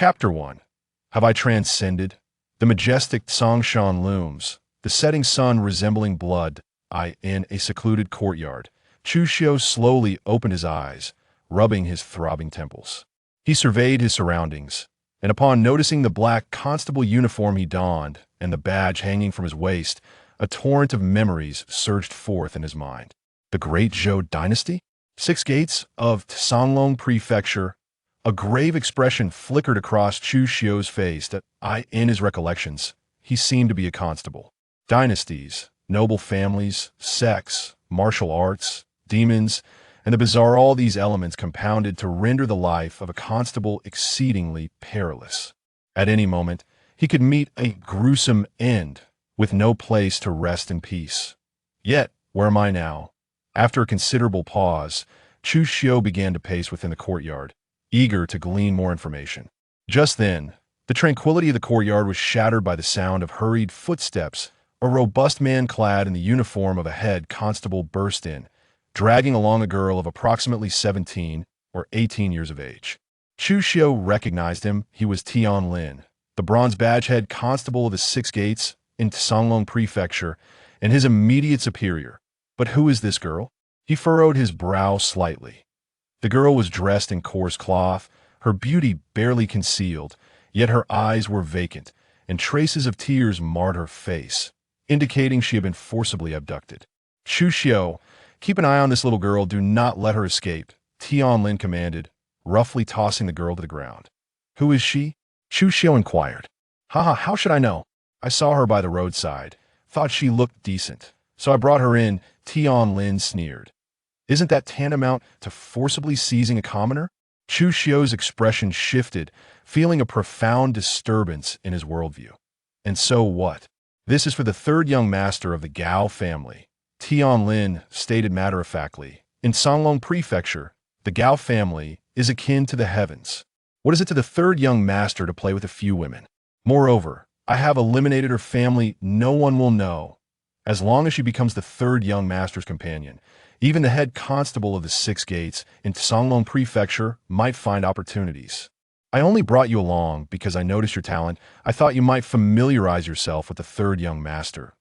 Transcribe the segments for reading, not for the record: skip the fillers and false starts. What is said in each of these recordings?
Chapter 1. Have I transcended? The majestic Tsongshan looms, the setting sun resembling blood. In a secluded courtyard, Chu Xiu slowly opened his eyes, rubbing his throbbing temples. He surveyed his surroundings, and upon noticing the black constable uniform he donned and the badge hanging from his waist, a torrent of memories surged forth in his mind. The Great Zhou Dynasty? 6 gates of Songlong Prefecture. A grave expression flickered across Chu Xiu's face in his recollections, he seemed to be a constable. Dynasties, noble families, sects, martial arts, demons, and the bizarre, all these elements compounded to render the life of a constable exceedingly perilous. At any moment, he could meet a gruesome end, with no place to rest in peace. Yet, where am I now? After a considerable pause, Chu Xiu began to pace within the courtyard, eager to glean more information. Just then, the tranquility of the courtyard was shattered by the sound of hurried footsteps. A robust man clad in the uniform of a head constable burst in, dragging along a girl of approximately 17 or 18 years of age. Chu Xiu recognized him. He was Tian Lin, the bronze badge-head constable of the 6 gates in Songlong Prefecture, and his immediate superior. But who is this girl? He furrowed his brow slightly. The girl was dressed in coarse cloth, her beauty barely concealed, yet her eyes were vacant, and traces of tears marred her face, indicating she had been forcibly abducted. Chu Xiu, keep an eye on this little girl. Do not let her escape, Tian Lin commanded, roughly tossing the girl to the ground. Who is she? Chu Xiu inquired. Haha, how should I know? I saw her by the roadside, thought she looked decent, so I brought her in, Tian Lin sneered. Isn't that tantamount to forcibly seizing a commoner? Chu Xiu's expression shifted, feeling a profound disturbance in his worldview. And so what? This is for the 3rd young master of the Gao family, Tian Lin stated matter-of-factly. In Songlong Prefecture, the Gao family is akin to the heavens. What is it to the 3rd young master to play with a few women? Moreover, I have eliminated her family. No one will know. As long as she becomes the 3rd young master's companion, even the head constable of the 6 gates in Songlong Prefecture might find opportunities. I only brought you along because I noticed your talent. I thought you might familiarize yourself with the 3rd young master.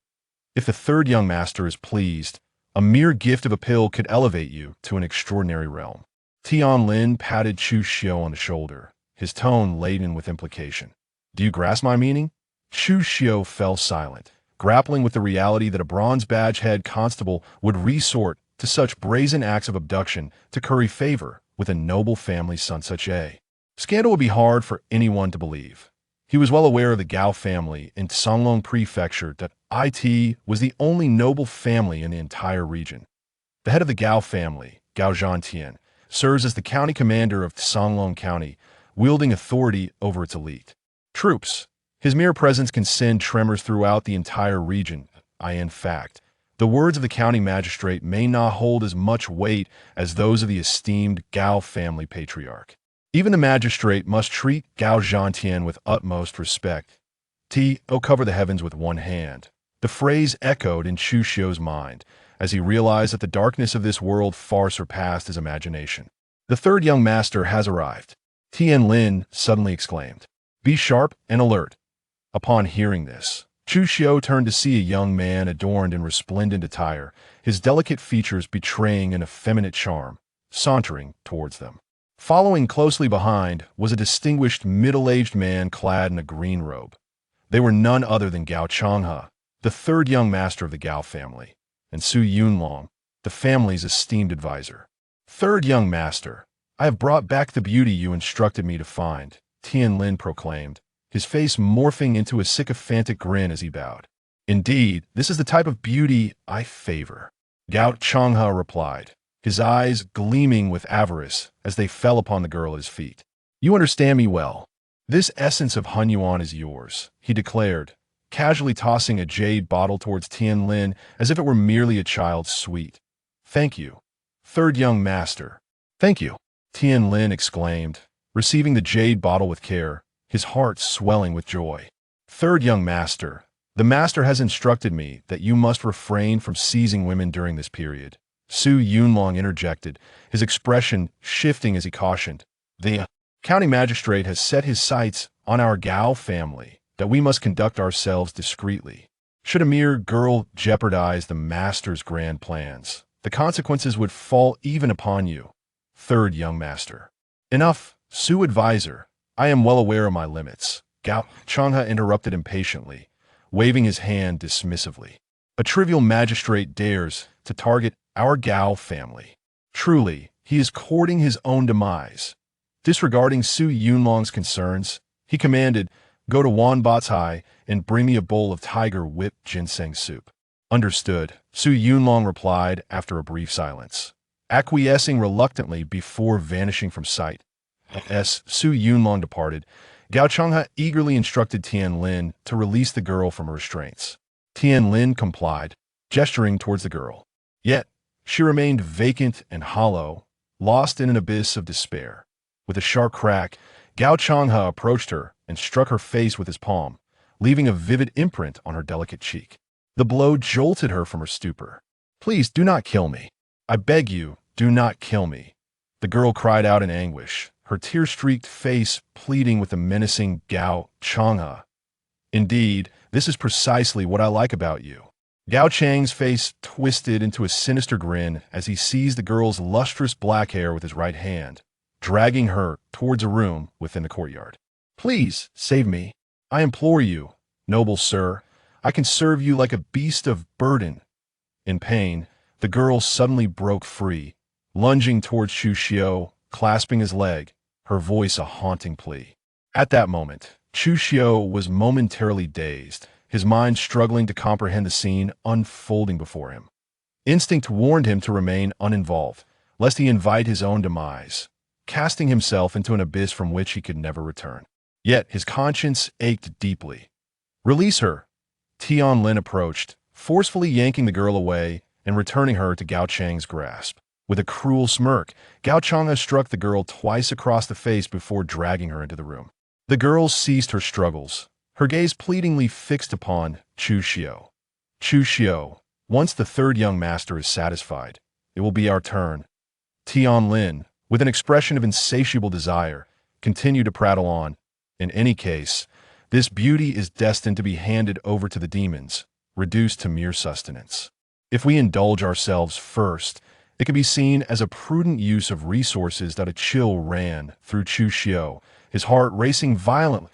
If the 3rd young master is pleased, a mere gift of a pill could elevate you to an extraordinary realm. Tian Lin patted Chu Xiu on the shoulder, his tone laden with implication. Do you grasp my meaning? Chu Xiu fell silent, grappling with the reality that a bronze badge-head constable would resort to such brazen acts of abduction to curry favor with a noble family's son such a scandal would be hard for anyone to believe. He was well aware of the Gao family in Songlong Prefecture that it was the only noble family in the entire region. The head of the Gao family, Gao Zhantian, serves as the county commander of Songlong County, wielding authority over its elite troops. His mere presence can send tremors throughout the entire region. In fact, the words of the county magistrate may not hold as much weight as those of the esteemed Gao family patriarch. Even the magistrate must treat Gao Zhantian with utmost respect. Cover the heavens with one hand. The phrase echoed in Chu Xiu's mind as he realized that the darkness of this world far surpassed his imagination. The 3rd young master has arrived, Tian Lin suddenly exclaimed. Be sharp and alert. Upon hearing this, Chu Xiu turned to see a young man adorned in resplendent attire, his delicate features betraying an effeminate charm, sauntering towards them. Following closely behind was a distinguished middle-aged man clad in a green robe. They were none other than Gao Changhe, the 3rd young master of the Gao family, and Su Yunlong, the family's esteemed advisor. 3rd young master, I have brought back the beauty you instructed me to find, Tian Lin proclaimed, his face morphing into a sycophantic grin as he bowed. Indeed, this is the type of beauty I favor, Gao Changhe replied, his eyes gleaming with avarice as they fell upon the girl at his feet. You understand me well. This essence of Hunyuan is yours, he declared, casually tossing a jade bottle towards Tian Lin as if it were merely a child's sweet. Thank you, 3rd young master. Thank you, Tian Lin exclaimed, receiving the jade bottle with care, his heart swelling with joy. 3rd young master, the master has instructed me that you must refrain from seizing women during this period. Su Yunlong interjected, his expression shifting as he cautioned. The County magistrate has set his sights on our Gao family, that we must conduct ourselves discreetly. Should a mere girl jeopardize the master's grand plans, the consequences would fall even upon you. Third young master. Enough, Su advisor. I am well aware of my limits. Gao Changhe interrupted impatiently, waving his hand dismissively. A trivial magistrate dares to target our Gao family. Truly, he is courting his own demise. Disregarding Su Yunlong's concerns, he commanded, "Go to Wan Batai and bring me a bowl of tiger whip ginseng soup." Understood, Su Yunlong replied after a brief silence, acquiescing reluctantly before vanishing from sight. As Su Yunlong departed, Gao Changhe eagerly instructed Tian Lin to release the girl from her restraints. Tian Lin complied, gesturing towards the girl. Yet, she remained vacant and hollow, lost in an abyss of despair. With a sharp crack, Gao Changhe approached her and struck her face with his palm, leaving a vivid imprint on her delicate cheek. The blow jolted her from her stupor. "Please do not kill me. I beg you, do not kill me." The girl cried out in anguish, her tear-streaked face pleading with the menacing Gao Changhe. "Indeed, this is precisely what I like about you." Gao Chang's face twisted into a sinister grin as he seized the girl's lustrous black hair with his right hand, dragging her towards a room within the courtyard. "Please, save me. I implore you, noble sir. I can serve you like a beast of burden." In pain, the girl suddenly broke free, lunging towards Chu Xiu, clasping his leg, her voice a haunting plea. At that moment, Chu Xiu was momentarily dazed, his mind struggling to comprehend the scene unfolding before him. Instinct warned him to remain uninvolved, lest he invite his own demise, casting himself into an abyss from which he could never return. Yet his conscience ached deeply. "Release her." Tian Lin approached, forcefully yanking the girl away and returning her to Gao Chang's grasp. With a cruel smirk, Gao Changhe struck the girl twice across the face before dragging her into the room. The girl ceased her struggles, her gaze pleadingly fixed upon Chu Xiu. "Chu Xiu, once the third young master is satisfied, it will be our turn." Tian Lin, with an expression of insatiable desire, continued to prattle on. "In any case, this beauty is destined to be handed over to the demons, reduced to mere sustenance. If we indulge ourselves first, it can be seen as a prudent use of resources." That a chill ran through Chu Xiu, his heart racing violently.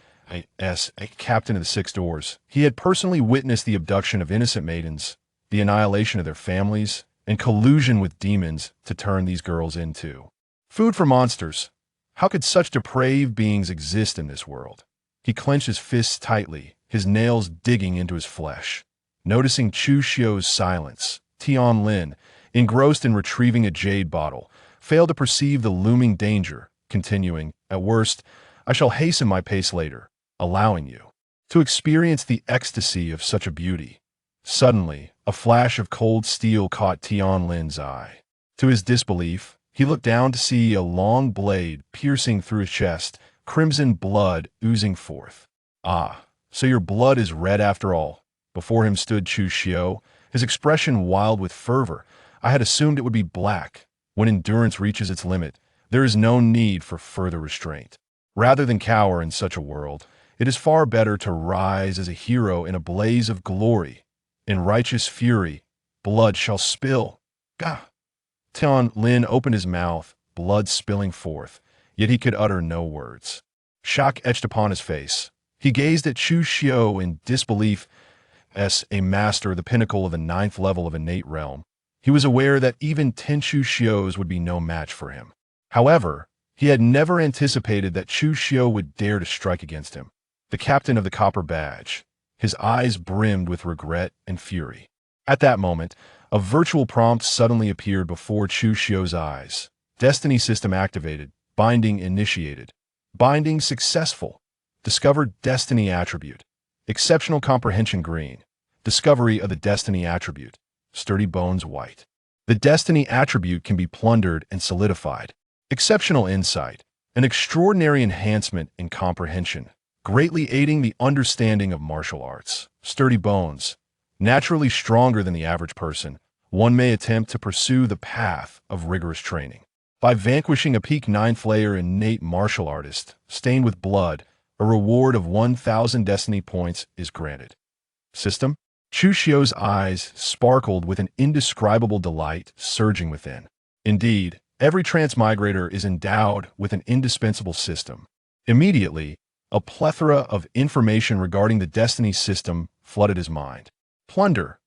As a captain of the Six Doors, he had personally witnessed the abduction of innocent maidens, the annihilation of their families, and collusion with demons to turn these girls into food for monsters. How could such depraved beings exist in this world? He clenched his fists tightly, his nails digging into his flesh. Noticing Chu Xiu's silence, Tian Lin, engrossed in retrieving a jade bottle, failed to perceive the looming danger, continuing, "At worst, I shall hasten my pace later, allowing you to experience the ecstasy of such a beauty." Suddenly, a flash of cold steel caught Tian Lin's eye. To his disbelief, he looked down to see a long blade piercing through his chest, crimson blood oozing forth. "Ah, so your blood is red after all." Before him stood Chu Xiu, his expression wild with fervor. "I had assumed it would be black. When endurance reaches its limit, there is no need for further restraint. Rather than cower in such a world, it is far better to rise as a hero in a blaze of glory. In righteous fury, blood shall spill." Gah! Tian Lin opened his mouth, blood spilling forth, yet he could utter no words. Shock etched upon his face. He gazed at Chu Xiu in disbelief. As a master of the pinnacle of the 9th level of innate realm, he was aware that even 10 Chu Xius would be no match for him. However, he had never anticipated that Chu Xiu would dare to strike against him. The captain of the Copper Badge, his eyes brimmed with regret and fury. At that moment, a virtual prompt suddenly appeared before Chu Xiu's eyes. Destiny system activated, binding initiated. Binding successful. Discovered destiny attribute. Exceptional comprehension green. Discovery of the destiny attribute. Sturdy bones white. The destiny attribute can be plundered and solidified. Exceptional insight. An extraordinary enhancement in comprehension, greatly aiding the understanding of martial arts. Sturdy bones. Naturally stronger than the average person, one may attempt to pursue the path of rigorous training. By vanquishing a peak 9th layer innate martial artist, stained with blood, a reward of 1,000 destiny points is granted. System? Chu Xiu's eyes sparkled with an indescribable delight surging within. Indeed, every transmigrator is endowed with an indispensable system. Immediately, a plethora of information regarding the destiny system flooded his mind. Plunder.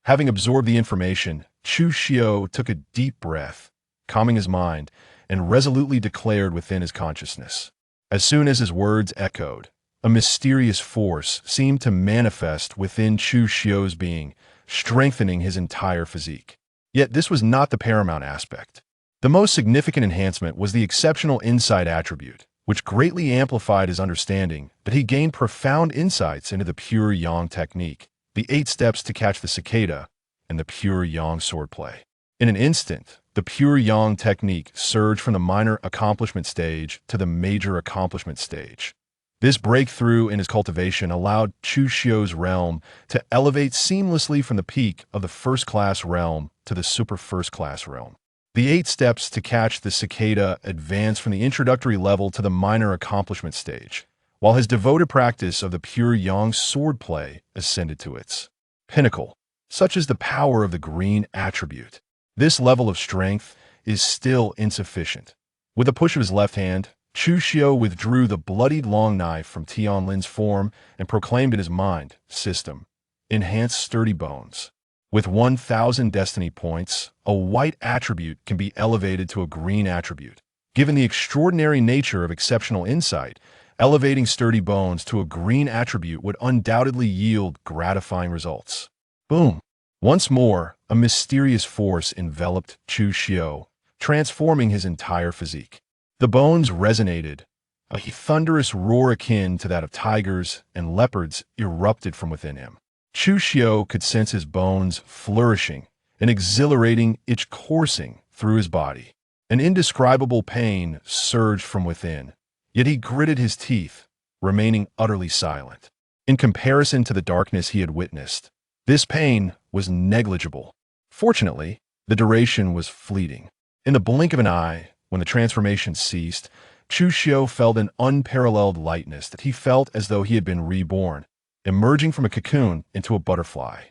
Having absorbed the information, Chu Xiu took a deep breath, calming his mind, and resolutely declared within his consciousness. As soon as his words echoed, a mysterious force seemed to manifest within Chu Xiu's being, strengthening his entire physique. Yet this was not the paramount aspect. The most significant enhancement was the exceptional insight attribute, which greatly amplified his understanding that he gained profound insights into the pure yang technique, the 8 steps to catch the cicada, and the pure yang swordplay. In an instant, the pure yang technique surged from the minor accomplishment stage to the major accomplishment stage. This breakthrough in his cultivation allowed Chu Xiu's realm to elevate seamlessly from the peak of the first-class realm to the super first-class realm. The 8 steps to catch the cicada advanced from the introductory level to the minor accomplishment stage, while his devoted practice of the pure yang swordplay ascended to its pinnacle. Such is the power of the green attribute. This level of strength is still insufficient. With a push of his left hand, Chu Xiu withdrew the bloodied long knife from Tianlin's form and proclaimed in his mind, System, enhance sturdy bones. With 1,000 destiny points, a white attribute can be elevated to a green attribute. Given the extraordinary nature of exceptional insight, elevating sturdy bones to a green attribute would undoubtedly yield gratifying results. Boom! Once more, a mysterious force enveloped Chu Xiu, transforming his entire physique. The bones resonated. A thunderous roar akin to that of tigers and leopards erupted from within him. Chu Xiu could sense his bones flourishing, an exhilarating itch coursing through his body. An indescribable pain surged from within, yet he gritted his teeth, remaining utterly silent. In comparison to the darkness he had witnessed, this pain was negligible. Fortunately, the duration was fleeting. In the blink of an eye, when the transformation ceased, Chu Xiu felt an unparalleled lightness that he felt as though he had been reborn, emerging from a cocoon into a butterfly.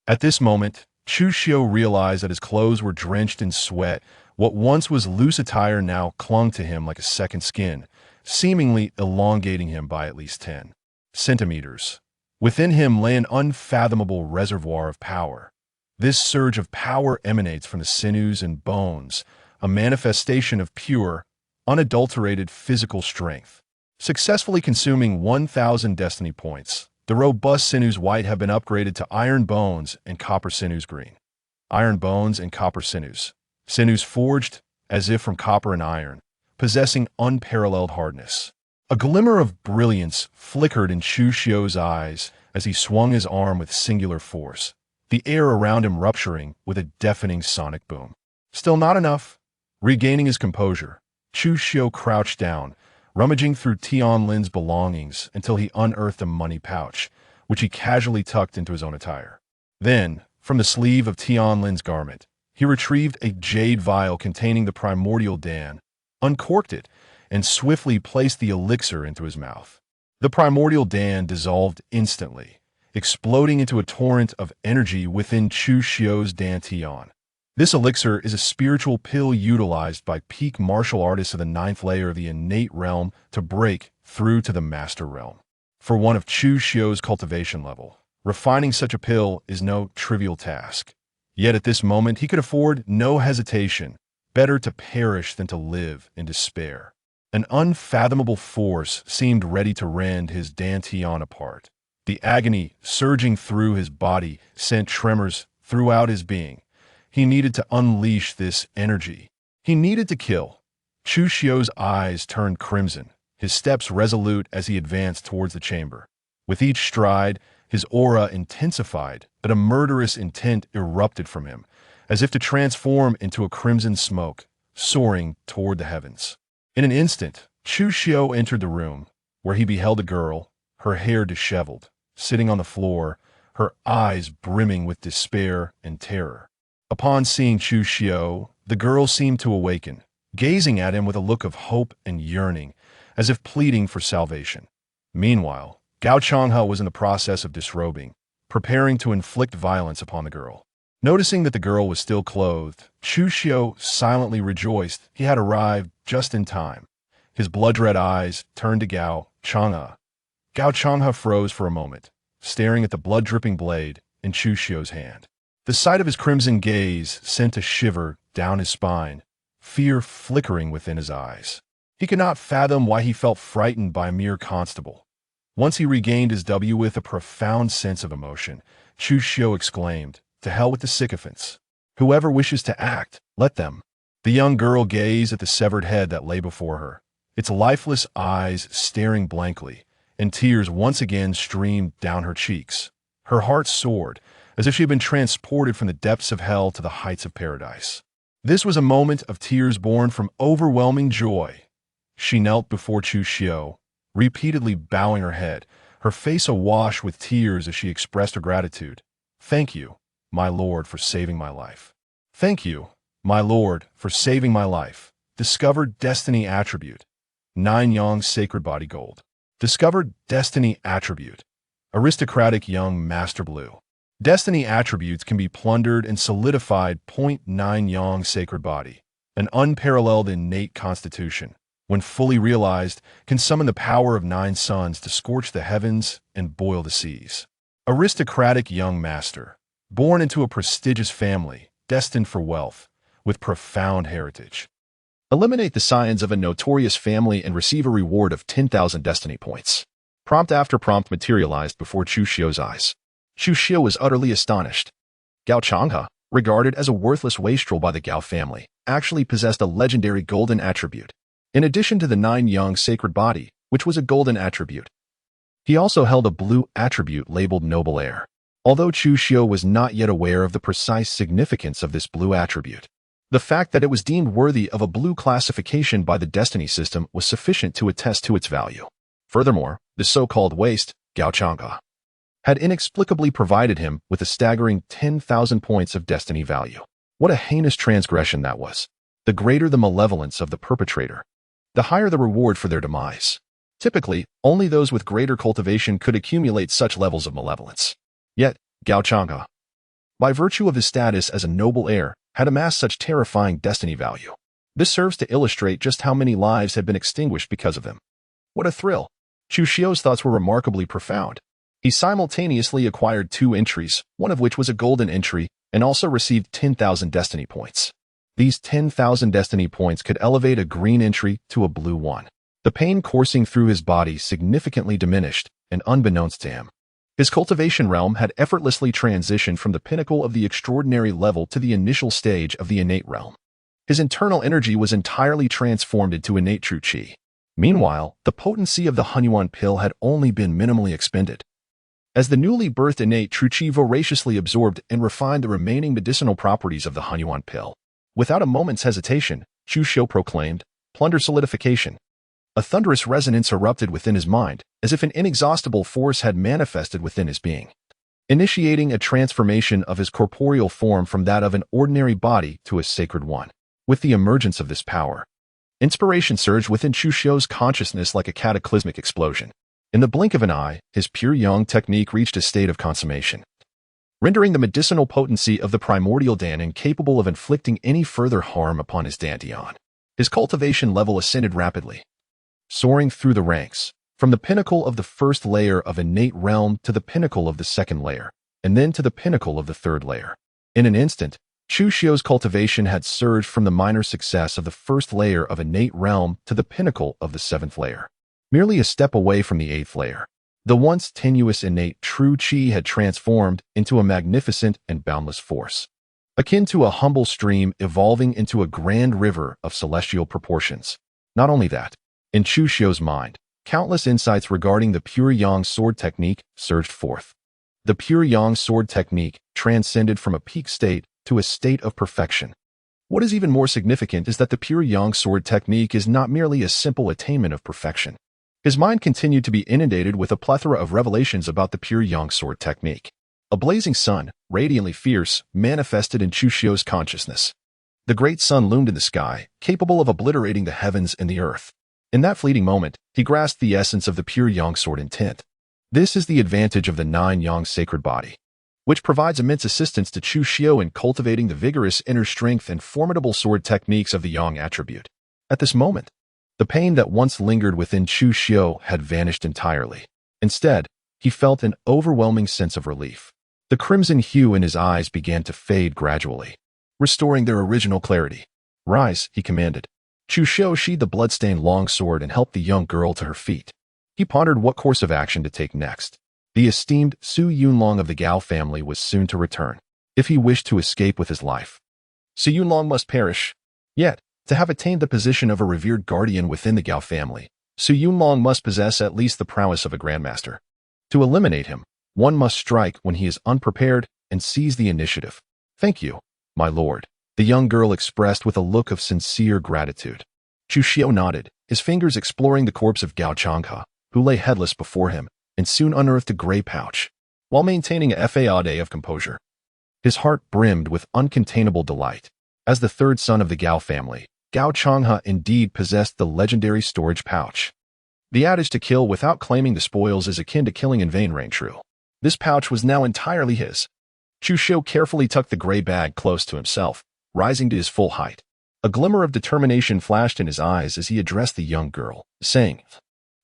At this moment, Chu Xiu realized that his clothes were drenched in sweat. What once was loose attire now clung to him like a second skin, seemingly elongating him by at least 10 centimeters. Within him lay an unfathomable reservoir of power. This surge of power emanates from the sinews and bones, a manifestation of pure, unadulterated physical strength. Successfully consuming 1,000 destiny points, the robust sinews white have been upgraded to iron bones and copper sinews green. Iron bones and copper sinews. Sinews forged, as if from copper and iron, possessing unparalleled hardness. A glimmer of brilliance flickered in Chu Xiu's eyes as he swung his arm with singular force, the air around him rupturing with a deafening sonic boom. Still not enough. Regaining his composure, Chu Xiu crouched down, rummaging through Tianlin's belongings until he unearthed a money pouch, which he casually tucked into his own attire. Then, from the sleeve of Tianlin's garment, he retrieved a jade vial containing the primordial Dan, uncorked it, and swiftly placed the elixir into his mouth. The primordial Dan dissolved instantly, exploding into a torrent of energy within Chu Xiu's dantian. This elixir is a spiritual pill utilized by peak martial artists of the 9th layer of the innate realm to break through to the master realm. For one of Chu Xiu's cultivation level, refining such a pill is no trivial task. Yet at this moment he could afford no hesitation. Better to perish than to live in despair. An unfathomable force seemed ready to rend his dantian apart. The agony surging through his body sent tremors throughout his being. He needed to unleash this energy. He needed to kill. Chu Xiu's eyes turned crimson, his steps resolute as he advanced towards the chamber. With each stride, his aura intensified, but a murderous intent erupted from him, as if to transform into a crimson smoke, soaring toward the heavens. In an instant, Chu Xiu entered the room, where he beheld a girl, her hair disheveled, sitting on the floor, her eyes brimming with despair and terror. Upon seeing Chu Xiu, the girl seemed to awaken, gazing at him with a look of hope and yearning, as if pleading for salvation. Meanwhile, Gao Changhe was in the process of disrobing, preparing to inflict violence upon the girl. Noticing that the girl was still clothed, Chu Xiu silently rejoiced he had arrived just in time. His blood-red eyes turned to Gao Changhe. Gao Changhe froze for a moment, staring at the blood-dripping blade in Chu Xiu's hand. The sight of his crimson gaze sent a shiver down his spine, fear flickering within his eyes. He could not fathom why he felt frightened by a mere constable. Once he regained his W with a profound sense of emotion, Chu Xiu exclaimed, "To hell with the sycophants. Whoever wishes to act, let them." The young girl gazed at the severed head that lay before her, its lifeless eyes staring blankly, and tears once again streamed down her cheeks. Her heart soared, as if she had been transported from the depths of hell to the heights of paradise. This was a moment of tears born from overwhelming joy. She knelt before Chu Xiu, repeatedly bowing her head, her face awash with tears as she expressed her gratitude. "Thank you, my lord, for saving my life. Thank you, my lord, for saving my life." Discovered Destiny Attribute. 9 Yang Sacred Body Gold. Discovered Destiny Attribute. Aristocratic Young Master Blue. Destiny attributes can be plundered and solidified. 9 Yang Sacred Body. An unparalleled innate constitution, when fully realized, can summon the power of 9 suns to scorch the heavens and boil the seas. Aristocratic Young Master. Born into a prestigious family, destined for wealth, with profound heritage. Eliminate the scions of a notorious family and receive a reward of 10,000 destiny points. Prompt after prompt materialized before Chu Xiu's eyes. Chu Xiu was utterly astonished. Gao Changhe, regarded as a worthless wastrel by the Gao family, actually possessed a legendary golden attribute. In addition to the 9 Yang Sacred Body, which was a golden attribute, he also held a blue attribute labeled Noble Air. Although Chu Xiu was not yet aware of the precise significance of this blue attribute, the fact that it was deemed worthy of a blue classification by the destiny system was sufficient to attest to its value. Furthermore, the so-called waste, Gao Changhe, had inexplicably provided him with a staggering 10,000 points of destiny value. What a heinous transgression that was! The greater the malevolence of the perpetrator, the higher the reward for their demise. Typically, only those with greater cultivation could accumulate such levels of malevolence. Yet, Gao Changhe, by virtue of his status as a noble heir, had amassed such terrifying destiny value. This serves to illustrate just how many lives had been extinguished because of him. What a thrill! Chu Xiu's thoughts were remarkably profound. He simultaneously acquired 2 entries, one of which was a golden entry, and also received 10,000 destiny points. These 10,000 destiny points could elevate a green entry to a blue one. The pain coursing through his body significantly diminished, and unbeknownst to him, his cultivation realm had effortlessly transitioned from the pinnacle of the extraordinary level to the initial stage of the innate realm. His internal energy was entirely transformed into innate true qi. Meanwhile, the potency of the Hunyuan pill had only been minimally expended. As the newly birthed innate true qi voraciously absorbed and refined the remaining medicinal properties of the Hunyuan pill, without a moment's hesitation, Chu Xiu proclaimed, "Plunder solidification." A thunderous resonance erupted within his mind, as if an inexhaustible force had manifested within his being, initiating a transformation of his corporeal form from that of an ordinary body to a sacred one. With the emergence of this power, inspiration surged within Chu Xiu's consciousness like a cataclysmic explosion. In the blink of an eye, his pure yang technique reached a state of consummation, rendering the medicinal potency of the primordial Dan incapable of inflicting any further harm upon his dantian. His cultivation level ascended rapidly, soaring through the ranks, from the pinnacle of the first layer of innate realm to the pinnacle of the second layer, and then to the pinnacle of the third layer. In an instant, Chu Xiu's cultivation had surged from the minor success of the first layer of innate realm to the pinnacle of the 7th layer. Merely a step away from the 8th layer, the once tenuous innate true qi had transformed into a magnificent and boundless force, akin to a humble stream evolving into a grand river of celestial proportions. Not only that, in Chu Xiu's mind, countless insights regarding the pure yang sword technique surged forth. The pure yang sword technique transcended from a peak state to a state of perfection. What is even more significant is that the pure yang sword technique is not merely a simple attainment of perfection. His mind continued to be inundated with a plethora of revelations about the pure yang sword technique. A blazing sun, radiantly fierce, manifested in Chu Xiu's consciousness. The great sun loomed in the sky, capable of obliterating the heavens and the earth. In that fleeting moment, he grasped the essence of the pure yang sword intent. This is the advantage of the 9 yang sacred body, which provides immense assistance to Chu Xiao in cultivating the vigorous inner strength and formidable sword techniques of the yang attribute. At this moment, the pain that once lingered within Chu Xiao had vanished entirely. Instead, he felt an overwhelming sense of relief. The crimson hue in his eyes began to fade gradually, restoring their original clarity. "Rise," he commanded. Chu Xiao sheathed the blood-stained long sword and helped the young girl to her feet. He pondered what course of action to take next. The esteemed Su Yunlong of the Gao family was soon to return, if he wished to escape with his life. Su Yunlong must perish. Yet, to have attained the position of a revered guardian within the Gao family, Su Yunlong must possess at least the prowess of a grandmaster. To eliminate him, one must strike when he is unprepared and seize the initiative. "Thank you, my lord," the young girl expressed with a look of sincere gratitude. Chu Xiao nodded, his fingers exploring the corpse of Gao Changhe, who lay headless before him, and soon unearthed a gray pouch, while maintaining a facade of composure. His heart brimmed with uncontainable delight. As the third son of the Gao family, Gao Changhe indeed possessed the legendary storage pouch. The adage to kill without claiming the spoils is akin to killing in vain rang true. This pouch was now entirely his. Chu Xiao carefully tucked the gray bag close to himself, rising to his full height. A glimmer of determination flashed in his eyes as he addressed the young girl, saying,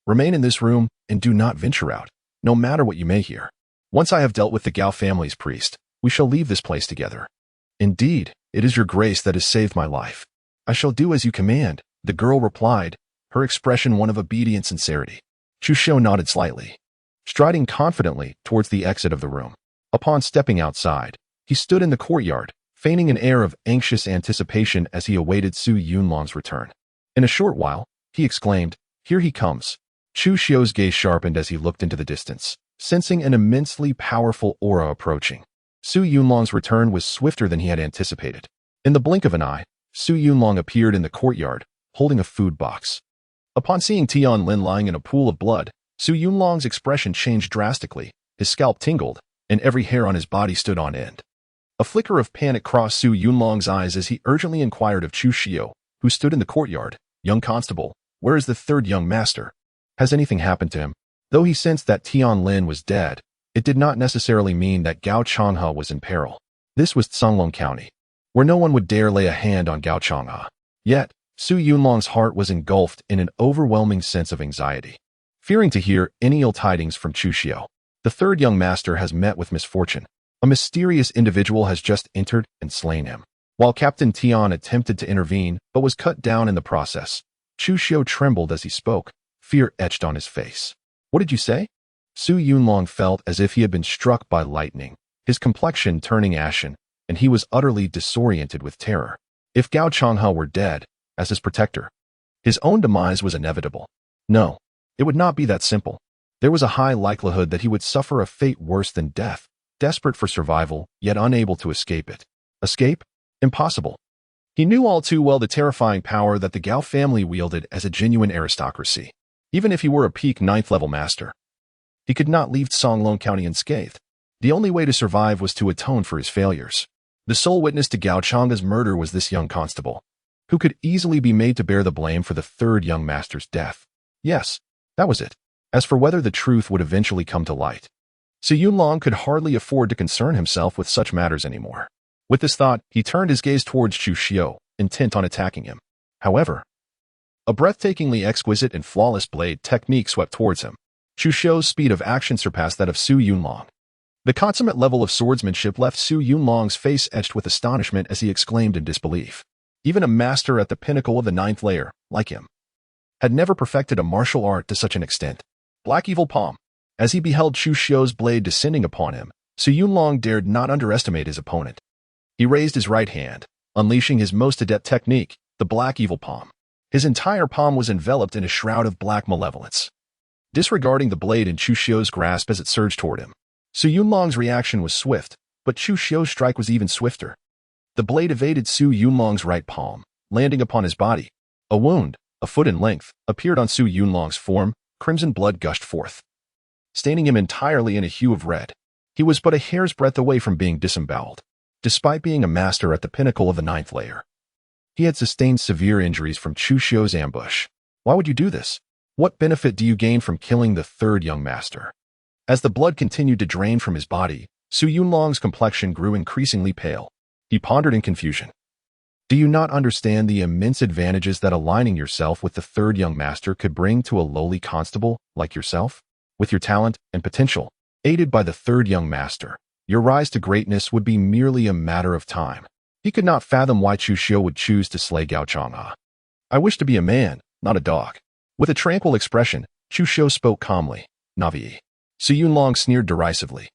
"Remain in this room and do not venture out, no matter what you may hear. Once I have dealt with the Gao family's priest, we shall leave this place together. Indeed, it is your grace that has saved my life. I shall do as you command," the girl replied, her expression one of obedient sincerity. Chu Xiao nodded slightly, striding confidently towards the exit of the room. Upon stepping outside, he stood in the courtyard, feigning an air of anxious anticipation as he awaited Su Yunlong's return. In a short while, he exclaimed, "Here he comes." Chu Xiao's gaze sharpened as he looked into the distance, sensing an immensely powerful aura approaching. Su Yunlong's return was swifter than he had anticipated. In the blink of an eye, Su Yunlong appeared in the courtyard, holding a food box. Upon seeing Tian Lin lying in a pool of blood, Su Yunlong's expression changed drastically, his scalp tingled, and every hair on his body stood on end. A flicker of panic crossed Su Yunlong's eyes as he urgently inquired of Chu Xiao, who stood in the courtyard. "Young constable, where is the third young master? Has anything happened to him?" Though he sensed that Tian Lin was dead, it did not necessarily mean that Gao Changhe was in peril. This was Songlong County, where no one would dare lay a hand on Gao Changhe. Yet, Su Yunlong's heart was engulfed in an overwhelming sense of anxiety, fearing to hear any ill tidings from Chu Xiao. "The third young master has met with misfortune. A mysterious individual has just entered and slain him." While Captain Tian attempted to intervene but was cut down in the process, Chu Xiao trembled as he spoke, fear etched on his face. "What did you say?" Su Yunlong felt as if he had been struck by lightning, his complexion turning ashen, and he was utterly disoriented with terror. If Gao Changhe were dead, as his protector, his own demise was inevitable. No, it would not be that simple. There was a high likelihood that he would suffer a fate worse than death, desperate for survival, yet unable to escape it. Escape? Impossible. He knew all too well the terrifying power that the Gao family wielded as a genuine aristocracy. Even if he were a peak 9th-level master, he could not leave Songlong County unscathed. The only way to survive was to atone for his failures. The sole witness to Gao Changhe's murder was this young constable, who could easily be made to bear the blame for the third young master's death. Yes, that was it. As for whether the truth would eventually come to light, Su Yunlong could hardly afford to concern himself with such matters anymore. With this thought, he turned his gaze towards Chu Xiao, intent on attacking him. However, a breathtakingly exquisite and flawless blade technique swept towards him. Chu Xiao's speed of action surpassed that of Su Yunlong. The consummate level of swordsmanship left Su Yunlong's face etched with astonishment as he exclaimed in disbelief. Even a master at the pinnacle of the 9th layer, like him, had never perfected a martial art to such an extent. Black Evil Palm. As he beheld Chu Xiao's blade descending upon him, Su Yunlong dared not underestimate his opponent. He raised his right hand, unleashing his most adept technique, the Black Evil Palm. His entire palm was enveloped in a shroud of black malevolence. Disregarding the blade in Chu Xiao's grasp as it surged toward him, Su Yunlong's reaction was swift, but Chu Xiao's strike was even swifter. The blade evaded Su Yunlong's right palm, landing upon his body. A wound, a foot in length, appeared on Su Yunlong's form. Crimson blood gushed forth, staining him entirely in a hue of red. He was but a hair's breadth away from being disemboweled. Despite being a master at the pinnacle of the 9th layer, He had sustained severe injuries from Chu Xiu's ambush. Why would you do this? What benefit do you gain from killing the third young master? As the blood continued to drain from his body, Su Yunlong's complexion grew increasingly pale. He pondered in confusion. Do you not understand the immense advantages that aligning yourself with the third young master could bring to a lowly constable like yourself? With your talent and potential, aided by the third young master, your rise to greatness would be merely a matter of time. He could not fathom why Chu Xiu would choose to slay Gao Chang'e. I wish to be a man, not a dog. With a tranquil expression, Chu Xiu spoke calmly. Navi. Su Yunlong sneered derisively.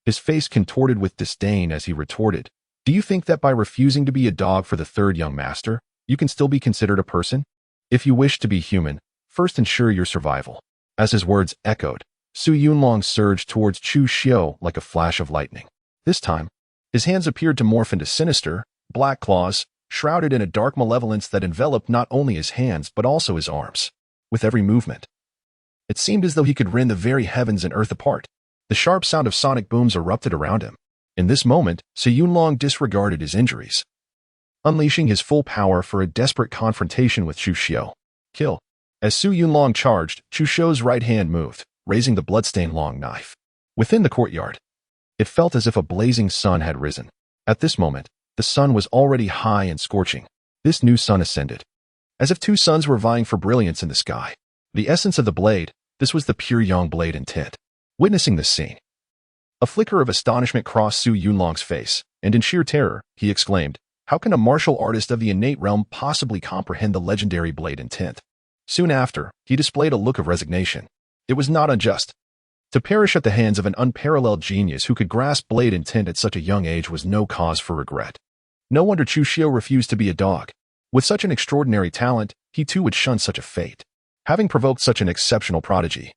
His face contorted with disdain as he retorted, do you think that by refusing to be a dog for the third young master, you can still be considered a person? If you wish to be human, first ensure your survival. As his words echoed, Su Yunlong surged towards Chu Xiu like a flash of lightning. This time, his hands appeared to morph into sinister, black claws, shrouded in a dark malevolence that enveloped not only his hands but also his arms. With every movement, it seemed as though he could rend the very heavens and earth apart. The sharp sound of sonic booms erupted around him. In this moment, Su Yunlong disregarded his injuries, unleashing his full power for a desperate confrontation with Chu Xiu. Kill. As Su Yunlong charged, Chu Xiu's right hand moved, raising the bloodstained long knife. Within the courtyard, it felt as if a blazing sun had risen. At this moment, the sun was already high and scorching. This new sun ascended, as if two suns were vying for brilliance in the sky. The essence of the blade, this was the pure yang blade intent. Witnessing this scene, a flicker of astonishment crossed Su Yunlong's face, and in sheer terror, he exclaimed, how can a martial artist of the innate realm possibly comprehend the legendary blade intent? Soon after, he displayed a look of resignation. It was not unjust. To perish at the hands of an unparalleled genius who could grasp blade intent at such a young age was no cause for regret. No wonder Chu Xiu refused to be a dog. With such an extraordinary talent, he too would shun such a fate. Having provoked such an exceptional prodigy,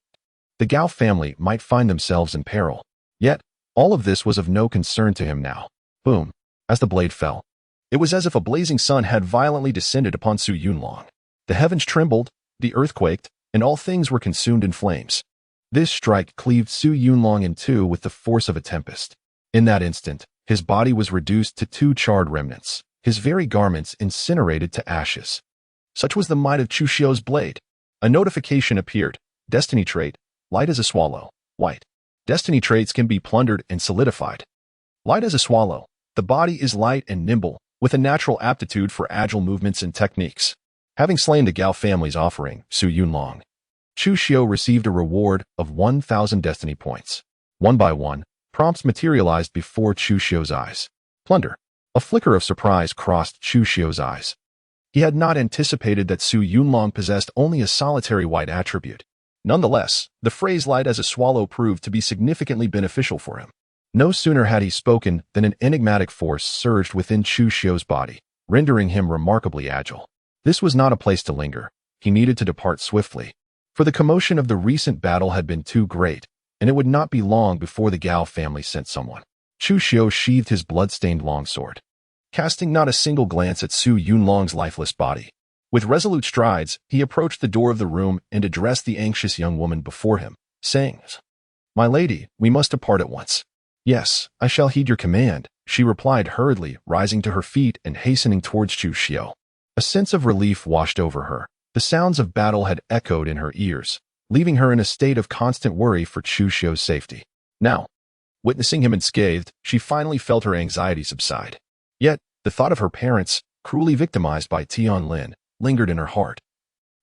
the Gao family might find themselves in peril. Yet, all of this was of no concern to him now. Boom. As the blade fell, it was as if a blazing sun had violently descended upon Su Yunlong. The heavens trembled, the earth quaked, and all things were consumed in flames. This strike cleaved Su Yunlong in two with the force of a tempest. In that instant, his body was reduced to two charred remnants, his very garments incinerated to ashes. Such was the might of Chu Xiu's blade. A notification appeared. Destiny trait, light as a swallow, white. Destiny traits can be plundered and solidified. Light as a swallow, the body is light and nimble, with a natural aptitude for agile movements and techniques. Having slain the Gao family's offering, Su Yunlong, Chu Xiu received a reward of 1,000 destiny points. One by one, prompts materialized before Chu Xiu's eyes. Plunder. A flicker of surprise crossed Chu Xiu's eyes. He had not anticipated that Su Yunlong possessed only a solitary white attribute. Nonetheless, the phrase light as a swallow proved to be significantly beneficial for him. No sooner had he spoken than an enigmatic force surged within Chu Xiu's body, rendering him remarkably agile. This was not a place to linger. He needed to depart swiftly, for the commotion of the recent battle had been too great, and it would not be long before the Gao family sent someone. Chu Xiu sheathed his blood-stained longsword, casting not a single glance at Su Yunlong's lifeless body. With resolute strides, he approached the door of the room and addressed the anxious young woman before him, saying, "My lady, we must depart at once." "Yes, I shall heed your command," she replied hurriedly, rising to her feet and hastening towards Chu Xiu. A sense of relief washed over her. The sounds of battle had echoed in her ears, leaving her in a state of constant worry for Chu Xiu's safety. Now, witnessing him unscathed, she finally felt her anxiety subside. Yet, the thought of her parents, cruelly victimized by Tian Lin, lingered in her heart,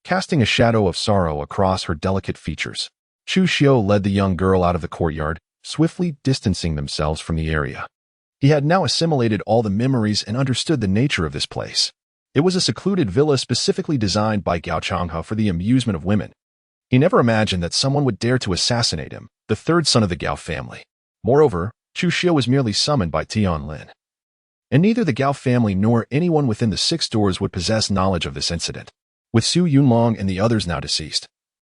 casting a shadow of sorrow across her delicate features. Chu Xiu led the young girl out of the courtyard, swiftly distancing themselves from the area. He had now assimilated all the memories and understood the nature of this place. It was a secluded villa specifically designed by Gao Chang'e for the amusement of women. He never imagined that someone would dare to assassinate him, the third son of the Gao family. Moreover, Chu Xiu was merely summoned by Tian Lin, and neither the Gao family nor anyone within the 6 doors would possess knowledge of this incident. With Su Yunlong and the others now deceased,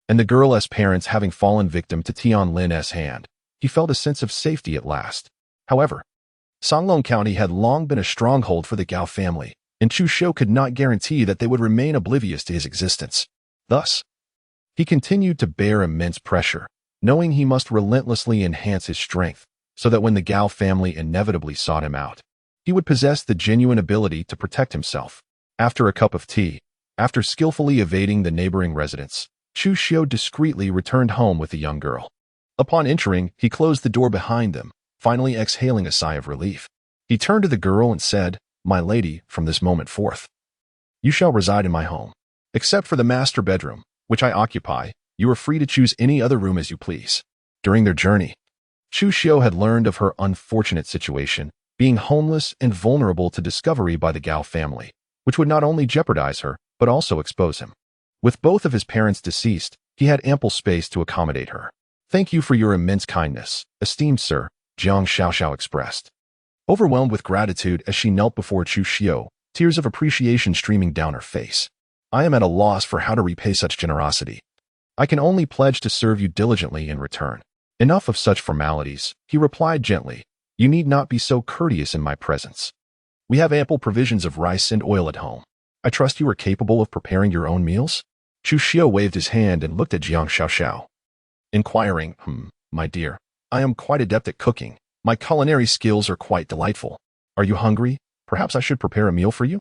and the girl's parents having fallen victim to Tian Lin's hand, he felt a sense of safety at last. However, Songlong County had long been a stronghold for the Gao family, and Chu Xiu could not guarantee that they would remain oblivious to his existence. Thus, he continued to bear immense pressure, knowing he must relentlessly enhance his strength, so that when the Gao family inevitably sought him out, he would possess the genuine ability to protect himself. After a cup of tea, after skillfully evading the neighboring residents, Chu Xiu discreetly returned home with the young girl. Upon entering, he closed the door behind them, finally exhaling a sigh of relief. He turned to the girl and said, "My lady, from this moment forth, you shall reside in my home. Except for the master bedroom, which I occupy, you are free to choose any other room as you please." During their journey, Chu Xiu had learned of her unfortunate situation, being homeless and vulnerable to discovery by the Gao family, which would not only jeopardize her, but also expose him. With both of his parents deceased, he had ample space to accommodate her. "Thank you for your immense kindness, esteemed sir," Jiang Xiaoxiao expressed. Overwhelmed with gratitude as she knelt before Chu Xiu, tears of appreciation streaming down her face. "I am at a loss for how to repay such generosity. I can only pledge to serve you diligently in return." "Enough of such formalities," he replied gently. "You need not be so courteous in my presence. We have ample provisions of rice and oil at home. I trust you are capable of preparing your own meals?" Chu Xiu waved his hand and looked at Jiang Xiaoxiao, inquiring, "My dear, I am quite adept at cooking. My culinary skills are quite delightful. Are you hungry? Perhaps I should prepare a meal for you?"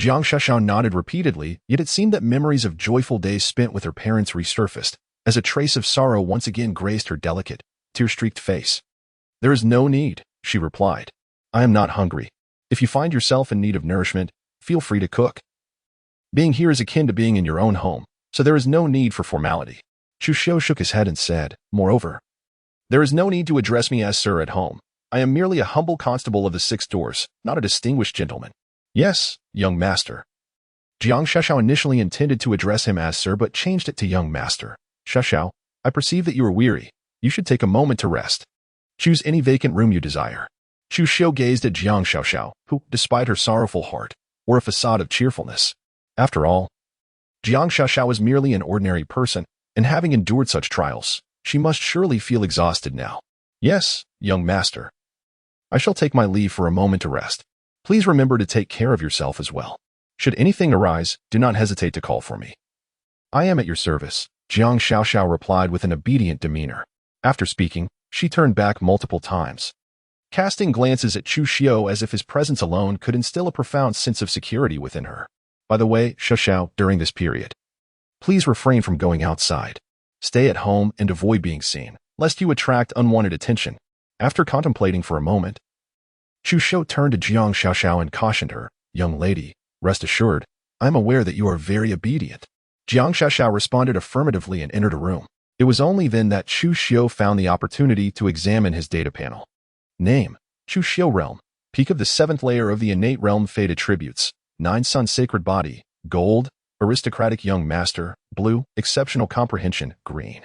Jiang Xiaoxiao nodded repeatedly, yet it seemed that memories of joyful days spent with her parents resurfaced, as a trace of sorrow once again graced her delicate, tear-streaked face. "There is no need," she replied. "I am not hungry. If you find yourself in need of nourishment, feel free to cook. Being here is akin to being in your own home, so there is no need for formality." Chu Xiu shook his head and said, "Moreover, there is no need to address me as sir at home. I am merely a humble constable of the Six Doors, not a distinguished gentleman." "Yes, young master." Jiang Xiaoxiao initially intended to address him as sir but changed it to young master. "Xiaoxiao, I perceive that you are weary. You should take a moment to rest. Choose any vacant room you desire." Chu Xiu gazed at Jiang Xiaoxiao, who, despite her sorrowful heart, wore a facade of cheerfulness. After all, Jiang Xiaoxiao was merely an ordinary person, and having endured such trials, she must surely feel exhausted now. "Yes, young master. I shall take my leave for a moment to rest. Please remember to take care of yourself as well. Should anything arise, do not hesitate to call for me." "I am at your service," Jiang Xiaoxiao replied with an obedient demeanor. After speaking, she turned back multiple times, casting glances at Chu Xiu as if his presence alone could instill a profound sense of security within her. "By the way, Xiaoxiao, during this period, please refrain from going outside. Stay at home and avoid being seen, lest you attract unwanted attention." After contemplating for a moment, Chu Xiu turned to Jiang Xiaoxiao and cautioned her, "Young lady, rest assured, I am aware that you are very obedient." Jiang Xiaoxiao responded affirmatively and entered a room. It was only then that Chu Xiu found the opportunity to examine his data panel. Name: Chu Xiu Realm. Peak of the 7th layer of the innate realm. Fate attributes: 9 Sun Sacred Body, Gold, Aristocratic Young Master, Blue, Exceptional Comprehension, Green.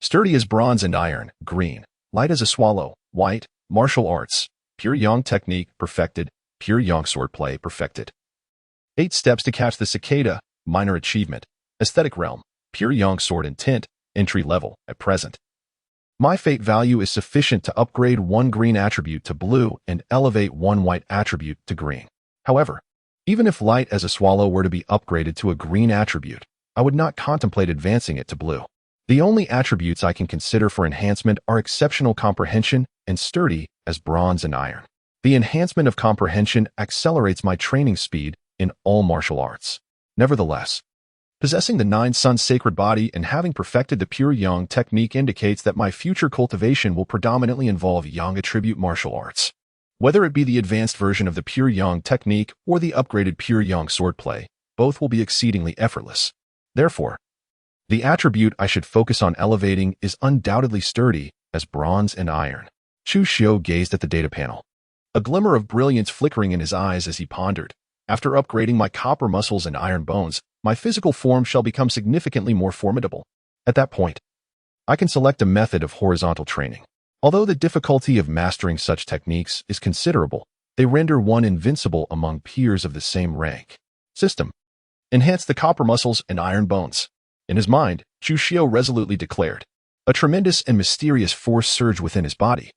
Sturdy as Bronze and Iron, Green. Light as a Swallow, White, Martial Arts, Pure Yang Technique, Perfected, Pure Yang Swordplay, Perfected. 8 Steps to Catch the Cicada, Minor Achievement, Aesthetic Realm, Pure Yang Sword Intent, Entry Level, at present. My fate value is sufficient to upgrade 1 green attribute to blue and elevate 1 white attribute to green. However, even if Light as a Swallow were to be upgraded to a green attribute, I would not contemplate advancing it to blue. The only attributes I can consider for enhancement are Exceptional Comprehension and Sturdy as Bronze and Iron. The enhancement of comprehension accelerates my training speed in all martial arts. Nevertheless, possessing the 9 Sun Sacred Body and having perfected the Pure Yang Technique indicates that my future cultivation will predominantly involve Yang attribute martial arts. Whether it be the advanced version of the Pure Yang Technique or the upgraded Pure Yang Swordplay, both will be exceedingly effortless. Therefore, the attribute I should focus on elevating is undoubtedly Sturdy as Bronze and Iron. Chu Xiu gazed at the data panel, a glimmer of brilliance flickering in his eyes as he pondered. After upgrading my copper muscles and iron bones, my physical form shall become significantly more formidable. At that point, I can select a method of horizontal training. Although the difficulty of mastering such techniques is considerable, they render one invincible among peers of the same rank. System: enhance the copper muscles and iron bones. In his mind, Chu Xiu resolutely declared. A tremendous and mysterious force surged within his body,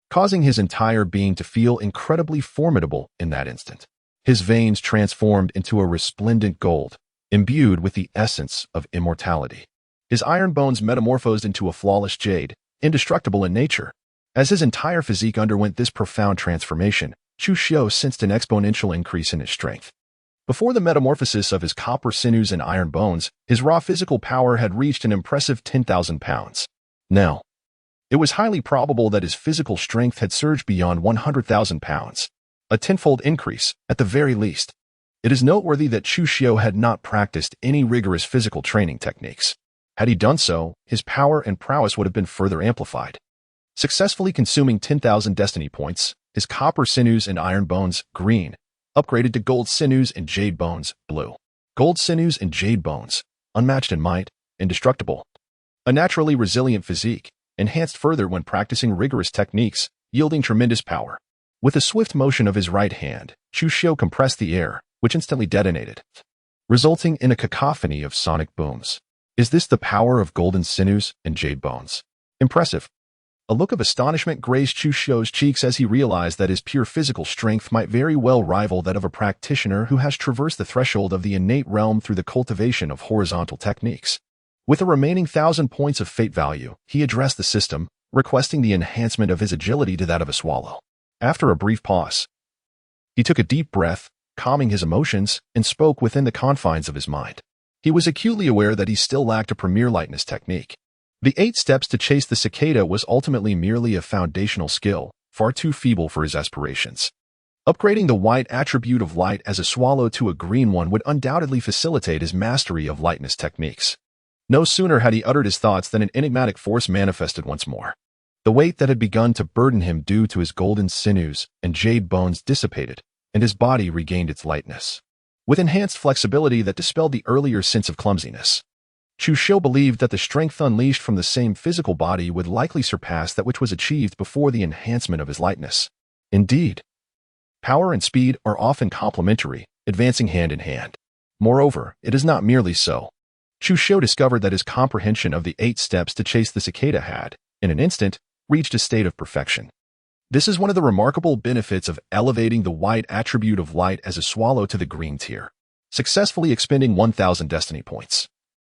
causing his entire being to feel incredibly formidable in that instant. His veins transformed into a resplendent gold, imbued with the essence of immortality. His iron bones metamorphosed into a flawless jade, indestructible in nature. As his entire physique underwent this profound transformation, Chu Xiu sensed an exponential increase in his strength. Before the metamorphosis of his copper sinews and iron bones, his raw physical power had reached an impressive 10,000 pounds. Now, it was highly probable that his physical strength had surged beyond 100,000 pounds, a tenfold increase, at the very least. It is noteworthy that Chu Xiu had not practiced any rigorous physical training techniques. Had he done so, his power and prowess would have been further amplified. Successfully consuming 10,000 destiny points, his copper sinews and iron bones, green, upgraded to gold sinews and jade bones, blue. Gold sinews and jade bones, unmatched in might, indestructible. A naturally resilient physique, enhanced further when practicing rigorous techniques, yielding tremendous power. With a swift motion of his right hand, Chu Xiu compressed the air, which instantly detonated, resulting in a cacophony of sonic booms. Is this the power of golden sinews and jade bones? Impressive. A look of astonishment grazed Chu Xiu's cheeks as he realized that his pure physical strength might very well rival that of a practitioner who has traversed the threshold of the innate realm through the cultivation of horizontal techniques. With a remaining 1,000 points of fate value, he addressed the system, requesting the enhancement of his agility to that of a swallow. After a brief pause, he took a deep breath, calming his emotions, and spoke within the confines of his mind. He was acutely aware that he still lacked a premier lightness technique. The 8 steps to chase the cicada was ultimately merely a foundational skill, far too feeble for his aspirations. Upgrading the white attribute of light as a swallow to a green one would undoubtedly facilitate his mastery of lightness techniques. No sooner had he uttered his thoughts than an enigmatic force manifested once more. The weight that had begun to burden him due to his golden sinews and jade bones dissipated, and his body regained its lightness. With enhanced flexibility that dispelled the earlier sense of clumsiness, Chu Xiu believed that the strength unleashed from the same physical body would likely surpass that which was achieved before the enhancement of his lightness. Indeed, power and speed are often complementary, advancing hand in hand. Moreover, it is not merely so. Chu Xiu discovered that his comprehension of the 8 steps to chase the cicada had, in an instant, reached a state of perfection. This is one of the remarkable benefits of elevating the white attribute of light as a swallow to the green tier, successfully expending 1,000 destiny points.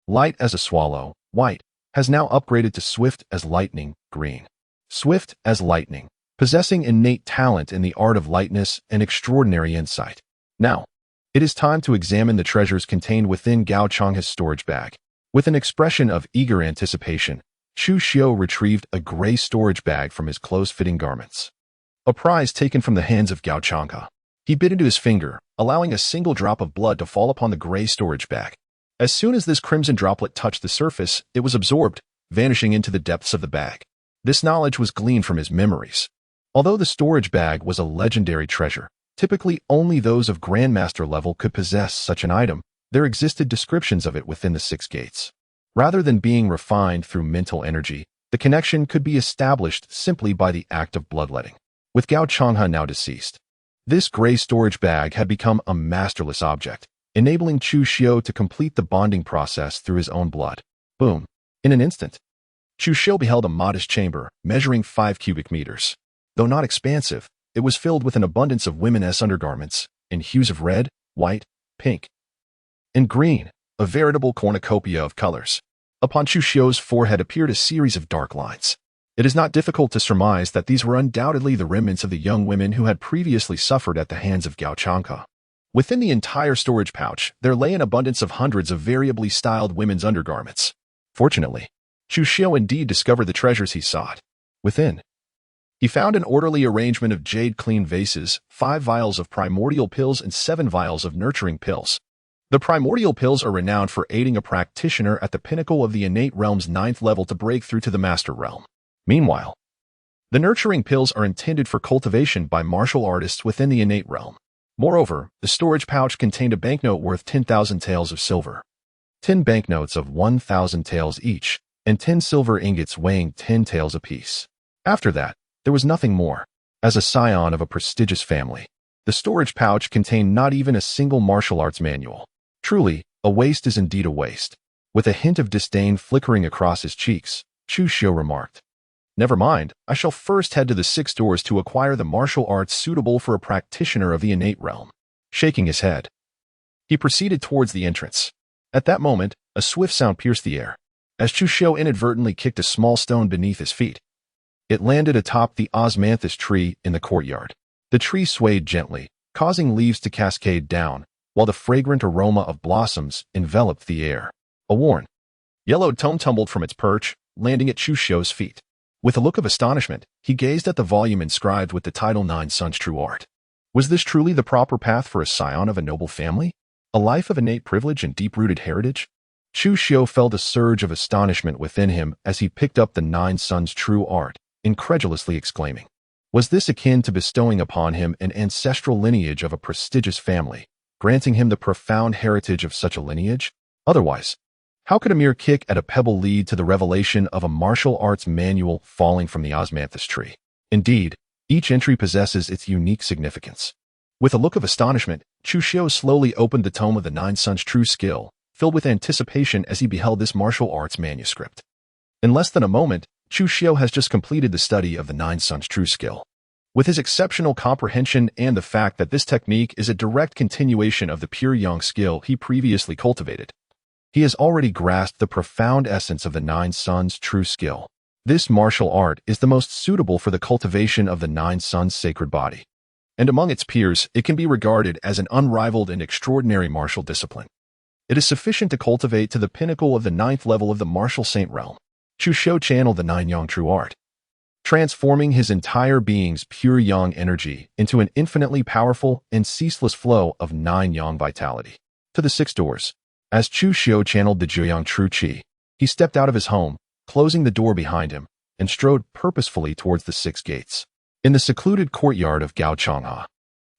Light as a swallow, white, has now upgraded to swift as lightning, green. Swift as lightning, possessing innate talent in the art of lightness and extraordinary insight. Now, it is time to examine the treasures contained within Gao Chang's storage bag. With an expression of eager anticipation, Chu Xiu retrieved a gray storage bag from his close-fitting garments. A prize taken from the hands of Gao Chang'e. He bit into his finger, allowing a single drop of blood to fall upon the gray storage bag. As soon as this crimson droplet touched the surface, it was absorbed, vanishing into the depths of the bag. This knowledge was gleaned from his memories. Although the storage bag was a legendary treasure, typically only those of Grandmaster level could possess such an item, there existed descriptions of it within the 6 gates. Rather than being refined through mental energy, the connection could be established simply by the act of bloodletting. With Gao Chang'e now deceased, this gray storage bag had become a masterless object, enabling Chu Xiu to complete the bonding process through his own blood. Boom. In an instant, Chu Xiu beheld a modest chamber, measuring 5 cubic meters. Though not expansive, it was filled with an abundance of women's undergarments, in hues of red, white, pink, and green, a veritable cornucopia of colors. Upon Chu Xiu's forehead appeared a series of dark lines. It is not difficult to surmise that these were undoubtedly the remnants of the young women who had previously suffered at the hands of Gao Chang'e. Within the entire storage pouch, there lay an abundance of hundreds of variably styled women's undergarments. Fortunately, Chu Xiu indeed discovered the treasures he sought. Within, he found an orderly arrangement of jade-clean vases, 5 vials of primordial pills and 7 vials of nurturing pills. The primordial pills are renowned for aiding a practitioner at the pinnacle of the innate realm's 9th level to break through to the master realm. Meanwhile, the nurturing pills are intended for cultivation by martial artists within the innate realm. Moreover, the storage pouch contained a banknote worth 10,000 taels of silver, 10 banknotes of 1,000 taels each, and 10 silver ingots weighing 10 taels apiece. After that, there was nothing more. As a scion of a prestigious family, the storage pouch contained not even a single martial arts manual. Truly, a waste is indeed a waste. With a hint of disdain flickering across his cheeks, Chu Xiu remarked, "Never mind, I shall first head to the 6 doors to acquire the martial arts suitable for a practitioner of the innate realm." Shaking his head, he proceeded towards the entrance. At that moment, a swift sound pierced the air, as Chu Xiu inadvertently kicked a small stone beneath his feet. It landed atop the osmanthus tree in the courtyard. The tree swayed gently, causing leaves to cascade down, while the fragrant aroma of blossoms enveloped the air. A worn, yellowed tome tumbled from its perch, landing at Chu Xiu's feet. With a look of astonishment, he gazed at the volume inscribed with the title Nine Suns True Art. Was this truly the proper path for a scion of a noble family? A life of innate privilege and deep-rooted heritage? Chu Xiu felt a surge of astonishment within him as he picked up the Nine Suns True Art, incredulously exclaiming. Was this akin to bestowing upon him an ancestral lineage of a prestigious family, granting him the profound heritage of such a lineage? Otherwise, how could a mere kick at a pebble lead to the revelation of a martial arts manual falling from the osmanthus tree? Indeed, each entry possesses its unique significance. With a look of astonishment, Chu Xiu slowly opened the tome of the Nine Suns True Skill, filled with anticipation as he beheld this martial arts manuscript. In less than a moment, Chu Xiu has just completed the study of the Nine Suns True Skill. With his exceptional comprehension and the fact that this technique is a direct continuation of the pure yang skill he previously cultivated, he has already grasped the profound essence of the Nine Suns True Skill. This martial art is the most suitable for the cultivation of the Nine Suns sacred body. And among its peers, it can be regarded as an unrivaled and extraordinary martial discipline. It is sufficient to cultivate to the pinnacle of the ninth level of the martial saint realm. Chu Xiu channeled the Nine Yang True Art, transforming his entire being's pure yang energy into an infinitely powerful and ceaseless flow of nine yang vitality. To the six doors. As Chu Xiu channeled the Zhuyang True Qi, he stepped out of his home, closing the door behind him, and strode purposefully towards the six gates. In the secluded courtyard of Gao Changha,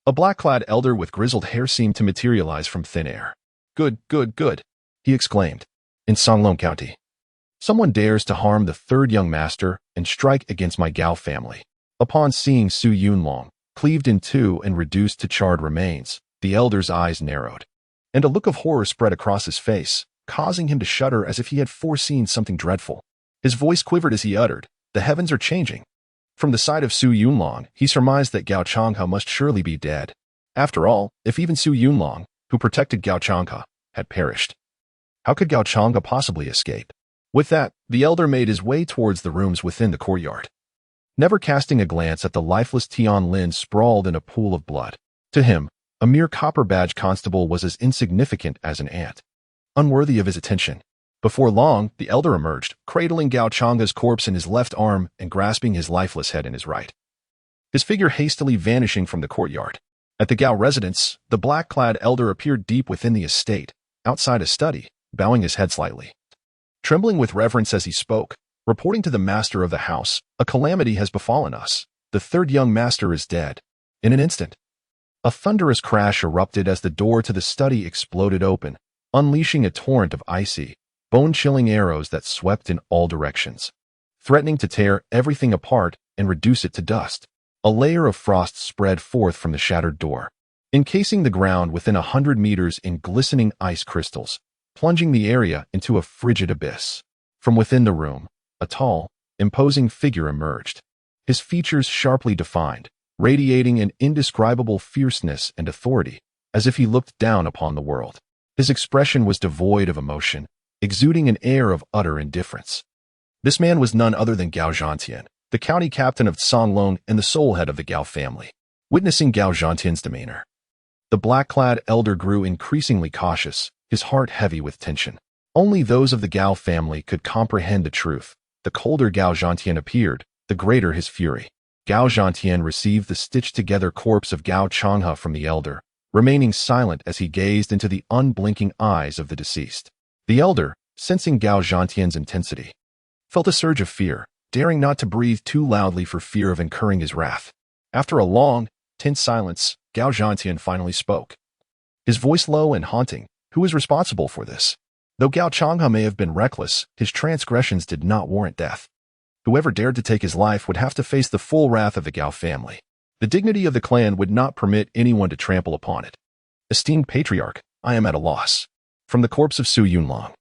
a black-clad elder with grizzled hair seemed to materialize from thin air. Good, he exclaimed. In Songlong County, someone dares to harm the third young master and strike against my Gao family. Upon seeing Su Yunlong, cleaved in two and reduced to charred remains, the elder's eyes narrowed, and a look of horror spread across his face, causing him to shudder as if he had foreseen something dreadful. His voice quivered as he uttered, "The heavens are changing." From the sight of Su Yunlong, he surmised that Gao Changha must surely be dead. After all, if even Su Yunlong, who protected Gao Changha, had perished, how could Gao Changha possibly escape? With that, the elder made his way towards the rooms within the courtyard, never casting a glance at the lifeless Tian Lin sprawled in a pool of blood. To him, a mere copper-badged constable was as insignificant as an ant, unworthy of his attention. Before long, the elder emerged, cradling Gao Changha's corpse in his left arm and grasping his lifeless head in his right, his figure hastily vanishing from the courtyard. At the Gao residence, the black-clad elder appeared deep within the estate, outside a study, bowing his head slightly, trembling with reverence as he spoke, reporting to the master of the house, "A calamity has befallen us. The third young master is dead." In an instant, a thunderous crash erupted as the door to the study exploded open, unleashing a torrent of icy, bone-chilling arrows that swept in all directions, threatening to tear everything apart and reduce it to dust. A layer of frost spread forth from the shattered door, encasing the ground within 100 meters in glistening ice crystals, plunging the area into a frigid abyss. From within the room, a tall, imposing figure emerged, his features sharply defined, radiating an indescribable fierceness and authority, as if he looked down upon the world. His expression was devoid of emotion, exuding an air of utter indifference. This man was none other than Gao Zhantian, the county captain of Songlong and the sole head of the Gao family. Witnessing Gao Zhantian's demeanor, the black-clad elder grew increasingly cautious, his heart heavy with tension. Only those of the Gao family could comprehend the truth. The colder Gao Zhantian appeared, the greater his fury. Gao Zhantian received the stitched-together corpse of Gao Changha from the elder, remaining silent as he gazed into the unblinking eyes of the deceased. The elder, sensing Gao Zhantian's intensity, felt a surge of fear, daring not to breathe too loudly for fear of incurring his wrath. After a long, tense silence, Gao Zhantian finally spoke, his voice low and haunting. Who is responsible for this? Though Gao Changha may have been reckless, his transgressions did not warrant death. Whoever dared to take his life would have to face the full wrath of the Gao family. The dignity of the clan would not permit anyone to trample upon it. Esteemed patriarch, I am at a loss. From the corpse of Su Yunlong,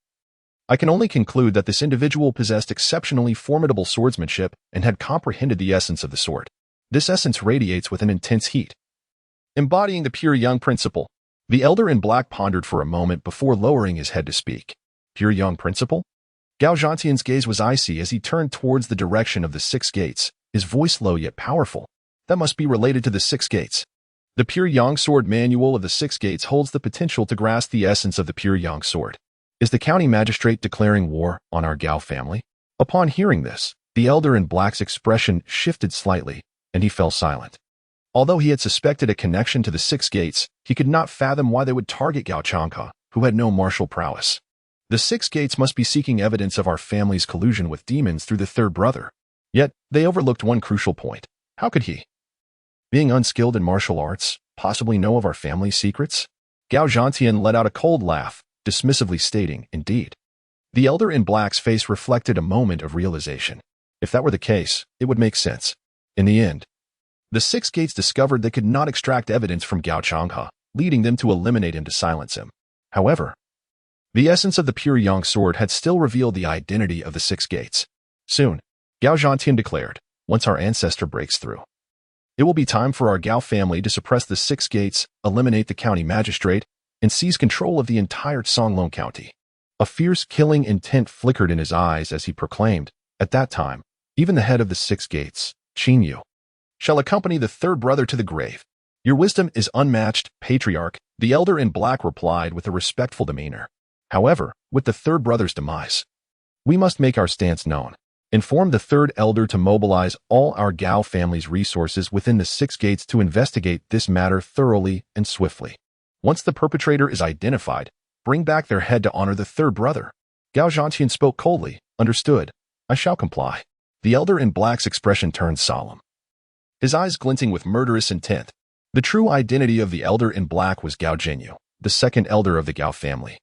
I can only conclude that this individual possessed exceptionally formidable swordsmanship and had comprehended the essence of the sword. This essence radiates with an intense heat, embodying the pure yang principle. The elder in black pondered for a moment before lowering his head to speak. Pure yang principle? Gao Zhantian's gaze was icy as he turned towards the direction of the six gates, his voice low yet powerful. That must be related to the six gates. The Pure Yang Sword Manual of the Six Gates holds the potential to grasp the essence of the Pure Yang Sword. Is the county magistrate declaring war on our Gao family? Upon hearing this, the elder in black's expression shifted slightly, and he fell silent. Although he had suspected a connection to the Six Gates, he could not fathom why they would target Gao Changhe, who had no martial prowess. The Six Gates must be seeking evidence of our family's collusion with demons through the third brother. Yet, they overlooked one crucial point. How could he, being unskilled in martial arts, possibly know of our family's secrets? Gao Zhantian let out a cold laugh, dismissively stating, "Indeed." The elder in black's face reflected a moment of realization. If that were the case, it would make sense. In the end, the Six Gates discovered they could not extract evidence from Gao Changhe, leading them to eliminate him to silence him. However, the essence of the Pure Yang Sword had still revealed the identity of the Six Gates. Soon, Gao Zhantian declared, once our ancestor breaks through, it will be time for our Gao family to suppress the Six Gates, eliminate the county magistrate, and seize control of the entire Songlong County. A fierce killing intent flickered in his eyes as he proclaimed, at that time, even the head of the Six Gates, Qin Yu, shall accompany the third brother to the grave. Your wisdom is unmatched, patriarch, the elder in black replied with a respectful demeanor. However, with the third brother's demise, we must make our stance known. Inform the third elder to mobilize all our Gao family's resources within the Six Gates to investigate this matter thoroughly and swiftly. Once the perpetrator is identified, bring back their head to honor the third brother. Gao Zhantian spoke coldly. Understood. I shall comply. The elder in black's expression turned solemn, his eyes glinting with murderous intent. The true identity of the elder in black was Gao Zhenyu, the second elder of the Gao family,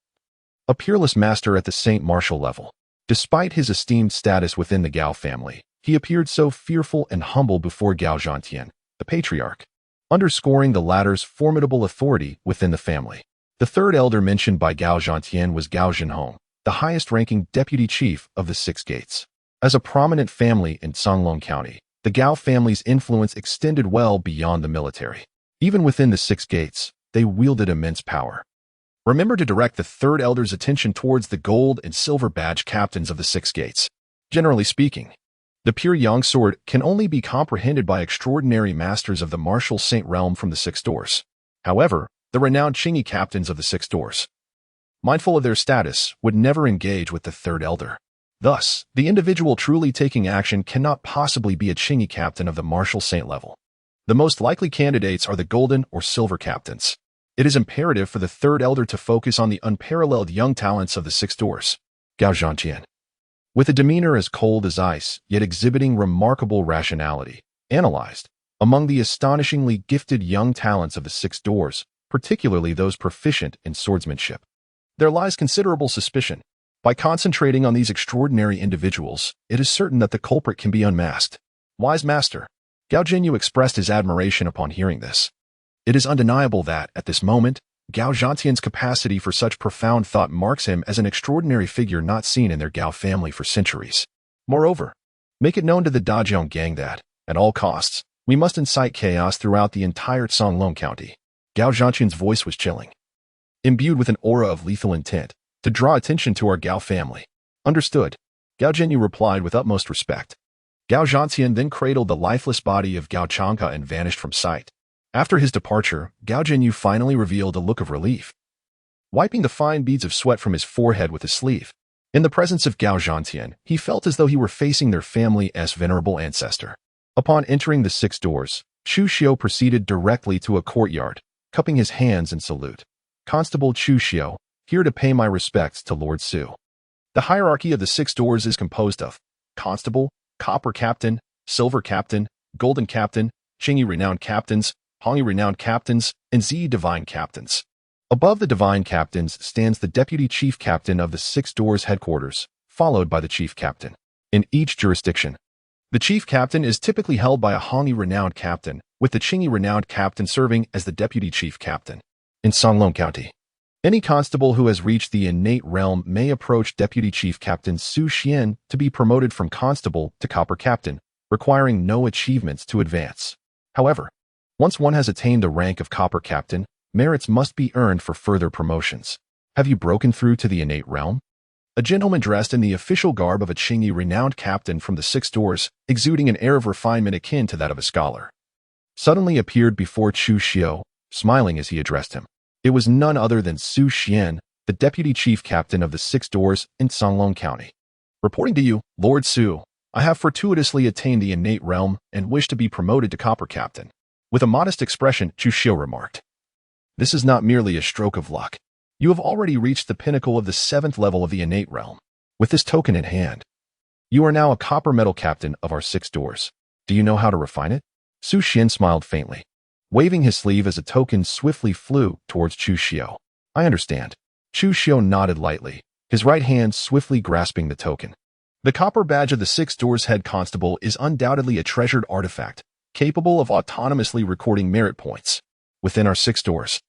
a peerless master at the Saint Martial level. Despite his esteemed status within the Gao family, he appeared so fearful and humble before Gao Zhantian, the patriarch, underscoring the latter's formidable authority within the family. The third elder mentioned by Gao Zhantian was Gao Zhenhong, the highest-ranking deputy chief of the Six Gates. As a prominent family in Songlong County, the Gao family's influence extended well beyond the military. Even within the Six Gates, they wielded immense power. Remember to direct the third elder's attention towards the gold and silver badge captains of the Six Gates. Generally speaking, the Pure Yang Sword can only be comprehended by extraordinary masters of the martial saint realm from the Six Doors. However, the renowned Qingyi captains of the Six Doors, mindful of their status, would never engage with the third elder. Thus, the individual truly taking action cannot possibly be a Qingyi captain of the martial saint level. The most likely candidates are the golden or silver captains. It is imperative for the third elder to focus on the unparalleled young talents of the Six Doors. Gao Zhantian, with a demeanor as cold as ice, yet exhibiting remarkable rationality, analyzed, among the astonishingly gifted young talents of the Six Doors, particularly those proficient in swordsmanship, there lies considerable suspicion. By concentrating on these extraordinary individuals, it is certain that the culprit can be unmasked. Wise master, Gao Zhenyu expressed his admiration upon hearing this. It is undeniable that, at this moment, Gao Zhantian's capacity for such profound thought marks him as an extraordinary figure not seen in their Gao family for centuries. Moreover, make it known to the Dazhong gang that, at all costs, we must incite chaos throughout the entire Songlong County. Gao Zhantian's voice was chilling, imbued with an aura of lethal intent, to draw attention to our Gao family. Understood. Gao Zhenyu replied with utmost respect. Gao Zhantian then cradled the lifeless body of Gao Changhe and vanished from sight. After his departure, Gao Zhenyu finally revealed a look of relief, wiping the fine beads of sweat from his forehead with his sleeve. In the presence of Gao Zhantian, he felt as though he were facing their family's venerable ancestor. Upon entering the Six Doors, Chu Xiu proceeded directly to a courtyard, cupping his hands in salute. Constable Chu Xiu, here to pay my respects to Lord Su. The hierarchy of the Six Doors is composed of Constable, Copper Captain, Silver Captain, Golden Captain, Qingyi Renowned Captains, Hongyi Renowned Captains, and Zi Divine Captains. Above the Divine Captains stands the Deputy Chief Captain of the Six Doors headquarters, followed by the Chief Captain. In each jurisdiction, the Chief Captain is typically held by a Hongyi Renowned Captain, with the Qingyi Renowned Captain serving as the Deputy Chief Captain. In Songlong County, any constable who has reached the innate realm may approach Deputy Chief Captain Su Xian to be promoted from Constable to Copper Captain, requiring no achievements to advance. However, once one has attained the rank of Copper Captain, merits must be earned for further promotions. Have you broken through to the innate realm? A gentleman dressed in the official garb of a Qingyi Renowned Captain from the Six Doors, exuding an air of refinement akin to that of a scholar, suddenly appeared before Chu Xiu, smiling as he addressed him. It was none other than Su Xian, the deputy chief captain of the Six Doors in Songlong County. Reporting to you, Lord Su, I have fortuitously attained the innate realm and wish to be promoted to copper captain. With a modest expression, Chu Xiu remarked. This is not merely a stroke of luck. You have already reached the pinnacle of the 7th level of the innate realm. With this token in hand, you are now a copper metal captain of our 6 doors. Do you know how to refine it? Su Xian smiled faintly. Waving his sleeve as a token swiftly flew towards Chu Xiu. I understand. Chu Xiu nodded lightly, his right hand swiftly grasping the token. The copper badge of the 6 doors head constable is undoubtedly a treasured artifact, capable of autonomously recording merit points. Within our 6 doors,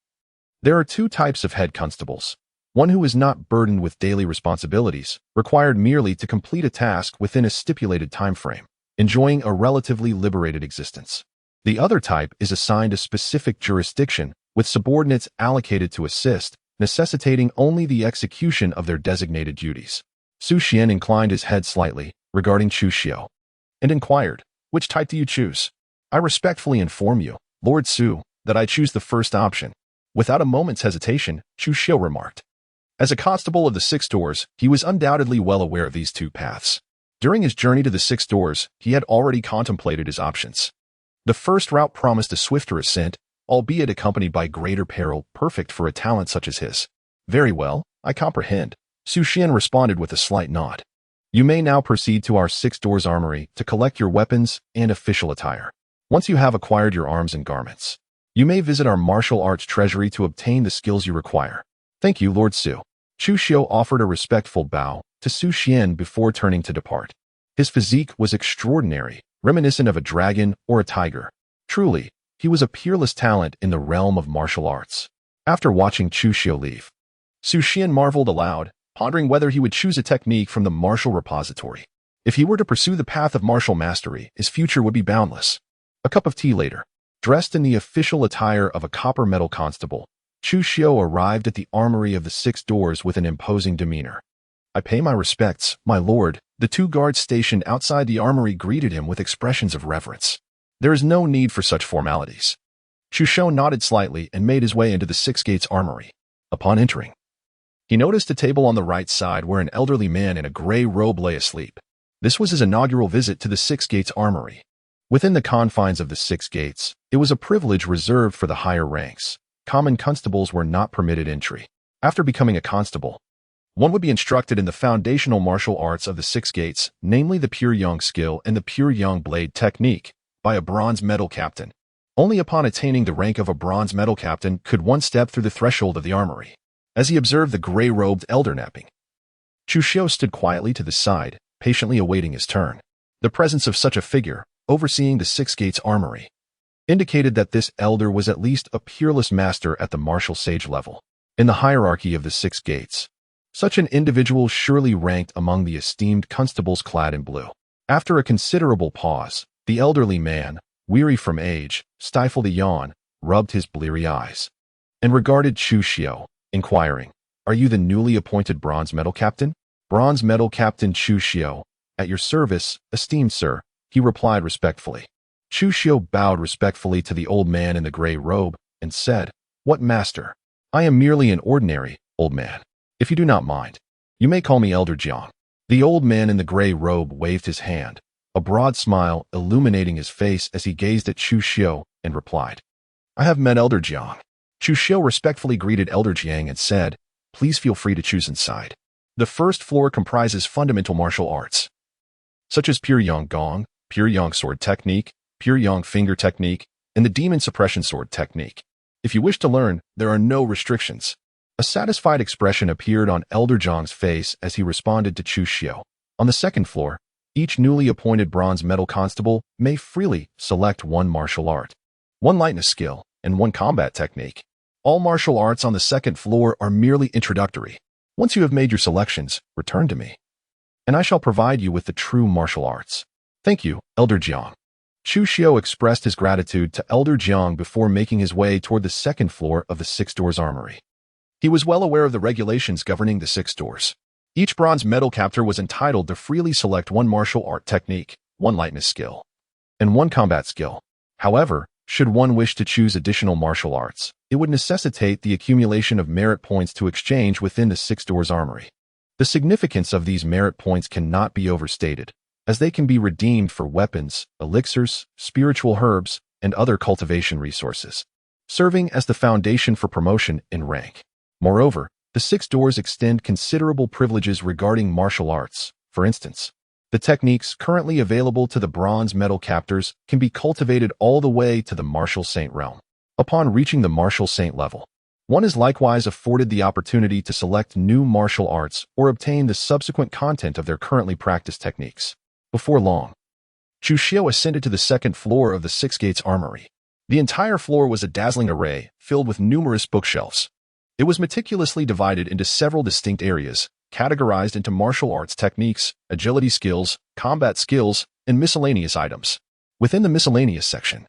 there are 2 types of head constables. One who is not burdened with daily responsibilities, required merely to complete a task within a stipulated time frame, enjoying a relatively liberated existence. The other type is assigned a specific jurisdiction with subordinates allocated to assist, necessitating only the execution of their designated duties. Su Xian inclined his head slightly, regarding Chu Xiu, and inquired, which type do you choose? I respectfully inform you, Lord Su, that I choose the first option. Without a moment's hesitation, Chu Xiu remarked. As a constable of the 6 doors, he was undoubtedly well aware of these 2 paths. During his journey to the 6 doors, he had already contemplated his options. The first route promised a swifter ascent, albeit accompanied by greater peril, perfect for a talent such as his. Very well, I comprehend. Su Xian responded with a slight nod. You may now proceed to our 6 doors armory to collect your weapons and official attire. Once you have acquired your arms and garments, you may visit our martial arts treasury to obtain the skills you require. Thank you, Lord Su. Chu Xiu offered a respectful bow to Su Xian before turning to depart. His physique was extraordinary, reminiscent of a dragon or a tiger. Truly, he was a peerless talent in the realm of martial arts. After watching Chu Xiu leave, Su Xian marveled aloud, pondering whether he would choose a technique from the martial repository. If he were to pursue the path of martial mastery, his future would be boundless. A cup of tea later, dressed in the official attire of a copper metal constable, Chu Xiu arrived at the armory of the 6 doors with an imposing demeanor. I pay my respects, my lord. The 2 guards stationed outside the armory greeted him with expressions of reverence. There is no need for such formalities. Chu Xiu nodded slightly and made his way into the 6 gates armory. Upon entering, he noticed a table on the right side where an elderly man in a gray robe lay asleep. This was his inaugural visit to the 6 gates armory. Within the confines of the 6 gates, it was a privilege reserved for the higher ranks. Common constables were not permitted entry. After becoming a constable, one would be instructed in the foundational martial arts of the 6 gates, namely the Pure Yang skill and the Pure Yang blade technique, by a bronze medal captain. Only upon attaining the rank of a bronze medal captain could one step through the threshold of the armory. As he observed the gray-robed elder napping, Chu Xiu stood quietly to the side, patiently awaiting his turn. The presence of such a figure, overseeing the 6 gates armory, indicated that this elder was at least a peerless master at the martial sage level. In the hierarchy of the 6 gates, such an individual surely ranked among the esteemed constables clad in blue. After a considerable pause, the elderly man, weary from age, stifled a yawn, rubbed his bleary eyes, and regarded Chu Xiu, inquiring, Are you the newly appointed bronze medal captain? Bronze medal captain Chu Xiu, at your service, esteemed sir, he replied respectfully. Chu Xiu bowed respectfully to the old man in the gray robe and said, What master? I am merely an ordinary, old man. If you do not mind, you may call me Elder Jiang. The old man in the gray robe waved his hand, a broad smile illuminating his face as he gazed at Chu Xiu and replied, I have met Elder Jiang. Chu Xiu respectfully greeted Elder Jiang and said, Please feel free to choose inside. The first floor comprises fundamental martial arts, such as Pure Yang Gong, Pure Yang sword technique, Pure Yang finger technique, and the demon suppression sword technique. If you wish to learn, there are no restrictions. A satisfied expression appeared on Elder Jiang's face as he responded to Chu Xiu. On the second floor, each newly appointed bronze medal constable may freely select one martial art, one lightness skill, and one combat technique. All martial arts on the second floor are merely introductory. Once you have made your selections, return to me, and I shall provide you with the true martial arts. Thank you, Elder Jiang. Chu Xiu expressed his gratitude to Elder Jiang before making his way toward the second floor of the 6 doors armory. He was well aware of the regulations governing the 6 doors. Each bronze medal captor was entitled to freely select one martial art technique, one lightness skill, and one combat skill. However, Should one wish to choose additional martial arts, it would necessitate the accumulation of merit points to exchange within the Six Doors Armory. The significance of these merit points cannot be overstated, as they can be redeemed for weapons, elixirs, spiritual herbs, and other cultivation resources, serving as the foundation for promotion in rank. Moreover, the Six Doors extend considerable privileges regarding martial arts. For instance, the techniques currently available to the bronze medal captors can be cultivated all the way to the Martial Saint realm. Upon reaching the Martial Saint level, one is likewise afforded the opportunity to select new martial arts or obtain the subsequent content of their currently practiced techniques. Before long, Chu Xiu ascended to the second floor of the Six Gates Armory. The entire floor was a dazzling array, filled with numerous bookshelves. It was meticulously divided into several distinct areas, categorized into martial arts techniques, agility skills, combat skills, and miscellaneous items. Within the miscellaneous section,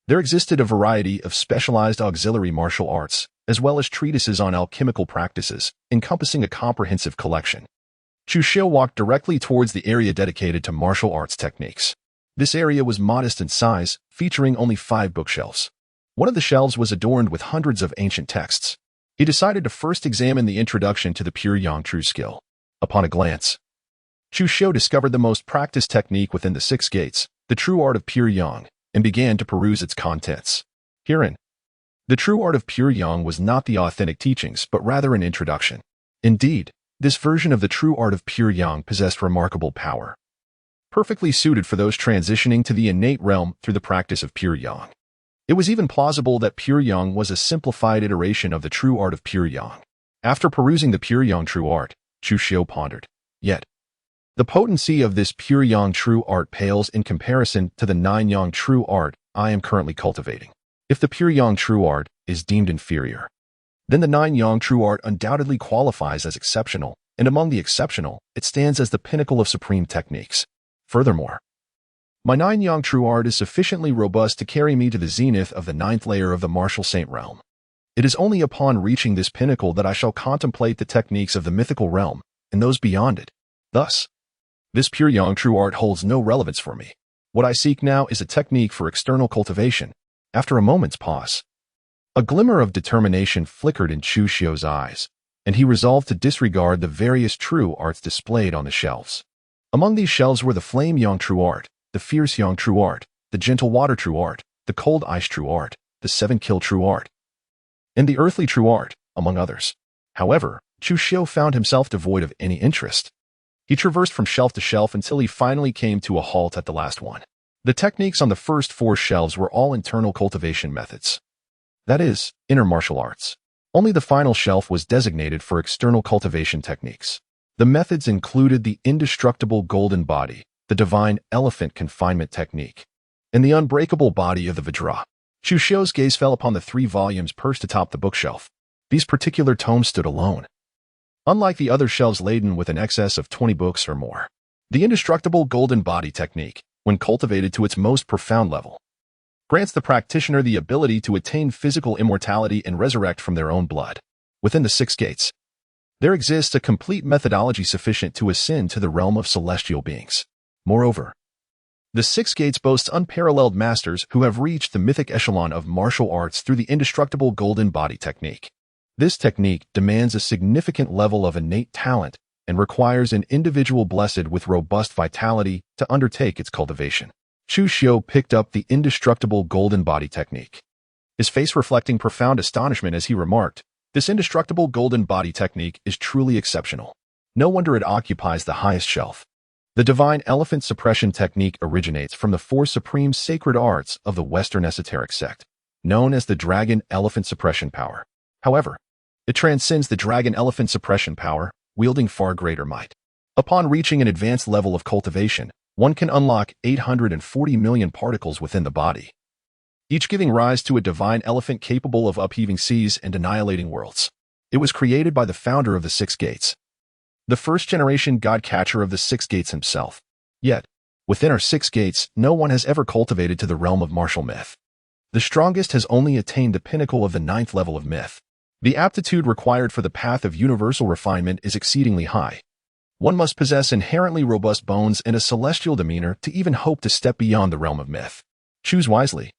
there existed a variety of specialized auxiliary martial arts, as well as treatises on alchemical practices, encompassing a comprehensive collection. Chu Xiu walked directly towards the area dedicated to martial arts techniques. This area was modest in size, featuring only 5 bookshelves. One of the shelves was adorned with hundreds of ancient texts. He decided to first examine the introduction to the Pure Yang True skill. Upon a glance, Chu Xiu discovered the most practiced technique within the Six Gates, the True Art of Pure Yang, and began to peruse its contents. Herein, the True Art of Pure Yang was not the authentic teachings, but rather an introduction. Indeed, this version of the True Art of Pure Yang possessed remarkable power, perfectly suited for those transitioning to the innate realm through the practice of Pure Yang. It was even plausible that Pure Yang was a simplified iteration of the True Art of Pure Yang. After perusing the Pure Yang True Art, Chu Xiu pondered. Yet, the potency of this Pure Yang True Art pales in comparison to the Nine Yang True Art I am currently cultivating. If the Pure Yang True Art is deemed inferior, then the Nine Yang True Art undoubtedly qualifies as exceptional, and among the exceptional, it stands as the pinnacle of supreme techniques. Furthermore, my Nine Yang True Art is sufficiently robust to carry me to the zenith of the 9th layer of the Martial Saint realm. It is only upon reaching this pinnacle that I shall contemplate the techniques of the mythical realm, and those beyond it. Thus, this Pure Yang True Art holds no relevance for me. What I seek now is a technique for external cultivation. After a moment's pause, a glimmer of determination flickered in Chu Xiu's eyes, and he resolved to disregard the various true arts displayed on the shelves. Among these shelves were the Flame Yang True Art, the Fierce Yang True Art, the Gentle Water True Art, the Cold Ice True Art, the Seven Kill True Art, and the Earthly True Art, among others. However, Chu Xiu found himself devoid of any interest. He traversed from shelf to shelf until he finally came to a halt at the last one. The techniques on the first 4 shelves were all internal cultivation methods. That is, inner martial arts. Only the final shelf was designated for external cultivation techniques. The methods included the Indestructible Golden Body, the Divine Elephant Confinement Technique, and the Unbreakable Body of the Vajra. Chu Xiu's gaze fell upon the 3 volumes perched atop the bookshelf. These particular tomes stood alone, unlike the other shelves laden with an excess of 20 books or more. The Indestructible Golden Body Technique, when cultivated to its most profound level, grants the practitioner the ability to attain physical immortality and resurrect from their own blood. Within the 6 gates, there exists a complete methodology sufficient to ascend to the realm of celestial beings. Moreover, the 6 gates boasts unparalleled masters who have reached the mythic echelon of martial arts through the Indestructible Golden Body Technique. This technique demands a significant level of innate talent and requires an individual blessed with robust vitality to undertake its cultivation. Chu Xiu picked up the Indestructible Golden Body Technique, his face reflecting profound astonishment as he remarked, "This Indestructible Golden Body Technique is truly exceptional. No wonder it occupies the highest shelf." The Divine Elephant Suppression Technique originates from the 4 supreme sacred arts of the Western esoteric sect, known as the Dragon Elephant Suppression Power. However, it transcends the Dragon Elephant Suppression Power, wielding far greater might. Upon reaching an advanced level of cultivation, one can unlock 840 million particles within the body, each giving rise to a divine elephant capable of upheaving seas and annihilating worlds. It was created by the founder of the 6 gates, the first-generation god-catcher of the 6 gates himself. Yet, within our 6 gates, no one has ever cultivated to the realm of martial myth. The strongest has only attained the pinnacle of the 9th level of myth. The aptitude required for the path of universal refinement is exceedingly high. One must possess inherently robust bones and a celestial demeanor to even hope to step beyond the realm of myth. Choose wisely.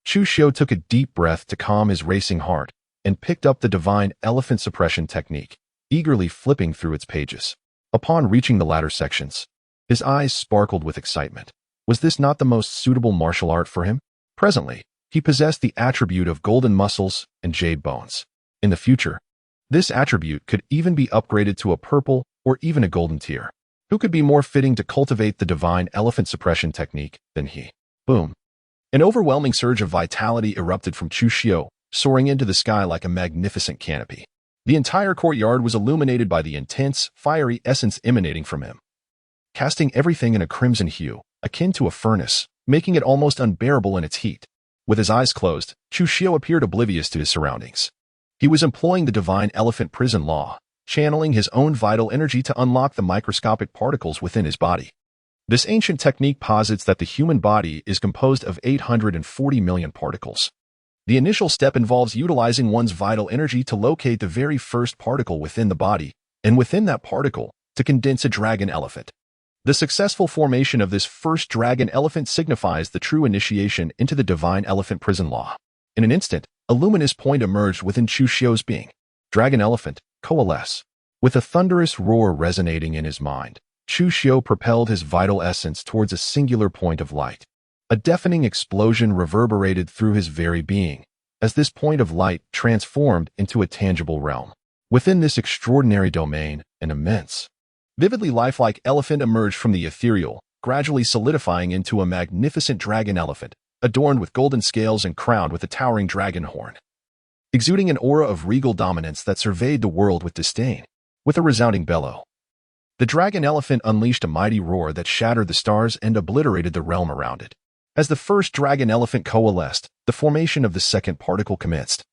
Chu Xiu took a deep breath to calm his racing heart and picked up the divine elephant suppression technique, eagerly flipping through its pages. Upon reaching the latter sections, his eyes sparkled with excitement. Was this not the most suitable martial art for him? Presently, he possessed the attribute of golden muscles and jade bones. In the future, this attribute could even be upgraded to a purple or even a golden tier. Who could be more fitting to cultivate the divine elephant suppression technique than he? Boom. An overwhelming surge of vitality erupted from Chu Xiu, soaring into the sky like a magnificent canopy. The entire courtyard was illuminated by the intense, fiery essence emanating from him, casting everything in a crimson hue, akin to a furnace, making it almost unbearable in its heat. With his eyes closed, Chu Xiu appeared oblivious to his surroundings. He was employing the divine elephant prison law, channeling his own vital energy to unlock the microscopic particles within his body. This ancient technique posits that the human body is composed of 840 million particles. The initial step involves utilizing one's vital energy to locate the very first particle within the body, and within that particle, to condense a dragon elephant. The successful formation of this first dragon elephant signifies the true initiation into the divine elephant prison law. In an instant, a luminous point emerged within Chu Xiu's being. Dragon elephant, coalesce. With a thunderous roar resonating in his mind, Chu Xiu propelled his vital essence towards a singular point of light. A deafening explosion reverberated through his very being, as this point of light transformed into a tangible realm. Within this extraordinary domain, an immense, vividly lifelike elephant emerged from the ethereal, gradually solidifying into a magnificent dragon elephant, adorned with golden scales and crowned with a towering dragon horn, exuding an aura of regal dominance that surveyed the world with disdain. With a resounding bellow, the dragon elephant unleashed a mighty roar that shattered the stars and obliterated the realm around it. As the first dragon elephant coalesced, the formation of the second particle commenced,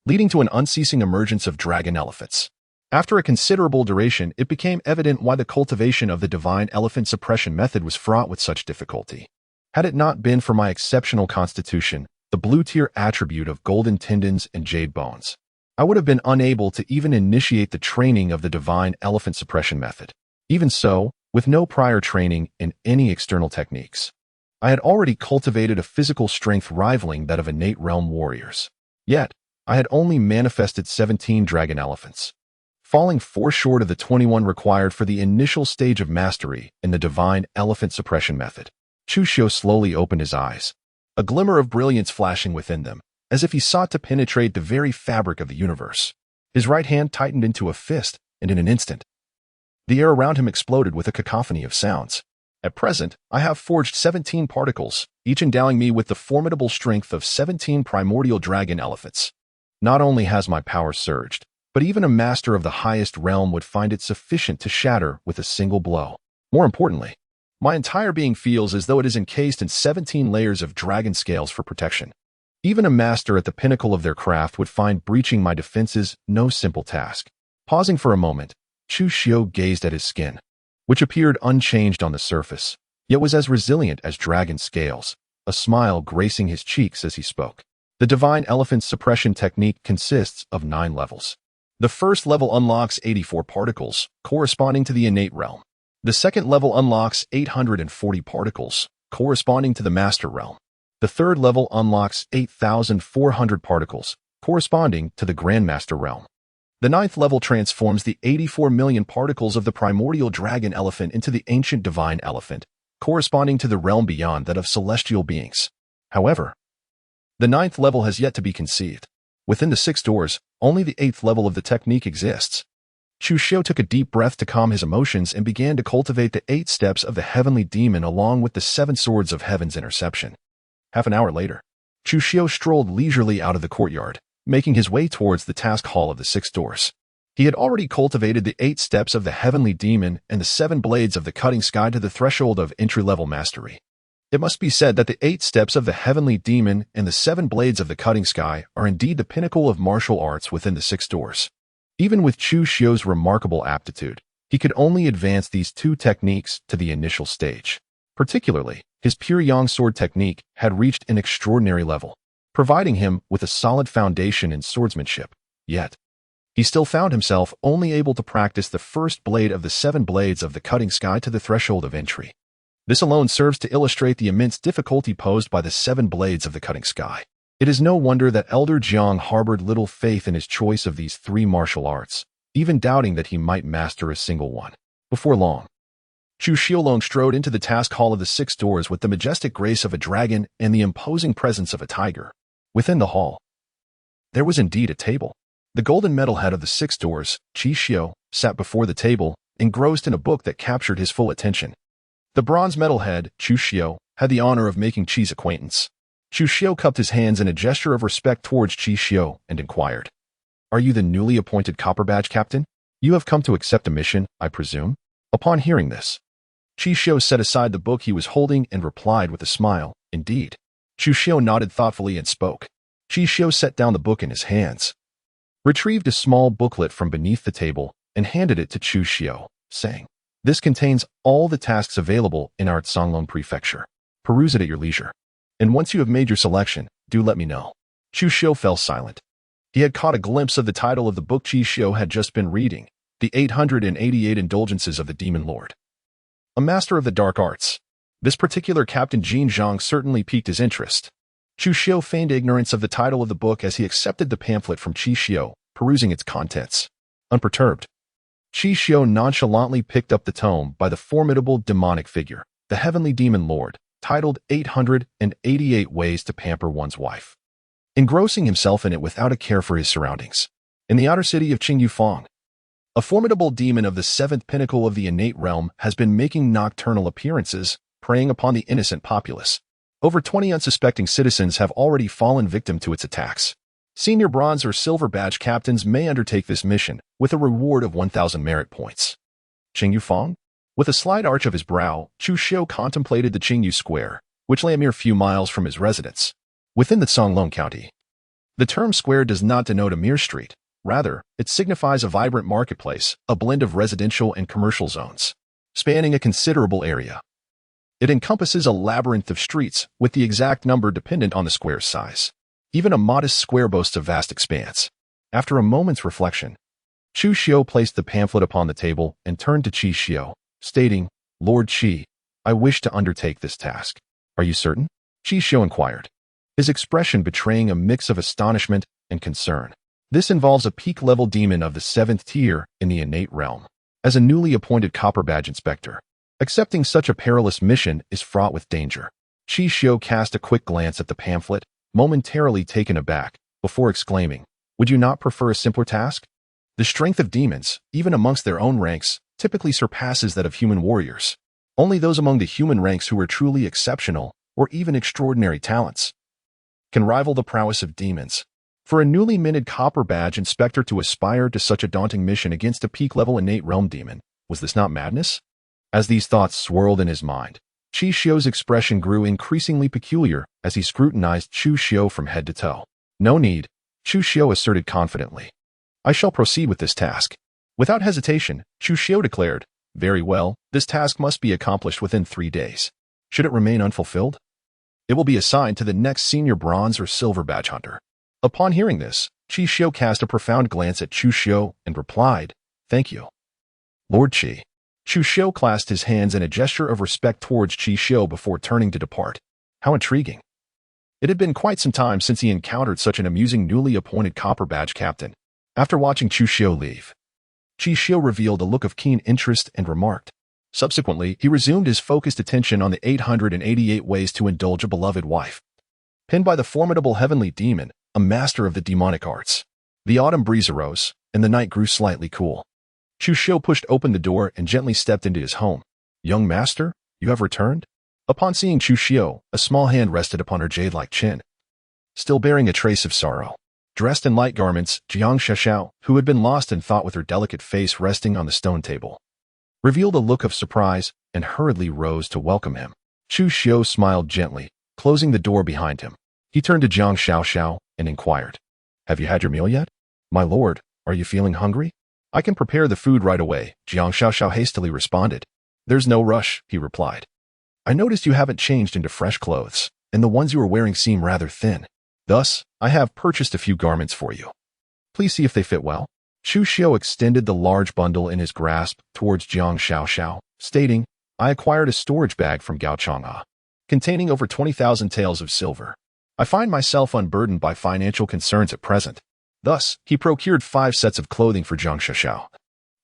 leading to an unceasing emergence of dragon elephants. After a considerable duration, it became evident why the cultivation of the divine elephant suppression method was fraught with such difficulty. Had it not been for my exceptional constitution, the blue-tier attribute of golden tendons and jade bones, I would have been unable to even initiate the training of the divine elephant suppression method. Even so, with no prior training in any external techniques, I had already cultivated a physical strength rivaling that of innate realm warriors. Yet, I had only manifested 17 dragon elephants, falling 4 short of the 21 required for the initial stage of mastery in the divine elephant suppression method. Chu Xiu slowly opened his eyes, a glimmer of brilliance flashing within them, as if he sought to penetrate the very fabric of the universe. His right hand tightened into a fist, and in an instant, the air around him exploded with a cacophony of sounds. At present, I have forged 17 particles, each endowing me with the formidable strength of 17 primordial dragon elephants. Not only has my power surged, but even a master of the highest realm would find it sufficient to shatter with a single blow. More importantly, my entire being feels as though it is encased in 17 layers of dragon scales for protection. Even a master at the pinnacle of their craft would find breaching my defenses no simple task. Pausing for a moment, Chu Xiu gazed at his skin, which appeared unchanged on the surface, yet was as resilient as dragon scales, a smile gracing his cheeks as he spoke. The divine elephant suppression technique consists of 9 levels. The first level unlocks 84 particles, corresponding to the innate realm. The second level unlocks 840 particles, corresponding to the master realm. The third level unlocks 8,400 particles, corresponding to the grandmaster realm. The ninth level transforms the 84 million particles of the primordial dragon elephant into the ancient divine elephant, corresponding to the realm beyond that of celestial beings. However, the ninth level has yet to be conceived. Within the 6 doors, only the 8th level of the technique exists. Chu Xiu took a deep breath to calm his emotions and began to cultivate the 8 steps of the heavenly demon along with the 7 swords of heaven's interception. Half an hour later, Chu Xiu strolled leisurely out of the courtyard, making his way towards the task hall of the 6 doors. He had already cultivated the 8 steps of the heavenly demon and the 7 blades of the cutting sky to the threshold of entry-level mastery. It must be said that the 8 steps of the heavenly demon and the 7 blades of the cutting sky are indeed the pinnacle of martial arts within the 6 doors. Even with Chu Xiu's remarkable aptitude, he could only advance these 2 techniques to the initial stage. Particularly, his pure yang sword technique had reached an extraordinary level, providing him with a solid foundation in swordsmanship. Yet, he still found himself only able to practice the first blade of the 7 blades of the cutting sky to the threshold of entry. This alone serves to illustrate the immense difficulty posed by the 7 blades of the cutting sky. It is no wonder that Elder Jiang harbored little faith in his choice of these 3 martial arts, even doubting that he might master a single one. Before long, Chu Xiaolong strode into the task hall of the 6 doors with the majestic grace of a dragon and the imposing presence of a tiger. Within the hall, there was indeed a table. The golden metal head of the 6 doors, Qi Xiao, sat before the table, engrossed in a book that captured his full attention. The bronze metal head, Chu Xiao, had the honor of making Qi's acquaintance. Chu Xiao cupped his hands in a gesture of respect towards Qi Xiao and inquired, "Are you the newly appointed Copper Badge Captain? You have come to accept a mission, I presume?" Upon hearing this, Qi Xiao set aside the book he was holding and replied with a smile, "Indeed." Chu Xiao nodded thoughtfully and spoke. Qi Xiao set down the book in his hands, retrieved a small booklet from beneath the table, and handed it to Chu Xiao, saying, "This contains all the tasks available in our Songlong Prefecture. Peruse it at your leisure. And once you have made your selection, do let me know." Chu Xiao fell silent. He had caught a glimpse of the title of the book Qi Xiao had just been reading, The 888 Indulgences of the Demon Lord, a master of the dark arts. This particular Captain Jin Zhang certainly piqued his interest. Chu Xiao feigned ignorance of the title of the book as he accepted the pamphlet from Qi Xiao, perusing its contents. Unperturbed, Qi Xiao nonchalantly picked up the tome by the formidable demonic figure, the Heavenly Demon Lord, titled 888 Ways to Pamper One's Wife, engrossing himself in it without a care for his surroundings. In the outer city of Qingyufang, a formidable demon of the 7th pinnacle of the innate realm has been making nocturnal appearances, preying upon the innocent populace. Over 20 unsuspecting citizens have already fallen victim to its attacks. Senior bronze or silver badge captains may undertake this mission, with a reward of 1,000 merit points. Qingyufang? With a slight arch of his brow, Chu Xiao contemplated the Qingyu Square, which lay a mere few miles from his residence, within the Songlong County. The term square does not denote a mere street. Rather, it signifies a vibrant marketplace, a blend of residential and commercial zones, spanning a considerable area. It encompasses a labyrinth of streets, with the exact number dependent on the square's size. Even a modest square boasts a vast expanse. After a moment's reflection, Chu Xiao placed the pamphlet upon the table and turned to Qi Xiao, stating, "Lord Qi, I wish to undertake this task." "Are you certain?" Qi Xiao inquired, his expression betraying a mix of astonishment and concern. "This involves a peak-level demon of the 7th tier in the innate realm. As a newly appointed Copper Badge Inspector, accepting such a perilous mission is fraught with danger." Qi Xiao cast a quick glance at the pamphlet, momentarily taken aback, before exclaiming, "Would you not prefer a simpler task? The strength of demons, even amongst their own ranks, typically surpasses that of human warriors. Only those among the human ranks who are truly exceptional, or even extraordinary talents, can rival the prowess of demons. For a newly minted Copper Badge Inspector to aspire to such a daunting mission against a peak-level innate realm demon, was this not madness?" As these thoughts swirled in his mind, Qi Xiao's expression grew increasingly peculiar as he scrutinized Chu Xiao from head to toe. "No need," Chu Xiao asserted confidently. "I shall proceed with this task." Without hesitation, Chu Xiao declared, "Very well, this task must be accomplished within 3 days. Should it remain unfulfilled, it will be assigned to the next senior bronze or silver badge hunter." Upon hearing this, Qi Xiao cast a profound glance at Chu Xiao and replied, "Thank you, Lord Qi." Chu Xiao clasped his hands in a gesture of respect towards Qi Xiao before turning to depart. How intriguing. It had been quite some time since he encountered such an amusing newly appointed Copper Badge Captain. After watching Chu Xiao leave, Qi Xiao revealed a look of keen interest and remarked. Subsequently, he resumed his focused attention on the 888 ways to indulge a beloved wife. Pinned by the formidable heavenly demon, a master of the demonic arts, the autumn breeze arose, and the night grew slightly cool. Chu Xiao pushed open the door and gently stepped into his home. "Young master, you have returned?" Upon seeing Chu Xiao, a small hand rested upon her jade-like chin, still bearing a trace of sorrow. Dressed in light garments, Jiang Xiaoxiao, who had been lost in thought with her delicate face resting on the stone table, revealed a look of surprise and hurriedly rose to welcome him. Chu Xiao smiled gently, closing the door behind him. He turned to Jiang Xiaoxiao and inquired, "Have you had your meal yet? My lord, are you feeling hungry?" "I can prepare the food right away," Jiang Xiaoxiao hastily responded. "There's no rush," he replied. "I noticed you haven't changed into fresh clothes, and the ones you are wearing seem rather thin. Thus, I have purchased a few garments for you. Please see if they fit well." Chu Xiao extended the large bundle in his grasp towards Jiang Xiaoxiao, stating, I acquired a storage bag from Gao Chang'e, containing over 20,000 taels of silver. I find myself unburdened by financial concerns at present. Thus, he procured 5 sets of clothing for Jiang Shashao,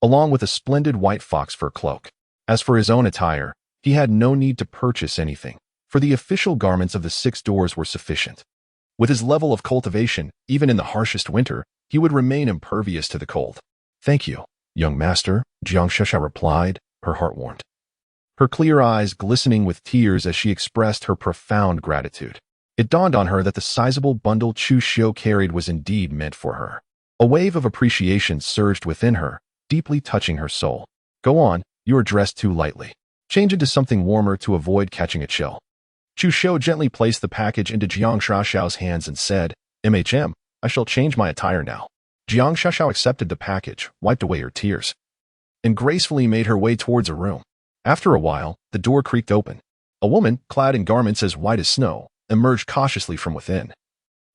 along with a splendid white fox fur cloak. As for his own attire, he had no need to purchase anything, for the official garments of the 6 doors were sufficient. With his level of cultivation, even in the harshest winter, he would remain impervious to the cold. Thank you, young master, Jiang Shashao replied, her heart warmed. Her clear eyes glistening with tears as she expressed her profound gratitude. It dawned on her that the sizable bundle Chu Xiu carried was indeed meant for her. A wave of appreciation surged within her, deeply touching her soul. Go on, you are dressed too lightly. Change into something warmer to avoid catching a chill. Chu Xiu gently placed the package into Jiang Shashao's hands and said, I shall change my attire now. Jiang Shashao accepted the package, wiped away her tears, and gracefully made her way towards a room. After a while, the door creaked open. A woman, clad in garments as white as snow, emerged cautiously from within.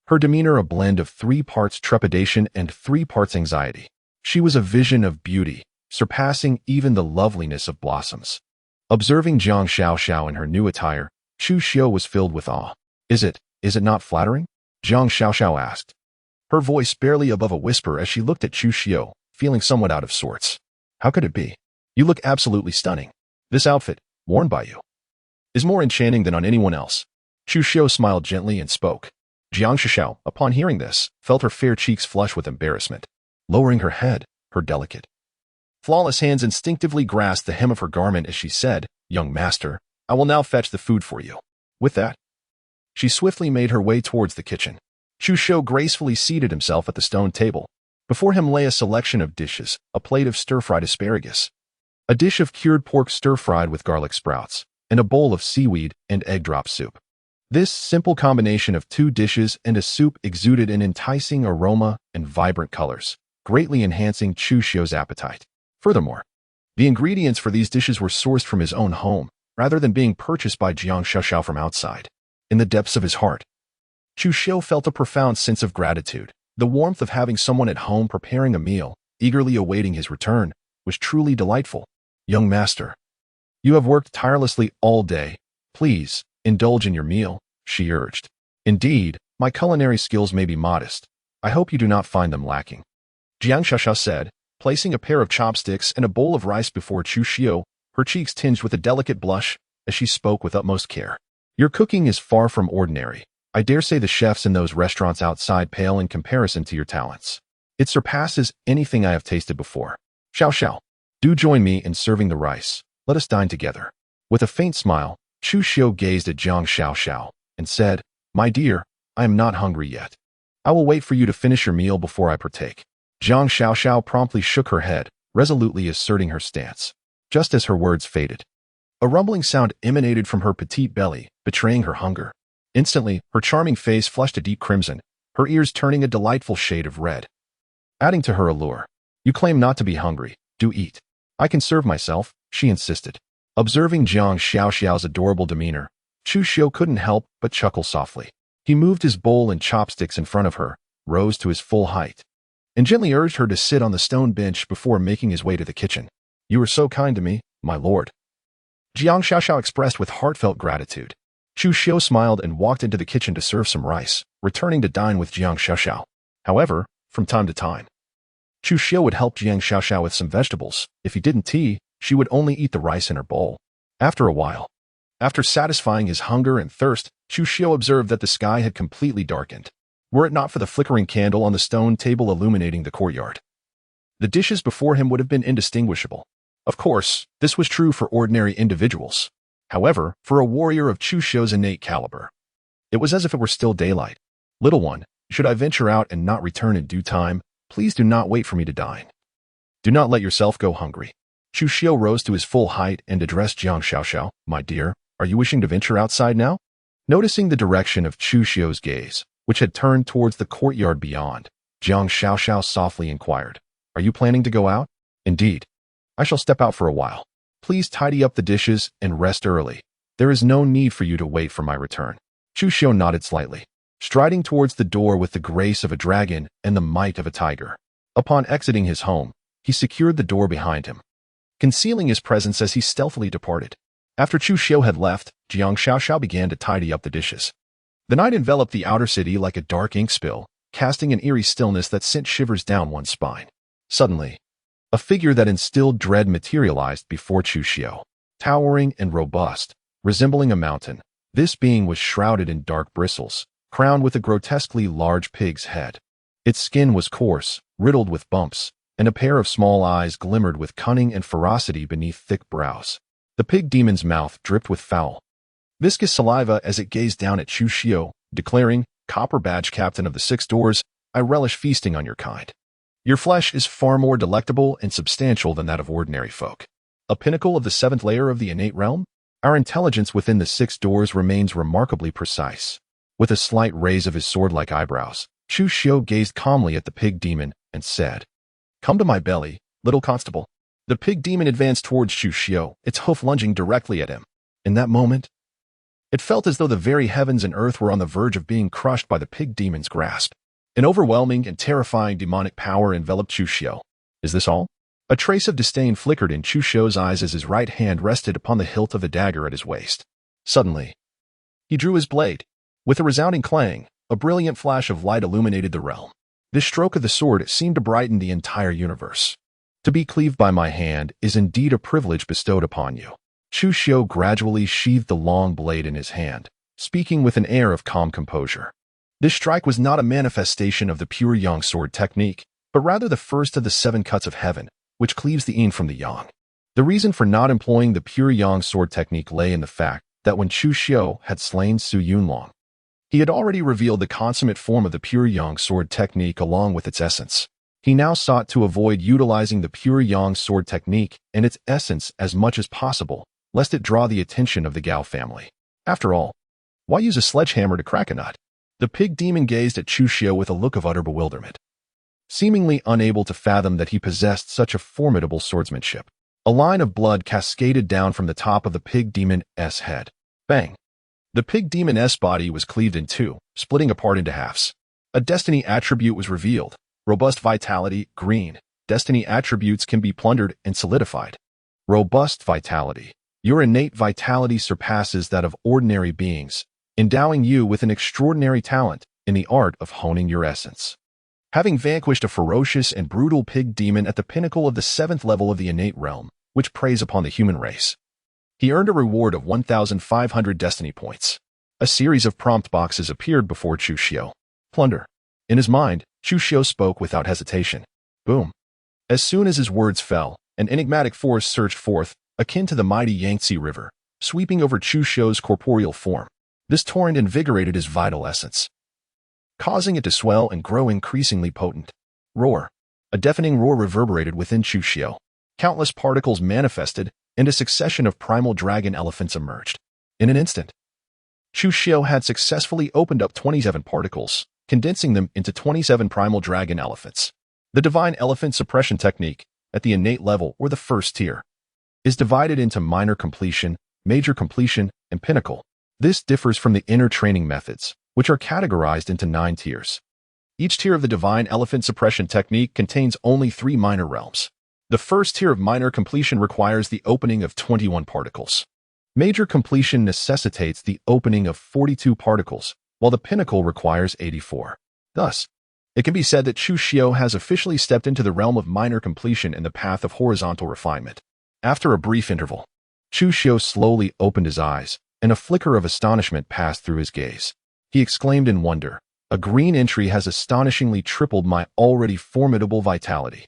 Her demeanor a blend of 3 parts trepidation and 3 parts anxiety. She was a vision of beauty, surpassing even the loveliness of blossoms. Observing Jiang Xiaoxiao in her new attire, Chu Xiu was filled with awe. Is it not flattering? Jiang Xiaoxiao asked, her voice barely above a whisper as she looked at Chu Xiu, feeling somewhat out of sorts. How could it be? You look absolutely stunning. This outfit, worn by you, is more enchanting than on anyone else. Chu Xiu smiled gently and spoke. Jiang Shashao, upon hearing this, felt her fair cheeks flush with embarrassment. Lowering her head, her delicate, flawless hands instinctively grasped the hem of her garment as she said, Young master, I will now fetch the food for you. With that, she swiftly made her way towards the kitchen. Chu Xiu gracefully seated himself at the stone table. Before him lay a selection of dishes, a plate of stir-fried asparagus, a dish of cured pork stir-fried with garlic sprouts, and a bowl of seaweed and egg drop soup. This simple combination of 2 dishes and a soup exuded an enticing aroma and vibrant colors, greatly enhancing Chu Xiu's appetite. Furthermore, the ingredients for these dishes were sourced from his own home, rather than being purchased by Jiang Shashao from outside. In the depths of his heart, Chu Xiu felt a profound sense of gratitude. The warmth of having someone at home preparing a meal, eagerly awaiting his return, was truly delightful. Young master, you have worked tirelessly all day. Please, indulge in your meal, she urged. Indeed, my culinary skills may be modest. I hope you do not find them lacking. Jiang Shashao said, placing a pair of chopsticks and a bowl of rice before Chu Xiu, her cheeks tinged with a delicate blush as she spoke with utmost care. Your cooking is far from ordinary. I dare say the chefs in those restaurants outside pale in comparison to your talents. It surpasses anything I have tasted before. Xiao, do join me in serving the rice. Let us dine together. With a faint smile, Chu Xiu gazed at Jiang Xiaoxiao and said, My dear, I am not hungry yet. I will wait for you to finish your meal before I partake. Jiang Xiaoxiao promptly shook her head, resolutely asserting her stance. Just as her words faded, a rumbling sound emanated from her petite belly, betraying her hunger. Instantly, her charming face flushed a deep crimson, her ears turning a delightful shade of red. Adding to her allure, you claim not to be hungry. Do eat. I can serve myself, she insisted. Observing Jiang Xiaoxiao's adorable demeanor, Chu Xiu couldn't help but chuckle softly. He moved his bowl and chopsticks in front of her, rose to his full height, and gently urged her to sit on the stone bench before making his way to the kitchen. You are so kind to me, my lord. Jiang Xiaoxiao expressed with heartfelt gratitude. Chu Xiu smiled and walked into the kitchen to serve some rice, returning to dine with Jiang Xiaoxiao. However, from time to time, Chu Xiu would help Jiang Xiaoxiao with some vegetables. If he didn't tea, she would only eat the rice in her bowl. After a while, after satisfying his hunger and thirst, Chu Xiu observed that the sky had completely darkened. Were it not for the flickering candle on the stone table illuminating the courtyard, the dishes before him would have been indistinguishable. Of course, this was true for ordinary individuals. However, for a warrior of Chu Xiu's innate caliber, it was as if it were still daylight. Little one, should I venture out and not return in due time, please do not wait for me to dine. Do not let yourself go hungry. Chu Xiu rose to his full height and addressed Jiang Xiaoxiao. My dear, are you wishing to venture outside now? Noticing the direction of Chu Xiu's gaze, which had turned towards the courtyard beyond, Jiang Xiaoxiao softly inquired, Are you planning to go out? Indeed. I shall step out for a while. Please tidy up the dishes and rest early. There is no need for you to wait for my return. Chu Xiu nodded slightly, striding towards the door with the grace of a dragon and the might of a tiger. Upon exiting his home, he secured the door behind him, concealing his presence as he stealthily departed. After Chu Xiu had left, Jiang Xiaoxiao began to tidy up the dishes. The night enveloped the outer city like a dark ink spill, casting an eerie stillness that sent shivers down one's spine. Suddenly, a figure that instilled dread materialized before Chu Xiu. Towering and robust, resembling a mountain, this being was shrouded in dark bristles, crowned with a grotesquely large pig's head. Its skin was coarse, riddled with bumps, and a pair of small eyes glimmered with cunning and ferocity beneath thick brows. The pig demon's mouth dripped with foul, viscous saliva as it gazed down at Chu Xiu, declaring, "Copper badge captain of the six doors, I relish feasting on your kind. Your flesh is far more delectable and substantial than that of ordinary folk. A pinnacle of the seventh layer of the innate realm? Our intelligence within the six doors remains remarkably precise." With a slight raise of his sword-like eyebrows, Chu Xiu gazed calmly at the pig demon and said, "Come to my belly, little constable." The pig demon advanced towards Chu Xiu, its hoof lunging directly at him. In that moment, it felt as though the very heavens and earth were on the verge of being crushed by the pig demon's grasp. An overwhelming and terrifying demonic power enveloped Chu Xiu. Is this all? A trace of disdain flickered in Chu Xiu's eyes as his right hand rested upon the hilt of a dagger at his waist. Suddenly, he drew his blade. With a resounding clang, a brilliant flash of light illuminated the realm. This stroke of the sword seemed to brighten the entire universe. To be cleaved by my hand is indeed a privilege bestowed upon you. Chu Xiu gradually sheathed the long blade in his hand, speaking with an air of calm composure. This strike was not a manifestation of the pure yang sword technique, but rather the first of the 7 cuts of heaven, which cleaves the yin from the yang. The reason for not employing the pure yang sword technique lay in the fact that when Chu Xiu had slain Su Yunlong, he had already revealed the consummate form of the pure yang sword technique along with its essence. He now sought to avoid utilizing the pure yang sword technique and its essence as much as possible, lest it draw the attention of the Gao family. After all, why use a sledgehammer to crack a nut? The pig demon gazed at Chu Xiu with a look of utter bewilderment, seemingly unable to fathom that he possessed such a formidable swordsmanship. A line of blood cascaded down from the top of the pig demon's head. Bang! The pig demon's body was cleaved in two, splitting apart into halves. A destiny attribute was revealed. Robust vitality, green. Destiny attributes can be plundered and solidified. Robust vitality. Your innate vitality surpasses that of ordinary beings, endowing you with an extraordinary talent in the art of honing your essence. Having vanquished a ferocious and brutal pig demon at the pinnacle of the 7th level of the innate realm, which preys upon the human race, he earned a reward of 1,500 destiny points. A series of prompt boxes appeared before Chu Xiu. Plunder. In his mind, Chu Xiu spoke without hesitation. Boom. As soon as his words fell, an enigmatic force surged forth, akin to the mighty Yangtze River, sweeping over Chu Xiu's corporeal form. This torrent invigorated his vital essence, causing it to swell and grow increasingly potent. Roar. A deafening roar reverberated within Chu Xiu. Countless particles manifested, and a succession of primal dragon elephants emerged. In an instant, Chu Xiu had successfully opened up 27 particles, condensing them into 27 primal dragon elephants. The divine elephant suppression technique, at the innate level or the first tier, is divided into minor completion, major completion, and pinnacle. This differs from the inner training methods, which are categorized into 9 tiers. Each tier of the divine elephant suppression technique contains only 3 minor realms. The first tier of minor completion requires the opening of 21 particles. Major completion necessitates the opening of 42 particles, while the pinnacle requires 84. Thus, it can be said that Chu Xiu has officially stepped into the realm of minor completion in the path of horizontal refinement. After a brief interval, Chu Xiu slowly opened his eyes, and a flicker of astonishment passed through his gaze. He exclaimed in wonder, "A green entry has astonishingly tripled my already formidable vitality.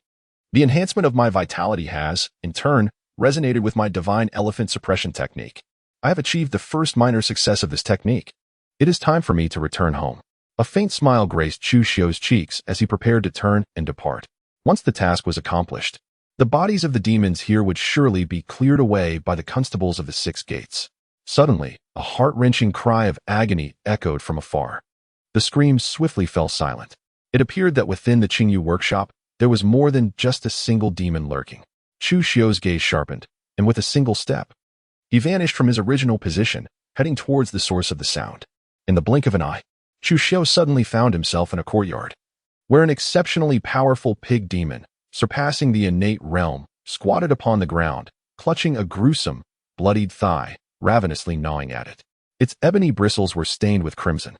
The enhancement of my vitality has, in turn, resonated with my divine elephant suppression technique. I have achieved the first minor success of this technique. It is time for me to return home." A faint smile graced Chu Xiu's cheeks as he prepared to turn and depart. Once the task was accomplished, the bodies of the demons here would surely be cleared away by the constables of the 6 gates. Suddenly, a heart-wrenching cry of agony echoed from afar. The screams swiftly fell silent. It appeared that within the Qingyu workshop, there was more than just a single demon lurking. Chu Xiu's gaze sharpened, and with a single step, he vanished from his original position, heading towards the source of the sound. In the blink of an eye, Chu Xiu suddenly found himself in a courtyard, where an exceptionally powerful pig demon, surpassing the innate realm, squatted upon the ground, clutching a gruesome, bloodied thigh, ravenously gnawing at it. Its ebony bristles were stained with crimson.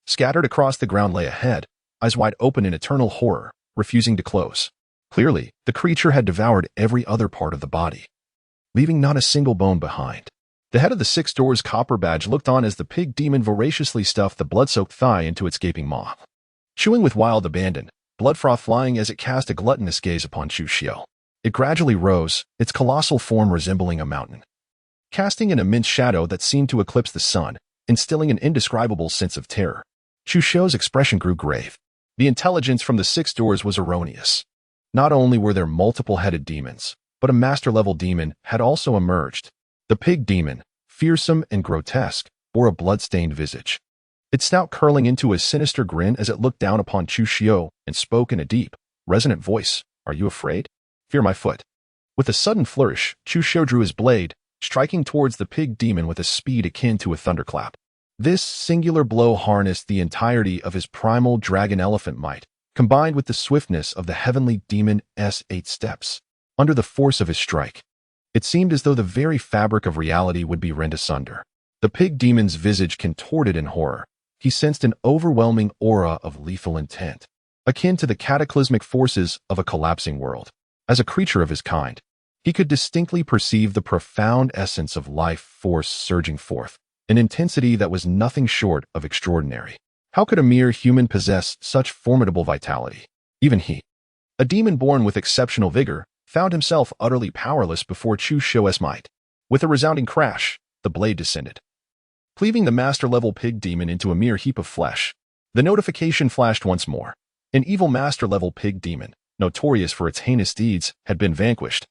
Scattered across the ground lay a head, eyes wide open in eternal horror, refusing to close. Clearly, the creature had devoured every other part of the body, leaving not a single bone behind. The head of the Six Doors copper badge looked on as the pig demon voraciously stuffed the blood-soaked thigh into its gaping maw, chewing with wild abandon, blood froth flying as it cast a gluttonous gaze upon Chu Xiao. It gradually rose, its colossal form resembling a mountain, casting an immense shadow that seemed to eclipse the sun, instilling an indescribable sense of terror. Chu Xiao's expression grew grave. The intelligence from the Six Doors was erroneous. Not only were there multiple-headed demons, but a master-level demon had also emerged. The pig demon, fearsome and grotesque, bore a blood-stained visage, its snout curling into a sinister grin as it looked down upon Chu Xiao and spoke in a deep, resonant voice. "Are you afraid? Fear my foot." With a sudden flourish, Chu Xiao drew his blade, striking towards the pig demon with a speed akin to a thunderclap. This singular blow harnessed the entirety of his primal dragon-elephant might, combined with the swiftness of the heavenly demon's 8 steps. Under the force of his strike, it seemed as though the very fabric of reality would be rent asunder. The pig demon's visage contorted in horror. He sensed an overwhelming aura of lethal intent, akin to the cataclysmic forces of a collapsing world. As a creature of his kind, he could distinctly perceive the profound essence of life force surging forth, an intensity that was nothing short of extraordinary. How could a mere human possess such formidable vitality? Even he, a demon born with exceptional vigor, found himself utterly powerless before Chu Xiao's might. With a resounding crash, the blade descended, cleaving the master-level pig demon into a mere heap of flesh. The notification flashed once more. An evil master-level pig demon, notorious for its heinous deeds, had been vanquished,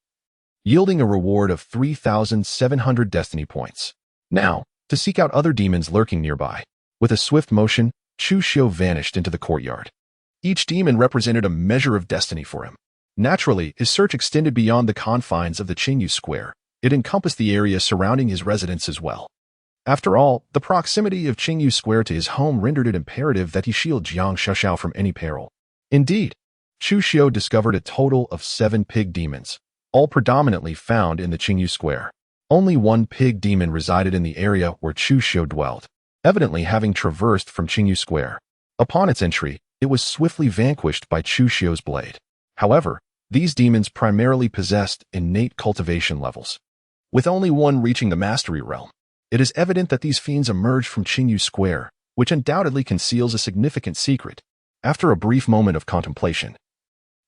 yielding a reward of 3,700 destiny points. Now, to seek out other demons lurking nearby. With a swift motion, Chu Xiao vanished into the courtyard. Each demon represented a measure of destiny for him. Naturally, his search extended beyond the confines of the Qingyu Square. It encompassed the area surrounding his residence as well. After all, the proximity of Qingyu Square to his home rendered it imperative that he shield Jiang Xiaoxiao from any peril. Indeed, Chu Xiao discovered a total of 7 pig demons, all predominantly found in the Qingyu Square. Only one pig demon resided in the area where Chu Xiao dwelt, evidently having traversed from Qingyu Square. Upon its entry, it was swiftly vanquished by Chu Xiao's blade. However, these demons primarily possessed innate cultivation levels, with only one reaching the mastery realm. It is evident that these fiends emerged from Qingyu Square, which undoubtedly conceals a significant secret. After a brief moment of contemplation,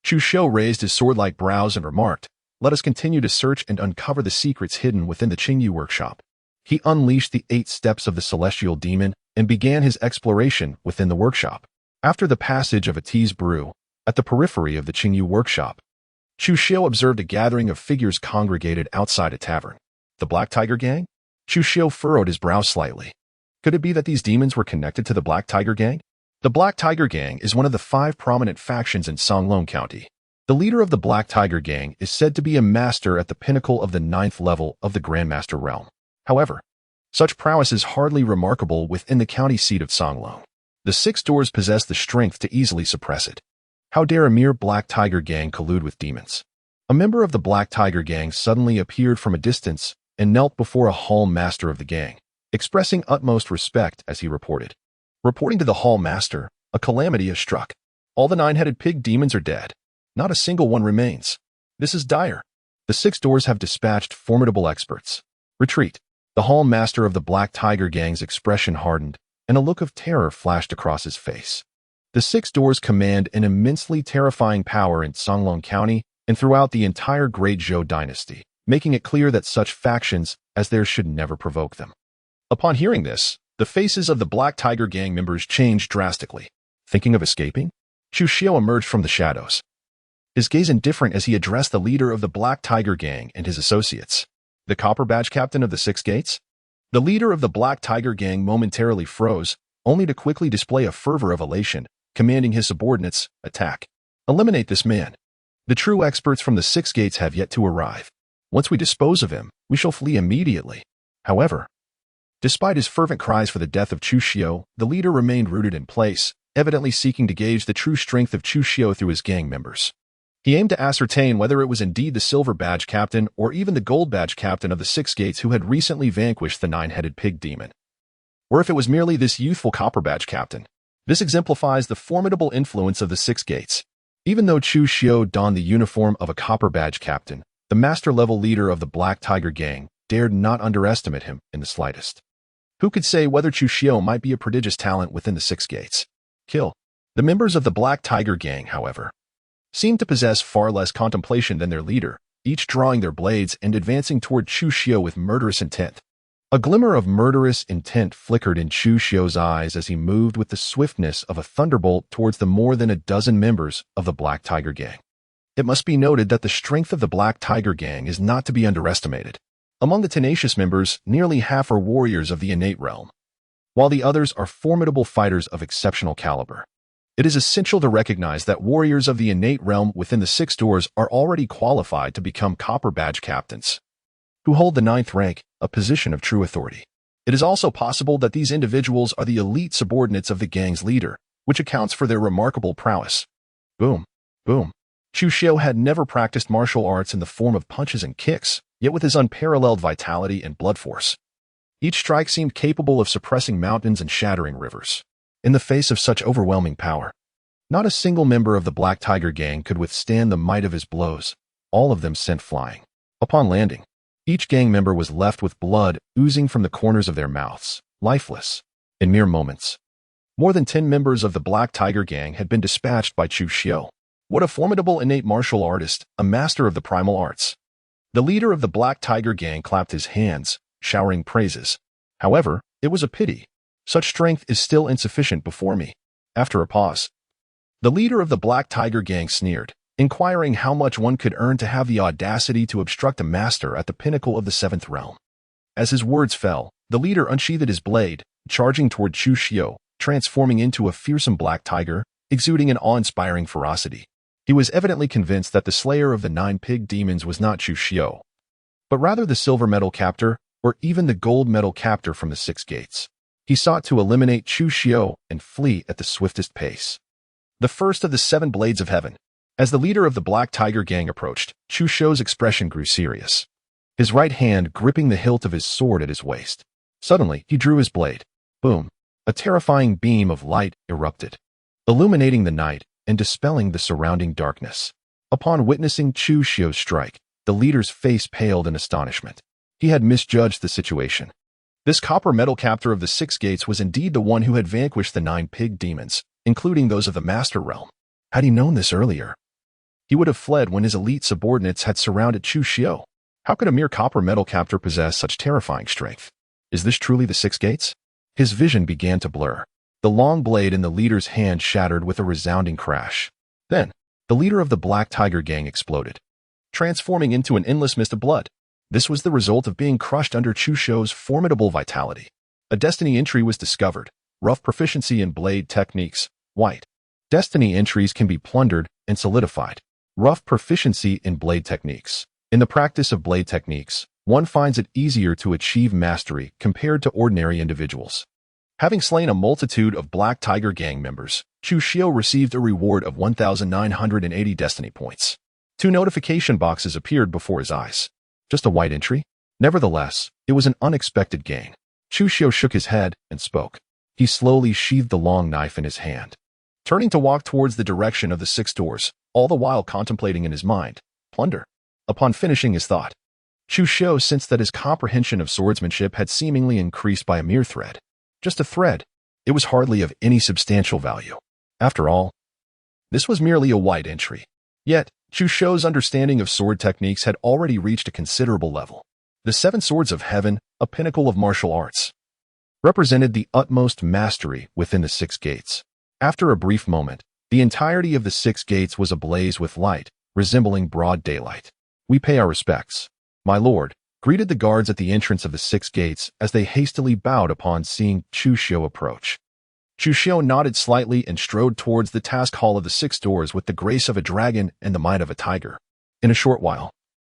Chu Xiao raised his sword-like brows and remarked, "Let us continue to search and uncover the secrets hidden within the Qingyu workshop." He unleashed the 8 steps of the celestial demon and began his exploration within the workshop. After the passage of a tease brew, at the periphery of the Qingyu workshop, Chu Xiao observed a gathering of figures congregated outside a tavern. The Black Tiger Gang? Chu Xiao furrowed his brow slightly. Could it be that these demons were connected to the Black Tiger Gang? The Black Tiger Gang is one of the 5 prominent factions in Songlong County. The leader of the Black Tiger Gang is said to be a master at the pinnacle of the 9th level of the Grandmaster realm. However, such prowess is hardly remarkable within the county seat of Songlong. The 6 Doors possess the strength to easily suppress it. How dare a mere Black Tiger Gang collude with demons? A member of the Black Tiger Gang suddenly appeared from a distance and knelt before a hall master of the gang, expressing utmost respect as he reported. Reporting to the hall master, a calamity has struck. All the 9-headed pig demons are dead. Not a single one remains. This is dire. The 6 Doors have dispatched formidable experts. Retreat. The hall master of the Black Tiger Gang's expression hardened, and a look of terror flashed across his face. The 6 Doors command an immensely terrifying power in Songlong County and throughout the entire Great Zhou dynasty, making it clear that such factions as theirs should never provoke them. Upon hearing this, the faces of the Black Tiger Gang members changed drastically. Thinking of escaping? Chu Xiao emerged from the shadows, his gaze indifferent as he addressed the leader of the Black Tiger Gang and his associates. The Copper Badge Captain of the 6 Gates? The leader of the Black Tiger Gang momentarily froze, only to quickly display a fervor of elation, commanding his subordinates, "Attack. Eliminate this man. The true experts from the 6 Gates have yet to arrive. Once we dispose of him, we shall flee immediately." However, despite his fervent cries for the death of Chu Xiao, the leader remained rooted in place, evidently seeking to gauge the true strength of Chu Xiao through his gang members. He aimed to ascertain whether it was indeed the silver badge captain or even the gold badge captain of the Six Gates who had recently vanquished the nine-headed pig demon. Or if it was merely this youthful copper badge captain. This exemplifies the formidable influence of the Six Gates. Even though Chu Xiu donned the uniform of a copper badge captain, the master-level leader of the Black Tiger Gang dared not underestimate him in the slightest. Who could say whether Chu Xiu might be a prodigious talent within the Six Gates? Kill. The members of the Black Tiger Gang, however, seemed to possess far less contemplation than their leader, each drawing their blades and advancing toward Chu Xiu with murderous intent. A glimmer of murderous intent flickered in Chu Xiu's eyes as he moved with the swiftness of a thunderbolt towards the more than a dozen members of the Black Tiger Gang. It must be noted that the strength of the Black Tiger Gang is not to be underestimated. Among the tenacious members, nearly half are warriors of the innate realm, while the others are formidable fighters of exceptional caliber. It is essential to recognize that warriors of the innate realm within the Six Doors are already qualified to become copper badge captains, who hold the 9th rank, a position of true authority. It is also possible that these individuals are the elite subordinates of the gang's leader, which accounts for their remarkable prowess. Boom, boom. Chu Xiu had never practiced martial arts in the form of punches and kicks, yet with his unparalleled vitality and blood force, each strike seemed capable of suppressing mountains and shattering rivers. In the face of such overwhelming power, not a single member of the Black Tiger Gang could withstand the might of his blows, all of them sent flying. Upon landing, each gang member was left with blood oozing from the corners of their mouths, lifeless, in mere moments. More than 10 members of the Black Tiger Gang had been dispatched by Chu Xiu. What a formidable innate martial artist, a master of the primal arts. The leader of the Black Tiger Gang clapped his hands, showering praises. However, it was a pity. Such strength is still insufficient before me. After a pause, the leader of the Black Tiger Gang sneered, inquiring how much one could earn to have the audacity to obstruct a master at the pinnacle of the 7th realm. As his words fell, the leader unsheathed his blade, charging toward Chu Xiu, transforming into a fearsome black tiger, exuding an awe-inspiring ferocity. He was evidently convinced that the slayer of the 9 pig demons was not Chu Xiu, but rather the silver medal captor, or even the gold medal captor from the Six Gates. He sought to eliminate Chu Xiu and flee at the swiftest pace. The first of the 7 blades of heaven. As the leader of the Black Tiger Gang approached, Chu Xiu's expression grew serious, his right hand gripping the hilt of his sword at his waist. Suddenly, he drew his blade. Boom! A terrifying beam of light erupted, illuminating the night and dispelling the surrounding darkness. Upon witnessing Chu Xiu's strike, the leader's face paled in astonishment. He had misjudged the situation. This copper metal captor of the Six Gates was indeed the one who had vanquished the 9 pig demons, including those of the Master Realm. Had he known this earlier, he would have fled when his elite subordinates had surrounded Chu Xiu. How could a mere copper metal captor possess such terrifying strength? Is this truly the Six Gates? His vision began to blur. The long blade in the leader's hand shattered with a resounding crash. Then, the leader of the Black Tiger Gang exploded, transforming into an endless mist of blood. This was the result of being crushed under Chu Xiu's formidable vitality. A destiny entry was discovered. Rough proficiency in blade techniques. White. Destiny entries can be plundered and solidified. Rough proficiency in blade techniques. In the practice of blade techniques, one finds it easier to achieve mastery compared to ordinary individuals. Having slain a multitude of Black Tiger Gang members, Chu Xiu received a reward of 1,980 destiny points. 2 notification boxes appeared before his eyes. Just a white entry? Nevertheless, it was an unexpected gain. Chu Xiu shook his head and spoke. He slowly sheathed the long knife in his hand, turning to walk towards the direction of the 6 doors, all the while contemplating in his mind, plunder. Upon finishing his thought, Chu Xiu sensed that his comprehension of swordsmanship had seemingly increased by a mere thread. Just a thread. It was hardly of any substantial value. After all, this was merely a white entry. Yet, Chu Xiu's understanding of sword techniques had already reached a considerable level. The 7 swords of heaven, a pinnacle of martial arts, represented the utmost mastery within the 6 gates. After a brief moment, the entirety of the 6 gates was ablaze with light, resembling broad daylight. We pay our respects, my lord, greeted the guards at the entrance of the 6 gates as they hastily bowed upon seeing Chu Xiu approach. Chu Xiu nodded slightly and strode towards the task hall of the 6 doors with the grace of a dragon and the might of a tiger. In a short while,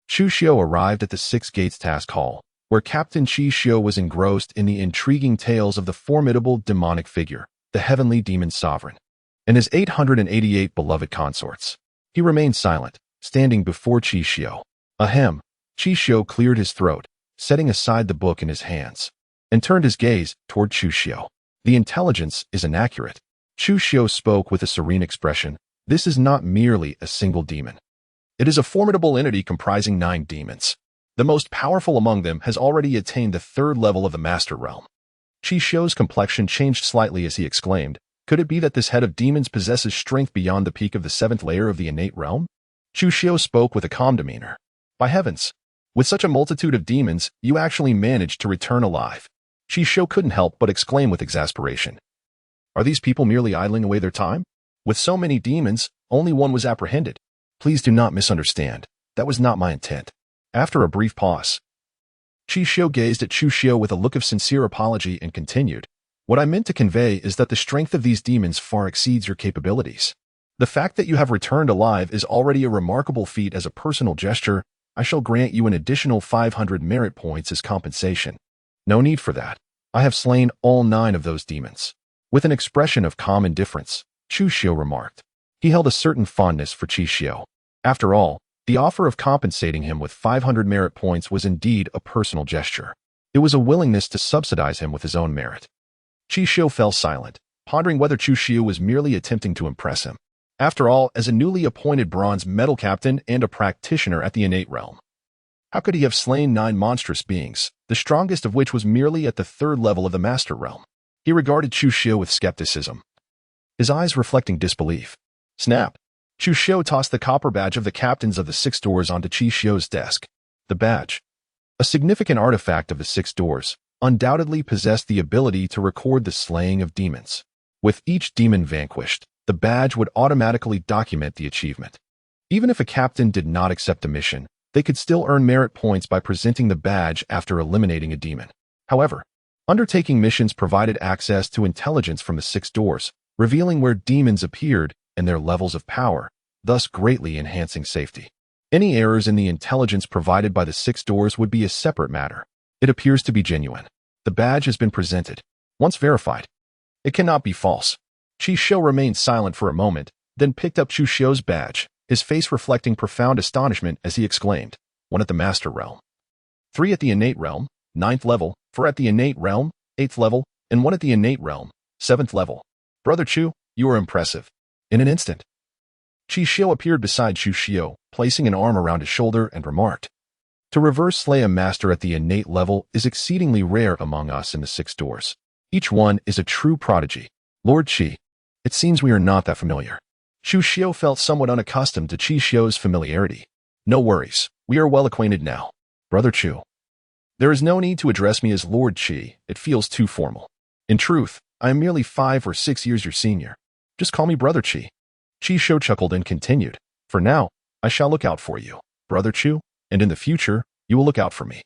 Chu Xiu arrived at the 6 gates task hall, where Captain Chi Xiu was engrossed in the intriguing tales of the formidable demonic figure, the heavenly demon sovereign, and his 888 beloved consorts. He remained silent, standing before Qi Xiu. Ahem. Qi Xiu cleared his throat, setting aside the book in his hands, and turned his gaze toward Qi Xiu. The intelligence is inaccurate. Qi Xiu spoke with a serene expression. This is not merely a single demon. It is a formidable entity comprising 9 demons. The most powerful among them has already attained the 3rd level of the Master Realm. Qi Xiu's complexion changed slightly as he exclaimed, could it be that this head of demons possesses strength beyond the peak of the 7th layer of the innate realm? Qi Xiu spoke with a calm demeanor. By heavens! With such a multitude of demons, you actually managed to return alive. Qi Xiu couldn't help but exclaim with exasperation. Are these people merely idling away their time? With so many demons, only one was apprehended. Please do not misunderstand. That was not my intent. After a brief pause, Qi Xiu gazed at Qi Xiu with a look of sincere apology and continued. What I meant to convey is that the strength of these demons far exceeds your capabilities. The fact that you have returned alive is already a remarkable feat. As a personal gesture, I shall grant you an additional 500 merit points as compensation. No need for that. I have slain all 9 of those demons. With an expression of calm indifference, Qi Xiu remarked. He held a certain fondness for Qi Xiu. After all, the offer of compensating him with 500 merit points was indeed a personal gesture. It was a willingness to subsidize him with his own merit. Qi Xiu fell silent, pondering whether Qi Xiu was merely attempting to impress him. After all, as a newly appointed bronze medal captain and a practitioner at the innate realm, how could he have slain 9 monstrous beings, the strongest of which was merely at the 3rd level of the Master Realm? He regarded Qi Xiu with skepticism, his eyes reflecting disbelief. Snap! Qi Xiu tossed the copper badge of the captains of the 6 doors onto Qi Xiu's desk. The badge, a significant artifact of the 6 doors, undoubtedly possessed the ability to record the slaying of demons. With each demon vanquished, the badge would automatically document the achievement. Even if a captain did not accept the mission, they could still earn merit points by presenting the badge after eliminating a demon. However, undertaking missions provided access to intelligence from the 6 doors, revealing where demons appeared and their levels of power, thus greatly enhancing safety. Any errors in the intelligence provided by the 6 doors would be a separate matter. It appears to be genuine. The badge has been presented. Once verified, it cannot be false. Qi Xiu remained silent for a moment, then picked up Qi Xiu's badge, his face reflecting profound astonishment as he exclaimed, 1 at the Master Realm, 3 at the Innate Realm, 9th level, 4 at the Innate Realm, 8th level, and 1 at the Innate Realm, 7th level. Brother Chu, you are impressive. In an instant, Qi Xiu appeared beside Qi Xiu, placing an arm around his shoulder and remarked, to reverse slay a master at the innate level is exceedingly rare among us in the 6 doors. Each one is a true prodigy. Lord Qi, it seems we are not that familiar. Qi Xiu felt somewhat unaccustomed to Qi Xiu's familiarity. No worries, we are well acquainted now. Brother Chu, there is no need to address me as Lord Qi, it feels too formal. In truth, I am merely 5 or 6 years your senior. Just call me Brother Qi. Qi Xiu chuckled and continued, for now, I shall look out for you, Brother Chu, and in the future, you will look out for me.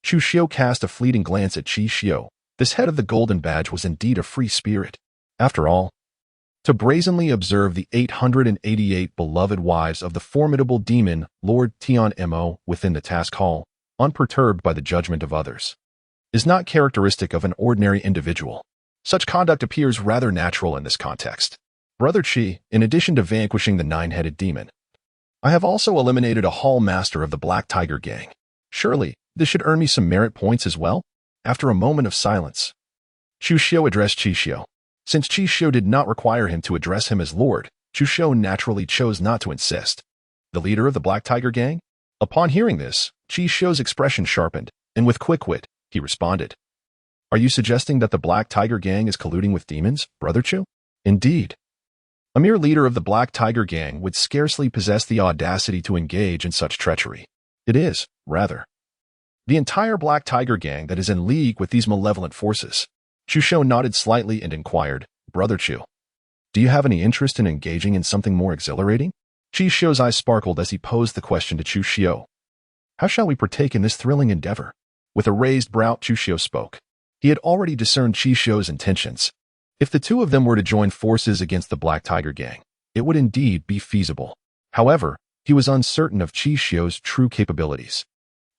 Qi Xiu cast a fleeting glance at Qi Xiu. This head of the golden badge was indeed a free spirit. After all, to brazenly observe the 888 beloved wives of the formidable demon Lord Tian Mo within the task hall, unperturbed by the judgment of others, is not characteristic of an ordinary individual. Such conduct appears rather natural in this context. Brother Qi, in addition to vanquishing the 9-headed demon, I have also eliminated a hall master of the Black Tiger Gang. Surely, this should earn me some merit points as well? After a moment of silence, Qi Xiu addressed Qi Xiu. Since Qi Xiu did not require him to address him as Lord, Qi Xiu naturally chose not to insist. The leader of the Black Tiger Gang? Upon hearing this, Qi Xiu's expression sharpened, and with quick wit, he responded, are you suggesting that the Black Tiger Gang is colluding with demons, Brother Chu? Indeed. A mere leader of the Black Tiger Gang would scarcely possess the audacity to engage in such treachery. It is, rather, the entire Black Tiger Gang that is in league with these malevolent forces. Qi Xiu nodded slightly and inquired, Brother Chu, do you have any interest in engaging in something more exhilarating? Qi Xiu's eyes sparkled as he posed the question to Qi Xiu. How shall we partake in this thrilling endeavor? With a raised brow, Qi Xiu spoke. He had already discerned Qi Xiu's intentions. If the two of them were to join forces against the Black Tiger Gang, it would indeed be feasible. However, he was uncertain of Qi Xiu's true capabilities,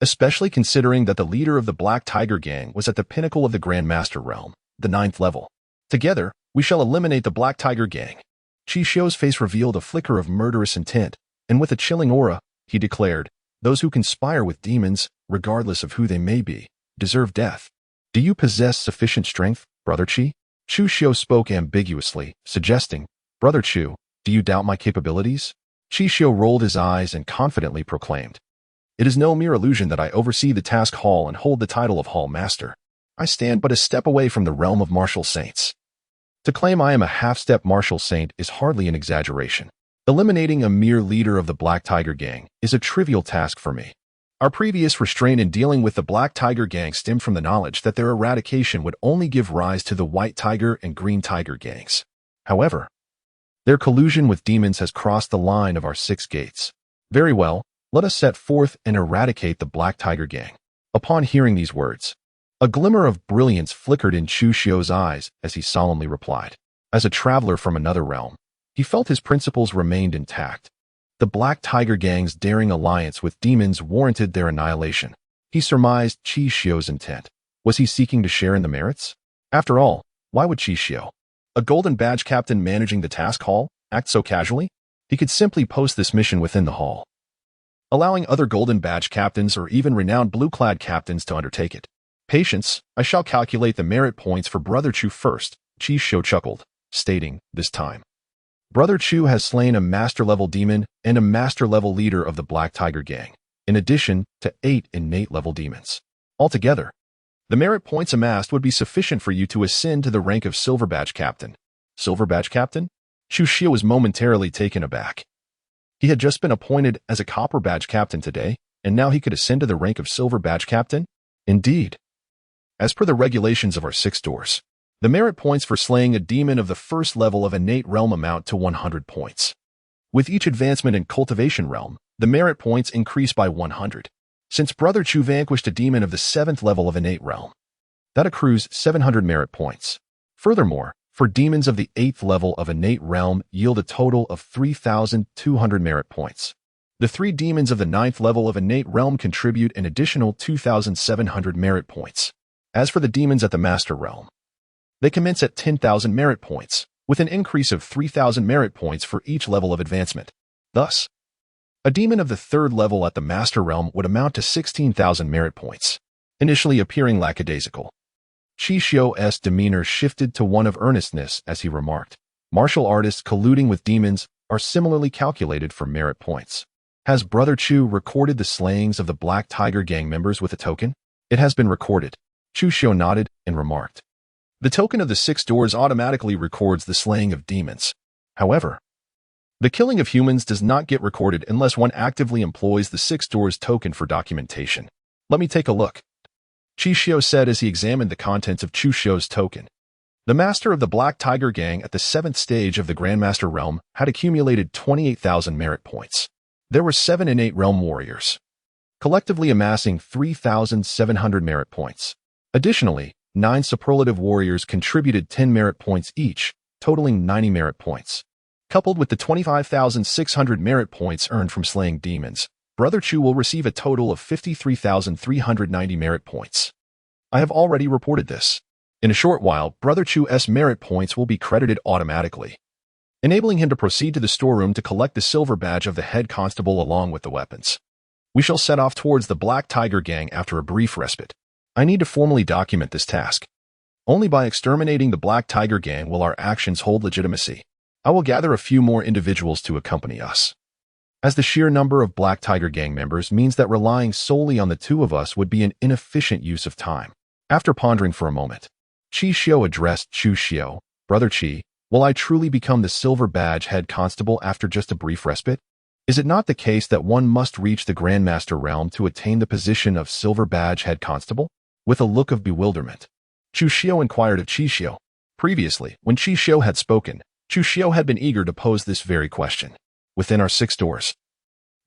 especially considering that the leader of the Black Tiger Gang was at the pinnacle of the Grand Master realm, the 9th level. Together, we shall eliminate the Black Tiger Gang. Qi Xiu's face revealed a flicker of murderous intent, And with a chilling aura, he declared, "Those who conspire with demons, regardless of who they may be, deserve death. Do you possess sufficient strength, Brother Qi?" Chu Xiu spoke ambiguously, suggesting, "Brother Chu, do you doubt my capabilities?" Qi Xiu rolled his eyes and confidently proclaimed, "It is no mere illusion that I oversee the task hall and hold the title of Hall Master. I stand but a step away from the realm of martial saints. To claim I am a half-step martial saint is hardly an exaggeration. Eliminating a mere leader of the Black Tiger Gang is a trivial task for me. Our previous restraint in dealing with the Black Tiger Gang stemmed from the knowledge that their eradication would only give rise to the White Tiger and Green Tiger gangs. However, their collusion with demons has crossed the line of our 6 gates. Very well, let us set forth and eradicate the Black Tiger Gang." Upon hearing these words, a glimmer of brilliance flickered in Chu Xiu's eyes as he solemnly replied. As a traveler from another realm, he felt his principles remained intact. The Black Tiger Gang's daring alliance with demons warranted their annihilation. He surmised Qi Xiu's intent. Was he seeking to share in the merits? After all, why would Qi Xiu, a golden badge captain managing the task hall, act so casually? He could simply post this mission within the hall, allowing other golden badge captains or even renowned blue-clad captains to undertake it. "Patience, I shall calculate the merit points for Brother Chu first," Qi Xiu chuckled, stating, "This time, Brother Chu has slain a master-level demon and a master-level leader of the Black Tiger Gang, in addition to 8 innate-level demons. Altogether, the merit points amassed would be sufficient for you to ascend to the rank of Silver Badge Captain." Silver Badge Captain? Chu Xiu was momentarily taken aback. He had just been appointed as a Copper Badge Captain today, and now he could ascend to the rank of Silver Badge Captain? Indeed. As per the regulations of our 6 doors, the merit points for slaying a demon of the first level of innate realm amount to 100 points. With each advancement in cultivation realm, the merit points increase by 100. Since Brother Chu vanquished a demon of the 7th level of innate realm, that accrues 700 merit points. Furthermore, for demons of the 8th level of innate realm yield a total of 3,200 merit points. The 3 demons of the 9th level of innate realm contribute an additional 2,700 merit points. As for the demons at the Master Realm, they commence at 10,000 merit points, with an increase of 3,000 merit points for each level of advancement. Thus, a demon of the 3rd level at the Master Realm would amount to 16,000 merit points. Initially appearing lackadaisical, Qi Xiu's demeanor shifted to one of earnestness as he remarked, "Martial artists colluding with demons are similarly calculated for merit points. Has Brother Chu recorded the slayings of the Black Tiger Gang members with a token?" "It has been recorded." Chu Xiu nodded and remarked, "The token of the 6 doors automatically records the slaying of demons. However, the killing of humans does not get recorded unless one actively employs the 6 doors token for documentation. Let me take a look," Qi Xiu said as he examined the contents of Chu Xiu's token. The master of the Black Tiger Gang at the 7th stage of the Grandmaster Realm had accumulated 28,000 merit points. There were 7 innate realm warriors, collectively amassing 3,700 merit points. Additionally, 9 superlative warriors contributed 10 merit points each, totaling 90 merit points. Coupled with the 25,600 merit points earned from slaying demons, Brother Chu will receive a total of 53,390 merit points. I have already reported this. In a short while, Brother Chu's merit points will be credited automatically, enabling him to proceed to the storeroom to collect the silver badge of the head constable along with the weapons. We shall set off towards the Black Tiger Gang after a brief respite. I need to formally document this task. Only by exterminating the Black Tiger Gang will our actions hold legitimacy. I will gather a few more individuals to accompany us, as the sheer number of Black Tiger Gang members means that relying solely on the 2 of us would be an inefficient use of time. After pondering for a moment, Qi Xiu addressed Chu Xiu, "Brother Qi, will I truly become the Silver Badge Head Constable after just a brief respite? Is it not the case that one must reach the Grandmaster Realm to attain the position of Silver Badge Head Constable?" With a look of bewilderment, Chu Xiu inquired of Qi Xiu. Previously, when Qi Xiu had spoken, Chu Xiu had been eager to pose this very question. Within our 6 doors,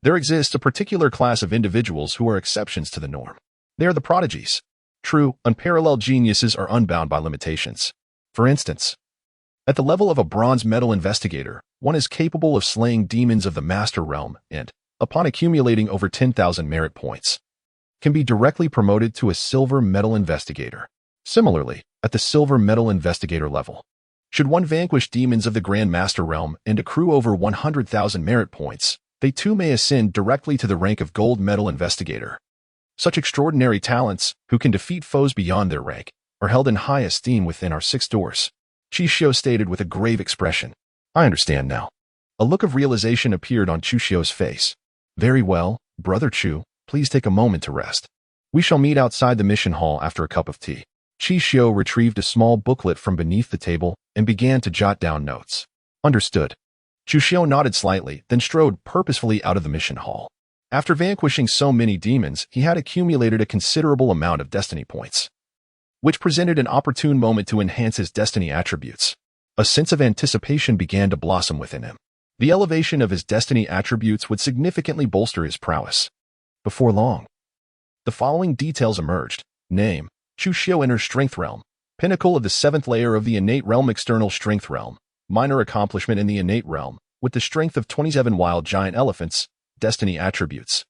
there exists a particular class of individuals who are exceptions to the norm. They are the prodigies. True, unparalleled geniuses are unbound by limitations. For instance, at the level of a bronze medal investigator, one is capable of slaying demons of the Master Realm and, upon accumulating over 10,000 merit points, can be directly promoted to a silver medal investigator. Similarly, at the silver medal investigator level, should one vanquish demons of the Grand Master Realm and accrue over 100,000 merit points, they too may ascend directly to the rank of gold medal investigator. Such extraordinary talents, who can defeat foes beyond their rank, are held in high esteem within our 6 doors. Chuxiu stated with a grave expression. I understand now. A look of realization appeared on Chuxiu's face. Very well, Brother Chu, please take a moment to rest. We shall meet outside the mission hall after a cup of tea. Chuxiu retrieved a small booklet from beneath the table and began to jot down notes. Understood. Chuxiu nodded slightly, then strode purposefully out of the mission hall. After vanquishing so many demons, he had accumulated a considerable amount of destiny points, which presented an opportune moment to enhance his destiny attributes. A sense of anticipation began to blossom within him. The elevation of his destiny attributes would significantly bolster his prowess. Before long, the following details emerged. Name: Chuxiu Inner Strength Realm. Pinnacle of the 7th layer of the Innate Realm. External Strength Realm. Minor accomplishment in the Innate Realm, with the strength of 27 wild giant elephants. Destiny attributes: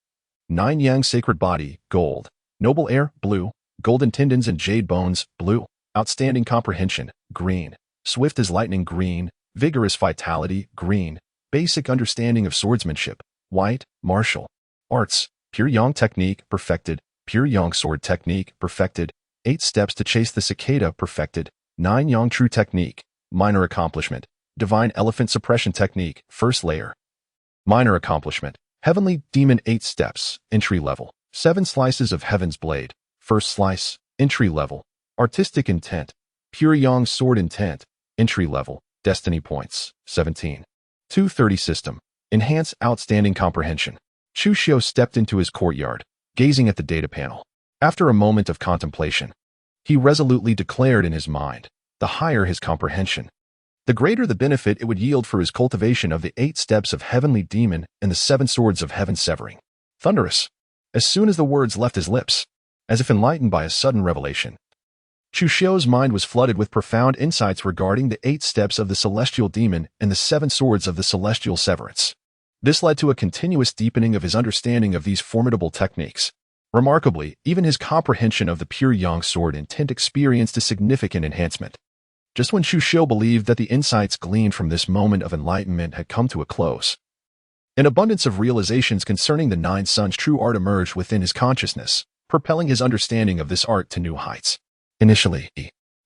9 Yang Sacred Body, Gold. Noble Air, Blue. Golden Tendons and Jade Bones, Blue. Outstanding Comprehension, Green. Swift as Lightning, Green. Vigorous Vitality, Green. Basic Understanding of Swordsmanship, White. Martial Arts, Pure Yang Technique, Perfected. Pure Yang Sword Technique, Perfected. 8 Steps to Chase the Cicada, Perfected. 9 Yang True Technique, Minor Accomplishment. Divine Elephant Suppression Technique, First Layer. Minor Accomplishment. Heavenly Demon 8 Steps, Entry Level. 7 Slices of Heaven's Blade, First Slice, Entry Level. Artistic Intent. Pure Yang Sword Intent, Entry Level. Destiny Points, 17. 230 System. Enhance Outstanding Comprehension. Chuxiu stepped into his courtyard, gazing at the data panel. After a moment of contemplation, he resolutely declared in his mind, the higher his comprehension, the greater the benefit it would yield for his cultivation of the 8 steps of Heavenly Demon and the 7 swords of Heaven Severing. Thunderous. As soon as the words left his lips, as if enlightened by a sudden revelation, Chuxiu's mind was flooded with profound insights regarding the 8 steps of the Celestial Demon and the 7 swords of the Celestial Severance. This led to a continuous deepening of his understanding of these formidable techniques. Remarkably, even his comprehension of the Pure Yang Sword Intent experienced a significant enhancement. Just when Chuxiu believed that the insights gleaned from this moment of enlightenment had come to a close, an abundance of realizations concerning the 9 Suns' true art emerged within his consciousness, propelling his understanding of this art to new heights. Initially,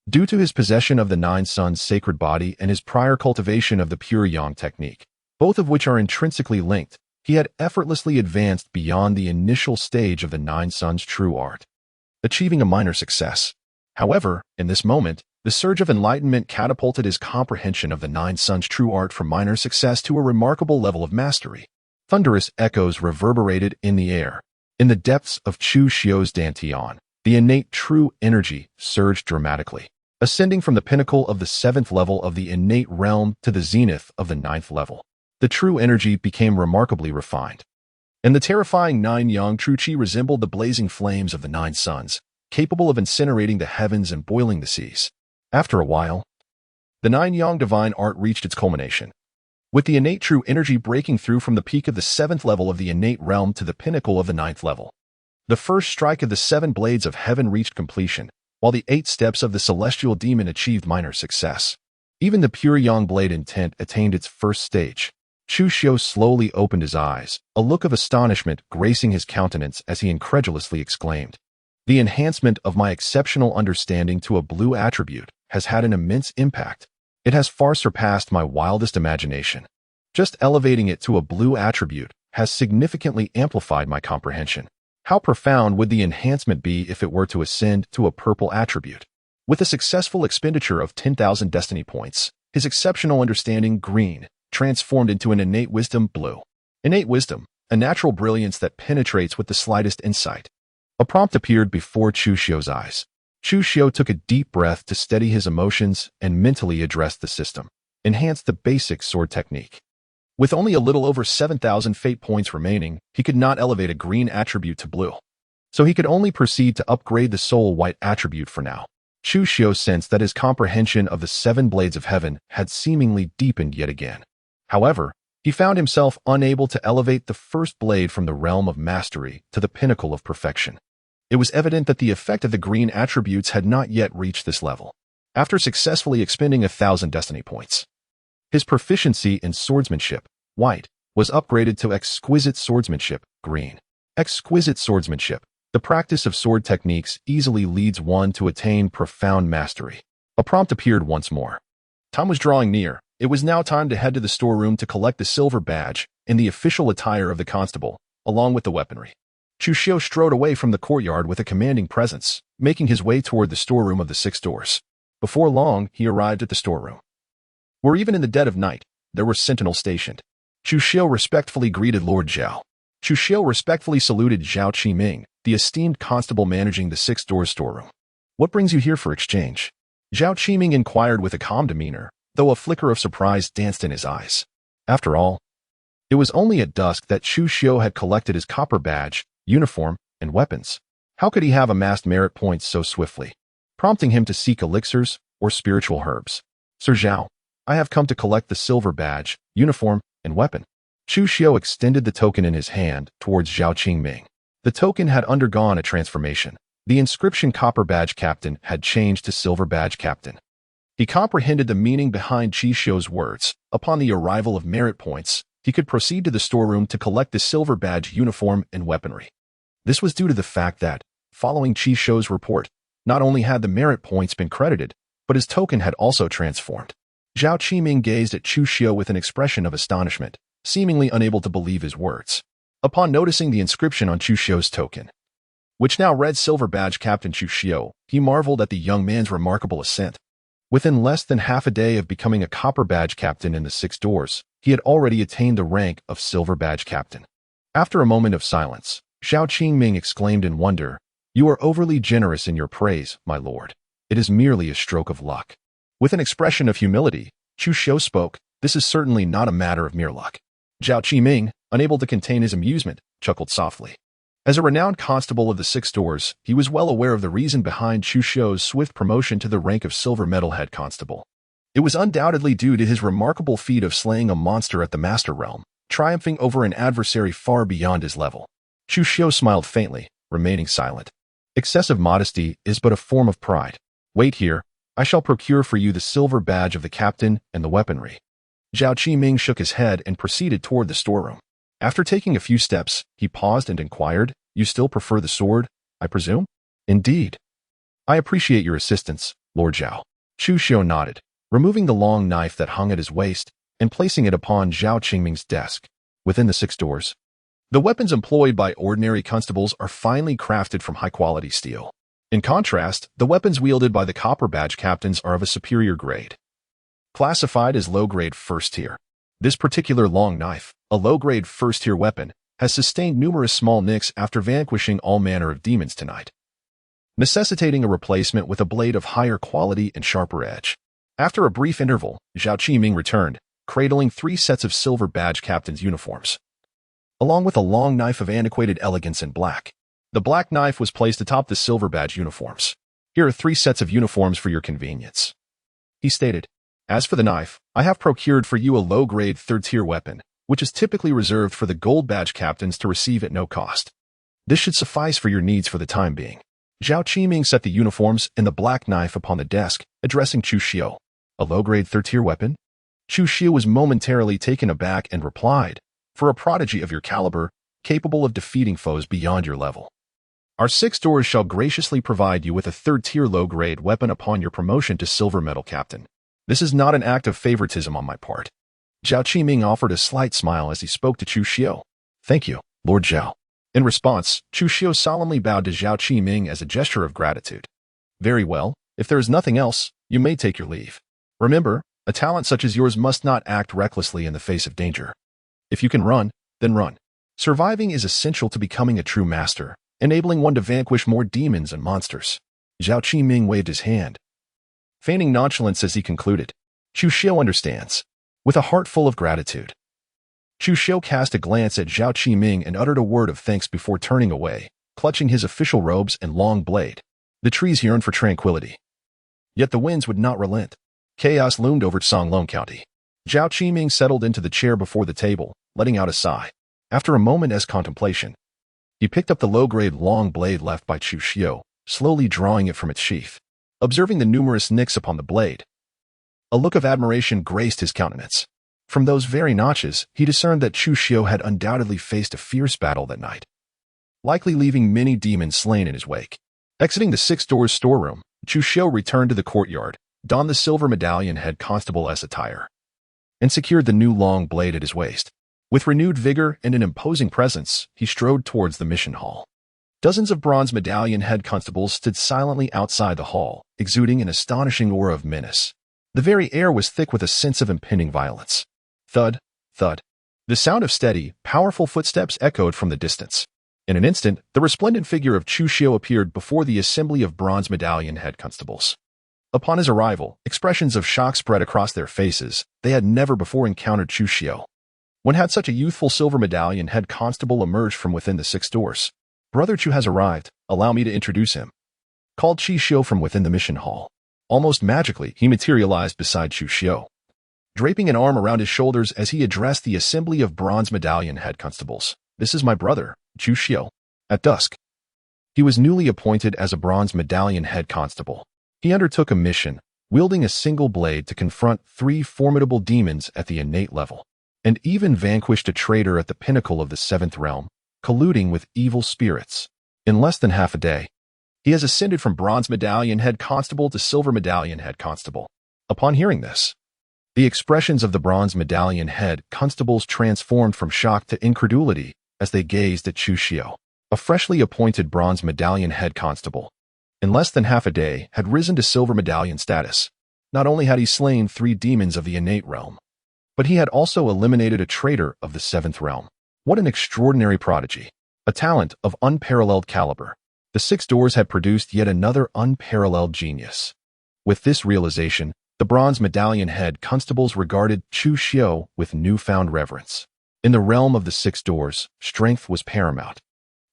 due to his possession of the 9 Suns' sacred body and his prior cultivation of the Pure Yang technique, both of which are intrinsically linked, he had effortlessly advanced beyond the initial stage of the 9 Suns' true art, achieving a minor success. However, in this moment, the surge of enlightenment catapulted his comprehension of the 9 Suns' true art from minor success to a remarkable level of mastery. Thunderous echoes reverberated in the air. In the depths of Chuxiu's dantian, the innate true energy surged dramatically, ascending from the pinnacle of the 7th level of the innate realm to the zenith of the 9th level. The true energy became remarkably refined, and the terrifying 9 Yang True Chi resembled the blazing flames of the 9 Suns, capable of incinerating the heavens and boiling the seas. After a while, the 9 Yang divine art reached its culmination, with the innate true energy breaking through from the peak of the 7th level of the innate realm to the pinnacle of the 9th level. The first strike of the 7 blades of heaven reached completion, while the 8 steps of the celestial demon achieved minor success. Even the pure Yang blade intent attained its first stage. Chuxiu slowly opened his eyes, a look of astonishment gracing his countenance as he incredulously exclaimed, "The enhancement of my exceptional understanding to a blue attribute has had an immense impact. It has far surpassed my wildest imagination. Just elevating it to a blue attribute has significantly amplified my comprehension. How profound would the enhancement be if it were to ascend to a purple attribute?" With a successful expenditure of 10,000 destiny points, his exceptional understanding, green, transformed into an innate wisdom, blue. Innate wisdom, a natural brilliance that penetrates with the slightest insight. A prompt appeared before Chuxiu's eyes. Chuxiu took a deep breath to steady his emotions and mentally addressed the system. Enhance the basic sword technique. With only a little over 7,000 fate points remaining, he could not elevate a green attribute to blue, so he could only proceed to upgrade the soul white attribute for now. Chuxiu sensed that his comprehension of the 7 blades of heaven had seemingly deepened yet again. However, he found himself unable to elevate the first blade from the realm of mastery to the pinnacle of perfection. It was evident that the effect of the green attributes had not yet reached this level. After successfully expending 1,000 destiny points, his proficiency in swordsmanship, white, was upgraded to exquisite swordsmanship, green. Exquisite swordsmanship. The practice of sword techniques easily leads one to attain profound mastery. A prompt appeared once more. Time was drawing near. It was now time to head to the storeroom to collect the silver badge in the official attire of the constable, along with the weaponry. Chu Xiu strode away from the courtyard with a commanding presence, making his way toward the storeroom of the 6 doors. Before long, he arrived at the storeroom, where even in the dead of night, there were sentinels stationed. Chu Xiu respectfully greeted Lord Zhao. Chu Xiu respectfully saluted Zhao Qiming, the esteemed constable managing the 6 doors storeroom. What brings you here for exchange? Zhao Qiming inquired with a calm demeanor, though a flicker of surprise danced in his eyes. After all, it was only at dusk that Chu Xiu had collected his copper badge, uniform, and weapons. How could he have amassed merit points so swiftly, prompting him to seek elixirs or spiritual herbs? Sir Zhao, I have come to collect the silver badge, uniform, and weapon. Chu Xiu extended the token in his hand towards Zhao Qingming. The token had undergone a transformation. The inscription Copper Badge Captain had changed to Silver Badge Captain. He comprehended the meaning behind Chu Xiu's words. Upon the arrival of merit points, he could proceed to the storeroom to collect the silver badge uniform and weaponry. This was due to the fact that, following Chu Xiu's report, not only had the merit points been credited, but his token had also transformed. Zhao Qiming gazed at Chu Xiu with an expression of astonishment, seemingly unable to believe his words. Upon noticing the inscription on Chu Xiu's token, which now read Silver Badge Captain Chu Xiu, he marveled at the young man's remarkable ascent. Within less than half a day of becoming a Copper Badge Captain in the 6 doors, he had already attained the rank of Silver Badge Captain. After a moment of silence, Zhao Qingming exclaimed in wonder, "You are overly generous in your praise, my lord. It is merely a stroke of luck." With an expression of humility, Chu Xiu spoke, "This is certainly not a matter of mere luck." Zhao Qiming, unable to contain his amusement, chuckled softly. As a renowned constable of the 6 doors, he was well aware of the reason behind Chu Xiu's swift promotion to the rank of Silver Metal Head Constable. It was undoubtedly due to his remarkable feat of slaying a monster at the Master Realm, triumphing over an adversary far beyond his level. Chu Xiu smiled faintly, remaining silent. Excessive modesty is but a form of pride. Wait here, I shall procure for you the silver badge of the captain and the weaponry. Zhao Qiming shook his head and proceeded toward the storeroom. After taking a few steps, he paused and inquired, "You still prefer the sword, I presume?" "Indeed. I appreciate your assistance, Lord Zhao." Chu Xiu nodded, removing the long knife that hung at his waist and placing it upon Zhao Qingming's desk. Within the 6 doors, the weapons employed by ordinary constables are finely crafted from high-quality steel. In contrast, the weapons wielded by the Copper Badge Captains are of a superior grade, classified as low-grade first-tier. This particular long knife, a low-grade first-tier weapon, has sustained numerous small nicks after vanquishing all manner of demons tonight, necessitating a replacement with a blade of higher quality and sharper edge. After a brief interval, Zhao Qiming returned, cradling 3 sets of Silver Badge Captain's uniforms, along with a long knife of antiquated elegance in black. The black knife was placed atop the Silver Badge uniforms. "Here are 3 sets of uniforms for your convenience," he stated. "As for the knife, I have procured for you a low-grade 3rd-tier weapon, which is typically reserved for the Gold Badge Captains to receive at no cost. This should suffice for your needs for the time being." Zhao Qiming set the uniforms and the black knife upon the desk, addressing Chu Xiu. "A low-grade 3rd-tier weapon?" Chu Xiu was momentarily taken aback and replied, "For a prodigy of your caliber, capable of defeating foes beyond your level, our 6 doors shall graciously provide you with a 3rd-tier low-grade weapon upon your promotion to Silver Metal Captain. This is not an act of favoritism on my part." Zhao Qiming offered a slight smile as he spoke to Chu Xiu. "Thank you, Lord Zhao." In response, Chu Xiu solemnly bowed to Zhao Qiming as a gesture of gratitude. "Very well, if there is nothing else, you may take your leave. Remember, a talent such as yours must not act recklessly in the face of danger. If you can run, then run. Surviving is essential to becoming a true master, enabling one to vanquish more demons and monsters." Zhao Qiming waved his hand, feigning nonchalance as he concluded. "Chu Xiu understands." With a heart full of gratitude, Chu Xiu cast a glance at Zhao Qiming and uttered a word of thanks before turning away, clutching his official robes and long blade. The trees yearned for tranquility, yet the winds would not relent. Chaos loomed over Songlong County. Zhao Qiming settled into the chair before the table, letting out a sigh. After a moment's contemplation, he picked up the low-grade long blade left by Chu Xiu, slowly drawing it from its sheath. Observing the numerous nicks upon the blade, a look of admiration graced his countenance. From those very notches, he discerned that Chu Xiu had undoubtedly faced a fierce battle that night, likely leaving many demons slain in his wake. Exiting the Six Doors storeroom, Chu Xiu returned to the courtyard, donned the silver medallion head constable-esque attire, and secured the new long blade at his waist. With renewed vigor and an imposing presence, he strode towards the mission hall. Dozens of bronze medallion head constables stood silently outside the hall, exuding an astonishing aura of menace. The very air was thick with a sense of impending violence. Thud, thud. The sound of steady, powerful footsteps echoed from the distance. In an instant, the resplendent figure of Chu Xiu appeared before the assembly of bronze medallion head constables. Upon his arrival, expressions of shock spread across their faces. They had never before encountered Chu Xiu. When had such a youthful silver medallion head constable emerged from within the Six Doors? "Brother Chu has arrived. Allow me to introduce him," called Chu Xiu from within the mission hall. Almost magically, he materialized beside Chu Xiu, draping an arm around his shoulders as he addressed the assembly of bronze medallion head constables. "This is my brother, Chu Xiu." At dusk, he was newly appointed as a bronze medallion head constable. He undertook a mission, wielding a single blade to confront 3 formidable demons at the innate level, and even vanquished a traitor at the pinnacle of the 7th realm, colluding with evil spirits. In less than half a day, he has ascended from bronze medallion head constable to silver medallion head constable. Upon hearing this, the expressions of the bronze medallion head constables transformed from shock to incredulity as they gazed at Chu Xiu. A freshly appointed bronze medallion head constable, in less than half a day, had risen to silver medallion status. Not only had he slain 3 demons of the innate realm, but he had also eliminated a traitor of the 7th realm. What an extraordinary prodigy! A talent of unparalleled caliber. The Six Doors had produced yet another unparalleled genius. With this realization, the bronze medallion head constables regarded Chu Xiu with newfound reverence. In the realm of the Six Doors, strength was paramount.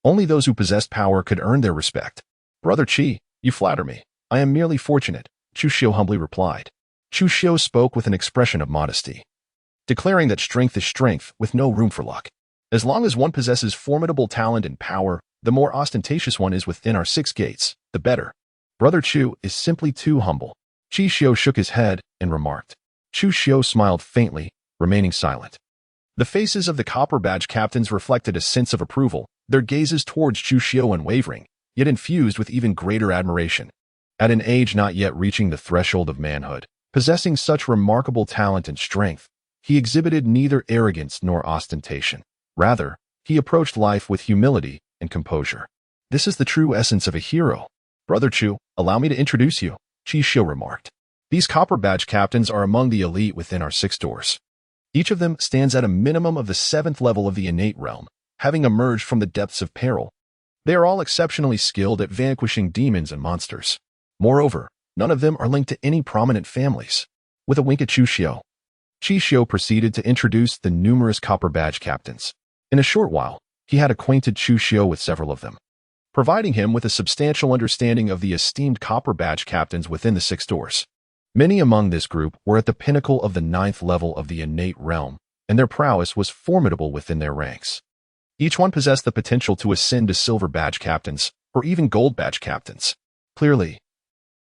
Only those who possessed power could earn their respect. "Brother Qi, you flatter me. I am merely fortunate," Chu Xiu humbly replied. Chu Xiu spoke with an expression of modesty, declaring that strength is strength with no room for luck. As long as one possesses formidable talent and power, the more ostentatious one is within our 6 gates, the better. Brother Chu is simply too humble. Chu Xiu shook his head and remarked. Chu Xiu smiled faintly, remaining silent. The faces of the copper badge captains reflected a sense of approval, their gazes towards Chu Xiu unwavering, yet infused with even greater admiration. At an age not yet reaching the threshold of manhood, possessing such remarkable talent and strength, he exhibited neither arrogance nor ostentation. Rather, he approached life with humility and composure. "This is the true essence of a hero. Brother Chu, allow me to introduce you," Chu Xiu remarked. "These copper badge captains are among the elite within our 6 Doors. Each of them stands at a minimum of the 7th level of the innate realm, having emerged from the depths of peril. They are all exceptionally skilled at vanquishing demons and monsters. Moreover, none of them are linked to any prominent families." With a wink at Chu Xiu proceeded to introduce the numerous copper badge captains. In a short while, he had acquainted Chu Xiu with several of them, providing him with a substantial understanding of the esteemed copper badge captains within the 6 Doors. Many among this group were at the pinnacle of the 9th level of the innate realm, and their prowess was formidable within their ranks. Each one possessed the potential to ascend to silver badge captains, or even gold badge captains. Clearly,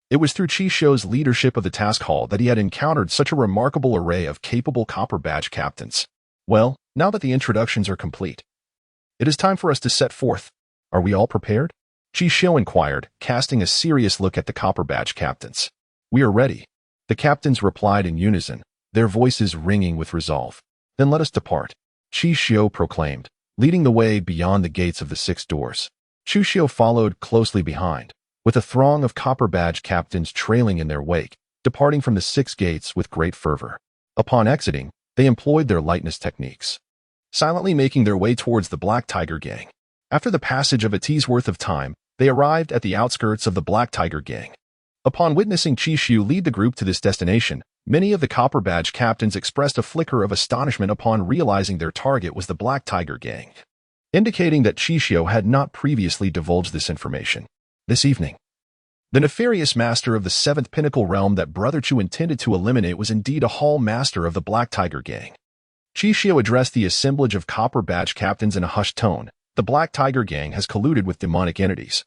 it was through Chu Xiu's leadership of the task hall that he had encountered such a remarkable array of capable copper badge captains. Well, now that the introductions are complete, it is time for us to set forth. Are we all prepared? Chu Xiu inquired, casting a serious look at the copper badge captains. "We are ready," the captains replied in unison, their voices ringing with resolve. "Then let us depart," Chu Xiu proclaimed, leading the way beyond the gates of the 6 Doors. Chu Xiu followed closely behind, with a throng of copper badge captains trailing in their wake, departing from the 6 gates with great fervor. Upon exiting, they employed their lightness techniques, silently making their way towards the Black Tiger Gang. After the passage of a tea's worth of time, they arrived at the outskirts of the Black Tiger Gang. Upon witnessing Chu Xiu lead the group to this destination, many of the copper badge captains expressed a flicker of astonishment upon realizing their target was the Black Tiger Gang, indicating that Chu Xiu had not previously divulged this information. This evening, the nefarious master of the 7th pinnacle realm that Brother Chu intended to eliminate was indeed a hall master of the Black Tiger Gang. Chu Xiu addressed the assemblage of copper badge captains in a hushed tone. "The Black Tiger Gang has colluded with demonic entities,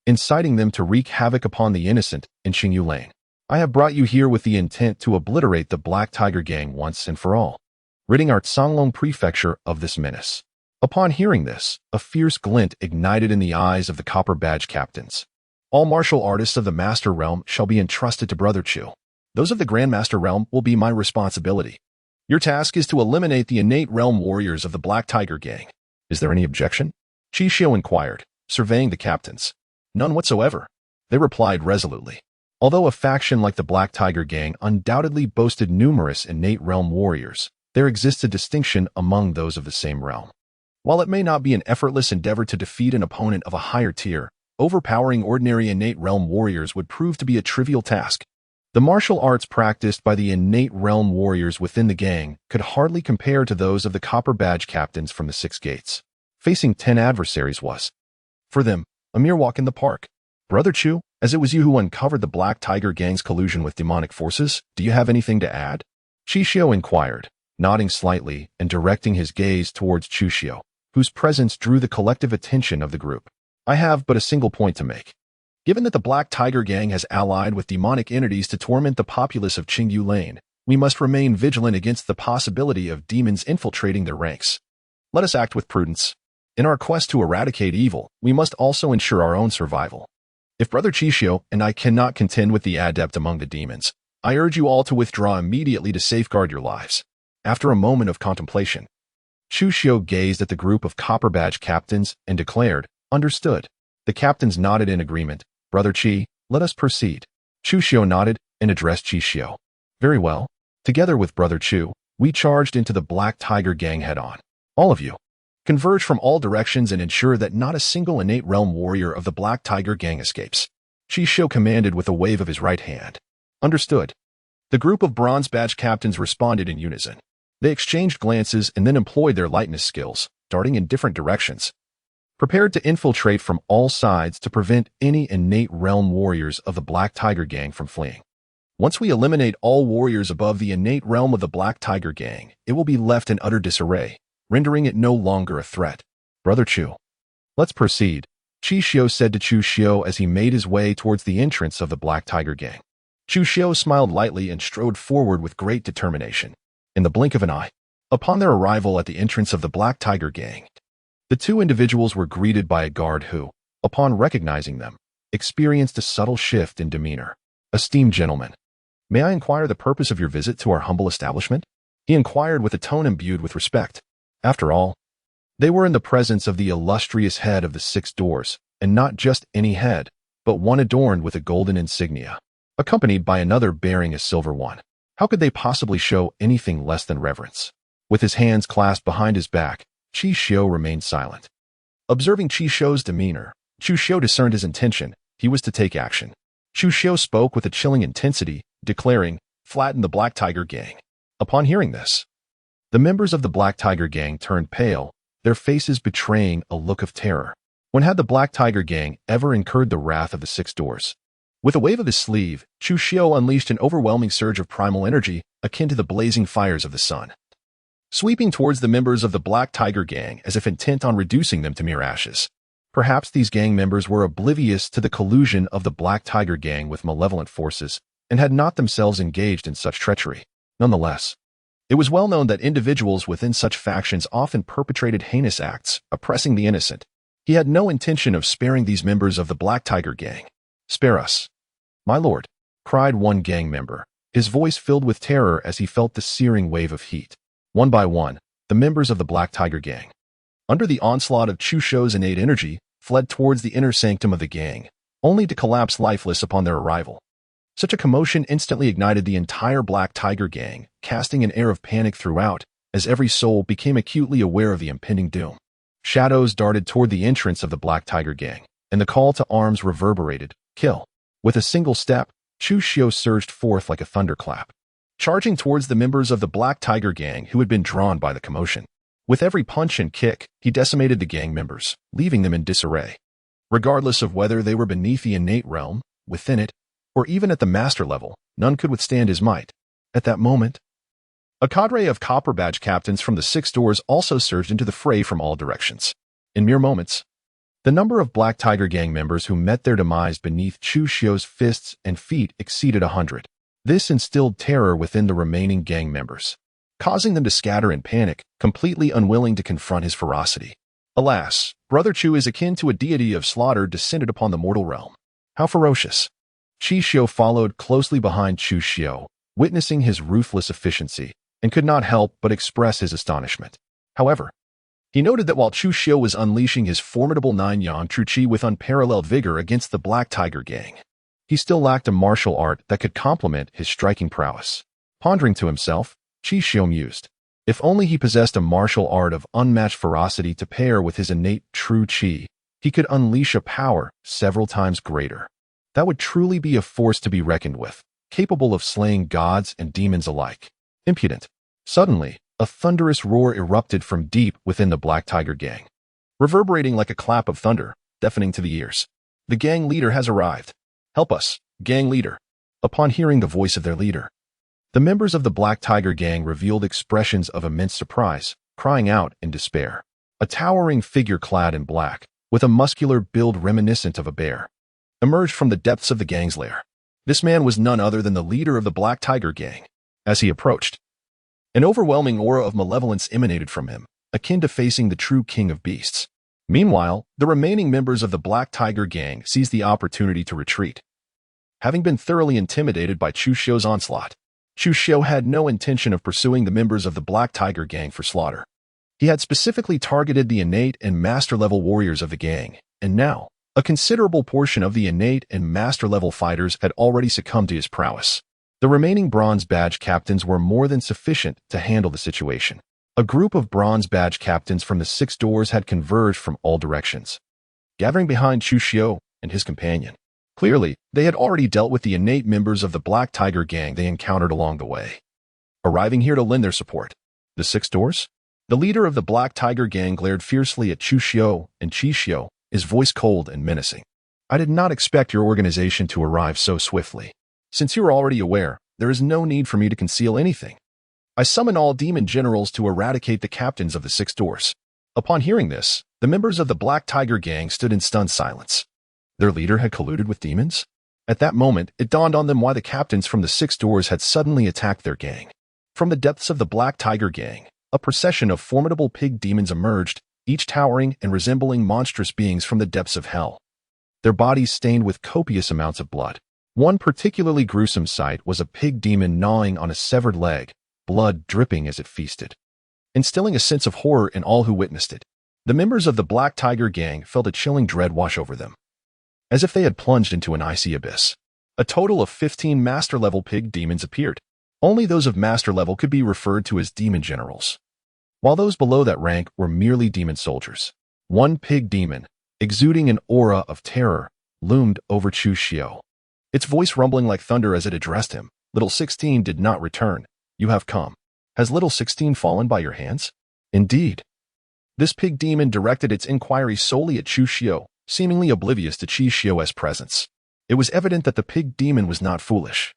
inciting them to wreak havoc upon the innocent in Qingyu Lane. I have brought you here with the intent to obliterate the Black Tiger Gang once and for all." ridding our Songlong prefecture of this menace. Upon hearing this, a fierce glint ignited in the eyes of the Copper Badge captains. All martial artists of the Master Realm shall be entrusted to Brother Chu. Those of the Grandmaster Realm will be my responsibility. Your task is to eliminate the innate realm warriors of the Black Tiger Gang. Is there any objection? Qishio inquired, surveying the captains. None whatsoever. They replied resolutely. Although a faction like the Black Tiger Gang undoubtedly boasted numerous innate realm warriors, there exists a distinction among those of the same realm. While it may not be an effortless endeavor to defeat an opponent of a higher tier, overpowering ordinary innate realm warriors would prove to be a trivial task. The martial arts practiced by the innate realm warriors within the gang could hardly compare to those of the Copper Badge captains from the Six Gates. Facing 10 adversaries was, for them, a mere walk in the park. Brother Chu, as it was you who uncovered the Black Tiger Gang's collusion with demonic forces, do you have anything to add? Qishio inquired, nodding slightly and directing his gaze towards Chushio, whose presence drew the collective attention of the group. I have but a single point to make. Given that the Black Tiger Gang has allied with demonic entities to torment the populace of Qingyu Lane, we must remain vigilant against the possibility of demons infiltrating their ranks. Let us act with prudence. In our quest to eradicate evil, we must also ensure our own survival. If Brother Qishio and I cannot contend with the adept among the demons, I urge you all to withdraw immediately to safeguard your lives. After a moment of contemplation, Chushio gazed at the group of Copper Badge captains and declared, "Understood." The captains nodded in agreement. "Brother Qi, let us proceed." Chushio nodded and addressed Qishio. "Very well. Together with Brother Chu, we charged into the Black Tiger Gang head-on. All of you, converge from all directions and ensure that not a single innate realm warrior of the Black Tiger Gang escapes." Qishio commanded with a wave of his right hand. "Understood." The group of Bronze Badge captains responded in unison. They exchanged glances and then employed their lightness skills, darting in different directions, prepared to infiltrate from all sides to prevent any innate realm warriors of the Black Tiger Gang from fleeing. Once we eliminate all warriors above the innate realm of the Black Tiger Gang, it will be left in utter disarray, rendering it no longer a threat. Brother Chu, let's proceed, Qishio said to Chushio as he made his way towards the entrance of the Black Tiger Gang. Chushio smiled lightly and strode forward with great determination. In the blink of an eye, upon their arrival at the entrance of the Black Tiger Gang, the two individuals were greeted by a guard who, upon recognizing them, experienced a subtle shift in demeanor. "Esteemed gentlemen, may I inquire the purpose of your visit to our humble establishment?" he inquired with a tone imbued with respect. After all, they were in the presence of the illustrious head of the Six Doors, and not just any head, but one adorned with a golden insignia, accompanied by another bearing a silver one. How could they possibly show anything less than reverence? With his hands clasped behind his back, Qishio remained silent. Observing Qishio's demeanor, Chushio discerned his intention. He was to take action. Chushio spoke with a chilling intensity, declaring, "Flatten the Black Tiger Gang." Upon hearing this, the members of the Black Tiger Gang turned pale, their faces betraying a look of terror. When had the Black Tiger Gang ever incurred the wrath of the Six Doors? With a wave of his sleeve, Chushio unleashed an overwhelming surge of primal energy akin to the blazing fires of the sun, sweeping towards the members of the Black Tiger Gang as if intent on reducing them to mere ashes. Perhaps these gang members were oblivious to the collusion of the Black Tiger Gang with malevolent forces and had not themselves engaged in such treachery. Nonetheless, it was well known that individuals within such factions often perpetrated heinous acts, oppressing the innocent. He had no intention of sparing these members of the Black Tiger Gang. "Spare us, my lord," cried one gang member, his voice filled with terror as he felt the searing wave of heat. One by one, the members of the Black Tiger Gang, under the onslaught of Chushio's innate energy, fled towards the inner sanctum of the gang, only to collapse lifeless upon their arrival. Such a commotion instantly ignited the entire Black Tiger Gang, casting an air of panic throughout, as every soul became acutely aware of the impending doom. Shadows darted toward the entrance of the Black Tiger Gang, and the call to arms reverberated, "Kill." With a single step, Chushio surged forth like a thunderclap, charging towards the members of the Black Tiger Gang who had been drawn by the commotion. With every punch and kick, he decimated the gang members, leaving them in disarray. Regardless of whether they were beneath the innate realm, within it, or even at the master level, none could withstand his might. At that moment, a cadre of Copper Badge captains from the Six Doors also surged into the fray from all directions. In mere moments, the number of Black Tiger Gang members who met their demise beneath Chushio's fists and feet exceeded 100. This instilled terror within the remaining gang members. causing them to scatter in panic, completely unwilling to confront his ferocity. Alas, Brother Chu is akin to a deity of slaughter descended upon the mortal realm. How ferocious! Qi Xiu followed closely behind Chu Xiu, witnessing his ruthless efficiency, and could not help but express his astonishment. However, he noted that while Chu Xiu was unleashing his formidable nine-yang true qi with unparalleled vigor against the Black Tiger Gang, he still lacked a martial art that could complement his striking prowess. Pondering to himself, Qi Xiu mused, if only he possessed a martial art of unmatched ferocity to pair with his innate true qi, he could unleash a power several times greater. That would truly be a force to be reckoned with, capable of slaying gods and demons alike. Impudent. Suddenly, a thunderous roar erupted from deep within the Black Tiger Gang, reverberating like a clap of thunder, deafening to the ears. The gang leader has arrived. Help us, gang leader. Upon hearing the voice of their leader, the members of the Black Tiger Gang revealed expressions of immense surprise, crying out in despair. A towering figure clad in black, with a muscular build reminiscent of a bear, emerged from the depths of the gang's lair. This man was none other than the leader of the Black Tiger Gang. As he approached, an overwhelming aura of malevolence emanated from him, akin to facing the true king of beasts. Meanwhile, the remaining members of the Black Tiger Gang seized the opportunity to retreat. Having been thoroughly intimidated by Chu Xiu's onslaught, Chu Xiu had no intention of pursuing the members of the Black Tiger Gang for slaughter. He had specifically targeted the innate and master-level warriors of the gang, and now, a considerable portion of the innate and master-level fighters had already succumbed to his prowess. The remaining Bronze Badge captains were more than sufficient to handle the situation. A group of Bronze Badge captains from the 6 doors had converged from all directions, gathering behind Chu Xiu and his companion. Clearly, they had already dealt with the innate members of the Black Tiger Gang they encountered along the way, arriving here to lend their support. The 6 doors? The leader of the Black Tiger Gang glared fiercely at Chu Xiu and Qi Xiu, his voice cold and menacing. I did not expect your organization to arrive so swiftly. Since you are already aware, there is no need for me to conceal anything. I summon all demon generals to eradicate the captains of the 6 doors. Upon hearing this, the members of the Black Tiger Gang stood in stunned silence. Their leader had colluded with demons? At that moment, it dawned on them why the captains from the 6 doors had suddenly attacked their gang. From the depths of the Black Tiger Gang, a procession of formidable pig demons emerged, each towering and resembling monstrous beings from the depths of hell. Their bodies stained with copious amounts of blood. One particularly gruesome sight was a pig demon gnawing on a severed leg, blood dripping as it feasted, instilling a sense of horror in all who witnessed it. The members of the Black Tiger Gang felt a chilling dread wash over them, as if they had plunged into an icy abyss. A total of 15 master-level pig demons appeared. Only those of master level could be referred to as demon generals, while those below that rank were merely demon soldiers. One pig demon, exuding an aura of terror, loomed over Chu Xiu, its voice rumbling like thunder as it addressed him. Little 16 did not return. You have come. Has little 16 fallen by your hands? Indeed. This pig demon directed its inquiry solely at Chu Xiu, seemingly oblivious to Qi Xiu's presence. It was evident that the pig demon was not foolish.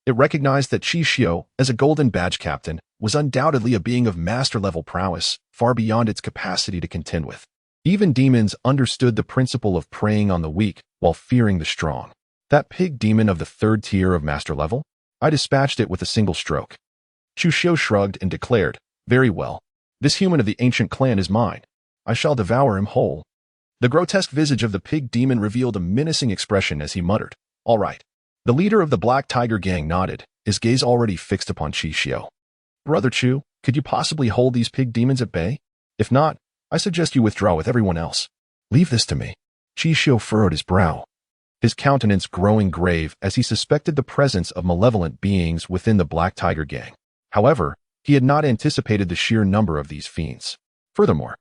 It recognized that Qi Xiu, as a golden badge captain, was undoubtedly a being of master-level prowess, far beyond its capacity to contend with. Even demons understood the principle of preying on the weak while fearing the strong. That pig demon of the 3rd tier of master level? I dispatched it with a single stroke. Chu Xiu shrugged and declared, very well. This human of the ancient clan is mine. I shall devour him whole. The grotesque visage of the pig demon revealed a menacing expression as he muttered, all right. The leader of the Black Tiger Gang nodded, his gaze already fixed upon Qi Xiu. Brother Chu, could you possibly hold these pig demons at bay? If not, I suggest you withdraw with everyone else. Leave this to me. Qi Xiu furrowed his brow, his countenance growing grave as he suspected the presence of malevolent beings within the Black Tiger Gang. However, he had not anticipated the sheer number of these fiends. Furthermore,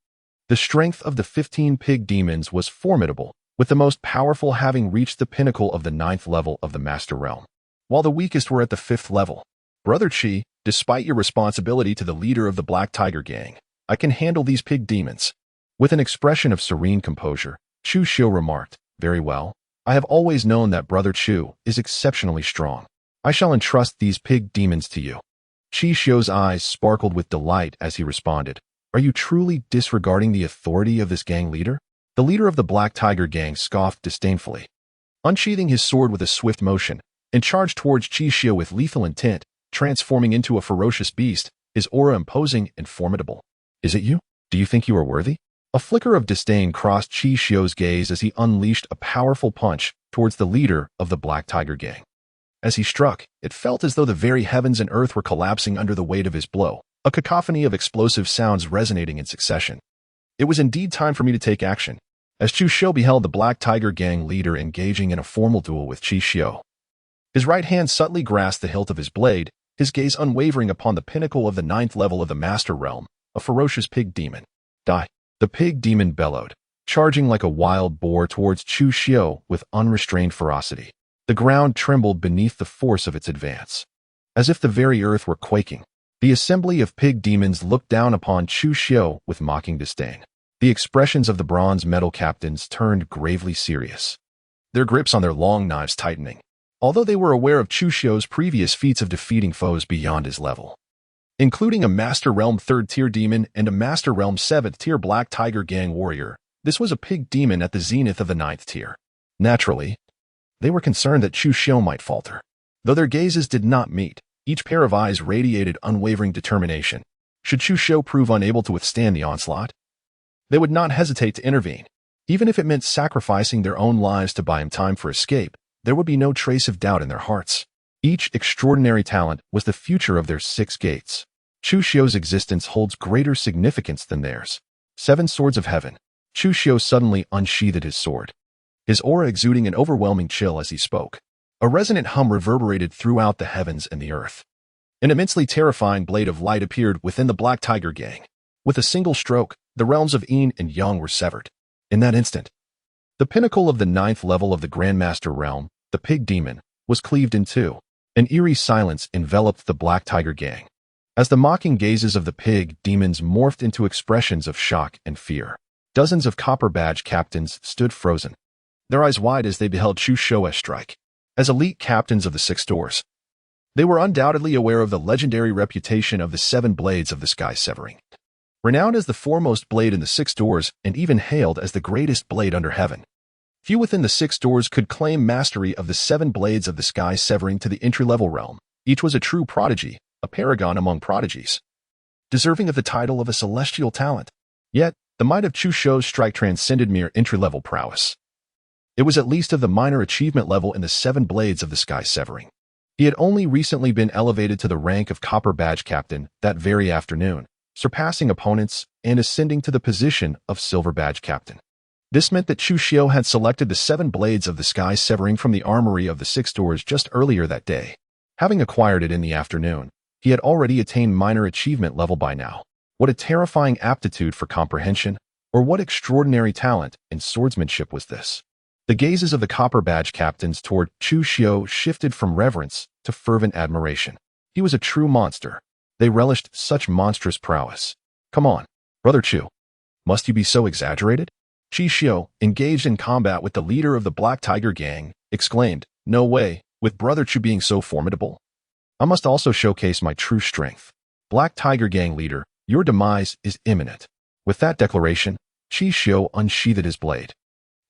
the strength of the 15 pig demons was formidable, with the most powerful having reached the pinnacle of the 9th level of the Master Realm, while the weakest were at the 5th level. Brother Qi, despite your responsibility to the leader of the Black Tiger Gang, I can handle these pig demons. With an expression of serene composure, Chu Xiu remarked, very well. I have always known that Brother Chu is exceptionally strong. I shall entrust these pig demons to you. Qi Xiu's eyes sparkled with delight as he responded, are you truly disregarding the authority of this gang leader? The leader of the Black Tiger Gang scoffed disdainfully, unsheathing his sword with a swift motion, and charged towards Qi Xiu with lethal intent, transforming into a ferocious beast, his aura imposing and formidable. "Is it you? Do you think you are worthy?" A flicker of disdain crossed Qi Xiu's gaze as he unleashed a powerful punch towards the leader of the Black Tiger Gang. As he struck, it felt as though the very heavens and earth were collapsing under the weight of his blow, a cacophony of explosive sounds resonating in succession. It was indeed time for me to take action, as Qi Xiu beheld the Black Tiger Gang leader engaging in a formal duel with Qi Xiu. His right hand subtly grasped the hilt of his blade, his gaze unwavering upon the pinnacle of the 9th level of the Master Realm, a ferocious pig demon. "Die!" The pig demon bellowed, charging like a wild boar towards Qi Xiu with unrestrained ferocity. The ground trembled beneath the force of its advance. As if the very earth were quaking, the assembly of pig demons looked down upon Qi Xiu with mocking disdain. The expressions of the bronze metal captains turned gravely serious, their grips on their long knives tightening, although they were aware of Qi Xiu's previous feats of defeating foes beyond his level, including a Master Realm 3rd-tier demon and a Master Realm 7th-tier Black Tiger Gang warrior. This was a pig demon at the zenith of the 9th tier. Naturally, they were concerned that Qi Xiu might falter. Though their gazes did not meet, each pair of eyes radiated unwavering determination. Should Qi Xiu prove unable to withstand the onslaught, they would not hesitate to intervene. Even if it meant sacrificing their own lives to buy him time for escape, there would be no trace of doubt in their hearts. Each extraordinary talent was the future of their 6 gates. Qi Xiu's existence holds greater significance than theirs. 7 swords of heaven. Qi Xiu suddenly unsheathed his sword, his aura exuding an overwhelming chill as he spoke. A resonant hum reverberated throughout the heavens and the earth. An immensely terrifying blade of light appeared within the Black Tiger Gang. With a single stroke, the realms of Yin and Yang were severed. In that instant, the pinnacle of the 9th level of the Grandmaster Realm, the pig demon, was cleaved in two. An eerie silence enveloped the Black Tiger Gang, as the mocking gazes of the pig demons morphed into expressions of shock and fear. Dozens of copper badge captains stood frozen, their eyes wide as they beheld Qi Xiu strike. As elite captains of the 6 doors, they were undoubtedly aware of the legendary reputation of the 7 blades of the Sky Severing. Renowned as the foremost blade in the 6 doors and even hailed as the greatest blade under heaven, few within the 6 doors could claim mastery of the 7 blades of the Sky Severing to the entry-level realm. Each was a true prodigy, a paragon among prodigies, deserving of the title of a celestial talent. Yet, the might of Qi Xiu's strike transcended mere entry-level prowess. It was at least of the minor achievement level in the 7 blades of the Sky Severing. He had only recently been elevated to the rank of Copper Badge Captain that very afternoon, surpassing opponents and ascending to the position of Silver Badge Captain. This meant that Qi Xiu had selected the 7 blades of the Sky Severing from the armory of the 6 doors just earlier that day. Having acquired it in the afternoon, he had already attained minor achievement level by now. What a terrifying aptitude for comprehension, or what extraordinary talent in swordsmanship was this? The gazes of the Copper Badge captains toward Qi Xiu shifted from reverence to fervent admiration. He was a true monster. They relished such monstrous prowess. "Come on, Brother Qi. Must you be so exaggerated?" Qi Xiu, engaged in combat with the leader of the Black Tiger Gang, exclaimed, "No way, with Brother Qi being so formidable. I must also showcase my true strength. Black Tiger Gang leader, your demise is imminent." With that declaration, Qi Xiu unsheathed his blade,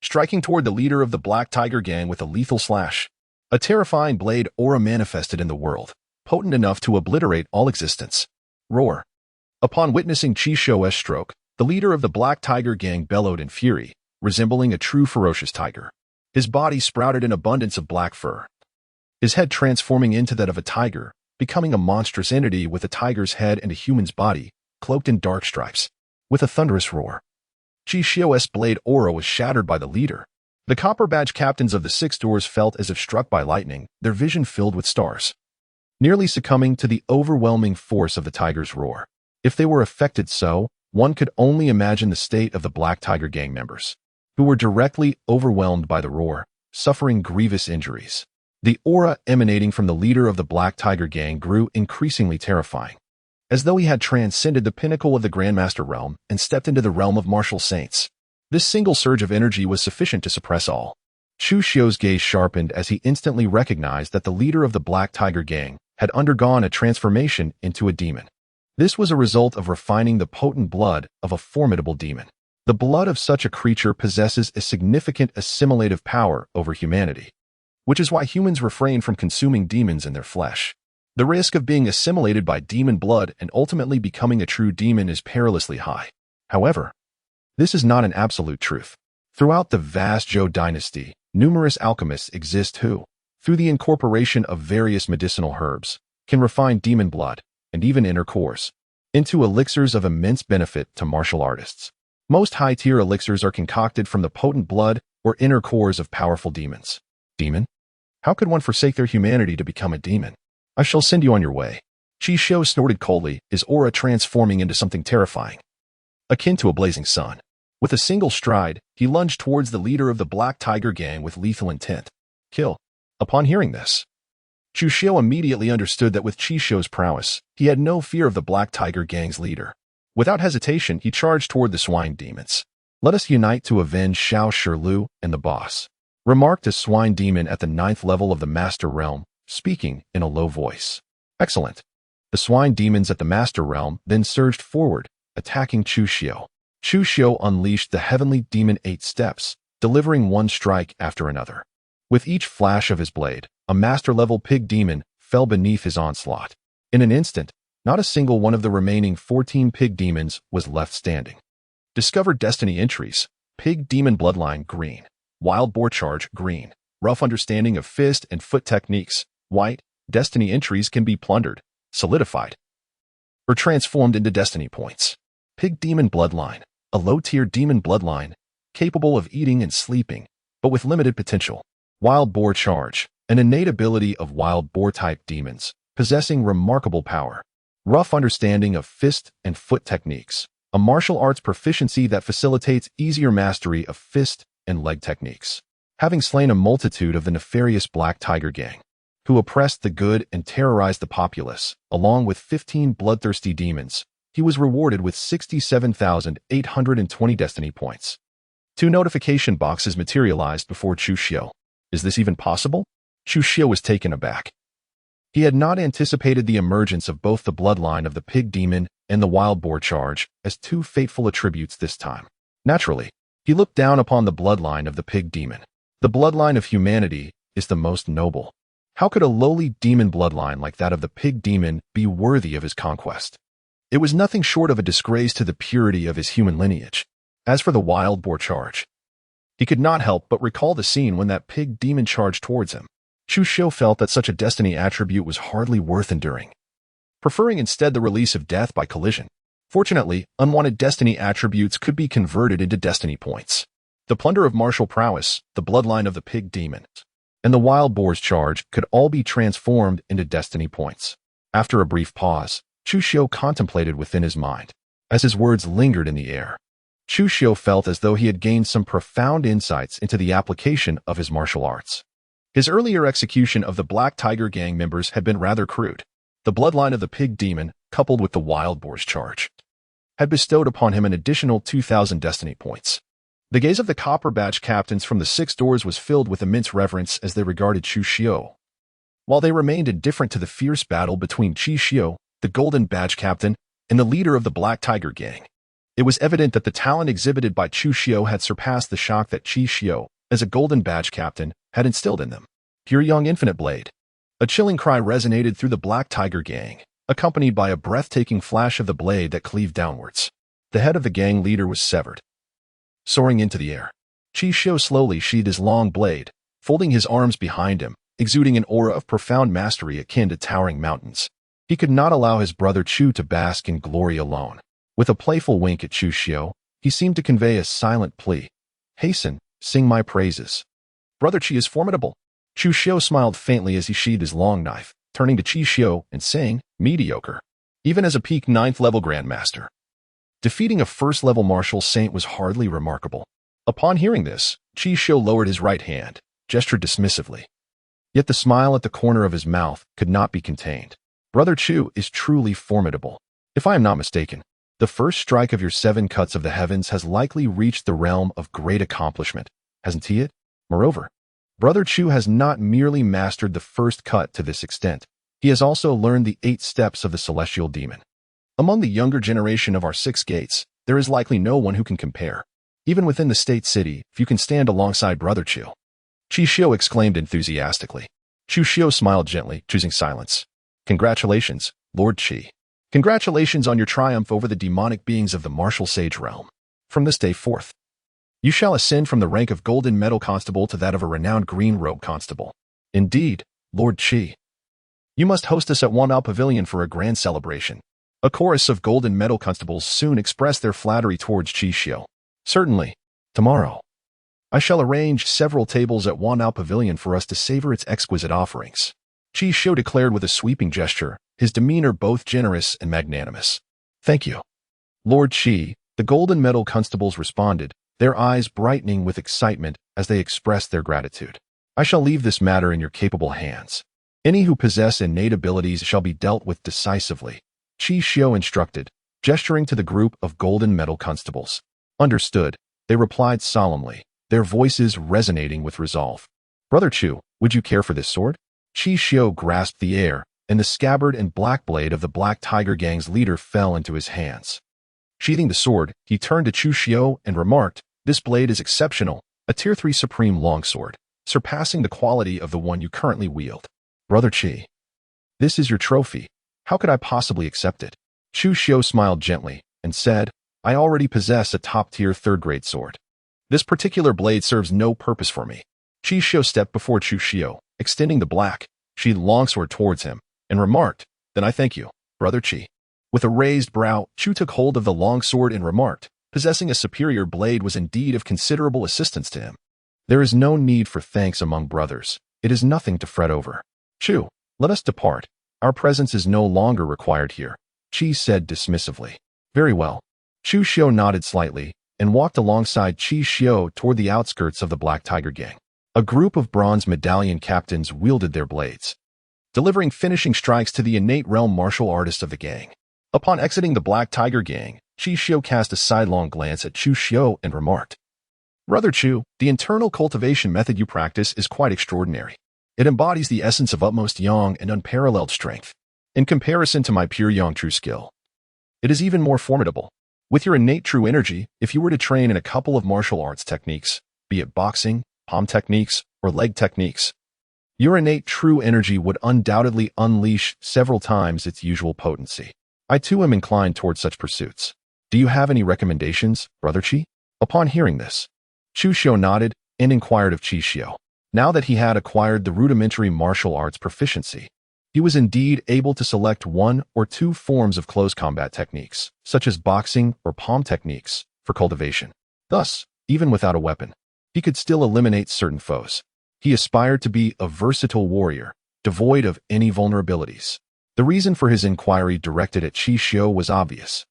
striking toward the leader of the Black Tiger Gang with a lethal slash. A terrifying blade aura manifested in the world, potent enough to obliterate all existence. Roar. Upon witnessing Qi Xiu's stroke, the leader of the Black Tiger Gang bellowed in fury, resembling a true ferocious tiger. His body sprouted an abundance of black fur, his head transforming into that of a tiger, becoming a monstrous entity with a tiger's head and a human's body, cloaked in dark stripes. With a thunderous roar, Qi Xiu's blade aura was shattered by the leader. The Copper Badge captains of the 6 doors felt as if struck by lightning, their vision filled with stars, nearly succumbing to the overwhelming force of the tiger's roar. If they were affected so, one could only imagine the state of the Black Tiger Gang members, who were directly overwhelmed by the roar, suffering grievous injuries. The aura emanating from the leader of the Black Tiger Gang grew increasingly terrifying, as though he had transcended the pinnacle of the Grandmaster realm and stepped into the realm of martial saints. This single surge of energy was sufficient to suppress all. Qi Xiu's gaze sharpened as he instantly recognized that the leader of the Black Tiger Gang had undergone a transformation into a demon. This was a result of refining the potent blood of a formidable demon. The blood of such a creature possesses a significant assimilative power over humanity, which is why humans refrain from consuming demons in their flesh. The risk of being assimilated by demon blood and ultimately becoming a true demon is perilously high. However, this is not an absolute truth. Throughout the vast Zhou dynasty, numerous alchemists exist who, through the incorporation of various medicinal herbs, can refine demon blood, and even inner cores, into elixirs of immense benefit to martial artists. Most high-tier elixirs are concocted from the potent blood or inner cores of powerful demons. Demon? How could one forsake their humanity to become a demon? I shall send you on your way. Qi Xiu snorted coldly, his aura transforming into something terrifying, akin to a blazing sun. With a single stride, he lunged towards the leader of the Black Tiger gang with lethal intent. Kill. Upon hearing this, Qi Xiu immediately understood that with Qi Xiu's prowess, he had no fear of the Black Tiger gang's leader. Without hesitation, he charged toward the swine demons. Let us unite to avenge Xiao Shirlu and the boss, remarked a swine demon at the 9th level of the Master Realm, speaking in a low voice. Excellent. The swine demons at the Master Realm then surged forward, attacking Qi Xiu. Qi Xiu unleashed the heavenly demon 8 steps, delivering one strike after another. With each flash of his blade, a master-level pig demon fell beneath his onslaught. In an instant, not a single one of the remaining 14 pig demons was left standing. Discovered Destiny entries: Pig Demon Bloodline green, Wild Boar Charge green, Rough Understanding of Fist and Foot Techniques white. Destiny entries can be plundered, solidified, or transformed into Destiny points. Pig Demon Bloodline, a low-tier demon bloodline, capable of eating and sleeping, but with limited potential. Wild Boar Charge, an innate ability of wild boar-type demons, possessing remarkable power. Rough Understanding of Fist and Foot Techniques, a martial arts proficiency that facilitates easier mastery of fist and leg techniques. Having slain a multitude of the nefarious Black Tiger gang, who oppressed the good and terrorized the populace, along with 15 bloodthirsty demons, he was rewarded with 67,820 destiny points. 2 notification boxes materialized before Qi Xiu. Is this even possible? Qi Xiu was taken aback. He had not anticipated the emergence of both the bloodline of the pig demon and the wild boar charge as 2 fateful attributes this time. Naturally, he looked down upon the bloodline of the pig demon. The bloodline of humanity is the most noble. How could a lowly demon bloodline like that of the pig demon be worthy of his conquest? It was nothing short of a disgrace to the purity of his human lineage. As for the wild boar charge, he could not help but recall the scene when that pig demon charged towards him. Qi Xiu felt that such a destiny attribute was hardly worth enduring, preferring instead the release of death by collision. Fortunately, unwanted destiny attributes could be converted into destiny points. The plunder of martial prowess, the bloodline of the pig demon, and the wild boar's charge could all be transformed into destiny points. After a brief pause, Qi Xiu contemplated within his mind. As his words lingered in the air, Qi Xiu felt as though he had gained some profound insights into the application of his martial arts. His earlier execution of the Black Tiger gang members had been rather crude. The bloodline of the pig demon, coupled with the wild boar's charge, had bestowed upon him an additional 2,000 destiny points. The gaze of the copper badge captains from the 6 doors was filled with immense reverence as they regarded Qi Xiu, while they remained indifferent to the fierce battle between Qi Xiu, the golden badge captain, and the leader of the Black Tiger gang. It was evident that the talent exhibited by Qi Xiu had surpassed the shock that Qi Xiu, as a golden badge captain, had instilled in them. Pure Young Infinite Blade. A chilling cry resonated through the Black Tiger gang, accompanied by a breathtaking flash of the blade that cleaved downwards. The head of the gang leader was severed. Soaring into the air, Qi Xiu slowly sheathed his long blade, folding his arms behind him, exuding an aura of profound mastery akin to towering mountains. He could not allow his brother Chu to bask in glory alone. With a playful wink at Qi Xiu, he seemed to convey a silent plea. Hasten, sing my praises. Brother Qi is formidable. Qi Xiu smiled faintly as he sheathed his long knife, turning to Qi Xiu and saying, mediocre. Even as a peak 9th level grandmaster, defeating a 1st level martial saint was hardly remarkable. Upon hearing this, Qi Xiu lowered his right hand, gestured dismissively. Yet the smile at the corner of his mouth could not be contained. Brother Chu is truly formidable. If I am not mistaken, the first strike of your 7 cuts of the heavens has likely reached the realm of great accomplishment, hasn't he it? Moreover, Brother Chu has not merely mastered the first cut to this extent, he has also learned the 8 steps of the celestial demon. Among the younger generation of our 6 gates, there is likely no one who can compare. Even within the state city, if you can stand alongside Brother Chu. Qi Xiu exclaimed enthusiastically. Qi Xiu smiled gently, choosing silence. Congratulations, Lord Qi. Congratulations on your triumph over the demonic beings of the martial sage realm. From this day forth, you shall ascend from the rank of golden metal constable to that of a renowned green robe constable. Indeed, Lord Qi. You must host us at Wanao Pavilion for a grand celebration. A chorus of golden metal constables soon expressed their flattery towards Qi Xiu. Certainly. Tomorrow, I shall arrange several tables at Wanao Pavilion for us to savor its exquisite offerings. Qi Xiu declared with a sweeping gesture, his demeanor both generous and magnanimous. Thank you. Lord Qi, the golden metal constables responded, their eyes brightening with excitement as they expressed their gratitude. I shall leave this matter in your capable hands. Any who possess innate abilities shall be dealt with decisively. Qi Xiu instructed, gesturing to the group of golden metal constables. Understood, they replied solemnly, their voices resonating with resolve. Brother Chu, would you care for this sword? Qi Xiu grasped the air, and the scabbard and black blade of the Black Tiger Gang's leader fell into his hands. Sheathing the sword, he turned to Chu Xiu and remarked, this blade is exceptional, a Tier 3 supreme longsword, surpassing the quality of the one you currently wield. Brother Qi, this is your trophy. How could I possibly accept it? Chu Xiu smiled gently and said, I already possess a top-tier third-grade sword. This particular blade serves no purpose for me. Qi Xiu stepped before Chu Xiu, extending the black, sheathed longsword towards him, and remarked, then I thank you, Brother Qi. With a raised brow, Chu took hold of the longsword and remarked, possessing a superior blade was indeed of considerable assistance to him. There is no need for thanks among brothers. It is nothing to fret over. Chu, let us depart. Our presence is no longer required here, Qi said dismissively. Very well. Chu Xiu nodded slightly and walked alongside Qi Xiu toward the outskirts of the Black Tiger Gang. A group of bronze medallion captains wielded their blades, delivering finishing strikes to the innate realm martial artists of the gang. Upon exiting the Black Tiger Gang, Qi Xiu cast a sidelong glance at Chu Xiu and remarked, Brother Chu, the internal cultivation method you practice is quite extraordinary. It embodies the essence of utmost yang and unparalleled strength. In comparison to my pure yang true skill, it is even more formidable. With your innate true energy, if you were to train in a couple of martial arts techniques, be it boxing, palm techniques, or leg techniques, your innate true energy would undoubtedly unleash several times its usual potency. I too am inclined towards such pursuits. Do you have any recommendations, Brother Qi? Upon hearing this, Chu Xiu nodded and inquired of Qi Xiu. Now that he had acquired the rudimentary martial arts proficiency, he was indeed able to select one or two forms of close combat techniques, such as boxing or palm techniques, for cultivation. Thus, even without a weapon, he could still eliminate certain foes. He aspired to be a versatile warrior, devoid of any vulnerabilities. The reason for his inquiry directed at Qi Xiu was obvious.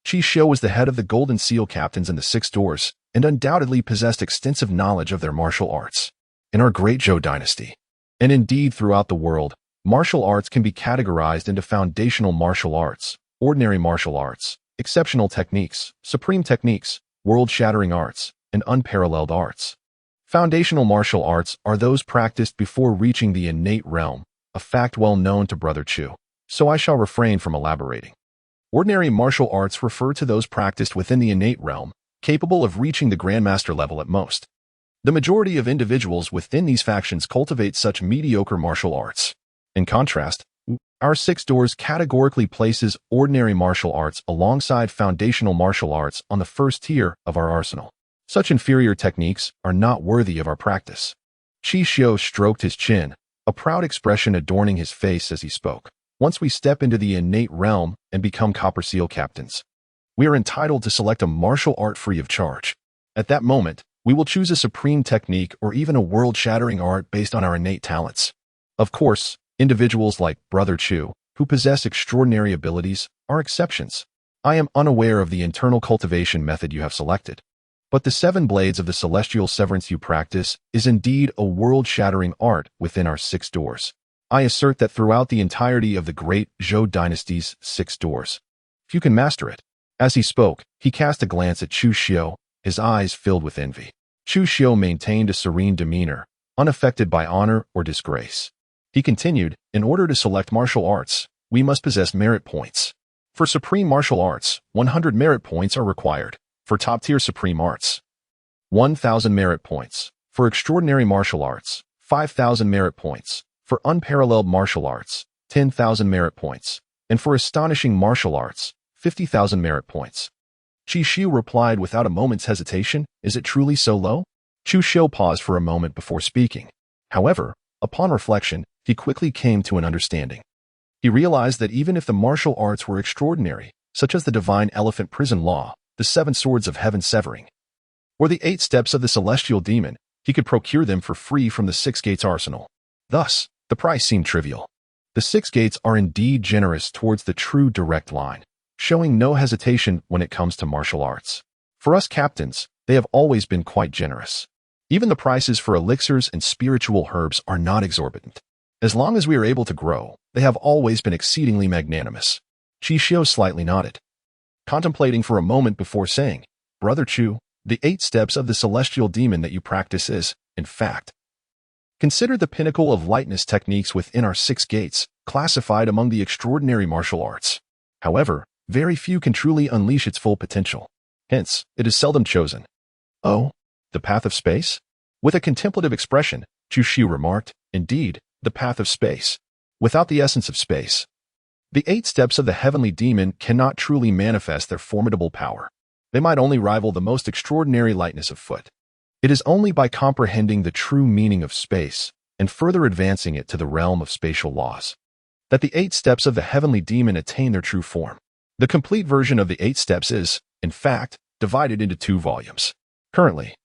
Qi Xiu was the head of the Golden Seal captains in the Six Doors, and undoubtedly possessed extensive knowledge of their martial arts. In our great Zhou dynasty, and indeed throughout the world, martial arts can be categorized into foundational martial arts, ordinary martial arts, exceptional techniques, supreme techniques, world-shattering arts, and unparalleled arts. Foundational martial arts are those practiced before reaching the innate realm, a fact well known to Brother Chu, so I shall refrain from elaborating. Ordinary martial arts refer to those practiced within the innate realm, capable of reaching the Grandmaster level at most. The majority of individuals within these factions cultivate such mediocre martial arts. In contrast, our Six Doors categorically places ordinary martial arts alongside foundational martial arts on the first tier of our arsenal. Such inferior techniques are not worthy of our practice. Qi Xiu stroked his chin, a proud expression adorning his face as he spoke. Once we step into the innate realm and become Copper Seal captains, we are entitled to select a martial art free of charge. At that moment, we will choose a supreme technique or even a world-shattering art based on our innate talents. Of course, individuals like Brother Chu, who possess extraordinary abilities, are exceptions. I am unaware of the internal cultivation method you have selected, but the 7 blades of the celestial severance you practice is indeed a world-shattering art within our 6 doors. I assert that throughout the entirety of the great Zhou dynasty's 6 doors, if you can master it. As he spoke, he cast a glance at Chu Xiu, his eyes filled with envy. Chu Xiu maintained a serene demeanor, unaffected by honor or disgrace. He continued, in order to select martial arts, we must possess merit points. For supreme martial arts, 100 merit points are required. For top-tier supreme arts, 1,000 merit points. For extraordinary martial arts, 5,000 merit points. For unparalleled martial arts, 10,000 merit points, and for astonishing martial arts, 50,000 merit points. Qi Xiu replied without a moment's hesitation, "Is it truly so low?" Chu Xiu paused for a moment before speaking. However, upon reflection, he quickly came to an understanding. He realized that even if the martial arts were extraordinary, such as the divine elephant prison law, the 7 swords of heaven severing, or the 8 steps of the celestial demon, he could procure them for free from the 6 gates arsenal. Thus, the price seemed trivial. The 6 gates are indeed generous towards the true direct line, showing no hesitation when it comes to martial arts. For us captains, they have always been quite generous. Even the prices for elixirs and spiritual herbs are not exorbitant. As long as we are able to grow, they have always been exceedingly magnanimous. Qi Xiu slightly nodded, contemplating for a moment before saying, "Brother Chu, the 8 steps of the celestial demon that you practice is, in fact, considered the pinnacle of lightness techniques within our 6 gates, classified among the extraordinary martial arts. However, very few can truly unleash its full potential. Hence, it is seldom chosen." "Oh, the path of space?" With a contemplative expression, Chu Xiu remarked, "Indeed, the path of space. Without the essence of space, the 8 steps of the heavenly demon cannot truly manifest their formidable power. They might only rival the most extraordinary lightness of foot. It is only by comprehending the true meaning of space and further advancing it to the realm of spatial laws that the 8 steps of the heavenly demon attain their true form. The complete version of the 8 steps is, in fact, divided into 2 volumes. Currently,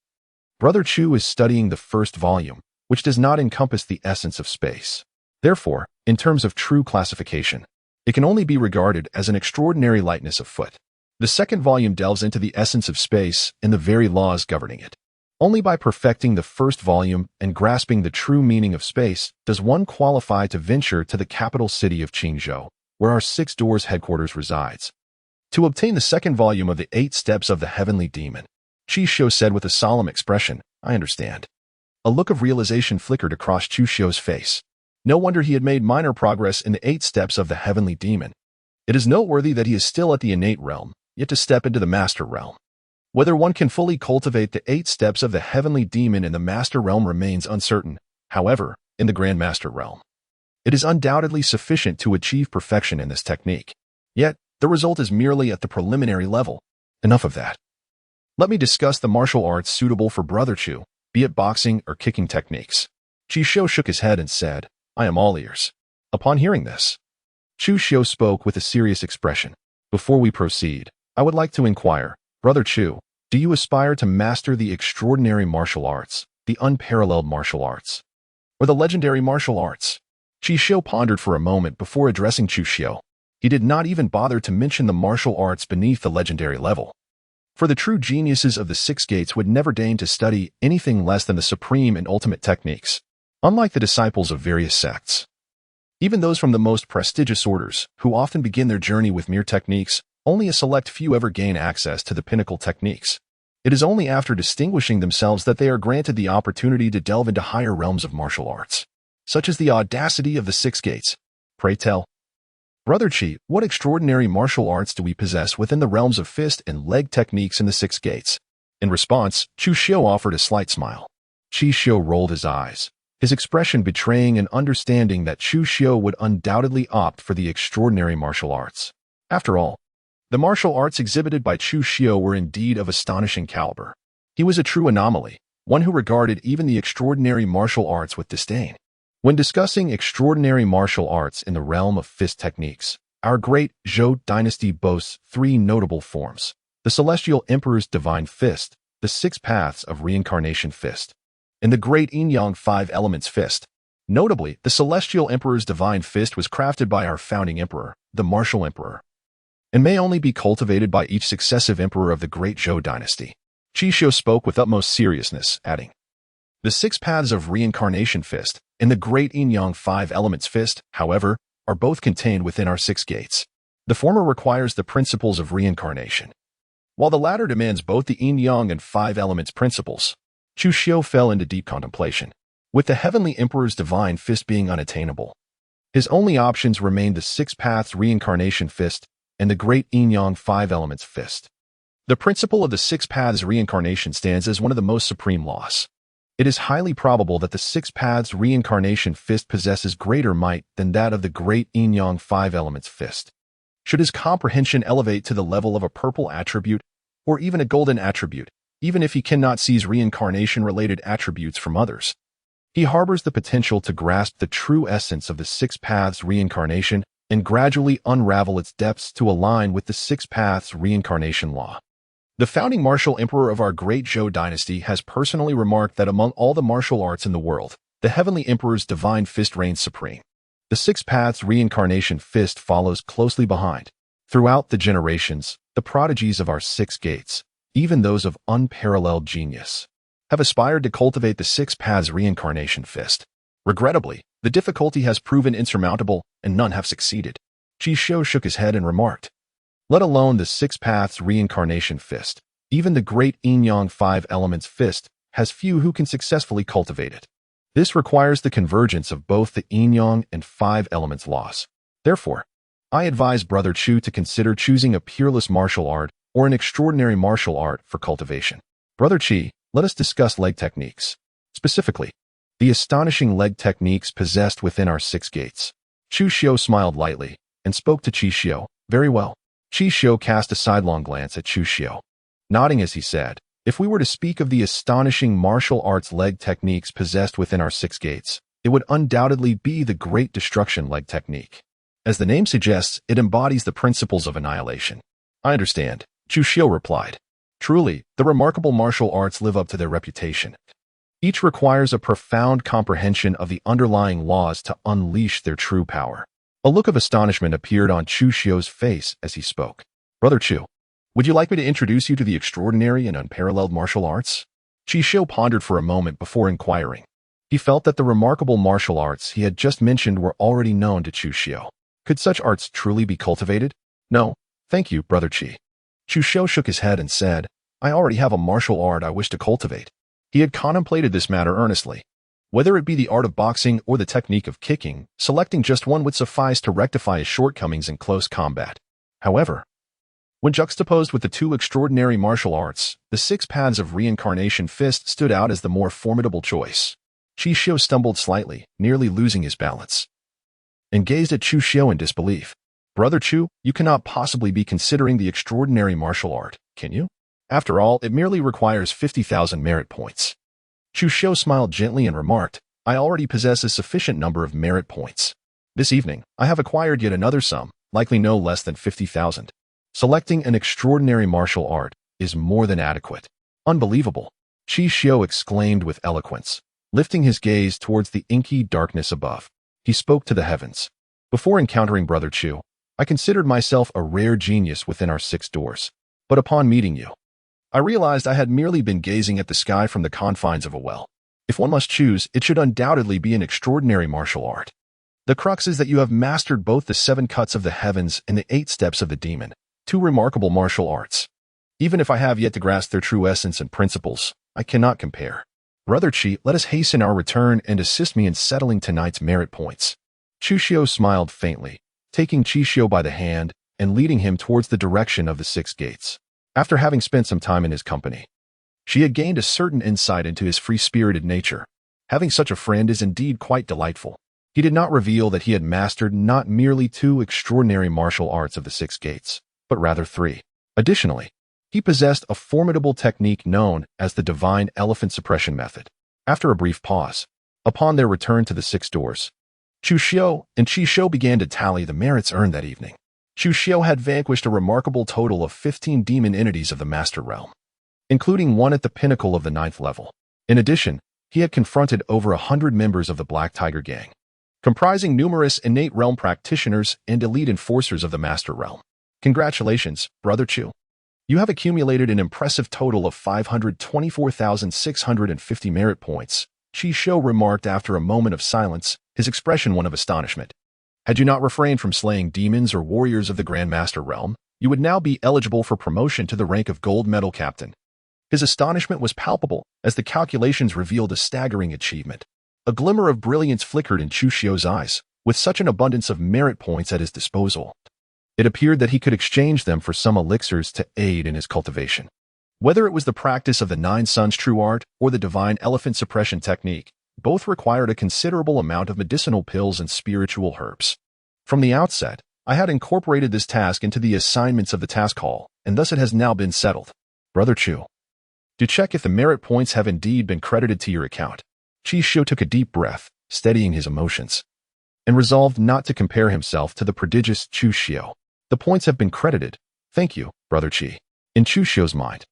Brother Chu is studying the first volume, which does not encompass the essence of space. Therefore, in terms of true classification, it can only be regarded as an extraordinary lightness of foot. The second volume delves into the essence of space and the very laws governing it. Only by perfecting the first volume and grasping the true meaning of space does one qualify to venture to the capital city of Qingzhou, where our 6 Doors headquarters resides, to obtain the second volume of the 8 steps of the heavenly demon. Qi Xiu said with a solemn expression, "I understand." A look of realization flickered across Chu Xiu's face. No wonder he had made minor progress in the 8 steps of the heavenly demon. It is noteworthy that he is still at the innate realm, yet to step into the master realm. Whether one can fully cultivate the 8 steps of the heavenly demon in the master realm remains uncertain. However, in the Grand Master realm, it is undoubtedly sufficient to achieve perfection in this technique. Yet, the result is merely at the preliminary level. Enough of that. Let me discuss the martial arts suitable for Brother Chu, be it boxing or kicking techniques. Qi Xiu shook his head and said, "I am all ears." Upon hearing this, Chu Xiu spoke with a serious expression. "Before we proceed, I would like to inquire, Brother Chu, do you aspire to master the extraordinary martial arts, the unparalleled martial arts, or the legendary martial arts?" Qi Xiu pondered for a moment before addressing Chu Xiu. He did not even bother to mention the martial arts beneath the legendary level. For the true geniuses of the 6 gates would never deign to study anything less than the supreme and ultimate techniques. Unlike the disciples of various sects, even those from the most prestigious orders, who often begin their journey with mere techniques, only a select few ever gain access to the pinnacle techniques. It is only after distinguishing themselves that they are granted the opportunity to delve into higher realms of martial arts. Such is the audacity of the 6 gates. Pray tell, Brother Qi, what extraordinary martial arts do we possess within the realms of fist and leg techniques in the 6 gates? In response, Chu Xiu offered a slight smile. Qi Xiu rolled his eyes, his expression betraying an understanding that Chu Xiu would undoubtedly opt for the extraordinary martial arts. After all, the martial arts exhibited by Chu Xiu were indeed of astonishing caliber. He was a true anomaly, one who regarded even the extraordinary martial arts with disdain. When discussing extraordinary martial arts in the realm of fist techniques, our great Zhou dynasty boasts 3 notable forms: the Celestial Emperor's Divine Fist, the 6 Paths of Reincarnation Fist, and the Great Yin-Yang 5 Elements Fist. Notably, the Celestial Emperor's Divine Fist was crafted by our founding emperor, the Martial Emperor, and may only be cultivated by each successive emperor of the great Zhou dynasty. Qi Xiu spoke with utmost seriousness, adding, "The 6 Paths of Reincarnation Fist and the Great Yin-Yang 5 Elements Fist, however, are both contained within our 6 gates. The former requires the principles of reincarnation, while the latter demands both the Yin-Yang and 5 Elements principles." Chu Xiu fell into deep contemplation. With the Heavenly Emperor's Divine Fist being unattainable, his only options remained the 6 Paths Reincarnation Fist and the Great Yin-Yang 5 Elements Fist. The principle of the 6 Paths Reincarnation stands as one of the most supreme laws. It is highly probable that the Six Paths Reincarnation Fist possesses greater might than that of the Great Yin-Yang Five Elements Fist. Should his comprehension elevate to the level of a purple attribute or even a golden attribute, even if he cannot seize reincarnation-related attributes from others, he harbors the potential to grasp the true essence of the Six Paths Reincarnation and gradually unravel its depths to align with the Six Paths Reincarnation law. The founding martial emperor of our great Zhou dynasty has personally remarked that among all the martial arts in the world, the Heavenly Emperor's divine fist reigns supreme. The Six Paths Reincarnation Fist follows closely behind. Throughout the generations, the prodigies of our six gates, even those of unparalleled genius, have aspired to cultivate the Six Paths Reincarnation Fist. Regrettably, the difficulty has proven insurmountable, and none have succeeded. Qishou shook his head and remarked, let alone the Six Paths Reincarnation Fist, even the Great Yin-Yang Five Elements Fist has few who can successfully cultivate it. This requires the convergence of both the Yin-Yang and Five Elements laws. Therefore, I advise Brother Chu to consider choosing a peerless martial art or an extraordinary martial art for cultivation. Brother Chi, let us discuss leg techniques. Specifically, the astonishing leg techniques possessed within our six gates. Chu Xiu smiled lightly and spoke to Qi Xiu. Very well. Qi Xiu cast a sidelong glance at Chu Xiu, nodding as he said, if we were to speak of the astonishing martial arts leg techniques possessed within our six gates, it would undoubtedly be the Great Destruction leg technique. As the name suggests, it embodies the principles of annihilation. I understand, Chu Xiu replied. Truly, the remarkable martial arts live up to their reputation. Each requires a profound comprehension of the underlying laws to unleash their true power. A look of astonishment appeared on Chu Xiu's face as he spoke. Brother Chu, would you like me to introduce you to the extraordinary and unparalleled martial arts? Qi Xiu pondered for a moment before inquiring. He felt that the remarkable martial arts he had just mentioned were already known to Chu Xiu. Could such arts truly be cultivated? No, thank you, Brother Qi. Chu Xiu shook his head and said, I already have a martial art I wish to cultivate. He had contemplated this matter earnestly. Whether it be the art of boxing or the technique of kicking, selecting just one would suffice to rectify his shortcomings in close combat. However, when juxtaposed with the two extraordinary martial arts, the Six Paths of Reincarnation Fist stood out as the more formidable choice. Qi Xiu stumbled slightly, nearly losing his balance, and gazed at Chu Xiu in disbelief. Brother Chu, you cannot possibly be considering the extraordinary martial art, can you? After all, it merely requires 50,000 merit points. Chu Xiu smiled gently and remarked, I already possess a sufficient number of merit points. This evening, I have acquired yet another sum, likely no less than 50,000. Selecting an extraordinary martial art is more than adequate. Unbelievable, Qi Xiu exclaimed with eloquence, lifting his gaze towards the inky darkness above. He spoke to the heavens. Before encountering Brother Chu, I considered myself a rare genius within our six doors. But upon meeting you, I realized I had merely been gazing at the sky from the confines of a well. If one must choose, it should undoubtedly be an extraordinary martial art. The crux is that you have mastered both the 7 cuts of the heavens and the 8 steps of the demon, 2 remarkable martial arts. Even if I have yet to grasp their true essence and principles, I cannot compare. Brother Qi, let us hasten our return and assist me in settling tonight's merit points. Chu Xiu smiled faintly, taking Qi Xiu by the hand and leading him towards the direction of the 6 gates. After having spent some time in his company, she had gained a certain insight into his free-spirited nature. Having such a friend is indeed quite delightful. He did not reveal that he had mastered not merely 2 extraordinary martial arts of the 6 gates, but rather 3. Additionally, he possessed a formidable technique known as the Divine Elephant Suppression Method. After a brief pause, upon their return to the 6 doors, Chu Xiu and Qi Xiu began to tally the merits earned that evening. Chu Xiu had vanquished a remarkable total of 15 demon entities of the Master Realm, including one at the pinnacle of the 9th level. In addition, he had confronted over 100 members of the Black Tiger Gang, comprising numerous innate realm practitioners and elite enforcers of the Master Realm. Congratulations, Brother Chu. You have accumulated an impressive total of 524,650 merit points, Qi Xiu remarked after a moment of silence, his expression one of astonishment. Had you not refrained from slaying demons or warriors of the Grand Master Realm, you would now be eligible for promotion to the rank of Gold Medal Captain. His astonishment was palpable as the calculations revealed a staggering achievement. A glimmer of brilliance flickered in Chu Xiu's eyes. With such an abundance of merit points at his disposal, it appeared that he could exchange them for some elixirs to aid in his cultivation. Whether it was the practice of the Nine Suns true art or the divine elephant suppression technique, both required a considerable amount of medicinal pills and spiritual herbs. From the outset, I had incorporated this task into the assignments of the task hall, and thus it has now been settled. Brother Chu. To check if the merit points have indeed been credited to your account, Chi Shio took a deep breath, steadying his emotions, and resolved not to compare himself to the prodigious Chu Shio. The points have been credited. Thank you, Brother Chi. In Chu Shio's mind,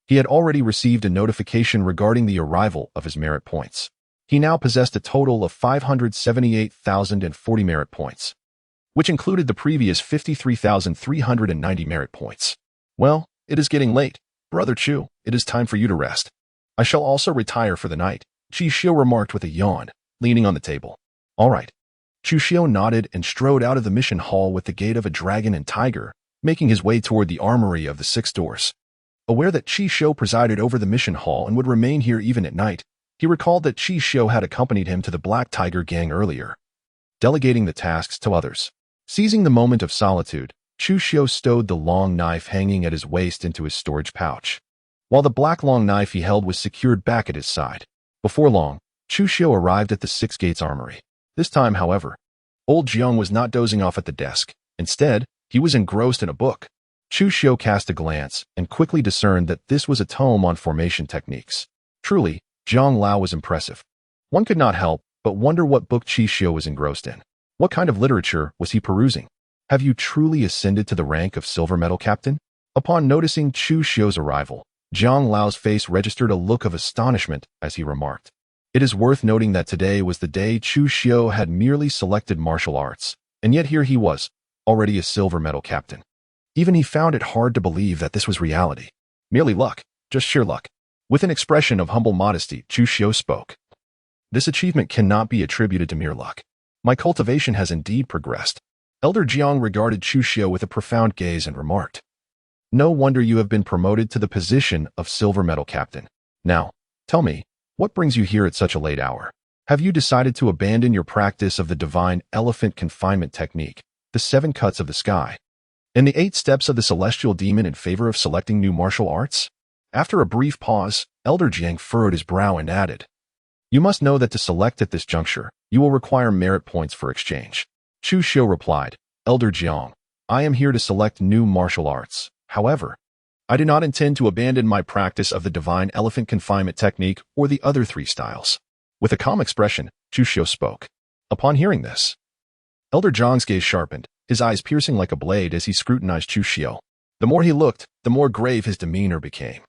he had already received a notification regarding the arrival of his merit points. He now possessed a total of 578,040 merit points, which included the previous 53,390 merit points. Well, it is getting late. Brother Chu, it is time for you to rest. I shall also retire for the night, Chi Shio remarked with a yawn, leaning on the table. All right. Chu Shio nodded and strode out of the mission hall with the gait of a dragon and tiger, making his way toward the armory of the six doors. Aware that Chi Shio presided over the mission hall and would remain here even at night, he recalled that Chi Shio had accompanied him to the Black Tiger gang earlier, delegating the tasks to others. Seizing the moment of solitude, Chu Shio stowed the long knife hanging at his waist into his storage pouch, while the black long knife he held was secured back at his side. Before long, Chu Shio arrived at the Six Gates Armory. This time, however, old Jiang was not dozing off at the desk. Instead, he was engrossed in a book. Chu Shio cast a glance and quickly discerned that this was a tome on formation techniques. Truly, Jiang Lao was impressive. One could not help but wonder what book Chi Shio was engrossed in. What kind of literature was he perusing? Have you truly ascended to the rank of silver medal captain? Upon noticing Chu Shio's arrival, Jiang Lao's face registered a look of astonishment as he remarked. It is worth noting that today was the day Chu Shio had merely selected martial arts, and yet here he was, already a silver medal captain. Even he found it hard to believe that this was reality. Merely luck, just sheer luck. With an expression of humble modesty, Chu Shio spoke. This achievement cannot be attributed to mere luck. My cultivation has indeed progressed. Elder Jiang regarded Chu Shio with a profound gaze and remarked. No wonder you have been promoted to the position of silver medal captain. Now, tell me, what brings you here at such a late hour? Have you decided to abandon your practice of the divine elephant confinement technique, the 7 cuts of the sky, and the 8 steps of the celestial demon in favor of selecting new martial arts? After a brief pause, Elder Jiang furrowed his brow and added, You must know that to select at this juncture, you will require merit points for exchange. Chu Shio replied, Elder Jiang, I am here to select new martial arts. However, I do not intend to abandon my practice of the divine elephant confinement technique or the other 3 styles. With a calm expression, Chu Shio spoke. Upon hearing this, Elder Jiang's gaze sharpened, his eyes piercing like a blade as he scrutinized Chu Shio. The more he looked, the more grave his demeanor became,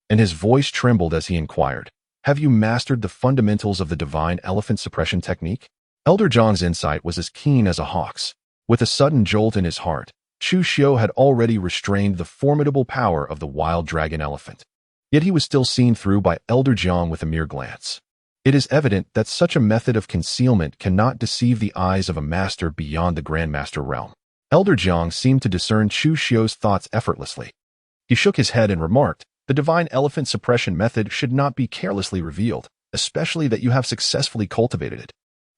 and his voice trembled as he inquired, Have you mastered the fundamentals of the divine elephant suppression technique? Elder Jiang's insight was as keen as a hawk's. With a sudden jolt in his heart, Chu Shio had already restrained the formidable power of the wild dragon elephant. Yet he was still seen through by Elder Jiang with a mere glance. It is evident that such a method of concealment cannot deceive the eyes of a master beyond the Grandmaster realm. Elder Jiang seemed to discern Chu Shio's thoughts effortlessly. He shook his head and remarked, The divine elephant suppression method should not be carelessly revealed, especially that you have successfully cultivated it.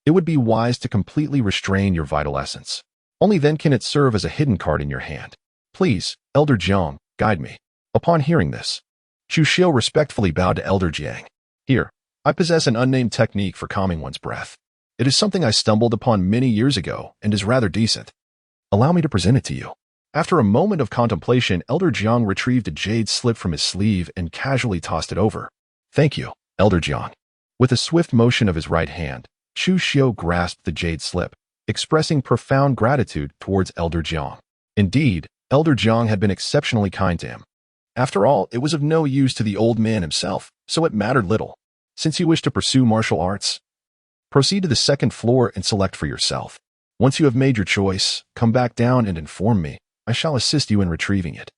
It would be wise to completely restrain your vital essence. Only then can it serve as a hidden card in your hand. Please, Elder Jiang, guide me. Upon hearing this, Chu Shio respectfully bowed to Elder Jiang. Here, I possess an unnamed technique for calming one's breath. It is something I stumbled upon many years ago and is rather decent. Allow me to present it to you. After a moment of contemplation, Elder Jiang retrieved a jade slip from his sleeve and casually tossed it over. Thank you, Elder Jiang. With a swift motion of his right hand, Chu Shio grasped the jade slip, expressing profound gratitude towards Elder Jiang. Indeed, Elder Jiang had been exceptionally kind to him. After all, it was of no use to the old man himself, so it mattered little. Since you wish to pursue martial arts, proceed to the 2nd floor and select for yourself. Once you have made your choice, come back down and inform me. I shall assist you in retrieving it.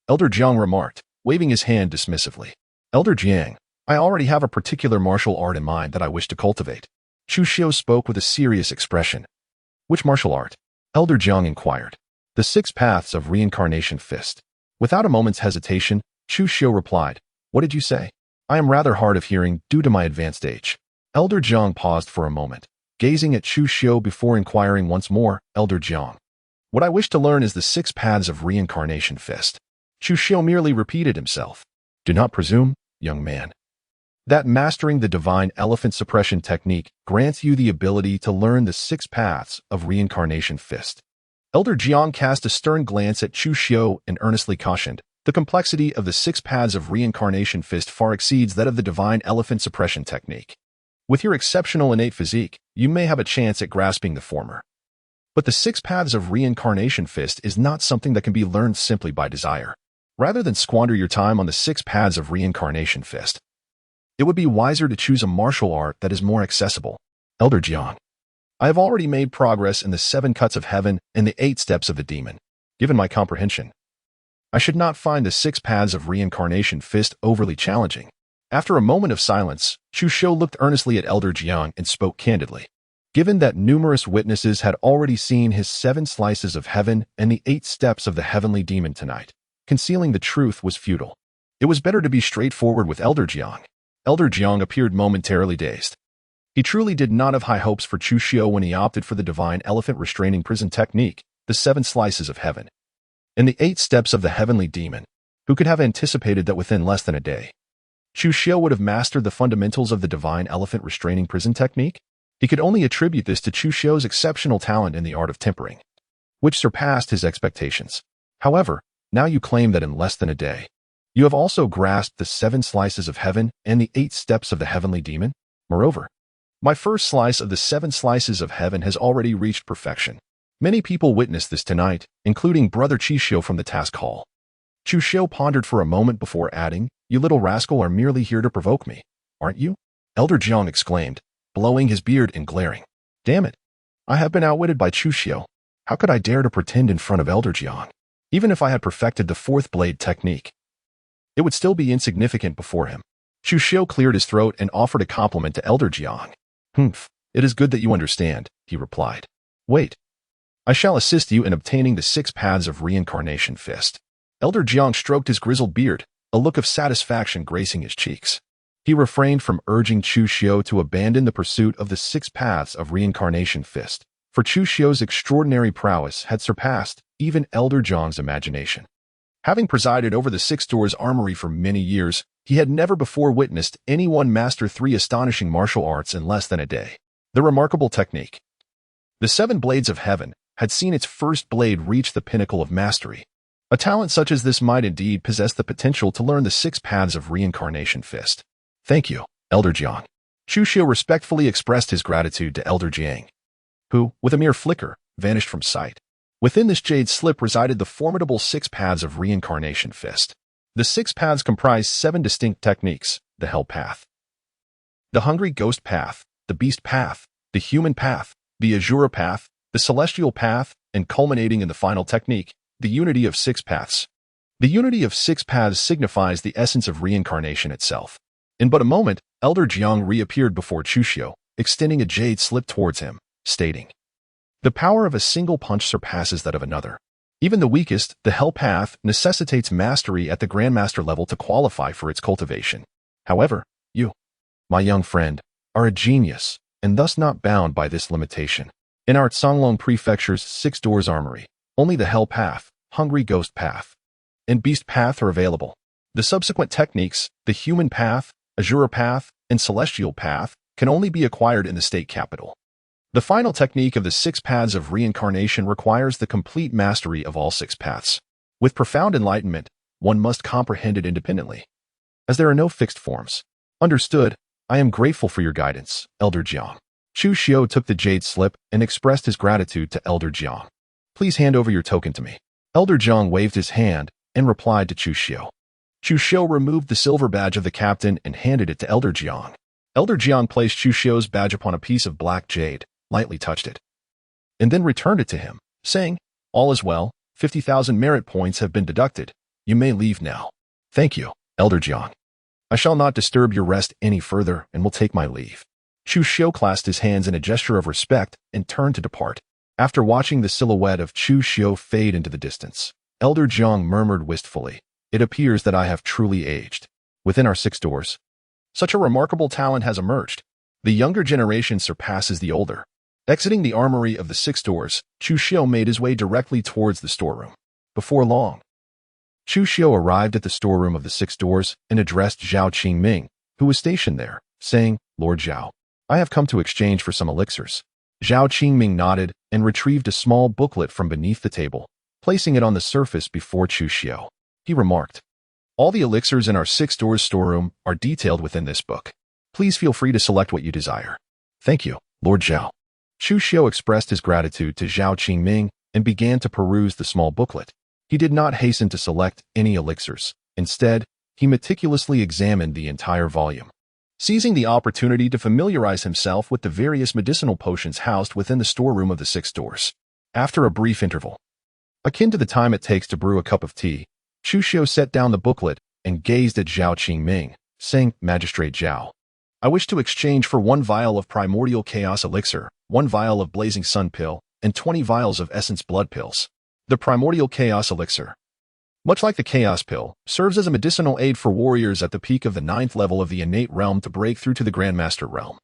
Elder Jiang remarked, waving his hand dismissively. Elder Jiang, I already have a particular martial art in mind that I wish to cultivate. Chu Shio spoke with a serious expression. Which martial art? Elder Jiang inquired. The 6 paths of reincarnation fist. Without a moment's hesitation, Chu Shio replied, What did you say? I am rather hard of hearing due to my advanced age. Elder Jiang paused for a moment, gazing at Chu Shio before inquiring once more, Elder Jiang. What I wish to learn is the 6 paths of reincarnation fist. Chu Shio merely repeated himself. Do not presume, young man, that mastering the divine elephant suppression technique grants you the ability to learn the 6 paths of reincarnation fist. Elder Jiang cast a stern glance at Chu Xiu and earnestly cautioned, the complexity of the 6 paths of reincarnation fist far exceeds that of the divine elephant suppression technique. With your exceptional innate physique, you may have a chance at grasping the former. But the 6 paths of reincarnation fist is not something that can be learned simply by desire. Rather than squander your time on the 6 paths of reincarnation fist, it would be wiser to choose a martial art that is more accessible. Elder Jiang, I have already made progress in the 7 cuts of heaven and the 8 steps of the demon. Given my comprehension, I should not find the 6 paths of reincarnation fist overly challenging. After a moment of silence, Chu Xiu looked earnestly at Elder Jiang and spoke candidly. Given that numerous witnesses had already seen his 7 slices of heaven and the 8 steps of the heavenly demon tonight, concealing the truth was futile. It was better to be straightforward with Elder Jiang. Elder Jiang appeared momentarily dazed. He truly did not have high hopes for Chu Xiu when he opted for the divine elephant restraining prison technique, the 7 slices of heaven, and the 8 steps of the heavenly demon. Who could have anticipated that within less than a day, Chu Xiu would have mastered the fundamentals of the divine elephant restraining prison technique? He could only attribute this to Chu Xiu's exceptional talent in the art of tempering, which surpassed his expectations. However, now you claim that in less than a day, you have also grasped the 7 slices of heaven and the 8 steps of the heavenly demon? Moreover, my first slice of the 7 slices of heaven has already reached perfection. Many people witnessed this tonight, including Brother Chu Xiu from the task hall. Chu Xiu pondered for a moment before adding, "You little rascal are merely here to provoke me, aren't you?" Elder Jiang exclaimed, blowing his beard and glaring. Damn it! I have been outwitted by Chu Xiu. How could I dare to pretend in front of Elder Jiang? Even if I had perfected the 4th blade technique, it would still be insignificant before him. Chu Xiu cleared his throat and offered a compliment to Elder Jiang. Humph, it is good that you understand, he replied. Wait. I shall assist you in obtaining the 6 paths of reincarnation fist. Elder Jiang stroked his grizzled beard, a look of satisfaction gracing his cheeks. He refrained from urging Chu Xiu to abandon the pursuit of the 6 paths of reincarnation fist, for Chu Xiu's extraordinary prowess had surpassed even Elder Jiang's imagination. Having presided over the 6 doors armory for many years, he had never before witnessed anyone master 3 astonishing martial arts in less than a day. The remarkable technique, the 7 blades of heaven, had seen its first blade reach the pinnacle of mastery. A talent such as this might indeed possess the potential to learn the 6 paths of reincarnation fist. Thank you, Elder Jiang. Chu Xiu respectfully expressed his gratitude to Elder Jiang, who, with a mere flicker, vanished from sight. Within this jade slip resided the formidable 6 paths of reincarnation fist. The 6 paths comprise 7 distinct techniques: the Hell Path, the Hungry Ghost Path, the Beast Path, the Human Path, the Azura Path, the Celestial Path, and culminating in the final technique, the Unity of 6 Paths. The Unity of 6 Paths signifies the essence of reincarnation itself. In but a moment, Elder Jiang reappeared before Chu Xiu, extending a jade slip towards him, stating, "The power of a single punch surpasses that of another. Even the weakest, the Hell Path, necessitates mastery at the Grandmaster level to qualify for its cultivation. However, you, my young friend, are a genius, and thus not bound by this limitation. In our Songlong Prefecture's 6 doors armory, only the Hell Path, Hungry Ghost Path, and Beast Path are available. The subsequent techniques, the Human Path, Azura Path, and Celestial Path, can only be acquired in the state capital. The final technique of the 6 paths of reincarnation requires the complete mastery of all 6 paths. With profound enlightenment, one must comprehend it independently, as there are no fixed forms." Understood. I am grateful for your guidance, Elder Jiang. Chu Xiu took the jade slip and expressed his gratitude to Elder Jiang. Please hand over your token to me. Elder Jiang waved his hand and replied to Chu Xiu. Chu Xiu removed the silver badge of the captain and handed it to Elder Jiang. Elder Jiang placed Chu Xiu's badge upon a piece of black jade, lightly touched it, and then returned it to him, saying, "All is well, 50,000 merit points have been deducted. You may leave now." "Thank you, Elder Jiang. I shall not disturb your rest any further and will take my leave." Chu Xiu clasped his hands in a gesture of respect and turned to depart. After watching the silhouette of Chu Xiu fade into the distance, Elder Jiang murmured wistfully, "It appears that I have truly aged. Within our 6 doors, such a remarkable talent has emerged. The younger generation surpasses the older." Exiting the armory of the 6 doors, Chu Xiu made his way directly towards the storeroom. Before long, Chu Xiu arrived at the storeroom of the Six Doors and addressed Zhao Qingming, who was stationed there, saying, "Lord Zhao, I have come to exchange for some elixirs." Zhao Qingming nodded and retrieved a small booklet from beneath the table, placing it on the surface before Chu Xiu. He remarked, "All the elixirs in our Six Doors storeroom are detailed within this book. Please feel free to select what you desire." "Thank you, Lord Zhao." Chu Xiu expressed his gratitude to Zhao Qingming and began to peruse the small booklet. He did not hasten to select any elixirs. Instead, he meticulously examined the entire volume, seizing the opportunity to familiarize himself with the various medicinal potions housed within the storeroom of the Six Doors. After a brief interval, akin to the time it takes to brew a cup of tea, Chu Xiu set down the booklet and gazed at Zhao Qingming, saying, "Magistrate Zhao, I wish to exchange for 1 vial of primordial chaos elixir, 1 vial of blazing sun pill, and 20 vials of essence blood pills." The primordial chaos elixir, much like the chaos pill, serves as a medicinal aid for warriors at the peak of the 9th level of the innate realm to break through to the Grandmaster realm.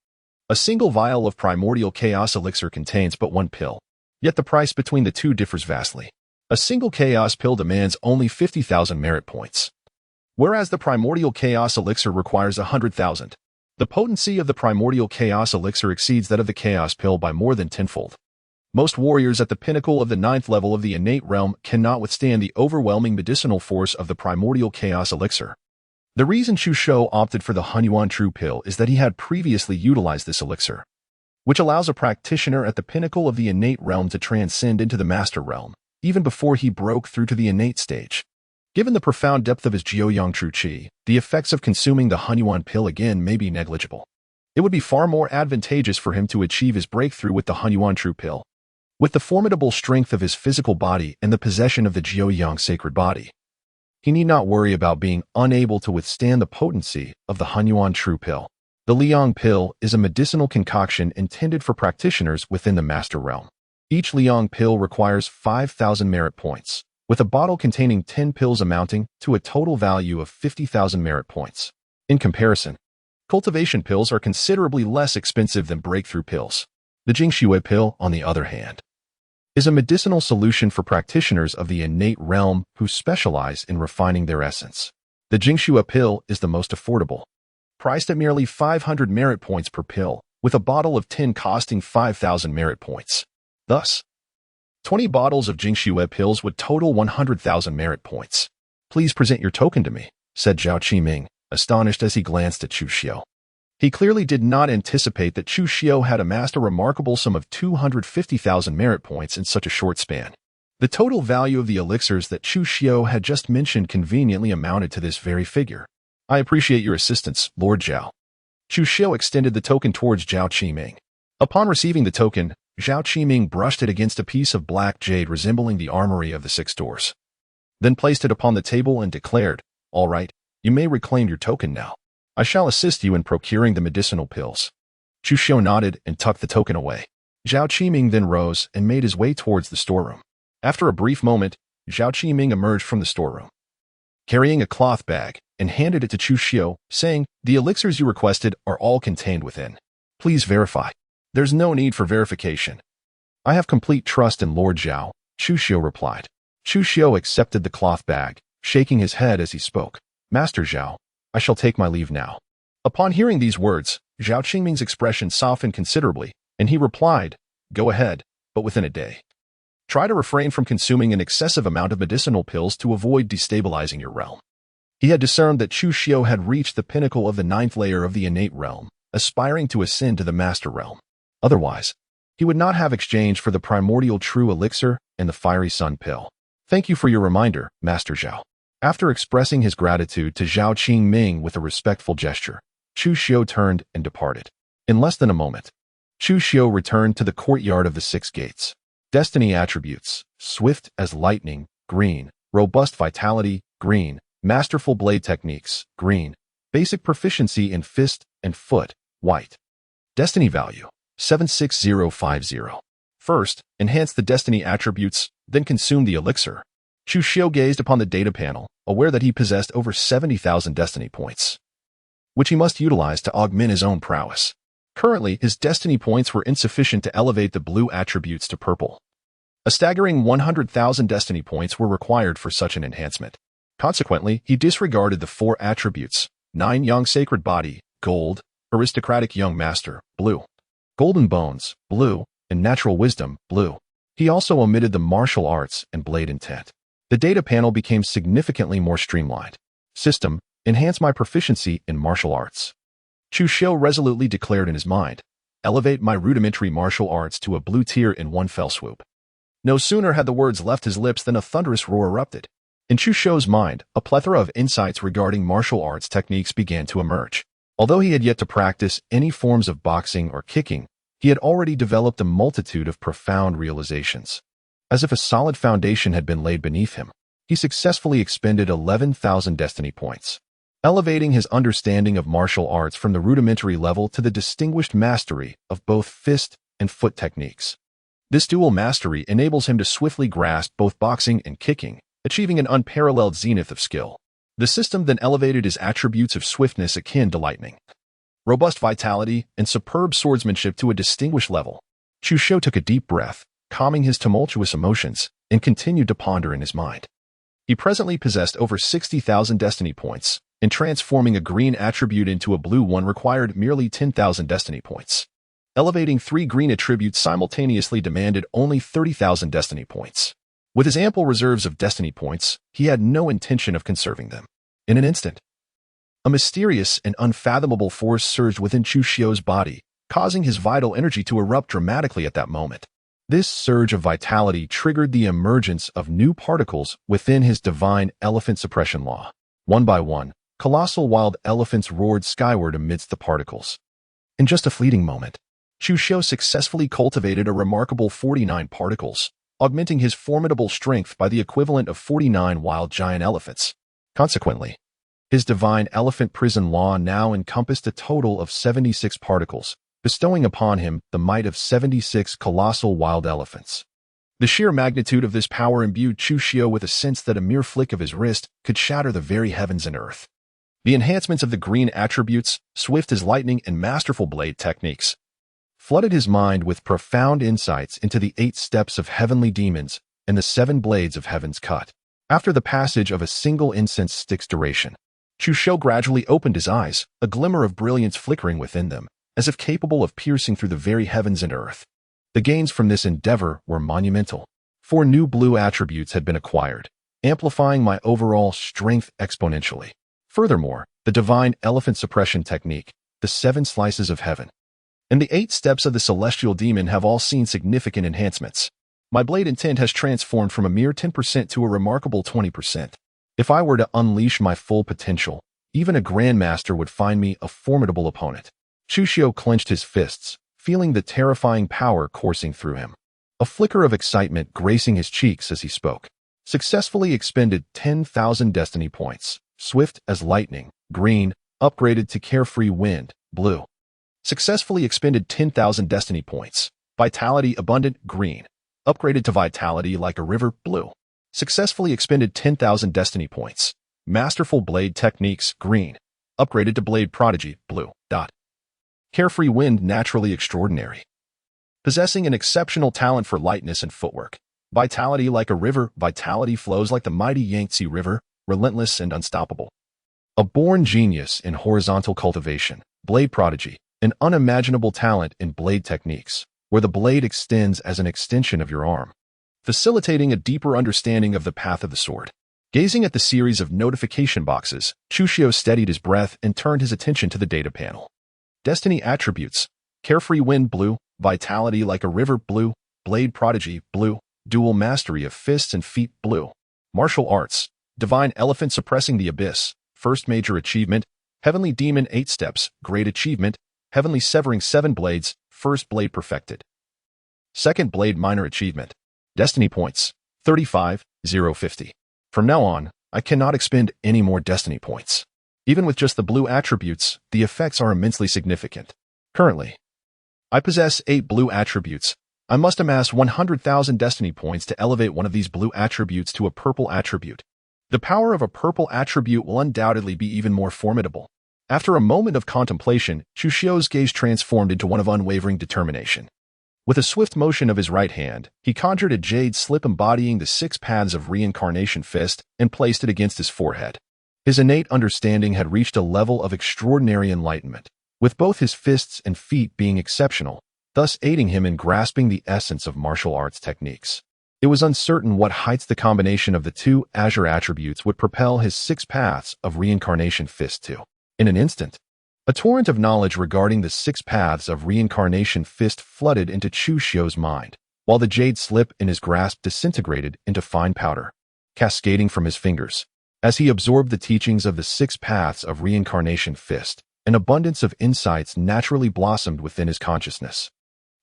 A single vial of primordial chaos elixir contains but 1 pill, yet the price between the two differs vastly. A single chaos pill demands only 50,000 merit points, whereas the primordial chaos elixir requires 100,000. The potency of the primordial chaos elixir exceeds that of the chaos pill by more than tenfold. Most warriors at the pinnacle of the 9th level of the innate realm cannot withstand the overwhelming medicinal force of the primordial chaos elixir. The reason Chu Xiu opted for the Hunyuan True Pill is that he had previously utilized this elixir, which allows a practitioner at the pinnacle of the innate realm to transcend into the master realm, even before he broke through to the innate stage. Given the profound depth of his Jiuyang True Qi, the effects of consuming the Hunyuan Pill again may be negligible. It would be far more advantageous for him to achieve his breakthrough with the Hunyuan True Pill. With the formidable strength of his physical body and the possession of the Jiuyang sacred body, he need not worry about being unable to withstand the potency of the Hunyuan True Pill. The Liang Pill is a medicinal concoction intended for practitioners within the master realm. Each Liang Pill requires 5,000 merit points, with a bottle containing 10 pills amounting to a total value of 50,000 merit points. In comparison, cultivation pills are considerably less expensive than breakthrough pills. The Jingxue Pill, on the other hand, is a medicinal solution for practitioners of the innate realm who specialize in refining their essence. The Jingxue Pill is the most affordable, priced at merely 500 merit points per pill, with a bottle of 10 costing 5,000 merit points. Thus, 20 bottles of Jingxue pills would total 100,000 merit points. "Please present your token to me," said Zhao Qiming, astonished as he glanced at Chu Xiu. He clearly did not anticipate that Chu Xiu had amassed a remarkable sum of 250,000 merit points in such a short span. The total value of the elixirs that Chu Xiu had just mentioned conveniently amounted to this very figure. "I appreciate your assistance, Lord Zhao." Chu Xiu extended the token towards Zhao Qiming. Upon receiving the token, Zhao Qiming brushed it against a piece of black jade resembling the armory of the Six Doors, then placed it upon the table and declared, "All right, you may reclaim your token now. I shall assist you in procuring the medicinal pills." Chu Xiu nodded and tucked the token away. Zhao Qiming then rose and made his way towards the storeroom. After a brief moment, Zhao Qiming emerged from the storeroom, carrying a cloth bag, and handed it to Chu Xiu, saying, "The elixirs you requested are all contained within. Please verify." "There's no need for verification. I have complete trust in Lord Zhao," Chu Xiu replied. Chu Xiu accepted the cloth bag, shaking his head as he spoke. "Master Zhao, I shall take my leave now." Upon hearing these words, Zhao Qingming's expression softened considerably, and he replied, "Go ahead, but within a day. Try to refrain from consuming an excessive amount of medicinal pills to avoid destabilizing your realm." He had discerned that Chu Xiu had reached the pinnacle of the 9th layer of the innate realm, aspiring to ascend to the master realm. Otherwise, he would not have exchanged for the primordial true elixir and the fiery sun pill. "Thank you for your reminder, Master Zhao." After expressing his gratitude to Zhao Qingming with a respectful gesture, Chu Xiu turned and departed. In less than a moment, Chu Xiu returned to the courtyard of the Six Gates. Destiny attributes: swift as lightning, green; robust vitality, green; masterful blade techniques, green; basic proficiency in fist and foot, white. Destiny value: 76050. First, enhance the destiny attributes, then consume the elixir. Chu Xiu gazed upon the data panel, aware that he possessed over 70,000 destiny points, which he must utilize to augment his own prowess. Currently, his destiny points were insufficient to elevate the blue attributes to purple. A staggering 100,000 destiny points were required for such an enhancement. Consequently, he disregarded the 4 attributes: 9 young sacred body, gold, aristocratic young master, blue, golden bones, blue, and natural wisdom, blue. He also omitted the martial arts and blade intent. The data panel became significantly more streamlined. System: enhance my proficiency in martial arts. Chu Xiu resolutely declared in his mind, elevate my rudimentary martial arts to a blue tier in one fell swoop. No sooner had the words left his lips than a thunderous roar erupted. In Chu Xiu's mind, a plethora of insights regarding martial arts techniques began to emerge. Although he had yet to practice any forms of boxing or kicking, he had already developed a multitude of profound realizations. As if a solid foundation had been laid beneath him, he successfully expended 11,000 destiny points, elevating his understanding of martial arts from the rudimentary level to the distinguished mastery of both fist and foot techniques. This dual mastery enables him to swiftly grasp both boxing and kicking, achieving an unparalleled zenith of skill. The system then elevated his attributes of swiftness akin to lightning, robust vitality, and superb swordsmanship to a distinguished level. Chu Xiu took a deep breath, calming his tumultuous emotions, and continued to ponder in his mind. He presently possessed over 60,000 destiny points, and transforming a green attribute into a blue one required merely 10,000 destiny points. Elevating 3 green attributes simultaneously demanded only 30,000 destiny points. With his ample reserves of destiny points, he had no intention of conserving them. In an instant, a mysterious and unfathomable force surged within Chu Xiu's body, causing his vital energy to erupt dramatically at that moment. This surge of vitality triggered the emergence of new particles within his divine elephant suppression law. One by one, colossal wild elephants roared skyward amidst the particles. In just a fleeting moment, Chu Xiu successfully cultivated a remarkable 49 particles, augmenting his formidable strength by the equivalent of 49 wild giant elephants. Consequently, his divine elephant prison law now encompassed a total of 76 particles, bestowing upon him the might of 76 colossal wild elephants. The sheer magnitude of this power imbued Chu Xiu with a sense that a mere flick of his wrist could shatter the very heavens and earth. The enhancements of the green attributes, swift as lightning and masterful blade techniques, flooded his mind with profound insights into the 8 steps of heavenly demons and the 7 blades of heaven's cut. After the passage of a single incense stick's duration, Chu Xiu gradually opened his eyes, a glimmer of brilliance flickering within them, as if capable of piercing through the very heavens and earth. The gains from this endeavor were monumental. 4 new blue attributes had been acquired, amplifying my overall strength exponentially. Furthermore, the divine elephant suppression technique, the 7 slices of heaven, and the 8 steps of the celestial demon have all seen significant enhancements. My blade intent has transformed from a mere 10% to a remarkable 20%. If I were to unleash my full potential, even a grandmaster would find me a formidable opponent. Chu Xiu clenched his fists, feeling the terrifying power coursing through him. A flicker of excitement gracing his cheeks as he spoke. Successfully expended 10,000 destiny points. Swift as lightning, green, upgraded to carefree wind, blue. Successfully expended 10,000 destiny points. Vitality abundant, green. Upgraded to vitality like a river, blue. Successfully expended 10,000 destiny points. Masterful blade techniques, green. Upgraded to blade prodigy, blue. Carefree wind, naturally extraordinary. Possessing an exceptional talent for lightness and footwork. Vitality like a river, vitality flows like the mighty Yangtze River, relentless and unstoppable. A born genius in horizontal cultivation, blade prodigy, an unimaginable talent in blade techniques, where the blade extends as an extension of your arm, facilitating a deeper understanding of the path of the sword. Gazing at the series of notification boxes, Chu Xiu steadied his breath and turned his attention to the data panel. Destiny attributes: carefree wind, blue; vitality like a river, blue; blade prodigy, blue; dual mastery of fists and feet, blue; martial arts: divine elephant suppressing the abyss, first major achievement; heavenly demon 8 steps, great achievement; heavenly severing 7 blades, first blade perfected; second blade minor achievement. Destiny points: 35,050. From now on, I cannot expend any more destiny points. Even with just the blue attributes, the effects are immensely significant. Currently, I possess 8 blue attributes. I must amass 100,000 destiny points to elevate one of these blue attributes to a purple attribute. The power of a purple attribute will undoubtedly be even more formidable. After a moment of contemplation, Chu Xiu's gaze transformed into one of unwavering determination. With a swift motion of his right hand, he conjured a jade slip embodying the 6 paths of reincarnation fist and placed it against his forehead. His innate understanding had reached a level of extraordinary enlightenment, with both his fists and feet being exceptional, thus aiding him in grasping the essence of martial arts techniques. It was uncertain what heights the combination of the two azure attributes would propel his 6 paths of reincarnation fist to. In an instant, a torrent of knowledge regarding the 6 paths of reincarnation fist flooded into Chu Xiu's mind, while the jade slip in his grasp disintegrated into fine powder, cascading from his fingers. As he absorbed the teachings of the 6 paths of reincarnation fist, an abundance of insights naturally blossomed within his consciousness.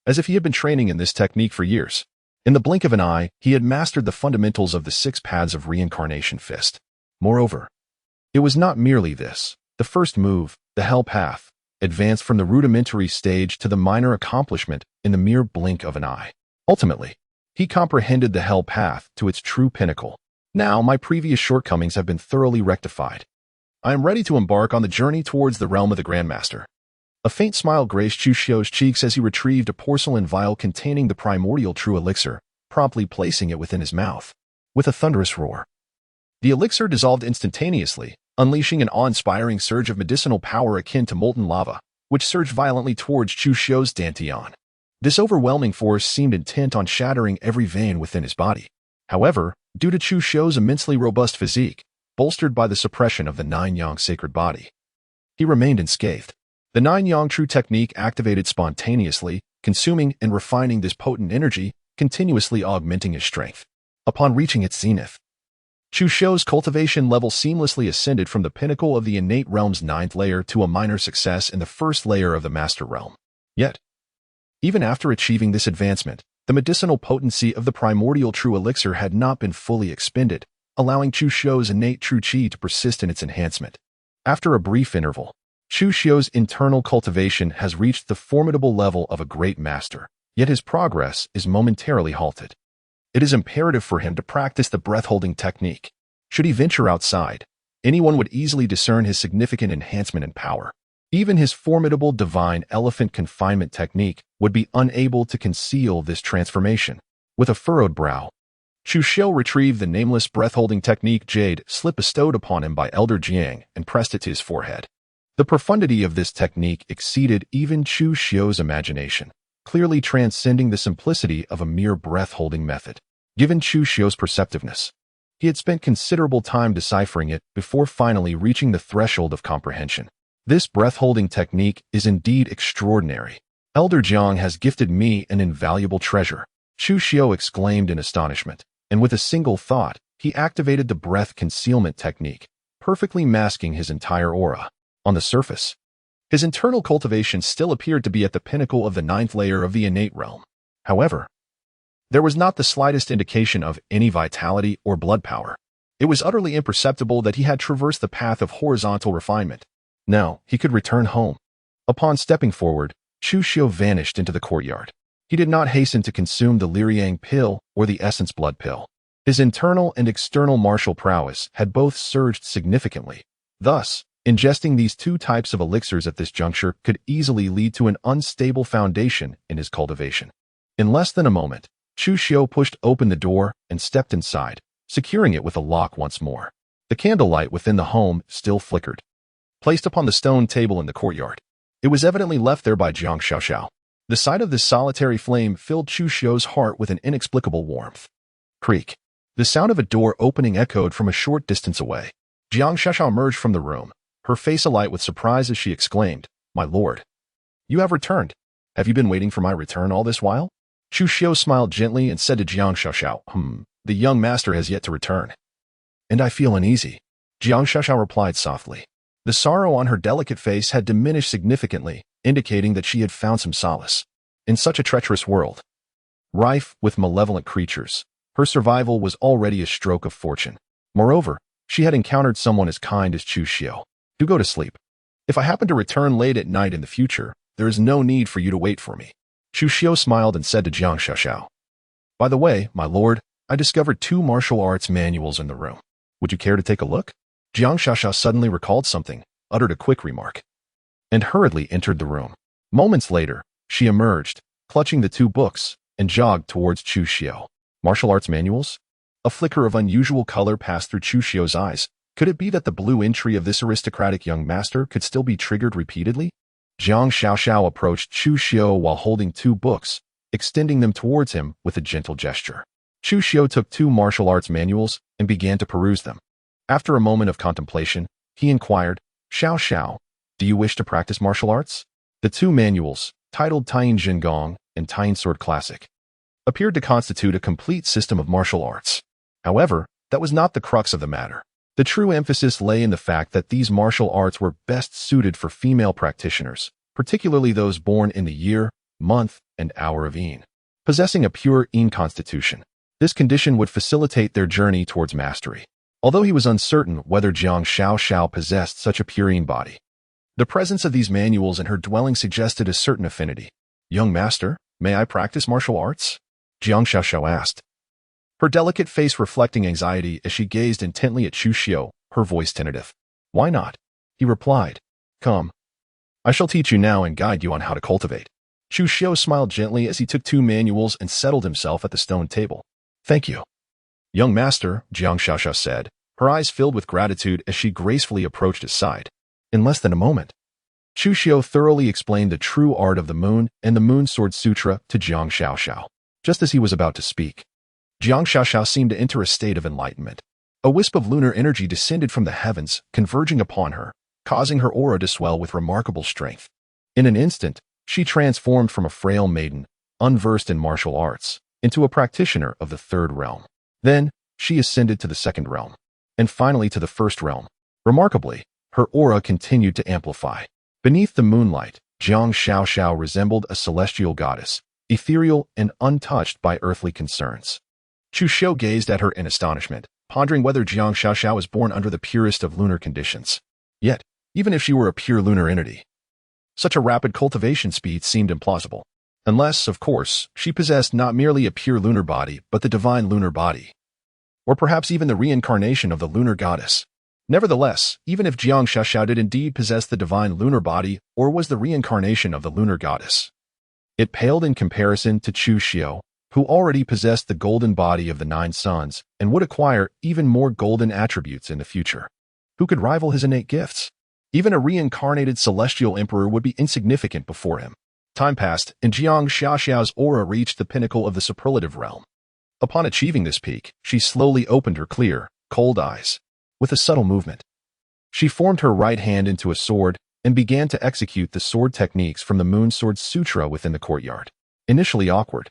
As if he had been training in this technique for years. In the blink of an eye, he had mastered the fundamentals of the 6 paths of reincarnation fist. Moreover, it was not merely this. The first move, the Hell Path, advanced from the rudimentary stage to the minor accomplishment in the mere blink of an eye. Ultimately, he comprehended the Hell Path to its true pinnacle. Now, my previous shortcomings have been thoroughly rectified. I am ready to embark on the journey towards the realm of the Grandmaster. A faint smile graced Chu Xiu's cheeks as he retrieved a porcelain vial containing the primordial true elixir, promptly placing it within his mouth. With a thunderous roar, the elixir dissolved instantaneously, unleashing an awe-inspiring surge of medicinal power akin to molten lava, which surged violently towards Chu Xiu's dantian. This overwhelming force seemed intent on shattering every vein within his body. However, due to Chu Xiu's immensely robust physique, bolstered by the suppression of the 9-yang sacred body, he remained unscathed. The 9-yang true technique activated spontaneously, consuming and refining this potent energy, continuously augmenting his strength. Upon reaching its zenith, Chu Xiu's cultivation level seamlessly ascended from the pinnacle of the innate realm's 9th layer to a minor success in the 1st layer of the master realm. Yet, even after achieving this advancement, the medicinal potency of the primordial true elixir had not been fully expended, allowing Chu Xiu's innate true qi to persist in its enhancement. After a brief interval, Chu Xiu's internal cultivation has reached the formidable level of a great master, yet his progress is momentarily halted. It is imperative for him to practice the breath-holding technique. Should he venture outside, anyone would easily discern his significant enhancement in power. Even his formidable divine elephant confinement technique would be unable to conceal this transformation. With a furrowed brow, Chu Xiu retrieved the nameless breath-holding technique jade slip bestowed upon him by Elder Jiang and pressed it to his forehead. The profundity of this technique exceeded even Chu Xiu's imagination, clearly transcending the simplicity of a mere breath-holding method. Given Chu Xiu's perceptiveness, he had spent considerable time deciphering it before finally reaching the threshold of comprehension. This breath-holding technique is indeed extraordinary. Elder Jiang has gifted me an invaluable treasure, Chu Xiu exclaimed in astonishment, and with a single thought, he activated the breath concealment technique, perfectly masking his entire aura. On the surface, his internal cultivation still appeared to be at the pinnacle of the 9th layer of the innate realm. However, there was not the slightest indication of any vitality or blood power. It was utterly imperceptible that he had traversed the path of horizontal refinement. Now, he could return home. Upon stepping forward, Chu Xiu vanished into the courtyard. He did not hasten to consume the Liryang pill or the essence blood pill. His internal and external martial prowess had both surged significantly. Thus, ingesting these two types of elixirs at this juncture could easily lead to an unstable foundation in his cultivation. In less than a moment, Chu Xiu pushed open the door and stepped inside, securing it with a lock once more. The candlelight within the home still flickered, placed upon the stone table in the courtyard. It was evidently left there by Jiang Xiaoxiao. The sight of this solitary flame filled Chu Xiu's heart with an inexplicable warmth. Creak. The sound of a door opening echoed from a short distance away. Jiang Xiaoxiao emerged from the room, her face alight with surprise as she exclaimed, "My lord, you have returned. Have you been waiting for my return all this while?" Chu Xiu smiled gently and said to Jiang Xiaoxiao, "The young master has yet to return." "And I feel uneasy," Jiang Xiaoxiao replied softly. The sorrow on her delicate face had diminished significantly, indicating that she had found some solace. In such a treacherous world, rife with malevolent creatures, her survival was already a stroke of fortune. Moreover, she had encountered someone as kind as Chu Xiu. "Do go to sleep. If I happen to return late at night in the future, there is no need for you to wait for me." Chu Xiu smiled and said to Jiang Xiaoxiao, "By the way, my lord, I discovered 2 martial arts manuals in the room. Would you care to take a look?" Jiang Xiaoxiao suddenly recalled something, uttered a quick remark, and hurriedly entered the room. Moments later, she emerged, clutching the two books, and jogged towards Chu Xiao. Martial arts manuals? A flicker of unusual color passed through Chu Xiao's eyes. Could it be that the blue entry of this aristocratic young master could still be triggered repeatedly? Jiang Xiaoxiao approached Chu Xiao while holding two books, extending them towards him with a gentle gesture. Chu Xiao took two martial arts manuals and began to peruse them. After a moment of contemplation, he inquired, "Xiao Xiao, do you wish to practice martial arts?" The two manuals, titled Taiyin Zhengong and Taiyin Sword Classic, appeared to constitute a complete system of martial arts. However, that was not the crux of the matter. The true emphasis lay in the fact that these martial arts were best suited for female practitioners, particularly those born in the year, month, and hour of Yin, possessing a pure Yin constitution. This condition would facilitate their journey towards mastery. Although he was uncertain whether Jiang Xiaoxiao possessed such a pure Yin body, the presence of these manuals in her dwelling suggested a certain affinity. "Young master, may I practice martial arts?" Jiang Xiaoxiao asked, her delicate face reflecting anxiety as she gazed intently at Chu Xiao, her voice tentative. "Why not?" he replied. "Come. I shall teach you now and guide you on how to cultivate." Chu Xiao smiled gently as he took two manuals and settled himself at the stone table. "Thank you, young master," Jiang Xiaoxiao said, her eyes filled with gratitude as she gracefully approached his side. In less than a moment, Chu Xiao thoroughly explained the true art of the moon and the Moon Sword Sutra to Jiang Xiaoxiao. Just as he was about to speak, Jiang Xiaoxiao seemed to enter a state of enlightenment. A wisp of lunar energy descended from the heavens, converging upon her, causing her aura to swell with remarkable strength. In an instant, she transformed from a frail maiden, unversed in martial arts, into a practitioner of the third realm. Then, she ascended to the second realm, and finally to the first realm. Remarkably, her aura continued to amplify. Beneath the moonlight, Jiang Xiaoxiao resembled a celestial goddess, ethereal and untouched by earthly concerns. Chu Xiao gazed at her in astonishment, pondering whether Jiang Xiaoxiao was born under the purest of lunar conditions. Yet, even if she were a pure lunar entity, such a rapid cultivation speed seemed implausible. Unless, of course, she possessed not merely a pure lunar body, but the divine lunar body. Or perhaps even the reincarnation of the lunar goddess. Nevertheless, even if Jiang Xiaoxiao did indeed possess the divine lunar body or was the reincarnation of the lunar goddess, it paled in comparison to Chu Xiao, who already possessed the golden body of the nine suns and would acquire even more golden attributes in the future. Who could rival his innate gifts? Even a reincarnated celestial emperor would be insignificant before him. Time passed, and Jiang Xiaoxiao's aura reached the pinnacle of the superlative realm. Upon achieving this peak, she slowly opened her clear, cold eyes. With a subtle movement, she formed her right hand into a sword and began to execute the sword techniques from the Moon Sword Sutra within the courtyard. Initially awkward,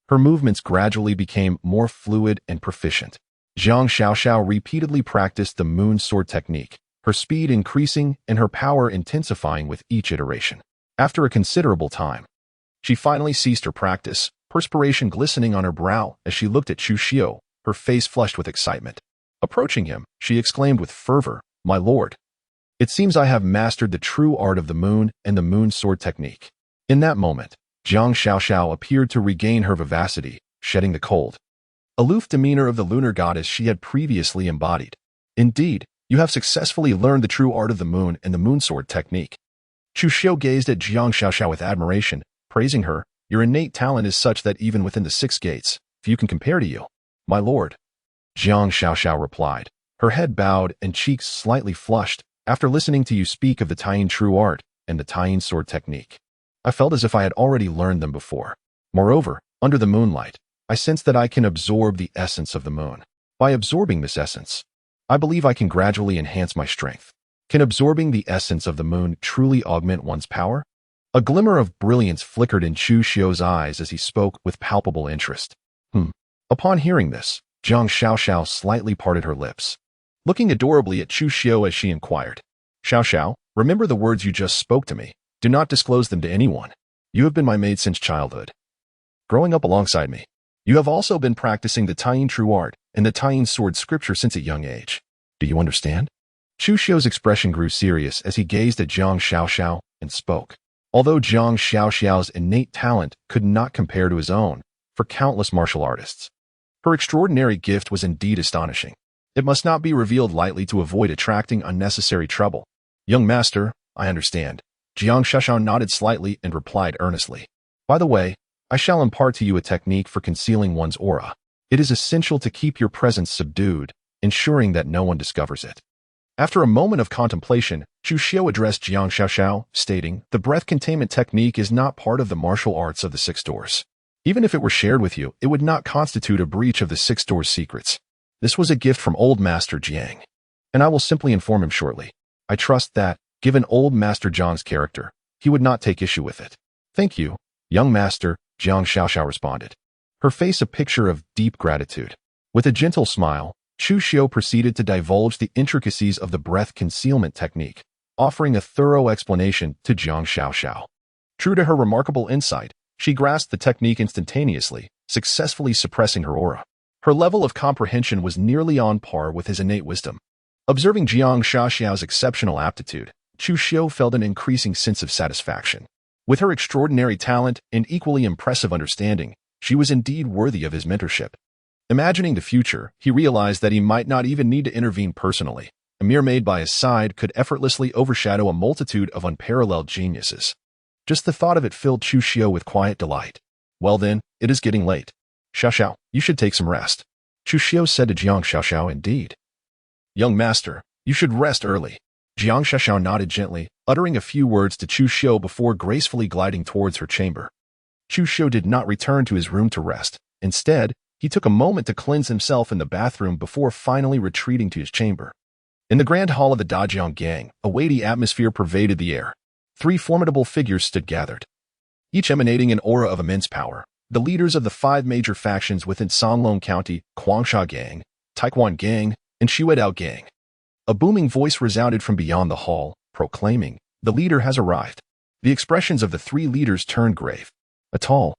her movements gradually became more fluid and proficient. Jiang Xiaoxiao repeatedly practiced the Moon Sword technique, her speed increasing and her power intensifying with each iteration. After a considerable time, she finally ceased her practice, perspiration glistening on her brow as she looked at Chu Xiao, her face flushed with excitement. Approaching him, she exclaimed with fervor, "My lord, it seems I have mastered the true art of the moon and the Moon Sword technique." In that moment, Jiang Xiaoxiao appeared to regain her vivacity, shedding the cold, aloof demeanor of the lunar goddess she had previously embodied. "Indeed, you have successfully learned the true art of the moon and the Moon Sword technique." Chu Xiao gazed at Jiang Xiaoxiao with admiration, praising her. "Your innate talent is such that even within the 6 gates, few can compare to you, my lord." Jiang Xiaoxiao replied, her head bowed and cheeks slightly flushed. "After listening to you speak of the Taiyin true art and the Taiyin sword technique, I felt as if I had already learned them before. Moreover, under the moonlight, I sense that I can absorb the essence of the moon. By absorbing this essence, I believe I can gradually enhance my strength. Can absorbing the essence of the moon truly augment one's power?" A glimmer of brilliance flickered in Chu Xiao's eyes as he spoke with palpable interest. Upon hearing this, Jiang Xiaoxiao slightly parted her lips, looking adorably at Chu Xiao as she inquired, "Xiaoxiao, remember the words you just spoke to me. Do not disclose them to anyone. You have been my maid since childhood, growing up alongside me. You have also been practicing the Taiyin true art and the Taiyin sword scripture since a young age. Do you understand?" Chu Xiao's expression grew serious as he gazed at Jiang Xiaoxiao and spoke. Although Jiang Xiaoxiao's innate talent could not compare to his own for countless martial artists, her extraordinary gift was indeed astonishing. It must not be revealed lightly to avoid attracting unnecessary trouble. "Young master, I understand." Jiang Xiaoxiao nodded slightly and replied earnestly. "By the way, I shall impart to you a technique for concealing one's aura. It is essential to keep your presence subdued, ensuring that no one discovers it. After a moment of contemplation, Chu Xiu addressed Jiang Xiaoxiao, stating, "The breath containment technique is not part of the martial arts of the Six Doors. Even if it were shared with you, it would not constitute a breach of the Six Doors' secrets. This was a gift from Old Master Jiang, and I will simply inform him shortly. I trust that, given Old Master Jiang's character, he would not take issue with it." "Thank you, young master," Jiang Xiaoxiao responded, her face a picture of deep gratitude. With a gentle smile, Chu Xiu proceeded to divulge the intricacies of the breath concealment technique, offering a thorough explanation to Jiang Xiaoxiao. True to her remarkable insight, she grasped the technique instantaneously, successfully suppressing her aura. Her level of comprehension was nearly on par with his innate wisdom. Observing Jiang Xiaoxiao's exceptional aptitude, Chu Xiu felt an increasing sense of satisfaction. With her extraordinary talent and equally impressive understanding, she was indeed worthy of his mentorship. Imagining the future, he realized that he might not even need to intervene personally. A mere maid by his side could effortlessly overshadow a multitude of unparalleled geniuses. Just the thought of it filled Chu Xiu with quiet delight. "Well then, it is getting late. Xiaoxiao, you should take some rest," Chu Xiu said to Jiang Xiaoxiao. "Indeed. Young master, you should rest early." Jiang Xiaoxiao nodded gently, uttering a few words to Chu Xiu before gracefully gliding towards her chamber. Chu Xiu did not return to his room to rest. Instead, he took a moment to cleanse himself in the bathroom before finally retreating to his chamber. In the grand hall of the Dajiang gang, a weighty atmosphere pervaded the air. 3 formidable figures stood gathered, each emanating an aura of immense power. The leaders of the 5 major factions within Songlong County, Guangsha Gang, Taekwon Gang, and Xuedao Gang. A booming voice resounded from beyond the hall, proclaiming, "The leader has arrived." The expressions of the 3 leaders turned grave. A tall,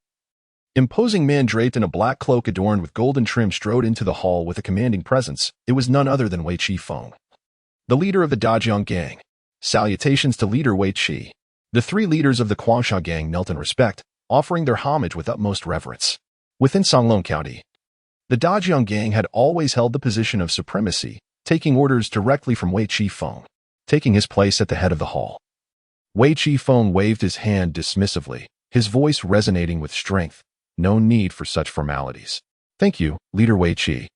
imposing man draped in a black cloak adorned with golden trim strode into the hall with a commanding presence. It was none other than Wei Qifeng, the leader of the Dajiang Gang. Salutations to leader Wei Qi. The 3 leaders of the Guangsha Gang knelt in respect, offering their homage with utmost reverence. Within Songlong County, the Dajiang Gang had always held the position of supremacy, taking orders directly from Wei Qifeng, taking his place at the head of the hall. Wei Qifeng waved his hand dismissively, his voice resonating with strength. "No need for such formalities." "Thank you, Leader Wei Qi."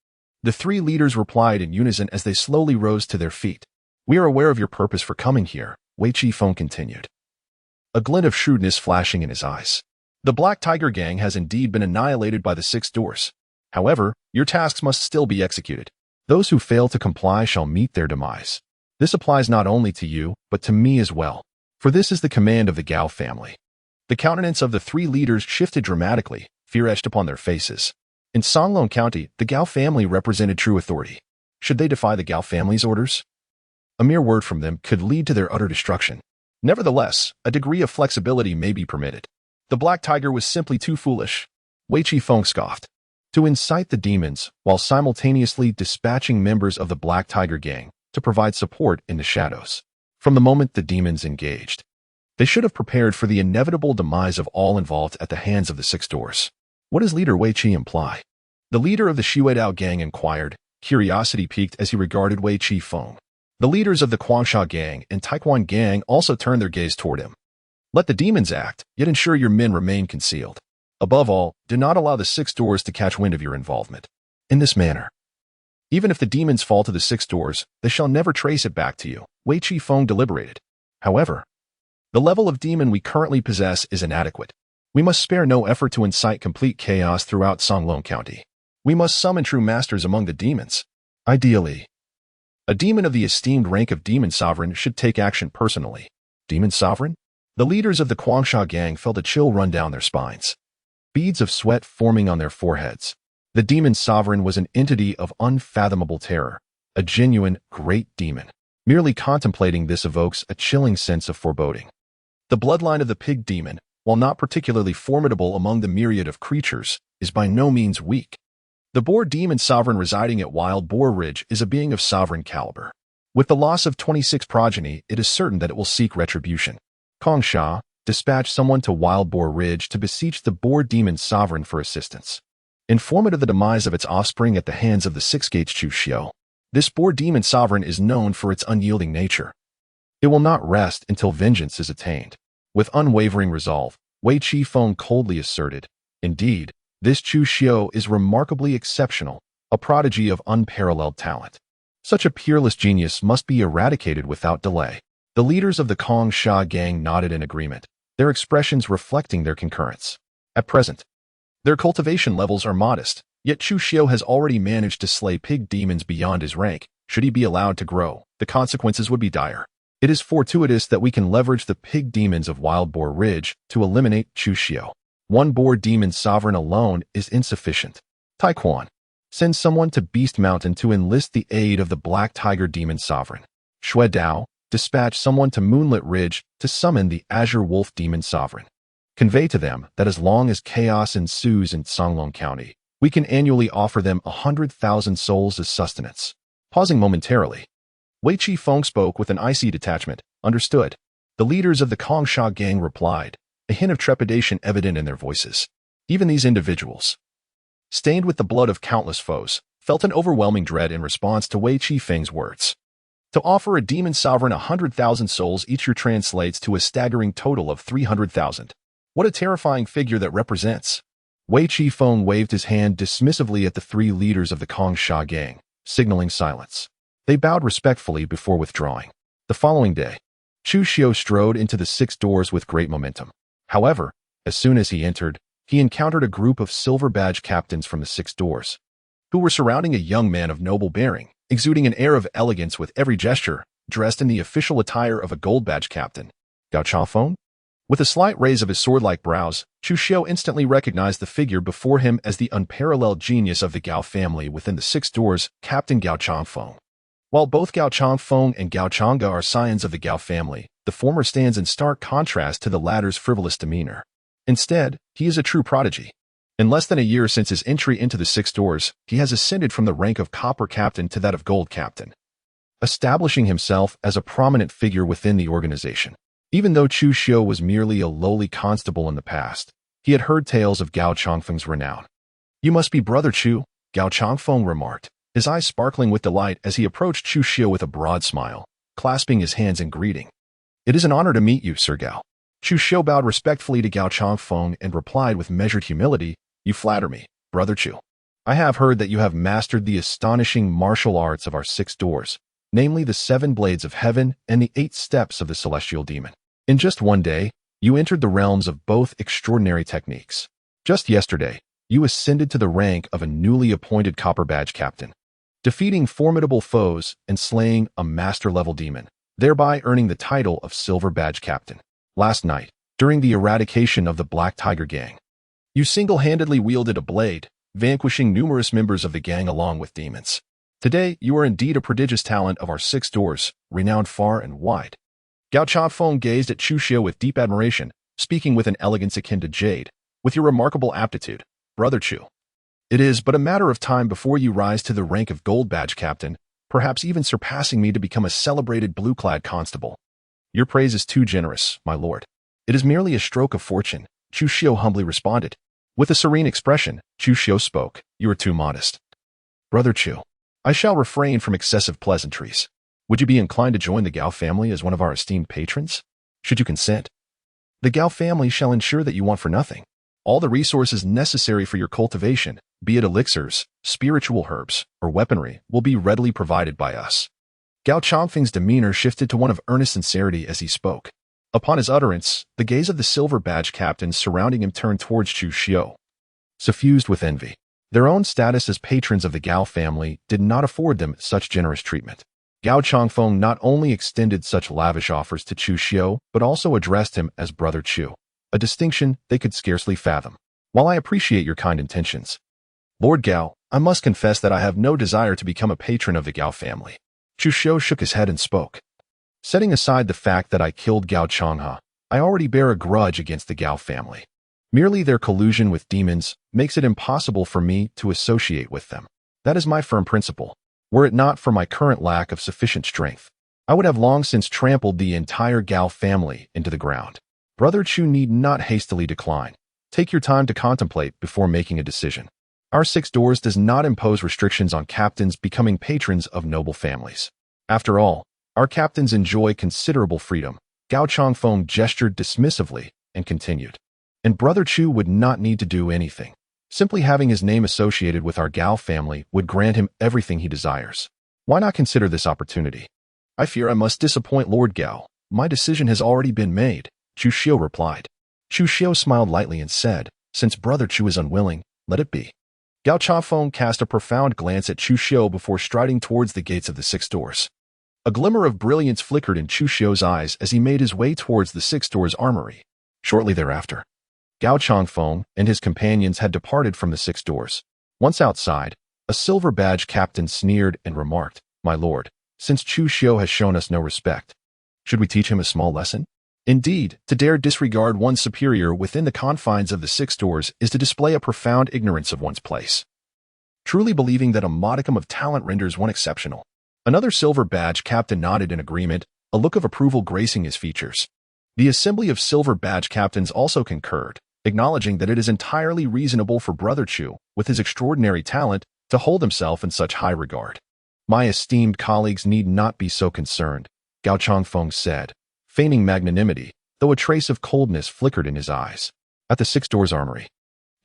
The 3 leaders replied in unison as they slowly rose to their feet. "We are aware of your purpose for coming here," Wei Qifeng continued, a glint of shrewdness flashing in his eyes. "The Black Tiger Gang has indeed been annihilated by the 6 Doors. However, your tasks must still be executed. Those who fail to comply shall meet their demise. This applies not only to you, but to me as well, for this is the command of the Gao family." The countenance of the 3 leaders shifted dramatically, fear etched upon their faces. In Songlong County, the Gao family represented true authority. Should they defy the Gao family's orders? A mere word from them could lead to their utter destruction. Nevertheless, a degree of flexibility may be permitted. The Black Tiger was simply too foolish, Wei Qifeng scoffed, to incite the demons while simultaneously dispatching members of the Black Tiger Gang to provide support in the shadows. From the moment the demons engaged, they should have prepared for the inevitable demise of all involved at the hands of the 6 Doors. What does Leader Wei Qi imply? The leader of the Xuedao Gang inquired, curiosity piqued as he regarded Wei Qifeng. The leaders of the Guangsha Gang and Taekwon Gang also turned their gaze toward him. "Let the demons act, yet ensure your men remain concealed. Above all, do not allow the 6 Doors to catch wind of your involvement. In this manner, even if the demons fall to the 6 Doors, they shall never trace it back to you," Wei Qifeng deliberated. "However, the level of demon we currently possess is inadequate. We must spare no effort to incite complete chaos throughout Songlong County. We must summon true masters among the demons. Ideally, a demon of the esteemed rank of Demon Sovereign should take action personally." Demon Sovereign? The leaders of the Guangsha Gang felt a chill run down their spines, beads of sweat forming on their foreheads. The Demon Sovereign was an entity of unfathomable terror, a genuine, great demon. Merely contemplating this evokes a chilling sense of foreboding. The bloodline of the pig demon, while not particularly formidable among the myriad of creatures, is by no means weak. The boar demon sovereign residing at Wild Boar Ridge is a being of sovereign caliber. With the loss of 26 progeny, it is certain that it will seek retribution. Kong Sha, dispatch someone to Wild Boar Ridge to beseech the boar demon sovereign for assistance. Inform it of the demise of its offspring at the hands of the 6 Gates Chu Xiu. This boar demon sovereign is known for its unyielding nature. It will not rest until vengeance is attained. With unwavering resolve, Wei Qifeng coldly asserted, Indeed, this Chu Xiu is remarkably exceptional, a prodigy of unparalleled talent. Such a peerless genius must be eradicated without delay. The leaders of the Kong Sha gang nodded in agreement, their expressions reflecting their concurrence. At present, their cultivation levels are modest, yet Chu Xiu has already managed to slay pig demons beyond his rank. Should he be allowed to grow, the consequences would be dire. It is fortuitous that we can leverage the pig demons of Wild Boar Ridge to eliminate Chu Xiu. One boar demon sovereign alone is insufficient. Taekwon, send someone to Beast Mountain to enlist the aid of the Black Tiger demon sovereign. Shui Dao, dispatch someone to Moonlit Ridge to summon the Azure Wolf demon sovereign. Convey to them that as long as chaos ensues in Songlong County, we can annually offer them 100,000 souls as sustenance. Pausing momentarily, Wei Chi Feng spoke with an icy detachment. Understood. The leaders of the Kong Sha gang replied, a hint of trepidation evident in their voices. Even these individuals, stained with the blood of countless foes, felt an overwhelming dread in response to Wei Chi Feng's words. To offer a demon sovereign 100,000 souls each year translates to a staggering total of 300,000. What a terrifying figure that represents. Wei Chi Feng waved his hand dismissively at the three leaders of the Kong Sha gang, signaling silence. They bowed respectfully before withdrawing. The following day, Chu Xiu strode into the 6 doors with great momentum. However, as soon as he entered, he encountered a group of silver badge captains from the 6 doors, who were surrounding a young man of noble bearing, exuding an air of elegance with every gesture, dressed in the official attire of a gold badge captain. Gao Changfeng? With a slight raise of his sword-like brows, Chu Xiu instantly recognized the figure before him as the unparalleled genius of the Gao family within the 6 doors, Captain Gao Changfeng. While both Gao Changfeng and Gao Changge are scions of the Gao family, the former stands in stark contrast to the latter's frivolous demeanor. Instead, he is a true prodigy. In less than a year since his entry into the 6 doors, he has ascended from the rank of Copper Captain to that of Gold Captain, establishing himself as a prominent figure within the organization. Even though Chu Xiu was merely a lowly constable in the past, he had heard tales of Gao Changfeng's renown. You must be Brother Chu, Gao Changfeng remarked, his eyes sparkling with delight as he approached Chu Xiu with a broad smile, clasping his hands in greeting. It is an honor to meet you, Sir Gao. Chu Xiu bowed respectfully to Gao Changfeng and replied with measured humility, You flatter me, Brother Chu. I have heard that you have mastered the astonishing martial arts of our 6 doors, namely the 7 blades of heaven and the 8 steps of the celestial demon. In just one day, you entered the realms of both extraordinary techniques. Just yesterday, you ascended to the rank of a newly appointed Copper Badge Captain, defeating formidable foes and slaying a master-level demon, thereby earning the title of Silver Badge Captain. Last night, during the eradication of the Black Tiger gang, you single-handedly wielded a blade, vanquishing numerous members of the gang along with demons. Today, you are indeed a prodigious talent of our 6 doors, renowned far and wide. Gao Changfeng gazed at Chu Xiu with deep admiration, speaking with an elegance akin to jade. With your remarkable aptitude, Brother Chu, it is but a matter of time before you rise to the rank of Gold Badge Captain, perhaps even surpassing me to become a celebrated blue-clad constable. Your praise is too generous, my lord. It is merely a stroke of fortune, Chu Xiu humbly responded. With a serene expression, Chu Xiu spoke, You are too modest. Brother Chu, I shall refrain from excessive pleasantries. Would you be inclined to join the Gao family as one of our esteemed patrons? Should you consent, the Gao family shall ensure that you want for nothing. All the resources necessary for your cultivation, be it elixirs, spiritual herbs, or weaponry, will be readily provided by us. Gao Changfeng's demeanor shifted to one of earnest sincerity as he spoke. Upon his utterance, the gaze of the silver badge captains surrounding him turned towards Chu Xiu, suffused with envy. Their own status as patrons of the Gao family did not afford them such generous treatment. Gao Changfeng not only extended such lavish offers to Chu Xiu, but also addressed him as Brother Chu, a distinction they could scarcely fathom. While I appreciate your kind intentions, Lord Gao, I must confess that I have no desire to become a patron of the Gao family. Chu Xiu shook his head and spoke. Setting aside the fact that I killed Gao Changhe, I already bear a grudge against the Gao family. Merely their collusion with demons makes it impossible for me to associate with them. That is my firm principle. Were it not for my current lack of sufficient strength, I would have long since trampled the entire Gao family into the ground. Brother Chu need not hastily decline. Take your time to contemplate before making a decision. Our 6 doors does not impose restrictions on captains becoming patrons of noble families. After all, our captains enjoy considerable freedom. Gao Changfeng gestured dismissively and continued. and Brother Chu would not need to do anything. Simply having his name associated with our Gao family would grant him everything he desires. Why not consider this opportunity? I fear I must disappoint Lord Gao. My decision has already been made, Chu Xiu replied. Chu Xiu smiled lightly and said, since Brother Chu is unwilling, let it be. Gao Chafeng cast a profound glance at Chu Xiu before striding towards the gates of the 6 doors. A glimmer of brilliance flickered in Chu Xiu's eyes as he made his way towards the 6 doors armory. Shortly thereafter, Gao Changfeng and his companions had departed from the 6 doors. Once outside, a silver badge captain sneered and remarked, my lord, since Chu Xiu has shown us no respect, should we teach him a small lesson? Indeed, to dare disregard one's superior within the confines of the 6 doors is to display a profound ignorance of one's place. Truly believing that a modicum of talent renders one exceptional. Another silver badge captain nodded in agreement, a look of approval gracing his features. The assembly of silver badge captains also concurred, acknowledging that it is entirely reasonable for Brother Chu, with his extraordinary talent, to hold himself in such high regard. My esteemed colleagues need not be so concerned, Gao Changfeng said, feigning magnanimity, though a trace of coldness flickered in his eyes. At the 6 doors armory,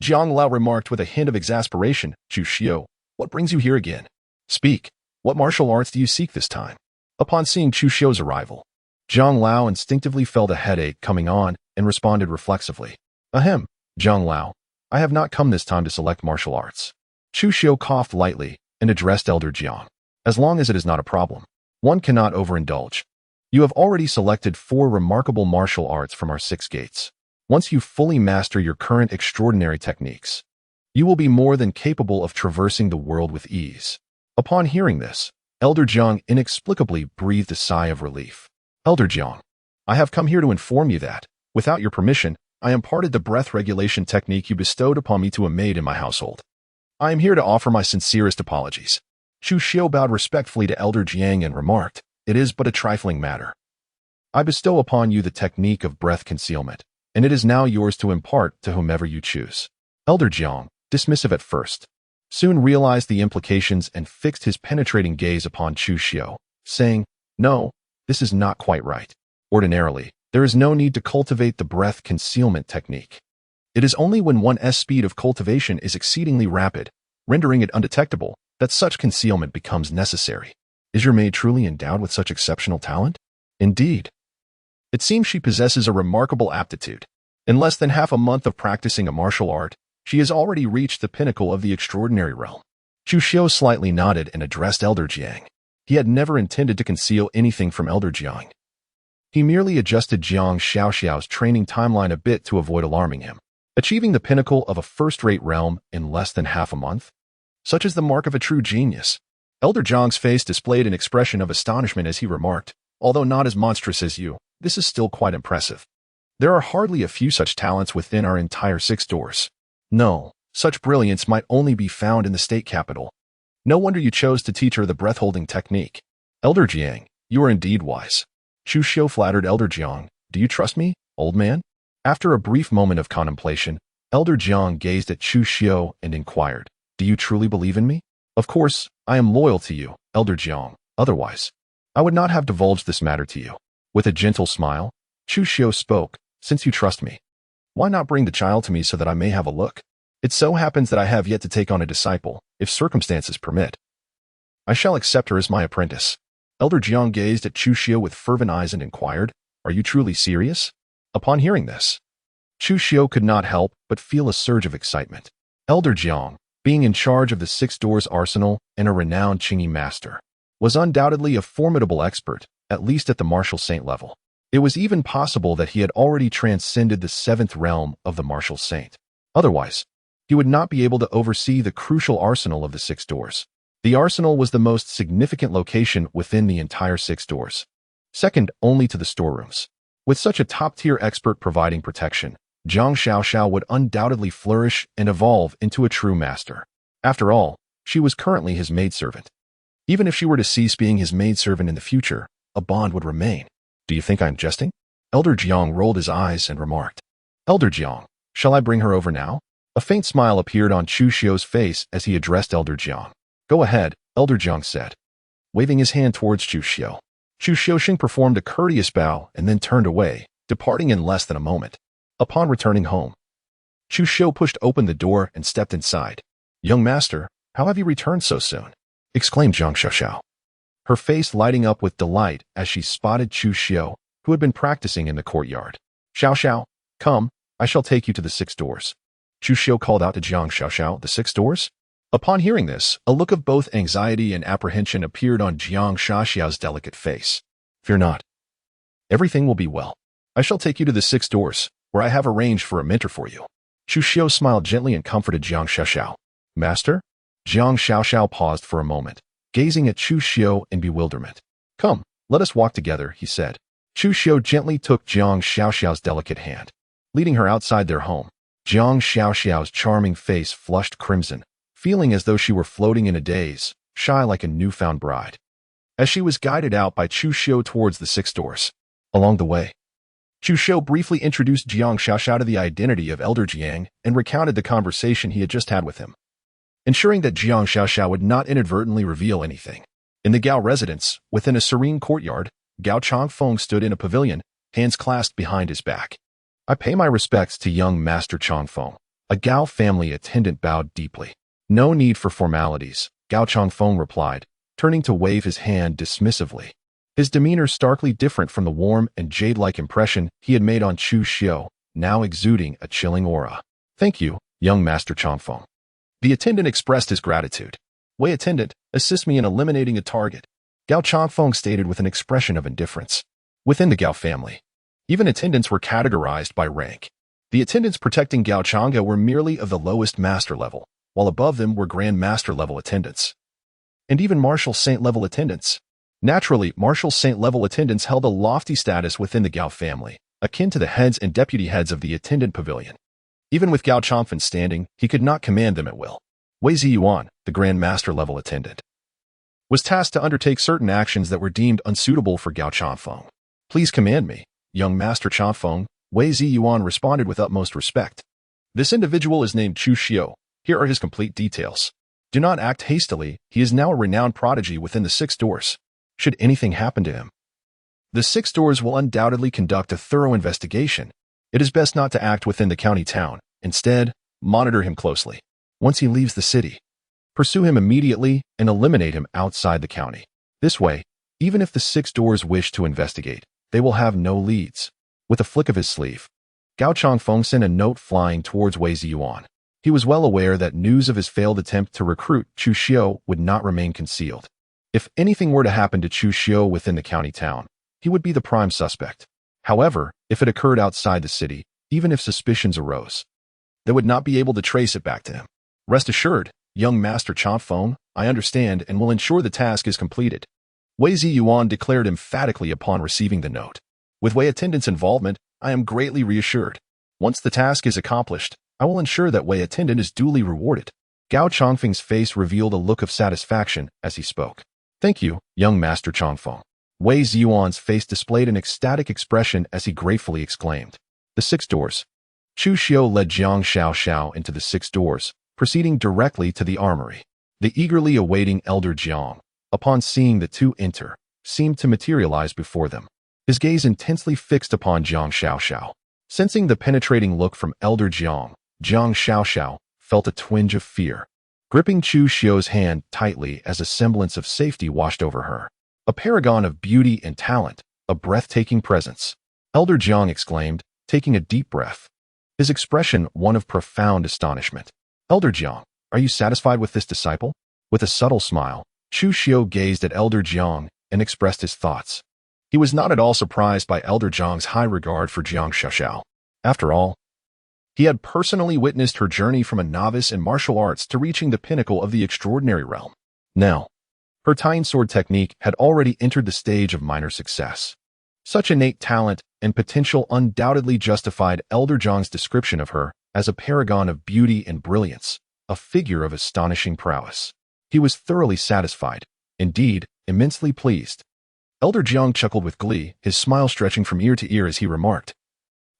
Jiang Lao remarked with a hint of exasperation, Chu Xiu, what brings you here again? Speak, what martial arts do you seek this time? Upon seeing Chu Xiu's arrival, Jiang Lao instinctively felt a headache coming on and responded reflexively. Ahem, Jiang Lao, I have not come this time to select martial arts. Chu Xiu coughed lightly and addressed Elder Jiang. As long as it is not a problem, one cannot overindulge. You have already selected 4 remarkable martial arts from our 6 gates. Once you fully master your current extraordinary techniques, you will be more than capable of traversing the world with ease. Upon hearing this, Elder Jiang inexplicably breathed a sigh of relief. Elder Jiang, I have come here to inform you that, without your permission, I imparted the breath regulation technique you bestowed upon me to a maid in my household. I am here to offer my sincerest apologies. Chu Xiu bowed respectfully to Elder Jiang and remarked, it is but a trifling matter. I bestow upon you the technique of breath concealment, and it is now yours to impart to whomever you choose. Elder Jiang, dismissive at first, soon realized the implications and fixed his penetrating gaze upon Chu Xiu, saying, no, this is not quite right. Ordinarily, there is no need to cultivate the breath concealment technique. It is only when one's speed of cultivation is exceedingly rapid, rendering it undetectable, that such concealment becomes necessary. Is your maid truly endowed with such exceptional talent? Indeed. It seems she possesses a remarkable aptitude. In less than half a month of practicing a martial art, she has already reached the pinnacle of the extraordinary realm. Chu Xiu slightly nodded and addressed Elder Jiang. He had never intended to conceal anything from Elder Jiang. He merely adjusted Jiang Xiaoxiao's training timeline a bit to avoid alarming him. Achieving the pinnacle of a first-rate realm in less than half a month? Such is the mark of a true genius. Elder Jiang's face displayed an expression of astonishment as he remarked, although not as monstrous as you, this is still quite impressive. There are hardly a few such talents within our entire 6 doors. No, such brilliance might only be found in the state capital. No wonder you chose to teach her the breath-holding technique. Elder Jiang, you are indeed wise. Chu Xiu flattered Elder Jiang. Do you trust me, old man? After a brief moment of contemplation, Elder Jiang gazed at Chu Xiu and inquired, do you truly believe in me? Of course, I am loyal to you, Elder Jiang. Otherwise, I would not have divulged this matter to you. With a gentle smile, Chu Xiu spoke, since you trust me, why not bring the child to me so that I may have a look? It so happens that I have yet to take on a disciple, if circumstances permit. I shall accept her as my apprentice. Elder Jiang gazed at Chu Xiu with fervent eyes and inquired, are you truly serious? Upon hearing this, Chu Xiu could not help but feel a surge of excitement. Elder Jiang, being in charge of the 6 doors arsenal and a renowned Qingyi master, was undoubtedly a formidable expert, at least at the martial saint level. It was even possible that he had already transcended the 7th realm of the martial saint. Otherwise, he would not be able to oversee the crucial arsenal of the 6 doors. The arsenal was the most significant location within the entire 6 doors, second only to the storerooms. With such a top-tier expert providing protection, Zhang Xiaoxiao would undoubtedly flourish and evolve into a true master. After all, she was currently his maidservant. Even if she were to cease being his maidservant in the future, a bond would remain. Do you think I am jesting? Elder Jiang rolled his eyes and remarked, Elder Jiang, shall I bring her over now? A faint smile appeared on Chu Xiu's face as he addressed Elder Jiang. Go ahead, Elder Jiang said, waving his hand towards Chu Xiu. Chu Xiuxing performed a courteous bow and then turned away, departing in less than a moment. Upon returning home, Chu Xiu pushed open the door and stepped inside. "Young master, how have you returned so soon?" exclaimed Jiang Xiaoxiao, her face lighting up with delight as she spotted Chu Xiu, who had been practicing in the courtyard. "Xiaoxiao, come, I shall take you to the 6 doors." Chu Xiu called out to Jiang Xiaoxiao, "The 6 doors?" Upon hearing this, a look of both anxiety and apprehension appeared on Jiang Xiaoxiao's delicate face. "Fear not. Everything will be well. I shall take you to the 6 doors, where I have arranged for a mentor for you." Chu Xiu smiled gently and comforted Jiang Xiaoxiao. "Master?" Jiang Xiaoxiao paused for a moment, gazing at Chu Xiu in bewilderment. "Come, let us walk together," he said. Chu Xiu gently took Jiang Xiaoxiao's delicate hand, leading her outside their home. Jiang Xiaoxiao's charming face flushed crimson, feeling as though she were floating in a daze, shy like a newfound bride. As she was guided out by Chu Xiu towards the 6 doors. Along the way, Chu Xiu briefly introduced Jiang Xiaoxiao to the identity of Elder Jiang and recounted the conversation he had just had with him, ensuring that Jiang Xiaoxiao would not inadvertently reveal anything. In the Gao residence, within a serene courtyard, Gao Changfeng stood in a pavilion, hands clasped behind his back. "I pay my respects to young Master Changfeng." A Gao family attendant bowed deeply. "No need for formalities," Gao Changfeng replied, turning to wave his hand dismissively. His demeanor starkly different from the warm and jade-like impression he had made on Chu Xiu, now exuding a chilling aura. "Thank you, young Master Changfeng." The attendant expressed his gratitude. "Wei attendant, assist me in eliminating a target," Gao Changfeng stated with an expression of indifference. Within the Gao family, even attendants were categorized by rank. The attendants protecting Gao Chang'e were merely of the lowest master level, while above them were Grand Master level attendants, and even Martial Saint level attendants. Naturally, Martial Saint level attendants held a lofty status within the Gao family, akin to the heads and deputy heads of the attendant pavilion. Even with Gao Changfen standing, he could not command them at will. Wei Ziyuan, the Grand Master level attendant, was tasked to undertake certain actions that were deemed unsuitable for Gao Changfeng. "Please command me, young Master Changfeng," Wei Ziyuan responded with utmost respect. "This individual is named Chu Xiu. Here are his complete details. Do not act hastily. He is now a renowned prodigy within the 6 doors. Should anything happen to him, the 6 doors will undoubtedly conduct a thorough investigation. It is best not to act within the county town. Instead, monitor him closely. Once he leaves the city, pursue him immediately and eliminate him outside the county. This way, even if the 6 doors wish to investigate, they will have no leads." With a flick of his sleeve, Gao Changfeng sent a note flying towards Wei Ziyuan. He was well aware that news of his failed attempt to recruit Chu Xiu would not remain concealed. If anything were to happen to Chu Xiu within the county town, he would be the prime suspect. However, if it occurred outside the city, even if suspicions arose, they would not be able to trace it back to him. "Rest assured, young Master Changfeng, I understand and will ensure the task is completed," Wei Ziyuan declared emphatically upon receiving the note. "With Wei attendant's involvement, I am greatly reassured. Once the task is accomplished, I will ensure that Wei attendant is duly rewarded." Gao Changfeng's face revealed a look of satisfaction as he spoke. "Thank you, young Master Changfeng." Wei Ziyuan's face displayed an ecstatic expression as he gratefully exclaimed. The 6 doors. Chu Xiu led Jiang Xiaoxiao into the 6 doors, proceeding directly to the armory. The eagerly awaiting Elder Jiang, upon seeing the two enter, seemed to materialize before them, his gaze intensely fixed upon Jiang Xiaoxiao. Sensing the penetrating look from Elder Jiang, Jiang Xiaoxiao felt a twinge of fear, gripping Chu Xiu's hand tightly as a semblance of safety washed over her. A paragon of beauty and talent, a breathtaking presence, Elder Jiang exclaimed, taking a deep breath, his expression one of profound astonishment. "Elder Jiang, are you satisfied with this disciple?" With a subtle smile, Chu Xiu gazed at Elder Jiang and expressed his thoughts. He was not at all surprised by Elder Jiang's high regard for Jiang Xiaoxiao. After all, he had personally witnessed her journey from a novice in martial arts to reaching the pinnacle of the extraordinary realm. Now, her tying sword technique had already entered the stage of minor success. Such innate talent and potential undoubtedly justified Elder Jiang's description of her as a paragon of beauty and brilliance, a figure of astonishing prowess. He was thoroughly satisfied, indeed, immensely pleased. Elder Jiang chuckled with glee, his smile stretching from ear to ear as he remarked,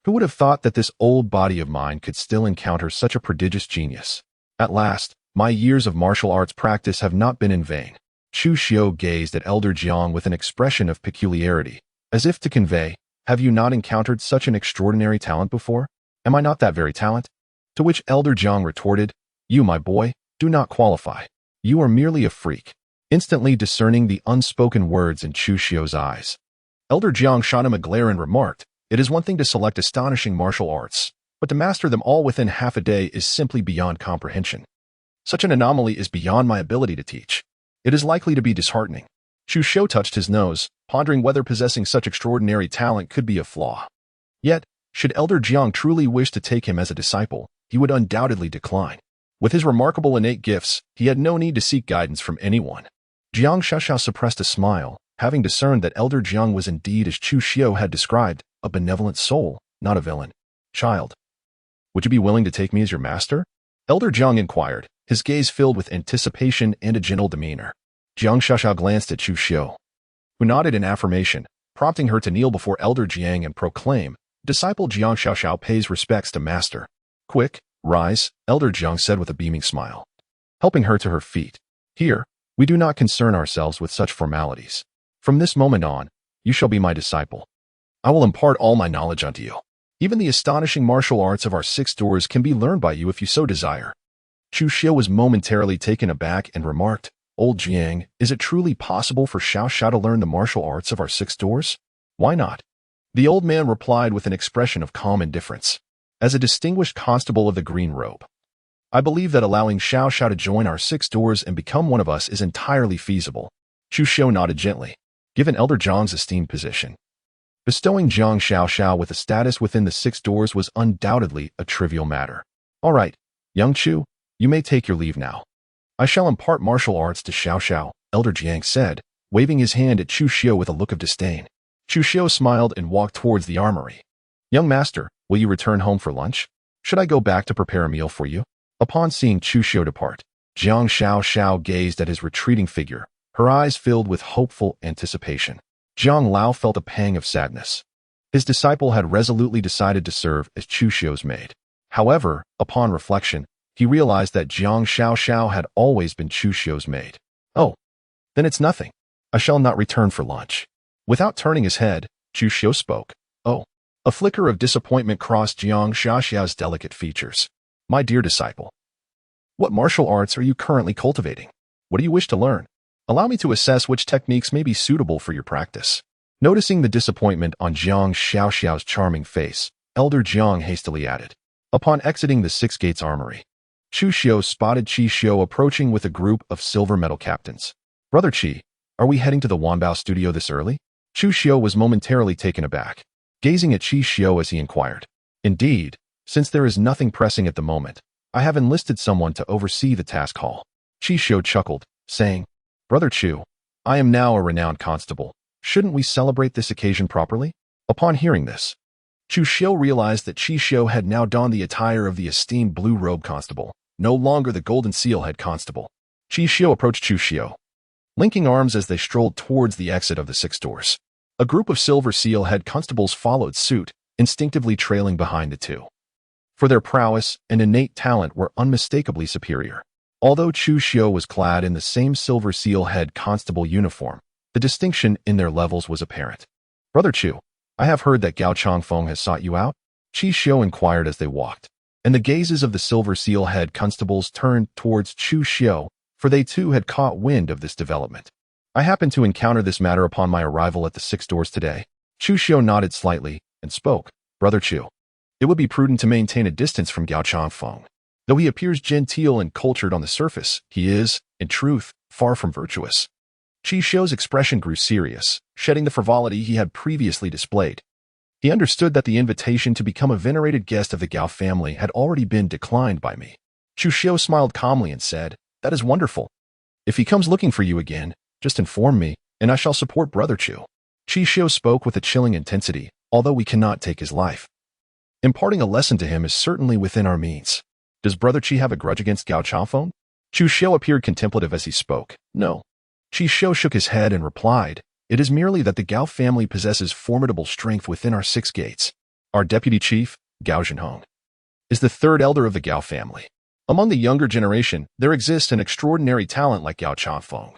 "Who would have thought that this old body of mine could still encounter such a prodigious genius? At last, my years of martial arts practice have not been in vain." Chu Xiu gazed at Elder Jiang with an expression of peculiarity, as if to convey, "Have you not encountered such an extraordinary talent before? Am I not that very talent?" To which Elder Jiang retorted, "You, my boy, do not qualify. You are merely a freak," instantly discerning the unspoken words in Chu Xiu's eyes. Elder Jiang shot him a glare and remarked, "It is one thing to select astonishing martial arts, but to master them all within half a day is simply beyond comprehension. Such an anomaly is beyond my ability to teach. It is likely to be disheartening." Chu Xiu touched his nose, pondering whether possessing such extraordinary talent could be a flaw. Yet, should Elder Jiang truly wish to take him as a disciple, he would undoubtedly decline. With his remarkable innate gifts, he had no need to seek guidance from anyone. Jiang Xiaoxiao suppressed a smile, having discerned that Elder Jiang was indeed, as Chu Xiu had described, a benevolent soul, not a villain. "Child, would you be willing to take me as your master?" Elder Jiang inquired, his gaze filled with anticipation and a gentle demeanor. Jiang Xiaoxiao glanced at Chu Xiu, who nodded in affirmation, prompting her to kneel before Elder Jiang and proclaim, "Disciple Jiang Xiaoxiao pays respects to master." "Quick, rise," Elder Jiang said with a beaming smile, helping her to her feet. "Here, we do not concern ourselves with such formalities. From this moment on, you shall be my disciple. I will impart all my knowledge unto you. Even the astonishing martial arts of our 6 doors can be learned by you if you so desire." Chu Xiu was momentarily taken aback and remarked, "Old Jiang, is it truly possible for Xiaoxiao to learn the martial arts of our 6 doors? Why not?" The old man replied with an expression of calm indifference. "As a distinguished constable of the green robe, I believe that allowing Xiaoxiao to join our 6 doors and become one of us is entirely feasible." Chu Xiu nodded gently, given Elder Jiang's esteemed position. Bestowing Jiang Xiaoxiao with a status within the 6 doors was undoubtedly a trivial matter. "All right, young Chu, you may take your leave now. I shall impart martial arts to Xiaoxiao," Elder Jiang said, waving his hand at Chu Xiu with a look of disdain. Chu Xiu smiled and walked towards the armory. "Young master, will you return home for lunch? Should I go back to prepare a meal for you?" Upon seeing Chu Xiu depart, Jiang Xiaoxiao gazed at his retreating figure, her eyes filled with hopeful anticipation. Jiang Lao felt a pang of sadness. His disciple had resolutely decided to serve as Chu Xiu's maid. However, upon reflection, he realized that Jiang Xiaoxiao had always been Chu Xiu's maid. "Oh, then it's nothing. I shall not return for lunch." Without turning his head, Chu Xiu spoke. "Oh." A flicker of disappointment crossed Jiang Xiaoxiao's delicate features. "My dear disciple, what martial arts are you currently cultivating? What do you wish to learn? Allow me to assess which techniques may be suitable for your practice." Noticing the disappointment on Jiang Xiaoxiao's charming face, Elder Jiang hastily added, "Upon exiting the 6 Gates Armory, Chu Xiu spotted Qi Xiu approaching with a group of silver medal captains. "Brother Qi, are we heading to the Wanbao studio this early?" Chu Xiu was momentarily taken aback, gazing at Qi Xiu as he inquired. "Indeed, since there is nothing pressing at the moment, I have enlisted someone to oversee the task hall." Qi Xiu chuckled, saying, "Brother Chu, I am now a renowned constable. Shouldn't we celebrate this occasion properly?" Upon hearing this, Chu Xiu realized that Qi Xiu had now donned the attire of the esteemed blue robe constable, no longer the golden seal head constable. Qi Xiu approached Chu Xiu, linking arms as they strolled towards the exit of the 6 doors. A group of silver seal head constables followed suit, instinctively trailing behind the two. For their prowess and innate talent were unmistakably superior. Although Chu Xiu was clad in the same silver seal head constable uniform, the distinction in their levels was apparent. "Brother Chu, I have heard that Gao Changfeng has sought you out?" Qi Xiu inquired as they walked, and the gazes of the silver seal head constables turned towards Chu Xiu, for they too had caught wind of this development. "I happened to encounter this matter upon my arrival at the 6 doors today." Chu Xiu nodded slightly and spoke. "Brother Chu, it would be prudent to maintain a distance from Gao Changfeng. Though he appears genteel and cultured on the surface, he is, in truth, far from virtuous." Qi Xiu's expression grew serious, shedding the frivolity he had previously displayed. He understood that the invitation to become a venerated guest of the Gao family had already been declined by me. Chu Xiu smiled calmly and said, "That is wonderful. If he comes looking for you again, just inform me, and I shall support Brother Chu." Qi Xiu spoke with a chilling intensity, "Although we cannot take his life, imparting a lesson to him is certainly within our means. Does Brother Qi have a grudge against Gao Changfeng?" Chu Xiu appeared contemplative as he spoke. "No." Qi Xiu shook his head and replied, "It is merely that the Gao family possesses formidable strength within our 6 gates. Our deputy chief, Gao Zhenhong, is the 3rd elder of the Gao family. Among the younger generation, there exists an extraordinary talent like Gao Changfeng,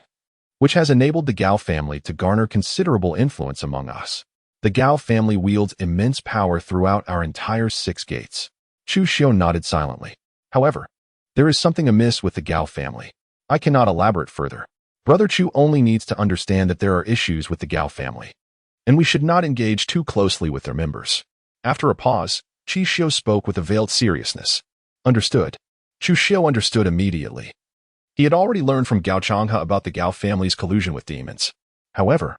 which has enabled the Gao family to garner considerable influence among us. The Gao family wields immense power throughout our entire 6 gates. Chu Xiu nodded silently. However, there is something amiss with the Gao family. I cannot elaborate further. Brother Chu only needs to understand that there are issues with the Gao family, and we should not engage too closely with their members. After a pause, Qi Xiu spoke with a veiled seriousness. Understood. Chu Xiu understood immediately. He had already learned from Gao Changhe about the Gao family's collusion with demons. However,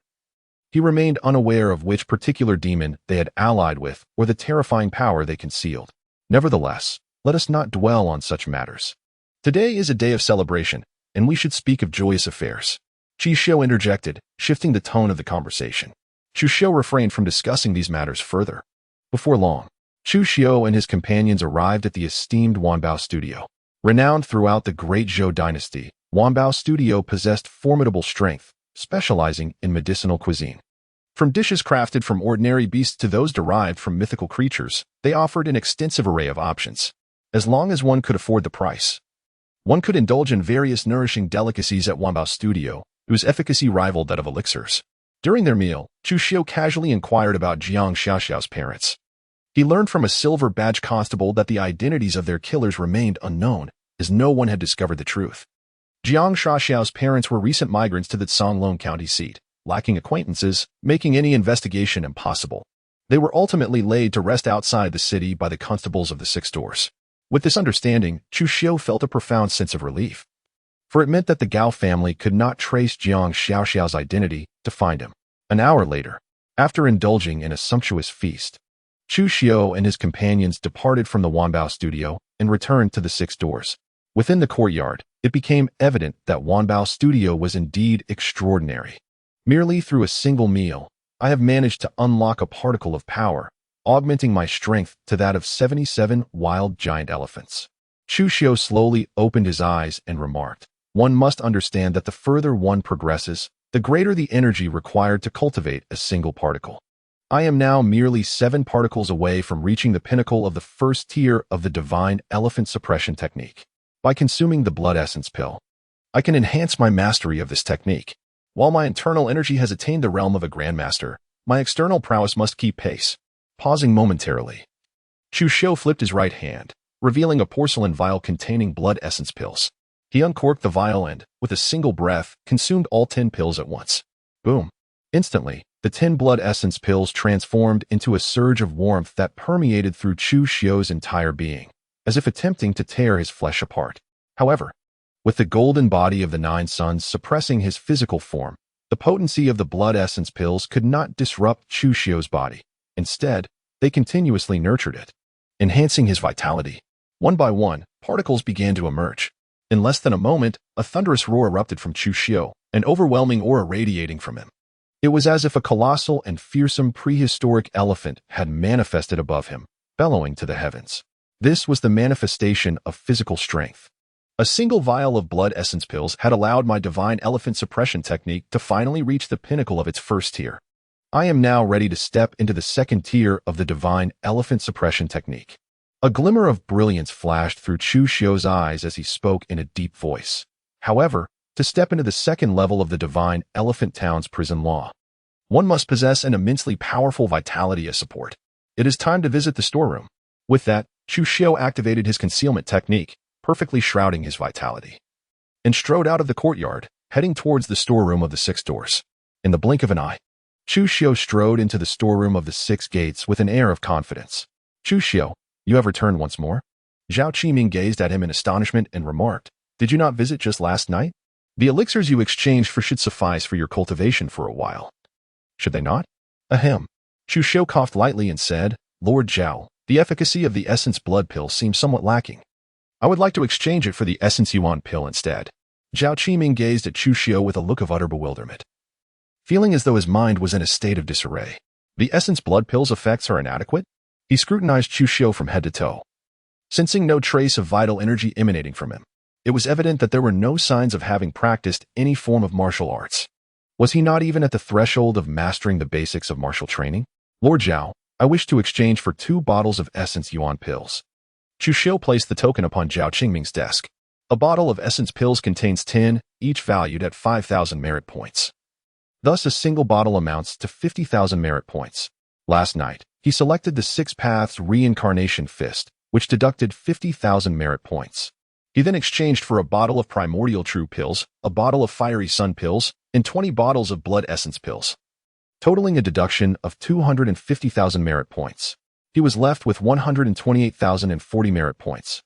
he remained unaware of which particular demon they had allied with or the terrifying power they concealed. Nevertheless, let us not dwell on such matters. Today is a day of celebration, and we should speak of joyous affairs. Qi Xiu interjected, shifting the tone of the conversation. Chu Xiu refrained from discussing these matters further. Before long, Chu Xiu and his companions arrived at the esteemed Wanbao Studio. Renowned throughout the Great Zhou dynasty, Wanbao Studio possessed formidable strength, specializing in medicinal cuisine. From dishes crafted from ordinary beasts to those derived from mythical creatures, they offered an extensive array of options. As long as one could afford the price, one could indulge in various nourishing delicacies at Wanbao Studio, whose efficacy rivaled that of elixirs. During their meal, Chu Xiu casually inquired about Jiang Xiaoxiao's parents. He learned from a silver badge constable that the identities of their killers remained unknown, as no one had discovered the truth. Jiang Xiaoxiao's parents were recent migrants to the Songlong County seat, lacking acquaintances, making any investigation impossible. They were ultimately laid to rest outside the city by the constables of the Six Doors. With this understanding, Chu Xiu felt a profound sense of relief, for it meant that the Gao family could not trace Jiang Xiaoxiao's identity to find him. An hour later, after indulging in a sumptuous feast, Chu Xiu and his companions departed from the Wanbao Studio and returned to the Six Doors. Within the courtyard, it became evident that Wanbao Studio was indeed extraordinary. Merely through a single meal, I have managed to unlock a particle of power, augmenting my strength to that of 77 wild giant elephants. Chu Xiu slowly opened his eyes and remarked, "One must understand that the further one progresses, the greater the energy required to cultivate a single particle. I am now merely 7 particles away from reaching the pinnacle of the first tier of the divine elephant suppression technique. By consuming the blood essence pill, I can enhance my mastery of this technique. While my internal energy has attained the realm of a grandmaster, my external prowess must keep pace." Pausing momentarily, Chu Xiu flipped his right hand, revealing a porcelain vial containing blood essence pills. He uncorked the vial and, with a single breath, consumed all 10 pills at once. Boom! Instantly, the 10 blood essence pills transformed into a surge of warmth that permeated through Chu Xiu's entire being, as if attempting to tear his flesh apart. However, with the golden body of the 9 suns suppressing his physical form, the potency of the blood essence pills could not disrupt Chu Xiu's body. Instead, they continuously nurtured it, enhancing his vitality. One by one, particles began to emerge. In less than a moment, a thunderous roar erupted from Chu Xiu, an overwhelming aura radiating from him. It was as if a colossal and fearsome prehistoric elephant had manifested above him, bellowing to the heavens. This was the manifestation of physical strength. A single vial of blood essence pills had allowed my divine elephant suppression technique to finally reach the pinnacle of its first tier. I am now ready to step into the second tier of the divine elephant suppression technique. A glimmer of brilliance flashed through Chu Xiu's eyes as he spoke in a deep voice. However, to step into the second level of the divine elephant town's prison law, one must possess an immensely powerful vitality as support. It is time to visit the storeroom. With that, Chu Xiu activated his concealment technique, perfectly shrouding his vitality, and strode out of the courtyard, heading towards the storeroom of the Six Doors. In the blink of an eye, Chu Xiu strode into the storeroom of the 6 gates with an air of confidence. "Chu Xiu, you have returned once more?" Zhao Qiming gazed at him in astonishment and remarked, "Did you not visit just last night? The elixirs you exchanged for should suffice for your cultivation for a while. Should they not?" "Ahem." Chu Xiu coughed lightly and said, "Lord Zhao, the efficacy of the essence blood pill seems somewhat lacking. I would like to exchange it for the essence yuan pill instead." Zhao Qiming gazed at Chu Xiu with a look of utter bewilderment, feeling as though his mind was in a state of disarray. The essence blood pill's effects are inadequate? He scrutinized Chu Xiu from head to toe, sensing no trace of vital energy emanating from him. It was evident that there were no signs of having practiced any form of martial arts. Was he not even at the threshold of mastering the basics of martial training? "Lord Zhao, I wish to exchange for 2 bottles of essence yuan pills." Chu Xiu placed the token upon Zhao Qingming's desk. A bottle of essence pills contains 10, each valued at 5,000 merit points. Thus, a single bottle amounts to 50,000 merit points. Last night, he selected the 6 Paths Reincarnation Fist, which deducted 50,000 merit points. He then exchanged for a bottle of primordial true pills, a bottle of fiery sun pills, and 20 bottles of blood essence pills, totaling a deduction of 250,000 merit points. He was left with 128,040 merit points,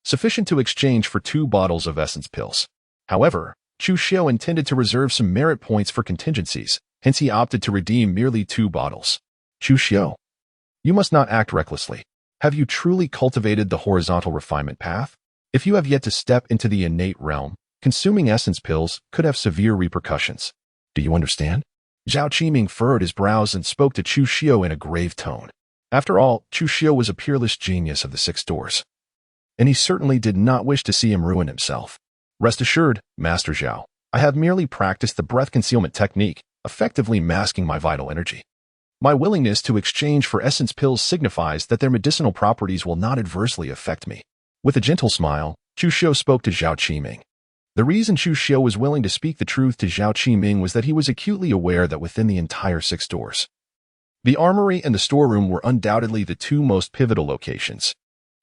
sufficient to exchange for 2 bottles of essence pills. However, Chu Xiao intended to reserve some merit points for contingencies, hence he opted to redeem merely 2 bottles. Chu Xiao, you must not act recklessly. Have you truly cultivated the horizontal refinement path? If you have yet to step into the innate realm, consuming essence pills could have severe repercussions. Do you understand? Zhao Qiming furrowed his brows and spoke to Chu Xiao in a grave tone. After all, Chu Xiao was a peerless genius of the 6 doors, and he certainly did not wish to see him ruin himself. Rest assured, Master Zhao, I have merely practiced the breath concealment technique, effectively masking my vital energy. My willingness to exchange for essence pills signifies that their medicinal properties will not adversely affect me. With a gentle smile, Chu Xiao spoke to Zhao Qiming. The reason Chu Xiao was willing to speak the truth to Zhao Qiming was that he was acutely aware that within the entire 6 doors, the armory and the storeroom were undoubtedly the 2 most pivotal locations.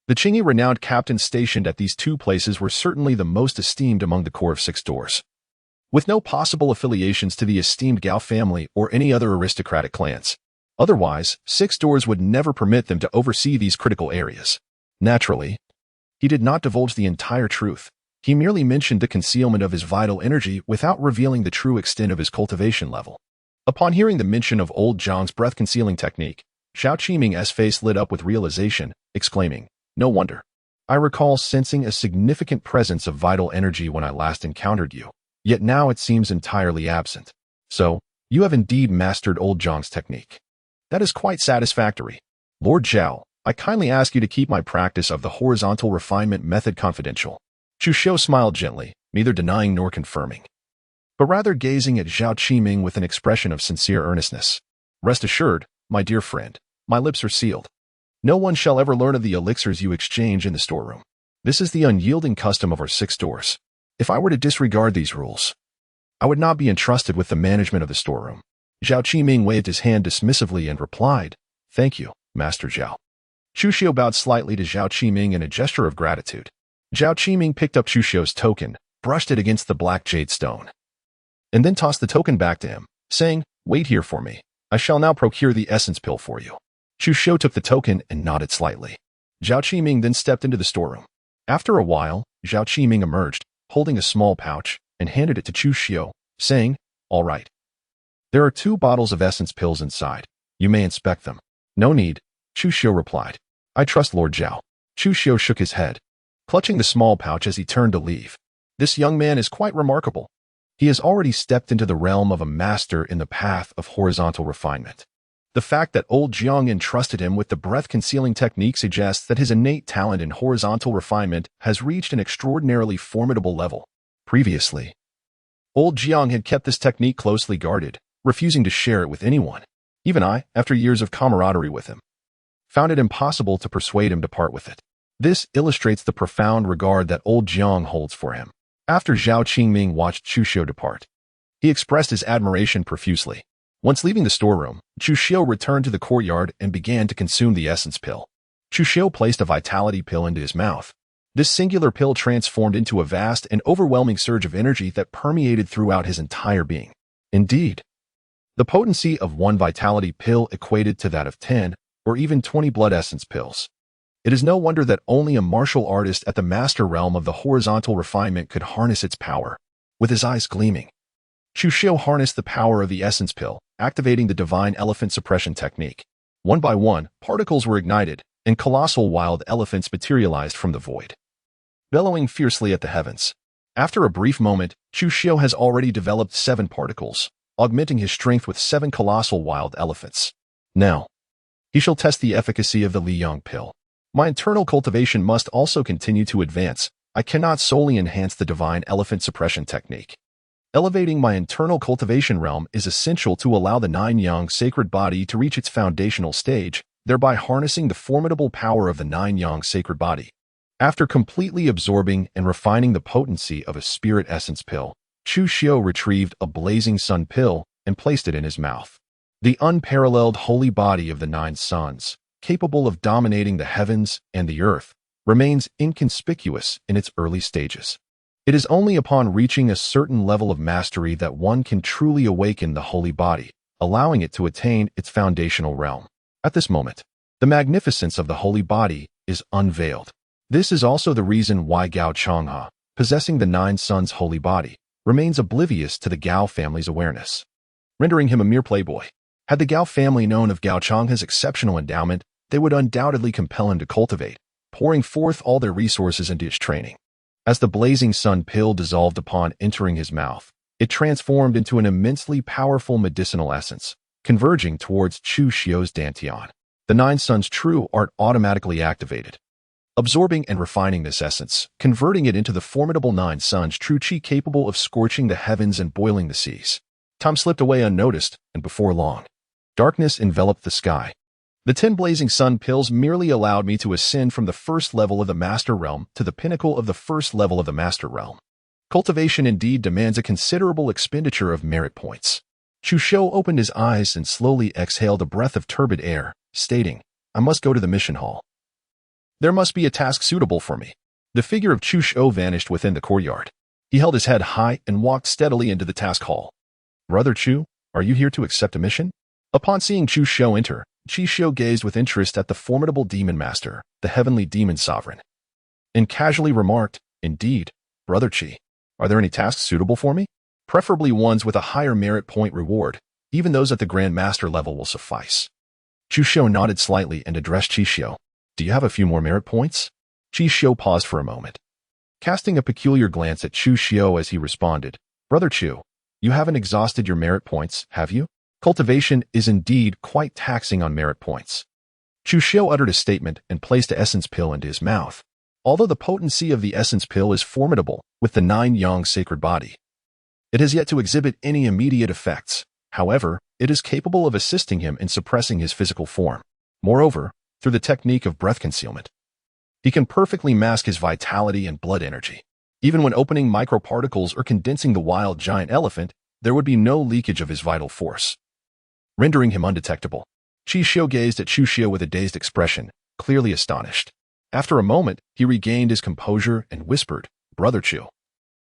The Qingyi renowned captains stationed at these 2 places were certainly the most esteemed among the core of 6 doors, with no possible affiliations to the esteemed Gao family or any other aristocratic clans. Otherwise, 6 doors would never permit them to oversee these critical areas. Naturally, he did not divulge the entire truth. He merely mentioned the concealment of his vital energy without revealing the true extent of his cultivation level. Upon hearing the mention of old Zhang's breath-concealing technique, Zhao Qiming's face lit up with realization, exclaiming, "No wonder. I recall sensing a significant presence of vital energy when I last encountered you, yet now it seems entirely absent. So, you have indeed mastered old Zhang's technique. That is quite satisfactory. Lord Zhao, I kindly ask you to keep my practice of the horizontal refinement method confidential." Chu Xiao smiled gently, neither denying nor confirming, but rather gazing at Zhao Qiming with an expression of sincere earnestness. "Rest assured, my dear friend, my lips are sealed. No one shall ever learn of the elixirs you exchange in the storeroom. This is the unyielding custom of our 6 doors. If I were to disregard these rules, I would not be entrusted with the management of the storeroom." Zhao Qiming waved his hand dismissively and replied, "Thank you, Master Zhao." Chu Xiao bowed slightly to Zhao Qiming in a gesture of gratitude. Zhao Qiming picked up Chu Xiao's token, brushed it against the black jade stone, and then tossed the token back to him, saying, "Wait here for me. I shall now procure the essence pill for you." Chu Xiao took the token and nodded slightly. Zhao Qiming then stepped into the storeroom. After a while, Zhao Qiming emerged, holding a small pouch, and handed it to Chu Xiao, saying, "All right. There are 2 bottles of essence pills inside. You may inspect them." "No need," Chu Xiao replied. "I trust Lord Zhao." Chu Xiao shook his head, clutching the small pouch as he turned to leave. This young man is quite remarkable. He has already stepped into the realm of a master in the path of horizontal refinement. The fact that old Jiang entrusted him with the breath-concealing technique suggests that his innate talent in horizontal refinement has reached an extraordinarily formidable level. Previously, old Jiang had kept this technique closely guarded, refusing to share it with anyone. Even I, after years of camaraderie with him, found it impossible to persuade him to part with it. This illustrates the profound regard that old Jiang holds for him. After Zhao Qiming watched Chu Xiao depart, he expressed his admiration profusely. Once leaving the storeroom, Chu Xiao returned to the courtyard and began to consume the essence pill. Chu Xiao placed a vitality pill into his mouth. This singular pill transformed into a vast and overwhelming surge of energy that permeated throughout his entire being. Indeed, the potency of 1 vitality pill equated to that of 10 or even 20 blood essence pills. It is no wonder that only a martial artist at the master realm of the horizontal refinement could harness its power. With his eyes gleaming, Chu Xiao harnessed the power of the essence pill, activating the divine elephant suppression technique. One by one, particles were ignited, and colossal wild elephants materialized from the void, bellowing fiercely at the heavens. After a brief moment, Chu Xiao has already developed 7 particles, augmenting his strength with 7 colossal wild elephants. Now, he shall test the efficacy of the Liyang pill. My internal cultivation must also continue to advance. I cannot solely enhance the divine elephant suppression technique. Elevating my internal cultivation realm is essential to allow the 9-yang sacred body to reach its foundational stage, thereby harnessing the formidable power of the 9-yang sacred body. After completely absorbing and refining the potency of a spirit essence pill, Chu Xiao retrieved a blazing sun pill and placed it in his mouth. The unparalleled holy body of the 9 suns, capable of dominating the heavens and the earth, remains inconspicuous in its early stages. It is only upon reaching a certain level of mastery that one can truly awaken the holy body, allowing it to attain its foundational realm. At this moment, the magnificence of the holy body is unveiled. This is also the reason why Gao Changhe, possessing the Nine Sons' holy body, remains oblivious to the Gao family's awareness, rendering him a mere playboy. Had the Gao family known of Gao Changhe's exceptional endowment, they would undoubtedly compel him to cultivate, pouring forth all their resources into his training. As the blazing sun pill dissolved upon entering his mouth, it transformed into an immensely powerful medicinal essence, converging towards Chu Xiu's dantian. The Nine Sons' true art automatically activated, absorbing and refining this essence, converting it into the formidable Nine Sons' true qi capable of scorching the heavens and boiling the seas. Time slipped away unnoticed, and before long, darkness enveloped the sky. The 10 blazing sun pills merely allowed me to ascend from the first level of the Master Realm to the pinnacle of the first level of the Master Realm. Cultivation indeed demands a considerable expenditure of merit points. Chu Xiu opened his eyes and slowly exhaled a breath of turbid air, stating, "I must go to the mission hall. There must be a task suitable for me." The figure of Chu Xiu vanished within the courtyard. He held his head high and walked steadily into the task hall. "Brother Chu, are you here to accept a mission?" Upon seeing Chu Xiu enter, Chi Xiu gazed with interest at the formidable demon master, the heavenly demon sovereign, and casually remarked, "Indeed, Brother Chi, are there any tasks suitable for me? Preferably ones with a higher merit point reward. Even those at the Grand Master level will suffice." Chu Xiu nodded slightly and addressed Chi Xiu. "Do you have a few more merit points?" Chi Xiu paused for a moment, casting a peculiar glance at Chu Xiu as he responded, "Brother Chu, you haven't exhausted your merit points, have you? Cultivation is indeed quite taxing on merit points." Chu Xiu uttered a statement and placed the essence pill into his mouth. Although the potency of the essence pill is formidable with the 9 yang sacred body, it has yet to exhibit any immediate effects. However, it is capable of assisting him in suppressing his physical form. Moreover, through the technique of breath concealment, he can perfectly mask his vitality and blood energy. Even when opening microparticles or condensing the wild giant elephant, there would be no leakage of his vital force, rendering him undetectable. Chi Xiu gazed at Chu Xiu with a dazed expression, clearly astonished. After a moment, he regained his composure and whispered, "Brother Chu,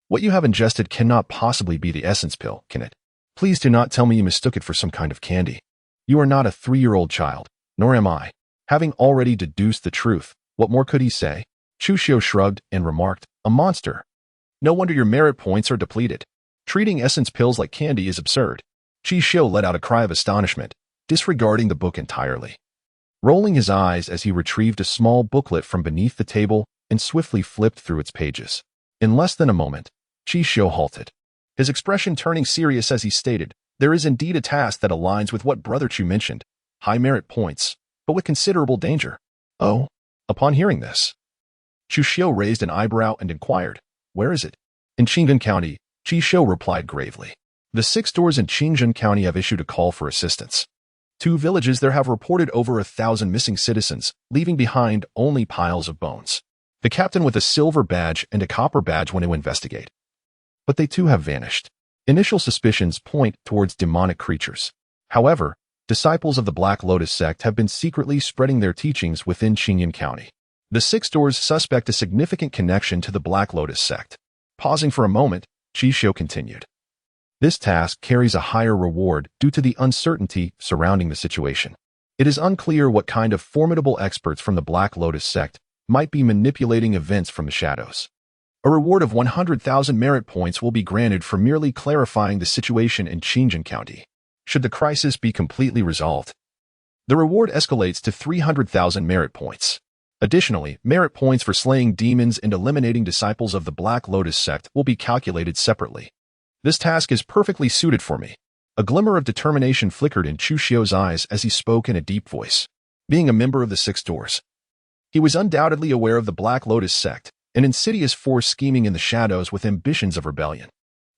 what you have ingested cannot possibly be the essence pill, can it? Please do not tell me you mistook it for some kind of candy. You are not a 3-year-old child, nor am I." Having already deduced the truth, what more could he say? Chu Xiu shrugged and remarked, "A monster. No wonder your merit points are depleted. Treating essence pills like candy is absurd." Chi Xiu let out a cry of astonishment, disregarding the book entirely, rolling his eyes as he retrieved a small booklet from beneath the table and swiftly flipped through its pages. In less than a moment, Chi Xiu halted, his expression turning serious as he stated, "There is indeed a task that aligns with what Brother Chu mentioned, high merit points, but with considerable danger." "Oh?" Upon hearing this, Chu Xiu raised an eyebrow and inquired, "Where is it?" "In Qingyun County," Chi Xiu replied gravely. "The 6 stores in Qingyun County have issued a call for assistance. 2 villages there have reported over 1,000 missing citizens, leaving behind only piles of bones. The captain with a silver badge and a copper badge went to investigate, but they too have vanished. Initial suspicions point towards demonic creatures. However, disciples of the Black Lotus sect have been secretly spreading their teachings within Qingyun County. The 6 stores suspect a significant connection to the Black Lotus sect." Pausing for a moment, Chi Xiu continued, "This task carries a higher reward due to the uncertainty surrounding the situation. It is unclear what kind of formidable experts from the Black Lotus sect might be manipulating events from the shadows. A reward of 100,000 merit points will be granted for merely clarifying the situation in Qingyun County. Should the crisis be completely resolved, the reward escalates to 300,000 merit points. Additionally, merit points for slaying demons and eliminating disciples of the Black Lotus sect will be calculated separately. This task is perfectly suited for me." A glimmer of determination flickered in Chu Xiu's eyes as he spoke in a deep voice. Being a member of the 6 doors, he was undoubtedly aware of the Black Lotus sect, an insidious force scheming in the shadows with ambitions of rebellion.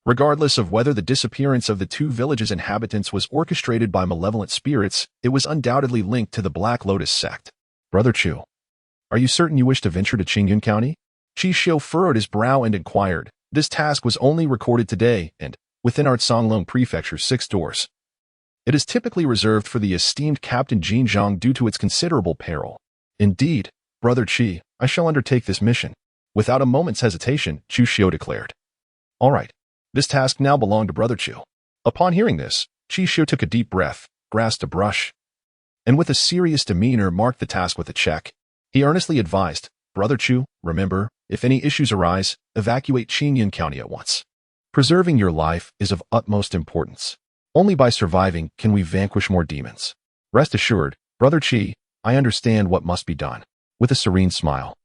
Regardless of whether the disappearance of the 2 villages' inhabitants was orchestrated by malevolent spirits, it was undoubtedly linked to the Black Lotus sect. "Brother Chu, are you certain you wish to venture to Qingyun County?" Chi Xiu furrowed his brow and inquired. This task was only recorded today and within our Songlong Prefecture's 6 doors. It is typically reserved for the esteemed Captain Jin Zhang due to its considerable peril. Indeed, Brother Qi, I shall undertake this mission. Without a moment's hesitation, Chu Xiu declared. All right. This task now belonged to Brother Chu. Upon hearing this, Qi Xiu took a deep breath, grasped a brush, and with a serious demeanor marked the task with a check. He earnestly advised, Brother Chu, remember, if any issues arise, evacuate Qingyun County at once. Preserving your life is of utmost importance. Only by surviving can we vanquish more demons. Rest assured, Brother Qi, I understand what must be done. With a serene smile,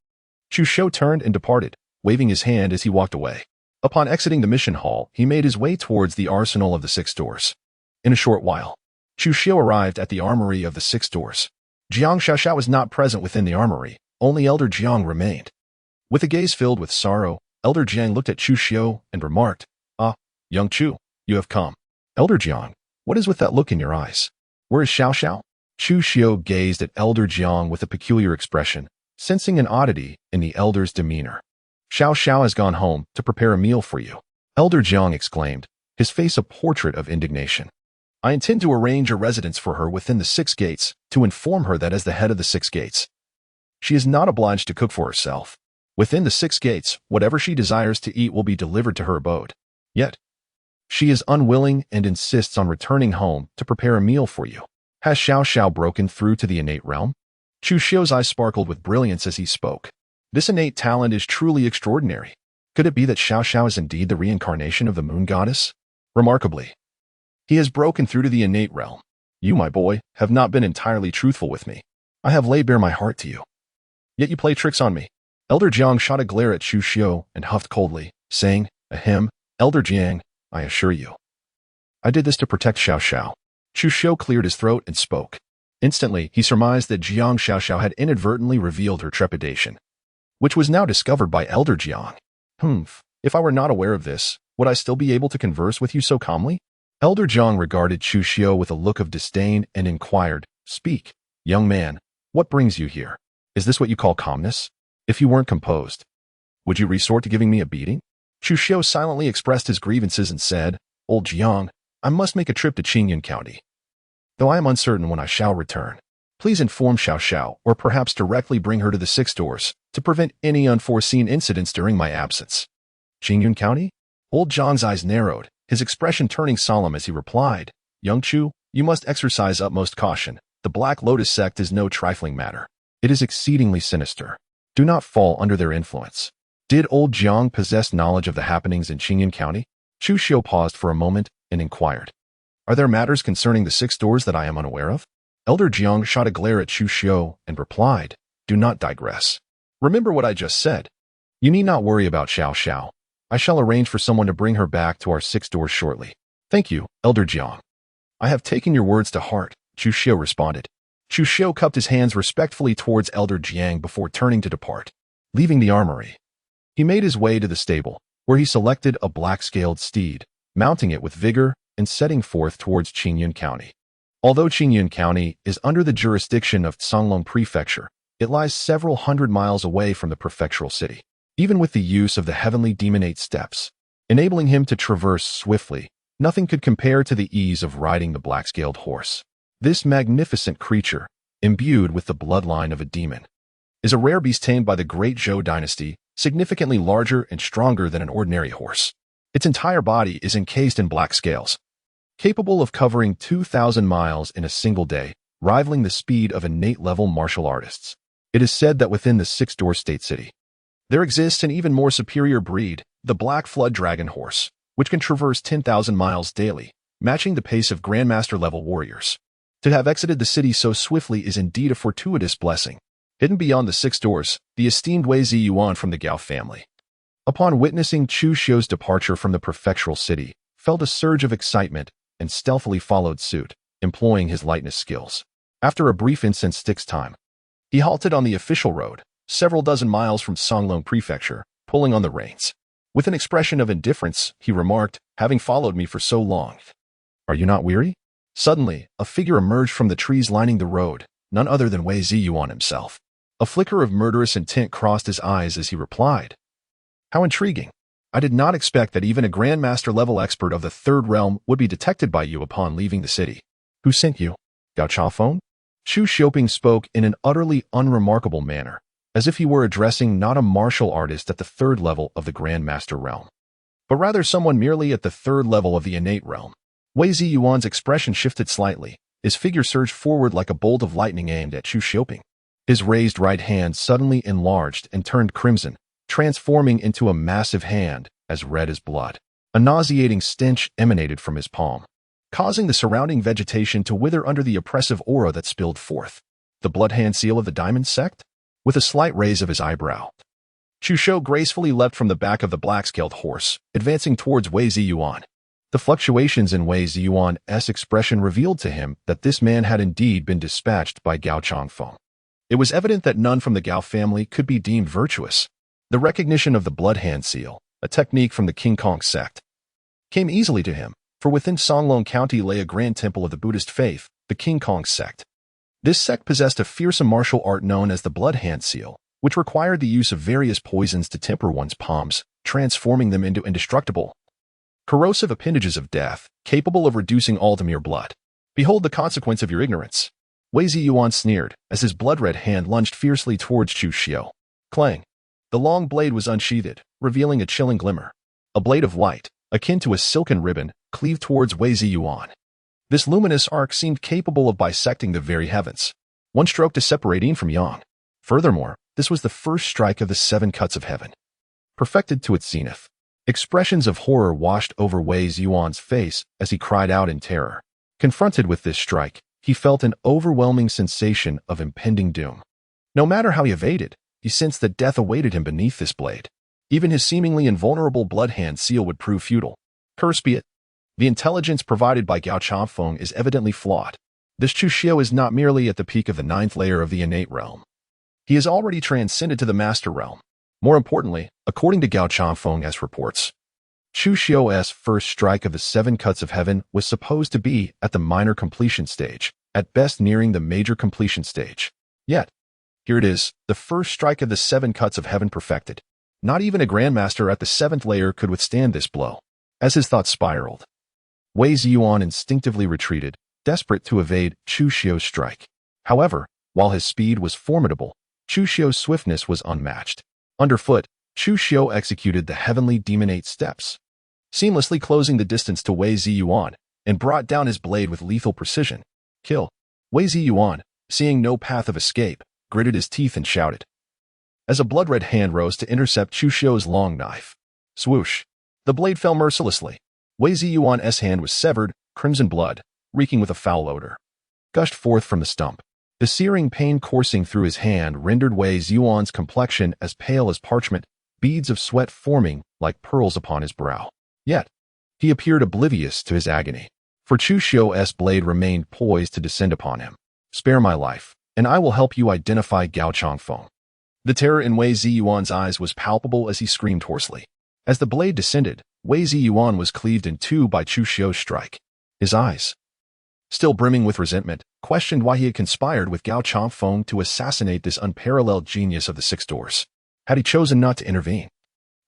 Chu Xiu turned and departed, waving his hand as he walked away. Upon exiting the mission hall, he made his way towards the arsenal of the 6 doors. In a short while, Chu Xiu arrived at the armory of the 6 doors. Jiang Xiaoxiao was not present within the armory, only Elder Jiang remained. With a gaze filled with sorrow, Elder Jiang looked at Chu Xiu and remarked, Ah, young Chu, you have come. Elder Jiang, what is with that look in your eyes? Where is Xiaoxiao? Chu Xiu gazed at Elder Jiang with a peculiar expression, sensing an oddity in the elder's demeanor. Xiaoxiao has gone home to prepare a meal for you. Elder Jiang exclaimed, his face a portrait of indignation. I intend to arrange a residence for her within the 6 gates, to inform her that as the head of the 6 gates, she is not obliged to cook for herself. Within the 6 gates, whatever she desires to eat will be delivered to her abode. Yet, she is unwilling and insists on returning home to prepare a meal for you. Has Xiaoxiao broken through to the innate realm? Chu Xiu's eyes sparkled with brilliance as he spoke. This innate talent is truly extraordinary. Could it be that Xiaoxiao is indeed the reincarnation of the moon goddess? Remarkably, he has broken through to the innate realm. You, my boy, have not been entirely truthful with me. I have laid bare my heart to you. Yet you play tricks on me. Elder Jiang shot a glare at Chu Xiu and huffed coldly, saying, Ahem, Elder Jiang, I assure you, I did this to protect Xiaoxiao. Chu Xiu cleared his throat and spoke. Instantly, he surmised that Jiang Xiaoxiao had inadvertently revealed her trepidation, which was now discovered by Elder Jiang. If I were not aware of this, would I still be able to converse with you so calmly? Elder Jiang regarded Chu Xiu with a look of disdain and inquired, Speak, young man, what brings you here? Is this what you call calmness? If you weren't composed, would you resort to giving me a beating? Chu Xiu silently expressed his grievances and said, Old Jiang, I must make a trip to Qingyun County, though I am uncertain when I shall return. Please inform Xiaoxiao, or perhaps directly bring her to the 6 doors, to prevent any unforeseen incidents during my absence. Qingyun County? Old Jiang's eyes narrowed, his expression turning solemn as he replied, Young Chu, you must exercise utmost caution. The Black Lotus sect is no trifling matter. It is exceedingly sinister. Do not fall under their influence. Did old Jiang possess knowledge of the happenings in Qingyun County? Chu Xiu paused for a moment and inquired, Are there matters concerning the 6 doors that I am unaware of? Elder Jiang shot a glare at Chu Xiu and replied, Do not digress. Remember what I just said. You need not worry about Xiaoxiao. I shall arrange for someone to bring her back to our 6 doors shortly. Thank you, Elder Jiang. I have taken your words to heart, Chu Xiu responded. Chu Xiu cupped his hands respectfully towards Elder Jiang before turning to depart. Leaving the armory, he made his way to the stable, where he selected a black-scaled steed, mounting it with vigor and setting forth towards Qingyun County. Although Qingyun County is under the jurisdiction of Songlong Prefecture, it lies several hundred miles away from the prefectural city. Even with the use of the heavenly demonate steps, enabling him to traverse swiftly, nothing could compare to the ease of riding the black-scaled horse. This magnificent creature, imbued with the bloodline of a demon, is a rare beast tamed by the great Zhou dynasty, significantly larger and stronger than an ordinary horse. Its entire body is encased in black scales, capable of covering 2,000 miles in a single day, rivaling the speed of innate-level martial artists. It is said that within the 6-door state city, there exists an even more superior breed, the Black Flood Dragon Horse, which can traverse 10,000 miles daily, matching the pace of Grandmaster-level warriors. To have exited the city so swiftly is indeed a fortuitous blessing. Hidden beyond the 6 doors, the esteemed Wei Ziyuan from the Gao family, upon witnessing Chu Xiu's departure from the prefectural city, felt a surge of excitement and stealthily followed suit, employing his lightness skills. After a brief incense stick's time, he halted on the official road, several dozen miles from Songlong Prefecture, pulling on the reins. With an expression of indifference, he remarked, Having followed me for so long, are you not weary? Suddenly, a figure emerged from the trees lining the road, none other than Wei Ziyuan himself. A flicker of murderous intent crossed his eyes as he replied, How intriguing. I did not expect that even a Grandmaster-level expert of the 3rd realm would be detected by you upon leaving the city. Who sent you? Gao Chafeng? Chu Xiaoping spoke in an utterly unremarkable manner, as if he were addressing not a martial artist at the third level of the Grandmaster realm, but rather someone merely at the third level of the innate realm. Wei Ziyuan's expression shifted slightly. His figure surged forward like a bolt of lightning aimed at Chu Xiaoping. His raised right hand suddenly enlarged and turned crimson, transforming into a massive hand as red as blood. A nauseating stench emanated from his palm, causing the surrounding vegetation to wither under the oppressive aura that spilled forth. The blood hand seal of the Diamond Sect? With a slight raise of his eyebrow, Chu Xiao gracefully leapt from the back of the black-scaled horse, advancing towards Wei Ziyuan. The fluctuations in Wei Ziyuan's expression revealed to him that this man had indeed been dispatched by Gao Changfeng. It was evident that none from the Gao family could be deemed virtuous. The recognition of the blood hand seal, a technique from the King Kong sect, came easily to him, for within Songlong County lay a grand temple of the Buddhist faith, the King Kong sect. This sect possessed a fearsome martial art known as the blood hand seal, which required the use of various poisons to temper one's palms, transforming them into indestructible, corrosive appendages of death, capable of reducing all to mere blood. Behold the consequence of your ignorance. Wei Ziyuan sneered, as his blood-red hand lunged fiercely towards Chu Xiao. Clang! The long blade was unsheathed, revealing a chilling glimmer. A blade of light, akin to a silken ribbon, cleaved towards Wei Ziyuan. This luminous arc seemed capable of bisecting the very heavens, one stroke to separate yin from yang. Furthermore, this was the first strike of the 7 cuts of heaven, perfected to its zenith. Expressions of horror washed over Wei Ziyuan's face as he cried out in terror. Confronted with this strike, he felt an overwhelming sensation of impending doom. No matter how he evaded, he sensed that death awaited him beneath this blade. Even his seemingly invulnerable blood hand seal would prove futile. Curse be it. The intelligence provided by Gao Changfeng is evidently flawed. This Chu Xiao is not merely at the peak of the 9th layer of the innate realm. He has already transcended to the master realm. More importantly, according to Gao Changfeng's reports, Chu Xiao's first strike of the 7 cuts of heaven was supposed to be at the minor completion stage, at best nearing the major completion stage. Yet, here it is, the first strike of the 7 cuts of heaven perfected. Not even a grandmaster at the 7th layer could withstand this blow. As his thoughts spiraled, Wei Ziyuan instinctively retreated, desperate to evade Chu Xiao's strike. However, while his speed was formidable, Chu Xiao's swiftness was unmatched. Underfoot, Chu Xiao executed the heavenly demonate steps, seamlessly closing the distance to Wei Ziyuan, and brought down his blade with lethal precision. Kill. Wei Ziyuan, seeing no path of escape, gritted his teeth and shouted, as a blood-red hand rose to intercept Chu Xiao's long knife. Swoosh. The blade fell mercilessly. Wei Ziyuan's hand was severed, crimson blood, reeking with a foul odor, gushed forth from the stump. The searing pain coursing through his hand rendered Wei Ziyuan's complexion as pale as parchment, beads of sweat forming like pearls upon his brow. Yet, he appeared oblivious to his agony, for Chu Xiao's blade remained poised to descend upon him. Spare my life, and I will help you identify Gao Changfeng. The terror in Wei Ziyuan's eyes was palpable as he screamed hoarsely. As the blade descended, Wei Ziyuan was cleaved in two by Chu Xiao's strike. His eyes, still brimming with resentment, questioned why he had conspired with Gao Changfeng to assassinate this unparalleled genius of the 6 doors. Had he chosen not to intervene,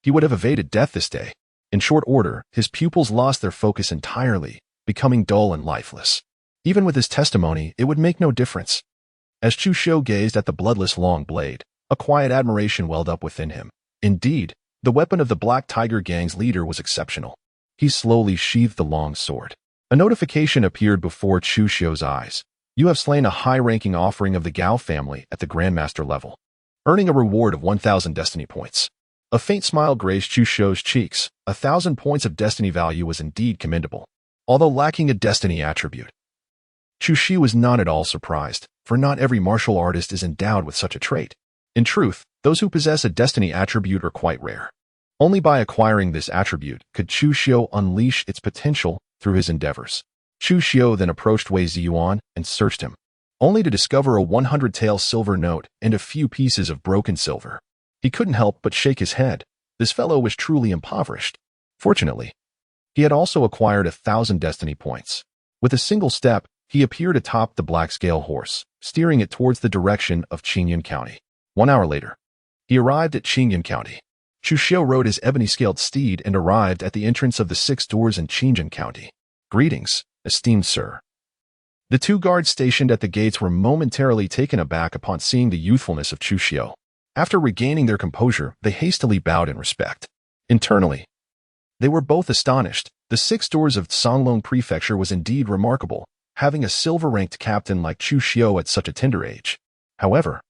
he would have evaded death this day. In short order, his pupils lost their focus entirely, becoming dull and lifeless. Even with his testimony, it would make no difference. As Chu Xiao gazed at the bloodless long blade, a quiet admiration welled up within him. Indeed, the weapon of the Black Tiger Gang's leader was exceptional. He slowly sheathed the long sword. A notification appeared before Chu Xiao's eyes. You have slain a high-ranking offering of the Gao family at the Grandmaster level, earning a reward of 1,000 destiny points. A faint smile graced Chu Xiao's cheeks. 1,000 points of destiny value was indeed commendable, although lacking a destiny attribute. Chu Xi was not at all surprised, for not every martial artist is endowed with such a trait. In truth, those who possess a destiny attribute are quite rare. Only by acquiring this attribute could Chu Xiao unleash its potential through his endeavors. Chu Xiao then approached Wei Ziyuan and searched him, only to discover a 100-tael silver note and a few pieces of broken silver. He couldn't help but shake his head. This fellow was truly impoverished. Fortunately, he had also acquired 1,000 destiny points. With a single step, he appeared atop the black scale horse, steering it towards the direction of Qingyan County. 1 hour later, he arrived at Qingyan County. Chu Xiao rode his ebony-scaled steed and arrived at the entrance of the 6 doors in Qingyan County. Greetings, esteemed sir. The two guards stationed at the gates were momentarily taken aback upon seeing the youthfulness of Chu Xiu. After regaining their composure, they hastily bowed in respect. Internally, they were both astonished. The 6 doors of Songlong Prefecture was indeed remarkable, having a silver-ranked captain like Chu Xiu at such a tender age. However,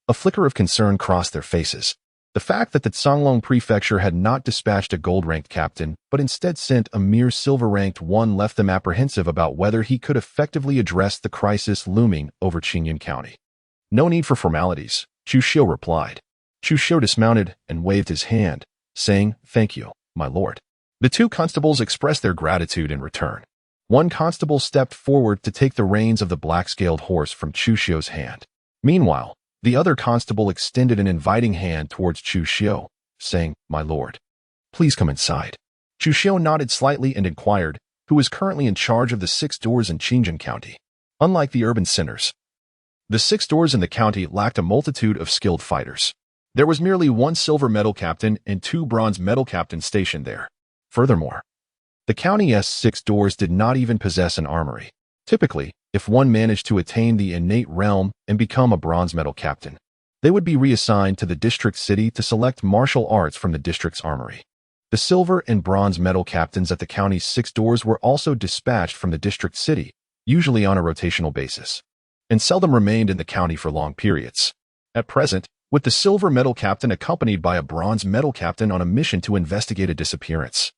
a flicker of concern crossed their faces. The fact that the Songlong Prefecture had not dispatched a gold-ranked captain, but instead sent a mere silver-ranked one left them apprehensive about whether he could effectively address the crisis looming over Qingyun County. No need for formalities, Chu Xiu replied. Chu Xiu dismounted and waved his hand, saying, "Thank you, my lord." The 2 constables expressed their gratitude in return. One constable stepped forward to take the reins of the black-scaled horse from Chu Xiu's hand. Meanwhile, the other constable extended an inviting hand towards Chu Xiu, saying, "My lord, please come inside." Chu Xiu nodded slightly and inquired, who was currently in charge of the 6 doors in Qingyun County. Unlike the urban centers, the 6 doors in the county lacked a multitude of skilled fighters. There was merely 1 silver medal captain and 2 bronze medal captains stationed there. Furthermore, the county's 6 doors did not even possess an armory. Typically, if one managed to attain the innate realm and become a bronze medal captain, they would be reassigned to the district city to select martial arts from the district's armory. The silver and bronze medal captains at the county's 6 doors were also dispatched from the district city, usually on a rotational basis, and seldom remained in the county for long periods. At present, with the silver medal captain accompanied by a bronze medal captain on a mission to investigate a disappearance,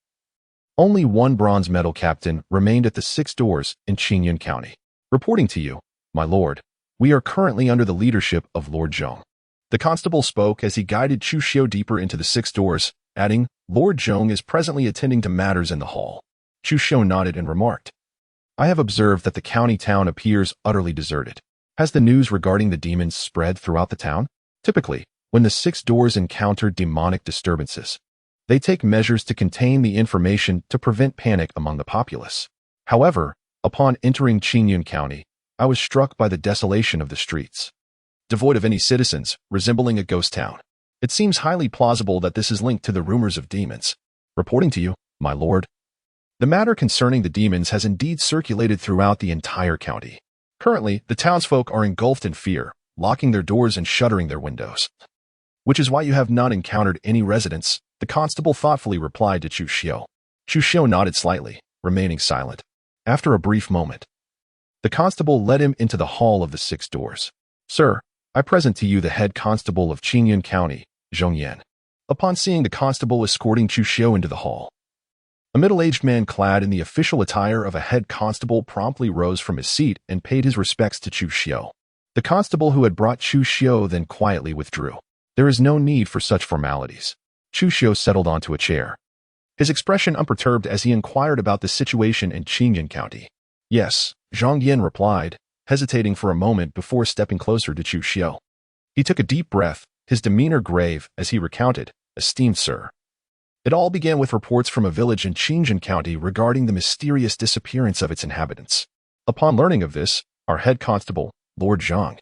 only 1 bronze medal captain remained at the 6 doors in Qingyun County. "Reporting to you, my lord, we are currently under the leadership of Lord Zhong." The constable spoke as he guided Chu Xiu deeper into the 6 doors, adding, "Lord Zhong is presently attending to matters in the hall." Chu Xiu nodded and remarked, "I have observed that the county town appears utterly deserted. Has the news regarding the demons spread throughout the town?" Typically, when the 6 doors encounter demonic disturbances, they take measures to contain the information to prevent panic among the populace. However, upon entering Qingyun County, I was struck by the desolation of the streets. Devoid of any citizens, resembling a ghost town. It seems highly plausible that this is linked to the rumors of demons. "Reporting to you, my lord. The matter concerning the demons has indeed circulated throughout the entire county. Currently, the townsfolk are engulfed in fear, locking their doors and shuttering their windows. Which is why you have not encountered any residents," the constable thoughtfully replied to Chu Xiu. Chu Xiu nodded slightly, remaining silent. After a brief moment, the constable led him into the hall of the 6 doors. "Sir, I present to you the head constable of Qingyun County, Zhong Yan." Upon seeing the constable escorting Chu Xiu into the hall, a middle-aged man clad in the official attire of a head constable promptly rose from his seat and paid his respects to Chu Xiu. The constable who had brought Chu Xiu then quietly withdrew. There is no need for such formalities. Chu Xiu settled onto a chair, his expression unperturbed as he inquired about the situation in Qingyun County. "Yes," Zhang Yin replied, hesitating for a moment before stepping closer to Chu Xiu. He took a deep breath, his demeanor grave as he recounted, "Esteemed sir, it all began with reports from a village in Qingyun County regarding the mysterious disappearance of its inhabitants. Upon learning of this, our head constable, Lord Zhang,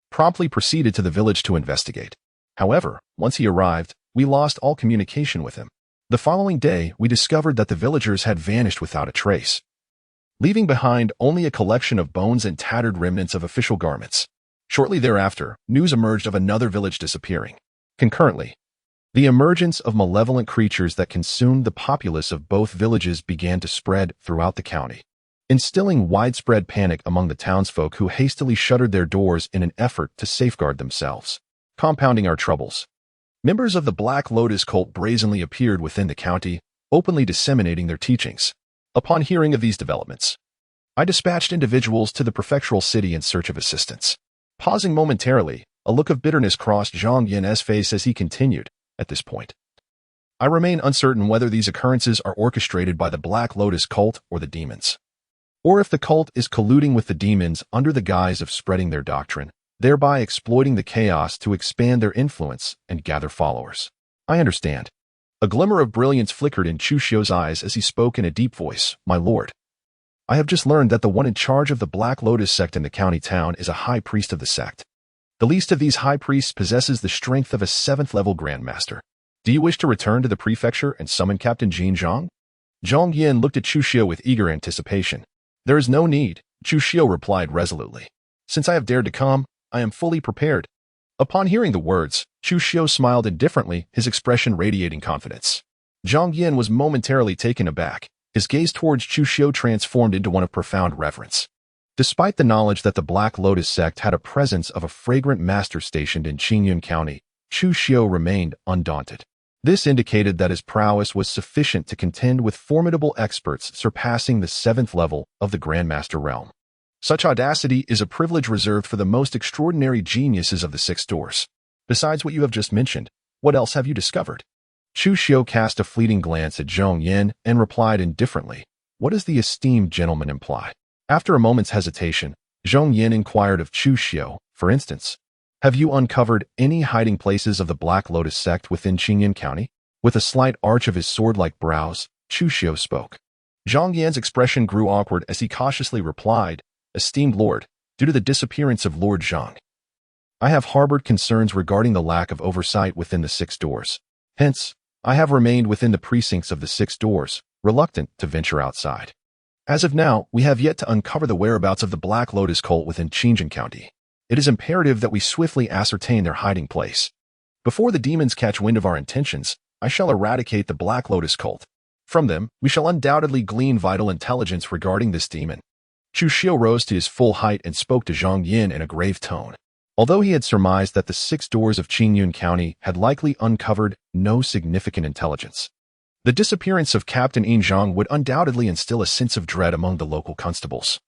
promptly proceeded to the village to investigate. However, once he arrived, we lost all communication with him. The following day, we discovered that the villagers had vanished without a trace, leaving behind only a collection of bones and tattered remnants of official garments. Shortly thereafter, news emerged of another village disappearing. Concurrently, the emergence of malevolent creatures that consumed the populace of both villages began to spread throughout the county, instilling widespread panic among the townsfolk who hastily shuttered their doors in an effort to safeguard themselves. Compounding our troubles, members of the Black Lotus cult brazenly appeared within the county, openly disseminating their teachings. Upon hearing of these developments, I dispatched individuals to the prefectural city in search of assistance. Pausing momentarily, a look of bitterness crossed Zhang Yin's face as he continued, "At this point, I remain uncertain whether these occurrences are orchestrated by the Black Lotus cult or the demons, or if the cult is colluding with the demons under the guise of spreading their doctrine, thereby exploiting the chaos to expand their influence and gather followers. I understand." A glimmer of brilliance flickered in Chu Xiu's eyes as he spoke in a deep voice, "My lord, I have just learned that the one in charge of the Black Lotus sect in the county town is a high priest of the sect. The least of these high priests possesses the strength of a 7th-level grandmaster. Do you wish to return to the prefecture and summon Captain Jin Zhang?" Zhang Yin looked at Chu Xiu with eager anticipation. "There is no need," Chu Xiu replied resolutely. Since I have dared to come, I am fully prepared. Upon hearing the words, Chu Xiu smiled indifferently, his expression radiating confidence. Zhang Yin was momentarily taken aback. His gaze towards Chu Xiu transformed into one of profound reverence. Despite the knowledge that the Black Lotus sect had a presence of a fragrant master stationed in Qingyun County, Chu Xiu remained undaunted. This indicated that his prowess was sufficient to contend with formidable experts surpassing the 7th level of the Grandmaster realm. Such audacity is a privilege reserved for the most extraordinary geniuses of the 6 doors. Besides what you have just mentioned, what else have you discovered? Chu Xiu cast a fleeting glance at Zhong Yin and replied indifferently, "What does the esteemed gentleman imply?" After a moment's hesitation, Zhong Yin inquired of Chu Xiu, "For instance, have you uncovered any hiding places of the Black Lotus sect within Qingyun County?" With a slight arch of his sword-like brows, Chu Xiu spoke. Zhong Yan's expression grew awkward as he cautiously replied, "Esteemed Lord, due to the disappearance of Lord Zhang, I have harbored concerns regarding the lack of oversight within the 6 doors. Hence, I have remained within the precincts of the 6 doors, reluctant to venture outside. As of now, we have yet to uncover the whereabouts of the Black Lotus cult within Qingyun County. It is imperative that we swiftly ascertain their hiding place. Before the demons catch wind of our intentions, I shall eradicate the Black Lotus cult. From them, we shall undoubtedly glean vital intelligence regarding this demon." Chu Xiu rose to his full height and spoke to Zhang Yin in a grave tone. Although he had surmised that the 6 doors of Qingyun County had likely uncovered no significant intelligence, the disappearance of Captain Yin Zhang would undoubtedly instill a sense of dread among the local constables,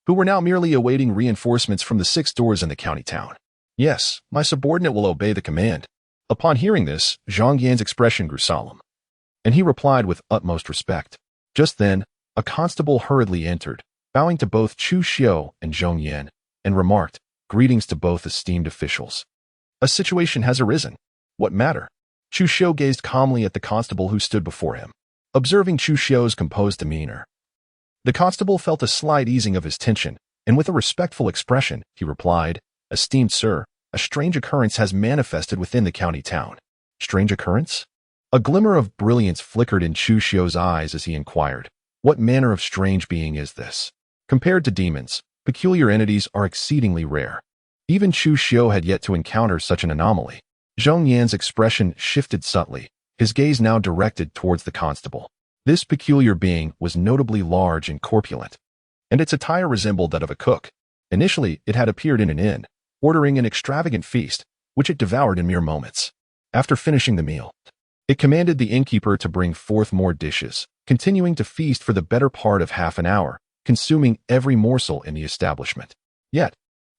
who were now merely awaiting reinforcements from the 6 doors in the county town. "Yes, my subordinate will obey the command." Upon hearing this, Zhang Yan's expression grew solemn, and he replied with utmost respect. Just then, a constable hurriedly entered, bowing to both Chu Xiu and Zhong Yan, and remarked, "Greetings to both esteemed officials. A situation has arisen. What matter?" Chu Xiu gazed calmly at the constable who stood before him. Observing Chu Xiu's composed demeanor, the constable felt a slight easing of his tension, and with a respectful expression, he replied, "Esteemed sir, a strange occurrence has manifested within the county town." "Strange occurrence?" A glimmer of brilliance flickered in Chu Xiu's eyes as he inquired, "What manner of strange being is this?" Compared to demons, peculiar entities are exceedingly rare. Even Chu Xiu had yet to encounter such an anomaly. Zhong Yan's expression shifted subtly, his gaze now directed towards the constable. This peculiar being was notably large and corpulent, and its attire resembled that of a cook. Initially, it had appeared in an inn, ordering an extravagant feast, which it devoured in mere moments. After finishing the meal, it commanded the innkeeper to bring forth more dishes, continuing to feast for the better part of half an hour, consuming every morsel in the establishment. Yet,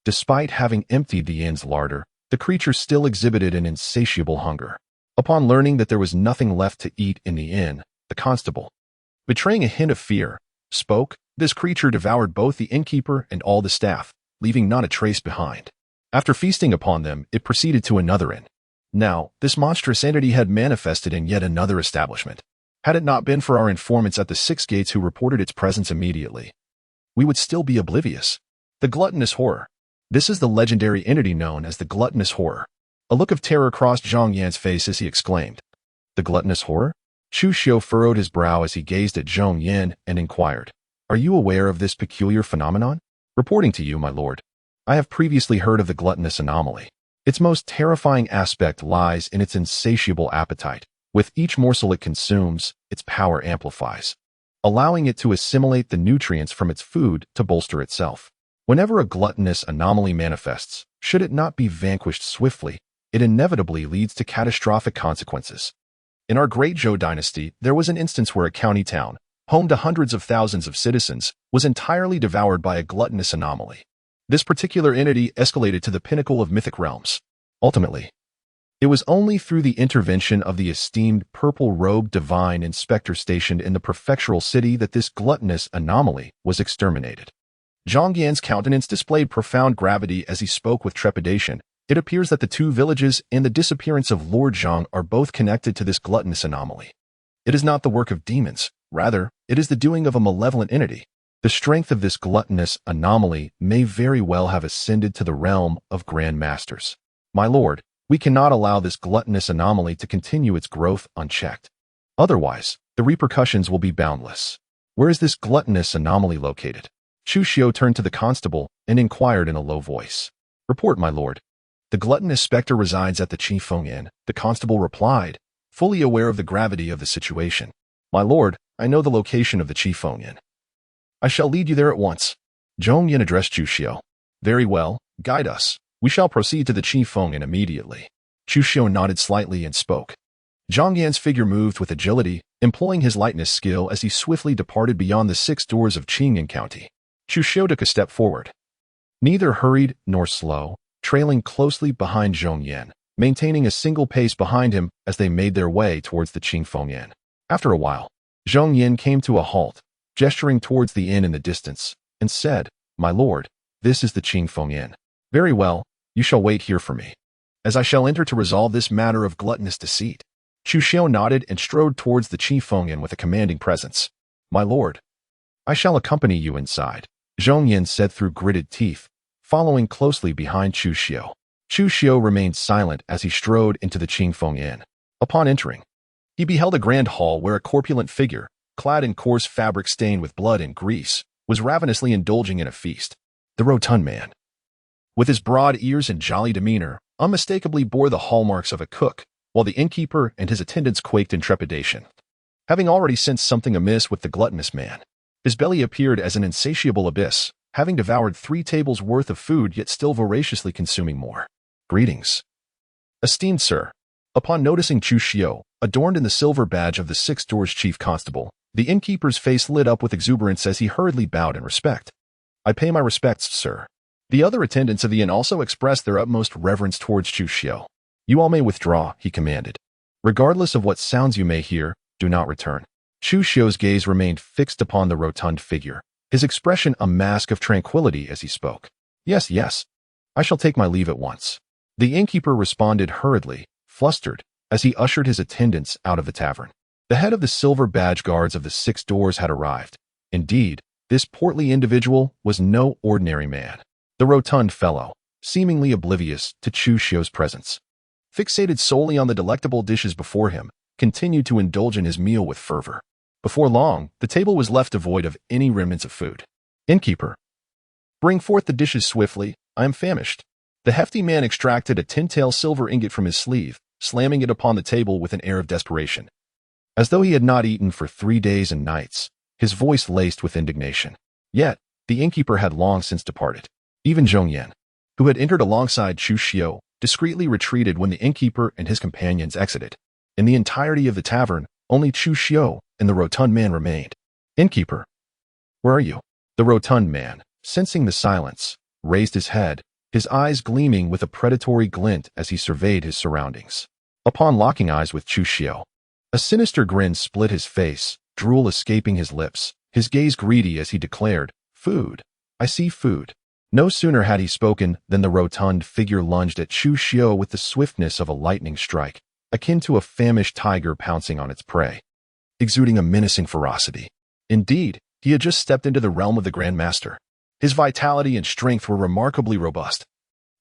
despite having emptied the inn's larder, the creature still exhibited an insatiable hunger. Upon learning that there was nothing left to eat in the inn, the constable, betraying a hint of fear, spoke. This creature devoured both the innkeeper and all the staff, leaving not a trace behind. After feasting upon them, it proceeded to another inn. Now, this monstrous entity had manifested in yet another establishment. Had it not been for our informants at the 6 gates who reported its presence immediately, we would still be oblivious. The gluttonous horror. This is the legendary entity known as the gluttonous horror. A look of terror crossed Zhang Yan's face as he exclaimed, "The gluttonous horror?" Chu Xiu furrowed his brow as he gazed at Zhong Yan and inquired, "Are you aware of this peculiar phenomenon?" "Reporting to you, my lord, I have previously heard of the gluttonous anomaly. Its most terrifying aspect lies in its insatiable appetite. With each morsel it consumes, its power amplifies, allowing it to assimilate the nutrients from its food to bolster itself. Whenever a gluttonous anomaly manifests, should it not be vanquished swiftly, it inevitably leads to catastrophic consequences. In our great Zhou dynasty, there was an instance where a county town, home to hundreds of thousands of citizens, was entirely devoured by a gluttonous anomaly. This particular entity escalated to the pinnacle of mythic realms. Ultimately, it was only through the intervention of the esteemed purple-robed divine inspector stationed in the prefectural city that this gluttonous anomaly was exterminated. Zhang Yan's countenance displayed profound gravity as he spoke with trepidation. It appears that the 2 villages and the disappearance of Lord Zhang are both connected to this gluttonous anomaly. It is not the work of demons. Rather, it is the doing of a malevolent entity. The strength of this gluttonous anomaly may very well have ascended to the realm of Grand Masters. My lord, we cannot allow this gluttonous anomaly to continue its growth unchecked. Otherwise, the repercussions will be boundless. Where is this gluttonous anomaly located? Chu Xiu turned to the constable and inquired in a low voice. "Report, my lord." "The gluttonous specter resides at the Qi Feng Inn," the constable replied, fully aware of the gravity of the situation. "My lord, I know the location of the Qi Feng Inn. I shall lead you there at once." Zhong Yin addressed Chu Xiu. "Very well, guide us. We shall proceed to the Qi Feng Inn immediately." Chu Xiu nodded slightly and spoke. Zhong Yan's figure moved with agility, employing his lightness skill as he swiftly departed beyond the 6 doors of Qingyan County. Chu Xiu took a step forward. Neither hurried nor slow, trailing closely behind Zhong Yan, maintaining a single pace behind him as they made their way towards the Qi Feng Inn. After a while, Zhong Yan came to a halt, gesturing towards the inn in the distance, and said, "My lord, this is the Qi Feng Inn." "Very well, you shall wait here for me, as I shall enter to resolve this matter of gluttonous deceit." Chu Xiu nodded and strode towards the Qi Feng Inn with a commanding presence. "My lord, I shall accompany you inside," Zhong Yan said through gritted teeth, following closely behind Chu Xiu. Chu Xiu remained silent as he strode into the Qi Feng Inn. Upon entering, he beheld a grand hall where a corpulent figure, clad in coarse fabric stained with blood and grease, was ravenously indulging in a feast. The rotund man, with his broad ears and jolly demeanor, unmistakably bore the hallmarks of a cook, while the innkeeper and his attendants quaked in trepidation. Having already sensed something amiss with the gluttonous man, his belly appeared as an insatiable abyss, having devoured 3 tables worth of food yet still voraciously consuming more. "Greetings, esteemed sir." Upon noticing Chu Xiu, adorned in the silver badge of the 6 doors chief constable, the innkeeper's face lit up with exuberance as he hurriedly bowed in respect. "I pay my respects, sir." The other attendants of the inn also expressed their utmost reverence towards Chu Xiu. "You all may withdraw," he commanded. "Regardless of what sounds you may hear, do not return." Chu Xiu's gaze remained fixed upon the rotund figure, his expression a mask of tranquility as he spoke. Yes, I shall take my leave at once." The innkeeper responded hurriedly, flustered, as he ushered his attendants out of the tavern. The head of the silver badge guards of the 6 doors had arrived. Indeed, this portly individual was no ordinary man. The rotund fellow, seemingly oblivious to Chu Xiu's presence, fixated solely on the delectable dishes before him, continued to indulge in his meal with fervor. Before long, the table was left devoid of any remnants of food. "Innkeeper, bring forth the dishes swiftly, I am famished." The hefty man extracted a tin-tail silver ingot from his sleeve, slamming it upon the table with an air of desperation. As though he had not eaten for 3 days and nights, his voice laced with indignation. Yet, the innkeeper had long since departed. Even Zhong Yan, who had entered alongside Chu Xiu, discreetly retreated when the innkeeper and his companions exited. In the entirety of the tavern, only Chu Xiu and the rotund man remained. "Innkeeper, where are you?" The rotund man, sensing the silence, raised his head, his eyes gleaming with a predatory glint as he surveyed his surroundings. Upon locking eyes with Chu Xiu, a sinister grin split his face, drool escaping his lips, his gaze greedy as he declared, "Food. I see food." No sooner had he spoken than the rotund figure lunged at Chu Xiu with the swiftness of a lightning strike, akin to a famished tiger pouncing on its prey, exuding a menacing ferocity. Indeed, he had just stepped into the realm of the Grand Master. His vitality and strength were remarkably robust,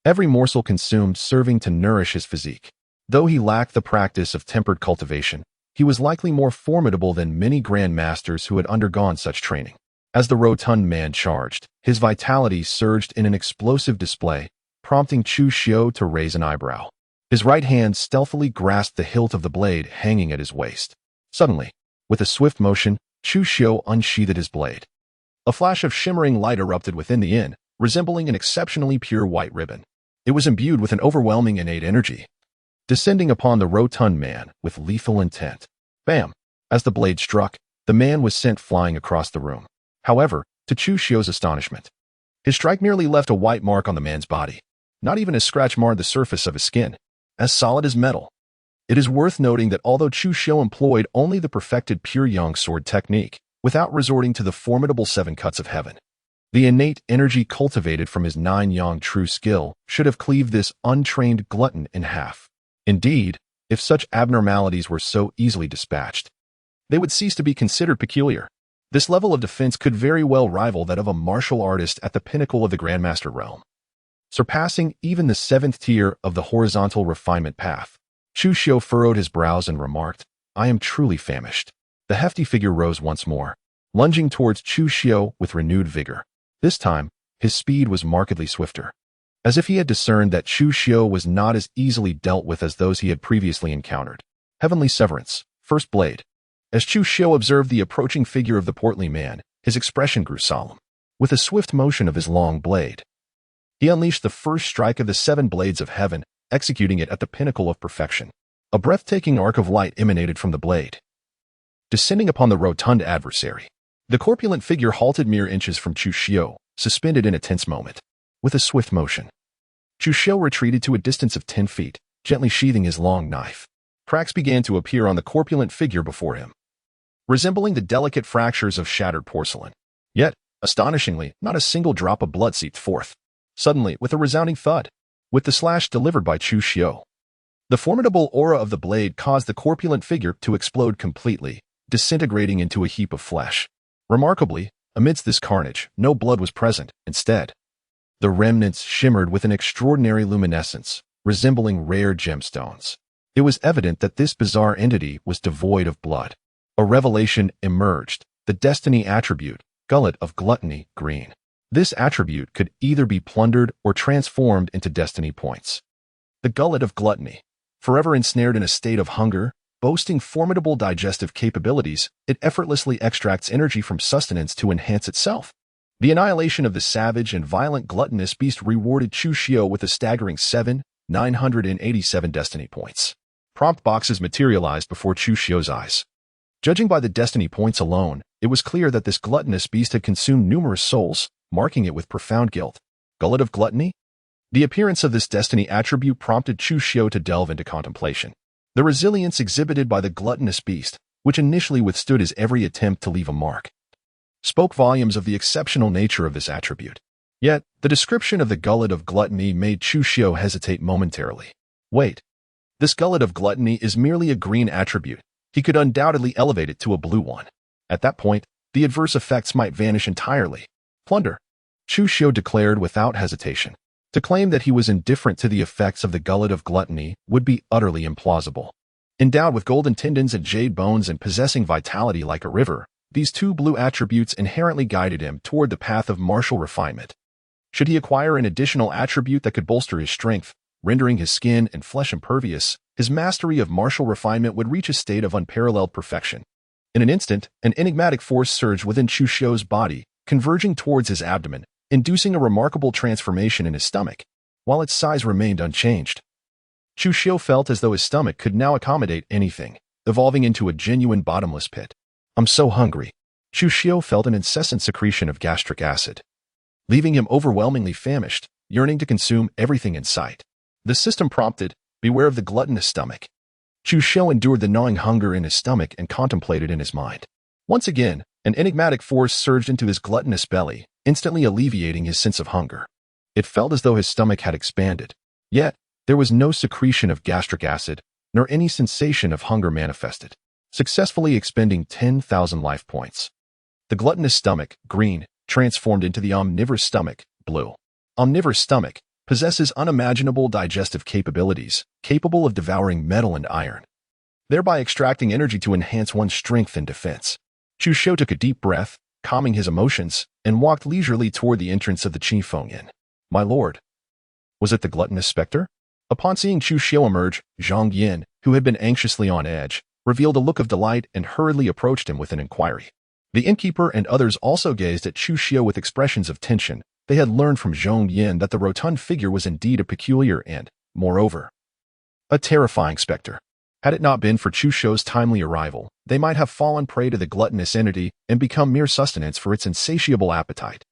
every morsel consumed serving to nourish his physique. Though he lacked the practice of tempered cultivation, he was likely more formidable than many Grand Masters who had undergone such training. As the rotund man charged, his vitality surged in an explosive display, prompting Chu Xiu to raise an eyebrow. His right hand stealthily grasped the hilt of the blade hanging at his waist. Suddenly, with a swift motion, Chu Xiu unsheathed his blade. A flash of shimmering light erupted within the inn, resembling an exceptionally pure white ribbon. It was imbued with an overwhelming innate energy, descending upon the rotund man with lethal intent. Bam! As the blade struck, the man was sent flying across the room. However, to Chu Xiu's astonishment, his strike merely left a white mark on the man's body. Not even a scratch marred the surface of his skin, as solid as metal. It is worth noting that although Chu Xiu employed only the perfected pure yang sword technique, without resorting to the formidable 7 cuts of heaven, the innate energy cultivated from his 9 yang true skill should have cleaved this untrained glutton in half. Indeed, if such abnormalities were so easily dispatched, they would cease to be considered peculiar. This level of defense could very well rival that of a martial artist at the pinnacle of the Grandmaster realm, surpassing even the 7th tier of the horizontal refinement path. Chu Xiu furrowed his brows and remarked, "I am truly famished." The hefty figure rose once more, lunging towards Chu Xiu with renewed vigor. This time, his speed was markedly swifter. As if he had discerned that Chu Xiu was not as easily dealt with as those he had previously encountered. Heavenly Severance, First Blade. As Chu Xiu observed the approaching figure of the portly man, his expression grew solemn. With a swift motion of his long blade, he unleashed the first strike of the 7 blades of heaven, executing it at the pinnacle of perfection. A breathtaking arc of light emanated from the blade, descending upon the rotund adversary. The corpulent figure halted mere inches from Chu Xiu, suspended in a tense moment. With a swift motion, Chu Xiu retreated to a distance of 10 feet, gently sheathing his long knife. Cracks began to appear on the corpulent figure before him, resembling the delicate fractures of shattered porcelain. Yet, astonishingly, not a single drop of blood seeped forth. Suddenly, with a resounding thud, with the slash delivered by Chu Xiu, the formidable aura of the blade caused the corpulent figure to explode completely, disintegrating into a heap of flesh. Remarkably, amidst this carnage, no blood was present. Instead, the remnants shimmered with an extraordinary luminescence, resembling rare gemstones. It was evident that this bizarre entity was devoid of blood. A revelation emerged, the destiny attribute, Gullet of Gluttony, green. This attribute could either be plundered or transformed into destiny points. The Gullet of Gluttony, forever ensnared in a state of hunger, boasting formidable digestive capabilities, it effortlessly extracts energy from sustenance to enhance itself. The annihilation of the savage and violent gluttonous beast rewarded Chu Xiu with a staggering 7,987 destiny points. Prompt boxes materialized before Chu Xiu's eyes. Judging by the destiny points alone, it was clear that this gluttonous beast had consumed numerous souls, marking it with profound guilt. Gullet of Gluttony? The appearance of this destiny attribute prompted Chu Xiu to delve into contemplation. The resilience exhibited by the gluttonous beast, which initially withstood his every attempt to leave a mark, spoke volumes of the exceptional nature of this attribute. Yet, the description of the Gullet of Gluttony made Chu Xiu hesitate momentarily. Wait. This Gullet of Gluttony is merely a green attribute. He could undoubtedly elevate it to a blue one. At that point, the adverse effects might vanish entirely. Plunder, Chu Xiu declared without hesitation. To claim that he was indifferent to the effects of the Gullet of Gluttony would be utterly implausible. Endowed with golden tendons and jade bones and possessing vitality like a river, these 2 blue attributes inherently guided him toward the path of martial refinement. Should he acquire an additional attribute that could bolster his strength, rendering his skin and flesh impervious, his mastery of martial refinement would reach a state of unparalleled perfection. In an instant, an enigmatic force surged within Chu Xiu's body, converging towards his abdomen, inducing a remarkable transformation in his stomach, while its size remained unchanged. Chu Xiu felt as though his stomach could now accommodate anything, evolving into a genuine bottomless pit. I'm so hungry. Chu Xiu felt an incessant secretion of gastric acid, leaving him overwhelmingly famished, yearning to consume everything in sight. The system prompted, beware of the gluttonous stomach. Chu Xiu endured the gnawing hunger in his stomach and contemplated in his mind. Once again, an enigmatic force surged into his gluttonous belly, instantly alleviating his sense of hunger. It felt as though his stomach had expanded. Yet, there was no secretion of gastric acid, nor any sensation of hunger manifested, successfully expending 10,000 life points. The gluttonous stomach, green, transformed into the omnivorous stomach, blue. Omnivorous stomach possesses unimaginable digestive capabilities, capable of devouring metal and iron, thereby extracting energy to enhance one's strength and defense. Chu Xiu took a deep breath, calming his emotions, and walked leisurely toward the entrance of the Qifeng Inn. My lord. Was it the gluttonous specter? Upon seeing Chu Xiu emerge, Zhang Yin, who had been anxiously on edge, revealed a look of delight and hurriedly approached him with an inquiry. The innkeeper and others also gazed at Chu Xiu with expressions of tension. They had learned from Zhang Yin that the rotund figure was indeed a peculiar and, moreover, a terrifying specter. Had it not been for Chu Xiu's timely arrival, they might have fallen prey to the gluttonous entity and become mere sustenance for its insatiable appetite.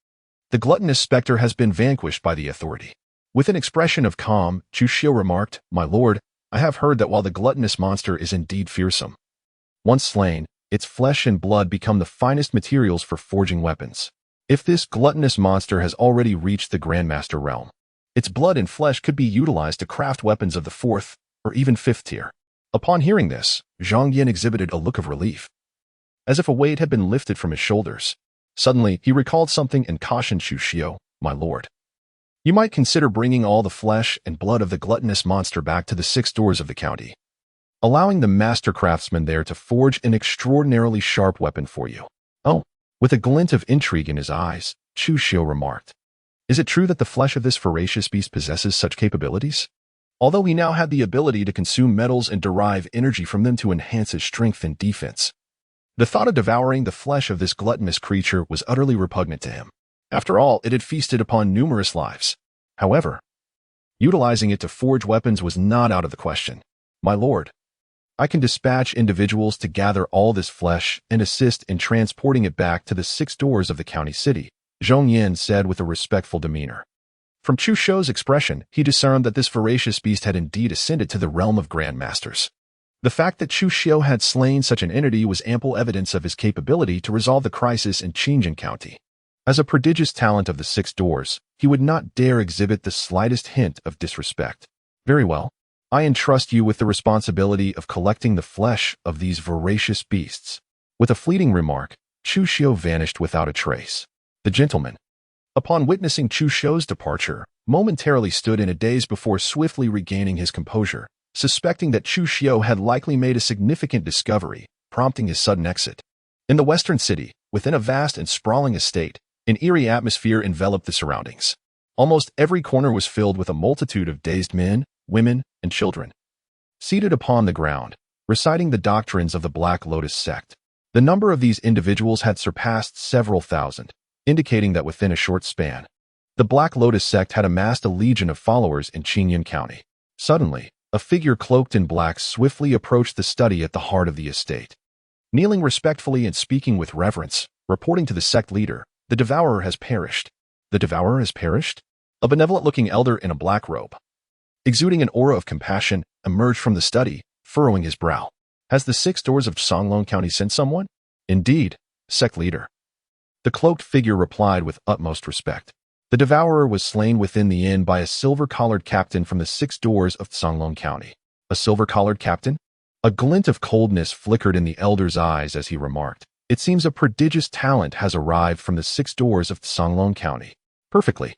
The gluttonous specter has been vanquished by the authority. With an expression of calm, Chu Xiu remarked, My lord, I have heard that while the gluttonous monster is indeed fearsome, once slain, its flesh and blood become the finest materials for forging weapons. If this gluttonous monster has already reached the Grandmaster realm, its blood and flesh could be utilized to craft weapons of the 4th or even 5th tier. Upon hearing this, Zhang Yin exhibited a look of relief, as if a weight had been lifted from his shoulders. Suddenly, he recalled something and cautioned Chu Xiu, My lord, you might consider bringing all the flesh and blood of the gluttonous monster back to the 6 doors of the county, allowing the master craftsman there to forge an extraordinarily sharp weapon for you. Oh, with a glint of intrigue in his eyes, Chu Xiu remarked. Is it true that the flesh of this voracious beast possesses such capabilities? Although he now had the ability to consume metals and derive energy from them to enhance his strength and defense, the thought of devouring the flesh of this gluttonous creature was utterly repugnant to him. After all, it had feasted upon numerous lives. However, utilizing it to forge weapons was not out of the question. My lord, I can dispatch individuals to gather all this flesh and assist in transporting it back to the 6 doors of the county city, Zhong Yin said with a respectful demeanor. From Chu Xiu's expression, he discerned that this voracious beast had indeed ascended to the realm of grandmasters. The fact that Chu Xiu had slain such an entity was ample evidence of his capability to resolve the crisis in Qingyun County. As a prodigious talent of the 6 doors, he would not dare exhibit the slightest hint of disrespect. Very well. I entrust you with the responsibility of collecting the flesh of these voracious beasts. With a fleeting remark, Chu Xiu vanished without a trace. The gentleman, upon witnessing Chu Xiu's departure, momentarily stood in a daze before swiftly regaining his composure, suspecting that Chu Xiu had likely made a significant discovery, prompting his sudden exit. In the western city, within a vast and sprawling estate, an eerie atmosphere enveloped the surroundings. Almost every corner was filled with a multitude of dazed men, women, and children, seated upon the ground, reciting the doctrines of the Black Lotus sect. The number of these individuals had surpassed several thousand, indicating that within a short span, the Black Lotus sect had amassed a legion of followers in Qingyun County. Suddenly, a figure cloaked in black swiftly approached the study at the heart of the estate. Kneeling respectfully and speaking with reverence, reporting to the sect leader, the devourer has perished. The devourer has perished? A benevolent-looking elder in a black robe, exuding an aura of compassion, emerged from the study, furrowing his brow. Has the 6 doors of Songlong County sent someone? Indeed, sect leader. The cloaked figure replied with utmost respect. The devourer was slain within the inn by a silver-collared captain from the 6 doors of Songlong County. A silver-collared captain? A glint of coldness flickered in the elder's eyes as he remarked. It seems a prodigious talent has arrived from the 6 doors of Songlong County. Perfectly.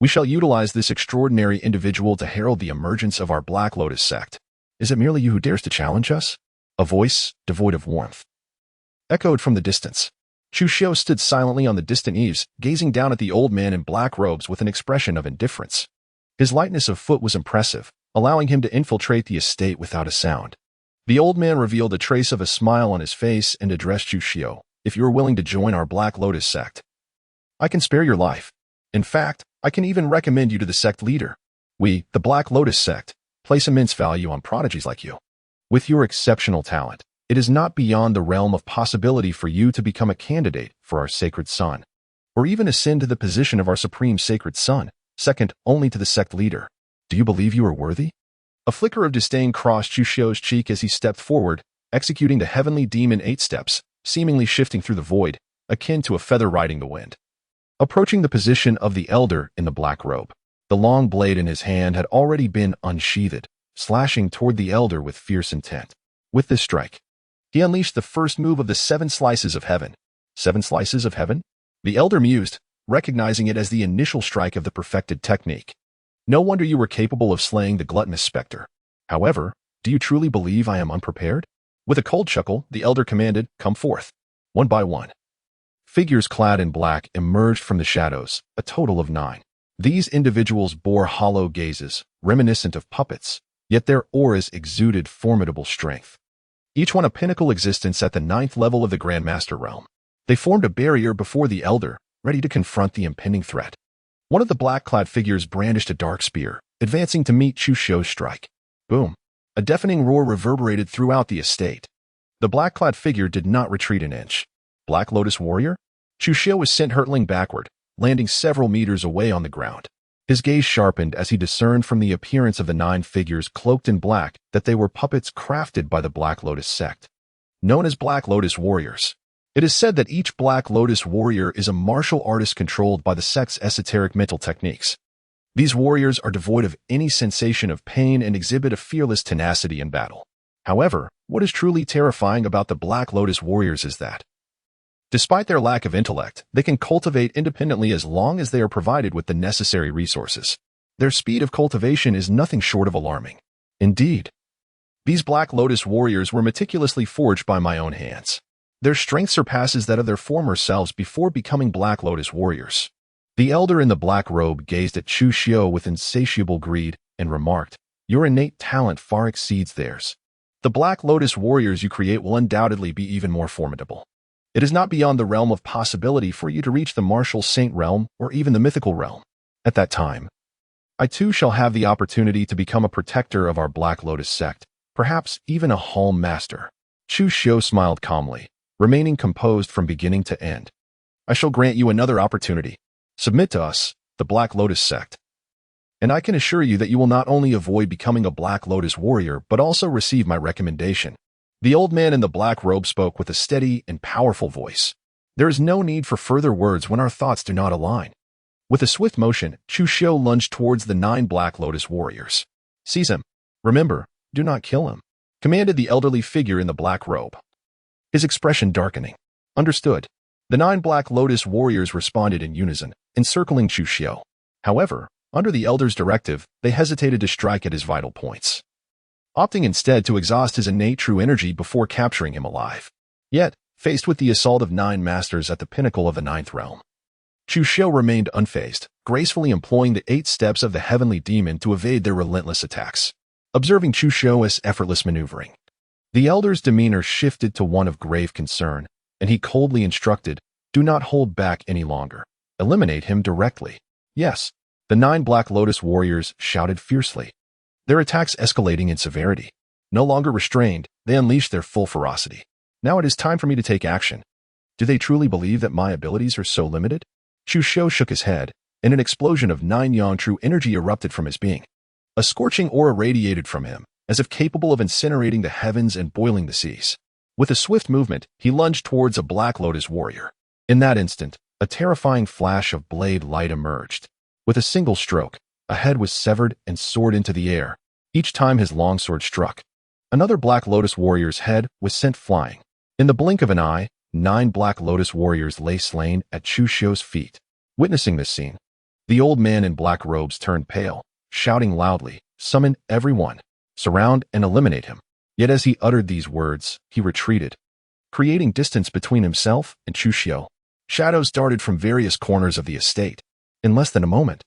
We shall utilize this extraordinary individual to herald the emergence of our Black Lotus sect. Is it merely you who dares to challenge us? A voice, devoid of warmth, echoed from the distance. Chu Xiu stood silently on the distant eaves, gazing down at the old man in black robes with an expression of indifference. His lightness of foot was impressive, allowing him to infiltrate the estate without a sound. The old man revealed a trace of a smile on his face and addressed Chu Xiu. If you are willing to join our Black Lotus sect, I can spare your life. In fact, I can even recommend you to the sect leader. We, the Black Lotus sect, place immense value on prodigies like you. With your exceptional talent, it is not beyond the realm of possibility for you to become a candidate for our sacred son, or even ascend to the position of our supreme sacred son, second only to the sect leader. Do you believe you are worthy? A flicker of disdain crossed Chu Xiu's cheek as he stepped forward, executing the heavenly demon 8 steps, seemingly shifting through the void, akin to a feather riding the wind. Approaching the position of the elder in the black robe, the long blade in his hand had already been unsheathed, slashing toward the elder with fierce intent. With this strike, he unleashed the first move of the 7 slices of heaven. 7 slices of heaven? The elder mused, recognizing it as the initial strike of the perfected technique. No wonder you were capable of slaying the gluttonous specter. However, do you truly believe I am unprepared? With a cold chuckle, the elder commanded, come forth. One by one, figures clad in black emerged from the shadows, a total of 9. These individuals bore hollow gazes, reminiscent of puppets, yet their auras exuded formidable strength. Each one a pinnacle existence at the 9th level of the Grandmaster realm. They formed a barrier before the elder, ready to confront the impending threat. One of the black-clad figures brandished a dark spear, advancing to meet Chu Xiu's strike. Boom! A deafening roar reverberated throughout the estate. The black-clad figure did not retreat an inch. Black Lotus warrior? Chu Xiu was sent hurtling backward, landing several meters away on the ground. His gaze sharpened as he discerned from the appearance of the 9 figures cloaked in black that they were puppets crafted by the Black Lotus sect. Known as Black Lotus warriors, it is said that each Black Lotus warrior is a martial artist controlled by the sect's esoteric mental techniques. These warriors are devoid of any sensation of pain and exhibit a fearless tenacity in battle. However, what is truly terrifying about the Black Lotus warriors is that, despite their lack of intellect, they can cultivate independently as long as they are provided with the necessary resources. Their speed of cultivation is nothing short of alarming. Indeed, these Black Lotus warriors were meticulously forged by my own hands. Their strength surpasses that of their former selves before becoming Black Lotus warriors. The elder in the black robe gazed at Chu Xiao with insatiable greed and remarked, "Your innate talent far exceeds theirs. The Black Lotus warriors you create will undoubtedly be even more formidable. It is not beyond the realm of possibility for you to reach the martial saint realm or even the mythical realm. At that time, I too shall have the opportunity to become a protector of our Black Lotus sect, perhaps even a hall master." Chu Xiao smiled calmly, remaining composed from beginning to end. "I shall grant you another opportunity. Submit to us, the Black Lotus sect. And I can assure you that you will not only avoid becoming a Black Lotus warrior, but also receive my recommendation." The old man in the black robe spoke with a steady and powerful voice. "There is no need for further words when our thoughts do not align." With a swift motion, Chu Xiao lunged towards the 9 Black Lotus warriors. "Seize him. Remember, do not kill him," commanded the elderly figure in the black robe, his expression darkening. "Understood." The 9 Black Lotus warriors responded in unison, encircling Chu Xiao. However, under the elder's directive, they hesitated to strike at his vital points, opting instead to exhaust his innate true energy before capturing him alive. Yet, faced with the assault of 9 masters at the pinnacle of the 9th realm, Chu Xiao remained unfazed, gracefully employing the 8 steps of the heavenly demon to evade their relentless attacks. Observing Chu Xiao's effortless maneuvering, the elder's demeanor shifted to one of grave concern, and he coldly instructed, "Do not hold back any longer. Eliminate him directly." "Yes." The 9 Black Lotus warriors shouted fiercely, their attacks escalating in severity. No longer restrained, they unleashed their full ferocity. "Now it is time for me to take action. Do they truly believe that my abilities are so limited?" Chu Xiao shook his head, and an explosion of 9 yang true energy erupted from his being. A scorching aura radiated from him, as if capable of incinerating the heavens and boiling the seas. With a swift movement, he lunged towards a Black Lotus warrior. In that instant, a terrifying flash of blade light emerged. With a single stroke, a head was severed and soared into the air, each time his longsword struck. Another Black Lotus warrior's head was sent flying. In the blink of an eye, 9 Black Lotus warriors lay slain at Chu Xiao's feet. Witnessing this scene, the old man in black robes turned pale, shouting loudly, "Summon everyone! Surround and eliminate him!" Yet as he uttered these words, he retreated, creating distance between himself and Chu Xiao. Shadows darted from various corners of the estate. In less than a moment,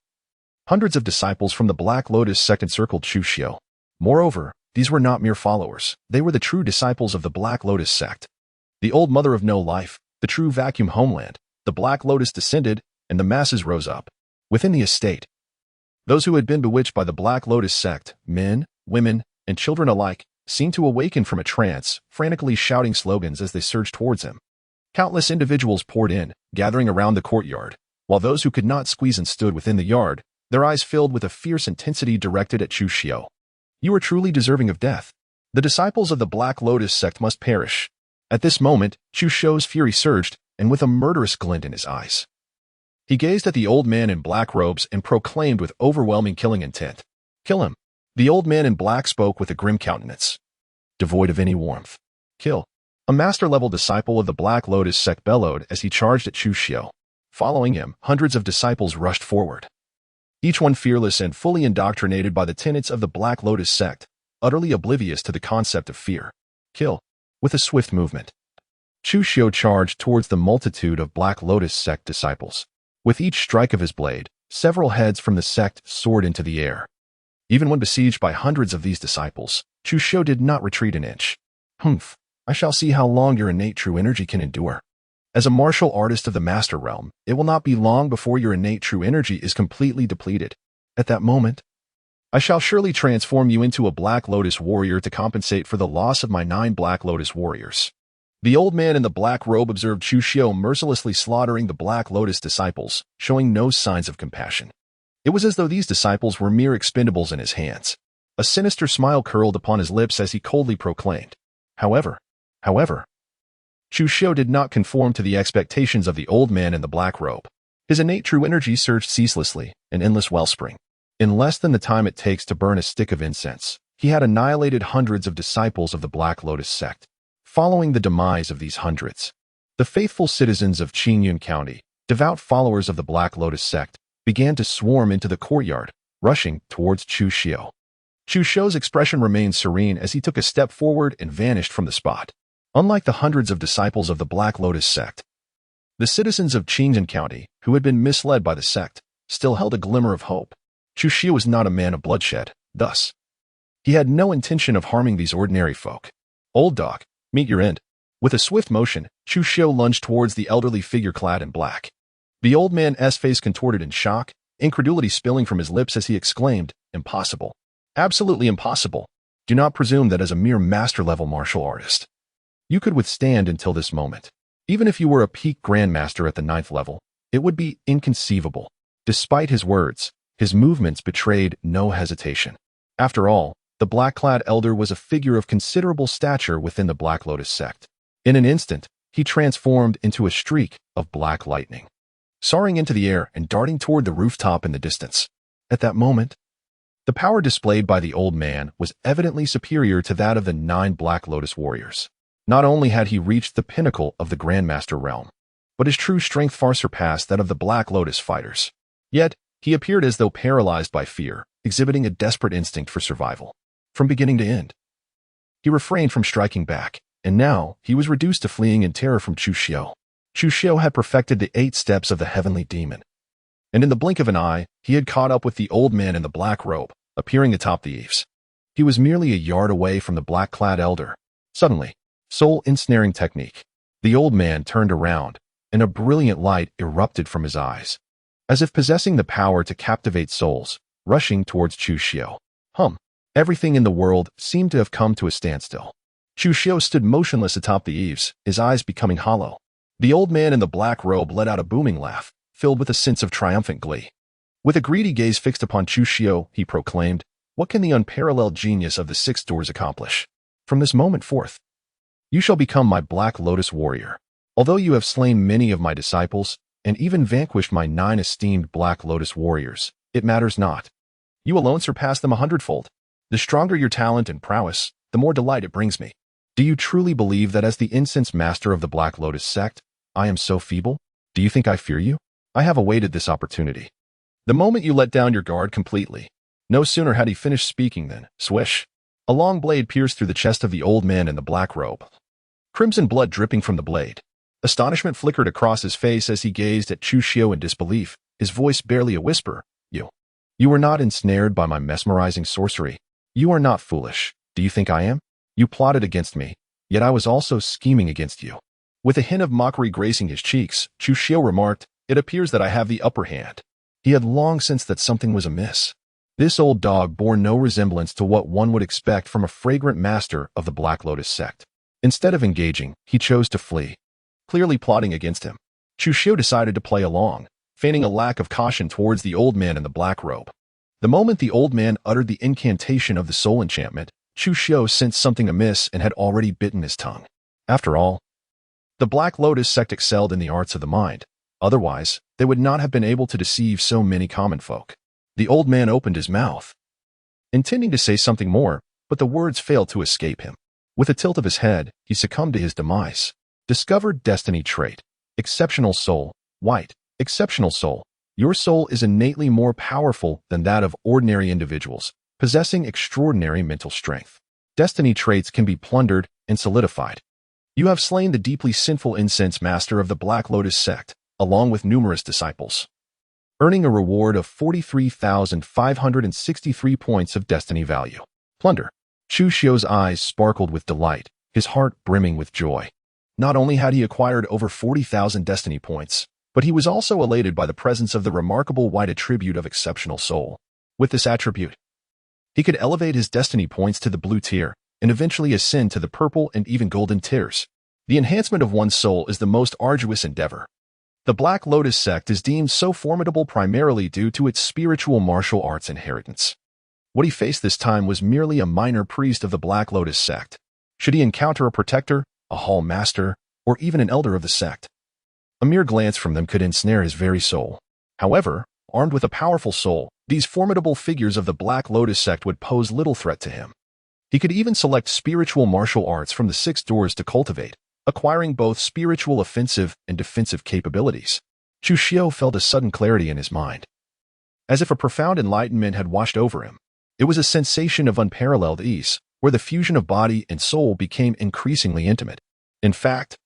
hundreds of disciples from the Black Lotus sect encircled Chu Xiao. Moreover, these were not mere followers. They were the true disciples of the Black Lotus sect. The old mother of no life, the true vacuum homeland. The Black Lotus descended, and the masses rose up. Within the estate, those who had been bewitched by the Black Lotus sect, men, women, and children alike, seemed to awaken from a trance, frantically shouting slogans as they surged towards him. Countless individuals poured in, gathering around the courtyard, while those who could not squeeze and stood within the yard, their eyes filled with a fierce intensity directed at Chu Xiao. "You are truly deserving of death. The disciples of the Black Lotus sect must perish." At this moment, Chu Xiao's fury surged, and with a murderous glint in his eyes, he gazed at the old man in black robes and proclaimed with overwhelming killing intent, "Kill him." The old man in black spoke with a grim countenance, devoid of any warmth. "Kill." A master-level disciple of the Black Lotus sect bellowed as he charged at Chu Xiao. Following him, hundreds of disciples rushed forward, each one fearless and fully indoctrinated by the tenets of the Black Lotus sect, utterly oblivious to the concept of fear. "Kill." With a swift movement, Chu Xiao charged towards the multitude of Black Lotus sect disciples. With each strike of his blade, several heads from the sect soared into the air. Even when besieged by hundreds of these disciples, Chu Xiao did not retreat an inch. "Humph, I shall see how long your innate true energy can endure. As a martial artist of the Master Realm, it will not be long before your innate true energy is completely depleted. At that moment, I shall surely transform you into a Black Lotus warrior to compensate for the loss of my 9 Black Lotus warriors." The old man in the black robe observed Chu Xiao mercilessly slaughtering the Black Lotus disciples, showing no signs of compassion. It was as though these disciples were mere expendables in his hands. A sinister smile curled upon his lips as he coldly proclaimed, However, Chu Xiao did not conform to the expectations of the old man in the black robe. His innate true energy surged ceaselessly, an endless wellspring. In less than the time it takes to burn a stick of incense, he had annihilated hundreds of disciples of the Black Lotus sect. Following the demise of these hundreds, the faithful citizens of Qingyun County, devout followers of the Black Lotus sect, began to swarm into the courtyard, rushing towards Chu Xiao. Chu Xiao's expression remained serene as he took a step forward and vanished from the spot. Unlike the hundreds of disciples of the Black Lotus sect, The citizens of Qingzhen County, who had been misled by the sect, still held a glimmer of hope. Chu Xiu was not a man of bloodshed, thus. He had no intention of harming these ordinary folk. Old dog, meet your end. With a swift motion, Chu Xiu lunged towards the elderly figure clad in black. The old man's face contorted in shock, incredulity spilling from his lips as he exclaimed, "Impossible. Absolutely impossible. Do not presume that as a mere master-level martial artist you could withstand until this moment. Even if you were a peak grandmaster at the 9th level, it would be inconceivable." Despite his words, his movements betrayed no hesitation. After all, the black-clad elder was a figure of considerable stature within the Black Lotus sect. In an instant, he transformed into a streak of black lightning, soaring into the air and darting toward the rooftop in the distance. At that moment, the power displayed by the old man was evidently superior to that of the 9 Black Lotus warriors. Not only had he reached the pinnacle of the Grandmaster realm, but his true strength far surpassed that of the Black Lotus fighters. Yet, he appeared as though paralyzed by fear, exhibiting a desperate instinct for survival. From beginning to end, he refrained from striking back, and now he was reduced to fleeing in terror from Chu Xiu. Chu Xiu had perfected the 8 steps of the heavenly demon, and in the blink of an eye, he had caught up with the old man in the black robe, appearing atop the eaves. He was merely a yard away from the black-clad elder. Suddenly, soul ensnaring technique. The old man turned around, and a brilliant light erupted from his eyes, as if possessing the power to captivate souls, rushing towards Chu Xiu. Everything in the world seemed to have come to a standstill. Chu Xiu stood motionless atop the eaves, his eyes becoming hollow. The old man in the black robe let out a booming laugh, filled with a sense of triumphant glee. With a greedy gaze fixed upon Chu Xiu, he proclaimed, "What can the unparalleled genius of the 6 doors accomplish? From this moment forth, you shall become my Black Lotus warrior. Although you have slain many of my disciples, and even vanquished my 9 esteemed Black Lotus warriors, it matters not. You alone surpass them 100-fold. The stronger your talent and prowess, the more delight it brings me. Do you truly believe that as the incense master of the Black Lotus sect, I am so feeble? Do you think I fear you? I have awaited this opportunity. The moment you let down your guard completely." No sooner had he finished speaking than, swish, a long blade pierced through the chest of the old man in the black robe, crimson blood dripping from the blade. Astonishment flickered across his face as he gazed at Chu Xiu in disbelief, his voice barely a whisper. You were not ensnared by my mesmerizing sorcery. You are not foolish. Do you think I am? You plotted against me, yet I was also scheming against you." With a hint of mockery gracing his cheeks, Chu Xiu remarked, "It appears that I have the upper hand." He had long sensed that something was amiss. This old dog bore no resemblance to what one would expect from a fragrant master of the Black Lotus sect. Instead of engaging, he chose to flee, clearly plotting against him. Chu Xiu decided to play along, feigning a lack of caution towards the old man in the black robe. The moment the old man uttered the incantation of the soul enchantment, Chu Xiu sensed something amiss and had already bitten his tongue. After all, the Black Lotus sect excelled in the arts of the mind. Otherwise, they would not have been able to deceive so many common folk. The old man opened his mouth, intending to say something more, but the words failed to escape him. With a tilt of his head, he succumbed to his demise. Discovered destiny trait. Exceptional soul. White. Exceptional soul. Your soul is innately more powerful than that of ordinary individuals, possessing extraordinary mental strength. Destiny traits can be plundered and solidified. You have slain the deeply sinful incense master of the Black Lotus sect, along with numerous disciples, earning a reward of 43,563 points of destiny value. Plunder. Chu Xiu's eyes sparkled with delight, his heart brimming with joy. Not only had he acquired over 40,000 destiny points, but he was also elated by the presence of the remarkable white attribute of exceptional soul. With this attribute, he could elevate his destiny points to the blue tier and eventually ascend to the purple and even golden tiers. The enhancement of one's soul is the most arduous endeavor. The Black Lotus sect is deemed so formidable primarily due to its spiritual martial arts inheritance. What he faced this time was merely a minor priest of the Black Lotus sect. Should he encounter a protector, a hall master, or even an elder of the sect, a mere glance from them could ensnare his very soul. However, armed with a powerful soul, these formidable figures of the Black Lotus sect would pose little threat to him. He could even select spiritual martial arts from the 6 doors to cultivate, acquiring both spiritual offensive and defensive capabilities. Chu Xiu felt a sudden clarity in his mind, as if a profound enlightenment had washed over him. It was a sensation of unparalleled ease, where the fusion of body and soul became increasingly intimate. In fact,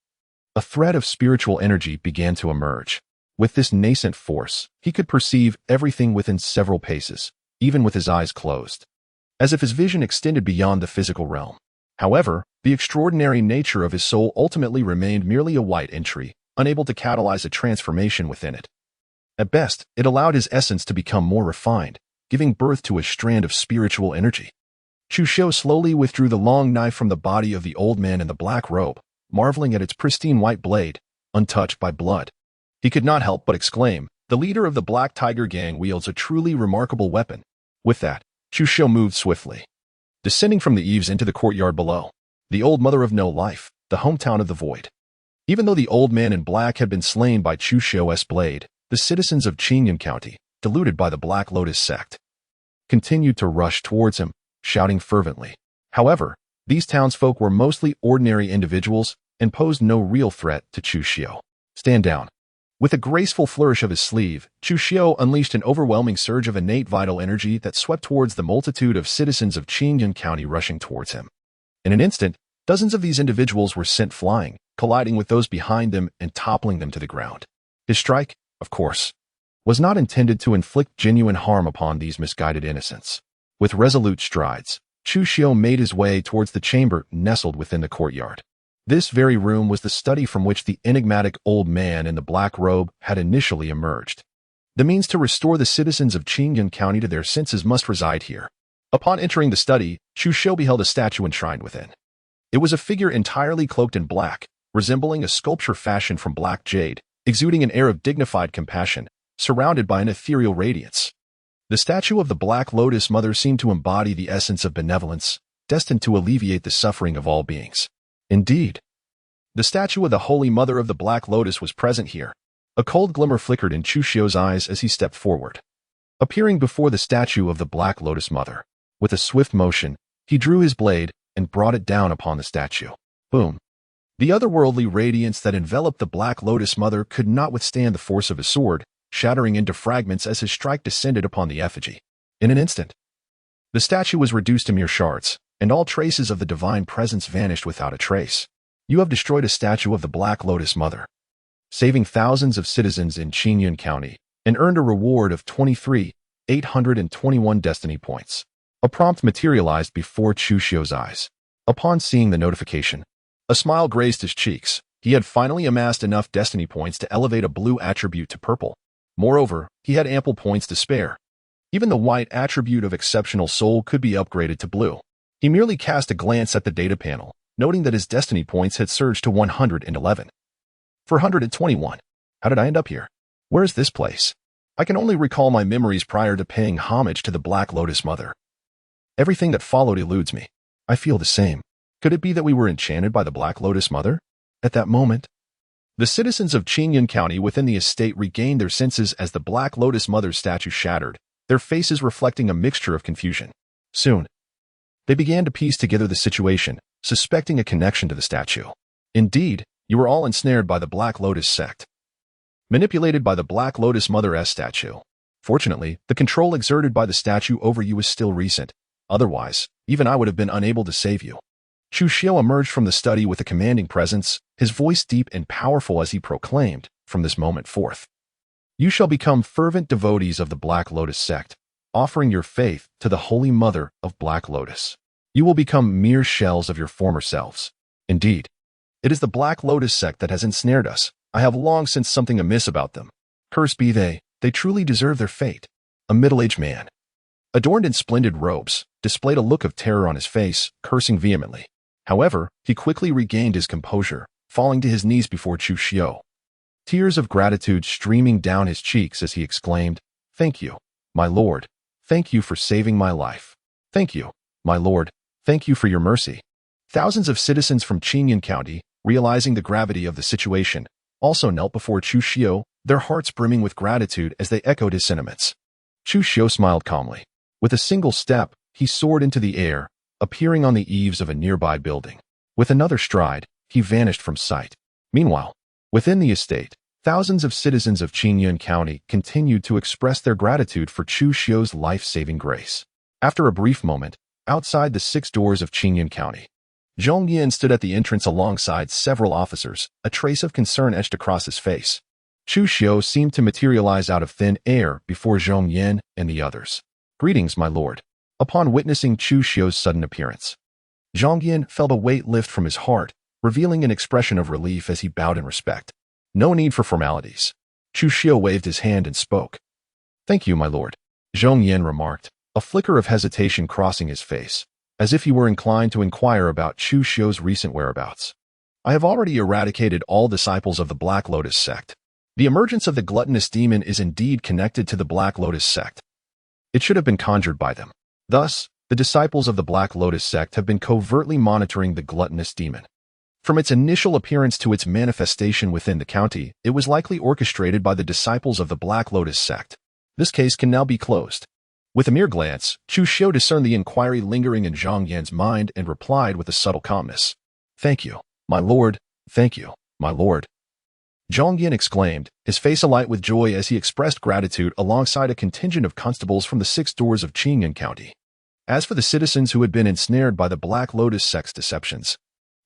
A thread of spiritual energy began to emerge. With this nascent force, he could perceive everything within several paces, even with his eyes closed, as if his vision extended beyond the physical realm. However, the extraordinary nature of his soul ultimately remained merely a white entry, unable to catalyze a transformation within it. At best, it allowed his essence to become more refined, giving birth to a strand of spiritual energy. Chu Xiu slowly withdrew the long knife from the body of the old man in the black robe, marveling at its pristine white blade, untouched by blood. He could not help but exclaim, "The leader of the Black Tiger Gang wields a truly remarkable weapon." With that, Chu Xiu moved swiftly, descending from the eaves into the courtyard below. The old mother of no life, the hometown of the void. Even though the old man in black had been slain by Chu Xiu's blade, the citizens of Qingyun County, deluded by the Black Lotus sect, continued to rush towards him, shouting fervently. However, these townsfolk were mostly ordinary individuals and posed no real threat to Chu Xiu. "Stand down." With a graceful flourish of his sleeve, Chu Xiu unleashed an overwhelming surge of innate vital energy that swept towards the multitude of citizens of Qingyun County rushing towards him. In an instant, dozens of these individuals were sent flying, colliding with those behind them and toppling them to the ground. His strike, of course, was not intended to inflict genuine harm upon these misguided innocents. With resolute strides, Chu Xiu made his way towards the chamber nestled within the courtyard. This very room was the study from which the enigmatic old man in the black robe had initially emerged. The means to restore the citizens of Qingyun County to their senses must reside here. Upon entering the study, Chu Xiu beheld a statue enshrined within. It was a figure entirely cloaked in black, resembling a sculpture fashioned from black jade, exuding an air of dignified compassion, surrounded by an ethereal radiance. The statue of the Black Lotus Mother seemed to embody the essence of benevolence, destined to alleviate the suffering of all beings. Indeed, the statue of the Holy Mother of the Black Lotus was present here. A cold glimmer flickered in Chu Xiu's eyes as he stepped forward. Appearing before the statue of the Black Lotus Mother, with a swift motion, he drew his blade and brought it down upon the statue. Boom! The otherworldly radiance that enveloped the Black Lotus Mother could not withstand the force of his sword, shattering into fragments as his strike descended upon the effigy. In an instant, the statue was reduced to mere shards, and all traces of the divine presence vanished without a trace. You have destroyed a statue of the Black Lotus Mother, saving thousands of citizens in Qingyun County, and earned a reward of 23,821 destiny points. A prompt materialized before Chu Xiu's eyes. Upon seeing the notification, a smile graced his cheeks. He had finally amassed enough destiny points to elevate a blue attribute to purple. Moreover, he had ample points to spare. Even the white attribute of exceptional soul could be upgraded to blue. He merely cast a glance at the data panel, noting that his destiny points had surged to 111. 421. How did I end up here? Where is this place? I can only recall my memories prior to paying homage to the Black Lotus Mother. Everything that followed eludes me. I feel the same. Could it be that we were enchanted by the Black Lotus Mother? At that moment, the citizens of Qingyun County within the estate regained their senses as the Black Lotus Mother's statue shattered, their faces reflecting a mixture of confusion. Soon, they began to piece together the situation, suspecting a connection to the statue. Indeed, you were all ensnared by the Black Lotus sect, manipulated by the Black Lotus Mother's statue. Fortunately, the control exerted by the statue over you is still recent. Otherwise, even I would have been unable to save you. Chu Xiu emerged from the study with a commanding presence, his voice deep and powerful as he proclaimed, from this moment forth, you shall become fervent devotees of the Black Lotus sect, offering your faith to the Holy Mother of Black Lotus. You will become mere shells of your former selves. Indeed, it is the Black Lotus sect that has ensnared us. I have long sensed something amiss about them. Cursed be they truly deserve their fate. A middle-aged man, adorned in splendid robes, displayed a look of terror on his face, cursing vehemently. However, he quickly regained his composure, falling to his knees before Chu Xiu, tears of gratitude streaming down his cheeks as he exclaimed, "Thank you, my lord. Thank you for saving my life. Thank you, my lord. Thank you for your mercy." Thousands of citizens from Qingyun County, realizing the gravity of the situation, also knelt before Chu Xiu, their hearts brimming with gratitude as they echoed his sentiments. Chu Xiu smiled calmly. With a single step, he soared into the air, appearing on the eaves of a nearby building. With another stride, he vanished from sight. Meanwhile, within the estate, thousands of citizens of Qingyun County continued to express their gratitude for Chu Xiu's life-saving grace. After a brief moment, outside the 6 doors of Qingyun County, Zhong Yin stood at the entrance alongside several officers, a trace of concern etched across his face. Chu Xiu seemed to materialize out of thin air before Zhong Yin and the others. "Greetings, my lord." Upon witnessing Chu Xiu's sudden appearance, Zhong Yin felt a weight lift from his heart, revealing an expression of relief as he bowed in respect. "No need for formalities." Chu Xiu waved his hand and spoke. "Thank you, my lord," Zhong Yin remarked, a flicker of hesitation crossing his face, as if he were inclined to inquire about Chu Xiu's recent whereabouts. "I have already eradicated all disciples of the Black Lotus sect. The emergence of the gluttonous demon is indeed connected to the Black Lotus sect. It should have been conjured by them. Thus, the disciples of the Black Lotus sect have been covertly monitoring the gluttonous demon. From its initial appearance to its manifestation within the county, it was likely orchestrated by the disciples of the Black Lotus sect. This case can now be closed." With a mere glance, Chu Xiu discerned the inquiry lingering in Zhong Yan's mind and replied with a subtle calmness. "Thank you, my lord. Thank you, my lord." Zhong Yin exclaimed, his face alight with joy as he expressed gratitude alongside a contingent of constables from the 6 doors of Qingyan County. As for the citizens who had been ensnared by the Black Lotus sect's deceptions,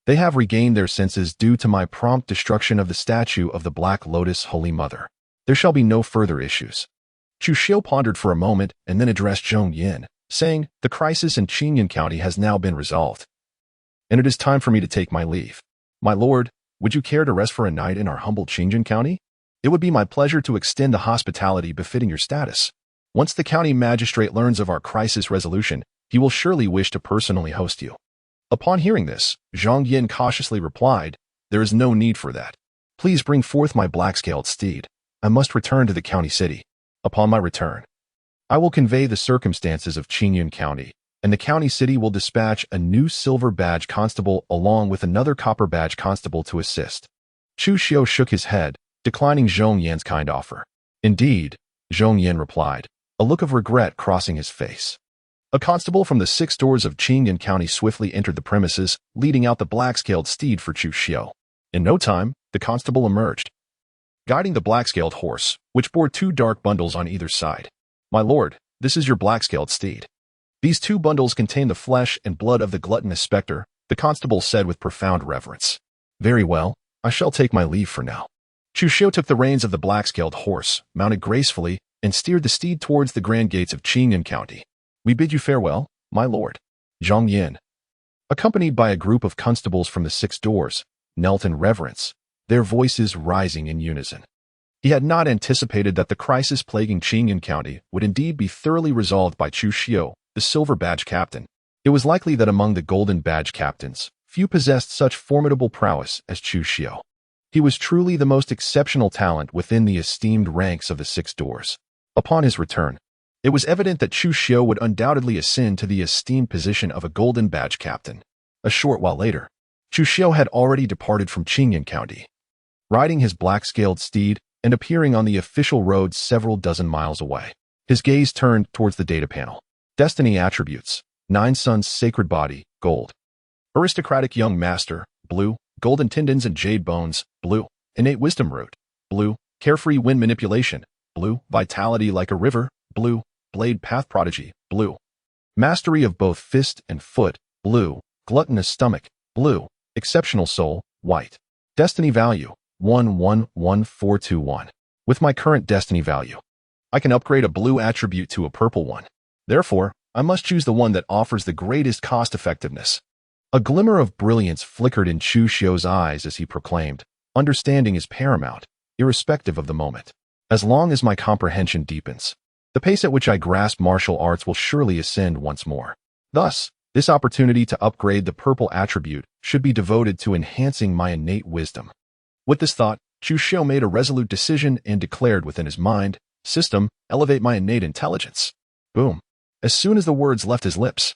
they have regained their senses due to my prompt destruction of the statue of the Black Lotus Holy Mother. There shall be no further issues. Chu Xiu pondered for a moment and then addressed Zhong Yin, saying, "The crisis in Qingyan County has now been resolved, and it is time for me to take my leave. My lord, would you care to rest for a night in our humble Qingyan County? It would be my pleasure to extend the hospitality befitting your status. Once the county magistrate learns of our crisis resolution, he will surely wish to personally host you." Upon hearing this, Zhong Yin cautiously replied, "There is no need for that. Please bring forth my black-scaled steed. I must return to the county city. Upon my return, I will convey the circumstances of Qingyan County, and the county city will dispatch a new silver badge constable along with another copper badge constable to assist." Chu Xiu shook his head, declining Zhong Yan's kind offer. "Indeed," Zhong Yan replied, a look of regret crossing his face. A constable from the 6 doors of Qingyan County swiftly entered the premises, leading out the black-scaled steed for Chu Xiu. In no time, the constable emerged, guiding the black-scaled horse, which bore 2 dark bundles on either side. "My lord, this is your black-scaled steed. These 2 bundles contain the flesh and blood of the gluttonous spectre," the constable said with profound reverence. "Very well, I shall take my leave for now." Chu Xiu took the reins of the black-scaled horse, mounted gracefully, and steered the steed towards the grand gates of Qingyan County. "We bid you farewell, my lord." Zhong Yin, accompanied by a group of constables from the 6 doors, knelt in reverence, their voices rising in unison. He had not anticipated that the crisis plaguing Qingyan County would indeed be thoroughly resolved by Chu Xiu, the silver badge captain. It was likely that among the golden badge captains, few possessed such formidable prowess as Chu Xiu. He was truly the most exceptional talent within the esteemed ranks of the 6 doors. Upon his return, it was evident that Chu Xiu would undoubtedly ascend to the esteemed position of a golden badge captain. A short while later, Chu Xiu had already departed from Qingyan County, riding his black-scaled steed and appearing on the official road several dozen miles away. His gaze turned towards the data panel. Destiny attributes: 9 Suns Sacred Body, gold. Aristocratic Young Master, blue. Golden Tendons and Jade Bones, blue. Innate Wisdom Root, blue. Carefree Wind Manipulation, blue. Vitality Like a River, blue. Blade Path Prodigy, blue. Mastery of both fist and foot, blue. Gluttonous Stomach, blue. Exceptional Soul, white. Destiny Value, 111421. With my current destiny value, I can upgrade a blue attribute to a purple one. Therefore, I must choose the one that offers the greatest cost-effectiveness. A glimmer of brilliance flickered in Chu Xiu's eyes as he proclaimed, "Understanding is paramount, irrespective of the moment. As long as my comprehension deepens, the pace at which I grasp martial arts will surely ascend once more. Thus, this opportunity to upgrade the purple attribute should be devoted to enhancing my innate wisdom." With this thought, Chu Xiu made a resolute decision and declared within his mind, "System, elevate my innate intelligence." Boom. As soon as the words left his lips,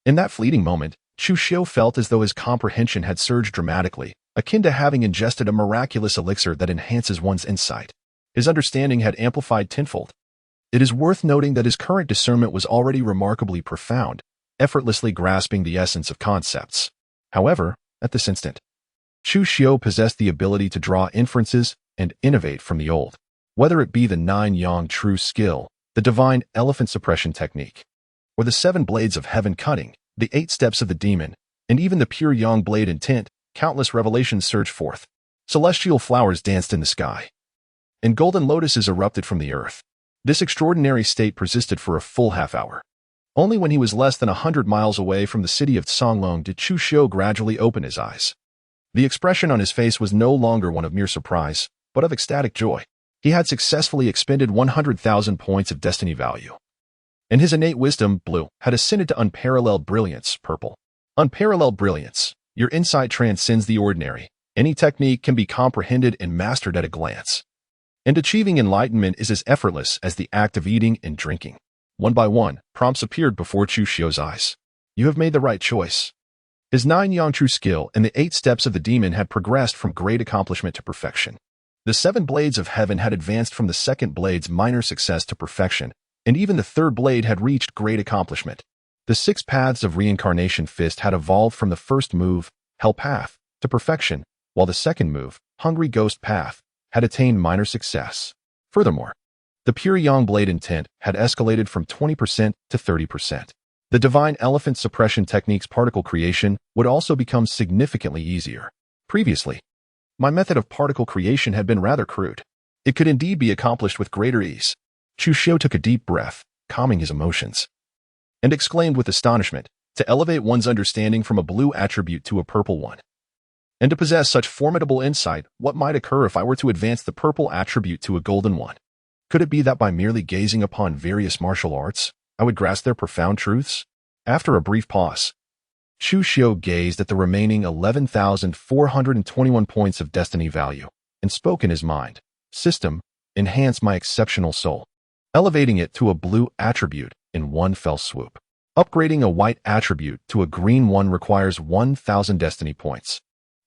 in that fleeting moment, Chu Xiu felt as though his comprehension had surged dramatically, akin to having ingested a miraculous elixir that enhances one's insight. His understanding had amplified tenfold. It is worth noting that his current discernment was already remarkably profound, effortlessly grasping the essence of concepts. However, at this instant, Chu Xiu possessed the ability to draw inferences and innovate from the old, whether it be the 9 Yang True Skill, the divine elephant suppression technique, or the 7 Blades of Heaven cutting, the 8 steps of the demon, and even the pure yang blade intent, countless revelations surged forth. Celestial flowers danced in the sky, and golden lotuses erupted from the earth. This extraordinary state persisted for a full half-hour. Only when he was less than 100 miles away from the city of Songlong did Chu Xiu gradually open his eyes. The expression on his face was no longer one of mere surprise, but of ecstatic joy. He had successfully expended 100,000 points of destiny value, and his innate wisdom, blue, had ascended to unparalleled brilliance, purple. Unparalleled brilliance. Your insight transcends the ordinary. Any technique can be comprehended and mastered at a glance. And achieving enlightenment is as effortless as the act of eating and drinking. One by one, prompts appeared before Chu Xiu's eyes. You have made the right choice. His 9 Yangchu skill and the 8 steps of the demon had progressed from great accomplishment to perfection. The 7 blades of heaven had advanced from the 2nd blade's minor success to perfection, and even the 3rd blade had reached great accomplishment. The 6 paths of reincarnation fist had evolved from the first move, hell path, to perfection, while the 2nd move, hungry ghost path, had attained minor success. Furthermore, the pure yang blade intent had escalated from 20% to 30%. The divine elephant suppression technique's particle creation would also become significantly easier. Previously, my method of particle creation had been rather crude. It could indeed be accomplished with greater ease. Chu Xiu took a deep breath, calming his emotions, and exclaimed with astonishment, to elevate one's understanding from a blue attribute to a purple one, and to possess such formidable insight, what might occur if I were to advance the purple attribute to a golden one? Could it be that by merely gazing upon various martial arts, I would grasp their profound truths? After a brief pause, Chu Xiu gazed at the remaining 11,421 points of destiny value and spoke in his mind. System, enhance my exceptional soul, elevating it to a blue attribute in one fell swoop. Upgrading a white attribute to a green one requires 1,000 destiny points,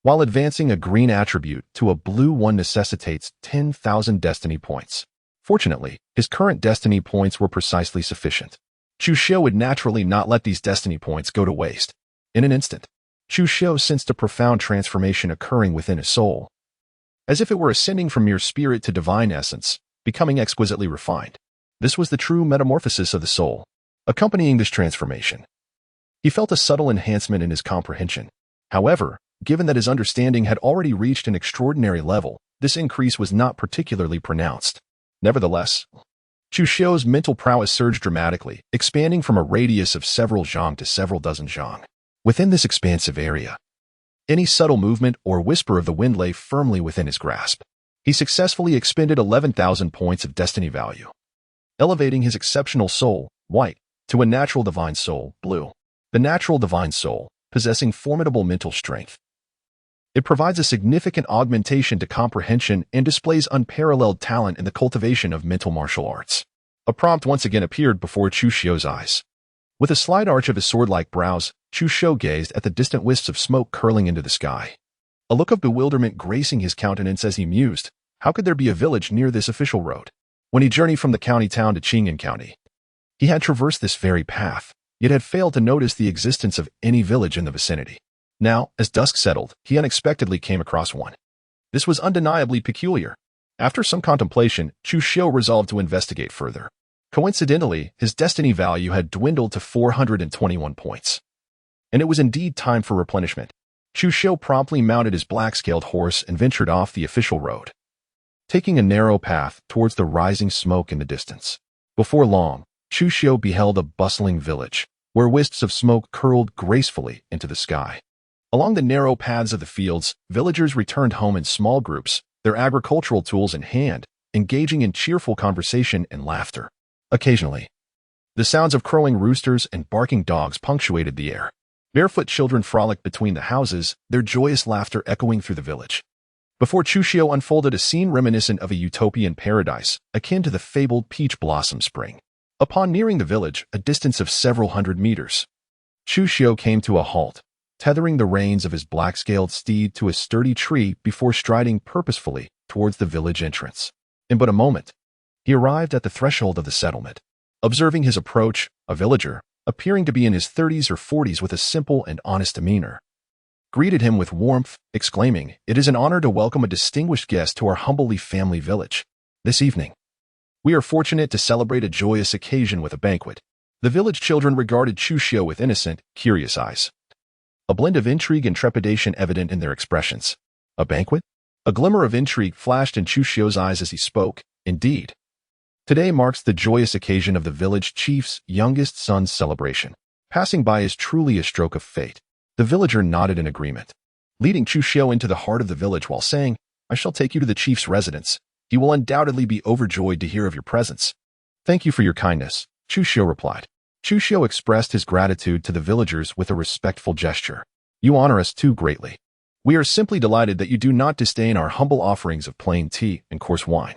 while advancing a green attribute to a blue one necessitates 10,000 destiny points. Fortunately, his current destiny points were precisely sufficient. Chu Xiu would naturally not let these destiny points go to waste. In an instant, Chu Xiu sensed a profound transformation occurring within his soul, as if it were ascending from mere spirit to divine essence, becoming exquisitely refined. This was the true metamorphosis of the soul. Accompanying this transformation, he felt a subtle enhancement in his comprehension. However, given that his understanding had already reached an extraordinary level, this increase was not particularly pronounced. Nevertheless, Chu Xiu's mental prowess surged dramatically, expanding from a radius of several zhang to several dozen zhang. Within this expansive area, any subtle movement or whisper of the wind lay firmly within his grasp. He successfully expended 11,000 points of destiny value, elevating his exceptional soul, white, to a natural divine soul, blue. The natural divine soul, possessing formidable mental strength. It provides a significant augmentation to comprehension and displays unparalleled talent in the cultivation of mental martial arts. A prompt once again appeared before Chu Xiu's eyes. With a slight arch of his sword-like brows, Chu Xiu gazed at the distant wisps of smoke curling into the sky. A look of bewilderment gracing his countenance as he mused, how could there be a village near this official road? When he journeyed from the county town to Qing'an County, he had traversed this very path, yet had failed to notice the existence of any village in the vicinity. Now, as dusk settled, he unexpectedly came across one. This was undeniably peculiar. After some contemplation, Chu Xiu resolved to investigate further. Coincidentally, his destiny value had dwindled to 421 points, and it was indeed time for replenishment. Chu Xiu promptly mounted his black-scaled horse and ventured off the official road, taking a narrow path towards the rising smoke in the distance. Before long, Chu Xiu beheld a bustling village, where wisps of smoke curled gracefully into the sky. Along the narrow paths of the fields, villagers returned home in small groups, their agricultural tools in hand, engaging in cheerful conversation and laughter. Occasionally, the sounds of crowing roosters and barking dogs punctuated the air. Barefoot children frolicked between the houses, their joyous laughter echoing through the village. Before Chu Xiu unfolded a scene reminiscent of a utopian paradise, akin to the fabled peach blossom spring. Upon nearing the village, a distance of several hundred meters, Chu Xiu came to a halt, tethering the reins of his black-scaled steed to a sturdy tree before striding purposefully towards the village entrance. In but a moment, he arrived at the threshold of the settlement. Observing his approach, a villager, appearing to be in his 30s or 40s with a simple and honest demeanor, greeted him with warmth, exclaiming, "It is an honor to welcome a distinguished guest to our humbly family village. This evening, we are fortunate to celebrate a joyous occasion with a banquet." The village children regarded Chu Xiu with innocent, curious eyes. a blend of intrigue and trepidation evident in their expressions. A banquet? A glimmer of intrigue flashed in Chu Xiu's eyes as he spoke. Indeed. Today marks the joyous occasion of the village chief's youngest son's celebration. Passing by is truly a stroke of fate. The villager nodded in agreement, leading Chu Xiu into the heart of the village while saying, I shall take you to the chief's residence. He will undoubtedly be overjoyed to hear of your presence. Thank you for your kindness, Chu Xiu replied. Chu Xiu expressed his gratitude to the villagers with a respectful gesture. You honor us too greatly. We are simply delighted that you do not disdain our humble offerings of plain tea and coarse wine.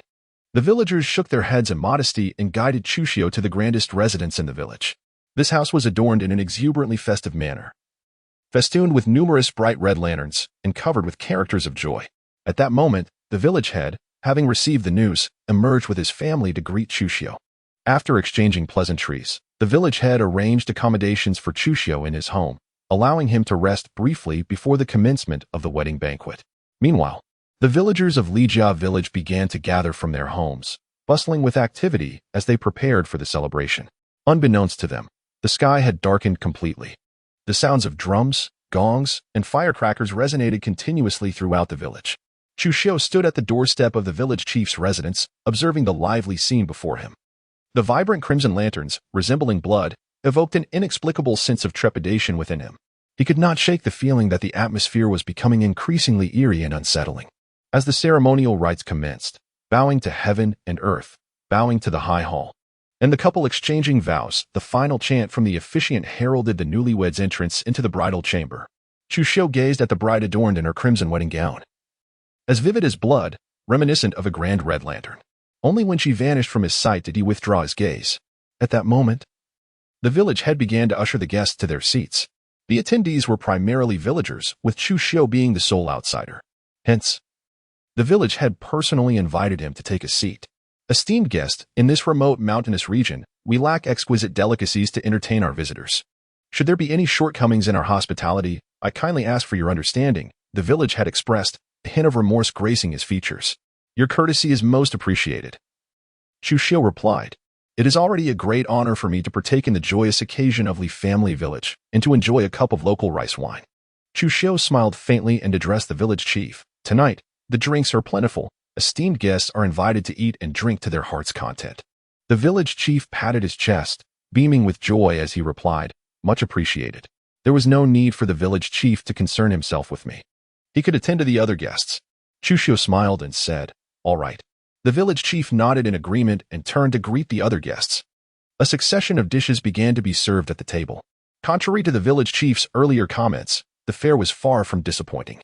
The villagers shook their heads in modesty and guided Chu Xiu to the grandest residence in the village. This house was adorned in an exuberantly festive manner, festooned with numerous bright red lanterns and covered with characters of joy. At that moment, the village head, having received the news, emerged with his family to greet Chu Xiu. After exchanging pleasantries, the village head arranged accommodations for Chu Xiu in his home, allowing him to rest briefly before the commencement of the wedding banquet. Meanwhile, the villagers of Lijia village began to gather from their homes, bustling with activity as they prepared for the celebration. Unbeknownst to them, the sky had darkened completely. The sounds of drums, gongs, and firecrackers resonated continuously throughout the village. Chu Xiu stood at the doorstep of the village chief's residence, observing the lively scene before him. The vibrant crimson lanterns, resembling blood, evoked an inexplicable sense of trepidation within him. He could not shake the feeling that the atmosphere was becoming increasingly eerie and unsettling. As the ceremonial rites commenced, bowing to heaven and earth, bowing to the high hall, and the couple exchanging vows, the final chant from the officiant heralded the newlyweds' entrance into the bridal chamber. Chu Xiu gazed at the bride adorned in her crimson wedding gown, as vivid as blood, reminiscent of a grand red lantern. Only when she vanished from his sight did he withdraw his gaze. At that moment, the village head began to usher the guests to their seats. The attendees were primarily villagers, with Chu Xiu being the sole outsider. Hence, the village head personally invited him to take a seat. Esteemed guest, in this remote mountainous region, we lack exquisite delicacies to entertain our visitors. Should there be any shortcomings in our hospitality, I kindly ask for your understanding, the village head expressed, a hint of remorse gracing his features. Your courtesy is most appreciated. Chu Xiu replied, It is already a great honor for me to partake in the joyous occasion of Li family village and to enjoy a cup of local rice wine. Chu Xiu smiled faintly and addressed the village chief. Tonight, the drinks are plentiful. Esteemed guests are invited to eat and drink to their heart's content. The village chief patted his chest, beaming with joy as he replied, Much appreciated. There was no need for the village chief to concern himself with me. He could attend to the other guests. Chu Xiu smiled and said, All right. The village chief nodded in agreement and turned to greet the other guests. A succession of dishes began to be served at the table. Contrary to the village chief's earlier comments, the fare was far from disappointing.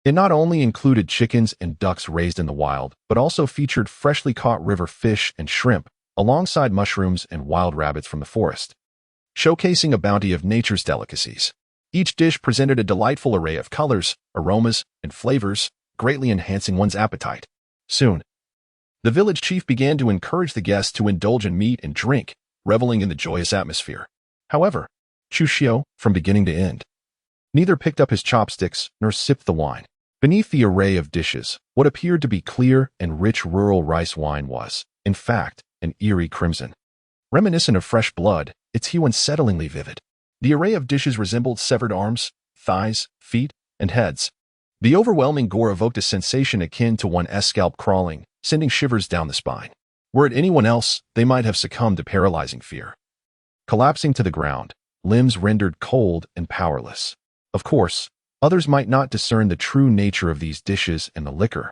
It not only included chickens and ducks raised in the wild, but also featured freshly caught river fish and shrimp, alongside mushrooms and wild rabbits from the forest, showcasing a bounty of nature's delicacies. Each dish presented a delightful array of colors, aromas, and flavors, greatly enhancing one's appetite. Soon, the village chief began to encourage the guests to indulge in meat and drink, reveling in the joyous atmosphere. However, Chu Xiu, from beginning to end, neither picked up his chopsticks nor sipped the wine. Beneath the array of dishes, what appeared to be clear and rich rural rice wine was, in fact, an eerie crimson. Reminiscent of fresh blood, its hue unsettlingly vivid. The array of dishes resembled severed arms, thighs, feet, and heads. The overwhelming gore evoked a sensation akin to one's scalp crawling, sending shivers down the spine. Were it anyone else, they might have succumbed to paralyzing fear, collapsing to the ground, limbs rendered cold and powerless. Of course, others might not discern the true nature of these dishes and the liquor.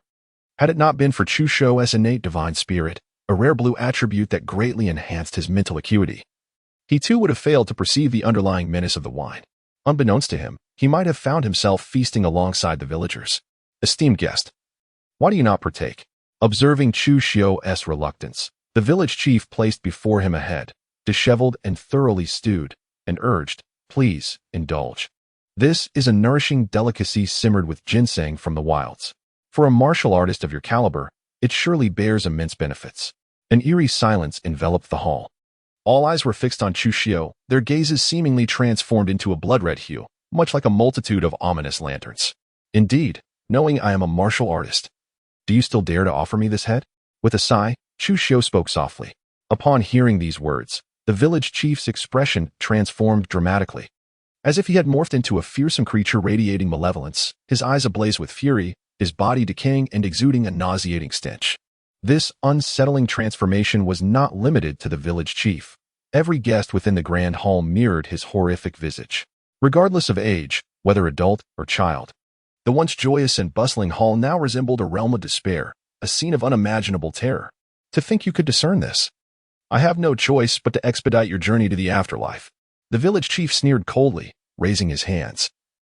Had it not been for Chu Xiu's innate divine spirit, a rare blue attribute that greatly enhanced his mental acuity, he too would have failed to perceive the underlying menace of the wine. Unbeknownst to him, he might have found himself feasting alongside the villagers. Esteemed guest, why do you not partake? Observing Chu Xiu's reluctance, the village chief placed before him a head, disheveled and thoroughly stewed, and urged, Please, indulge. This is a nourishing delicacy simmered with ginseng from the wilds. For a martial artist of your caliber, it surely bears immense benefits. An eerie silence enveloped the hall. All eyes were fixed on Chu Xiu, their gazes seemingly transformed into a blood-red hue, much like a multitude of ominous lanterns. Indeed, knowing I am a martial artist, do you still dare to offer me this head? With a sigh, Chu Xiu spoke softly. Upon hearing these words, the village chief's expression transformed dramatically. As if he had morphed into a fearsome creature radiating malevolence, his eyes ablaze with fury, his body decaying and exuding a nauseating stench. This unsettling transformation was not limited to the village chief. Every guest within the grand hall mirrored his horrific visage. Regardless of age, whether adult or child, the once joyous and bustling hall now resembled a realm of despair, a scene of unimaginable terror. To think you could discern this. I have no choice but to expedite your journey to the afterlife. The village chief sneered coldly, raising his hands.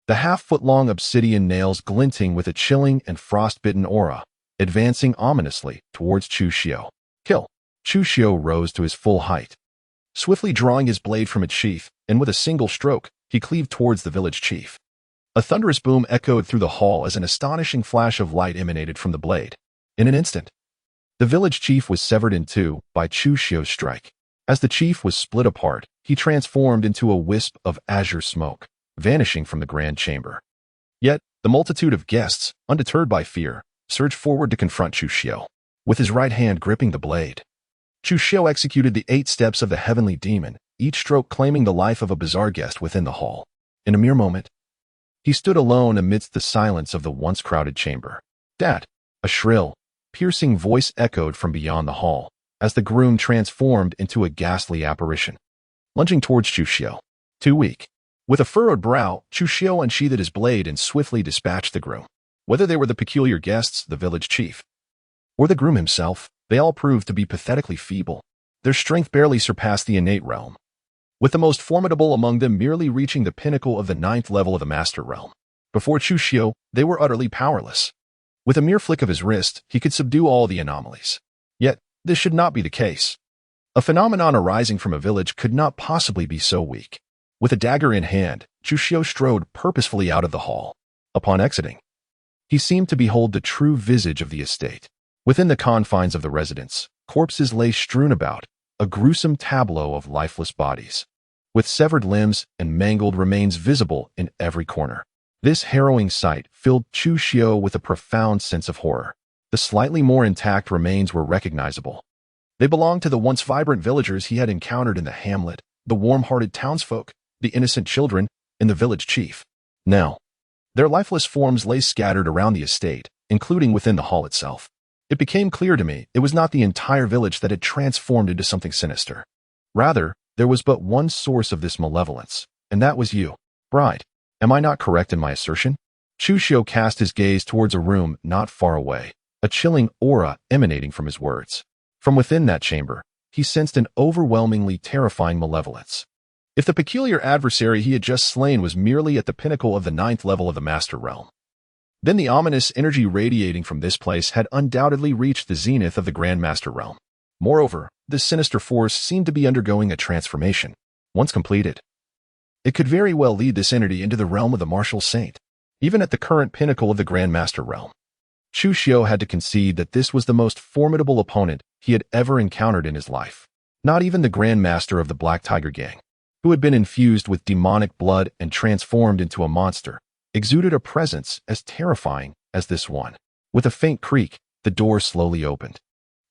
The half-foot-long obsidian nails glinting with a chilling and frost-bitten aura, advancing ominously towards Chu Xiao. Kill! Chu Xiao rose to his full height. Swiftly drawing his blade from its sheath, and with a single stroke, he cleaved towards the village chief. A thunderous boom echoed through the hall as an astonishing flash of light emanated from the blade. In an instant, the village chief was severed in two by Chu Xiao's strike. As the chief was split apart, he transformed into a wisp of azure smoke, vanishing from the grand chamber. Yet, the multitude of guests, undeterred by fear, surged forward to confront Chu Xiao, with his right hand gripping the blade. Chu Xiao executed the 8 steps of the heavenly demon, each stroke claiming the life of a bizarre guest within the hall. In a mere moment, he stood alone amidst the silence of the once crowded chamber. "Dad!" A shrill, piercing voice echoed from beyond the hall, as the groom transformed into a ghastly apparition. Lunging towards Chu Xiao. Too weak. With a furrowed brow, Chu Xiao unsheathed his blade and swiftly dispatched the groom. Whether they were the peculiar guests, the village chief, or the groom himself, they all proved to be pathetically feeble. Their strength barely surpassed the innate realm, with the most formidable among them merely reaching the pinnacle of the 9th level of the master realm. Before Chu Xiao, they were utterly powerless. With a mere flick of his wrist, he could subdue all the anomalies. Yet, this should not be the case. A phenomenon arising from a village could not possibly be so weak. With a dagger in hand, Chu Xiao strode purposefully out of the hall. Upon exiting, he seemed to behold the true visage of the estate. Within the confines of the residence, corpses lay strewn about, a gruesome tableau of lifeless bodies, with severed limbs and mangled remains visible in every corner. This harrowing sight filled Chu Xiao with a profound sense of horror. The slightly more intact remains were recognizable. They belonged to the once vibrant villagers he had encountered in the hamlet, the warm-hearted townsfolk, the innocent children, and the village chief. Now, their lifeless forms lay scattered around the estate, including within the hall itself. It became clear to me it was not the entire village that had transformed into something sinister. Rather, there was but one source of this malevolence, and that was you, bride. Am I not correct in my assertion? Chu Xiao cast his gaze towards a room not far away, a chilling aura emanating from his words. From within that chamber, he sensed an overwhelmingly terrifying malevolence. If the peculiar adversary he had just slain was merely at the pinnacle of the 9th level of the Master Realm, then the ominous energy radiating from this place had undoubtedly reached the zenith of the Grand Master Realm. Moreover, this sinister force seemed to be undergoing a transformation. Once completed, it could very well lead this entity into the realm of the Martial Saint, even at the current pinnacle of the Grand Master Realm. Chu Xiao had to concede that this was the most formidable opponent he had ever encountered in his life. Not even the Grand Master of the Black Tiger Gang, who had been infused with demonic blood and transformed into a monster, exuded a presence as terrifying as this one. With a faint creak, the door slowly opened.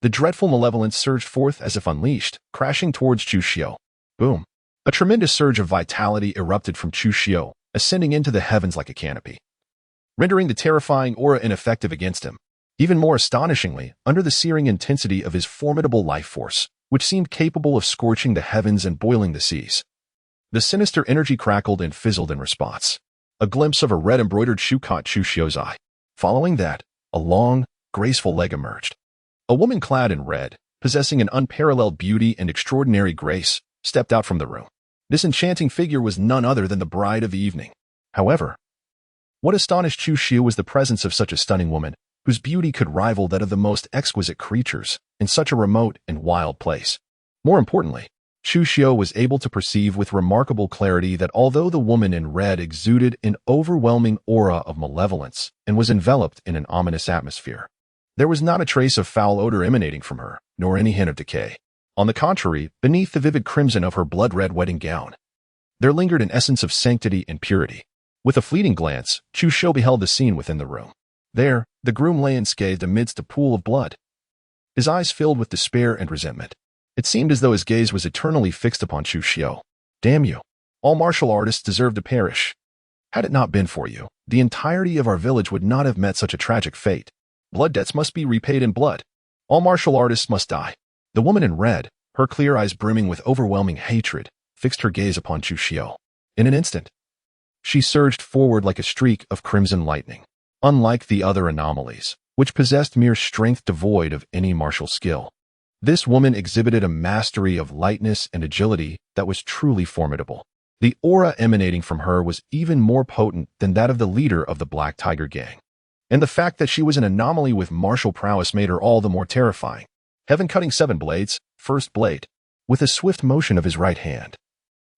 The dreadful malevolence surged forth as if unleashed, crashing towards Chu Xiao. Boom! A tremendous surge of vitality erupted from Chu Xiao, ascending into the heavens like a canopy, rendering the terrifying aura ineffective against him. Even more astonishingly, under the searing intensity of his formidable life force, which seemed capable of scorching the heavens and boiling the seas, the sinister energy crackled and fizzled in response. A glimpse of a red embroidered shoe caught Chu Xiao's eye. Following that, a long, graceful leg emerged. A woman clad in red, possessing an unparalleled beauty and extraordinary grace, stepped out from the room. This enchanting figure was none other than the bride of the evening. However, what astonished Chu Xiao was the presence of such a stunning woman, whose beauty could rival that of the most exquisite creatures in such a remote and wild place. More importantly, Chu Xiao was able to perceive with remarkable clarity that although the woman in red exuded an overwhelming aura of malevolence and was enveloped in an ominous atmosphere, there was not a trace of foul odor emanating from her, nor any hint of decay. On the contrary, beneath the vivid crimson of her blood-red wedding gown, there lingered an essence of sanctity and purity. With a fleeting glance, Chu Xiao beheld the scene within the room. There, the groom lay unscathed amidst a pool of blood, his eyes filled with despair and resentment. It seemed as though his gaze was eternally fixed upon Chu Xiao. Damn you! All martial artists deserve to perish. Had it not been for you, the entirety of our village would not have met such a tragic fate. Blood debts must be repaid in blood. All martial artists must die. The woman in red, her clear eyes brimming with overwhelming hatred, fixed her gaze upon Chu Xiu. In an instant, she surged forward like a streak of crimson lightning. Unlike the other anomalies, which possessed mere strength devoid of any martial skill, this woman exhibited a mastery of lightness and agility that was truly formidable. The aura emanating from her was even more potent than that of the leader of the Black Tiger Gang. And the fact that she was an anomaly with martial prowess made her all the more terrifying. Heaven cutting 7 blades, first blade. With a swift motion of his right hand,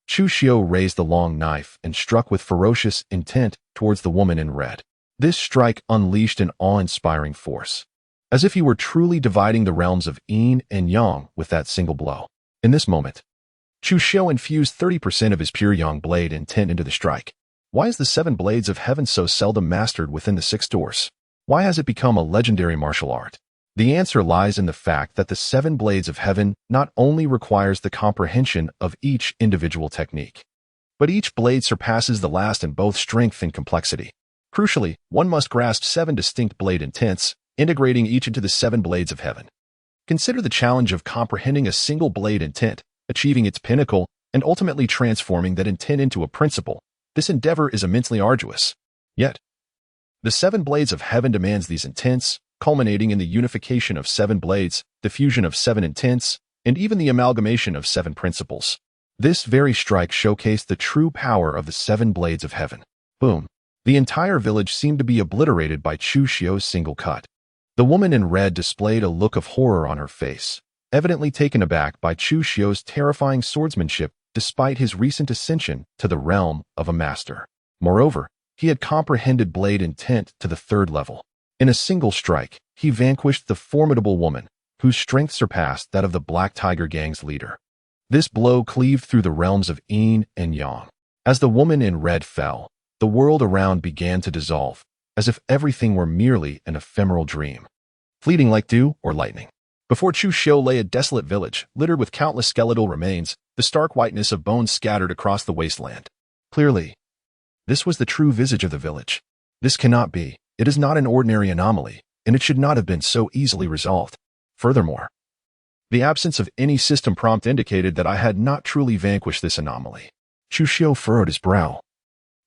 Chu Xiu raised the long knife and struck with ferocious intent towards the woman in red. This strike unleashed an awe-inspiring force, as if he were truly dividing the realms of yin and yang with that single blow. In this moment, Chu Xiu infused 30% of his pure yang blade intent into the strike. Why is the 7 blades of heaven so seldom mastered within the 6 doors? Why has it become a legendary martial art? The answer lies in the fact that the 7 blades of heaven not only requires the comprehension of each individual technique, but each blade surpasses the last in both strength and complexity. Crucially, one must grasp 7 distinct blade intents, integrating each into the 7 blades of heaven. Consider the challenge of comprehending a single blade intent, achieving its pinnacle, and ultimately transforming that intent into a principle. This endeavor is immensely arduous. Yet, the 7 blades of heaven demands these intents, culminating in the unification of 7 blades, the fusion of 7 intents, and even the amalgamation of 7 principles. This very strike showcased the true power of the 7 blades of heaven. Boom. The entire village seemed to be obliterated by Chu Xiu's single cut. The woman in red displayed a look of horror on her face, evidently taken aback by Chu Xiu's terrifying swordsmanship despite his recent ascension to the realm of a master. Moreover, he had comprehended blade intent to the 3rd level. In a single strike, he vanquished the formidable woman, whose strength surpassed that of the Black Tiger Gang's leader. This blow cleaved through the realms of yin and yang. As the woman in red fell, the world around began to dissolve, as if everything were merely an ephemeral dream, fleeting like dew or lightning. Before Chu Xiu lay a desolate village, littered with countless skeletal remains, the stark whiteness of bones scattered across the wasteland. Clearly, this was the true visage of the village. This cannot be. It is not an ordinary anomaly, and it should not have been so easily resolved. Furthermore, the absence of any system prompt indicated that I had not truly vanquished this anomaly. Chu Xiu furrowed his brow,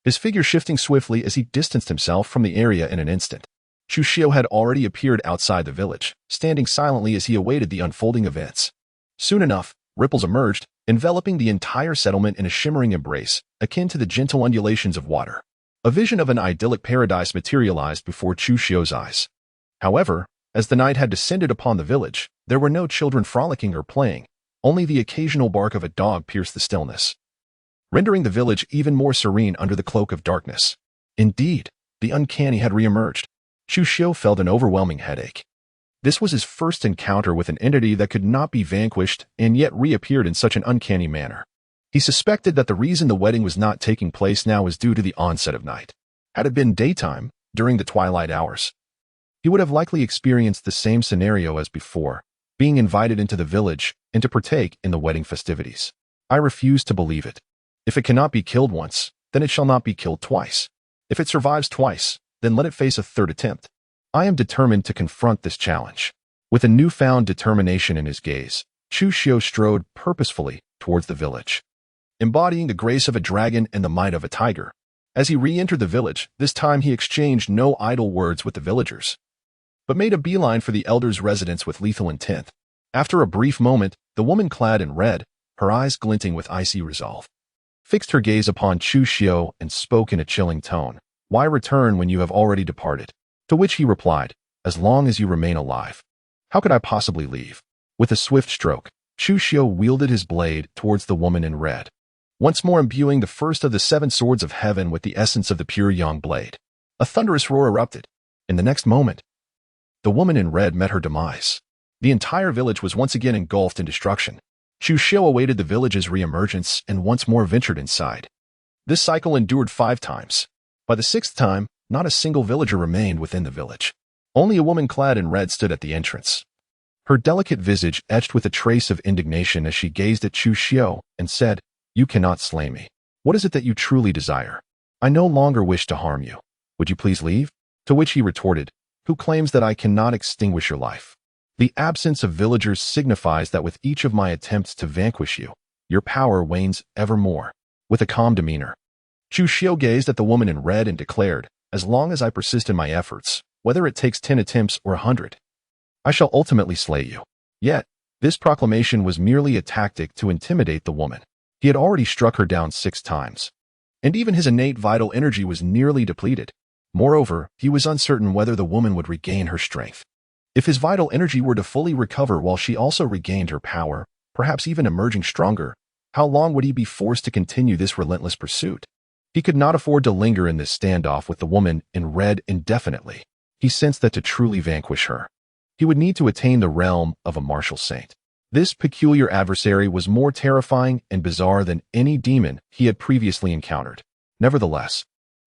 his figure shifting swiftly as he distanced himself from the area in an instant. Chu Xiu had already appeared outside the village, standing silently as he awaited the unfolding events. Soon enough, ripples emerged, enveloping the entire settlement in a shimmering embrace, akin to the gentle undulations of water. A vision of an idyllic paradise materialized before Chu Xiu's eyes. However, as the night had descended upon the village, there were no children frolicking or playing. Only the occasional bark of a dog pierced the stillness, rendering the village even more serene under the cloak of darkness. Indeed, the uncanny had reemerged. Chu Xiu felt an overwhelming headache. This was his first encounter with an entity that could not be vanquished and yet reappeared in such an uncanny manner. He suspected that the reason the wedding was not taking place now was due to the onset of night. Had it been daytime, during the twilight hours, he would have likely experienced the same scenario as before, being invited into the village and to partake in the wedding festivities. I refuse to believe it. If it cannot be killed once, then it shall not be killed twice. If it survives twice, then let it face a 3rd attempt. I am determined to confront this challenge. With a newfound determination in his gaze, Chu Xiu strode purposefully towards the village, embodying the grace of a dragon and the might of a tiger. As he re-entered the village, this time he exchanged no idle words with the villagers, but made a beeline for the elder's residence with lethal intent. After a brief moment, the woman clad in red, her eyes glinting with icy resolve, fixed her gaze upon Chu Xiu and spoke in a chilling tone. Why return when you have already departed? To which he replied, as long as you remain alive. How could I possibly leave? With a swift stroke, Chu Xiu wielded his blade towards the woman in red, once more imbuing the first of the 7 swords of heaven with the essence of the pure yang blade. A thunderous roar erupted. In the next moment, the woman in red met her demise. The entire village was once again engulfed in destruction. Chu Xiu awaited the village's reemergence and once more ventured inside. This cycle endured 5 times. By the 6th time, not a single villager remained within the village. Only a woman clad in red stood at the entrance, her delicate visage etched with a trace of indignation as she gazed at Chu Xiu and said, "You cannot slay me. What is it that you truly desire? I no longer wish to harm you. Would you please leave? To which he retorted, who claims that I cannot extinguish your life? The absence of villagers signifies that with each of my attempts to vanquish you, your power wanes ever more. With a calm demeanor, Chu Xiu gazed at the woman in red and declared, as long as I persist in my efforts, whether it takes 10 attempts or 100, I shall ultimately slay you. Yet, this proclamation was merely a tactic to intimidate the woman. He had already struck her down 6 times, and even his innate vital energy was nearly depleted. Moreover, he was uncertain whether the woman would regain her strength. If his vital energy were to fully recover while she also regained her power, perhaps even emerging stronger, how long would he be forced to continue this relentless pursuit? He could not afford to linger in this standoff with the woman in red indefinitely. He sensed that to truly vanquish her, he would need to attain the realm of a martial saint. This peculiar adversary was more terrifying and bizarre than any demon he had previously encountered. Nevertheless,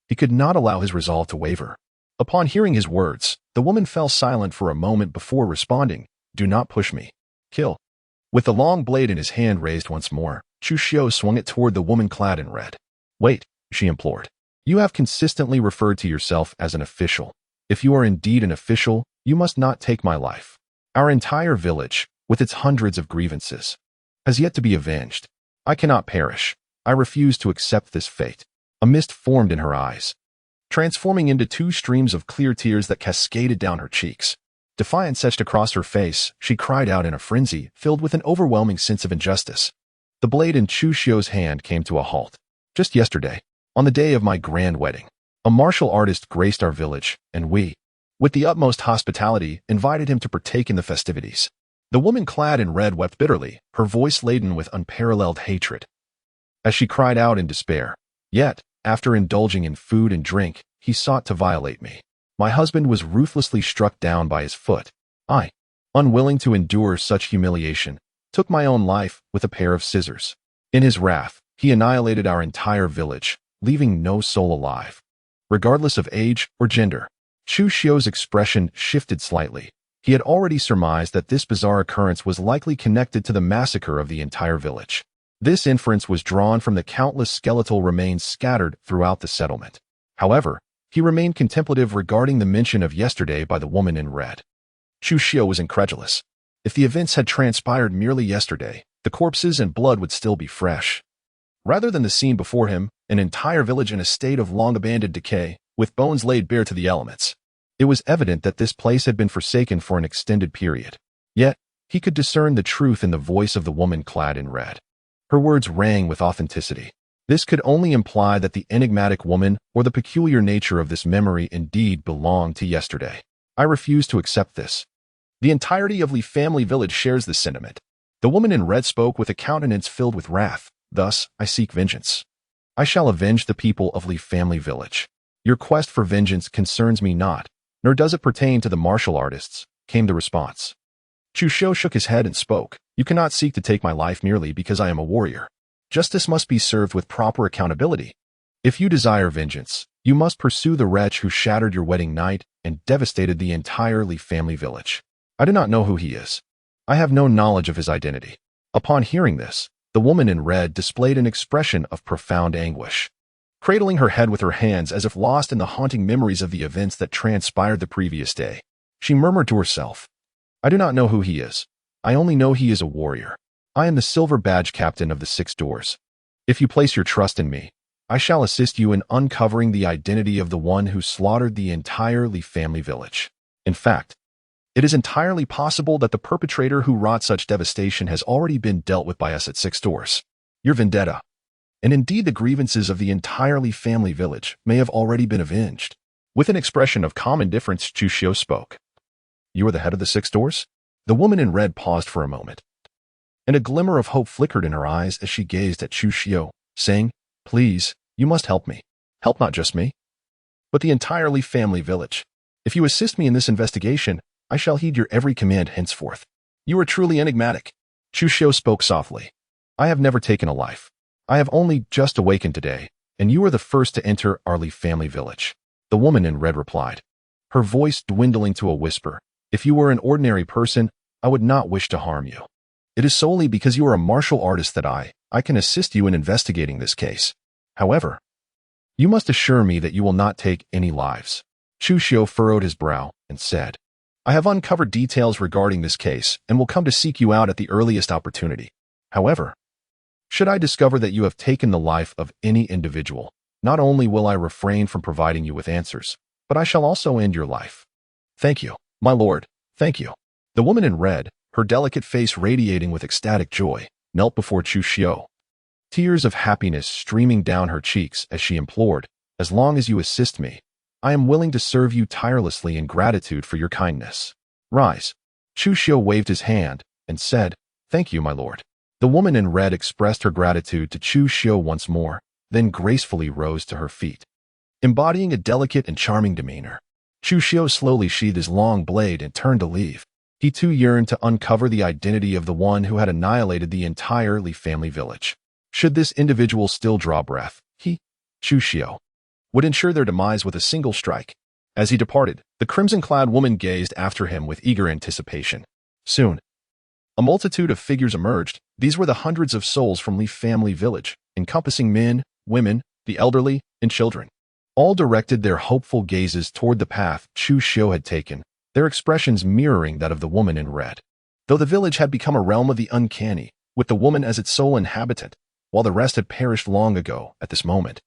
he could not allow his resolve to waver. Upon hearing his words, the woman fell silent for a moment before responding, "Do not push me. Kill." With the long blade in his hand raised once more, Chu Xiu swung it toward the woman clad in red. "Wait," she implored. "You have consistently referred to yourself as an official. If you are indeed an official, you must not take my life. Our entire village, with its hundreds of grievances, has yet to be avenged. I cannot perish. I refuse to accept this fate." A mist formed in her eyes, transforming into 2 streams of clear tears that cascaded down her cheeks. Defiance etched across her face, she cried out in a frenzy, filled with an overwhelming sense of injustice. The blade in Chu Xiu's hand came to a halt. Just yesterday, on the day of my grand wedding, a martial artist graced our village, and we, with the utmost hospitality, invited him to partake in the festivities. The woman clad in red wept bitterly, her voice laden with unparalleled hatred, as she cried out in despair. Yet, after indulging in food and drink, he sought to violate me. My husband was ruthlessly struck down by his foot. I, unwilling to endure such humiliation, took my own life with a pair of scissors. In his wrath, he annihilated our entire village, leaving no soul alive. Regardless of age or gender, Chu Xiu's expression shifted slightly. He had already surmised that this bizarre occurrence was likely connected to the massacre of the entire village. This inference was drawn from the countless skeletal remains scattered throughout the settlement. However, he remained contemplative regarding the mention of yesterday by the woman in red. Chu Xiu was incredulous. If the events had transpired merely yesterday, the corpses and blood would still be fresh. Rather than the scene before him, an entire village in a state of long-abandoned decay, with bones laid bare to the elements. It was evident that this place had been forsaken for an extended period. Yet, he could discern the truth in the voice of the woman clad in red. Her words rang with authenticity. This could only imply that the enigmatic woman or the peculiar nature of this memory indeed belonged to yesterday. I refuse to accept this. The entirety of Li family village shares this sentiment. The woman in red spoke with a countenance filled with wrath. Thus, I seek vengeance. I shall avenge the people of Li family village. Your quest for vengeance concerns me not, nor does it pertain to the martial artists, came the response. Chu Xiu shook his head and spoke. You cannot seek to take my life merely because I am a warrior. Justice must be served with proper accountability. If you desire vengeance, you must pursue the wretch who shattered your wedding night and devastated the entire Li family village. I do not know who he is. I have no knowledge of his identity. Upon hearing this, the woman in red displayed an expression of profound anguish. Cradling her head with her hands as if lost in the haunting memories of the events that transpired the previous day, she murmured to herself, I do not know who he is. I only know he is a warrior. I am the silver badge captain of the 6 doors. If you place your trust in me, I shall assist you in uncovering the identity of the one who slaughtered the entire Li family village. In fact, it is entirely possible that the perpetrator who wrought such devastation has already been dealt with by us at 6 doors. Your vendetta, and indeed the grievances of the entire Li family village, may have already been avenged. With an expression of calm indifference, Chu Xiu spoke. You are the head of the 6 doors? The woman in red paused for a moment, and a glimmer of hope flickered in her eyes as she gazed at Chu Xiu, saying, Please, you must help me. Help not just me, but the entire Li family village. If you assist me in this investigation, I shall heed your every command henceforth. You are truly enigmatic. Chu Xiu spoke softly. I have never taken a life. I have only just awakened today, and you are the first to enter our Li family village. The woman in red replied, her voice dwindling to a whisper. If you were an ordinary person, I would not wish to harm you. It is solely because you are a martial artist that I can assist you in investigating this case. However, you must assure me that you will not take any lives. Chu Xiu furrowed his brow and said, I have uncovered details regarding this case and will come to seek you out at the earliest opportunity. However, should I discover that you have taken the life of any individual, not only will I refrain from providing you with answers, but I shall also end your life. Thank you, my lord, thank you. The woman in red, her delicate face radiating with ecstatic joy, knelt before Chu Xiu. Tears of happiness streaming down her cheeks as she implored, as long as you assist me, I am willing to serve you tirelessly in gratitude for your kindness. Rise. Chu Xiu waved his hand and said, Thank you, my lord. The woman in red expressed her gratitude to Chu Xiu once more, then gracefully rose to her feet. Embodying a delicate and charming demeanor, Chu Xiu slowly sheathed his long blade and turned to leave. He too yearned to uncover the identity of the one who had annihilated the entire Li family village. Should this individual still draw breath, he, Chu Xiu, would ensure their demise with a single strike. As he departed, the crimson-clad woman gazed after him with eager anticipation. Soon, a multitude of figures emerged. These were the hundreds of souls from Li family village, encompassing men, women, the elderly, and children. All directed their hopeful gazes toward the path Chu Xiu had taken, their expressions mirroring that of the woman in red. Though the village had become a realm of the uncanny, with the woman as its sole inhabitant, while the rest had perished long ago at this moment,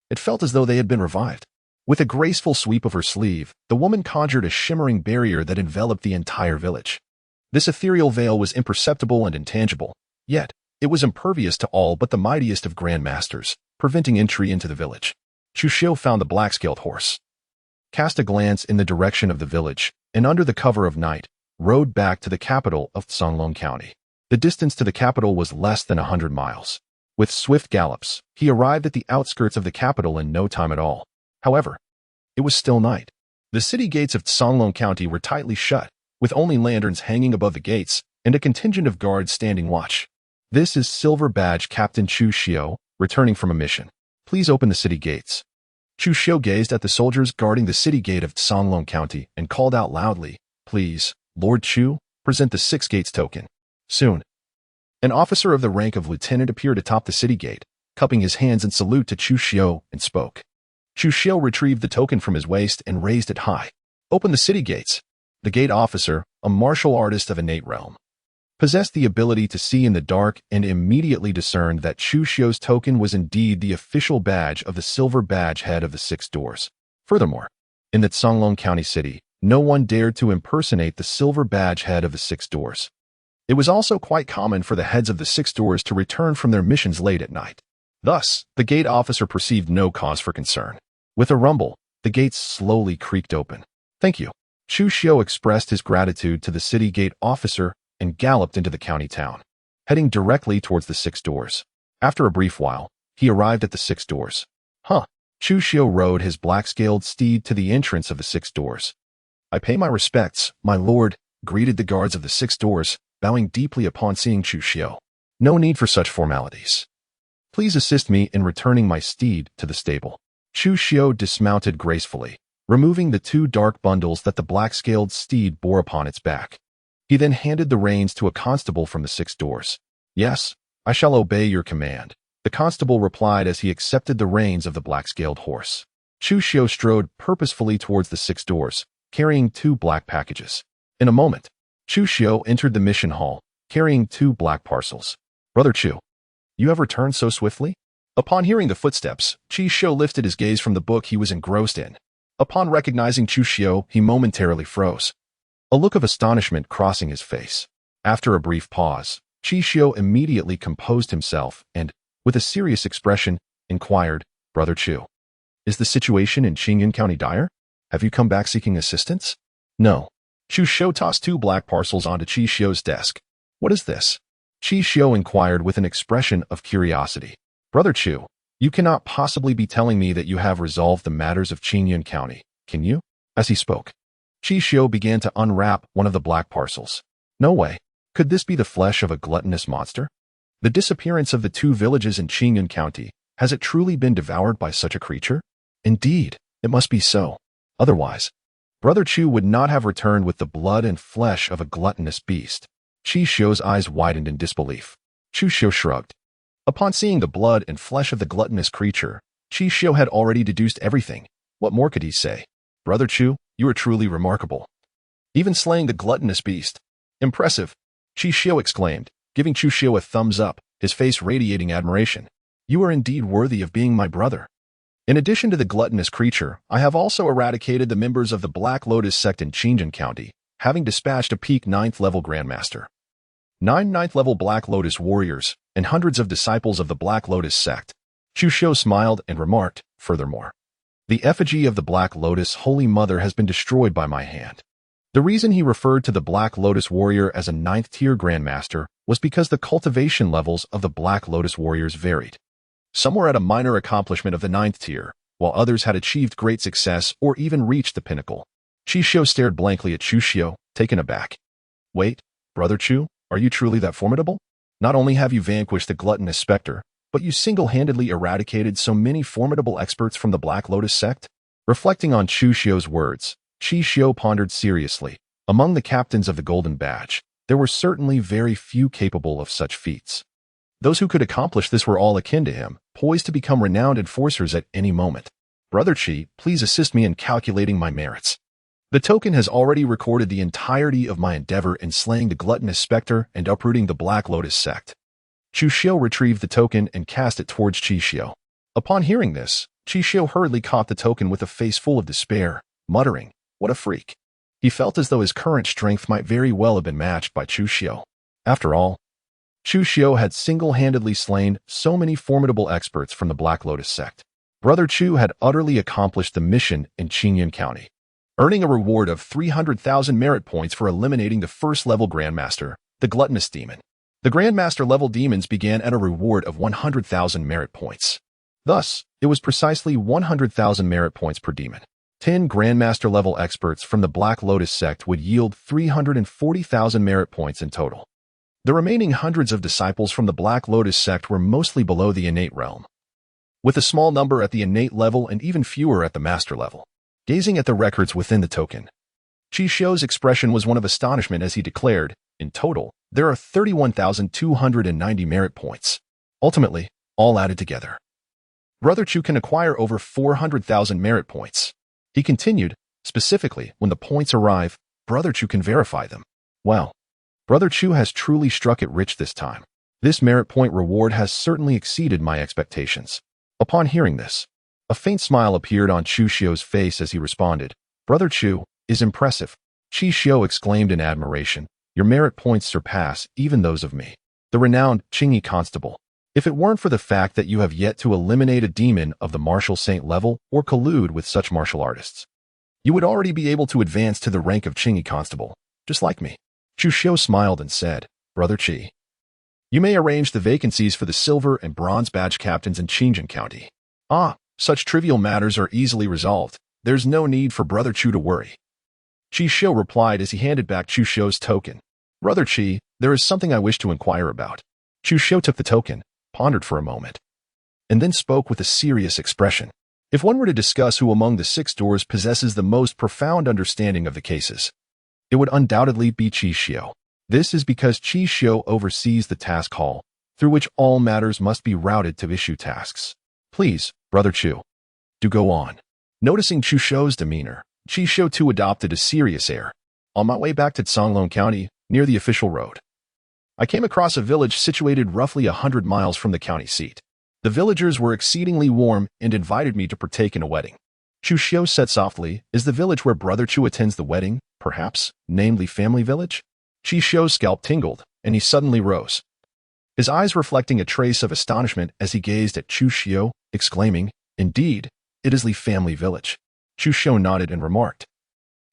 it felt as though they had been revived. With a graceful sweep of her sleeve, the woman conjured a shimmering barrier that enveloped the entire village. This ethereal veil was imperceptible and intangible, yet it was impervious to all but the mightiest of grandmasters, preventing entry into the village. Chu Xiu found the black-scaled horse, cast a glance in the direction of the village, and under the cover of night, rode back to the capital of Songlong County. The distance to the capital was less than 100 miles. With swift gallops, he arrived at the outskirts of the capital in no time at all. However, it was still night. The city gates of Songlong County were tightly shut, with only lanterns hanging above the gates and a contingent of guards standing watch. This is Silver Badge Captain Chu Xiu, returning from a mission. Please open the city gates. Chu Xiu gazed at the soldiers guarding the city gate of Songlong County and called out loudly, Please, Lord Chu, present the 6 gates token. Soon, an officer of the rank of lieutenant appeared atop the city gate, cupping his hands in salute to Chu Xiu and spoke. Chu Xiu retrieved the token from his waist and raised it high. Open the city gates. The gate officer, a martial artist of innate realm, possessed the ability to see in the dark and immediately discerned that Chu Xiu's token was indeed the official badge of the Silver Badge Head of the 6 Doors. Furthermore, in the Songlong County city, no one dared to impersonate the Silver Badge Head of the 6 Doors. It was also quite common for the heads of the 6 Doors to return from their missions late at night. Thus, the gate officer perceived no cause for concern. With a rumble, the gates slowly creaked open. Thank you. Chu Xiu expressed his gratitude to the city gate officer and galloped into the county town, heading directly towards the 6 Doors. After a brief while, he arrived at the 6 Doors. Chu Xiu rode his black-scaled steed to the entrance of the 6 Doors. I pay my respects, my lord, greeted the guards of the 6 Doors, bowing deeply upon seeing Chu Xiu. No need for such formalities. Please assist me in returning my steed to the stable. Chu Xiu dismounted gracefully, removing the 2 dark bundles that the black-scaled steed bore upon its back. He then handed the reins to a constable from the 6 Doors. Yes, I shall obey your command, the constable replied as he accepted the reins of the black-scaled horse. Chu Xiu strode purposefully towards the 6 Doors, carrying 2 black packages. In a moment, Chu Xiu entered the mission hall, carrying 2 black parcels. Brother Chu, you have returned so swiftly? Upon hearing the footsteps, Chu Xiu lifted his gaze from the book he was engrossed in. Upon recognizing Chu Xiu, he momentarily froze, a look of astonishment crossing his face. After a brief pause, Chu Xiu immediately composed himself and, with a serious expression, inquired, Brother Chu, is the situation in Qingyun County dire? Have you come back seeking assistance? No. Chu Xiu tossed 2 black parcels onto Chu Xiu's desk. What is this? Chu Xiu inquired with an expression of curiosity. Brother Chu, you cannot possibly be telling me that you have resolved the matters of Qingyun County, can you? As he spoke, Chu Xiu began to unwrap one of the black parcels. No way. Could this be the flesh of a gluttonous monster? The disappearance of the 2 villages in Qingyun County, has it truly been devoured by such a creature? Indeed, it must be so. Otherwise, Brother Chu would not have returned with the blood and flesh of a gluttonous beast. Chu Xiu's eyes widened in disbelief. Chu Xiu shrugged. Upon seeing the blood and flesh of the gluttonous creature, Chi Xiu had already deduced everything. What more could he say? Brother Chu, you are truly remarkable. Even slaying the gluttonous beast. Impressive, Chi Xiu exclaimed, giving Chu Xiu a thumbs up, his face radiating admiration. You are indeed worthy of being my brother. In addition to the gluttonous creature, I have also eradicated the members of the Black Lotus sect in Qingjin County, having dispatched a peak 9th level Grandmaster. 9 9th level Black Lotus warriors, and hundreds of disciples of the Black Lotus sect. Chu Xiu smiled and remarked, furthermore, the effigy of the Black Lotus Holy Mother has been destroyed by my hand. The reason he referred to the Black Lotus warrior as a 9th tier Grandmaster was because the cultivation levels of the Black Lotus warriors varied. Some were at a minor accomplishment of the 9th tier, while others had achieved great success or even reached the pinnacle. Chi Xiu stared blankly at Chu Xiu, taken aback. Wait, Brother Chu, are you truly that formidable? Not only have you vanquished the gluttonous specter, but you single-handedly eradicated so many formidable experts from the Black Lotus sect? Reflecting on Chu Xiu's words, Chi Xiu pondered seriously. Among the captains of the Golden Badge, there were certainly very few capable of such feats. Those who could accomplish this were all akin to him, poised to become renowned enforcers at any moment. Brother Chi, please assist me in calculating my merits. The token has already recorded the entirety of my endeavor in slaying the gluttonous specter and uprooting the Black Lotus sect. Chu Xiu retrieved the token and cast it towards Chi Xiu. Upon hearing this, Chi Xiu hurriedly caught the token with a face full of despair, muttering, what a freak. He felt as though his current strength might very well have been matched by Chu Xiu. After all, Chu Xiu had single-handedly slain so many formidable experts from the Black Lotus sect. Brother Chu had utterly accomplished the mission in Qingyun County, earning a reward of 300,000 merit points for eliminating the first-level Grandmaster, the gluttonous demon. The Grandmaster-level demons began at a reward of 100,000 merit points. Thus, it was precisely 100,000 merit points per demon. 10 Grandmaster-level experts from the Black Lotus sect would yield 340,000 merit points in total. The remaining hundreds of disciples from the Black Lotus sect were mostly below the innate realm, with a small number at the innate level and even fewer at the master level. Gazing at the records within the token, Chi Xiu's expression was one of astonishment as he declared, in total, there are 31,290 merit points. Ultimately, all added together, Brother Chu can acquire over 400,000 merit points. He continued, specifically, when the points arrive, Brother Chu can verify them. Well, Brother Chu has truly struck it rich this time. This merit point reward has certainly exceeded my expectations. Upon hearing this, a faint smile appeared on Chu Xiu's face as he responded, Brother Chu is impressive. Chi Xiu exclaimed in admiration, your merit points surpass even those of me, the renowned Qingyi Constable. If it weren't for the fact that you have yet to eliminate a demon of the martial saint level or collude with such martial artists, you would already be able to advance to the rank of Qingyi Constable, just like me. Chu Xiu smiled and said, Brother Chi, you may arrange the vacancies for the silver and bronze badge captains in Qingjin County. Ah, such trivial matters are easily resolved. There's no need for Brother Chu to worry. Chi Xiu replied as he handed back Chu Xiu's token. Brother Chi, there is something I wish to inquire about. Chu Xiu took the token, pondered for a moment, and then spoke with a serious expression. If one were to discuss who among the 6 doors possesses the most profound understanding of the cases, it would undoubtedly be Chi Xiu. This is because Chi Xiu oversees the task hall, through which all matters must be routed to issue tasks. Please, Brother Chu, do go on. Noticing Chu Xiu's demeanor, Chi Xiu too adopted a serious air. On my way back to Songlong County, near the official road, I came across a village situated roughly 100 miles from the county seat. The villagers were exceedingly warm and invited me to partake in a wedding. Chu Xiu said softly, is the village where Brother Chu attends the wedding, perhaps, namely Family Village? Chi Xiu's scalp tingled, and he suddenly rose, his eyes reflecting a trace of astonishment as he gazed at Chu Xiu, exclaiming, indeed, it is the Family Village. Chu Xiu nodded and remarked,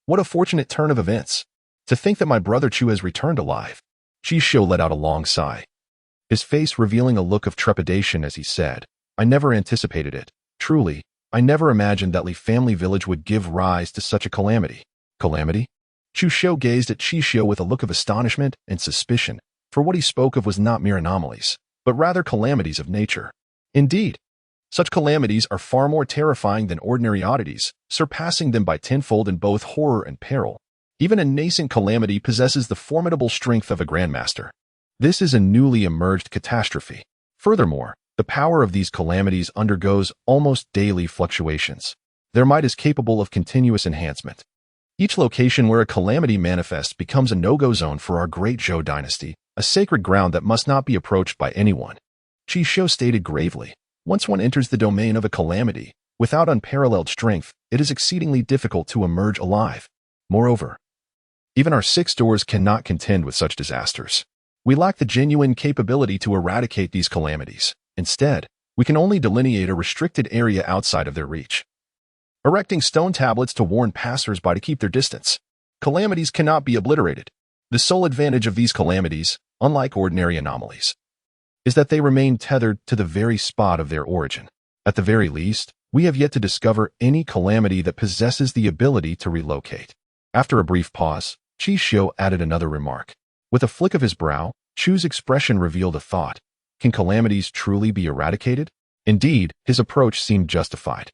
what a fortunate turn of events. To think that my Brother Chu has returned alive. Chi Xiu let out a long sigh, his face revealing a look of trepidation as he said, I never anticipated it. Truly, I never imagined that Li Family Village would give rise to such a calamity. Calamity? Chu Xiu gazed at Chi Xiu with a look of astonishment and suspicion, for what he spoke of was not mere anomalies, but rather calamities of nature. Indeed, such calamities are far more terrifying than ordinary oddities, surpassing them by tenfold in both horror and peril. Even a nascent calamity possesses the formidable strength of a grandmaster. This is a newly emerged catastrophe. Furthermore, the power of these calamities undergoes almost daily fluctuations. Their might is capable of continuous enhancement. Each location where a calamity manifests becomes a no-go zone for our great Zhou dynasty, a sacred ground that must not be approached by anyone. Qi Shou stated gravely, once one enters the domain of a calamity, without unparalleled strength, it is exceedingly difficult to emerge alive. Moreover, even our 6 doors cannot contend with such disasters. We lack the genuine capability to eradicate these calamities. Instead, we can only delineate a restricted area outside of their reach, erecting stone tablets to warn passers-by to keep their distance. Calamities cannot be obliterated. The sole advantage of these calamities, unlike ordinary anomalies, is that they remain tethered to the very spot of their origin. At the very least, we have yet to discover any calamity that possesses the ability to relocate. After a brief pause, Qi Shou added another remark. With a flick of his brow, Chu's expression revealed a thought. Can calamities truly be eradicated? Indeed, his approach seemed justified.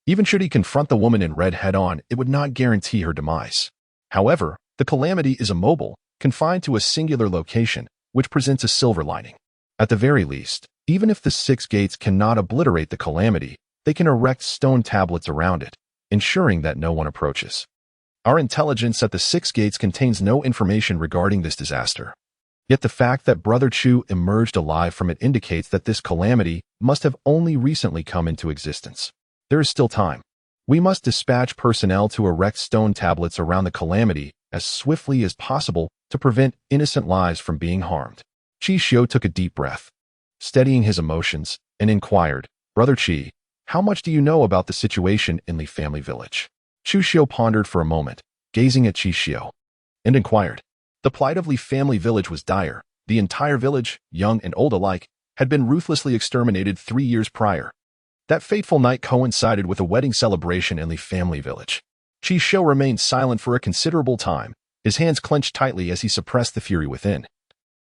Even should he confront the woman in red head-on, it would not guarantee her demise. However, the calamity is immobile, confined to a singular location, which presents a silver lining. At the very least, even if the 6 gates cannot obliterate the calamity, they can erect stone tablets around it, ensuring that no one approaches. Our intelligence at the 6 gates contains no information regarding this disaster. Yet the fact that Brother Chu emerged alive from it indicates that this calamity must have only recently come into existence. There is still time. We must dispatch personnel to erect stone tablets around the calamity as swiftly as possible to prevent innocent lives from being harmed. Qi Shou took a deep breath, steadying his emotions, and inquired, Brother Qi, how much do you know about the situation in the family village? Qi Shou pondered for a moment, gazing at Qi Shou, and inquired. The plight of Li family village was dire. The entire village, young and old alike, had been ruthlessly exterminated 3 years prior. That fateful night coincided with a wedding celebration in Li family village. Qi Shou remained silent for a considerable time, his hands clenched tightly as he suppressed the fury within,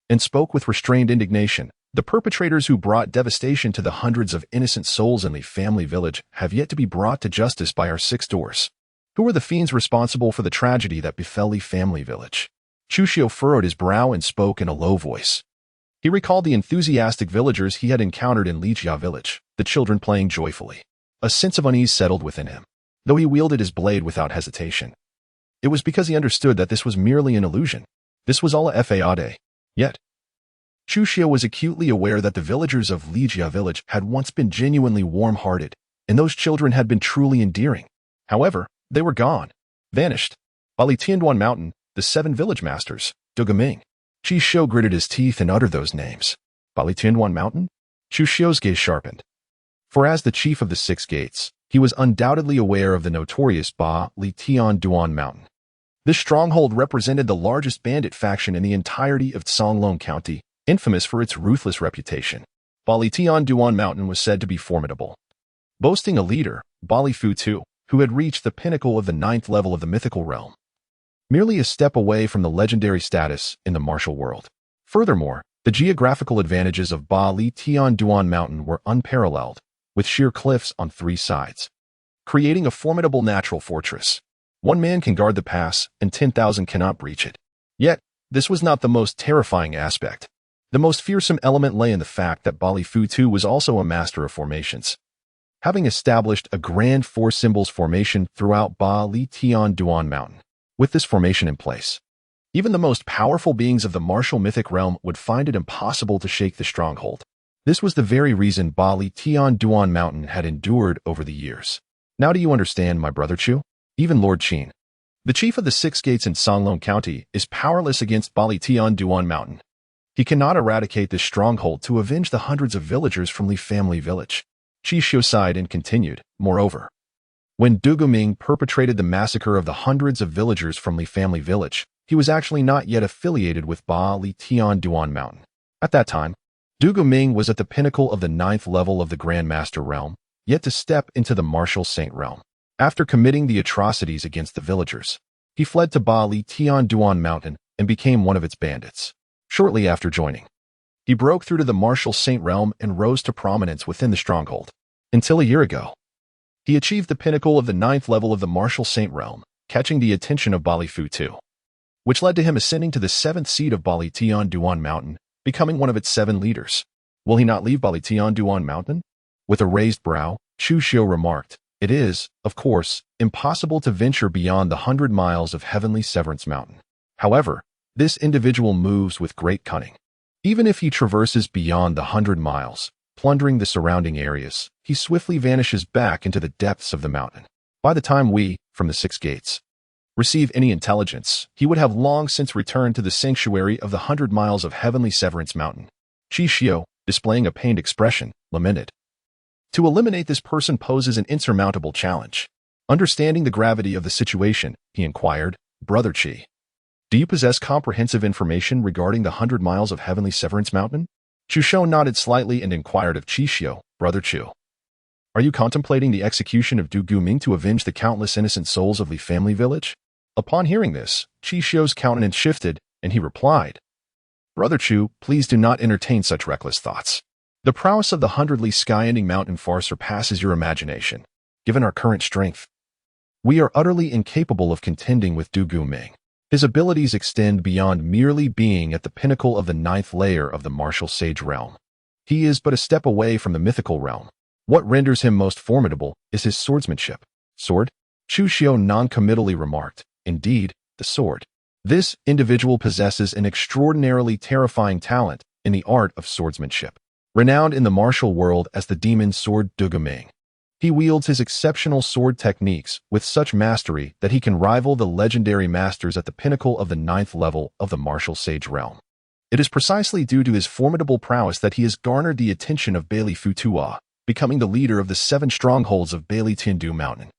and spoke with restrained indignation. The perpetrators who brought devastation to the hundreds of innocent souls in the family village have yet to be brought to justice by our 6 doors. Who are the fiends responsible for the tragedy that befell the family village? Qi Shou furrowed his brow and spoke in a low voice. He recalled the enthusiastic villagers he had encountered in Lijia village, the children playing joyfully. A sense of unease settled within him, though he wielded his blade without hesitation. It was because he understood that this was merely an illusion. This was all a fade. Yet, Qi Shou was acutely aware that the villagers of Lijia village had once been genuinely warm-hearted, and those children had been truly endearing. However, they were gone, vanished. Bali Tianduan Mountain, the 7 village masters, Dugaming. Qi Shou gritted his teeth and uttered those names. Bali Tianduan Mountain? Qi Shou's gaze sharpened. For as the chief of the 6 gates, he was undoubtedly aware of the notorious Ba Li Tianduan Mountain. This stronghold represented the largest bandit faction in the entirety of Songlong County, infamous for its ruthless reputation. Bali Tianduan Mountain was said to be formidable, boasting a leader, Bali Fu Tu, who had reached the pinnacle of the 9th level of the mythical realm, merely a step away from the legendary status in the martial world. Furthermore, the geographical advantages of Ba Li Tianduan Mountain were unparalleled, with sheer cliffs on 3 sides, creating a formidable natural fortress. 1 man can guard the pass, and 10,000 cannot breach it. Yet, this was not the most terrifying aspect. The most fearsome element lay in the fact that Bali Fu Tu was also a master of formations, having established a grand 4 symbols formation throughout Ba Li Tianduan Mountain. With this formation in place, even the most powerful beings of the martial mythic realm would find it impossible to shake the stronghold. This was the very reason Ba Li Tianduan Mountain had endured over the years. Now do you understand, my brother Chu? Even Lord Qin, the chief of the 6 gates in Songlong County, is powerless against Ba Li Tianduan Mountain. He cannot eradicate this stronghold to avenge the hundreds of villagers from Li family village. Qi Shou sighed and continued, moreover, when Duguming perpetrated the massacre of the hundreds of villagers from Li family village, he was actually not yet affiliated with Ba Li Tianduan Mountain. At that time, Duguming was at the pinnacle of the 9th level of the Grand Master realm, yet to step into the martial saint realm. After committing the atrocities against the villagers, he fled to Ba Li Tianduan Mountain and became one of its bandits. Shortly after joining, he broke through to the martial saint realm and rose to prominence within the stronghold. Until a year ago, he achieved the pinnacle of the 9th level of the martial saint realm, catching the attention of Bali Fu Tu, which led to him ascending to the 7th seat of Ba Li Tianduan Mountain, becoming one of its 7 leaders. Will he not leave Balitian Mountain? With a raised brow, Chu Xiu remarked, "It is, of course, impossible to venture beyond the 100 miles of heavenly Severance Mountain. However, this individual moves with great cunning. Even if he traverses beyond the 100 miles, plundering the surrounding areas, he swiftly vanishes back into the depths of the mountain. By the time we, from the 6 gates, receive any intelligence, he would have long since returned to the sanctuary of the 100 miles of heavenly Severance Mountain." Chi Xiu, displaying a pained expression, lamented. To eliminate this person poses an insurmountable challenge. Understanding the gravity of the situation, he inquired, "Brother Chi, do you possess comprehensive information regarding the 100 miles of heavenly Severance Mountain?" Chu Xiu nodded slightly and inquired of Chi Xiu, "Brother Chu, are you contemplating the execution of Du Guming to avenge the countless innocent souls of Li family village?" Upon hearing this, Chi Xiu's countenance shifted, and he replied, "Brother Chu, please do not entertain such reckless thoughts. The prowess of the 100 Li sky-ending mountain far surpasses your imagination. Given our current strength, we are utterly incapable of contending with Du Guming. His abilities extend beyond merely being at the pinnacle of the 9th layer of the martial sage realm. He is but a step away from the mythical realm. What renders him most formidable is his swordsmanship." "Sword?" Chu Xiu non-committally remarked. "Indeed, the sword. This individual possesses an extraordinarily terrifying talent in the art of swordsmanship, renowned in the martial world as the demon sword Du Guming. He wields his exceptional sword techniques with such mastery that he can rival the legendary masters at the pinnacle of the 9th level of the martial sage realm. It is precisely due to his formidable prowess that he has garnered the attention of Bailey Futua, becoming the leader of the 7 strongholds of Bailey Tindu Mountain.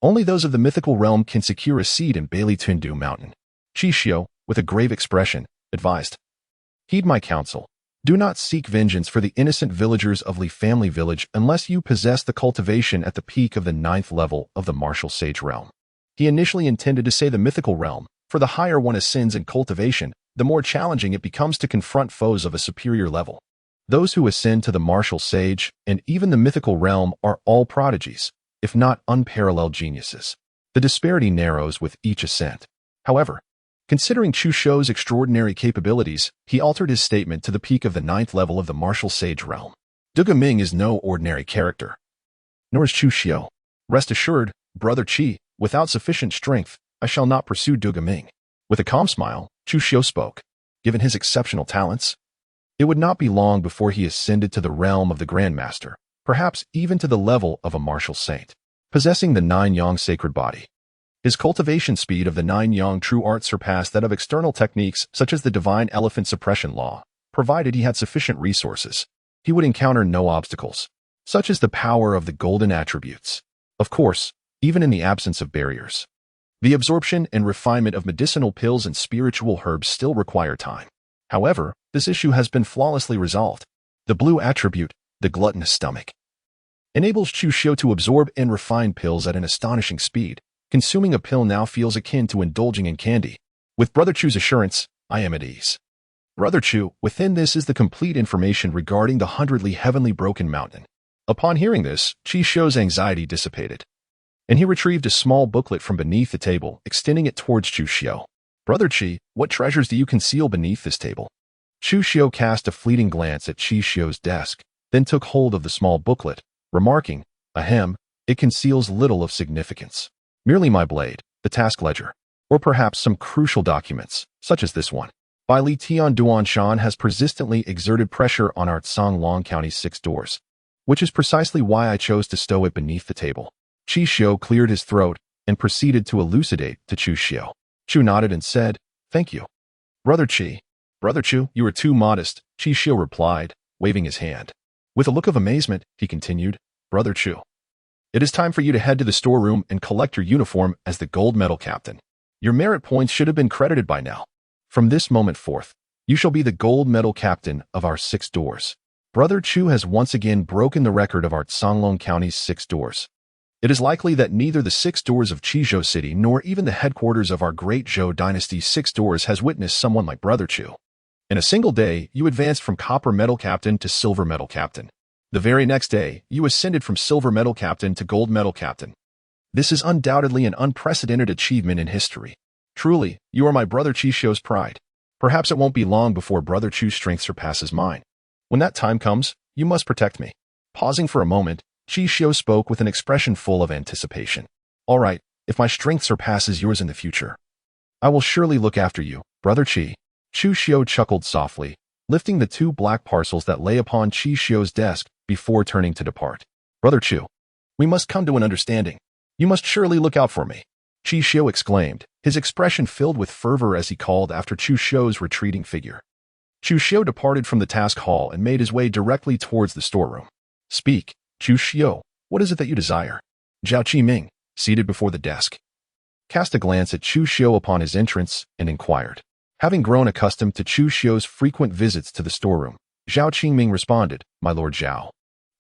Only those of the mythical realm can secure a seat in Bailey Tindu Mountain." Chi Xiu, with a grave expression, advised, "Heed my counsel. Do not seek vengeance for the innocent villagers of Li family village unless you possess the cultivation at the peak of the 9th level of the martial sage realm." He initially intended to say the mythical realm, for the higher one ascends in cultivation, the more challenging it becomes to confront foes of a superior level. Those who ascend to the martial sage and even the mythical realm are all prodigies, if not unparalleled geniuses. The disparity narrows with each ascent. However, considering Chu Xiu's extraordinary capabilities, he altered his statement to the peak of the 9th level of the martial sage realm. "Du Guming is no ordinary character. Nor is Chu Xiu. Rest assured, Brother Chi, without sufficient strength, I shall not pursue Du Guming." With a calm smile, Chu Xiu spoke. Given his exceptional talents, it would not be long before he ascended to the realm of the Grandmaster, perhaps even to the level of a martial saint, possessing the 9 Yang sacred body. His cultivation speed of the 9 Yang true art surpassed that of external techniques such as the divine elephant suppression law, provided he had sufficient resources. He would encounter no obstacles. Such is the power of the golden attributes. Of course, even in the absence of barriers, the absorption and refinement of medicinal pills and spiritual herbs still require time. However, this issue has been flawlessly resolved. The blue attribute, the gluttonous stomach, enables Chu Xiu to absorb and refine pills at an astonishing speed. Consuming a pill now feels akin to indulging in candy. With Brother Chu's assurance, I am at ease. Brother Chu, within this is the complete information regarding the 100 Li heavenly broken mountain. Upon hearing this, Chi Xiu's anxiety dissipated, and he retrieved a small booklet from beneath the table, extending it towards Chu Xiu. "Brother Chi, what treasures do you conceal beneath this table?" Chu Xiu cast a fleeting glance at Chi Xiu's desk, then took hold of the small booklet, remarking, "Ahem, it conceals little of significance. Merely my blade, the task ledger, or perhaps some crucial documents, such as this one. Bai Li Tian Duan Shan has persistently exerted pressure on our Songlong County's 6 doors, which is precisely why I chose to stow it beneath the table." Chi Xiu cleared his throat and proceeded to elucidate to Chu Xiu. Chu nodded and said, "Thank you, Brother Chi." "Brother Chu, you are too modest," Chi Xiu replied, waving his hand. With a look of amazement, he continued, "Brother Chu, it is time for you to head to the storeroom and collect your uniform as the gold medal captain. Your merit points should have been credited by now. From this moment forth, you shall be the gold medal captain of our 6 doors." Brother Chu has once again broken the record of our Songlong County's 6 doors. It is likely that neither the 6 doors of Qizhou City nor even the headquarters of our great Zhou dynasty's 6 doors has witnessed someone like Brother Chu. In a single day, you advanced from copper medal captain to silver medal captain. The very next day, you ascended from silver medal captain to gold medal captain. This is undoubtedly an unprecedented achievement in history. Truly, you are my Brother Chi Xiu's pride. Perhaps it won't be long before Brother Chu's strength surpasses mine. When that time comes, you must protect me. Pausing for a moment, Qi Xiu spoke with an expression full of anticipation. All right, if my strength surpasses yours in the future, I will surely look after you, Brother Qi. Chu Xiu chuckled softly, lifting the 2 black parcels that lay upon Qi Xiu's desk before turning to depart. Brother Chu, we must come to an understanding. You must surely look out for me. Qi Xiu exclaimed, his expression filled with fervor as he called after Chu Xiu's retreating figure. Chu Xiu departed from the task hall and made his way directly towards the storeroom. Speak, Chu Xiu, what is it that you desire? Zhao Qiming, seated before the desk, cast a glance at Chu Xiu upon his entrance and inquired. Having grown accustomed to Chu Xiu's frequent visits to the storeroom, Zhao Qingming responded, My Lord Zhao,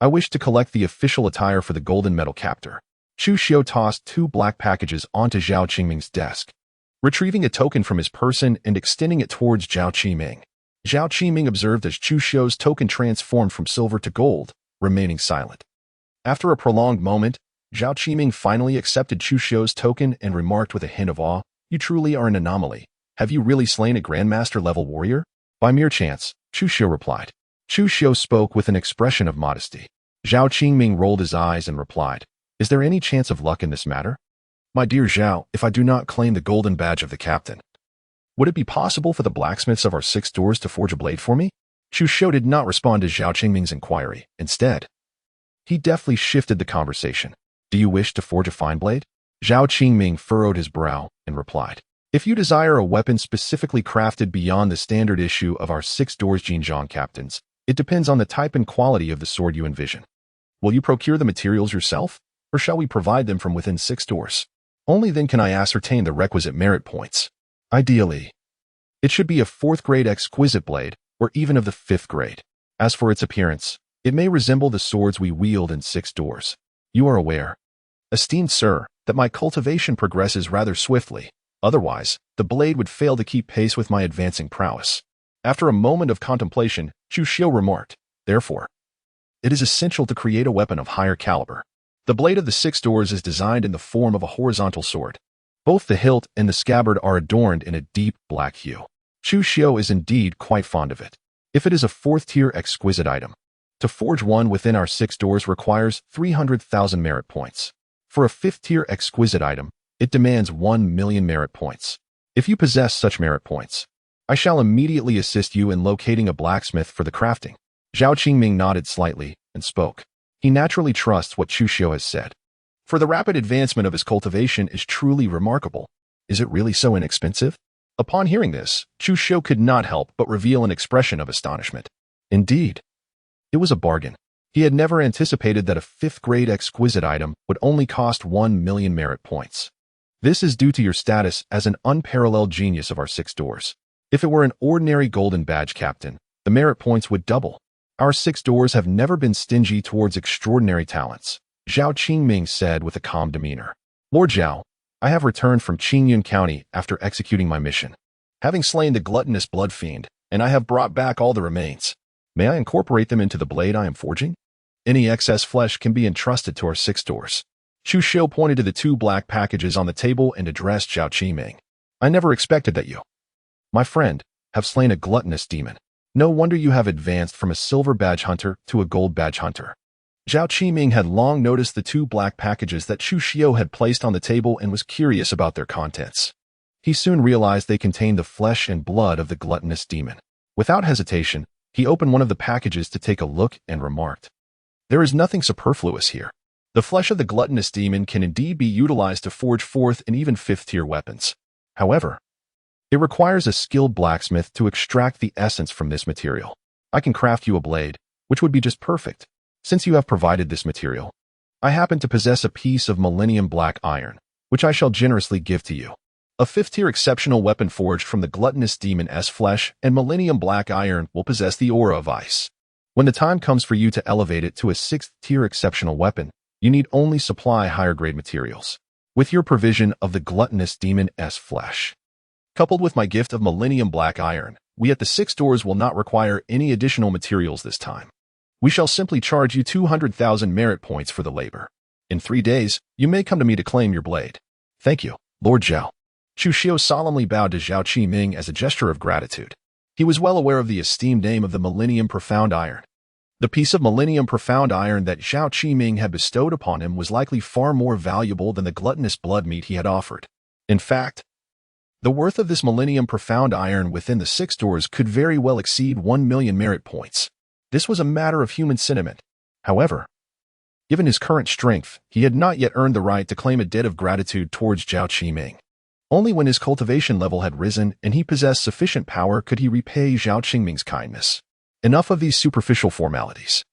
I wish to collect the official attire for the golden metal captor. Chu Xiu tossed 2 black packages onto Zhao Qingming's desk, retrieving a token from his person and extending it towards Zhao Qiming. Zhao Qiming observed as Chu Xiu's token transformed from silver to gold, remaining silent. After a prolonged moment, Zhao Qiming finally accepted Chu Xiu's token and remarked with a hint of awe, You truly are an anomaly. Have you really slain a Grandmaster-level warrior? By mere chance, Chu Xiu replied. Chu Xiu spoke with an expression of modesty. Zhao Qingming rolled his eyes and replied, Is there any chance of luck in this matter? My dear Zhao, if I do not claim the golden badge of the captain, would it be possible for the blacksmiths of our 6 doors to forge a blade for me? Chu Xiu did not respond to Zhao Qingming's inquiry. Instead, he deftly shifted the conversation. Do you wish to forge a fine blade? Zhao Qingming furrowed his brow and replied, If you desire a weapon specifically crafted beyond the standard issue of our 6 doors Jinjiang captains, it depends on the type and quality of the sword you envision. Will you procure the materials yourself, or shall we provide them from within 6 doors? Only then can I ascertain the requisite merit points. Ideally, it should be a 4th-grade exquisite blade, or even of the 5th grade. As for its appearance, it may resemble the swords we wield in 6 doors. You are aware, esteemed sir, that my cultivation progresses rather swiftly. Otherwise, the blade would fail to keep pace with my advancing prowess. After a moment of contemplation, Chu Xiu remarked, Therefore, it is essential to create a weapon of higher caliber. The blade of the 6 doors is designed in the form of a horizontal sword. Both the hilt and the scabbard are adorned in a deep black hue. Chu Xiu is indeed quite fond of it. If it is a 4th-tier exquisite item, to forge one within our 6 doors requires 300,000 merit points. For a 5th-tier exquisite item, it demands 1 million merit points. If you possess such merit points, I shall immediately assist you in locating a blacksmith for the crafting. Zhao Qingming nodded slightly and spoke. He naturally trusts what Chu Xiu has said. For the rapid advancement of his cultivation is truly remarkable. Is it really so inexpensive? Upon hearing this, Chu Xiu could not help but reveal an expression of astonishment. Indeed, it was a bargain. He had never anticipated that a 5th-grade exquisite item would only cost 1 million merit points. This is due to your status as an unparalleled genius of our 6 doors. If it were an ordinary golden badge captain, the merit points would double. Our 6 doors have never been stingy towards extraordinary talents, Zhao Qingming said with a calm demeanor. Lord Zhao, I have returned from Qingyun County after executing my mission, having slain the gluttonous blood fiend, and I have brought back all the remains. May I incorporate them into the blade I am forging? Any excess flesh can be entrusted to our 6 doors. Chu Xiu pointed to the 2 black packages on the table and addressed Zhao Qiming. I never expected that you, my friend, have slain a gluttonous demon. No wonder you have advanced from a silver badge hunter to a gold badge hunter. Zhao Qiming had long noticed the 2 black packages that Chu Xiu had placed on the table and was curious about their contents. He soon realized they contained the flesh and blood of the gluttonous demon. Without hesitation, he opened one of the packages to take a look and remarked, There is nothing superfluous here. The flesh of the gluttonous demon can indeed be utilized to forge 4th and even 5th-tier weapons. However, it requires a skilled blacksmith to extract the essence from this material. I can craft you a blade, which would be just perfect. Since you have provided this material, I happen to possess a piece of millennium black iron, which I shall generously give to you. A 5th-tier exceptional weapon forged from the gluttonous demon's flesh and millennium black iron will possess the aura of ice. When the time comes for you to elevate it to a 6th-tier exceptional weapon, you need only supply higher-grade materials. With your provision of the gluttonous demon's flesh, coupled with my gift of millennium black iron, we at the 6 doors will not require any additional materials this time. We shall simply charge you 200,000 merit points for the labor. In 3 days, you may come to me to claim your blade. Thank you, Lord Zhao. Chu Xiu solemnly bowed to Zhao Qiming as a gesture of gratitude. He was well aware of the esteemed name of the Millennium Profound Iron. The piece of Millennium Profound Iron that Zhao Qiming had bestowed upon him was likely far more valuable than the gluttonous blood meat he had offered. In fact, the worth of this Millennium Profound Iron within the 6 doors could very well exceed 1 million merit points. This was a matter of human sentiment. However, given his current strength, he had not yet earned the right to claim a debt of gratitude towards Zhao Qiming. Only when his cultivation level had risen and he possessed sufficient power could he repay Zhao Qingming's kindness. Enough of these superficial formalities.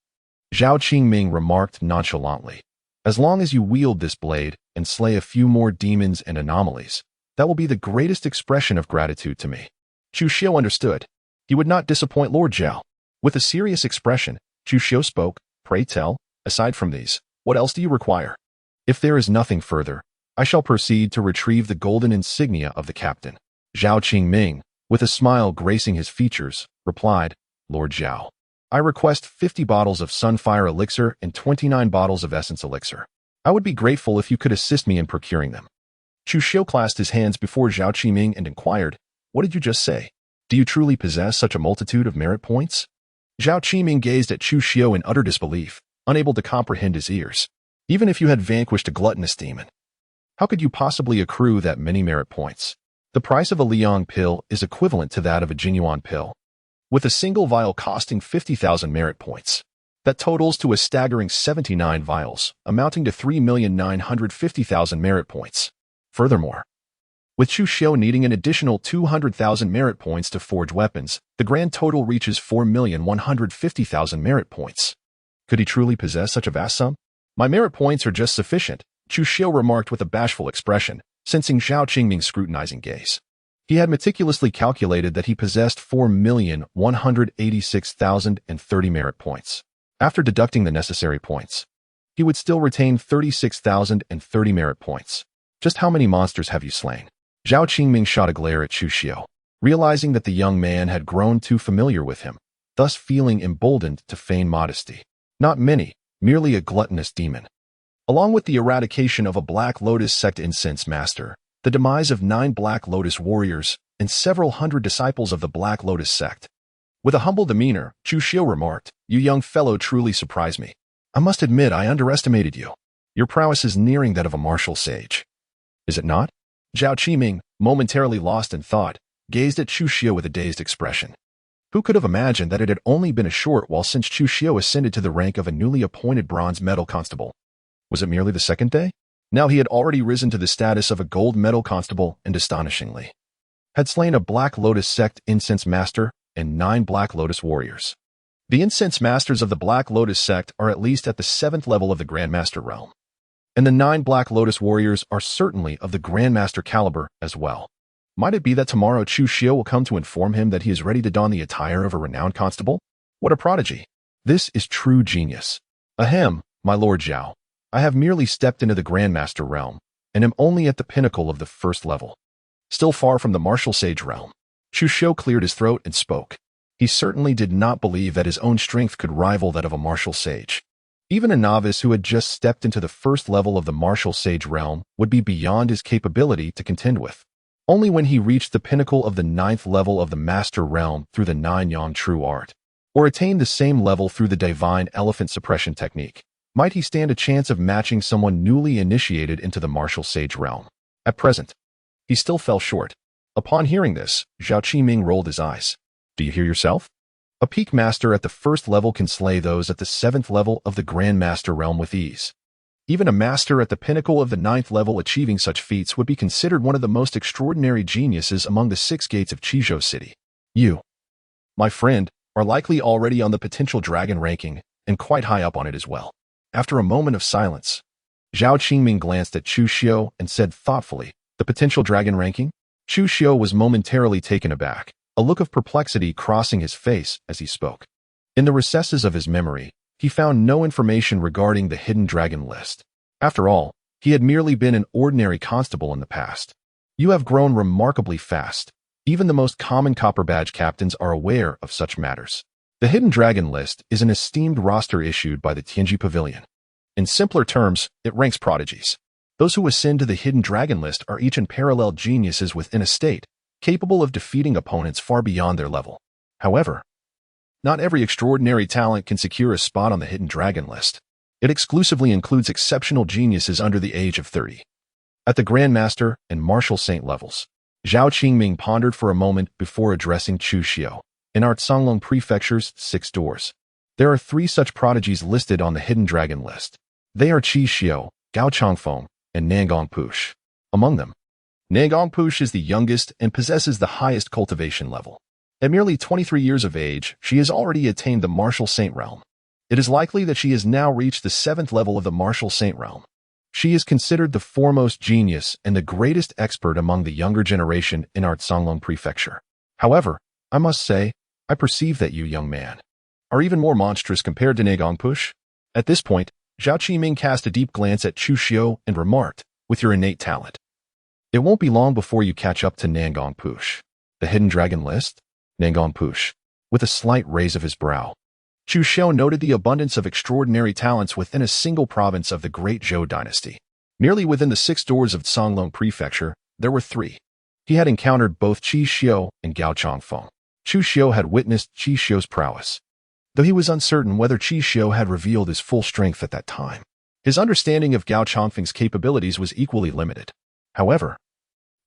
Zhao Qingming remarked nonchalantly. As long as you wield this blade and slay a few more demons and anomalies, that will be the greatest expression of gratitude to me. Chu Xiu understood. He would not disappoint Lord Zhao. With a serious expression, Chu Xiu spoke, "Pray tell, aside from these, what else do you require? If there is nothing further, I shall proceed to retrieve the golden insignia of the captain." Zhao Qingming, with a smile gracing his features, replied, "Lord Zhao, I request 50 bottles of Sunfire Elixir and 29 bottles of Essence Elixir. I would be grateful if you could assist me in procuring them." Chu Xiu clasped his hands before Zhao Qiming and inquired, "What did you just say? Do you truly possess such a multitude of merit points?" Zhao Qiming gazed at Chu Xiu in utter disbelief, unable to comprehend his ears. Even if you had vanquished a gluttonous demon, how could you possibly accrue that many merit points? The price of a Liang pill is equivalent to that of a Jinyuan pill, with a single vial costing 50,000 merit points. That totals to a staggering 79 vials, amounting to 3,950,000 merit points. Furthermore, with Chu Xiu needing an additional 200,000 merit points to forge weapons, the grand total reaches 4,150,000 merit points. Could he truly possess such a vast sum? "My merit points are just sufficient," Chu Xiu remarked with a bashful expression, sensing Zhao Qingming's scrutinizing gaze. He had meticulously calculated that he possessed 4,186,030 merit points. After deducting the necessary points, he would still retain 36,030 merit points. "Just how many monsters have you slain?" Zhao Qingming shot a glare at Chu Xiu, realizing that the young man had grown too familiar with him, thus feeling emboldened to feign modesty. "Not many, merely a gluttonous demon." Along with the eradication of a Black Lotus sect incense master, the demise of 9 Black Lotus warriors, and several hundred disciples of the Black Lotus sect. With a humble demeanor, Chu Xiu remarked, "You young fellow truly surprise me. I must admit I underestimated you. Your prowess is nearing that of a martial sage." "Is it not?" Zhao Qiming, momentarily lost in thought, gazed at Chu Xiu with a dazed expression. Who could have imagined that it had only been a short while since Chu Xiu ascended to the rank of a newly appointed bronze medal constable? Was it merely the second day? Now he had already risen to the status of a gold medal constable and astonishingly had slain a Black Lotus sect incense master and 9 Black Lotus warriors. The incense masters of the Black Lotus sect are at least at the 7th level of the Grandmaster realm, and the 9 Black Lotus warriors are certainly of the Grandmaster caliber as well. Might it be that tomorrow Chu Xiu will come to inform him that he is ready to don the attire of a renowned constable? What a prodigy! This is true genius. Ahem, my Lord Zhao. I have merely stepped into the Grandmaster realm, and am only at the pinnacle of the 1st level. Still far from the martial sage realm. Chu Xiu cleared his throat and spoke. He certainly did not believe that his own strength could rival that of a martial sage. Even a novice who had just stepped into the 1st level of the martial sage realm would be beyond his capability to contend with. Only when he reached the pinnacle of the 9th level of the master realm through the 9 Yang true art, or attained the same level through the divine elephant suppression technique, might he stand a chance of matching someone newly initiated into the martial sage realm. At present, he still fell short. Upon hearing this, Zhao Qiming rolled his eyes. "Do you hear yourself? A peak master at the 1st level can slay those at the 7th level of the Grandmaster realm with ease. Even a master at the pinnacle of the 9th level achieving such feats would be considered one of the most extraordinary geniuses among the 6 gates of Qizhou City. You, my friend, are likely already on the potential dragon ranking, and quite high up on it as well." After a moment of silence, Zhao Qingming glanced at Chu Xiu and said thoughtfully, "The potential dragon ranking?" Chu Xiu was momentarily taken aback, a look of perplexity crossing his face as he spoke. In the recesses of his memory, he found no information regarding the hidden dragon list. After all, he had merely been an ordinary constable in the past. "You have grown remarkably fast. Even the most common copper badge captains are aware of such matters. The hidden dragon list is an esteemed roster issued by the Tianji Pavilion. In simpler terms, it ranks prodigies. Those who ascend to the hidden dragon list are each unparalleled geniuses within a state, capable of defeating opponents far beyond their level. However, not every extraordinary talent can secure a spot on the hidden dragon list. It exclusively includes exceptional geniuses under the age of 30. At the Grandmaster and Martial Saint levels, Zhao Qingming pondered for a moment before addressing Chu Xiao. In Artsanglong Prefecture's 6 doors, there are 3 such prodigies listed on the hidden dragon list. They are Qi Xiao, Gao Changfeng, and Nangong Push. Among them, Nangong Push is the youngest and possesses the highest cultivation level. At merely 23 years of age, she has already attained the Martial Saint realm. It is likely that she has now reached the 7th level of the Martial Saint realm. She is considered the foremost genius and the greatest expert among the younger generation in Artsanglong Prefecture. However, I must say, I perceive that you, young man, are even more monstrous compared to Nangong Push. At this point, Zhao Qiming cast a deep glance at Chu Xiao and remarked, with your innate talent, it won't be long before you catch up to Nangong Push. The hidden dragon list? Nangong Push, with a slight raise of his brow. Chu Xiao noted the abundance of extraordinary talents within a single province of the Great Zhou dynasty. Merely within the 6 doors of Canglong Prefecture, there were 3. He had encountered both Qi Xiao and Gao Changfeng. Chu Xiao had witnessed Qi Xiao's prowess, though he was uncertain whether Qi Xiao had revealed his full strength at that time. His understanding of Gao Changfeng's capabilities was equally limited. However,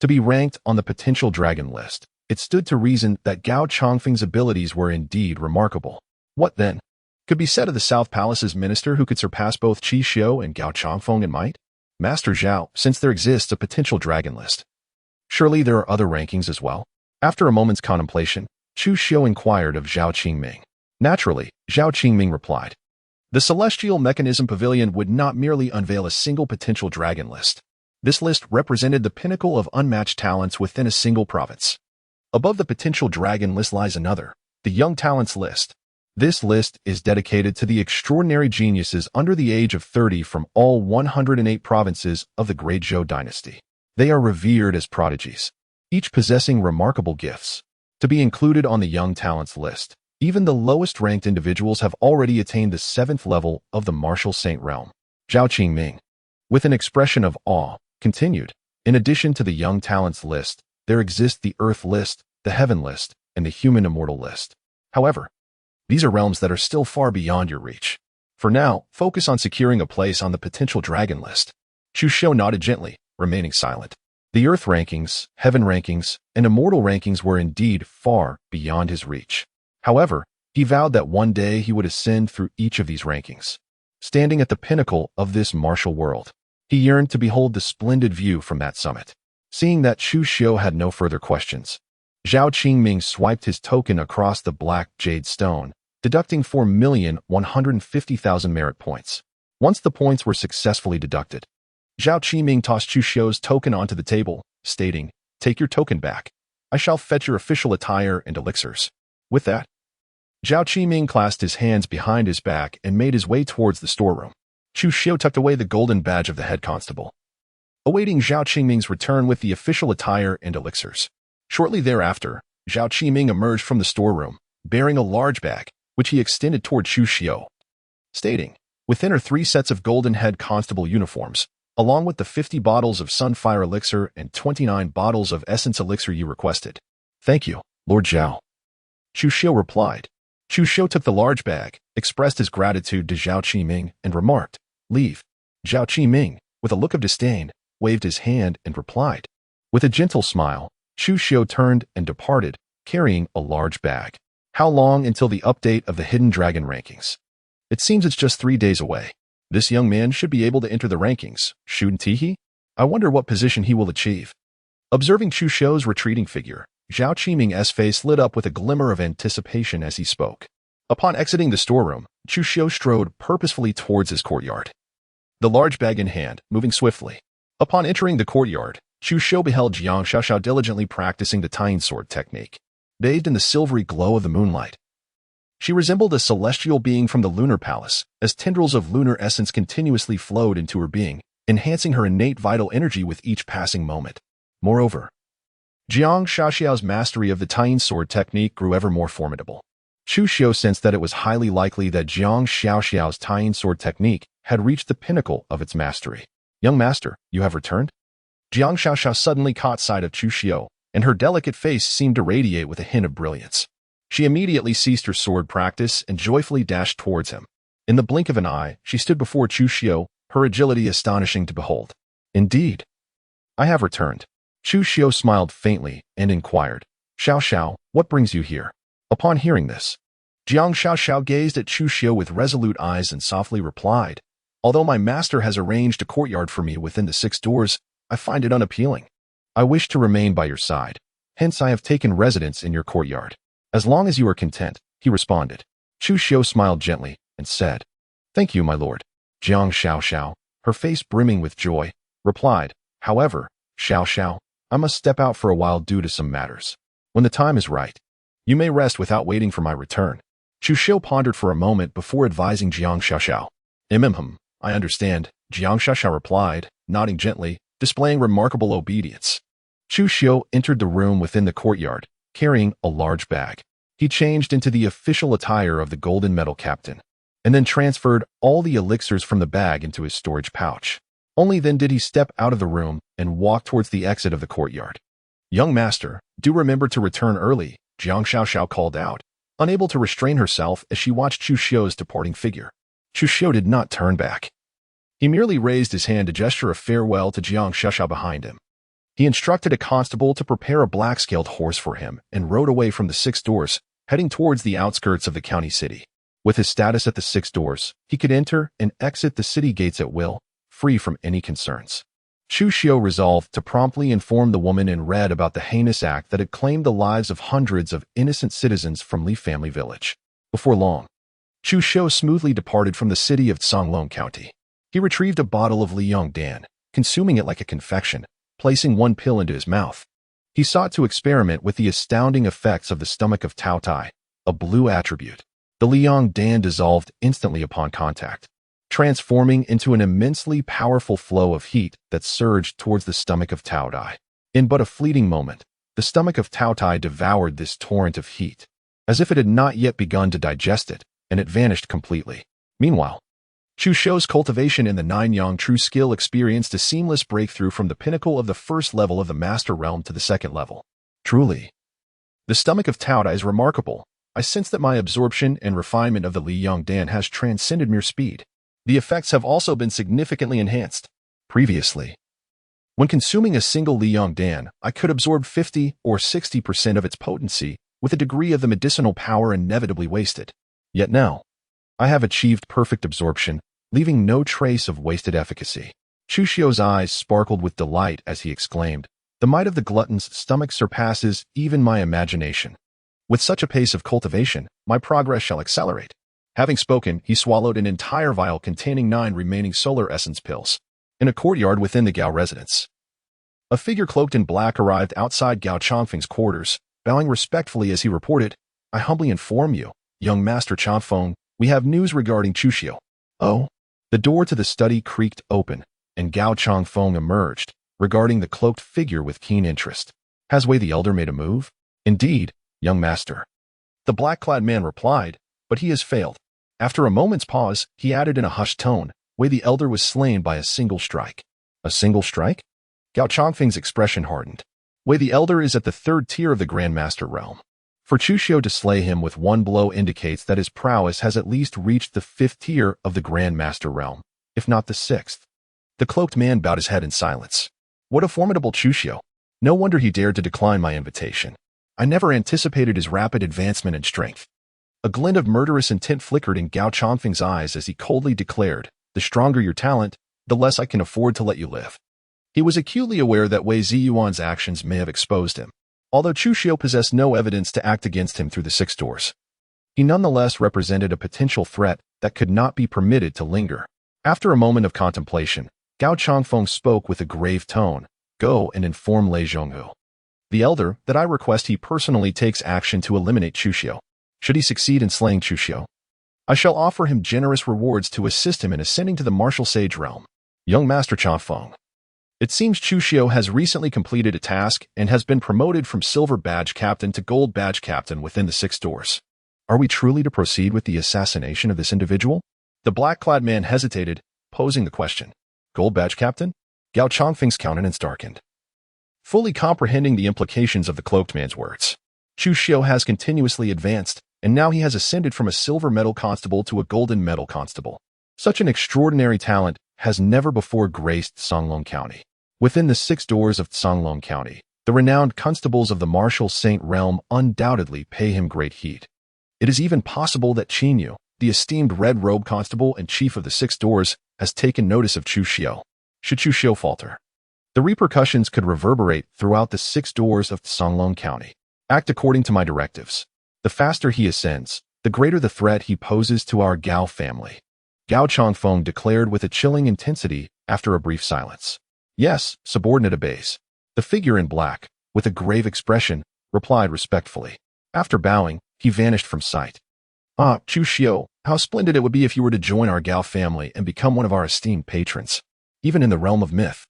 to be ranked on the potential dragon list, it stood to reason that Gao Changfeng's abilities were indeed remarkable. What, then, could be said of the South Palace's minister who could surpass both Qi Xiao and Gao Changfeng in might? Master Zhao, since there exists a potential dragon list, surely there are other rankings as well? After a moment's contemplation, Chu Xiao inquired of Zhao Qingming. Naturally, Zhao Qingming replied. The Celestial Mechanism Pavilion would not merely unveil a single potential dragon list. This list represented the pinnacle of unmatched talents within a single province. Above the potential dragon list lies another, the Young Talents list. This list is dedicated to the extraordinary geniuses under the age of 30 from all 108 provinces of the Great Zhou dynasty. They are revered as prodigies, each possessing remarkable gifts. To be included on the Young Talents list, even the lowest-ranked individuals have already attained the 7th level of the Martial Saint realm. Zhao Qingming, with an expression of awe, continued. In addition to the Young Talents list, there exists the Earth list, the Heaven list, and the Human Immortal list. However, these are realms that are still far beyond your reach. For now, focus on securing a place on the potential dragon list. Chu Xiao nodded gently, remaining silent. The Earth rankings, Heaven rankings, and Immortal rankings were indeed far beyond his reach. However, he vowed that one day he would ascend through each of these rankings. Standing at the pinnacle of this martial world, he yearned to behold the splendid view from that summit. Seeing that Chu Xiao had no further questions, Zhao Qingming swiped his token across the black jade stone, deducting 4,150,000 merit points. Once the points were successfully deducted, Zhao Qiming tossed Chu Xiao's token onto the table, stating, "Take your token back. I shall fetch your official attire and elixirs." With that, Zhao Qiming clasped his hands behind his back and made his way towards the storeroom. Chu Xiao tucked away the golden badge of the head constable, awaiting Zhao Qingming's return with the official attire and elixirs. Shortly thereafter, Zhao Qiming emerged from the storeroom, bearing a large bag, which he extended toward Chu Xiao, stating, "Within are 3 sets of golden head constable uniforms, along with the 50 bottles of Sunfire Elixir and 29 bottles of Essence Elixir you requested." "Thank you, Lord Zhao," Chu Xiao replied. Chu Xiao took the large bag, expressed his gratitude to Zhao Qiming, and remarked, "Leave." Zhao Qiming, with a look of disdain, waved his hand and replied. With a gentle smile, Chu Xiao turned and departed, carrying a large bag. How long until the update of the Hidden Dragon rankings? It seems it's just 3 days away. This young man should be able to enter the rankings, shouldn't he? I wonder what position he will achieve. Observing Chu Xiao's retreating figure, Zhao Qiming's face lit up with a glimmer of anticipation as he spoke. Upon exiting the storeroom, Chu Xiao strode purposefully towards his courtyard, the large bag in hand, moving swiftly. Upon entering the courtyard, Chu Xiao beheld Jiang Xiaoxiao diligently practicing the tying sword technique. Bathed in the silvery glow of the moonlight, she resembled a celestial being from the lunar palace, as tendrils of lunar essence continuously flowed into her being, enhancing her innate vital energy with each passing moment. Moreover, Jiang Xiaoxiao's mastery of the tying sword technique grew ever more formidable. Chu Xiao sensed that it was highly likely that Jiang Xiaoxiao's tying sword technique had reached the pinnacle of its mastery. "Young master, you have returned?" Jiang Xiaoxiao suddenly caught sight of Chu Xiao, and her delicate face seemed to radiate with a hint of brilliance. She immediately ceased her sword practice and joyfully dashed towards him. In the blink of an eye, she stood before Chu Xiu, her agility astonishing to behold. Indeed, I have returned. Chu Xiu smiled faintly and inquired, Xiao Xiao, what brings you here? Upon hearing this, Jiang Xiao Xiao gazed at Chu Xiu with resolute eyes and softly replied, although my master has arranged a courtyard for me within the 6 doors, I find it unappealing. I wish to remain by your side. Hence I have taken residence in your courtyard. As long as you are content, he responded. Chu Xiu smiled gently and said, Thank you, my lord. Jiang Xiao Xiao, her face brimming with joy, replied, However, Xiao Xiao, I must step out for a while due to some matters. When the time is right, you may rest without waiting for my return. Chu Xiu pondered for a moment before advising Jiang Xiao Xiao. I understand, Jiang Xiao Xiao replied, nodding gently, displaying remarkable obedience. Chu Xiu entered the room within the courtyard, carrying a large bag. He changed into the official attire of the golden metal captain, and then transferred all the elixirs from the bag into his storage pouch. Only then did he step out of the room and walk towards the exit of the courtyard. Young master, do remember to return early, Jiang Xiao Xiao called out, unable to restrain herself as she watched Chu Xiu's departing figure. Chu Xiu did not turn back. He merely raised his hand to gesture a farewell to Jiang Xiao Xiao behind him. He instructed a constable to prepare a black-scaled horse for him and rode away from the 6 doors, heading towards the outskirts of the county city. With his status at the 6 doors, he could enter and exit the city gates at will, free from any concerns. Chu Xiu resolved to promptly inform the woman in red about the heinous act that had claimed the lives of hundreds of innocent citizens from Li Family Village. Before long, Chu Xiu smoothly departed from the city of Songlong County. He retrieved a bottle of Liyong Dan, consuming it like a confection, placing one pill into his mouth. He sought to experiment with the astounding effects of the stomach of Tao Tai, a blue attribute. The Liyong Dan dissolved instantly upon contact, transforming into an immensely powerful flow of heat that surged towards the stomach of Tao Tai. In but a fleeting moment, the stomach of Tao Tai devoured this torrent of heat, as if it had not yet begun to digest it, and it vanished completely. Meanwhile, Chu Xiu's cultivation in the 9 Yang true skill experienced a seamless breakthrough from the pinnacle of the first level of the master realm to the 2nd level. Truly, the stomach of Tao Tai is remarkable. I sense that my absorption and refinement of the Liyong Dan has transcended mere speed. The effects have also been significantly enhanced. Previously, when consuming a single Liyong Dan, I could absorb 50 or 60% of its potency with a degree of the medicinal power inevitably wasted. Yet now, I have achieved perfect absorption, leaving no trace of wasted efficacy. Chu Xiu's eyes sparkled with delight as he exclaimed, The might of the glutton's stomach surpasses even my imagination. With such a pace of cultivation, my progress shall accelerate. Having spoken, he swallowed an entire vial containing 9 remaining solar essence pills. In a courtyard within the Gao residence, a figure cloaked in black arrived outside Gao Changfeng's quarters, bowing respectfully as he reported, I humbly inform you, young Master Changfeng, we have news regarding Chu Xiu. Oh? The door to the study creaked open, and Gao Changfeng emerged, regarding the cloaked figure with keen interest. Has Wei the Elder made a move? Indeed, young master. The black-clad man replied, but he has failed. After a moment's pause, he added in a hushed tone, Wei the Elder was slain by a single strike. A single strike? Gao Changfeng's expression hardened. Wei the Elder is at the 3rd tier of the Grandmaster realm. For Chu Xiu to slay him with one blow indicates that his prowess has at least reached the 5th tier of the Grandmaster realm, if not the 6th. The cloaked man bowed his head in silence. What a formidable Chu Xiu. No wonder he dared to decline my invitation. I never anticipated his rapid advancement in strength. A glint of murderous intent flickered in Gao Changfeng's eyes as he coldly declared, The stronger your talent, the less I can afford to let you live. He was acutely aware that Wei Ziyuan's actions may have exposed him. Although Chu Xiu possessed no evidence to act against him through the 6 doors, he nonetheless represented a potential threat that could not be permitted to linger. After a moment of contemplation, Gao Changfeng spoke with a grave tone, Go and inform Lei Zhonghu, the elder, that I request he personally takes action to eliminate Chu Xiu. Should he succeed in slaying Chu Xiu, I shall offer him generous rewards to assist him in ascending to the martial sage realm. Young Master Changfeng, it seems Chu Xiu has recently completed a task and has been promoted from Silver Badge Captain to Gold Badge Captain within the 6 doors. Are we truly to proceed with the assassination of this individual? The black-clad man hesitated, posing the question. Gold Badge Captain? Gao Changfeng's countenance darkened. Fully comprehending the implications of the cloaked man's words, Chu Xiu has continuously advanced, and now he has ascended from a silver medal constable to a golden medal constable. Such an extraordinary talent has never before graced Songlong County. Within the 6 doors of Songlong County, the renowned constables of the martial saint realm undoubtedly pay him great heed. It is even possible that Qinyu, the esteemed red robe constable and chief of the 6 doors, has taken notice of Chu Xiu. Should Chu Xiu falter, the repercussions could reverberate throughout the 6 doors of Songlong County. Act according to my directives. The faster he ascends, the greater the threat he poses to our Gao family. Gao Chongfeng declared with a chilling intensity after a brief silence. Yes, subordinate obeys. The figure in black, with a grave expression, replied respectfully. After bowing, he vanished from sight. Ah, Chu Xiu, how splendid it would be if you were to join our Gao family and become one of our esteemed patrons. Even in the realm of myth,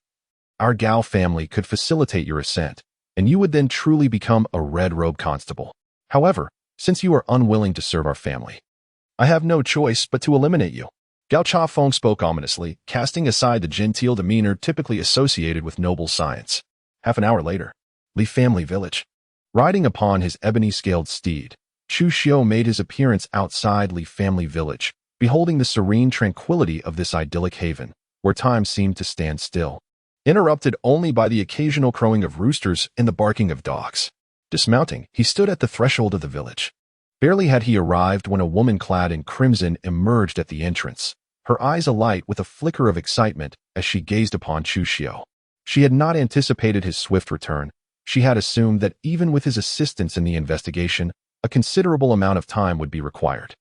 our Gao family could facilitate your ascent, and you would then truly become a red robe constable. However, since you are unwilling to serve our family, I have no choice but to eliminate you. Gao Chafeng spoke ominously, casting aside the genteel demeanor typically associated with noble science. Half an hour later, Li family village. Riding upon his ebony-scaled steed, Chu Xiu made his appearance outside Li family village, beholding the serene tranquility of this idyllic haven, where time seemed to stand still, interrupted only by the occasional crowing of roosters and the barking of dogs. Dismounting, he stood at the threshold of the village. Barely had he arrived when a woman clad in crimson emerged at the entrance, her eyes alight with a flicker of excitement as she gazed upon Chu Xiu. She had not anticipated his swift return. She had assumed that even with his assistance in the investigation, a considerable amount of time would be required.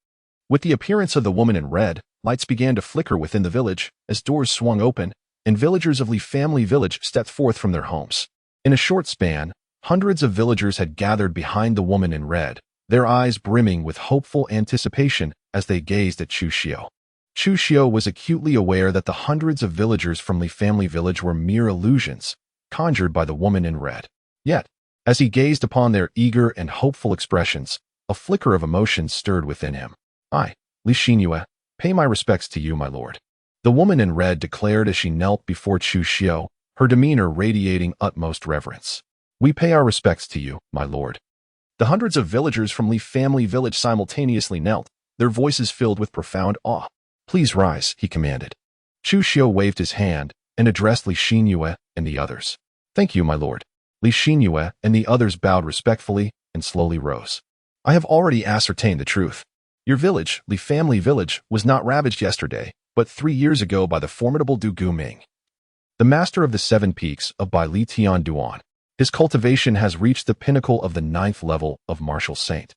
With the appearance of the woman in red, lights began to flicker within the village as doors swung open, and villagers of Li family village stepped forth from their homes. In a short span, hundreds of villagers had gathered behind the woman in red, their eyes brimming with hopeful anticipation as they gazed at Chu Xiu. Chu Xiu was acutely aware that the hundreds of villagers from Li family village were mere illusions, conjured by the woman in red. Yet, as he gazed upon their eager and hopeful expressions, a flicker of emotion stirred within him. I, Li Xinyue, pay my respects to you, my lord. The woman in red declared as she knelt before Chu Xiu, her demeanor radiating utmost reverence. We pay our respects to you, my lord. The hundreds of villagers from Li family village simultaneously knelt, their voices filled with profound awe. Please rise, he commanded. Chu Xiu waved his hand and addressed Li Xinyue and the others. Thank you, my lord. Li Xinyue and the others bowed respectfully and slowly rose. I have already ascertained the truth. Your village, Li family village, was not ravaged yesterday, but 3 years ago by the formidable Du Guming, the master of the 7 peaks of Bai Li Tian Duan. His cultivation has reached the pinnacle of the 9th level of martial saint,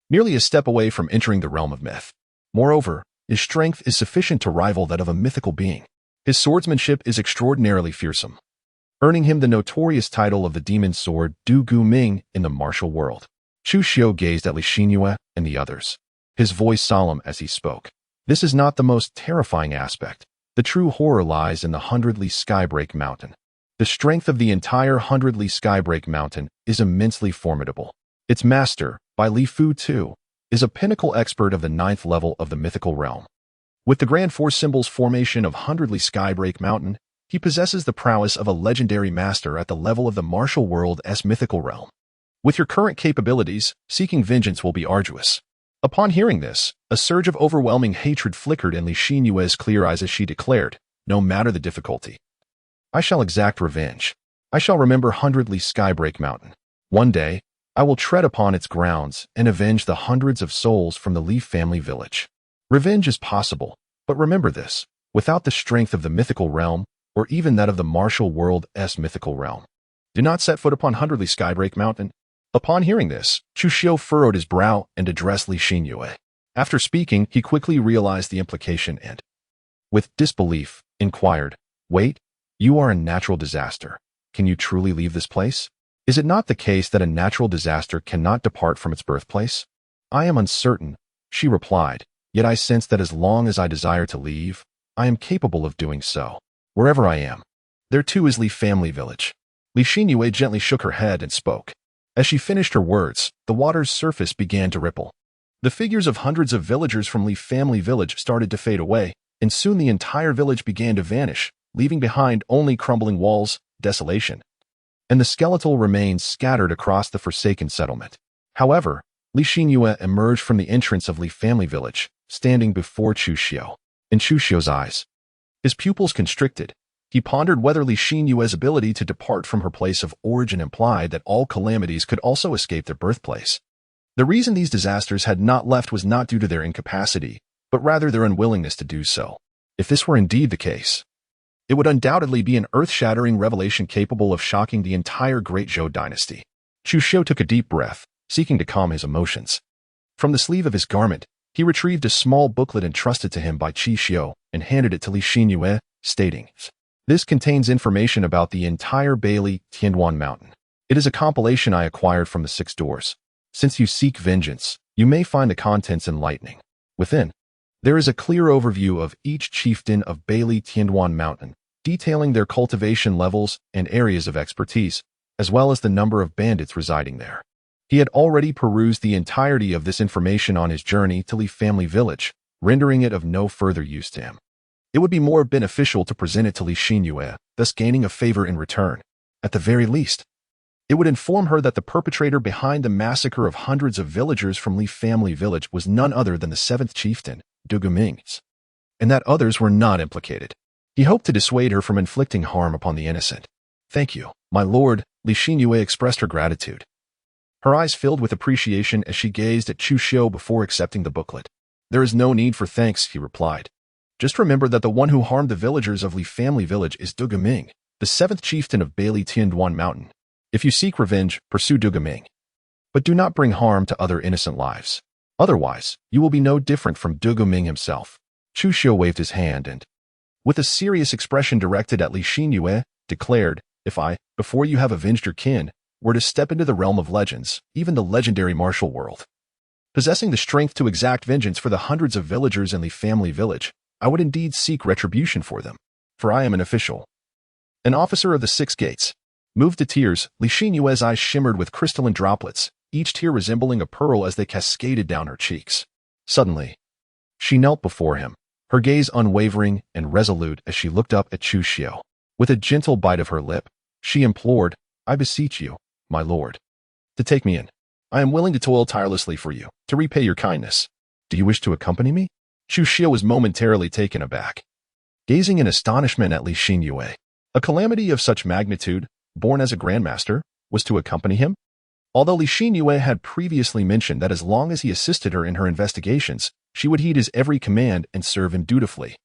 merely a step away from entering the realm of myth. Moreover, his strength is sufficient to rival that of a mythical being. His swordsmanship is extraordinarily fearsome, earning him the notorious title of the demon sword Du Guming in the martial world. Chu Xiu gazed at Li Xinyue and the others, his voice solemn as he spoke. This is not the most terrifying aspect. The true horror lies in the 100-li Skybreak Mountain. The strength of the entire 100-li Skybreak Mountain is immensely formidable. Its master, Bai Li Fu Tu, is a pinnacle expert of the 9th level of the mythical realm. With the Grand Force Symbol's formation of 100-li Skybreak Mountain, he possesses the prowess of a legendary master at the level of the martial world's mythical realm. With your current capabilities, seeking vengeance will be arduous. Upon hearing this, a surge of overwhelming hatred flickered in Li Xinyue's clear eyes as she declared, no matter the difficulty, I shall exact revenge. I shall remember 100-li Skybreak Mountain. One day, I will tread upon its grounds and avenge the hundreds of souls from the Li family village. Revenge is possible, but remember this, without the strength of the mythical realm, or even that of the martial world's mythical realm, do not set foot upon 100-li Skybreak Mountain. Upon hearing this, Chu Xiu furrowed his brow and addressed Li Xinyue. After speaking, he quickly realized the implication and, with disbelief, inquired, Wait, you are a natural disaster. Can you truly leave this place? Is it not the case that a natural disaster cannot depart from its birthplace? I am uncertain, she replied, yet I sense that as long as I desire to leave, I am capable of doing so, wherever I am. There too is Li family village. Li Xinyue gently shook her head and spoke. As she finished her words, the water's surface began to ripple. The figures of hundreds of villagers from Li family village started to fade away, and soon the entire village began to vanish, leaving behind only crumbling walls, desolation, and the skeletal remains scattered across the forsaken settlement. However, Li Xinyue emerged from the entrance of Li family village, standing before Chu Xiu. In Chu Xiu's eyes, his pupils constricted. He pondered whether Li Xinyue's ability to depart from her place of origin implied that all calamities could also escape their birthplace. The reason these disasters had not left was not due to their incapacity, but rather their unwillingness to do so. If this were indeed the case, it would undoubtedly be an earth-shattering revelation capable of shocking the entire Great Zhou dynasty. Chu Xiu took a deep breath, seeking to calm his emotions. From the sleeve of his garment, he retrieved a small booklet entrusted to him by Qi Xiu and handed it to Li Xinyue, stating, "This contains information about the entire Bailey Tianduan Mountain. It is a compilation I acquired from the Six Doors. Since you seek vengeance, you may find the contents enlightening. Within, there is a clear overview of each chieftain of Bailey Tianduan Mountain, detailing their cultivation levels and areas of expertise, as well as the number of bandits residing there." He had already perused the entirety of this information on his journey to Li family village, rendering it of no further use to him. It would be more beneficial to present it to Li Xinyue, thus gaining a favor in return. At the very least, it would inform her that the perpetrator behind the massacre of hundreds of villagers from Li family village was none other than the seventh chieftain, Duguming, and that others were not implicated. He hoped to dissuade her from inflicting harm upon the innocent. "Thank you, my lord," Li Xinyue expressed her gratitude. Her eyes filled with appreciation as she gazed at Chu Xiu before accepting the booklet. "There is no need for thanks," he replied. "Just remember that the one who harmed the villagers of Li family village is Duguming, the seventh chieftain of Bailey Tianduan Mountain. If you seek revenge, pursue Duguming. But do not bring harm to other innocent lives. Otherwise, you will be no different from Duguming himself." Chu Xiu waved his hand and, with a serious expression directed at Li Xinyue, declared, "If I, before you have avenged your kin, were to step into the realm of legends, even the legendary martial world, possessing the strength to exact vengeance for the hundreds of villagers in Li family village, I would indeed seek retribution for them, for I am an official, an officer of the Six Gates." Moved to tears, Li Xinyue's eyes shimmered with crystalline droplets, each tear resembling a pearl as they cascaded down her cheeks. Suddenly, she knelt before him, her gaze unwavering and resolute as she looked up at Chu Xiu. With a gentle bite of her lip, she implored, "I beseech you, my lord, to take me in. I am willing to toil tirelessly for you, to repay your kindness. Do you wish to accompany me?" Chu Xiu was momentarily taken aback, gazing in astonishment at Li Xinyue. A calamity of such magnitude, born as a grandmaster, was to accompany him? Although Li Xinyue had previously mentioned that as long as he assisted her in her investigations, she would heed his every command and serve him dutifully,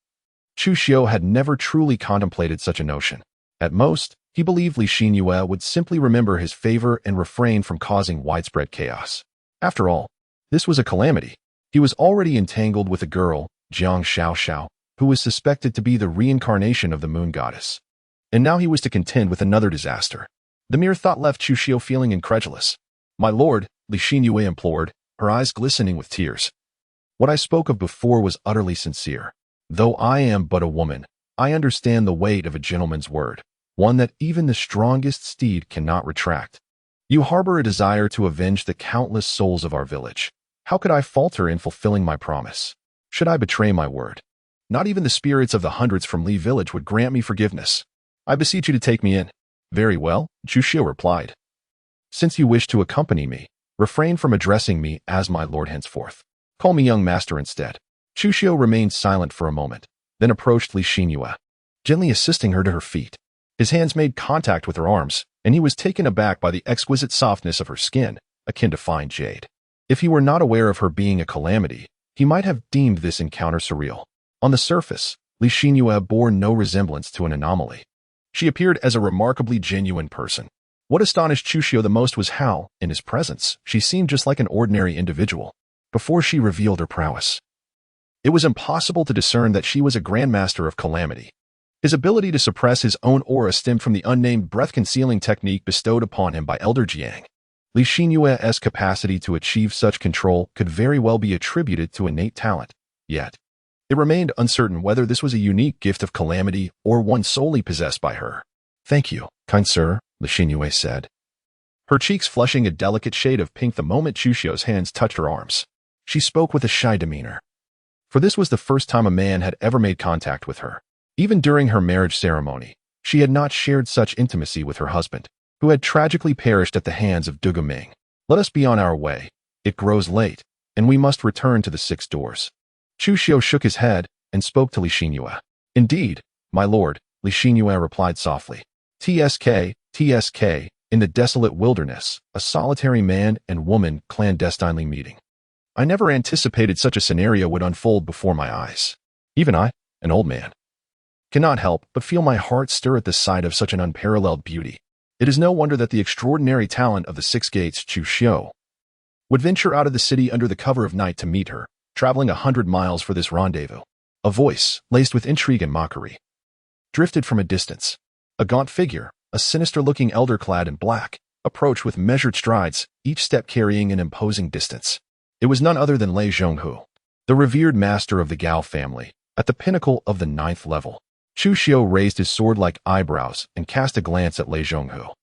Chu Xiu had never truly contemplated such a notion. At most, he believed Li Xinyue would simply remember his favor and refrain from causing widespread chaos. After all, this was a calamity. He was already entangled with a girl, Jiang Xiaoxiao, who was suspected to be the reincarnation of the moon goddess. And now he was to contend with another disaster. The mere thought left Chu Xiu feeling incredulous. "My lord," Li Xinyue implored, her eyes glistening with tears. "What I spoke of before was utterly sincere. Though I am but a woman, I understand the weight of a gentleman's word, one that even the strongest steed cannot retract. You harbor a desire to avenge the countless souls of our village. How could I falter in fulfilling my promise? Should I betray my word? Not even the spirits of the hundreds from Li village would grant me forgiveness. I beseech you to take me in." "Very well," Chu Xiu replied. "Since you wish to accompany me, refrain from addressing me as my lord henceforth. Call me young master instead." Chu Xiu remained silent for a moment, then approached Li Xinyue, gently assisting her to her feet. His hands made contact with her arms, and he was taken aback by the exquisite softness of her skin, akin to fine jade. If he were not aware of her being a calamity, he might have deemed this encounter surreal. On the surface, Li Xinyue bore no resemblance to an anomaly. She appeared as a remarkably genuine person. What astonished Chu Xiu the most was how, in his presence, she seemed just like an ordinary individual. Before she revealed her prowess, it was impossible to discern that she was a grandmaster of calamity. His ability to suppress his own aura stemmed from the unnamed breath-concealing technique bestowed upon him by Elder Jiang. Li Xinyue's capacity to achieve such control could very well be attributed to innate talent, yet it remained uncertain whether this was a unique gift of calamity or one solely possessed by her. "Thank you, kind sir," Li Xinyue said, her cheeks flushing a delicate shade of pink the moment Chu Xiu's hands touched her arms. She spoke with a shy demeanor, for this was the first time a man had ever made contact with her. Even during her marriage ceremony, she had not shared such intimacy with her husband, who had tragically perished at the hands of Duguming. Let us be on our way. It grows late, and we must return to the 6 doors. Chu Xiu shook his head and spoke to Li Xinyue. Indeed, my lord, Li Xinyue replied softly. TSK, in the desolate wilderness, a solitary man and woman clandestinely meeting. I never anticipated such a scenario would unfold before my eyes. Even I, an old man, cannot help but feel my heart stir at the sight of such an unparalleled beauty. It is no wonder that the extraordinary talent of the 6 gates Chu Xiu would venture out of the city under the cover of night to meet her, traveling 100 miles for this rendezvous. A voice, laced with intrigue and mockery, drifted from a distance. A gaunt figure, a sinister-looking elder clad in black, approached with measured strides, each step carrying an imposing distance. It was none other than Lei Zhonghu, the revered master of the Gao family, at the pinnacle of the 9th level. Chu Xiu raised his sword-like eyebrows and cast a glance at Lei Zhonghu.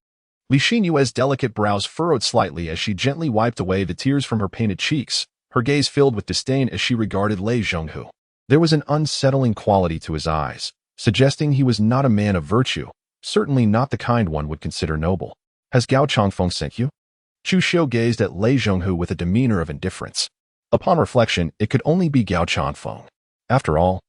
Li Xinyue's delicate brows furrowed slightly as she gently wiped away the tears from her painted cheeks, her gaze filled with disdain as she regarded Lei Zhonghu. There was an unsettling quality to his eyes, suggesting he was not a man of virtue, certainly not the kind one would consider noble. Has Gao Changfeng sent you? Chu Xiu gazed at Lei Zhonghu with a demeanor of indifference. Upon reflection, it could only be Gao Changfeng. After all,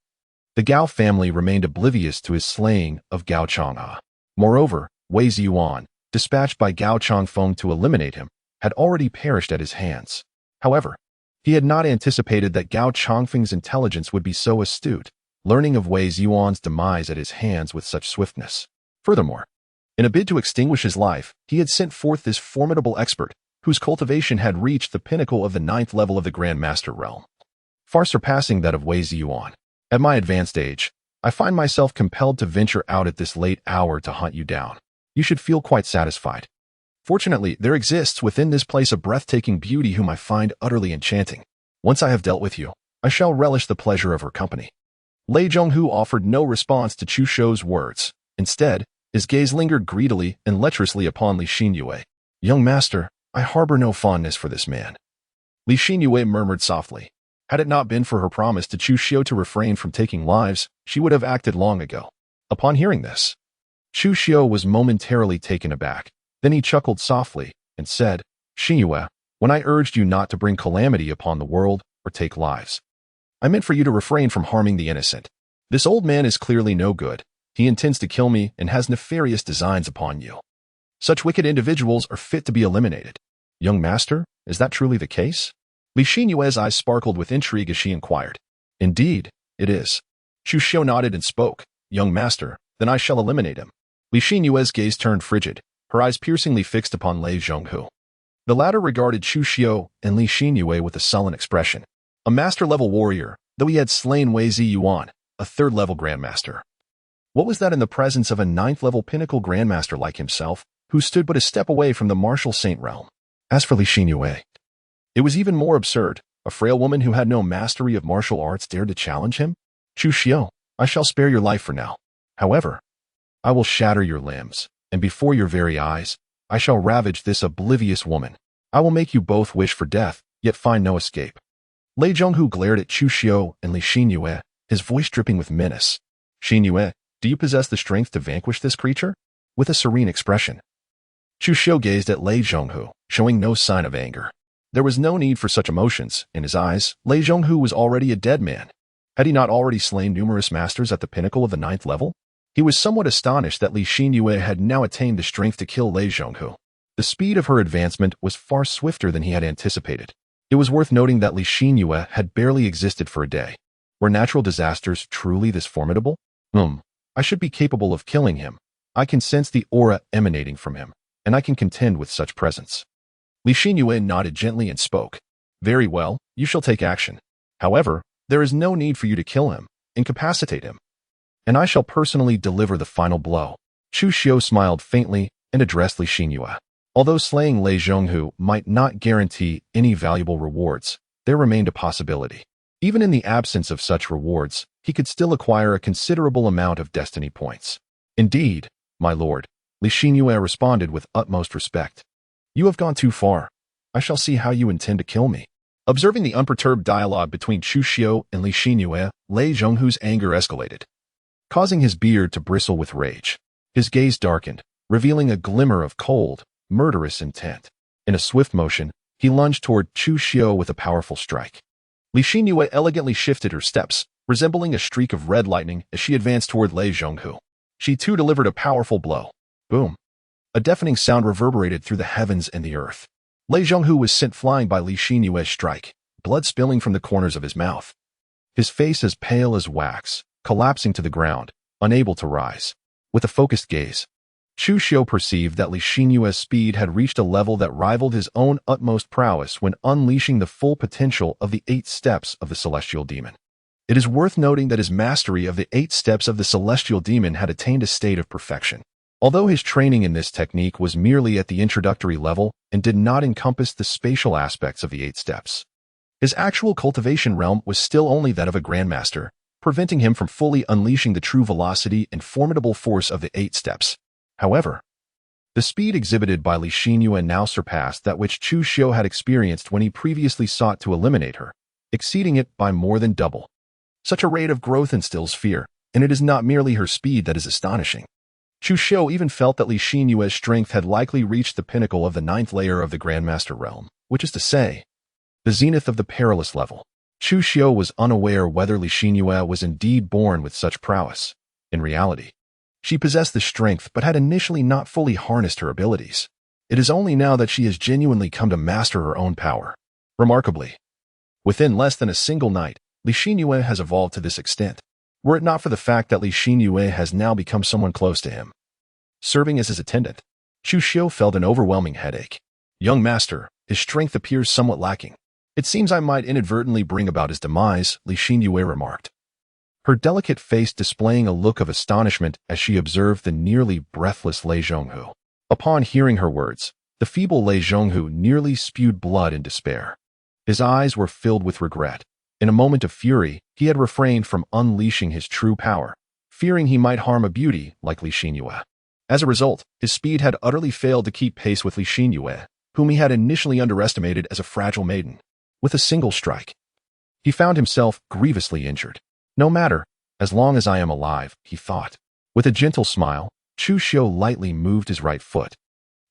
the Gao family remained oblivious to his slaying of Gao Chang'e. Moreover, Wei Ziyuan, dispatched by Gao Changfeng to eliminate him, had already perished at his hands. However, he had not anticipated that Gao Changfeng's intelligence would be so astute, learning of Wei Ziyuan's demise at his hands with such swiftness. Furthermore, in a bid to extinguish his life, he had sent forth this formidable expert, whose cultivation had reached the pinnacle of the 9th level of the Grand Master realm, far surpassing that of Wei Ziyuan. At my advanced age, I find myself compelled to venture out at this late hour to hunt you down. You should feel quite satisfied. Fortunately, there exists within this place a breathtaking beauty whom I find utterly enchanting. Once I have dealt with you, I shall relish the pleasure of her company. Lei Zhonghu offered no response to Chu Xiu's words. Instead, his gaze lingered greedily and lecherously upon Li Xinyue. Young master, I harbor no fondness for this man. Li Xinyue murmured softly. Had it not been for her promise to Chu Xiu to refrain from taking lives, she would have acted long ago. Upon hearing this, Chu Xiu was momentarily taken aback. Then he chuckled softly and said, Xinyue, when I urged you not to bring calamity upon the world or take lives, I meant for you to refrain from harming the innocent. This old man is clearly no good. He intends to kill me and has nefarious designs upon you. Such wicked individuals are fit to be eliminated. Young master, is that truly the case? Li Xinyue's eyes sparkled with intrigue as she inquired. Indeed, it is. Chu Xiu nodded and spoke. Young master, then I shall eliminate him. Li Xinyue's gaze turned frigid, her eyes piercingly fixed upon Lei Zhonghu. The latter regarded Chu Xiu and Li Xinyue with a sullen expression. A master-level warrior, though he had slain Wei Ziyuan, a 3rd-level grandmaster. What was that in the presence of a 9th-level pinnacle grandmaster like himself, who stood but a step away from the martial saint realm? As for Li Xinyue, it was even more absurd. A frail woman who had no mastery of martial arts dared to challenge him? Chu Xiu, I shall spare your life for now. However, I will shatter your limbs, and before your very eyes, I shall ravage this oblivious woman. I will make you both wish for death, yet find no escape. Lei Zhonghu glared at Chu Xiu and Li Xinyue, his voice dripping with menace. Xinyue, do you possess the strength to vanquish this creature? With a serene expression, Chu Xiu gazed at Lei Zhonghu, showing no sign of anger. There was no need for such emotions. In his eyes, Lei Zhonghu was already a dead man. Had he not already slain numerous masters at the pinnacle of the 9th level? He was somewhat astonished that Li Xinyue had now attained the strength to kill Lei Zhonghu. The speed of her advancement was far swifter than he had anticipated. It was worth noting that Li Xinyue had barely existed for a day. Were natural disasters truly this formidable? I should be capable of killing him. I can sense the aura emanating from him, and I can contend with such presence. Li Xinyue nodded gently and spoke. Very well, you shall take action. However, there is no need for you to kill him, incapacitate him, and I shall personally deliver the final blow. Chu Xiu smiled faintly and addressed Li Xinyue. Although slaying Lei Zhonghu might not guarantee any valuable rewards, there remained a possibility. Even in the absence of such rewards, he could still acquire a considerable amount of destiny points. Indeed, my lord, Li Xinyue responded with utmost respect. You have gone too far. I shall see how you intend to kill me. Observing the unperturbed dialogue between Chu Xiu and Li Xinyue, Lei Zhonghu's anger escalated, causing his beard to bristle with rage. His gaze darkened, revealing a glimmer of cold, murderous intent. In a swift motion, he lunged toward Chu Xiao with a powerful strike. Li Xinyue elegantly shifted her steps, resembling a streak of red lightning as she advanced toward Lei Zhonghu. She too delivered a powerful blow. Boom! A deafening sound reverberated through the heavens and the earth. Lei Zhonghu was sent flying by Li Xinyue's strike, blood spilling from the corners of his mouth. His face as pale as wax, collapsing to the ground, unable to rise. With a focused gaze, Chu Xiao perceived that Li Xinyue's speed had reached a level that rivaled his own utmost prowess when unleashing the full potential of the 8 steps of the celestial demon. It is worth noting that his mastery of the 8 steps of the celestial demon had attained a state of perfection. Although his training in this technique was merely at the introductory level and did not encompass the spatial aspects of the 8 steps, his actual cultivation realm was still only that of a grandmaster, preventing him from fully unleashing the true velocity and formidable force of the 8 steps. However, the speed exhibited by Li Xinyue now surpassed that which Chu Xiao had experienced when he previously sought to eliminate her, exceeding it by more than double. Such a rate of growth instills fear, and it is not merely her speed that is astonishing. Chu Xiao even felt that Li Xinyue's strength had likely reached the pinnacle of the 9th layer of the Grandmaster realm, which is to say, the zenith of the perilous level. Chu Xiao was unaware whether Li Xinyue was indeed born with such prowess. In reality, she possessed the strength but had initially not fully harnessed her abilities. It is only now that she has genuinely come to master her own power. Remarkably, within less than a single night, Li Xinyue has evolved to this extent. Were it not for the fact that Li Xinyue has now become someone close to him, serving as his attendant, Chu Xiao felt an overwhelming headache. Young master, his strength appears somewhat lacking. It seems I might inadvertently bring about his demise, Li Xinyue remarked, her delicate face displaying a look of astonishment as she observed the nearly breathless Lei Zhonghu. Upon hearing her words, the feeble Lei Zhonghu nearly spewed blood in despair. His eyes were filled with regret. In a moment of fury, he had refrained from unleashing his true power, fearing he might harm a beauty like Li Xinyue. As a result, his speed had utterly failed to keep pace with Li Xinyue, whom he had initially underestimated as a fragile maiden. With a single strike, he found himself grievously injured. No matter, as long as I am alive, he thought. With a gentle smile, Chu Xiao lightly moved his right foot,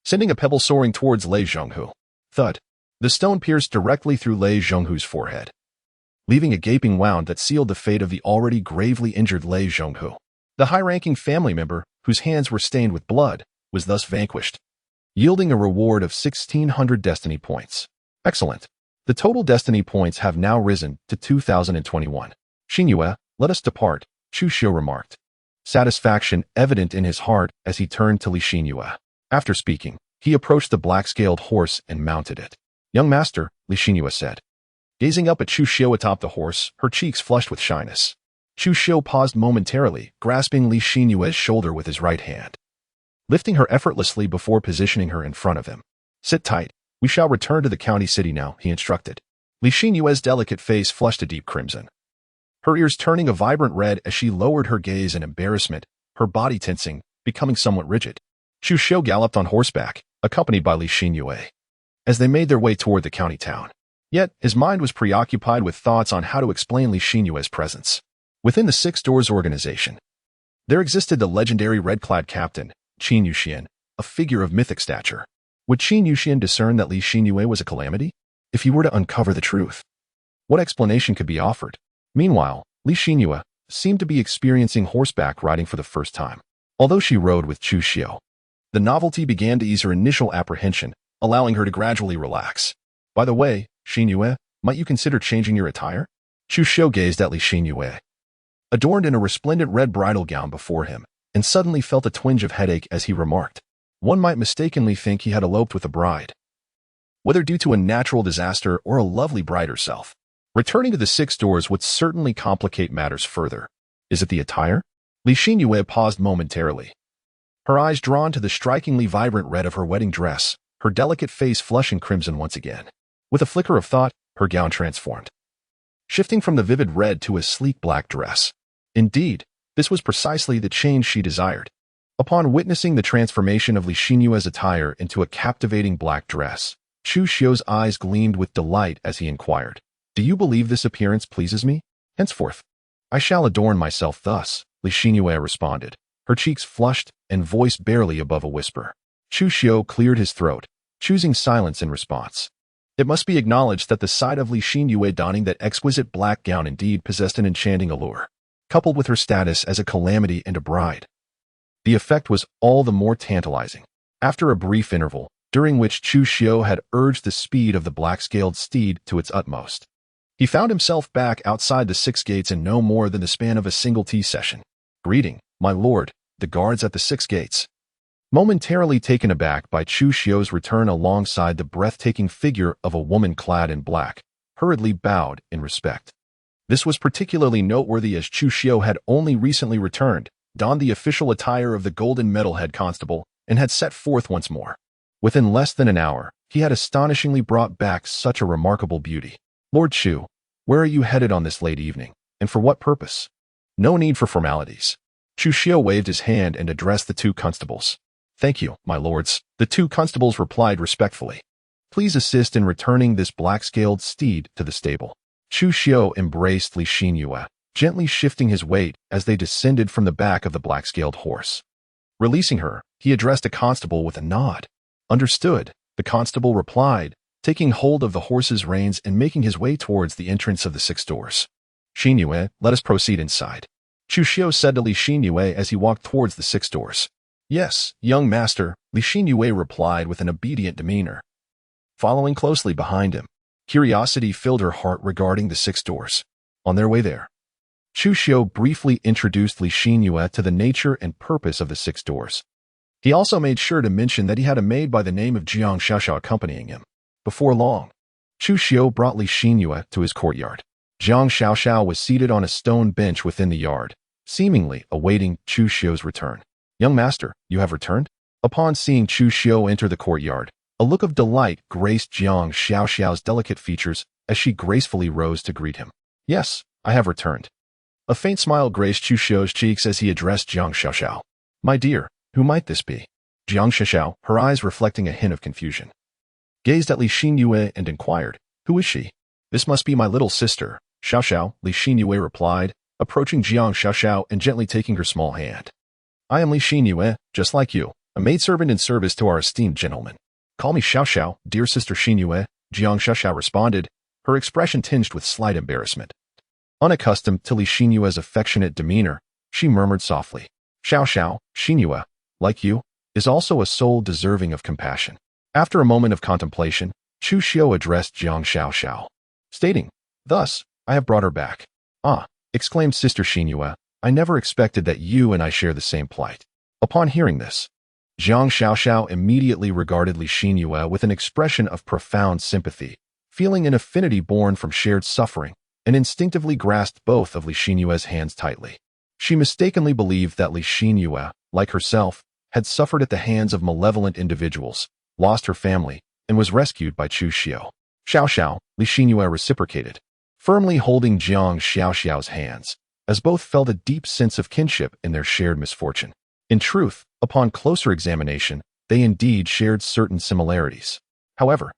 sending a pebble soaring towards Lei Zhonghu. Thud! The stone pierced directly through Lei Zhonghu's forehead, leaving a gaping wound that sealed the fate of the already gravely injured Lei Zhonghu. The high-ranking family member, whose hands were stained with blood, was thus vanquished, yielding a reward of 1,600 destiny points. Excellent. The total destiny points have now risen to 2,021. Xinyue, let us depart, Chu Xiao remarked, satisfaction evident in his heart as he turned to Li Xinyue. After speaking, he approached the black-scaled horse and mounted it. Young master, Li Xinyue said, gazing up at Chu Xiao atop the horse, her cheeks flushed with shyness. Chu Xiao paused momentarily, grasping Li Xinyue's shoulder with his right hand, lifting her effortlessly before positioning her in front of him. Sit tight. We shall return to the county city now, he instructed. Li Xinyue's delicate face flushed a deep crimson, her ears turning a vibrant red as she lowered her gaze in embarrassment, her body tensing, becoming somewhat rigid. Chu Xiao galloped on horseback, accompanied by Li Xinyue, as they made their way toward the county town. Yet, his mind was preoccupied with thoughts on how to explain Li Xinyue's presence. Within the Six Doors organization, there existed the legendary red-clad captain, Qin Yuxian, a figure of mythic stature. Would Qin Yuxian discern that Li Xinyue was a calamity? If he were to uncover the truth, what explanation could be offered? Meanwhile, Li Xinyue seemed to be experiencing horseback riding for the first time. Although she rode with Chu Xiao, the novelty began to ease her initial apprehension, allowing her to gradually relax. By the way, Xinyue, might you consider changing your attire? Chu Xiao gazed at Li Xinyue, adorned in a resplendent red bridal gown before him, and suddenly felt a twinge of headache as he remarked, one might mistakenly think he had eloped with a bride, whether due to a natural disaster or a lovely bride herself. Returning to the Six Doors would certainly complicate matters further. Is it the attire? Li Xinyue paused momentarily, her eyes drawn to the strikingly vibrant red of her wedding dress, her delicate face flushing crimson once again. With a flicker of thought, her gown transformed, shifting from the vivid red to a sleek black dress. Indeed, this was precisely the change she desired. Upon witnessing the transformation of Li Xinyue's attire into a captivating black dress, Chu Xiao's eyes gleamed with delight as he inquired, do you believe this appearance pleases me? Henceforth, I shall adorn myself thus, Li Xinyue responded, her cheeks flushed and voice barely above a whisper. Chu Xiao cleared his throat, choosing silence in response. It must be acknowledged that the sight of Li Xinyue donning that exquisite black gown indeed possessed an enchanting allure, coupled with her status as a calamity and a bride. The effect was all the more tantalizing. After a brief interval, during which Chu Xiu had urged the speed of the black-scaled steed to its utmost, he found himself back outside the 6 gates in no more than the span of a single tea session. "Greeting, my lord," the guards at the 6 gates, momentarily taken aback by Chu Xiu's return alongside the breathtaking figure of a woman clad in black, hurriedly bowed in respect. This was particularly noteworthy as Chu Xiu had only recently returned, donned the official attire of the golden metalhead constable, and had set forth once more. Within less than an hour, he had astonishingly brought back such a remarkable beauty. "Lord Chu, where are you headed on this late evening, and for what purpose?" "No need for formalities." Chu Xiu waved his hand and addressed the 2 constables. "Thank you, my lords," the 2 constables replied respectfully. "Please assist in returning this black-scaled steed to the stable." Chu Xiu embraced Li Xinyue, gently shifting his weight as they descended from the back of the black-scaled horse. Releasing her, he addressed a constable with a nod. "Understood," the constable replied, taking hold of the horse's reins and making his way towards the entrance of the 6 doors. "Xinyue, let us proceed inside," Chu Xiu said to Li Xinyue as he walked towards the 6 doors. "Yes, young master," Li Xinyue replied with an obedient demeanor. Following closely behind him, curiosity filled her heart regarding the 6 doors. On their way there, Chu Xiu briefly introduced Li Xinyue to the nature and purpose of the 6 doors. He also made sure to mention that he had a maid by the name of Jiang Xiaoxiao accompanying him. Before long, Chu Xiu brought Li Xinyue to his courtyard. Jiang Xiaoxiao was seated on a stone bench within the yard, seemingly awaiting Chu Xiu's return. "Young master, you have returned?" Upon seeing Chu Xiu enter the courtyard, a look of delight graced Jiang Xiaoxiao's delicate features as she gracefully rose to greet him. "Yes, I have returned." A faint smile graced Chu Xiu's cheeks as he addressed Jiang Xiaoxiao. "My dear, who might this be?" Jiang Xiaoxiao, her eyes reflecting a hint of confusion, gazed at Li Xinyue and inquired, "Who is she?" "This must be my little sister, Xiaoxiao," Li Xinyue replied, approaching Jiang Xiaoxiao and gently taking her small hand. "I am Li Xinyue, just like you, a maidservant in service to our esteemed gentleman. Call me Xiaoxiao, dear sister Xinyue," Jiang Xiaoxiao responded, her expression tinged with slight embarrassment. Unaccustomed to Li Xinyue's affectionate demeanor, she murmured softly, "Xiaoxiao, Xinyue, like you, is also a soul deserving of compassion." After a moment of contemplation, Chu Xiu addressed Jiang Xiaoxiao, stating, "Thus, I have brought her back." "Ah," exclaimed Sister Xinyue, "I never expected that you and I share the same plight." Upon hearing this, Jiang Xiaoxiao immediately regarded Li Xinyue with an expression of profound sympathy, feeling an affinity born from shared suffering, and instinctively grasped both of Li Xinyue's hands tightly. She mistakenly believed that Li Xinyue, like herself, had suffered at the hands of malevolent individuals, lost her family, and was rescued by Chu Xiu. "Xiaoxiao," Li Xinyue reciprocated, firmly holding Jiang Xiaoxiao's hands, as both felt a deep sense of kinship in their shared misfortune. In truth, upon closer examination, they indeed shared certain similarities. However,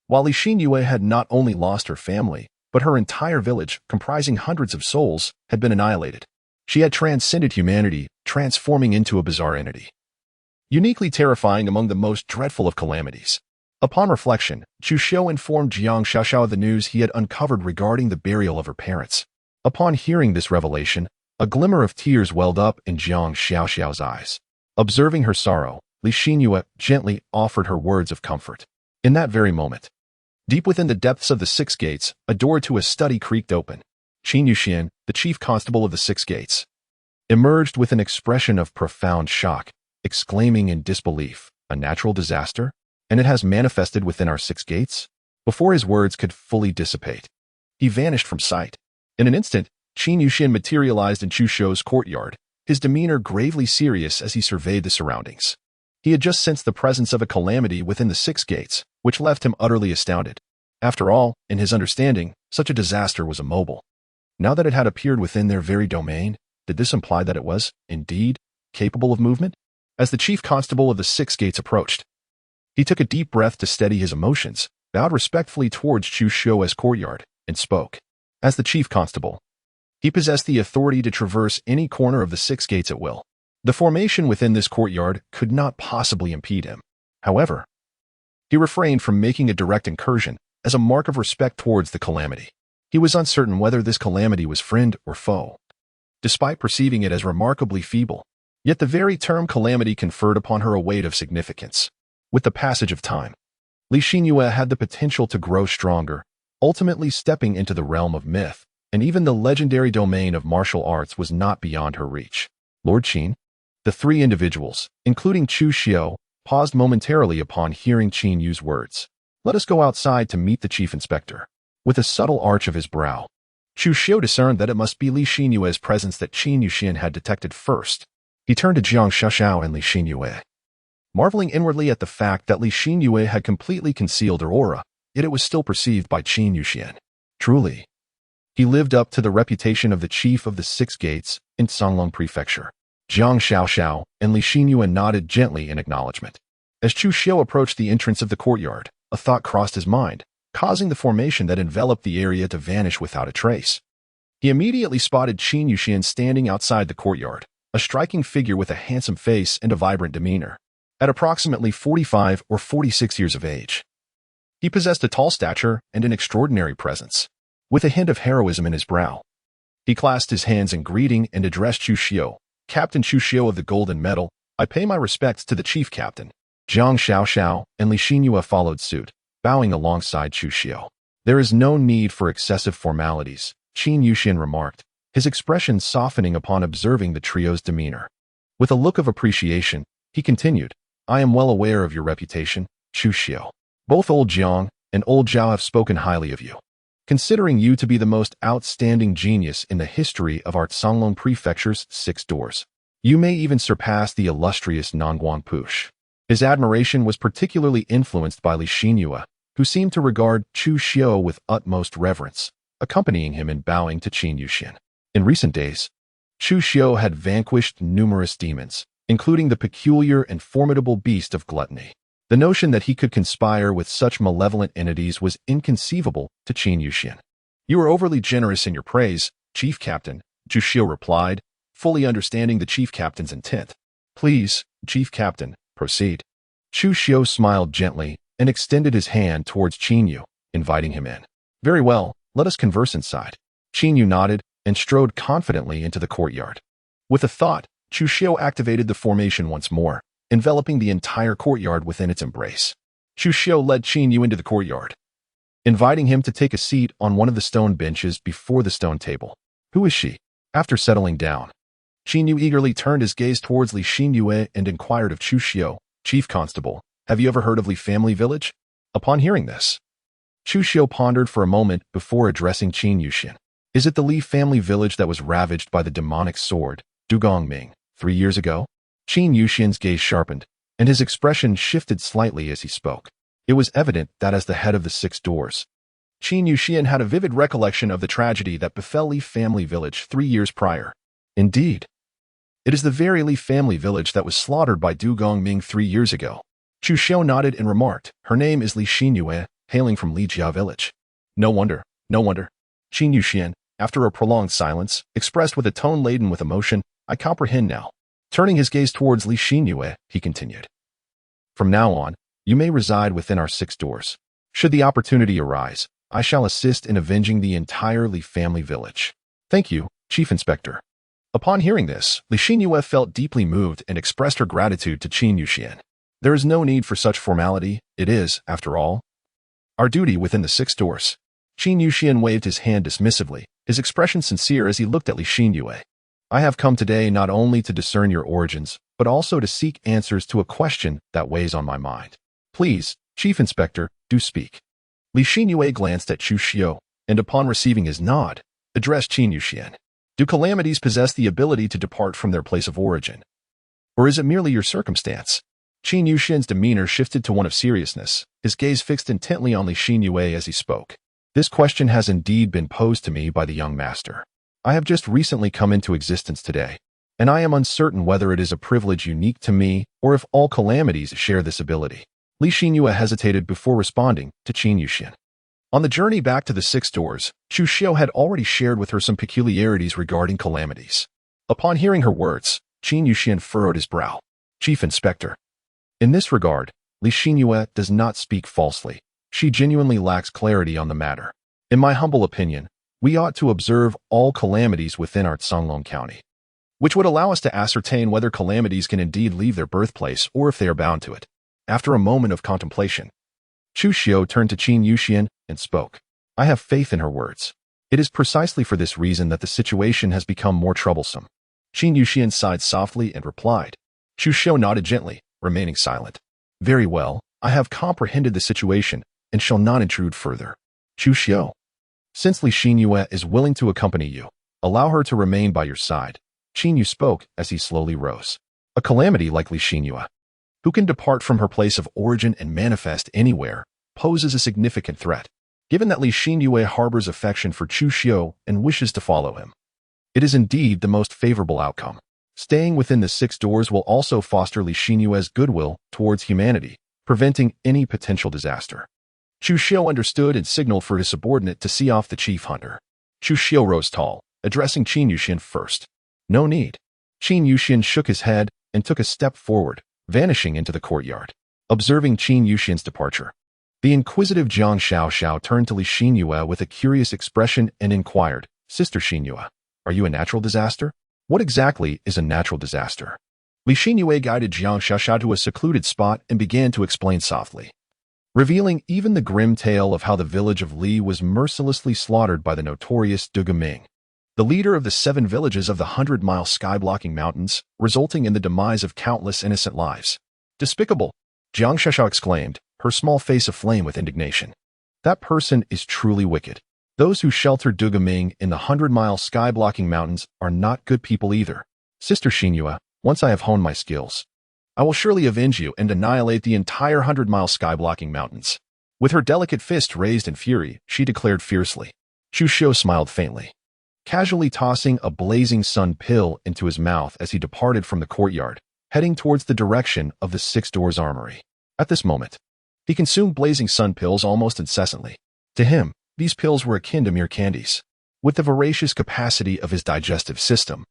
while Li Xinyue had not only lost her family, but her entire village, comprising hundreds of souls, had been annihilated. She had transcended humanity, transforming into a bizarre entity, uniquely terrifying among the most dreadful of calamities. Upon reflection, Chu Xiu informed Jiang Xiaoxiao of the news he had uncovered regarding the burial of her parents. Upon hearing this revelation, a glimmer of tears welled up in Jiang Xiaoxiao's eyes. Observing her sorrow, Li Xinyue gently offered her words of comfort. In that very moment, deep within the depths of the 6 gates, a door to a study creaked open. Qin Yuxian, the chief constable of the 6 gates, emerged with an expression of profound shock, exclaiming in disbelief, "A natural disaster? And it has manifested within our 6 gates?" Before his words could fully dissipate, he vanished from sight. In an instant, Qin Yuxian materialized in Chu Xiu's courtyard, his demeanor gravely serious as he surveyed the surroundings. He had just sensed the presence of a calamity within the 6 gates, which left him utterly astounded. After all, in his understanding, such a disaster was immobile. Now that it had appeared within their very domain, did this imply that it was, indeed, capable of movement? As the chief constable of the 6 gates approached, he took a deep breath to steady his emotions, bowed respectfully towards Chu Xiu's courtyard, and spoke. As the chief constable, he possessed the authority to traverse any corner of the 6 gates at will. The formation within this courtyard could not possibly impede him. However, He refrained from making a direct incursion as a mark of respect towards the calamity. He was uncertain whether this calamity was friend or foe. Despite perceiving it as remarkably feeble, yet the very term calamity conferred upon her a weight of significance. With the passage of time, Li Xinyue had the potential to grow stronger, ultimately stepping into the realm of myth, and even the legendary domain of martial arts was not beyond her reach. Lord Qin? The three individuals, including Chu Xiao, paused momentarily upon hearing Qin use words. Let us go outside to meet the chief inspector. With a subtle arch of his brow, Chu Xiao discerned that it must be Li Xinyue's presence that Qin Yuxian had detected first. He turned to Jiang Xiaoxiao and Li Xinyue, marveling inwardly at the fact that Li Xinyue had completely concealed her aura, yet it was still perceived by Qin Yuxian. Truly, he lived up to the reputation of the chief of the Six Gates in Songlong Prefecture. Jiang Xiaoxiao and Li Xinyue nodded gently in acknowledgement. As Chu Xiao approached the entrance of the courtyard, a thought crossed his mind, causing the formation that enveloped the area to vanish without a trace. He immediately spotted Qin Yuxian standing outside the courtyard, a striking figure with a handsome face and a vibrant demeanor. At approximately 45 or 46 years of age, he possessed a tall stature and an extraordinary presence, with a hint of heroism in his brow. He clasped his hands in greeting and addressed Chu Xiao. Captain Chu Xiao of the Golden Medal, I pay my respects to the chief captain. Jiang Xiaoxiao and Li Xinyue followed suit, bowing alongside Chu Xiao. There is no need for excessive formalities, Qin Yuxian remarked, his expression softening upon observing the trio's demeanor. With a look of appreciation, he continued, I am well aware of your reputation, Chu Xiao. Both old Jiang and old Zhao have spoken highly of you, considering you to be the most outstanding genius in the history of our Songlong Prefecture's 6 doors. You may even surpass the illustrious Nongguang Push. His admiration was particularly influenced by Li Xinyue, who seemed to regard Chu Xiao with utmost reverence, accompanying him in bowing to Qin Yuxian. In recent days, Chu Xiao had vanquished numerous demons, including the peculiar and formidable beast of gluttony. The notion that he could conspire with such malevolent entities was inconceivable to Qin Yuxian. You are overly generous in your praise, Chief Captain, Chu Xiao replied, fully understanding the Chief Captain's intent. Please, Chief Captain, proceed. Chu Xiao smiled gently and extended his hand towards Qin Yu, inviting him in. Very well, let us converse inside. Qin Yu nodded and strode confidently into the courtyard. With a thought, Chu Xiao activated the formation once more, enveloping the entire courtyard within its embrace. Chu Xiao led Qin Yu into the courtyard, inviting him to take a seat on one of the stone benches before the stone table. Who is she? After settling down, Qin Yu eagerly turned his gaze towards Li Xinyue and inquired of Chu Xiao, Chief Constable, have you ever heard of Li Family Village? Upon hearing this, Chu Xiao pondered for a moment before addressing Qin Yuxian. Is it the Li family village that was ravaged by the demonic sword, Dugong Ming, 3 years ago? Qin Yuxian's gaze sharpened, and his expression shifted slightly as he spoke. It was evident that as the head of the 6 doors, Qin Yuxian had a vivid recollection of the tragedy that befell Li family village 3 years prior. Indeed, it is the very Li family village that was slaughtered by Dugong Ming 3 years ago. Chu Xiao nodded and remarked, her name is Li Xinyue, hailing from Li Jia village. No wonder, no wonder. Qin Yuxian, after a prolonged silence, expressed with a tone laden with emotion, I comprehend now. Turning his gaze towards Li Xinyue, he continued. From now on, you may reside within our 6 doors. Should the opportunity arise, I shall assist in avenging the entire Li family village. Thank you, Chief Inspector. Upon hearing this, Li Xinyue felt deeply moved and expressed her gratitude to Qin Yuxian. There is no need for such formality, it is, after all, our duty within the 6 doors. Qin Yuxian waved his hand dismissively, his expression sincere as he looked at Li Xinyue. I have come today not only to discern your origins, but also to seek answers to a question that weighs on my mind. Please, Chief Inspector, do speak. Li Xinyue glanced at Chu Xiao, and upon receiving his nod, addressed Qin Yuxian. Do calamities possess the ability to depart from their place of origin? Or is it merely your circumstance? Qin Yuxian's demeanor shifted to one of seriousness, his gaze fixed intently on Li Xinyue as he spoke. This question has indeed been posed to me by the young master. I have just recently come into existence today, and I am uncertain whether it is a privilege unique to me or if all calamities share this ability. Li Xinyue hesitated before responding to Qin Yuxian. On the journey back to the 6 doors, Chu Xiao had already shared with her some peculiarities regarding calamities. Upon hearing her words, Qin Yuxian furrowed his brow. Chief Inspector. In this regard, Li Xinyue does not speak falsely. She genuinely lacks clarity on the matter. In my humble opinion, we ought to observe all calamities within our Songlong County, which would allow us to ascertain whether calamities can indeed leave their birthplace or if they are bound to it. After a moment of contemplation, Chu Xiu turned to Qin Yuxian and spoke. I have faith in her words. It is precisely for this reason that the situation has become more troublesome. Qin Yuxian sighed softly and replied. Chu Xiu nodded gently, remaining silent. Very well, I have comprehended the situation and shall not intrude further. Chu Xiu, since Li Xinyue is willing to accompany you, allow her to remain by your side. Qin Yu spoke as he slowly rose. A calamity like Li Xinyue, who can depart from her place of origin and manifest anywhere, poses a significant threat. Given that Li Xinyue harbors affection for Chu Xiu and wishes to follow him, it is indeed the most favorable outcome. Staying within the 6 doors will also foster Li Xinyue's goodwill towards humanity, preventing any potential disaster. Chu Xiu understood and signaled for his subordinate to see off the chief hunter. Chu Xiu rose tall, addressing Qin Yuxian first. No need. Qin Yuxian shook his head and took a step forward, vanishing into the courtyard. Observing Qin Yuxian's departure, the inquisitive Jiang Xiaoxiao turned to Li Xinyue with a curious expression and inquired, Sister Xinyue, are you a natural disaster? What exactly is a natural disaster? Li Xinyue guided Jiang Xiaoxiao to a secluded spot and began to explain softly, revealing even the grim tale of how the village of Li was mercilessly slaughtered by the notorious Du Gaming, the leader of the 7 villages of the 100-mile sky-blocking mountains, resulting in the demise of countless innocent lives. Despicable! Jiang Xiaoxiao exclaimed, her small face aflame with indignation. That person is truly wicked. Those who shelter Du Gaming in the 100-mile sky-blocking mountains are not good people either. Sister Xinyue, once I have honed my skills, I will surely avenge you and annihilate the entire 100-mile sky-blocking mountains. With her delicate fist raised in fury, she declared fiercely. Chu Xiu smiled faintly, casually tossing a blazing sun pill into his mouth as he departed from the courtyard, heading towards the direction of the 6 doors armory. At this moment, he consumed blazing sun pills almost incessantly. To him, these pills were akin to mere candies. With the voracious capacity of his digestive system,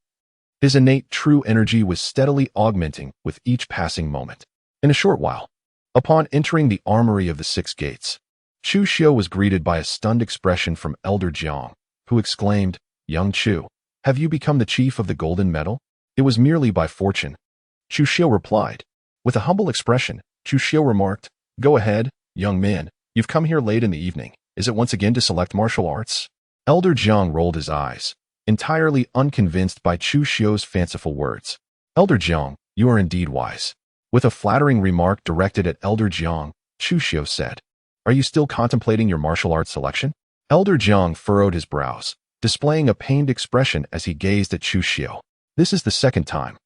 his innate true energy was steadily augmenting with each passing moment. In a short while, upon entering the armory of the 6 gates, Chu Xiu was greeted by a stunned expression from Elder Jiang, who exclaimed, Young Chu, have you become the chief of the Golden Medal? It was merely by fortune. Chu Xiu replied. With a humble expression, Chu Xiu remarked, Go ahead, young man, you've come here late in the evening. Is it once again to select martial arts? Elder Jiang rolled his eyes, entirely unconvinced by Chu Xiu's fanciful words. Elder Jiang, you are indeed wise. With a flattering remark directed at Elder Jiang, Chu Xiu said, Are you still contemplating your martial arts selection? Elder Jiang furrowed his brows, displaying a pained expression as he gazed at Chu Xiu. This is the 2nd time.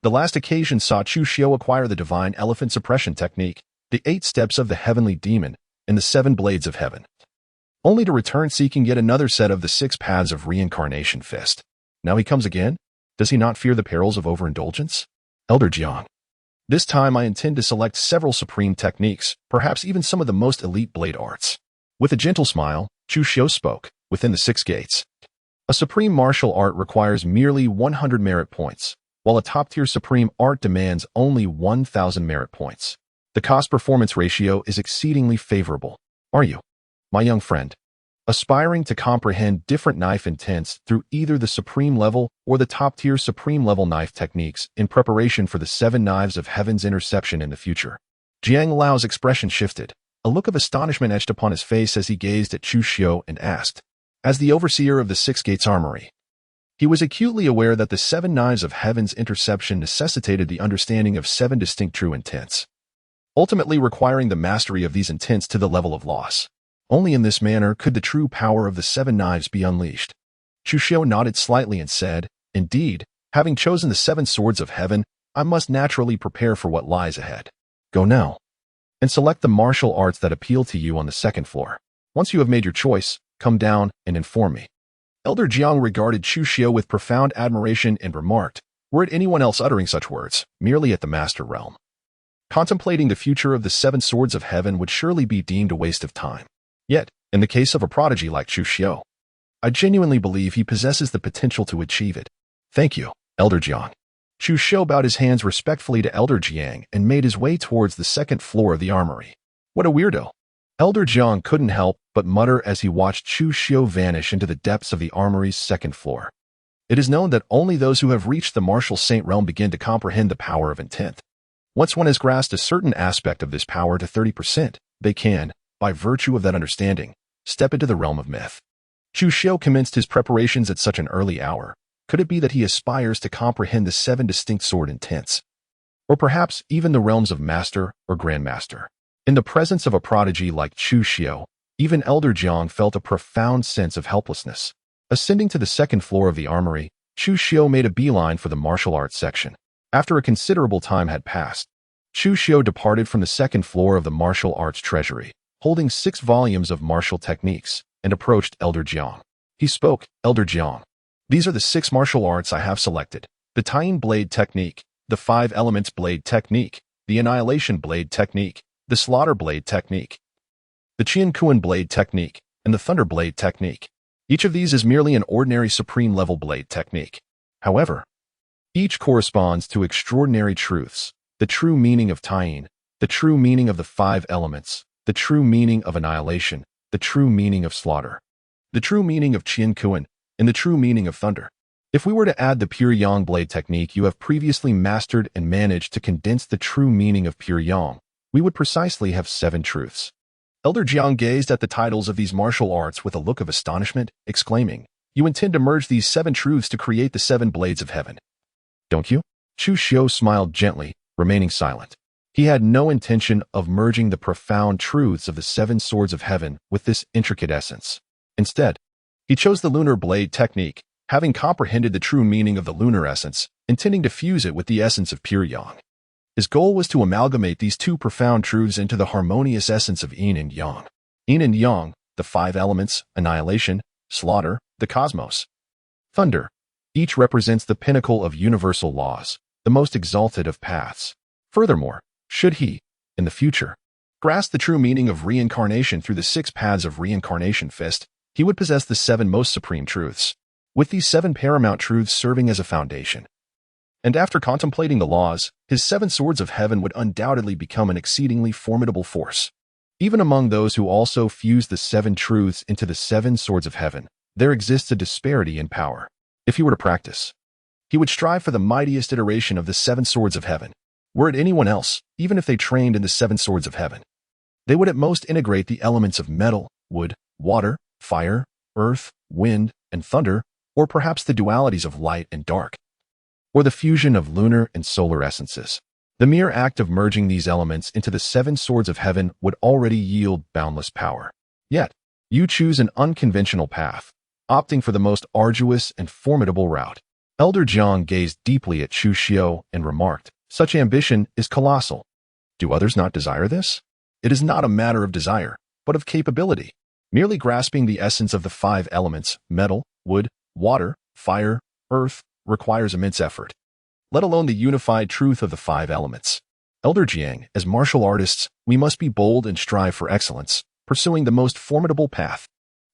The last occasion saw Chu Xiu acquire the divine elephant suppression technique, the 8 steps of the heavenly demon, and the 7 blades of heaven, only to return seeking yet another set of the 6 paths of reincarnation fist. Now he comes again? Does he not fear the perils of overindulgence? Elder Jiang, this time I intend to select several supreme techniques, perhaps even some of the most elite blade arts. With a gentle smile, Chu Xiu spoke, within the 6 gates. A supreme martial art requires merely 100 merit points, while a top-tier supreme art demands only 1,000 merit points. The cost-performance ratio is exceedingly favorable. Are you, my young friend, aspiring to comprehend different knife intents through either the supreme level or the top-tier supreme level knife techniques in preparation for the 7 knives of heaven's interception in the future? Jiang Lao's expression shifted. A look of astonishment etched upon his face as he gazed at Chu Xiu and asked, as the overseer of the 6 gates armory, he was acutely aware that the 7 knives of heaven's interception necessitated the understanding of 7 distinct true intents, ultimately requiring the mastery of these intents to the level of loss. Only in this manner could the true power of the 7 knives be unleashed. Chu Xiu nodded slightly and said, Indeed, having chosen the 7 swords of heaven, I must naturally prepare for what lies ahead. Go now, and select the martial arts that appeal to you on the 2nd floor. Once you have made your choice, come down and inform me. Elder Jiang regarded Chu Xiu with profound admiration and remarked, Were it anyone else uttering such words, merely at the master realm, contemplating the future of the 7 swords of heaven would surely be deemed a waste of time. Yet, in the case of a prodigy like Chu Xiu, I genuinely believe he possesses the potential to achieve it. Thank you, Elder Jiang. Chu Xiu bowed his hands respectfully to Elder Jiang and made his way towards the second floor of the armory. What a weirdo. Elder Jiang couldn't help but mutter as he watched Chu Xiu vanish into the depths of the armory's second floor. It is known that only those who have reached the martial saint realm begin to comprehend the power of intent. Once one has grasped a certain aspect of this power to 30%, they can, by virtue of that understanding, step into the realm of myth. Chu Xiu commenced his preparations at such an early hour. Could it be that he aspires to comprehend the 7 distinct sword intents? Or perhaps even the realms of master or grandmaster? In the presence of a prodigy like Chu Xiu, even Elder Jiang felt a profound sense of helplessness. Ascending to the second floor of the armory, Chu Xiu made a beeline for the martial arts section. After a considerable time had passed, Chu Xiu departed from the second floor of the martial arts treasury, holding 6 volumes of martial techniques, and approached Elder Jiang. He spoke, "Elder Jiang, these are the 6 martial arts I have selected: the Tying Blade Technique, the 5 Elements Blade Technique, the Annihilation Blade Technique, the Slaughter Blade Technique, the Qiankuan Blade Technique, and the Thunder Blade Technique. Each of these is merely an ordinary supreme level blade technique. However, each corresponds to extraordinary truths: the true meaning of tying, the true meaning of the 5 elements, the true meaning of annihilation, the true meaning of slaughter, the true meaning of Qiankuan, and the true meaning of thunder. If we were to add the pure yang blade technique you have previously mastered and managed to condense the true meaning of pure yang, we would precisely have 7 truths." Elder Jiang gazed at the titles of these martial arts with a look of astonishment, exclaiming, "You intend to merge these 7 truths to create the 7 blades of heaven, don't you?" Chu Xiu smiled gently, remaining silent. He had no intention of merging the profound truths of the 7 swords of heaven with this intricate essence. Instead, he chose the lunar blade technique, having comprehended the true meaning of the lunar essence, intending to fuse it with the essence of pure yang. His goal was to amalgamate these 2 profound truths into the harmonious essence of yin and yang. Yin and yang, the 5 elements, annihilation, slaughter, the cosmos, thunder. Each represents the pinnacle of universal laws, the most exalted of paths. Furthermore, should he, in the future, grasp the true meaning of reincarnation through the 6 paths of reincarnation fist, he would possess the 7 most supreme truths, with these 7 paramount truths serving as a foundation. And after contemplating the laws, his 7 swords of heaven would undoubtedly become an exceedingly formidable force. Even among those who also fuse the 7 truths into the 7 swords of heaven, there exists a disparity in power. If he were to practice, he would strive for the mightiest iteration of the 7 swords of heaven. Were it anyone else, even if they trained in the 7 swords of heaven, they would at most integrate the elements of metal, wood, water, fire, earth, wind, and thunder, or perhaps the dualities of light and dark, or the fusion of lunar and solar essences. The mere act of merging these elements into the 7 swords of heaven would already yield boundless power. Yet, you choose an unconventional path, opting for the most arduous and formidable route. Elder Jiang gazed deeply at Chu Xiu and remarked, "Such ambition is colossal. Do others not desire this? It is not a matter of desire, but of capability. Merely grasping the essence of the 5 elements, metal, wood, water, fire, earth, requires immense effort, let alone the unified truth of the 5 elements. Elder Jiang, as martial artists, we must be bold and strive for excellence, pursuing the most formidable path."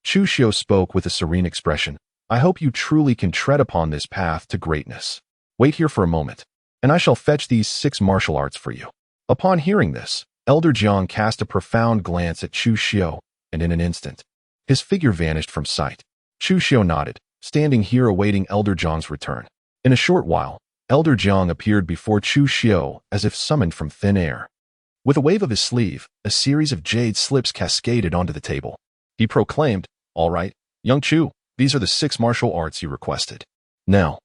Chu Xiu spoke with a serene expression. "I hope you truly can tread upon this path to greatness. Wait here for a moment, and I shall fetch these 6 martial arts for you." Upon hearing this, Elder Jiang cast a profound glance at Chu Xiu, and in an instant, his figure vanished from sight. Chu Xiu nodded, standing here awaiting Elder Jiang's return. In a short while, Elder Jiang appeared before Chu Xiu as if summoned from thin air. With a wave of his sleeve, a series of jade slips cascaded onto the table. He proclaimed, "All right, young Chu, these are the 6 martial arts you requested. Now,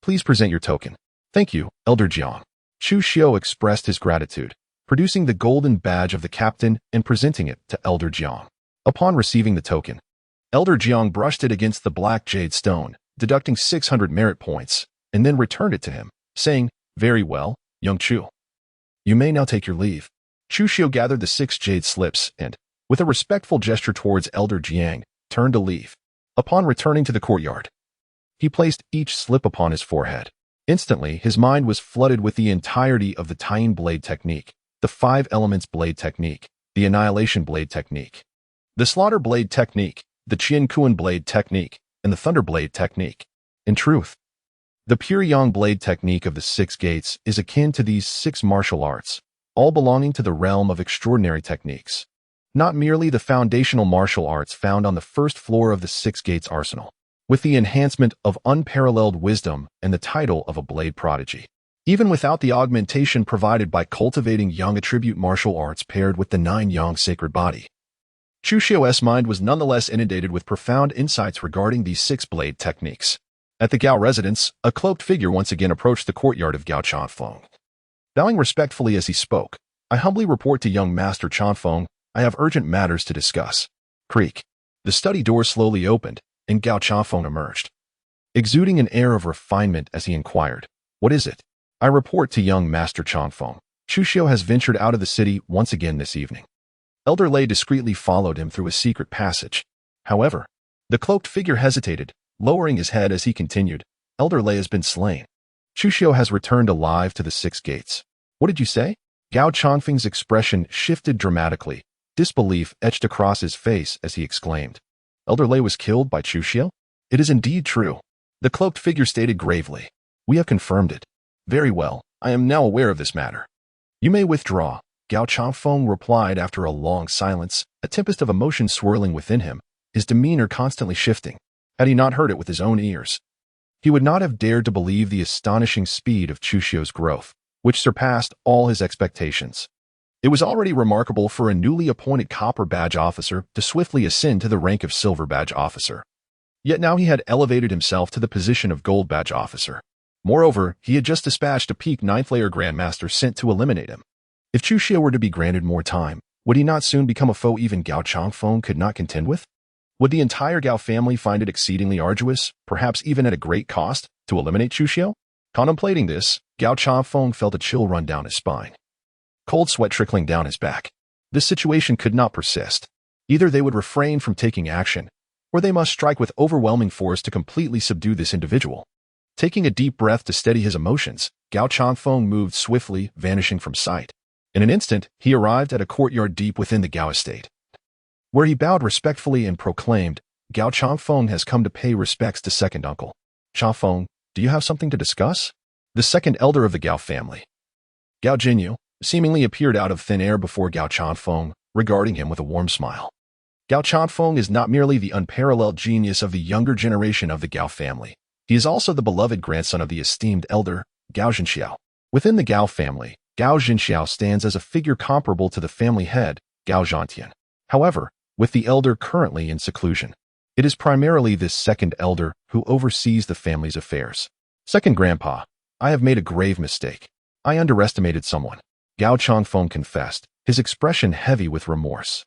please present your token." "Thank you, Elder Jiang." Chu Xiu expressed his gratitude, producing the golden badge of the captain and presenting it to Elder Jiang. Upon receiving the token, Elder Jiang brushed it against the black jade stone, deducting 600 merit points, and then returned it to him, saying, "Very well, young Chu. You may now take your leave." Chu Xiu gathered the 6 jade slips and, with a respectful gesture towards Elder Jiang, turned to leave. Upon returning to the courtyard, he placed each slip upon his forehead. Instantly, his mind was flooded with the entirety of the Tying Blade Technique, the 5 Elements Blade Technique, the Annihilation Blade Technique, the Slaughter Blade Technique, the Qiankuan Blade Technique, and the Thunder Blade Technique. In truth, The pure yang blade technique of the six gates is akin to these six martial arts, all belonging to the realm of extraordinary techniques, not merely the foundational martial arts found on the first floor of the six gates arsenal, with the enhancement of unparalleled wisdom and the title of a blade prodigy. Even without the augmentation provided by cultivating yang attribute martial arts paired with the 9 yang sacred body, Chu Xiao's mind was nonetheless inundated with profound insights regarding these six blade techniques. At the Gao residence, a cloaked figure once again approached the courtyard of Gao Chanfeng. Bowing respectfully as he spoke, "I humbly report to young Master Chanfeng, I have urgent matters to discuss." Creak. The study door slowly opened, and Gao Chanfeng emerged, exuding an air of refinement as he inquired, "What is it?" "I report to young Master Chanfeng. Chu Xiao has ventured out of the city once again this evening." Elder Lei discreetly followed him through a secret passage. However, the cloaked figure hesitated, lowering his head as he continued, "Elder Lei has been slain. Chu Xiao has returned alive to the six gates." "What did you say?" Gao Changfeng's expression shifted dramatically, disbelief etched across his face as he exclaimed, "Elder Lei was killed by Chu Xiao?" "It is indeed true," the cloaked figure stated gravely. "We have confirmed it." "Very well, I am now aware of this matter. You may withdraw," Gao Changfeng replied after a long silence, a tempest of emotion swirling within him, his demeanor constantly shifting. Had he not heard it with his own ears, he would not have dared to believe the astonishing speed of Chu Xiao's growth, which surpassed all his expectations. It was already remarkable for a newly appointed copper badge officer to swiftly ascend to the rank of silver badge officer. Yet now he had elevated himself to the position of gold badge officer. Moreover, he had just dispatched a peak 9th layer grandmaster sent to eliminate him. If Chu Xiao were to be granted more time, would he not soon become a foe even Gao Changfeng could not contend with? Would the entire Gao family find it exceedingly arduous, perhaps even at a great cost, to eliminate Chu Xiao? Contemplating this, Gao Changfeng felt a chill run down his spine, cold sweat trickling down his back. This situation could not persist. Either they would refrain from taking action, or they must strike with overwhelming force to completely subdue this individual. Taking a deep breath to steady his emotions, Gao Changfeng moved swiftly, vanishing from sight. In an instant, he arrived at a courtyard deep within the Gao estate, where he bowed respectfully and proclaimed, "Gao Changfeng has come to pay respects to second uncle." "Changfeng, do you have something to discuss?" The second elder of the Gao family, Gao Jinyu, seemingly appeared out of thin air before Gao Changfeng, regarding him with a warm smile. Gao Changfeng is not merely the unparalleled genius of the younger generation of the Gao family. He is also the beloved grandson of the esteemed elder, Gao Zhenxiao. Within the Gao family, Gao Zhenxiao stands as a figure comparable to the family head, Gao Zhantian. However, with the elder currently in seclusion, it is primarily this second elder who oversees the family's affairs. "Second grandpa, I have made a grave mistake. I underestimated someone," Gao Changfeng confessed, his expression heavy with remorse.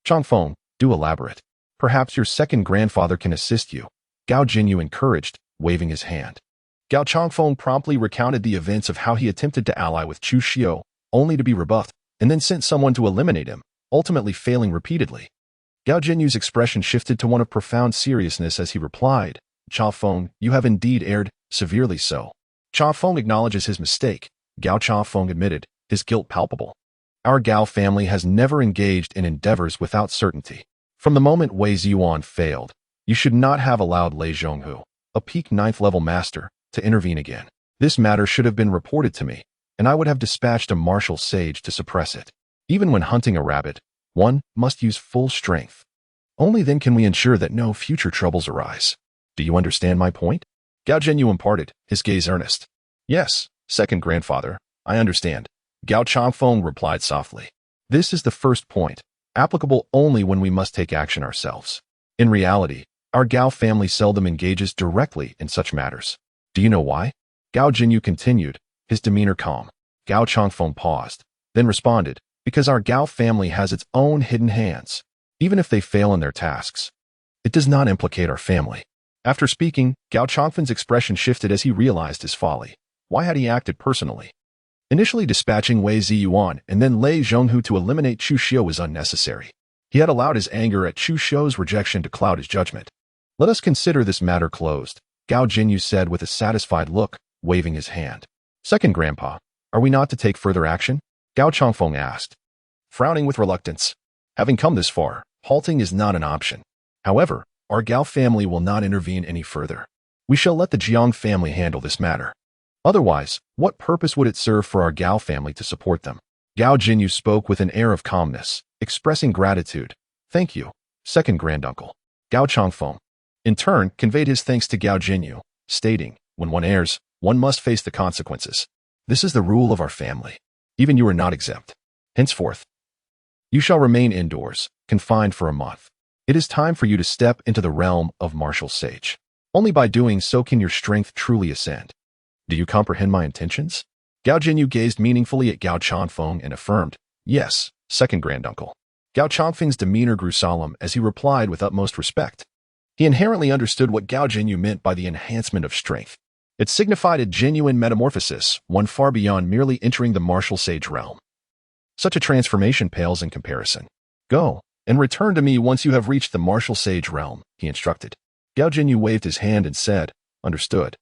"Changfeng, do elaborate. Perhaps your second grandfather can assist you," Gao Jinyu encouraged, waving his hand. Gao Changfeng promptly recounted the events of how he attempted to ally with Chu Xiao, only to be rebuffed, and then sent someone to eliminate him, ultimately failing repeatedly. Gao Jinyu's expression shifted to one of profound seriousness as he replied, "Changfeng, you have indeed erred, severely so." Changfeng acknowledges his mistake, Gao Changfeng admitted, his guilt palpable. "Our Gao family has never engaged in endeavors without certainty. From the moment Wei Ziyuan failed, you should not have allowed Lei Zhonghu, a peak 9th level master, to intervene again. This matter should have been reported to me, and I would have dispatched a martial sage to suppress it. Even when hunting a rabbit, one must use full strength. Only then can we ensure that no future troubles arise. Do you understand my point?" Gao Jinyu imparted, his gaze earnest. "Yes, second grandfather, I understand," Gao Changfeng replied softly. "This is the first point, applicable only when we must take action ourselves. In reality, our Gao family seldom engages directly in such matters. Do you know why?" Gao Jinyu continued, his demeanor calm. Gao Changfeng paused, then responded, "Because our Gao family has its own hidden hands, even if they fail in their tasks. It does not implicate our family." After speaking, Gao Changfeng's expression shifted as he realized his folly. Why had he acted personally? Initially dispatching Wei Ziyuan and then Lei Zhonghu to eliminate Chu Xiao was unnecessary. He had allowed his anger at Chu Xiao's rejection to cloud his judgment. "Let us consider this matter closed," Gao Jinyu said with a satisfied look, waving his hand. "Second grandpa, are we not to take further action?" Gao Changfeng asked, frowning with reluctance. Having come this far, halting is not an option. However, our Gao family will not intervene any further. We shall let the Jiang family handle this matter. Otherwise, what purpose would it serve for our Gao family to support them? Gao Jinyu spoke with an air of calmness, expressing gratitude. Thank you, second granduncle. Gao Changfeng, in turn, conveyed his thanks to Gao Jinyu, stating, when one errs, one must face the consequences. This is the rule of our family. Even you are not exempt. Henceforth, you shall remain indoors, confined for a month. It is time for you to step into the realm of martial sage. Only by doing so can your strength truly ascend. Do you comprehend my intentions? Gao Jinyu gazed meaningfully at Gao Changfeng and affirmed, yes, second granduncle. Gao Changfeng's demeanor grew solemn as he replied with utmost respect. He inherently understood what Gao Jinyu meant by the enhancement of strength. It signified a genuine metamorphosis, one far beyond merely entering the martial sage realm. Such a transformation pales in comparison. Go, and return to me once you have reached the martial sage realm, he instructed. Gao Jinyu waved his hand and said, understood.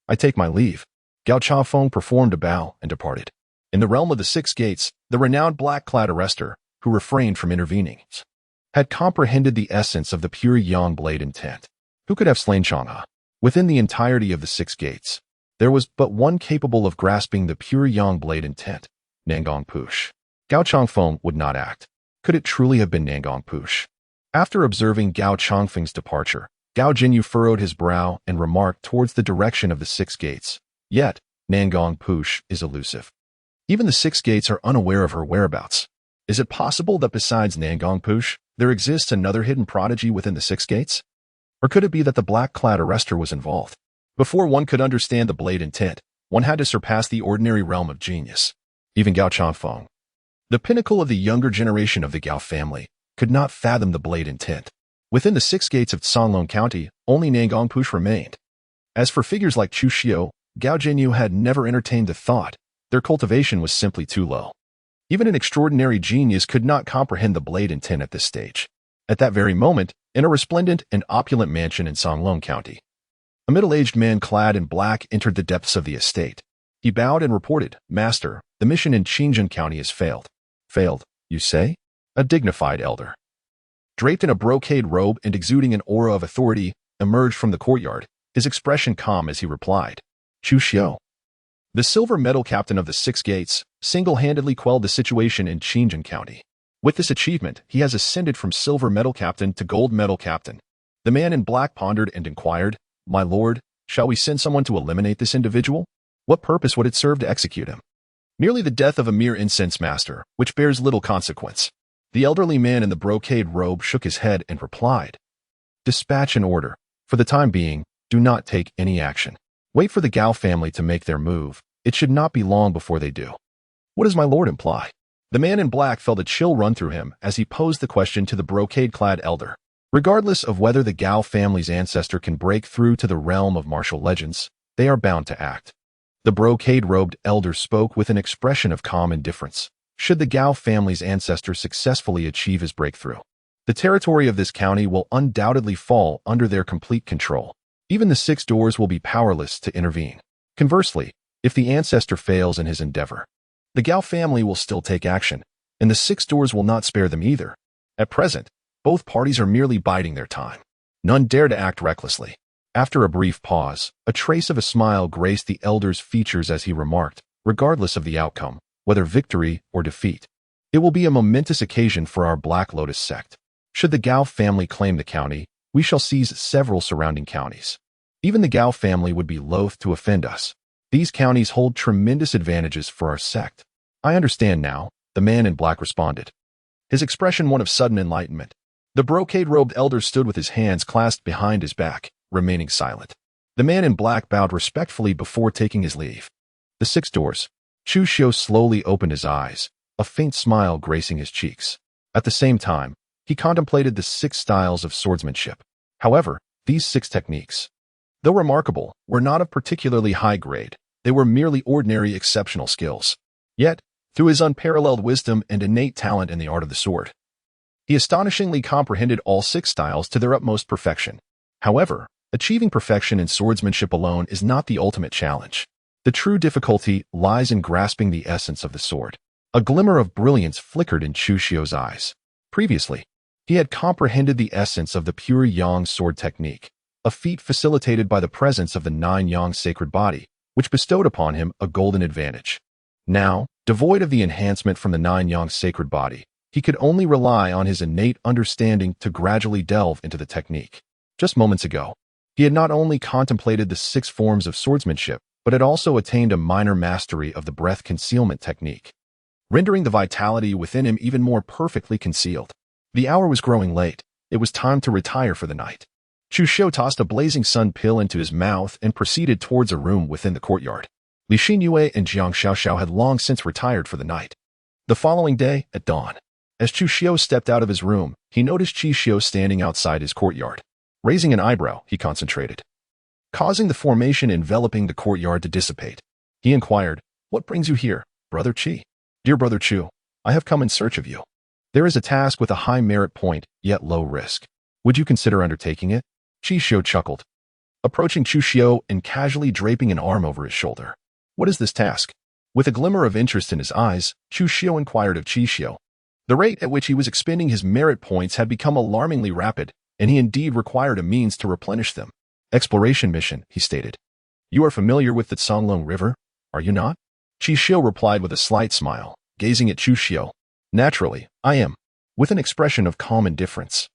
I take my leave. Gao Changfeng performed a bow and departed. In the realm of the Six Gates, the renowned black-clad arrester, who refrained from intervening, had comprehended the essence of the pure Yang blade intent. Who could have slain Chang'e? Within the entirety of the Six Gates, there was but one capable of grasping the pure Yang blade intent, Nangong Push. Gao Changfeng would not act. Could it truly have been Nangong Push? After observing Gao Changfeng's departure, Gao Jinyu furrowed his brow and remarked towards the direction of the Six Gates. Yet, Nangong Push is elusive. Even the Six Gates are unaware of her whereabouts. Is it possible that besides Nangong Push, there exists another hidden prodigy within the Six Gates? Or could it be that the black-clad arrester was involved? Before one could understand the blade intent, one had to surpass the ordinary realm of genius. Even Gao Changfeng, the pinnacle of the younger generation of the Gao family, could not fathom the blade intent. Within the Six Gates of Songlong County, only Nangong Push remained. As for figures like Chu Xiu, Gao Jinyu had never entertained the thought. Their cultivation was simply too low. Even an extraordinary genius could not comprehend the blade intent at this stage. At that very moment, in a resplendent and opulent mansion in Songlong County, a middle-aged man clad in black entered the depths of the estate. He bowed and reported, Master, the mission in Qingjun County has failed. Failed, you say? A dignified elder, draped in a brocade robe and exuding an aura of authority, emerged from the courtyard, his expression calm as he replied, Chu Xiu. The silver medal captain of the Six Gates single-handedly quelled the situation in Qingjun County. With this achievement, he has ascended from silver medal captain to gold medal captain. The man in black pondered and inquired, My lord, shall we send someone to eliminate this individual? What purpose would it serve to execute him? Merely the death of a mere incense master, which bears little consequence. The elderly man in the brocade robe shook his head and replied, Dispatch an order. For the time being, do not take any action. Wait for the Gao family to make their move. It should not be long before they do. What does my lord imply? The man in black felt a chill run through him as he posed the question to the brocade-clad elder. Regardless of whether the Gao family's ancestor can break through to the realm of martial legends, they are bound to act. The brocade-robed elder spoke with an expression of calm indifference. Should the Gao family's ancestor successfully achieve his breakthrough, the territory of this county will undoubtedly fall under their complete control. Even the Six Doors will be powerless to intervene. Conversely, if the ancestor fails in his endeavor, the Gao family will still take action, and the Six Doors will not spare them either. At present, both parties are merely biding their time. None dare to act recklessly. After a brief pause, a trace of a smile graced the elder's features as he remarked, regardless of the outcome, whether victory or defeat, it will be a momentous occasion for our Black Lotus sect. Should the Gao family claim the county, we shall seize several surrounding counties. Even the Gao family would be loath to offend us. These counties hold tremendous advantages for our sect. I understand now, the man in black responded, his expression one of sudden enlightenment. The brocade-robed elder stood with his hands clasped behind his back, remaining silent. The man in black bowed respectfully before taking his leave. The Six Doors. Chu Xiu slowly opened his eyes, a faint smile gracing his cheeks. At the same time, he contemplated the 6 styles of swordsmanship. However, these 6 techniques, though remarkable, were not of particularly high grade. They were merely ordinary exceptional skills. Yet, through his unparalleled wisdom and innate talent in the art of the sword, he astonishingly comprehended all 6 styles to their utmost perfection. However, achieving perfection in swordsmanship alone is not the ultimate challenge. The true difficulty lies in grasping the essence of the sword. A glimmer of brilliance flickered in Chu Xiu's eyes. Previously, he had comprehended the essence of the pure Yang sword technique. a feat facilitated by the presence of the 9-yang sacred body, which bestowed upon him a golden advantage. Now, devoid of the enhancement from the 9-yang sacred body, he could only rely on his innate understanding to gradually delve into the technique. Just moments ago, he had not only contemplated the 6 forms of swordsmanship, but had also attained a minor mastery of the breath concealment technique, rendering the vitality within him even more perfectly concealed. The hour was growing late. It was time to retire for the night. Chu Xiu tossed a blazing sun pill into his mouth and proceeded towards a room within the courtyard. Li Xinyue and Jiang Xiaoxiao had long since retired for the night. The following day, at dawn, as Chu Xiu stepped out of his room, he noticed Qi Xiu standing outside his courtyard. Raising an eyebrow, he concentrated, causing the formation enveloping the courtyard to dissipate. He inquired, "What brings you here, Brother Qi?" "Dear Brother Chu, I have come in search of you. There is a task with a high merit point, yet low risk. Would you consider undertaking it?" Qi Xiu chuckled, approaching Chu Xiu and casually draping an arm over his shoulder. "What is this task?" With a glimmer of interest in his eyes, Chu Xiu inquired of Qi Xiu. The rate at which he was expending his merit points had become alarmingly rapid, and he indeed required a means to replenish them. "Exploration mission," he stated. "You are familiar with the Songlong River, are you not?" Qi Xiu replied with a slight smile, gazing at Chu Xiu. "Naturally, I am," with an expression of calm indifference.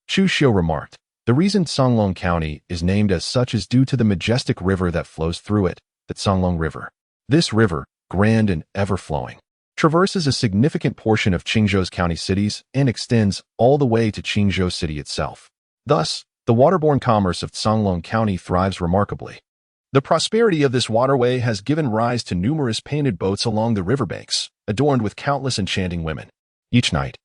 Chu Xiu remarked, "The reason Songlong County is named as such is due to the majestic river that flows through it, the Songlong River. This river, grand and ever-flowing, traverses a significant portion of Qingzhou's county cities and extends all the way to Qingzhou City itself. Thus, the waterborne commerce of Songlong County thrives remarkably. The prosperity of this waterway has given rise to numerous painted boats along the riverbanks, adorned with countless enchanting women. Each night,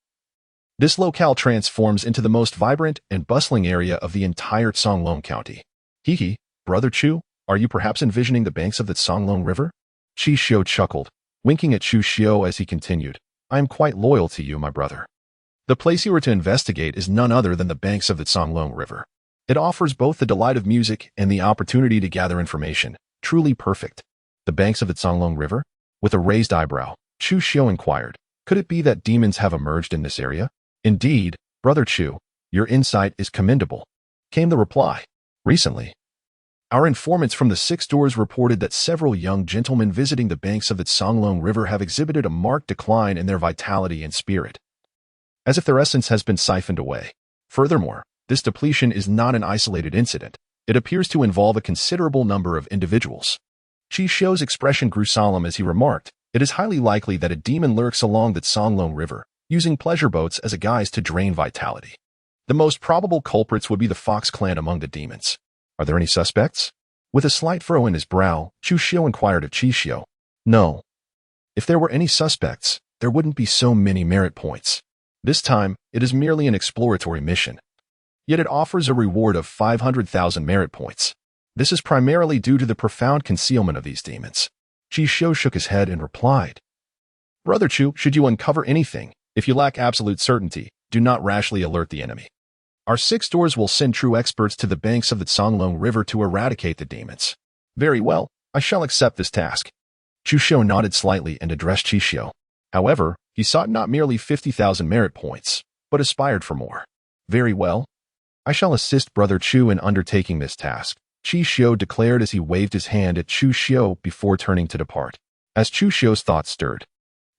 this locale transforms into the most vibrant and bustling area of the entire Songlong County." "Hee, Brother Chu, are you perhaps envisioning the banks of the Songlong River?" Qi Xiu chuckled, winking at Chu Xiu as he continued, "I am quite loyal to you, my brother. The place you are to investigate is none other than the banks of the Songlong River. It offers both the delight of music and the opportunity to gather information. Truly perfect." "The banks of the Songlong River?" With a raised eyebrow, Chu Xiu inquired, "Could it be that demons have emerged in this area?" "Indeed, Brother Chu, your insight is commendable," came the reply. "Recently, our informants from the 6 doors reported that several young gentlemen visiting the banks of the Songlong River have exhibited a marked decline in their vitality and spirit, as if their essence has been siphoned away. Furthermore, this depletion is not an isolated incident. It appears to involve a considerable number of individuals." Qi Xiu's expression grew solemn as he remarked, "It is highly likely that a demon lurks along the Songlong River, using pleasure boats as a guise to drain vitality. The most probable culprits would be the Fox clan among the demons. Are there any suspects?" With a slight furrow in his brow, Chu Xiu inquired of Qi Xiu. "No. If there were any suspects, there wouldn't be so many merit points. This time, it is merely an exploratory mission. Yet it offers a reward of 500,000 merit points. This is primarily due to the profound concealment of these demons." Qi Xiu shook his head and replied, "Brother Chu, should you uncover anything, if you lack absolute certainty, do not rashly alert the enemy. Our 6 doors will send true experts to the banks of the Songlong River to eradicate the demons." "Very well, I shall accept this task." Chu Xiu nodded slightly and addressed Qi Xiu. However, he sought not merely 50,000 merit points, but aspired for more. "Very well. I shall assist Brother Chu in undertaking this task," Qi Xiu declared as he waved his hand at Chu Xiu before turning to depart. As Chu Xiu's thoughts stirred,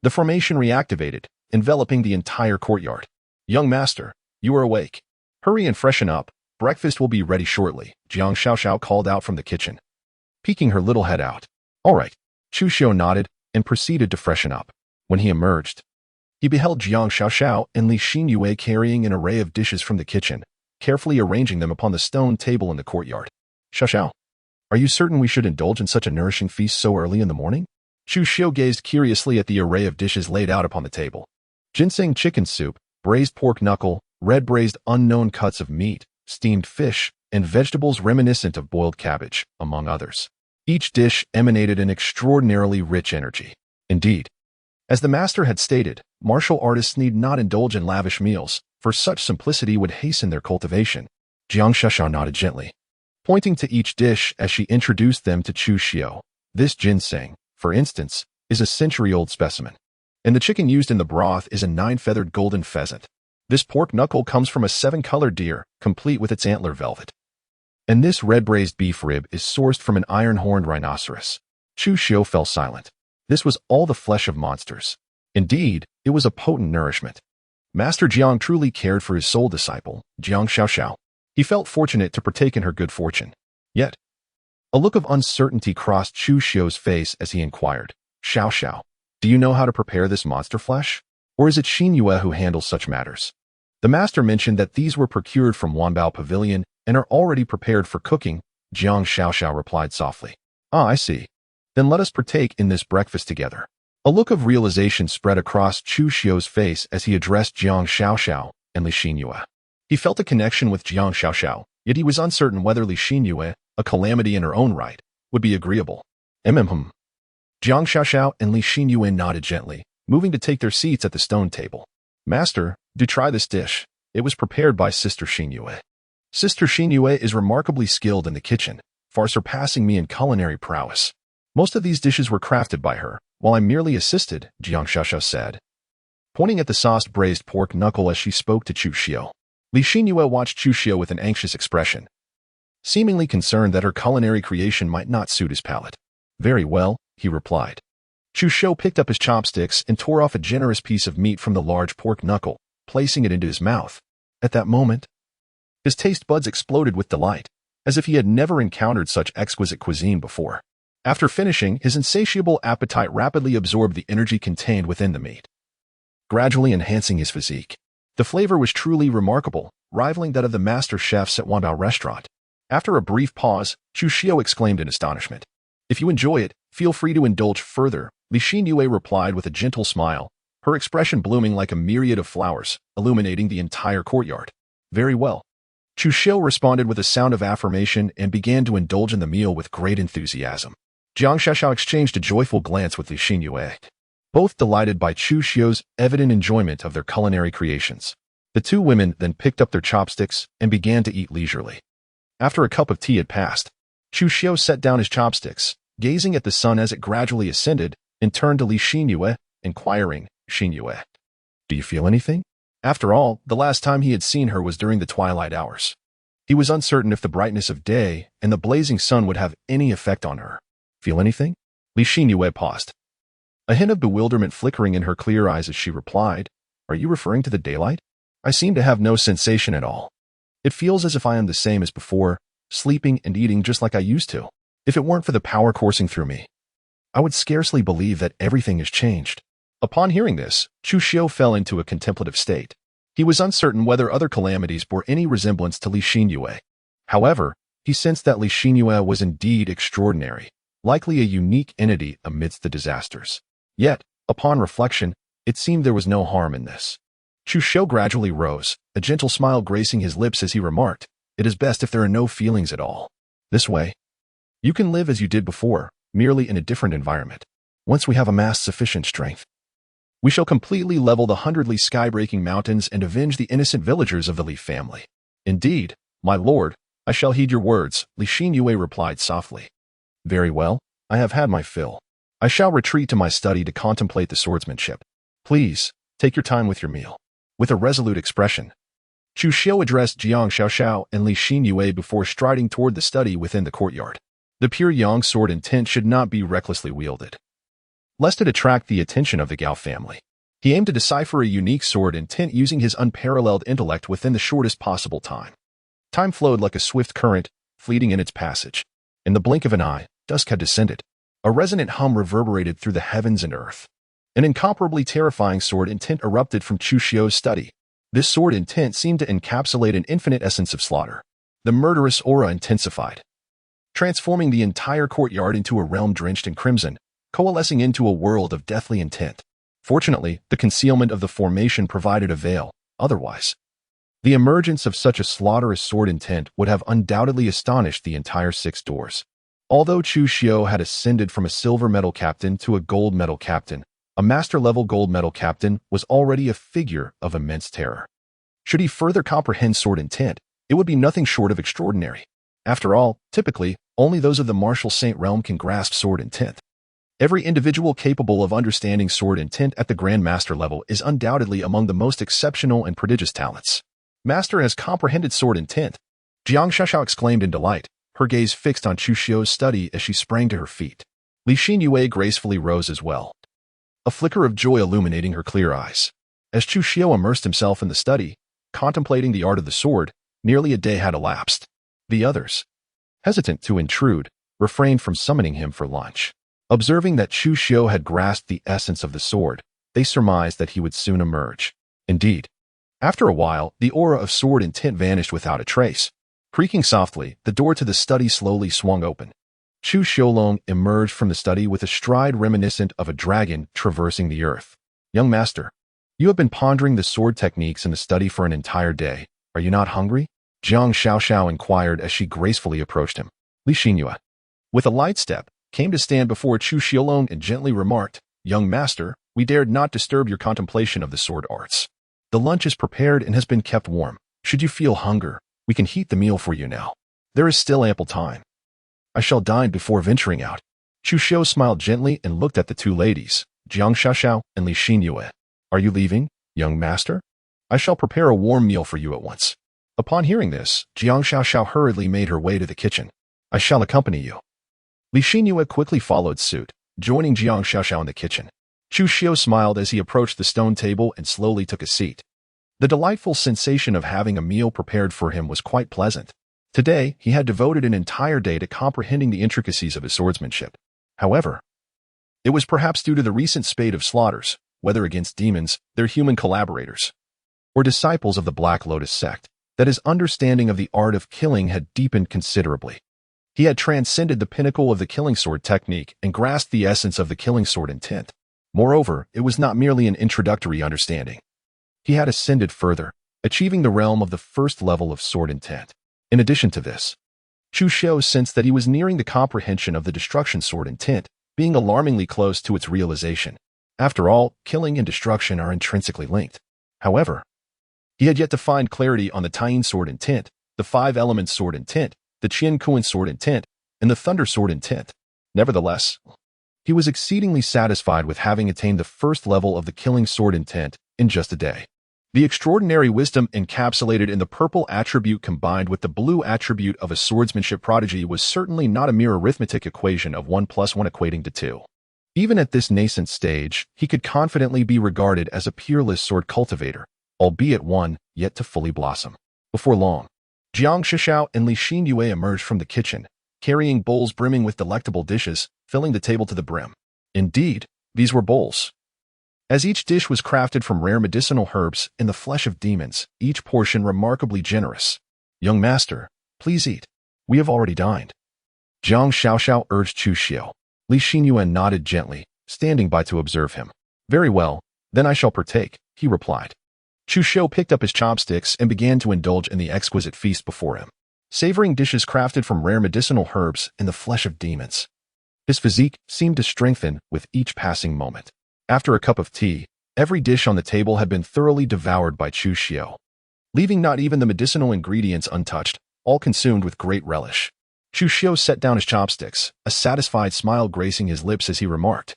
the formation reactivated, enveloping the entire courtyard. "Young master, you are awake. Hurry and freshen up. Breakfast will be ready shortly," Jiang Xiaoxiao called out from the kitchen, peeking her little head out. "All right." Chu Xiu nodded and proceeded to freshen up. When he emerged, he beheld Jiang Xiaoxiao and Li Xinyue carrying an array of dishes from the kitchen, carefully arranging them upon the stone table in the courtyard. "Xiaoxiao, are you certain we should indulge in such a nourishing feast so early in the morning?" Chu Xiu gazed curiously at the array of dishes laid out upon the table. Ginseng chicken soup, braised pork knuckle, red braised unknown cuts of meat, steamed fish, and vegetables reminiscent of boiled cabbage, among others. Each dish emanated an extraordinarily rich energy. Indeed, as the master had stated, martial artists need not indulge in lavish meals, for such simplicity would hasten their cultivation. Jiang Xiaoxiao nodded gently, pointing to each dish as she introduced them to Chu Xiu. "This ginseng, for instance, is a century-old specimen, and the chicken used in the broth is a 9-feathered golden pheasant. This pork knuckle comes from a 7-colored deer, complete with its antler velvet. And this red braised beef rib is sourced from an iron-horned rhinoceros. Chu Xiu fell silent. This was all the flesh of monsters. Indeed, it was a potent nourishment. Master Jiang truly cared for his soul disciple, Jiang Xiaoxiao. He felt fortunate to partake in her good fortune. Yet, a look of uncertainty crossed Chu Xiu's face as he inquired, Xiaoxiao, do you know how to prepare this monster flesh? Or is it Xin Yue who handles such matters? The master mentioned that these were procured from Wanbao Pavilion and are already prepared for cooking, Jiang Xiaoxiao replied softly. Ah, I see. Then let us partake in this breakfast together. A look of realization spread across Chu Xiu's face as he addressed Jiang Xiaoxiao and Li Xinyue. He felt a connection with Jiang Xiaoxiao, yet he was uncertain whether Li Xinyue, a calamity in her own right, would be agreeable. Jiang Xiaoxiao and Li Xinyue nodded gently, moving to take their seats at the stone table. Master, do try this dish. It was prepared by Sister Xinyue. Sister Xinyue is remarkably skilled in the kitchen, far surpassing me in culinary prowess. Most of these dishes were crafted by her, while I merely assisted, Jiang Xiaoxiao said, pointing at the sauced braised pork knuckle as she spoke to Chu Xiu. Li Xinyue watched Chu Xiu with an anxious expression, seemingly concerned that her culinary creation might not suit his palate. Very well, he replied. Chu Xiu picked up his chopsticks and tore off a generous piece of meat from the large pork knuckle, placing it into his mouth. At that moment, his taste buds exploded with delight, as if he had never encountered such exquisite cuisine before. After finishing, his insatiable appetite rapidly absorbed the energy contained within the meat, gradually enhancing his physique. The flavor was truly remarkable, rivaling that of the master chefs at Wanbao restaurant. After a brief pause, Chu Xiu exclaimed in astonishment. If you enjoy it, feel free to indulge further, Li Xinyue replied with a gentle smile, her expression blooming like a myriad of flowers, illuminating the entire courtyard. Very well. Chu Xiu responded with a sound of affirmation and began to indulge in the meal with great enthusiasm. Jiang Xiaoxiao exchanged a joyful glance with Li Xinyue, both delighted by Chu Xiu's evident enjoyment of their culinary creations. The two women then picked up their chopsticks and began to eat leisurely. After a cup of tea had passed, Chu Xiu set down his chopsticks, gazing at the sun as it gradually ascended, and turned to Li Xinyue, inquiring, Xinyue, do you feel anything? After all, the last time he had seen her was during the twilight hours. He was uncertain if the brightness of day and the blazing sun would have any effect on her. Feel anything? Li Xinyue paused, a hint of bewilderment flickering in her clear eyes as she replied, Are you referring to the daylight? I seem to have no sensation at all. It feels as if I am the same as before, sleeping and eating just like I used to. If it weren't for the power coursing through me, I would scarcely believe that everything has changed. Upon hearing this, Chu Xiu fell into a contemplative state. He was uncertain whether other calamities bore any resemblance to Li Xinyue. However, he sensed that Li Xinyue was indeed extraordinary, likely a unique entity amidst the disasters. Yet, upon reflection, it seemed there was no harm in this. Chu Xiu gradually rose, a gentle smile gracing his lips as he remarked, It is best if there are no feelings at all. This way, you can live as you did before, merely in a different environment. Once we have amassed sufficient strength, we shall completely level the 100 Li sky-breaking mountains and avenge the innocent villagers of the Li family. Indeed, my lord, I shall heed your words, Li Xinyue replied softly. Very well, I have had my fill. I shall retreat to my study to contemplate the swordsmanship. Please, take your time with your meal. With a resolute expression, Chu Xiu addressed Jiang Xiaoxiao and Li Xinyue before striding toward the study within the courtyard. The pure yang sword intent should not be recklessly wielded, lest it attract the attention of the Gao family. He aimed to decipher a unique sword intent using his unparalleled intellect within the shortest possible time. Time flowed like a swift current, fleeting in its passage. In the blink of an eye, dusk had descended. A resonant hum reverberated through the heavens and earth. An incomparably terrifying sword intent erupted from Chu Xiu's study. This sword intent seemed to encapsulate an infinite essence of slaughter. The murderous aura intensified, transforming the entire courtyard into a realm drenched in crimson, coalescing into a world of deathly intent. Fortunately, the concealment of the formation provided a veil. Otherwise, the emergence of such a slaughterous sword intent would have undoubtedly astonished the entire 6 doors. Although Chu Xiu had ascended from a silver medal captain to a gold medal captain, a master-level gold medal captain was already a figure of immense terror. Should he further comprehend sword intent, it would be nothing short of extraordinary. After all, typically, only those of the martial saint realm can grasp sword intent. Every individual capable of understanding sword intent at the Grand Master level is undoubtedly among the most exceptional and prodigious talents. Master has comprehended sword intent. Jiang Xiaoxiao exclaimed in delight, her gaze fixed on Chu Xiu's study as she sprang to her feet. Li Xinyue gracefully rose as well, a flicker of joy illuminating her clear eyes. As Chu Xiu immersed himself in the study, contemplating the art of the sword, nearly a day had elapsed. The others, hesitant to intrude, refrained from summoning him for lunch. Observing that Chu Xiu had grasped the essence of the sword, they surmised that he would soon emerge. Indeed, after a while, the aura of sword intent vanished without a trace. Creaking softly, the door to the study slowly swung open. Chu Xiulong emerged from the study with a stride reminiscent of a dragon traversing the earth. Young master, you have been pondering the sword techniques in the study for an entire day. Are you not hungry? Jiang Xiaoxiao inquired as she gracefully approached him. Li Xinyue, with a light step, came to stand before Chu Xiulong and gently remarked, Young master, we dared not disturb your contemplation of the sword arts. The lunch is prepared and has been kept warm. Should you feel hunger, we can heat the meal for you now. There is still ample time. I shall dine before venturing out. Chu Xiu smiled gently and looked at the two ladies, Jiang Xiaoxiao and Li Xinyue. Are you leaving, young master? I shall prepare a warm meal for you at once. Upon hearing this, Jiang Xiaoxiao hurriedly made her way to the kitchen. I shall accompany you. Li Xinyue quickly followed suit, joining Jiang Xiaoxiao in the kitchen. Chu Xiu smiled as he approached the stone table and slowly took a seat. The delightful sensation of having a meal prepared for him was quite pleasant. Today, he had devoted an entire day to comprehending the intricacies of his swordsmanship. However, it was perhaps due to the recent spate of slaughters, whether against demons, their human collaborators, or disciples of the Black Lotus sect, that his understanding of the art of killing had deepened considerably. He had transcended the pinnacle of the killing sword technique and grasped the essence of the killing sword intent. Moreover, it was not merely an introductory understanding. He had ascended further, achieving the realm of the first level of sword intent. In addition to this, Chu Xiu sensed that he was nearing the comprehension of the destruction sword intent, being alarmingly close to its realization. After all, killing and destruction are intrinsically linked. However, he had yet to find clarity on the Taiyin sword intent, the five elements sword intent, the Qian Kuan sword intent, and the thunder sword intent. Nevertheless, he was exceedingly satisfied with having attained the first level of the killing sword intent in just a day. The extraordinary wisdom encapsulated in the purple attribute combined with the blue attribute of a swordsmanship prodigy was certainly not a mere arithmetic equation of 1 + 1 equating to 2. Even at this nascent stage, he could confidently be regarded as a peerless sword cultivator, albeit one yet to fully blossom. Before long, Jiang Xiaoxiao and Li Xinyue emerged from the kitchen, carrying bowls brimming with delectable dishes, filling the table to the brim. Indeed, these were bowls. As each dish was crafted from rare medicinal herbs and the flesh of demons, each portion remarkably generous. Young master, please eat. We have already dined. Jiang Xiaoxiao urged Chu Xiu. Li Xinyue nodded gently, standing by to observe him. Very well, then I shall partake, he replied. Chu Xiu picked up his chopsticks and began to indulge in the exquisite feast before him, savoring dishes crafted from rare medicinal herbs and the flesh of demons. His physique seemed to strengthen with each passing moment. After a cup of tea, every dish on the table had been thoroughly devoured by Chu Xiu, leaving not even the medicinal ingredients untouched, all consumed with great relish. Chu Xiu set down his chopsticks, a satisfied smile gracing his lips as he remarked,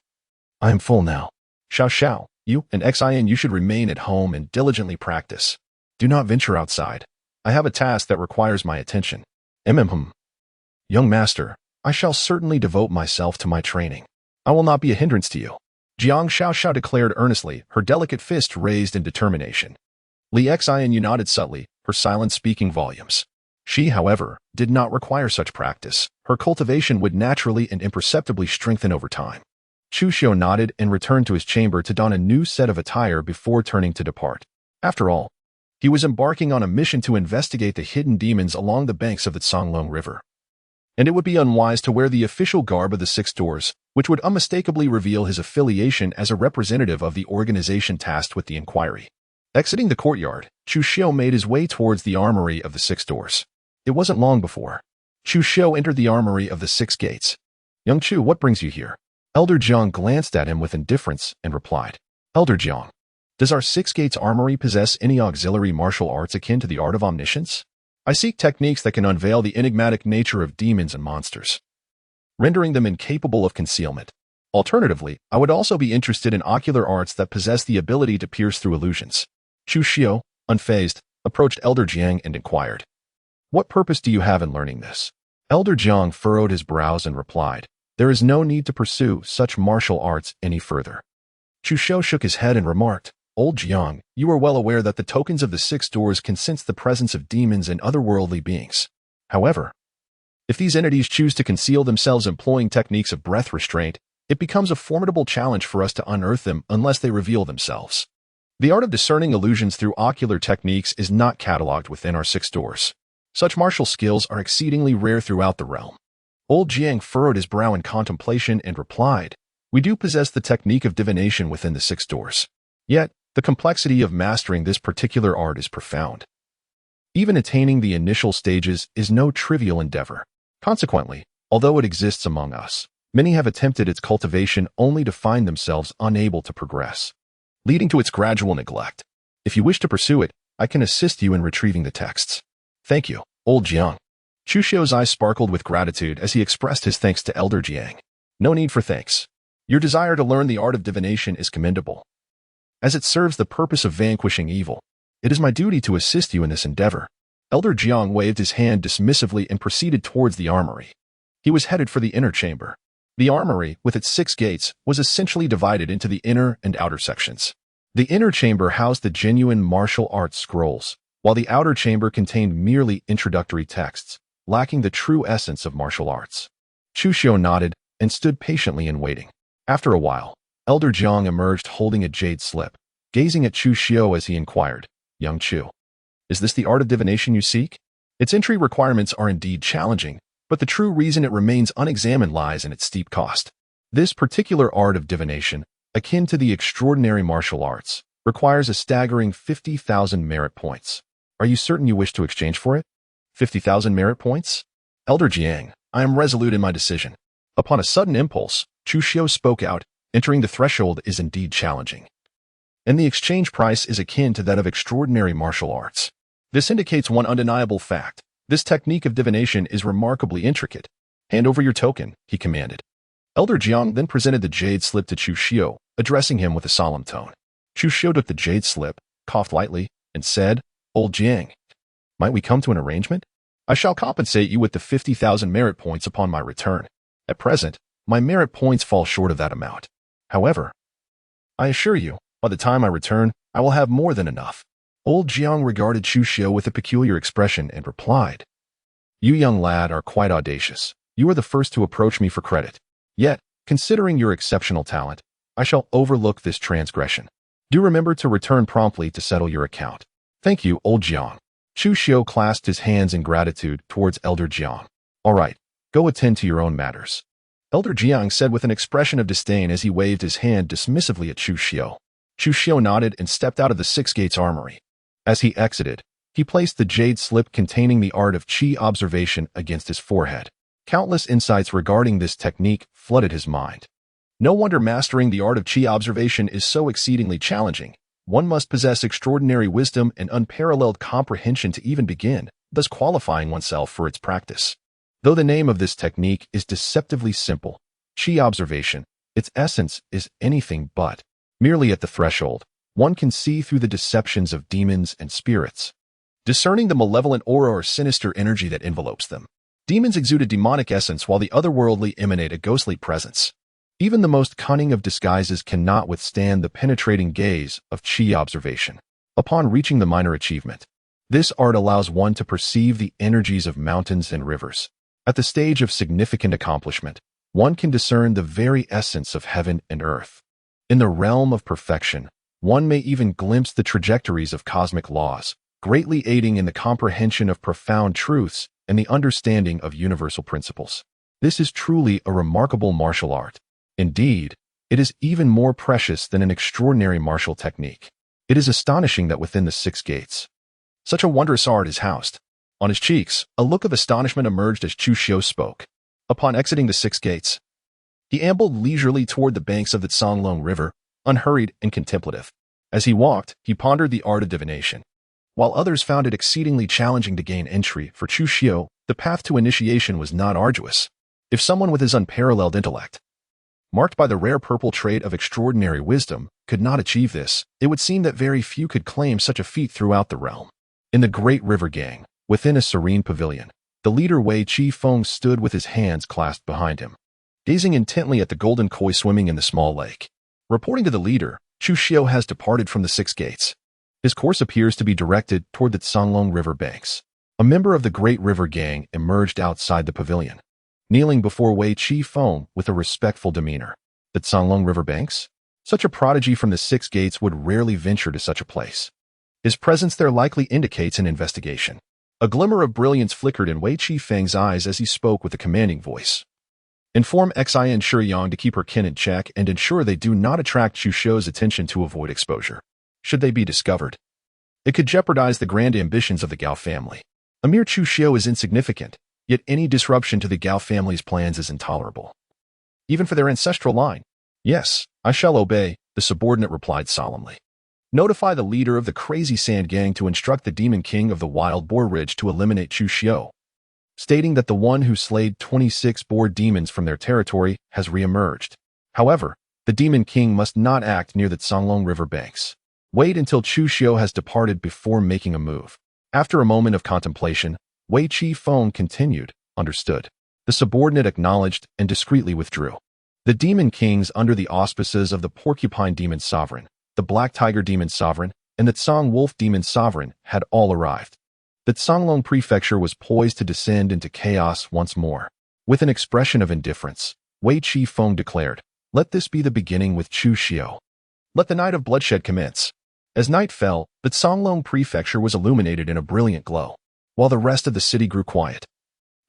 I am full now. Xiao, you and Xin, you should remain at home and diligently practice. Do not venture outside. I have a task that requires my attention. Young master, I shall certainly devote myself to my training. I will not be a hindrance to you. Jiang Xiaoxiao declared earnestly, her delicate fist raised in determination. Li Xian nodded subtly, her silence speaking volumes. She, however, did not require such practice. Her cultivation would naturally and imperceptibly strengthen over time. Chu Xiu nodded and returned to his chamber to don a new set of attire before turning to depart. After all, he was embarking on a mission to investigate the hidden demons along the banks of the Songlong River. And it would be unwise to wear the official garb of the Six Doors, which would unmistakably reveal his affiliation as a representative of the organization tasked with the inquiry. Exiting the courtyard, Chu Xiu made his way towards the armory of the Six Doors. It wasn't long before Chu Xiu entered the armory of the Six Gates. Young Chu, what brings you here? Elder Jiang glanced at him with indifference and replied, Elder Jiang, does our Six Gates armory possess any auxiliary martial arts akin to the art of omniscience? I seek techniques that can unveil the enigmatic nature of demons and monsters, rendering them incapable of concealment. Alternatively, I would also be interested in ocular arts that possess the ability to pierce through illusions. Chu Xiu, unfazed, approached Elder Jiang and inquired. What purpose do you have in learning this? Elder Jiang furrowed his brows and replied, there is no need to pursue such martial arts any further. Chu Xiu shook his head and remarked, Old Jiang, you are well aware that the tokens of the 6 doors can sense the presence of demons and otherworldly beings. However, if these entities choose to conceal themselves employing techniques of breath restraint, it becomes a formidable challenge for us to unearth them unless they reveal themselves. The art of discerning illusions through ocular techniques is not cataloged within our 6 doors. Such martial skills are exceedingly rare throughout the realm. Old Jiang furrowed his brow in contemplation and replied, we do possess the technique of divination within the 6 doors. Yet, the complexity of mastering this particular art is profound. Even attaining the initial stages is no trivial endeavor. Consequently, although it exists among us, many have attempted its cultivation only to find themselves unable to progress, leading to its gradual neglect. If you wish to pursue it, I can assist you in retrieving the texts. Thank you, Old Jiang. Chu Xiu's eyes sparkled with gratitude as he expressed his thanks to Elder Jiang. No need for thanks. Your desire to learn the art of divination is commendable. As it serves the purpose of vanquishing evil, it is my duty to assist you in this endeavor. Elder Jiang waved his hand dismissively and proceeded towards the armory. He was headed for the inner chamber. The armory, with its 6 gates, was essentially divided into the inner and outer sections. The inner chamber housed the genuine martial arts scrolls, while the outer chamber contained merely introductory texts, lacking the true essence of martial arts. Chu Xiu nodded and stood patiently in waiting. After a while, Elder Jiang emerged holding a jade slip, gazing at Chu Xiu as he inquired, Young Chu, is this the art of divination you seek? Its entry requirements are indeed challenging, but the true reason it remains unexamined lies in its steep cost. This particular art of divination, akin to the extraordinary martial arts, requires a staggering 50,000 merit points. Are you certain you wish to exchange for it? 50,000 merit points? Elder Jiang, I am resolute in my decision. Upon a sudden impulse, Chu Xiu spoke out, entering the threshold is indeed challenging. And the exchange price is akin to that of extraordinary martial arts. This indicates one undeniable fact. This technique of divination is remarkably intricate. Hand over your token, he commanded. Elder Jiang then presented the jade slip to Chu Xiu, addressing him with a solemn tone. Chu Xiu took the jade slip, coughed lightly, and said, Old Jiang, might we come to an arrangement? I shall compensate you with the 50,000 merit points upon my return. At present, my merit points fall short of that amount. However, I assure you, by the time I return, I will have more than enough. Old Jiang regarded Chu Xiu with a peculiar expression and replied, You young lad are quite audacious. You are the first to approach me for credit. Yet, considering your exceptional talent, I shall overlook this transgression. Do remember to return promptly to settle your account. Thank you, Old Jiang. Chu Xiu clasped his hands in gratitude towards Elder Jiang. All right, go attend to your own matters. Elder Jiang said with an expression of disdain as he waved his hand dismissively at Chu Xiu. Chu Xiu nodded and stepped out of the 6 gates armory. As he exited, he placed the jade slip containing the art of qi observation against his forehead. Countless insights regarding this technique flooded his mind. No wonder mastering the art of qi observation is so exceedingly challenging. One must possess extraordinary wisdom and unparalleled comprehension to even begin, thus qualifying oneself for its practice. Though the name of this technique is deceptively simple, qi observation, its essence is anything but. Merely at the threshold, one can see through the deceptions of demons and spirits, discerning the malevolent aura or sinister energy that envelopes them. Demons exude a demonic essence while the otherworldly emanate a ghostly presence. Even the most cunning of disguises cannot withstand the penetrating gaze of qi observation. Upon reaching the minor achievement, this art allows one to perceive the energies of mountains and rivers. At the stage of significant accomplishment, one can discern the very essence of heaven and earth. In the realm of perfection, one may even glimpse the trajectories of cosmic laws, greatly aiding in the comprehension of profound truths and the understanding of universal principles. This is truly a remarkable martial art. Indeed, it is even more precious than an extraordinary martial technique. It is astonishing that within the 6 gates, such a wondrous art is housed. On his cheeks, a look of astonishment emerged as Chu Xiu spoke. Upon exiting the 6 gates, he ambled leisurely toward the banks of the Songlong River, unhurried and contemplative. As he walked, he pondered the art of divination. While others found it exceedingly challenging to gain entry, for Chu Xiu, the path to initiation was not arduous. If someone with his unparalleled intellect, marked by the rare purple trait of extraordinary wisdom, could not achieve this, it would seem that very few could claim such a feat throughout the realm. In the Great River Gang, Within a serene pavilion, the leader Wei Qifeng stood with his hands clasped behind him, gazing intently at the golden koi swimming in the small lake. Reporting to the leader, Chu Xiu has departed from the 6 gates. His course appears to be directed toward the Canglong River banks. A member of the Great River Gang emerged outside the pavilion, kneeling before Wei Qifeng with a respectful demeanor. The Canglong River banks? Such a prodigy from the 6 gates would rarely venture to such a place. His presence there likely indicates an investigation. A glimmer of brilliance flickered in Wei Qifeng's eyes as he spoke with a commanding voice. Inform Xin Shuyang to keep her kin in check and ensure they do not attract Chu Xiu's attention to avoid exposure. Should they be discovered, it could jeopardize the grand ambitions of the Gao family. A mere Chu Xiu is insignificant, yet any disruption to the Gao family's plans is intolerable. Even for their ancestral line. Yes, I shall obey, the subordinate replied solemnly. Notify the leader of the Crazy Sand Gang to instruct the Demon King of the Wild Boar Ridge to eliminate Chu Xiu, stating that the one who slayed 26 boar demons from their territory has re-emerged. However, the Demon King must not act near the Canglong River banks. Wait until Chu Xiu has departed before making a move. After a moment of contemplation, Wei Qifeng continued, understood. The subordinate acknowledged and discreetly withdrew. The Demon Kings under the auspices of the Porcupine Demon Sovereign, the Black Tiger Demon Sovereign, and the Tsang Wolf Demon Sovereign had all arrived. The Canglong Prefecture was poised to descend into chaos once more. With an expression of indifference, Wei Qifeng declared, "Let this be the beginning with Chu Xiu. Let the night of bloodshed commence." As night fell, the Canglong Prefecture was illuminated in a brilliant glow, while the rest of the city grew quiet.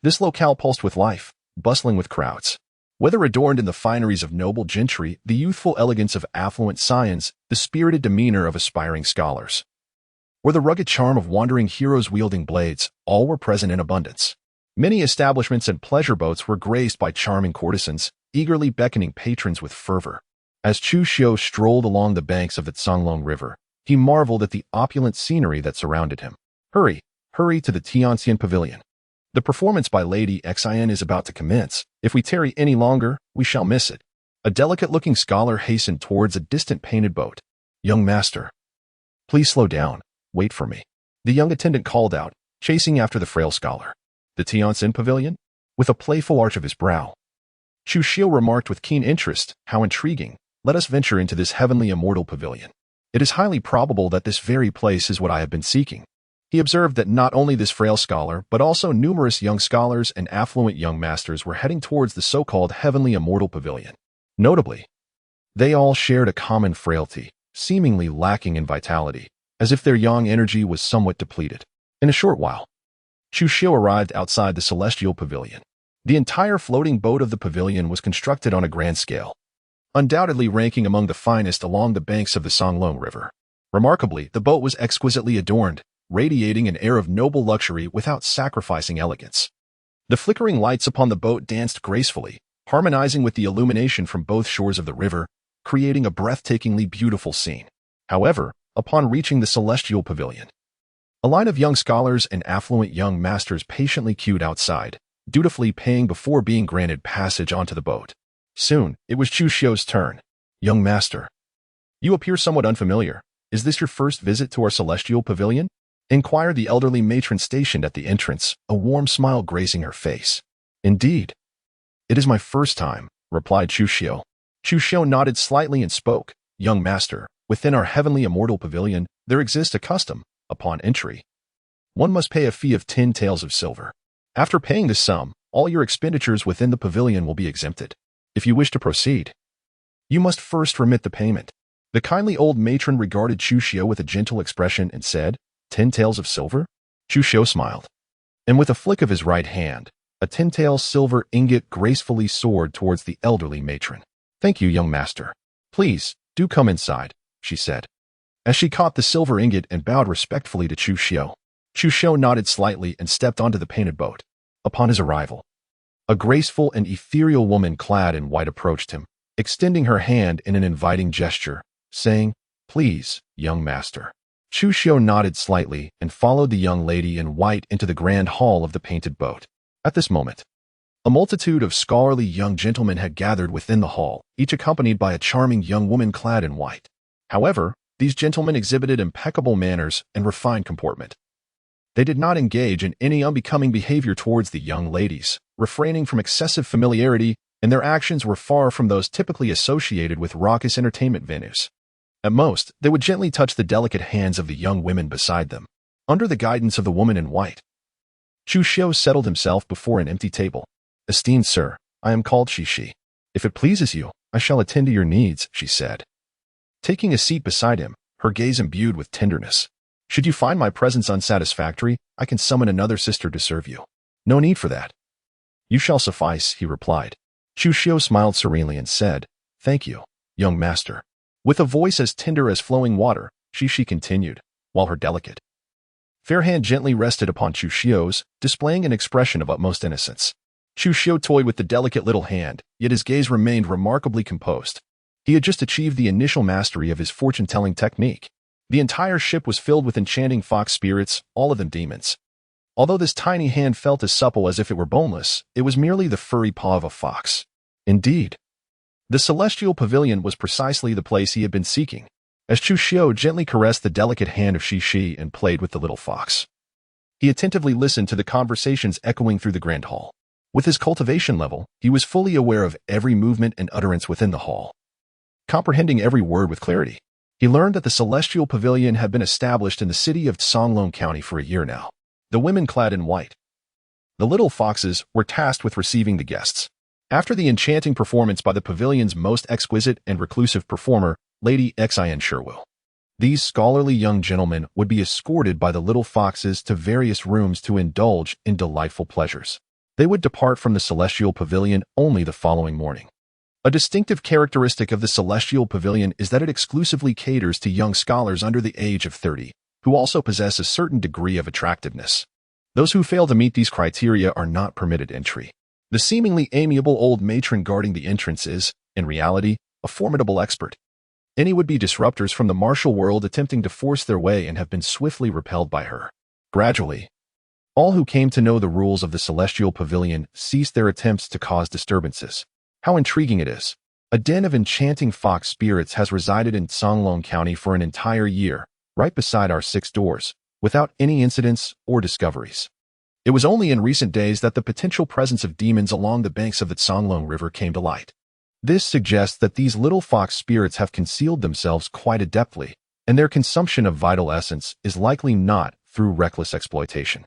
This locale pulsed with life, bustling with crowds. Whether adorned in the fineries of noble gentry, the youthful elegance of affluent scions, the spirited demeanor of aspiring scholars, or the rugged charm of wandering heroes wielding blades, all were present in abundance. Many establishments and pleasure boats were graced by charming courtesans, eagerly beckoning patrons with fervor. As Chu Xiu strolled along the banks of the Canglong River, he marveled at the opulent scenery that surrounded him. Hurry, hurry to the Tianxian Pavilion. The performance by Lady Xin is about to commence. If we tarry any longer, we shall miss it. A delicate-looking scholar hastened towards a distant painted boat. Young master, please slow down. Wait for me. The young attendant called out, chasing after the frail scholar. The Tianxian Pavilion? With a playful arch of his brow, Chu Xiu remarked with keen interest, how intriguing. Let us venture into this heavenly immortal pavilion. It is highly probable that this very place is what I have been seeking. He observed that not only this frail scholar, but also numerous young scholars and affluent young masters were heading towards the so-called heavenly immortal pavilion. Notably, they all shared a common frailty, seemingly lacking in vitality, as if their young energy was somewhat depleted. In a short while, Chu Xiu arrived outside the celestial pavilion. The entire floating boat of the pavilion was constructed on a grand scale, undoubtedly ranking among the finest along the banks of the Canglong River. Remarkably, the boat was exquisitely adorned, radiating an air of noble luxury without sacrificing elegance. The flickering lights upon the boat danced gracefully, harmonizing with the illumination from both shores of the river, creating a breathtakingly beautiful scene. However, upon reaching the celestial pavilion, a line of young scholars and affluent young masters patiently queued outside, dutifully paying before being granted passage onto the boat. Soon, it was Chu Xiu's turn. Young master, you appear somewhat unfamiliar. Is this your first visit to our celestial pavilion? Inquired the elderly matron stationed at the entrance, a warm smile gracing her face. Indeed, it is my first time, replied Chu Xiu. Chu Xiu nodded slightly and spoke. Young master, within our heavenly immortal pavilion, there exists a custom. Upon entry, one must pay a fee of 10 taels of silver. After paying this sum, all your expenditures within the pavilion will be exempted. If you wish to proceed, you must first remit the payment. The kindly old matron regarded Chu Xiu with a gentle expression and said, 10 taels of silver? Chu Xiu smiled, and with a flick of his right hand, a 10-tael silver ingot gracefully soared towards the elderly matron. Thank you, young master. Please, do come inside, she said, as she caught the silver ingot and bowed respectfully to Chu Xiu. Chu Xiu nodded slightly and stepped onto the painted boat. Upon his arrival, a graceful and ethereal woman clad in white approached him, extending her hand in an inviting gesture, saying, Please, young master. Chu Xiu nodded slightly and followed the young lady in white into the grand hall of the painted boat. At this moment, a multitude of scholarly young gentlemen had gathered within the hall, each accompanied by a charming young woman clad in white. However, these gentlemen exhibited impeccable manners and refined comportment. They did not engage in any unbecoming behavior towards the young ladies, refraining from excessive familiarity, and their actions were far from those typically associated with raucous entertainment venues. At most, they would gently touch the delicate hands of the young women beside them, under the guidance of the woman in white. Chu Xiu settled himself before an empty table. "Esteemed sir, I am called Shishi. If it pleases you, I shall attend to your needs," she said. Taking a seat beside him, her gaze imbued with tenderness. "Should you find my presence unsatisfactory, I can summon another sister to serve you. No need for that." "You shall suffice," he replied. Chu Xiu smiled serenely and said, "Thank you, young master." With a voice as tender as flowing water, Shishi continued, while her delicate, fair hand gently rested upon Chu Xiu's, displaying an expression of utmost innocence. Chu Xiu toyed with the delicate little hand, yet his gaze remained remarkably composed. He had just achieved the initial mastery of his fortune-telling technique. The entire ship was filled with enchanting fox spirits, all of them demons. Although this tiny hand felt as supple as if it were boneless, it was merely the furry paw of a fox. Indeed, the celestial pavilion was precisely the place he had been seeking, as Chu Xiu gently caressed the delicate hand of Shishi and played with the little fox. He attentively listened to the conversations echoing through the grand hall. With his cultivation level, he was fully aware of every movement and utterance within the hall. Comprehending every word with clarity, he learned that the celestial pavilion had been established in the city of Songlong County for a year now. The women clad in white, the little foxes, were tasked with receiving the guests. After the enchanting performance by the pavilion's most exquisite and reclusive performer, Lady Xin Sherwill, these scholarly young gentlemen would be escorted by the little foxes to various rooms to indulge in delightful pleasures. They would depart from the celestial pavilion only the following morning. A distinctive characteristic of the celestial pavilion is that it exclusively caters to young scholars under the age of 30, who also possess a certain degree of attractiveness. Those who fail to meet these criteria are not permitted entry. The seemingly amiable old matron guarding the entrance is, in reality, a formidable expert. Any would-be disruptors from the martial world attempting to force their way and have been swiftly repelled by her. Gradually, all who came to know the rules of the celestial pavilion ceased their attempts to cause disturbances. How intriguing it is! A den of enchanting fox spirits has resided in Songlong County for an entire year, right beside our 6 doors, without any incidents or discoveries. It was only in recent days that the potential presence of demons along the banks of the Songlong River came to light. This suggests that these little fox spirits have concealed themselves quite adeptly, and their consumption of vital essence is likely not through reckless exploitation,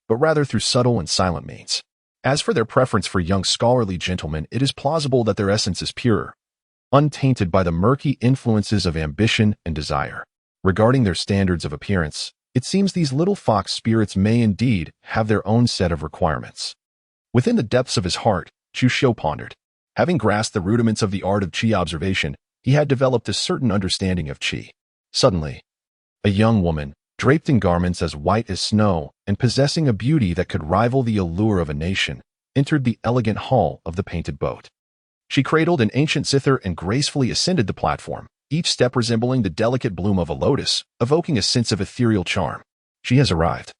but rather through subtle and silent means. As for their preference for young scholarly gentlemen, it is plausible that their essence is pure, untainted by the murky influences of ambition and desire. Regarding their standards of appearance, it seems these little fox spirits may indeed have their own set of requirements. Within the depths of his heart, Chu Xiu pondered. Having grasped the rudiments of the art of qi observation, he had developed a certain understanding of qi. Suddenly, a young woman, draped in garments as white as snow and possessing a beauty that could rival the allure of a nation, entered the elegant hall of the painted boat. She cradled an ancient zither and gracefully ascended the platform, each step resembling the delicate bloom of a lotus, evoking a sense of ethereal charm. She has arrived.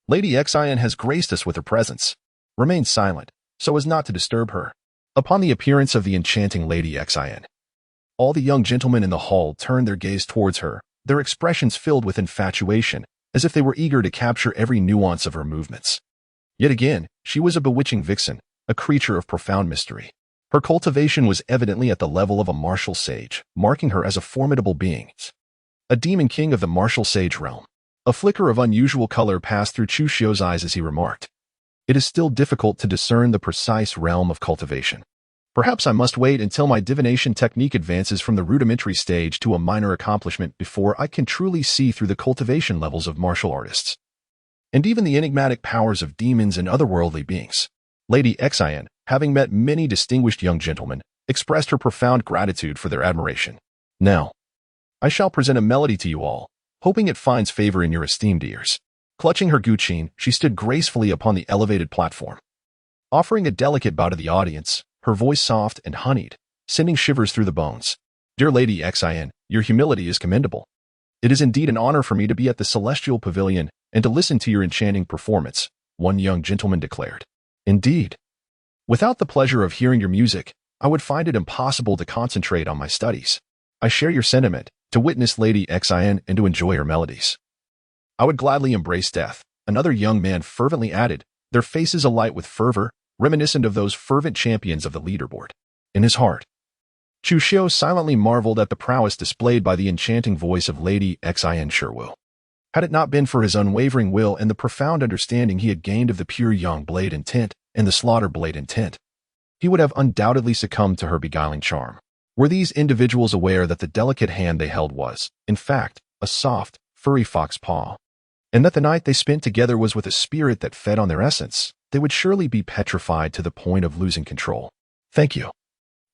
Lady Xin has graced us with her presence. Remain silent, so as not to disturb her. Upon the appearance of the enchanting Lady Xin, all the young gentlemen in the hall turned their gaze towards her, their expressions filled with infatuation, as if they were eager to capture every nuance of her movements. Yet again, she was a bewitching vixen, a creature of profound mystery. Her cultivation was evidently at the level of a martial sage, marking her as a formidable being. A demon king of the martial sage realm. A flicker of unusual color passed through Chu Xiu's eyes as he remarked, "It is still difficult to discern the precise realm of cultivation. Perhaps I must wait until my divination technique advances from the rudimentary stage to a minor accomplishment before I can truly see through the cultivation levels of martial artists, and even the enigmatic powers of demons and otherworldly beings." Lady Xin, having met many distinguished young gentlemen, expressed her profound gratitude for their admiration. "Now, I shall present a melody to you all, hoping it finds favor in your esteemed ears." Clutching her guqin, she stood gracefully upon the elevated platform, offering a delicate bow to the audience, her voice soft and honeyed, sending shivers through the bones. "Dear Lady Xin, your humility is commendable. It is indeed an honor for me to be at the Celestial Pavilion and to listen to your enchanting performance," one young gentleman declared. "Indeed, without the pleasure of hearing your music, I would find it impossible to concentrate on my studies. I share your sentiment, to witness Lady Xin and to enjoy her melodies. I would gladly embrace death, another young man fervently added, their faces alight with fervor, reminiscent of those fervent champions of the leaderboard. In his heart, Chu Xiu silently marveled at the prowess displayed by the enchanting voice of Lady Xin Sherwu. Had it not been for his unwavering will and the profound understanding he had gained of the pure young blade intent and the slaughter blade intent, he would have undoubtedly succumbed to her beguiling charm. Were these individuals aware that the delicate hand they held was, in fact, a soft, furry fox paw, and that the night they spent together was with a spirit that fed on their essence, they would surely be petrified to the point of losing control. Thank you.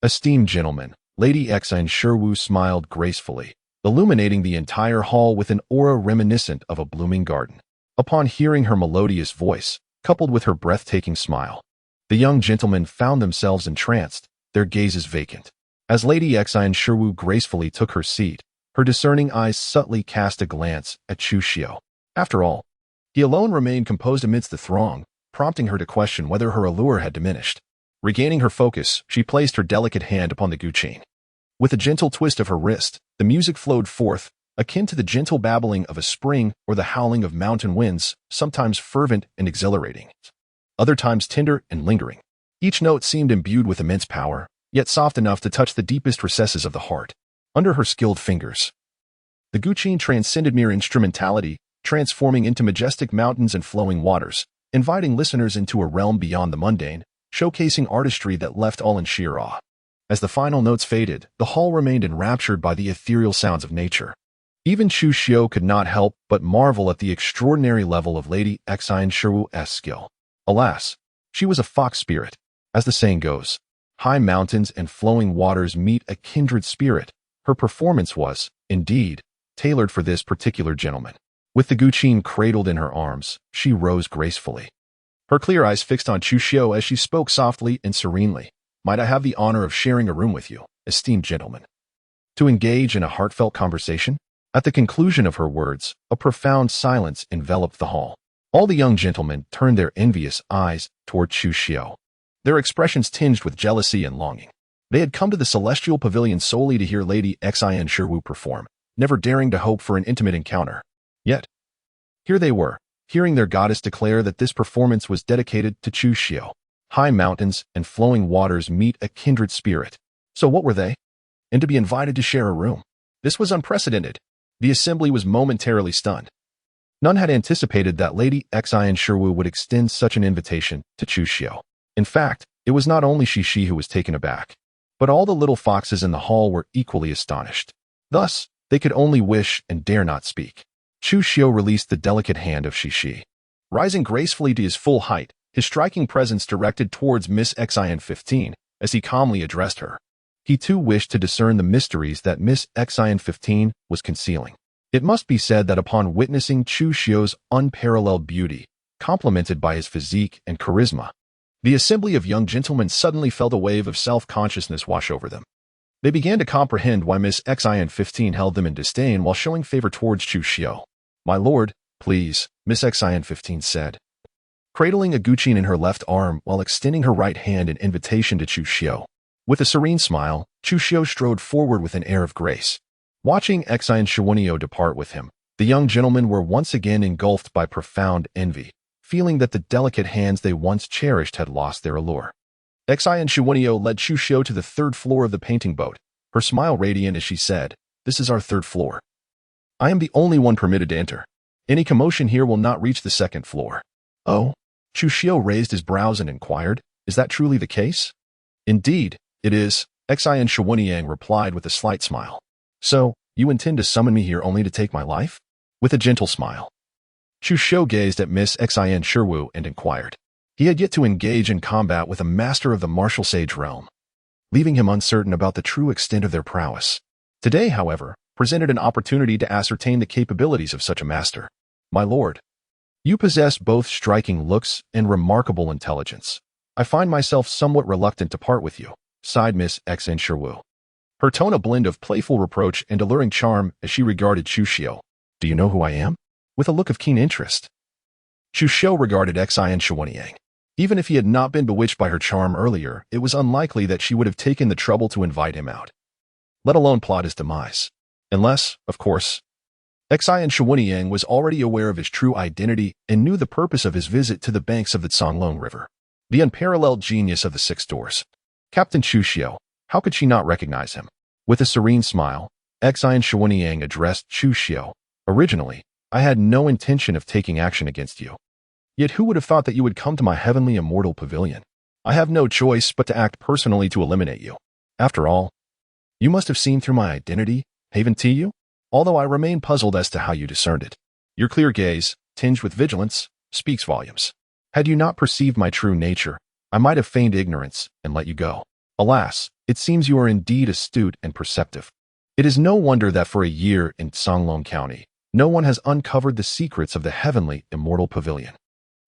Esteemed gentlemen, Lady Xin Sherwu smiled gracefully, illuminating the entire hall with an aura reminiscent of a blooming garden. Upon hearing her melodious voice, coupled with her breathtaking smile, the young gentlemen found themselves entranced, their gazes vacant. As Lady Xin Sherwu gracefully took her seat, her discerning eyes subtly cast a glance at Chu Xiu. After all, he alone remained composed amidst the throng, prompting her to question whether her allure had diminished. Regaining her focus, she placed her delicate hand upon the guqin. With a gentle twist of her wrist, the music flowed forth, akin to the gentle babbling of a spring or the howling of mountain winds, sometimes fervent and exhilarating, other times tender and lingering. Each note seemed imbued with immense power, yet soft enough to touch the deepest recesses of the heart. Under her skilled fingers, the guqin transcended mere instrumentality, transforming into majestic mountains and flowing waters, inviting listeners into a realm beyond the mundane, showcasing artistry that left all in sheer awe. As the final notes faded, the hall remained enraptured by the ethereal sounds of nature. Even Chu Xiu could not help but marvel at the extraordinary level of Lady Xin Sherwu's skill. Alas, she was a fox spirit. As the saying goes, high mountains and flowing waters meet a kindred spirit. Her performance was, indeed, tailored for this particular gentleman. With the guqin cradled in her arms, she rose gracefully. Her clear eyes fixed on Chu Xiu as she spoke softly and serenely. Might I have the honor of sharing a room with you, esteemed gentleman? To engage in a heartfelt conversation? At the conclusion of her words, a profound silence enveloped the hall. All the young gentlemen turned their envious eyes toward Chu Xiu, their expressions tinged with jealousy and longing. They had come to the celestial pavilion solely to hear Lady Xin Sherwu perform, never daring to hope for an intimate encounter. Yet, here they were, hearing their goddess declare that this performance was dedicated to Chu Xiu. High mountains and flowing waters meet a kindred spirit. So what were they? And to be invited to share a room. This was unprecedented. The assembly was momentarily stunned. None had anticipated that Lady Xin Sherwu would extend such an invitation to Chu Xiu. In fact, it was not only Shi who was taken aback, but all the little foxes in the hall were equally astonished. Thus, they could only wish and dare not speak. Chu Xiu released the delicate hand of Shi. Rising gracefully to his full height, his striking presence directed towards Miss Xin 15 as he calmly addressed her. He too wished to discern the mysteries that Miss Xin 15 was concealing. It must be said that upon witnessing Chu Xiu's unparalleled beauty, complemented by his physique and charisma, the assembly of young gentlemen suddenly felt a wave of self-consciousness wash over them. They began to comprehend why Miss Xin 15 held them in disdain while showing favor towards Chu Xiu. "My lord, please," Miss Xin 15 said, cradling a guqin in her left arm while extending her right hand in invitation to Chu Xiu. With a serene smile, Chu Xiu strode forward with an air of grace. Watching Xin Sherwu depart with him, the young gentlemen were once again engulfed by profound envy, feeling that the delicate hands they once cherished had lost their allure. Xin Sherwu led Chu Xiu to the third floor of the painting boat, her smile radiant as she said, "This is our third floor. I am the only one permitted to enter. Any commotion here will not reach the second floor." "Oh?" Chu Xiu raised his brows and inquired, "Is that truly the case?" "Indeed, it is," Xin Sherwu replied with a slight smile. "So, you intend to summon me here only to take my life?" With a gentle smile, Chu Xiu gazed at Miss Xin Sherwu and inquired. He had yet to engage in combat with a master of the martial sage realm, leaving him uncertain about the true extent of their prowess. Today, however, presented an opportunity to ascertain the capabilities of such a master. "My lord, you possess both striking looks and remarkable intelligence. I find myself somewhat reluctant to part with you," sighed Miss Xin Sherwu, her tone a blend of playful reproach and alluring charm as she regarded Chu Xiu. "Do you know who I am?" With a look of keen interest, Chu Xiu regarded Xin Sherwu. Even if he had not been bewitched by her charm earlier, it was unlikely that she would have taken the trouble to invite him out, let alone plot his demise. Unless, of course, Xian Shuanyang was already aware of his true identity and knew the purpose of his visit to the banks of the Canglong River. The unparalleled genius of the Six Doors. Captain Chu Xiao, how could she not recognize him? With a serene smile, Xian Shuanyang addressed Chu Xiao. Originally, I had no intention of taking action against you. Yet who would have thought that you would come to my heavenly immortal pavilion? I have no choice but to act personally to eliminate you. After all, you must have seen through my identity, haven't you? Although I remain puzzled as to how you discerned it. Your clear gaze, tinged with vigilance, speaks volumes. Had you not perceived my true nature, I might have feigned ignorance and let you go. Alas, it seems you are indeed astute and perceptive. It is no wonder that for a year in Canglong County, no one has uncovered the secrets of the heavenly immortal pavilion.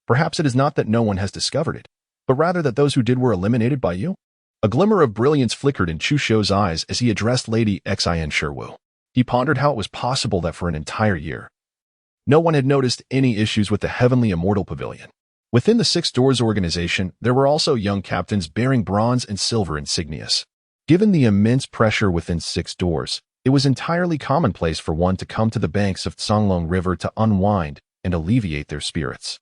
Perhaps it is not that no one has discovered it, but rather that those who did were eliminated by you? A glimmer of brilliance flickered in Chu Xiao's eyes as he addressed Lady Xian Sherwu. He pondered how it was possible that for an entire year, no one had noticed any issues with the heavenly immortal pavilion. Within the Six Doors organization, there were also young captains bearing bronze and silver insignias. Given the immense pressure within Six Doors, it was entirely commonplace for one to come to the banks of Canglong River to unwind and alleviate their spirits.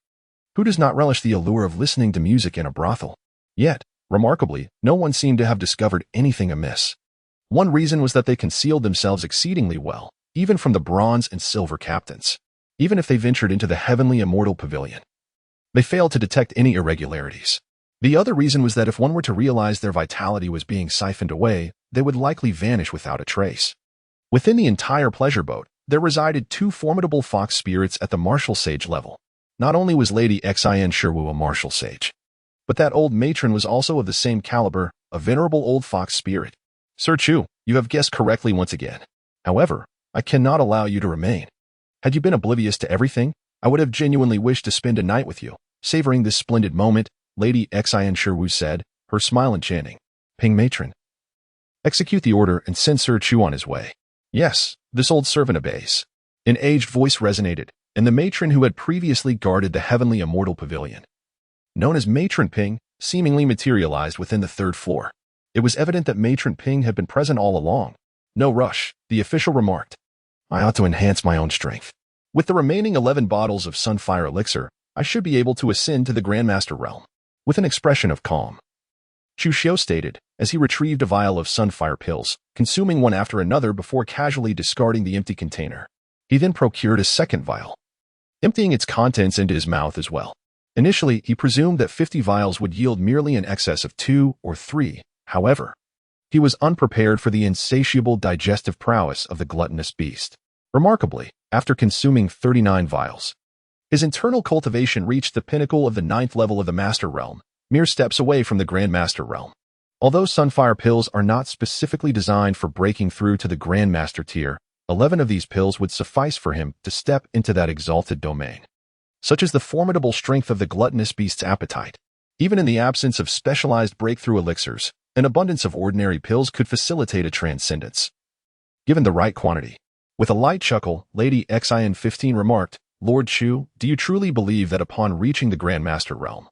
Who does not relish the allure of listening to music in a brothel? Yet, remarkably, no one seemed to have discovered anything amiss. One reason was that they concealed themselves exceedingly well, even from the bronze and silver captains. Even if they ventured into the heavenly immortal pavilion, they failed to detect any irregularities. The other reason was that if one were to realize their vitality was being siphoned away, they would likely vanish without a trace. Within the entire pleasure boat, there resided two formidable fox spirits at the martial sage level. Not only was Lady Xian Sherwu a martial sage, but that old matron was also of the same caliber, a venerable old fox spirit. Sir Chu, you have guessed correctly once again. However, I cannot allow you to remain. Had you been oblivious to everything, I would have genuinely wished to spend a night with you. Savoring this splendid moment, Lady Xian Sherwu said, her smile enchanting. Ping matron, execute the order and send Sir Chu on his way. Yes, this old servant obeys. An aged voice resonated, and the matron who had previously guarded the heavenly immortal pavilion, known as Matron Ping, seemingly materialized within the third floor. It was evident that Matron Ping had been present all along. No rush, the official remarked. I ought to enhance my own strength. With the remaining 11 bottles of Sunfire Elixir, I should be able to ascend to the Grandmaster realm. With an expression of calm, Chu Xiao stated, as he retrieved a vial of Sunfire pills, consuming one after another before casually discarding the empty container. He then procured a second vial, emptying its contents into his mouth as well. Initially, he presumed that 50 vials would yield merely in excess of 2 or 3. However, he was unprepared for the insatiable digestive prowess of the gluttonous beast. Remarkably, after consuming 39 vials, his internal cultivation reached the pinnacle of the 9th level of the Master Realm, mere steps away from the Grandmaster Realm. Although Sunfire pills are not specifically designed for breaking through to the Grandmaster tier, 11 of these pills would suffice for him to step into that exalted domain. Such is the formidable strength of the gluttonous beast's appetite. Even in the absence of specialized breakthrough elixirs, an abundance of ordinary pills could facilitate a transcendence, given the right quantity. With a light chuckle, Lady Xian 15 remarked, Lord Chu, do you truly believe that upon reaching the Grandmaster realm,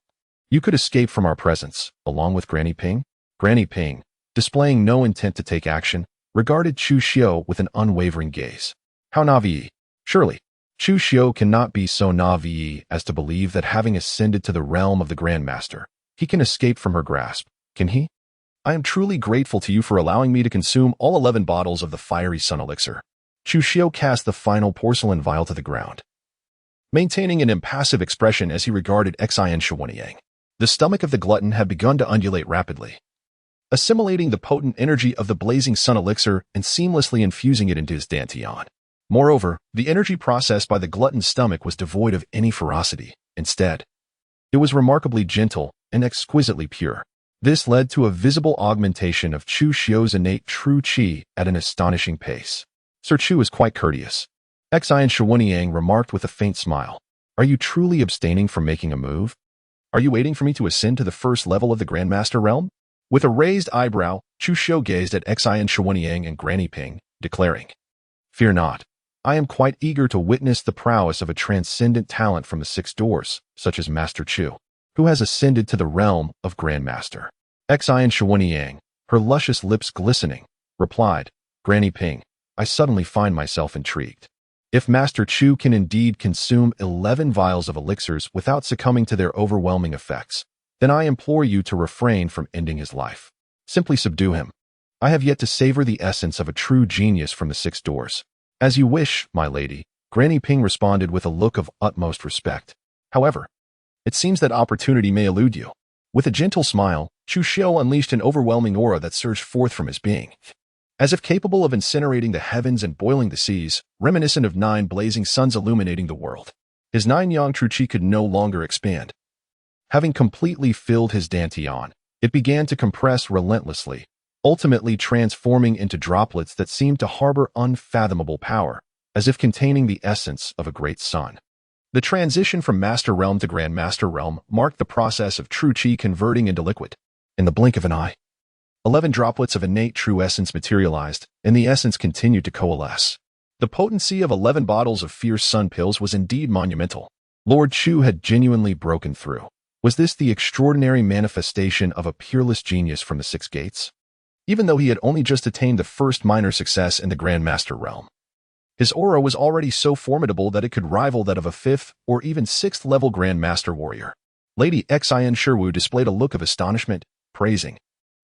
you could escape from our presence, along with Granny Ping? Granny Ping, displaying no intent to take action, regarded Chu Xiao with an unwavering gaze. How naive. Surely, Chu Xiao cannot be so naive as to believe that having ascended to the realm of the Grandmaster, he can escape from her grasp, can he? I am truly grateful to you for allowing me to consume all 11 bottles of the fiery sun elixir. Chu Xiao cast the final porcelain vial to the ground, maintaining an impassive expression as he regarded Xian Shuanyang. The stomach of the glutton had begun to undulate rapidly, assimilating the potent energy of the blazing sun elixir and seamlessly infusing it into his dantian. Moreover, the energy processed by the glutton's stomach was devoid of any ferocity. Instead, it was remarkably gentle and exquisitely pure. This led to a visible augmentation of Chu Xiao's innate true qi at an astonishing pace. Sir Chu is quite courteous. Xian Shuanyang remarked with a faint smile. Are you truly abstaining from making a move? Are you waiting for me to ascend to the first level of the Grandmaster realm? With a raised eyebrow, Chu Xiao gazed at Xian Shuanyang and Granny Ping, declaring, Fear not. I am quite eager to witness the prowess of a transcendent talent from the Six Doors, such as Master Chu, who has ascended to the realm of Grandmaster. Xian Shuanyang, her luscious lips glistening, replied, Granny Ping, I suddenly find myself intrigued. If Master Chu can indeed consume 11 vials of elixirs without succumbing to their overwhelming effects, then I implore you to refrain from ending his life. Simply subdue him. I have yet to savor the essence of a true genius from the 6 doors. As you wish, my lady, Granny Ping responded with a look of utmost respect. However, it seems that opportunity may elude you. With a gentle smile, Chu Xiao unleashed an overwhelming aura that surged forth from his being. As if capable of incinerating the heavens and boiling the seas, reminiscent of 9 blazing suns illuminating the world. His 9 yang true chi could no longer expand. Having completely filled his dantian, it began to compress relentlessly, ultimately transforming into droplets that seemed to harbor unfathomable power, as if containing the essence of a great sun. The transition from Master Realm to Grand Master Realm marked the process of true chi converting into liquid. In the blink of an eye, 11 droplets of innate true essence materialized, and the essence continued to coalesce. The potency of 11 bottles of fierce sun pills was indeed monumental. Lord Chu had genuinely broken through. Was this the extraordinary manifestation of a peerless genius from the 6 gates? Even though he had only just attained the first minor success in the Grand Master realm, his aura was already so formidable that it could rival that of a 5th or even 6th level Grand Master warrior. Lady Xian Shiwu displayed a look of astonishment, praising.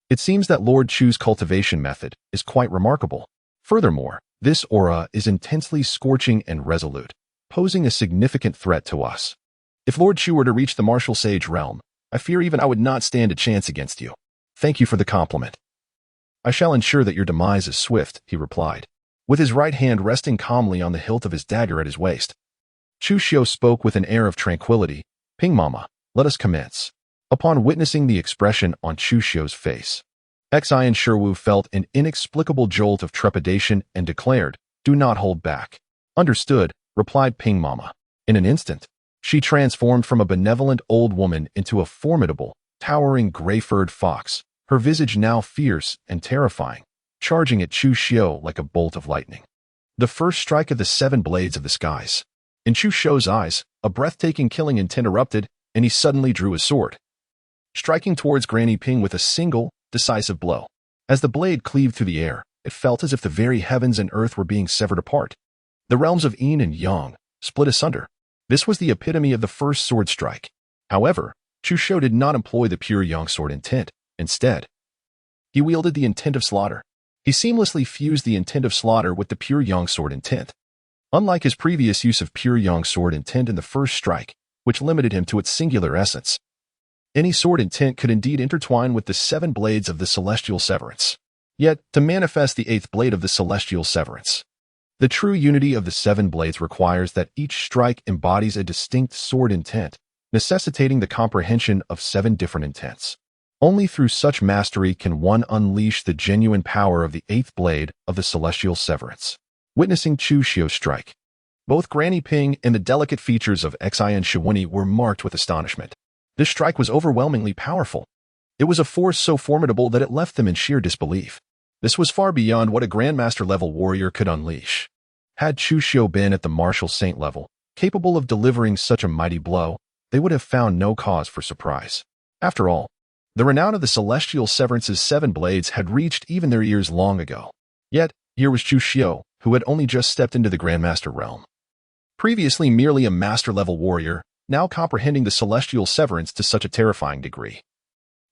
It seems that Lord Chu's cultivation method is quite remarkable. Furthermore, this aura is intensely scorching and resolute, posing a significant threat to us. If Lord Chu were to reach the martial sage realm, I fear even I would not stand a chance against you. Thank you for the compliment. I shall ensure that your demise is swift, he replied, with his right hand resting calmly on the hilt of his dagger at his waist. Chu Xiao spoke with an air of tranquility. Ping Mama, let us commence. Upon witnessing the expression on Chu Xiao's face, Xian Shiwu felt an inexplicable jolt of trepidation and declared, do not hold back. Understood, replied Ping Mama. In an instant, she transformed from a benevolent old woman into a formidable, towering gray-furred fox, her visage now fierce and terrifying, charging at Chu Xiao like a bolt of lightning. The first strike of the 7 blades of the skies. In Chu Xiao's eyes, a breathtaking killing intent erupted, and he suddenly drew his sword, striking towards Granny Ping with a single, decisive blow. As the blade cleaved through the air, it felt as if the very heavens and earth were being severed apart. The realms of Yin and Yang split asunder. This was the epitome of the first sword strike. However, Chu Xiao did not employ the pure Yang sword intent. Instead, he wielded the intent of slaughter. He seamlessly fused the intent of slaughter with the pure Yang sword intent. Unlike his previous use of pure Yang sword intent in the first strike, which limited him to its singular essence, any sword intent could indeed intertwine with the 7 blades of the celestial severance. Yet, to manifest the 8th blade of the celestial severance, the true unity of the 7 blades requires that each strike embodies a distinct sword intent, necessitating the comprehension of 7 different intents. Only through such mastery can one unleash the genuine power of the 8th blade of the celestial severance. Witnessing Chu Xiao's strike, both Granny Ping and the delicate features of Xian Shiwu were marked with astonishment. This strike was overwhelmingly powerful. It was a force so formidable that it left them in sheer disbelief. This was far beyond what a Grandmaster-level warrior could unleash. Had Chu Xiao been at the martial saint level, capable of delivering such a mighty blow, they would have found no cause for surprise. After all, the renown of the celestial severance's 7 blades had reached even their ears long ago. Yet, here was Chu Xiao, who had only just stepped into the Grandmaster realm. Previously merely a master-level warrior, now comprehending the celestial severance to such a terrifying degree,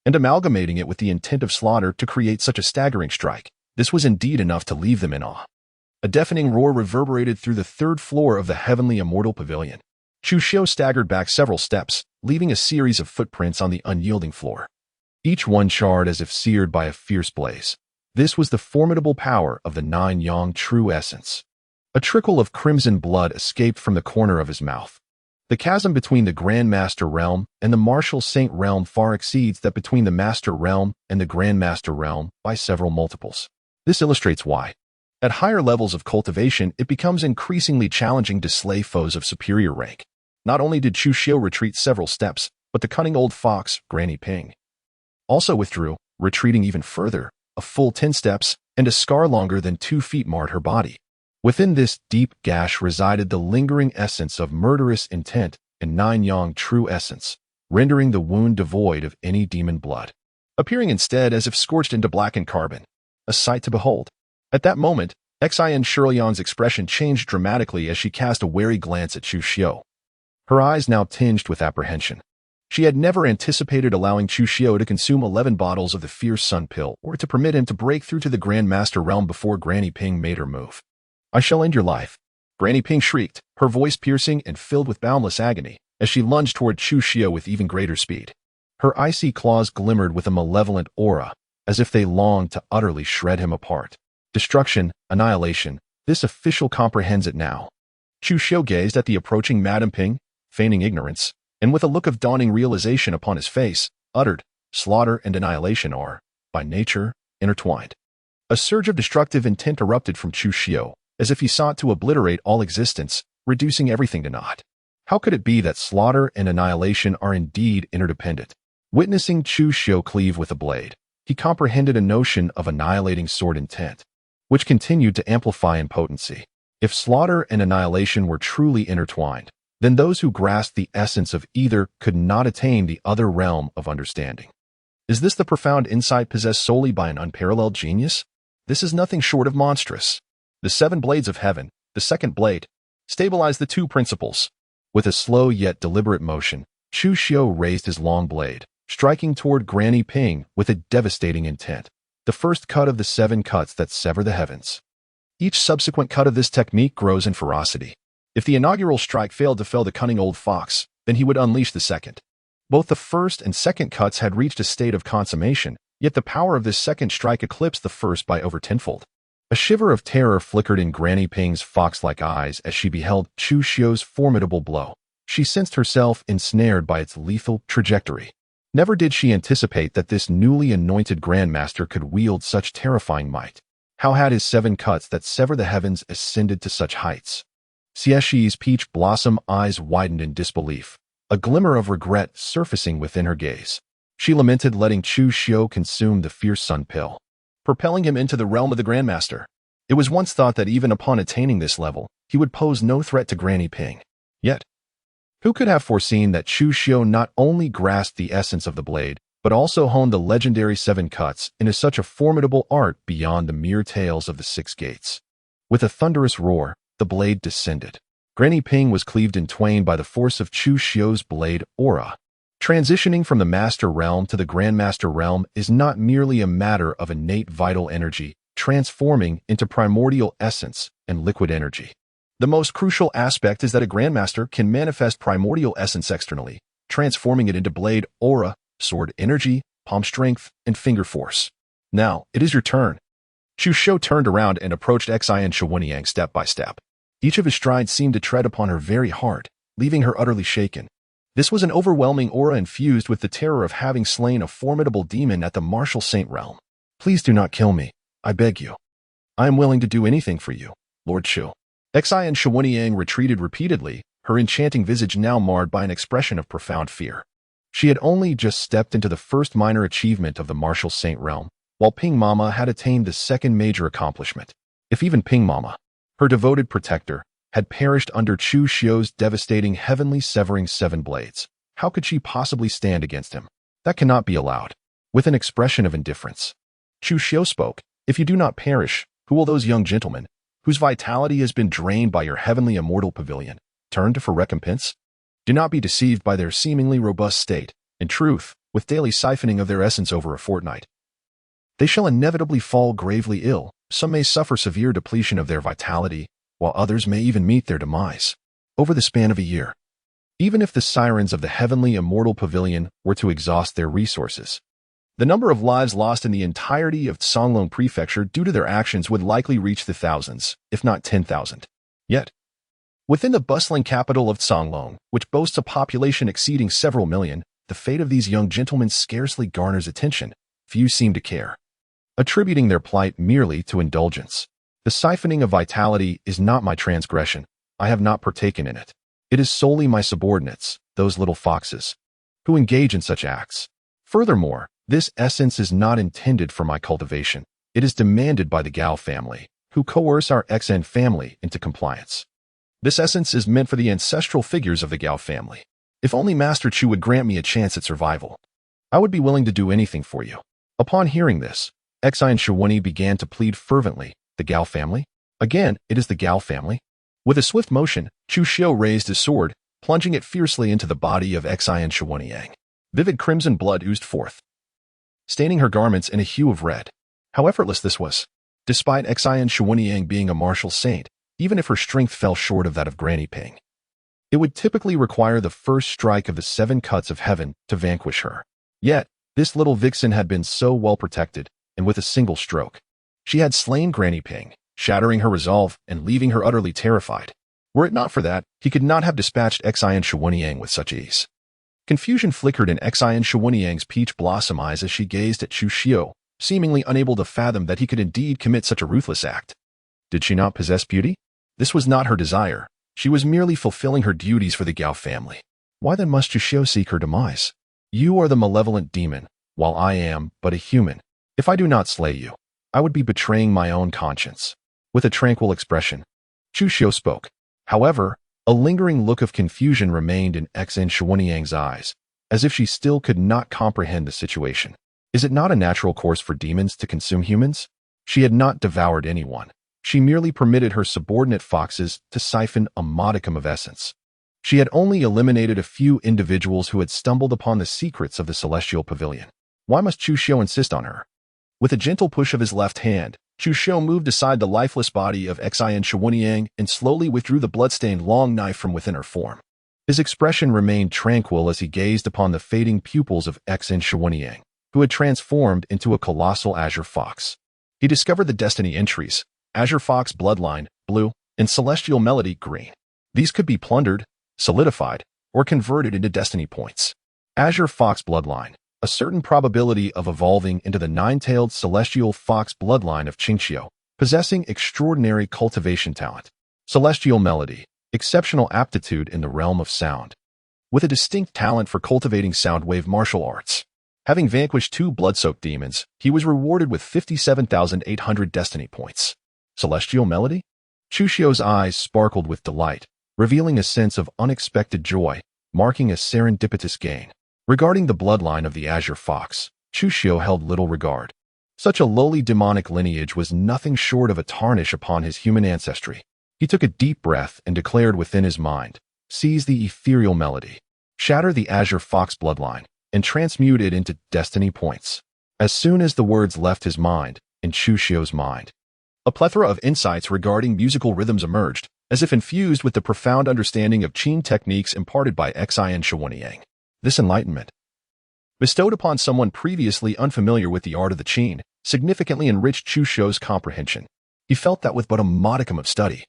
and amalgamating it with the intent of slaughter to create such a staggering strike. This was indeed enough to leave them in awe. A deafening roar reverberated through the 3rd floor of the heavenly immortal pavilion. Chu Xiao staggered back several steps, leaving a series of footprints on the unyielding floor, each one charred as if seared by a fierce blaze. This was the formidable power of the 9 Yang true essence. A trickle of crimson blood escaped from the corner of his mouth. The chasm between the Grand Master realm and the martial saint realm far exceeds that between the Master realm and the Grand Master realm by several multiples. This illustrates why, at higher levels of cultivation, it becomes increasingly challenging to slay foes of superior rank. Not only did Chu Xiao retreat several steps, but the cunning old fox, Granny Ping, also withdrew, retreating even further, a full 10 steps, and a scar longer than 2 feet marred her body. Within this deep gash resided the lingering essence of murderous intent and 9 Yang true essence, rendering the wound devoid of any demon blood, appearing instead as if scorched into blackened carbon, a sight to behold. At that moment, Xin Shirlian's expression changed dramatically as she cast a wary glance at Chu Xiu. Her eyes now tinged with apprehension. She had never anticipated allowing Chu Xiu to consume 11 bottles of the fierce sun pill or to permit him to break through to the Grand Master realm before Granny Ping made her move. "I shall end your life," Granny Ping shrieked, her voice piercing and filled with boundless agony, as she lunged toward Chu Xiu with even greater speed. Her icy claws glimmered with a malevolent aura, as if they longed to utterly shred him apart. Destruction, annihilation, this official comprehends it now. Chu Xiu gazed at the approaching Madame Ping, feigning ignorance, and with a look of dawning realization upon his face, uttered, "Slaughter and annihilation are, by nature, intertwined." A surge of destructive intent erupted from Chu Xiu, as if he sought to obliterate all existence, reducing everything to naught. How could it be that slaughter and annihilation are indeed interdependent? Witnessing Chu Xiu cleave with a blade, he comprehended a notion of annihilating sword intent, which continued to amplify in potency. If slaughter and annihilation were truly intertwined, then those who grasped the essence of either could not attain the other realm of understanding. Is this the profound insight possessed solely by an unparalleled genius? This is nothing short of monstrous. The 7 blades of heaven, the second blade, stabilized the 2 principles. With a slow yet deliberate motion, Chu Xiu raised his long blade, striking toward Granny Ping with a devastating intent. The first cut of the 7 cuts that sever the heavens. Each subsequent cut of this technique grows in ferocity. If the inaugural strike failed to fell the cunning old fox, then he would unleash the second. Both the first and second cuts had reached a state of consummation, yet the power of this second strike eclipsed the first by over tenfold. A shiver of terror flickered in Granny Ping's fox-like eyes as she beheld Chu Xiu's formidable blow. She sensed herself ensnared by its lethal trajectory. Never did she anticipate that this newly anointed Grandmaster could wield such terrifying might. How had his 7 cuts that sever the heavens ascended to such heights? Xiexi's peach blossom eyes widened in disbelief, a glimmer of regret surfacing within her gaze. She lamented letting Chu Xiu consume the fierce sun pill, propelling him into the realm of the Grandmaster. It was once thought that even upon attaining this level, he would pose no threat to Granny Ping. Yet, who could have foreseen that Chu Xiu not only grasped the essence of the blade, but also honed the legendary 7 cuts into such a formidable art beyond the mere tales of the 6 gates? With a thunderous roar, the blade descended. Granny Ping was cleaved in twain by the force of Chu Xiu's blade aura. Transitioning from the Master Realm to the Grandmaster Realm is not merely a matter of innate vital energy transforming into primordial essence and liquid energy. The most crucial aspect is that a Grandmaster can manifest primordial essence externally, transforming it into blade aura, sword energy, palm strength, and finger force. Now, it is your turn. Chu Xiu turned around and approached Xin Shawunyang step by step. Each of his strides seemed to tread upon her very heart, leaving her utterly shaken. This was an overwhelming aura infused with the terror of having slain a formidable demon at the martial saint realm. "Please do not kill me, I beg you. I am willing to do anything for you, Lord Chu." Xin Shawunyang retreated repeatedly, her enchanting visage now marred by an expression of profound fear. She had only just stepped into the first minor achievement of the martial saint realm, while Ping Mama had attained the second major accomplishment. If even Ping Mama, her devoted protector, had perished under Chu Xiu's devastating heavenly severing 7 blades, how could she possibly stand against him? That cannot be allowed. With an expression of indifference, Chu Xiu spoke, "If you do not perish, who will those young gentlemen, whose vitality has been drained by your heavenly immortal pavilion, turn to for recompense? Do not be deceived by their seemingly robust state. In truth, with daily siphoning of their essence over a fortnight, they shall inevitably fall gravely ill. Some may suffer severe depletion of their vitality, while others may even meet their demise over the span of a year. Even if the sirens of the heavenly immortal pavilion were to exhaust their resources, the number of lives lost in the entirety of Songlong Prefecture due to their actions would likely reach the thousands, if not 10,000. Yet, within the bustling capital of Songlong, which boasts a population exceeding several million, the fate of these young gentlemen scarcely garners attention. Few seem to care, attributing their plight merely to indulgence. The siphoning of vitality is not my transgression. I have not partaken in it. It is solely my subordinates, those little foxes, who engage in such acts. Furthermore, this essence is not intended for my cultivation. It is demanded by the Gao family, who coerce our XN family into compliance. This essence is meant for the ancestral figures of the Gao family. If only Master Chu would grant me a chance at survival, I would be willing to do anything for you." Upon hearing this, Xin Shawuni began to plead fervently. "The Gao family? Again, it is the Gao family. With a swift motion, Chu Xiu raised his sword, plunging it fiercely into the body of Xian Shuanyang. Vivid crimson blood oozed forth, staining her garments in a hue of red. How effortless this was. Despite Xian Shuanyang being a martial saint, even if her strength fell short of that of Granny Ping, it would typically require the first strike of the 7 cuts of heaven to vanquish her. Yet, this little vixen had been so well protected, and with a single stroke, she had slain Granny Ping, shattering her resolve and leaving her utterly terrified. Were it not for that, he could not have dispatched Xian Shuanyang with such ease. Confusion flickered in Xian Shuanyang's peach blossom eyes as she gazed at Chu Xiu, seemingly unable to fathom that he could indeed commit such a ruthless act. Did she not possess beauty? This was not her desire. She was merely fulfilling her duties for the Gao family. Why then must Chu Xiu seek her demise? You are the malevolent demon, while I am but a human. If I do not slay you, I would be betraying my own conscience. With a tranquil expression, Chu Xiu spoke. However, a lingering look of confusion remained in Xian Shuanyang's eyes, as if she still could not comprehend the situation. Is it not a natural course for demons to consume humans? She had not devoured anyone. She merely permitted her subordinate foxes to siphon a modicum of essence. She had only eliminated a few individuals who had stumbled upon the secrets of the celestial pavilion. Why must Chu Xiu insist on her? With a gentle push of his left hand, Chu Xiu moved aside the lifeless body of Xian Shuanyang and slowly withdrew the bloodstained long knife from within her form. His expression remained tranquil as he gazed upon the fading pupils of Xian Shuanyang, who had transformed into a colossal azure fox. He discovered the destiny entries: Azure Fox Bloodline, blue, and Celestial Melody, green. These could be plundered, solidified, or converted into destiny points. Azure Fox Bloodline, a certain probability of evolving into the 9-tailed celestial fox bloodline of Qingxiu, possessing extraordinary cultivation talent. Celestial Melody, exceptional aptitude in the realm of sound, with a distinct talent for cultivating sound wave martial arts. Having vanquished 2 blood-soaked demons, he was rewarded with 57,800 destiny points. Celestial Melody? Chu Xiu's eyes sparkled with delight, revealing a sense of unexpected joy, marking a serendipitous gain. Regarding the bloodline of the Azure Fox, Chu Xiu held little regard. Such a lowly demonic lineage was nothing short of a tarnish upon his human ancestry. He took a deep breath and declared within his mind, "Seize the ethereal melody, shatter the Azure Fox bloodline, and transmute it into destiny points." As soon as the words left his mind and Chu Xiu's mind, a plethora of insights regarding musical rhythms emerged, as if infused with the profound understanding of Qin techniques imparted by Xian Shuanyang. This enlightenment, bestowed upon someone previously unfamiliar with the art of the Qin, significantly enriched Chu Xiu's comprehension. He felt that with but a modicum of study,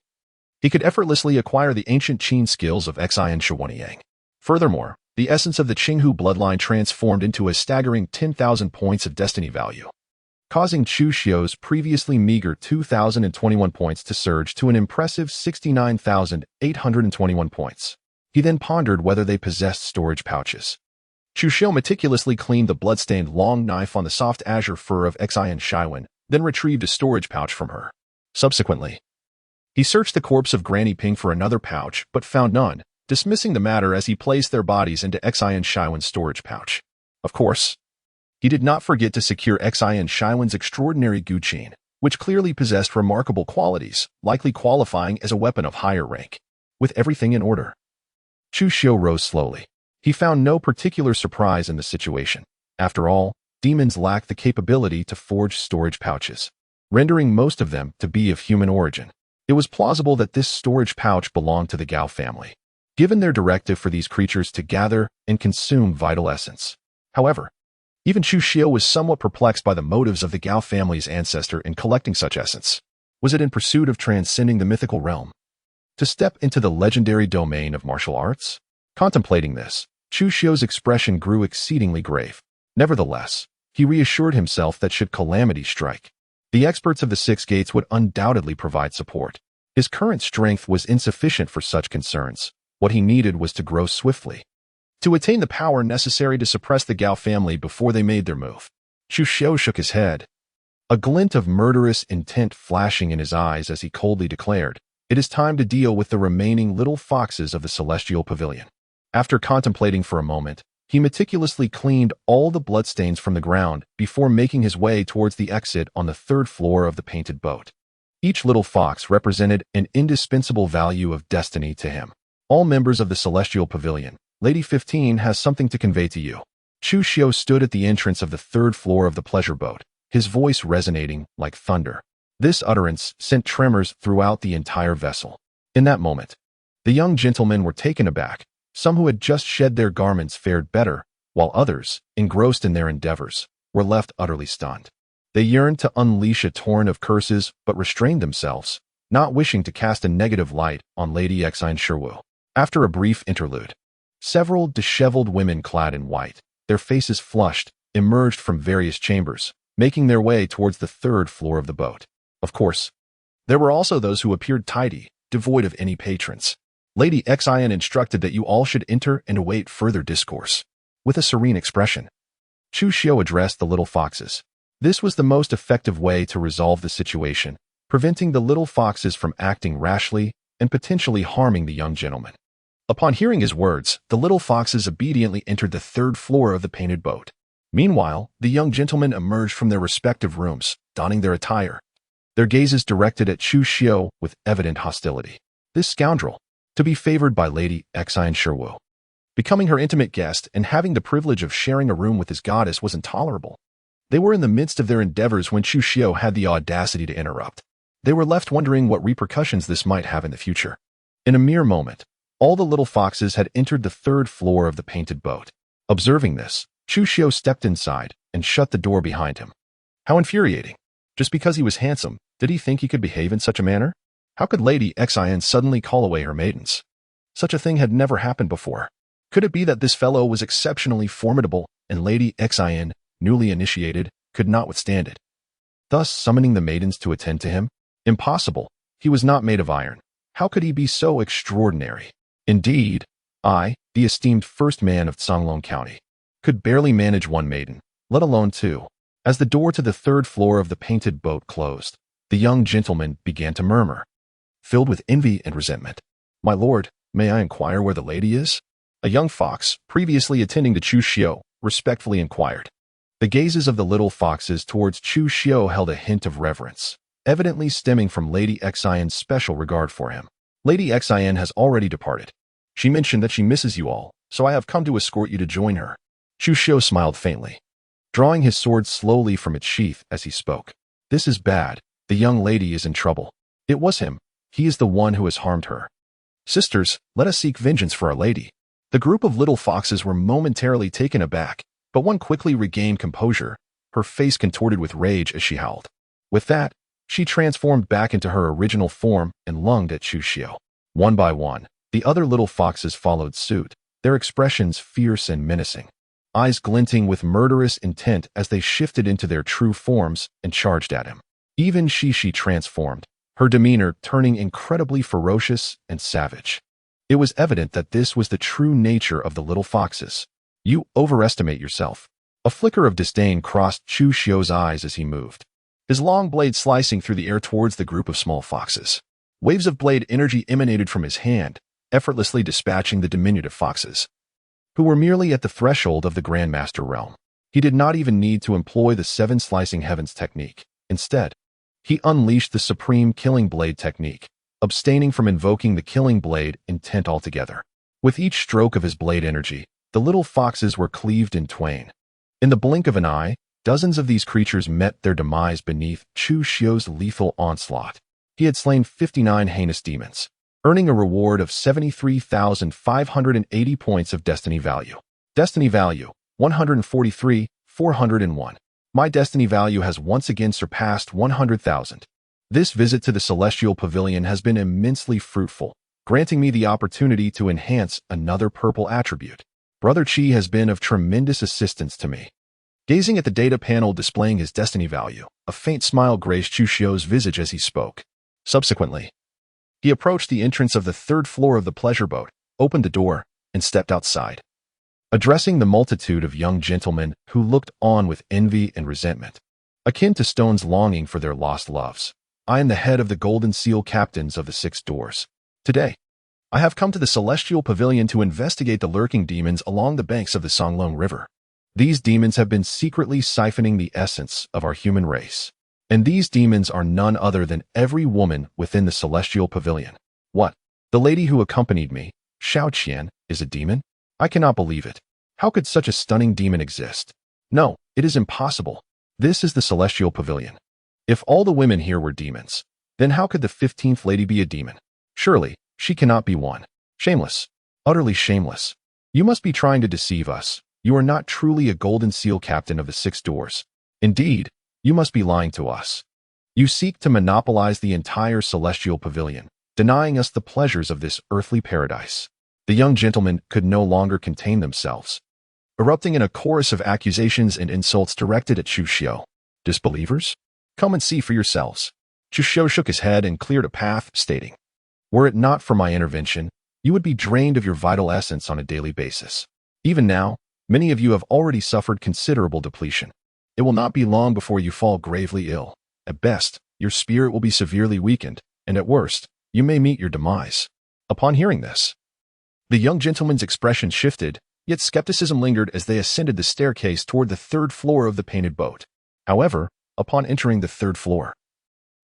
he could effortlessly acquire the ancient Qin skills of Xian Shuanyang. Furthermore, the essence of the Qinghu bloodline transformed into a staggering 10,000 points of destiny value, causing Chu Xiu's previously meager 2,021 points to surge to an impressive 69,821 points. He then pondered whether they possessed storage pouches. Chu Xiu meticulously cleaned the bloodstained long knife on the soft azure fur of Xian Shuanyang, then retrieved a storage pouch from her. Subsequently, he searched the corpse of Granny Ping for another pouch, but found none, dismissing the matter as he placed their bodies into Xian Shuanyang's storage pouch. Of course, he did not forget to secure Xian Shuanyang's extraordinary Gu Qin, which clearly possessed remarkable qualities, likely qualifying as a weapon of higher rank. With everything in order, Chu Xiu rose slowly. He found no particular surprise in the situation. After all, demons lack the capability to forge storage pouches, rendering most of them to be of human origin. It was plausible that this storage pouch belonged to the Gao family, given their directive for these creatures to gather and consume vital essence. However, even Chu Xiu was somewhat perplexed by the motives of the Gao family's ancestor in collecting such essence. Was it in pursuit of transcending the mythical realm, to step into the legendary domain of martial arts? Contemplating this, Chu Xiu's expression grew exceedingly grave. Nevertheless, he reassured himself that should calamity strike, the experts of the 6 gates would undoubtedly provide support. His current strength was insufficient for such concerns. What he needed was to grow swiftly, to attain the power necessary to suppress the Gao family before they made their move. Chu Xiu shook his head, a glint of murderous intent flashing in his eyes as he coldly declared, "It is time to deal with the remaining little foxes of the celestial pavilion." After contemplating for a moment, he meticulously cleaned all the bloodstains from the ground before making his way towards the exit on the 3rd floor of the painted boat. Each little fox represented an indispensable value of destiny to him. All members of the Celestial Pavilion, Lady 15 has something to convey to you. Chu Xiu stood at the entrance of the third floor of the pleasure boat, his voice resonating like thunder. This utterance sent tremors throughout the entire vessel. In that moment, the young gentlemen were taken aback. Some who had just shed their garments fared better, while others, engrossed in their endeavors, were left utterly stunned. They yearned to unleash a torrent of curses but restrained themselves, not wishing to cast a negative light on Lady Exine Sherwu. After a brief interlude, several disheveled women clad in white, their faces flushed, emerged from various chambers, making their way towards the third floor of the boat. Of course, there were also those who appeared tidy, devoid of any patrons. Lady Exine instructed that you all should enter and await further discourse. With a serene expression, Chu Xiu addressed the little foxes. This was the most effective way to resolve the situation, preventing the little foxes from acting rashly and potentially harming the young gentleman. Upon hearing his words, the little foxes obediently entered the third floor of the painted boat. Meanwhile, the young gentlemen emerged from their respective rooms, donning their attire, their gazes directed at Chu Xiu with evident hostility. This scoundrel, to be favored by Lady Exine Sherwu, becoming her intimate guest and having the privilege of sharing a room with his goddess was intolerable. They were in the midst of their endeavors when Chu Xiu had the audacity to interrupt. They were left wondering what repercussions this might have in the future. In a mere moment, all the little foxes had entered the third floor of the painted boat. Observing this, Chu Xiu stepped inside and shut the door behind him. How infuriating. Just because he was handsome, did he think he could behave in such a manner? How could Lady Exine suddenly call away her maidens? Such a thing had never happened before. Could it be that this fellow was exceptionally formidable and Lady Exine, newly initiated, could not withstand it? Thus summoning the maidens to attend to him? Impossible. He was not made of iron. How could he be so extraordinary? Indeed, I, the esteemed first man of Songlong County, could barely manage one maiden, let alone two. As the door to the third floor of the painted boat closed, the young gentleman began to murmur, filled with envy and resentment. My lord, may I inquire where the lady is? A young fox, previously attending to Chu Xiu, respectfully inquired. The gazes of the little foxes towards Chu Xiu held a hint of reverence, evidently stemming from Lady Exine's special regard for him. Lady Exine has already departed. She mentioned that she misses you all, so I have come to escort you to join her. Chu Xiu smiled faintly, drawing his sword slowly from its sheath as he spoke. This is bad. The young lady is in trouble. It was him. He is the one who has harmed her. Sisters, let us seek vengeance for our lady. The group of little foxes were momentarily taken aback, but one quickly regained composure, her face contorted with rage as she howled. With that, she transformed back into her original form and lunged at Chu Xiu. One by one, the other little foxes followed suit, their expressions fierce and menacing, eyes glinting with murderous intent as they shifted into their true forms and charged at him. Even she transformed, her demeanor turning incredibly ferocious and savage. It was evident that this was the true nature of the little foxes. You overestimate yourself. A flicker of disdain crossed Chu Xiu's eyes as he moved, his long blade slicing through the air towards the group of small foxes. Waves of blade energy emanated from his hand, effortlessly dispatching the diminutive foxes, who were merely at the threshold of the Grandmaster realm. He did not even need to employ the seven slicing heavens technique. Instead, he unleashed the supreme killing blade technique, abstaining from invoking the killing blade intent altogether. With each stroke of his blade energy, the little foxes were cleaved in twain. In the blink of an eye, dozens of these creatures met their demise beneath Chu Xiu's lethal onslaught. He had slain 59 heinous demons, earning a reward of 73,580 points of destiny value. Destiny value, 143,401. My destiny value has once again surpassed 100,000. This visit to the Celestial Pavilion has been immensely fruitful, granting me the opportunity to enhance another purple attribute. Brother Qi has been of tremendous assistance to me. Gazing at the data panel displaying his destiny value, a faint smile graced Chu Xiu's visage as he spoke. Subsequently, he approached the entrance of the third floor of the pleasure boat, opened the door, and stepped outside, addressing the multitude of young gentlemen who looked on with envy and resentment, akin to stones longing for their lost loves. I am the head of the Golden Seal captains of the Six Doors. Today, I have come to the Celestial Pavilion to investigate the lurking demons along the banks of the Songlong River. These demons have been secretly siphoning the essence of our human race. And these demons are none other than every woman within the celestial pavilion. What? The lady who accompanied me, Xiao Qian, is a demon? I cannot believe it. How could such a stunning demon exist? No, it is impossible. This is the celestial pavilion. If all the women here were demons, then how could the 15th lady be a demon? Surely, she cannot be one. Shameless. Utterly shameless. You must be trying to deceive us. You are not truly a golden seal captain of the 6 doors. Indeed, you must be lying to us. You seek to monopolize the entire celestial pavilion, denying us the pleasures of this earthly paradise. The young gentlemen could no longer contain themselves, erupting in a chorus of accusations and insults directed at Chu Xiu. Disbelievers? Come and see for yourselves. Chu Xiu shook his head and cleared a path, stating, were it not for my intervention, you would be drained of your vital essence on a daily basis. Even now, many of you have already suffered considerable depletion. It will not be long before you fall gravely ill. At best, your spirit will be severely weakened, and at worst, you may meet your demise. Upon hearing this, the young gentleman's expression shifted, yet skepticism lingered as they ascended the staircase toward the 3rd floor of the painted boat. However, upon entering the 3rd floor,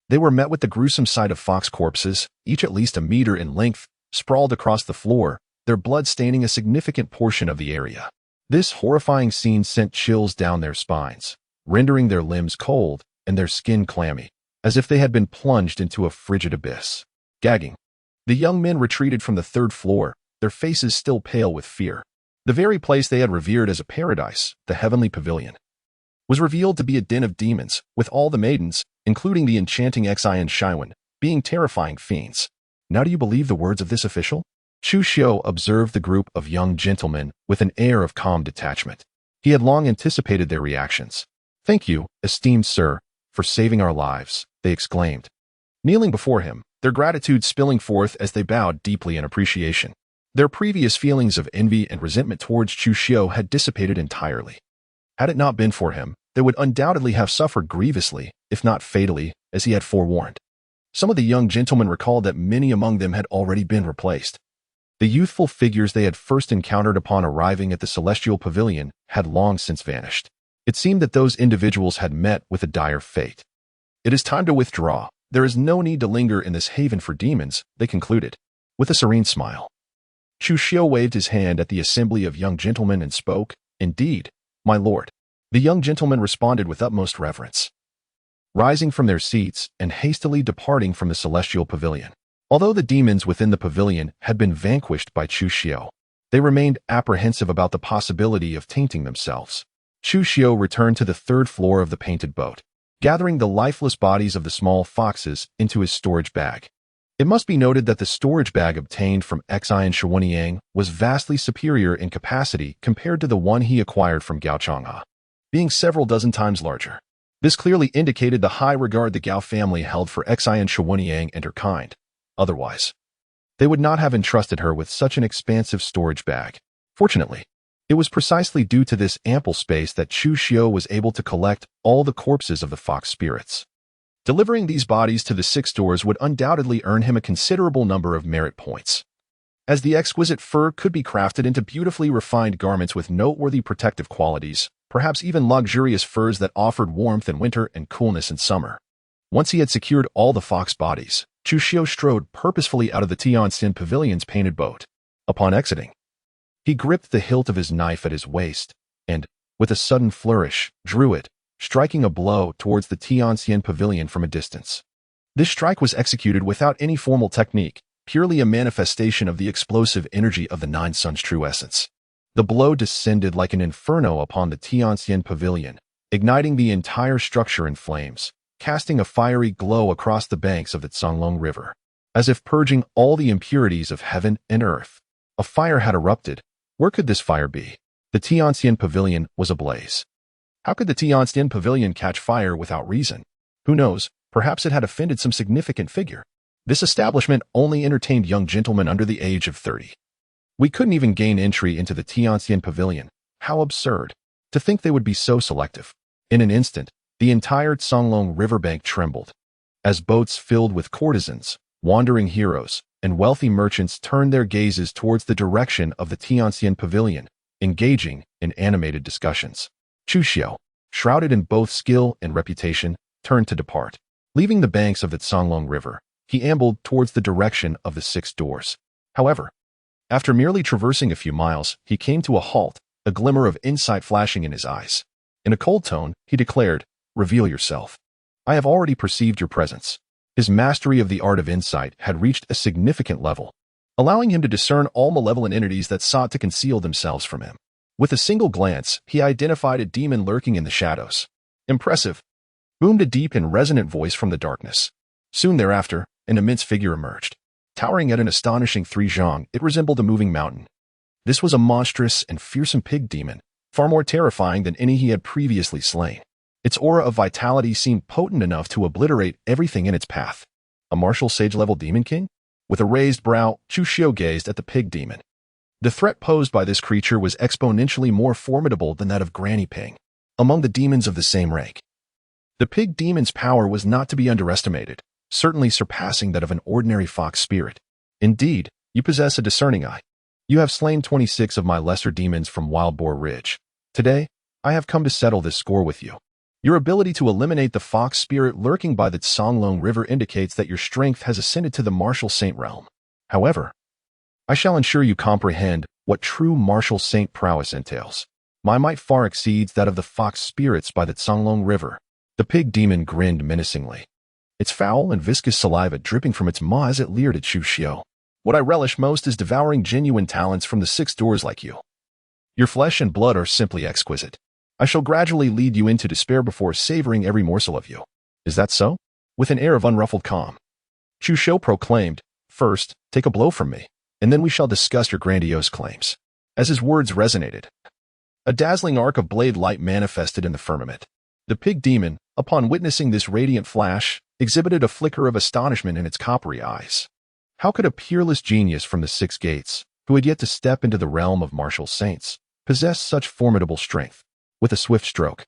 they were met with the gruesome sight of fox corpses, each at least a meter in length, sprawled across the floor, their blood staining a significant portion of the area. This horrifying scene sent chills down their spines, rendering their limbs cold and their skin clammy, as if they had been plunged into a frigid abyss. Gagging, the young men retreated from the 3rd floor, their faces still pale with fear. The very place they had revered as a paradise, the heavenly pavilion, was revealed to be a den of demons, with all the maidens, including the enchanting Xian Shiwen, being terrifying fiends. Now do you believe the words of this official? Chu Xiu observed the group of young gentlemen with an air of calm detachment. He had long anticipated their reactions. Thank you, esteemed sir, for saving our lives, they exclaimed, kneeling before him, their gratitude spilling forth as they bowed deeply in appreciation. Their previous feelings of envy and resentment towards Chu Xiu had dissipated entirely. Had it not been for him, they would undoubtedly have suffered grievously, if not fatally, as he had forewarned. Some of the young gentlemen recalled that many among them had already been replaced. The youthful figures they had first encountered upon arriving at the celestial pavilion had long since vanished. It seemed that those individuals had met with a dire fate. It is time to withdraw. There is no need to linger in this haven for demons, they concluded, with a serene smile. Chu Xiu waved his hand at the assembly of young gentlemen and spoke, indeed, my lord. The young gentlemen responded with utmost reverence, rising from their seats and hastily departing from the celestial pavilion. Although the demons within the pavilion had been vanquished by Chu Xiu, they remained apprehensive about the possibility of tainting themselves. Chu Xiu returned to the 3rd floor of the painted boat, gathering the lifeless bodies of the small foxes into his storage bag. It must be noted that the storage bag obtained from Xian Shuanyang was vastly superior in capacity compared to the one he acquired from Gao Chang'e, being several dozen times larger. This clearly indicated the high regard the Gao family held for Xian Shuanyang and her kind. Otherwise, they would not have entrusted her with such an expansive storage bag. Fortunately, it was precisely due to this ample space that Chu Xiu was able to collect all the corpses of the fox spirits. Delivering these bodies to the 6 doors would undoubtedly earn him a considerable number of merit points, as the exquisite fur could be crafted into beautifully refined garments with noteworthy protective qualities, perhaps even luxurious furs that offered warmth in winter and coolness in summer. Once he had secured all the fox bodies, Chu Xiu strode purposefully out of the Tianxin Pavilion's painted boat. Upon exiting, he gripped the hilt of his knife at his waist and, with a sudden flourish, drew it, striking a blow towards the Tianxin Pavilion from a distance. This strike was executed without any formal technique, purely a manifestation of the explosive energy of the Nine Suns' true essence. The blow descended like an inferno upon the Tianxin Pavilion, igniting the entire structure in flames, casting a fiery glow across the banks of the Canglong River, as if purging all the impurities of heaven and earth. A fire had erupted. Where could this fire be? The Tianxin Pavilion was ablaze. How could the Tianxin Pavilion catch fire without reason? Who knows, perhaps it had offended some significant figure. This establishment only entertained young gentlemen under the age of 30. We couldn't even gain entry into the Tianxin Pavilion. How absurd. To think they would be so selective. In an instant, the entire Canglong riverbank trembled, as boats filled with courtesans, wandering heroes, and wealthy merchants turned their gazes towards the direction of the Tianxin Pavilion, engaging in animated discussions. Chu Xiu, shrouded in both skill and reputation, turned to depart. Leaving the banks of the Songlong River, he ambled towards the direction of the 6 doors. However, after merely traversing a few miles, he came to a halt, a glimmer of insight flashing in his eyes. In a cold tone, he declared, "Reveal yourself. I have already perceived your presence." His mastery of the art of insight had reached a significant level, allowing him to discern all malevolent entities that sought to conceal themselves from him. With a single glance, he identified a demon lurking in the shadows. "Impressive," boomed a deep and resonant voice from the darkness. Soon thereafter, an immense figure emerged. Towering at an astonishing 3 zhang, it resembled a moving mountain. This was a monstrous and fearsome pig demon, far more terrifying than any he had previously slain. Its aura of vitality seemed potent enough to obliterate everything in its path. A martial sage-level demon king? With a raised brow, Chu Xiu gazed at the pig demon. The threat posed by this creature was exponentially more formidable than that of Granny Ping, among the demons of the same rank. The pig demon's power was not to be underestimated, certainly surpassing that of an ordinary fox spirit. Indeed, you possess a discerning eye. You have slain 26 of my lesser demons from Wild Boar Ridge. Today, I have come to settle this score with you. Your ability to eliminate the fox spirit lurking by the Songlong River indicates that your strength has ascended to the martial saint realm. However, I shall ensure you comprehend what true martial saint prowess entails. My might far exceeds that of the fox spirits by the Songlong River. The pig demon grinned menacingly, its foul and viscous saliva dripping from its maw as it leered at Chu Xiu. What I relish most is devouring genuine talents from the 6 doors like you. Your flesh and blood are simply exquisite. I shall gradually lead you into despair before savoring every morsel of you. Is that so? With an air of unruffled calm, Chu Xiu proclaimed, "First, take a blow from me, and then we shall discuss your grandiose claims." As his words resonated, a dazzling arc of blade light manifested in the firmament. The pig demon, upon witnessing this radiant flash, exhibited a flicker of astonishment in its coppery eyes. How could a peerless genius from the 6 gates, who had yet to step into the realm of martial saints, possess such formidable strength? With a swift stroke,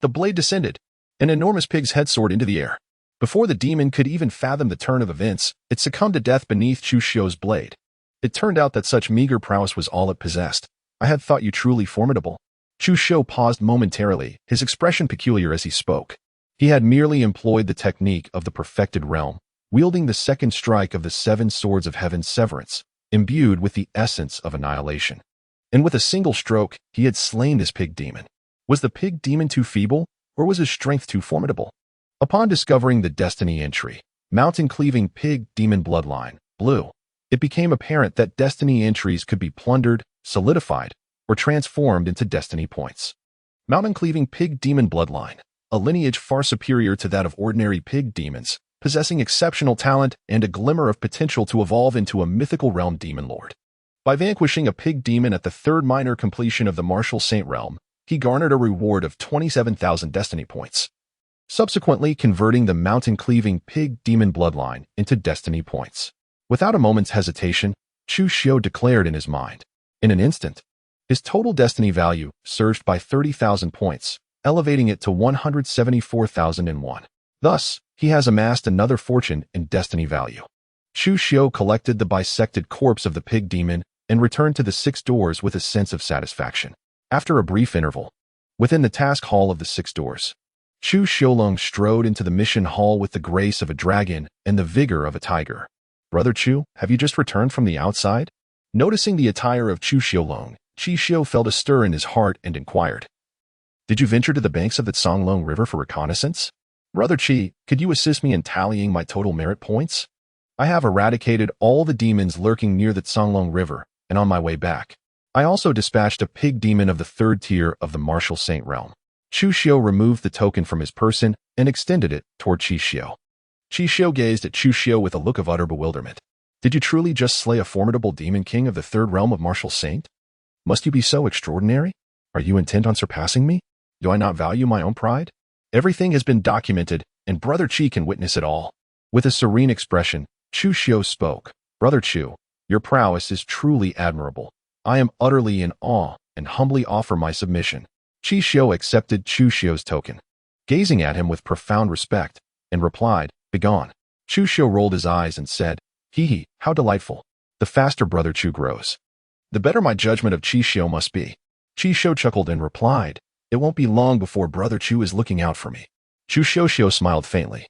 the blade descended. An enormous pig's head soared into the air. Before the demon could even fathom the turn of events, it succumbed to death beneath Chu Xiu's blade. It turned out that such meager prowess was all it possessed. I had thought you truly formidable. Chu Xiu paused momentarily, his expression peculiar as he spoke. He had merely employed the technique of the perfected realm, wielding the second strike of the 7 swords of heaven's severance, imbued with the essence of annihilation. And with a single stroke, he had slain this pig demon. Was the pig demon too feeble, or was his strength too formidable? Upon discovering the destiny entry, mountain-cleaving pig demon bloodline, blue, it became apparent that destiny entries could be plundered, solidified, or transformed into destiny points. Mountain-cleaving pig demon bloodline, a lineage far superior to that of ordinary pig demons, possessing exceptional talent and a glimmer of potential to evolve into a mythical realm demon lord. By vanquishing a pig demon at the 3rd minor completion of the martial saint realm, he garnered a reward of 27,000 destiny points, subsequently converting the mountain-cleaving pig demon bloodline into destiny points. Without a moment's hesitation, Chu Xiu declared in his mind. In an instant, his total destiny value surged by 30,000 points, elevating it to 174,001. Thus, he has amassed another fortune in destiny value. Chu Xiu collected the bisected corpse of the pig demon and returned to the 6 doors with a sense of satisfaction. After a brief interval, within the task hall of the 6 doors, Chu Xiulong strode into the mission hall with the grace of a dragon and the vigor of a tiger. "Brother Chu, have you just returned from the outside?" Noticing the attire of Chu Xiulong, Qi Xiu felt a stir in his heart and inquired, "Did you venture to the banks of the Songlong River for reconnaissance? Brother Qi, could you assist me in tallying my total merit points? I have eradicated all the demons lurking near the Songlong River, and on my way back, I also dispatched a pig demon of the 3rd tier of the martial saint realm." Chu Xiu removed the token from his person and extended it toward Qi Xiu. Qi Xiu gazed at Chu Xiu with a look of utter bewilderment. "Did you truly just slay a formidable demon king of the 3rd realm of martial saint? Must you be so extraordinary? Are you intent on surpassing me? Do I not value my own pride? Everything has been documented, and Brother Qi can witness it all." With a serene expression, Chu Xiu spoke. "Brother Chu, your prowess is truly admirable. I am utterly in awe and humbly offer my submission." Qi Xiu accepted Chu Xiu's token, gazing at him with profound respect, and replied, "Begone." Chu Xiu rolled his eyes and said, "Hee, how delightful. The faster Brother Chu grows, the better my judgment of Qi Xiu must be." Qi Xiu chuckled and replied, "It won't be long before Brother Chu is looking out for me." Chu Xiuxiu smiled faintly,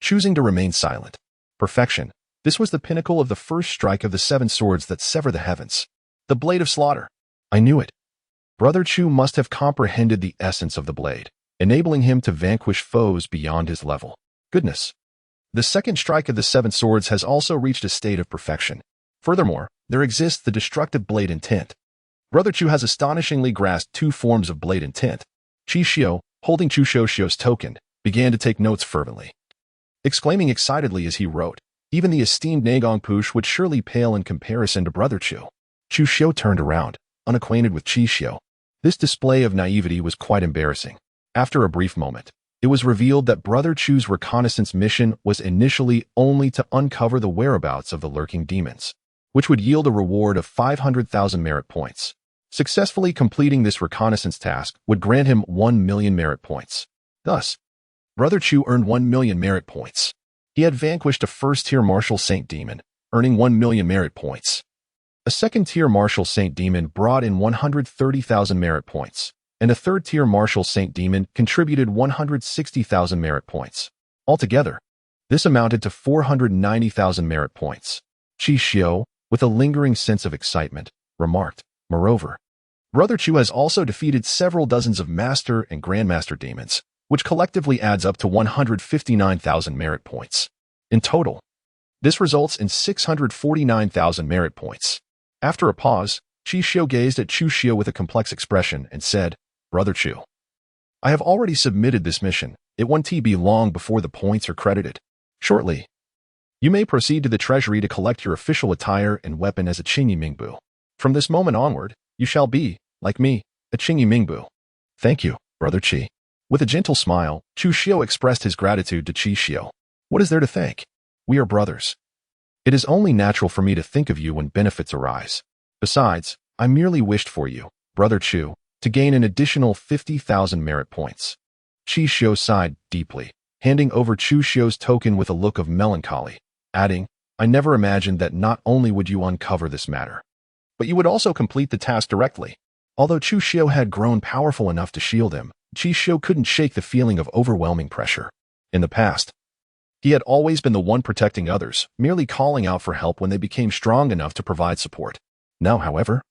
choosing to remain silent. Perfection. This was the pinnacle of the first strike of the 7 swords that sever the heavens. The blade of slaughter. I knew it. Brother Chu must have comprehended the essence of the blade, enabling him to vanquish foes beyond his level. Goodness. The second strike of the 7 swords has also reached a state of perfection. Furthermore, there exists the destructive blade intent. Brother Chu has astonishingly grasped 2 forms of blade intent. Qi Xiu, holding Chu Xiuxiu's token, began to take notes fervently, exclaiming excitedly as he wrote, even the esteemed Nagong Push would surely pale in comparison to Brother Chu. Chu Xiu turned around, unacquainted with Qi Xiu. This display of naivety was quite embarrassing. After a brief moment, it was revealed that Brother Chu's reconnaissance mission was initially only to uncover the whereabouts of the lurking demons, which would yield a reward of 500,000 merit points. Successfully completing this reconnaissance task would grant him 1 million merit points. Thus, Brother Chu earned 1 million merit points. He had vanquished a first-tier martial saint demon, earning 1 million merit points. A second-tier martial saint demon brought in 130,000 merit points, and a third-tier martial saint demon contributed 160,000 merit points. Altogether, this amounted to 490,000 merit points. Qi Xiu, with a lingering sense of excitement, remarked, moreover, Brother Chu has also defeated several dozens of master and grandmaster demons, which collectively adds up to 159,000 merit points. In total, this results in 649,000 merit points. After a pause, Qi Xiu gazed at Chu Xiu with a complex expression and said, Brother Chu, I have already submitted this mission. It won't be long before the points are credited. Shortly, you may proceed to the treasury to collect your official attire and weapon as a Qingyi Mingbu. From this moment onward, you shall be, like me, a Qingyi Mingbu. Thank you, Brother Qi. With a gentle smile, Chu Xiu expressed his gratitude to Qi Xiu. What is there to thank? We are brothers. It is only natural for me to think of you when benefits arise. Besides, I merely wished for you, Brother Chu, to gain an additional 50,000 merit points. Qi Xiu sighed deeply, handing over Chu Xiu's token with a look of melancholy, adding, I never imagined that not only would you uncover this matter, but you would also complete the task directly. Although Chu Xiu had grown powerful enough to shield him, Qi Xiu couldn't shake the feeling of overwhelming pressure. In the past, he had always been the one protecting others, merely calling out for help when they became strong enough to provide support. Now, however,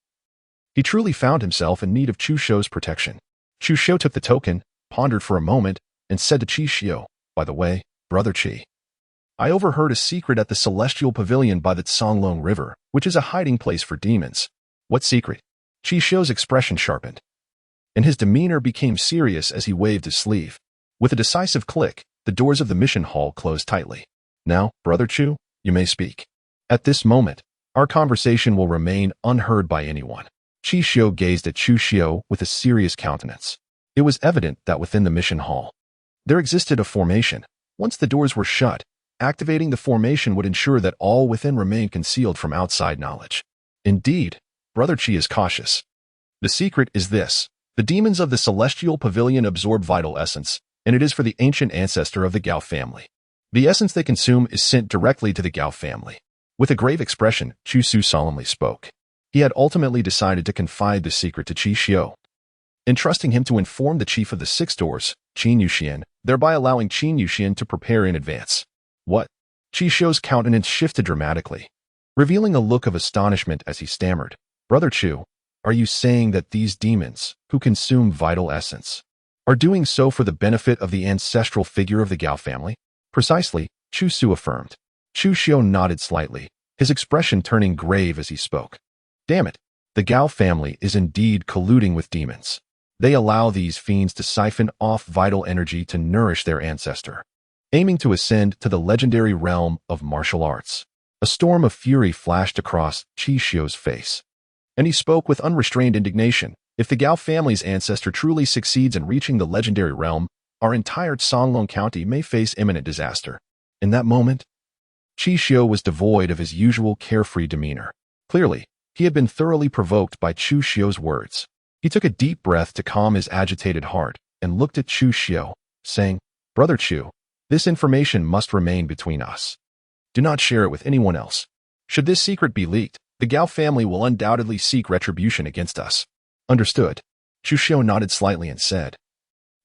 he truly found himself in need of Chu Xiu's protection. Chu Xiu took the token, pondered for a moment, and said to Qi Xiu, by the way, Brother Qi, I overheard a secret at the Celestial Pavilion by the Songlong River, which is a hiding place for demons. What secret? Qi Xiu's expression sharpened, and his demeanor became serious as he waved his sleeve. With a decisive click, the doors of the mission hall closed tightly. Now, Brother Chu, you may speak. At this moment, our conversation will remain unheard by anyone. Qi Xiu gazed at Chu Xiu with a serious countenance. It was evident that within the mission hall, there existed a formation. Once the doors were shut, activating the formation would ensure that all within remained concealed from outside knowledge. Indeed, Brother Qi is cautious. The secret is this. The demons of the Celestial Pavilion absorb vital essence, and it is for the ancient ancestor of the Gao family. The essence they consume is sent directly to the Gao family. With a grave expression, Chu Su solemnly spoke. He had ultimately decided to confide the secret to Qi Xiu, entrusting him to inform the chief of the 6 doors, Qin Yuxian, thereby allowing Qin Yuxian to prepare in advance. What? Qi Xiu's countenance shifted dramatically, revealing a look of astonishment as he stammered. Brother Chu, are you saying that these demons, who consume vital essence, are doing so for the benefit of the ancestral figure of the Gao family? Precisely, Chu Su affirmed. Chu Xiu nodded slightly, his expression turning grave as he spoke. Damn it, the Gao family is indeed colluding with demons. They allow these fiends to siphon off vital energy to nourish their ancestor, aiming to ascend to the legendary realm of martial arts. A storm of fury flashed across Qi Xiu's face, and he spoke with unrestrained indignation. If the Gao family's ancestor truly succeeds in reaching the legendary realm, our entire Songlong County may face imminent disaster. In that moment, Qi Xiu was devoid of his usual carefree demeanor. Clearly, he had been thoroughly provoked by Chu Xiu's words. He took a deep breath to calm his agitated heart and looked at Chu Xiu, saying, Brother Chu, this information must remain between us. Do not share it with anyone else. Should this secret be leaked, the Gao family will undoubtedly seek retribution against us. Understood. Chu Xiu nodded slightly and said,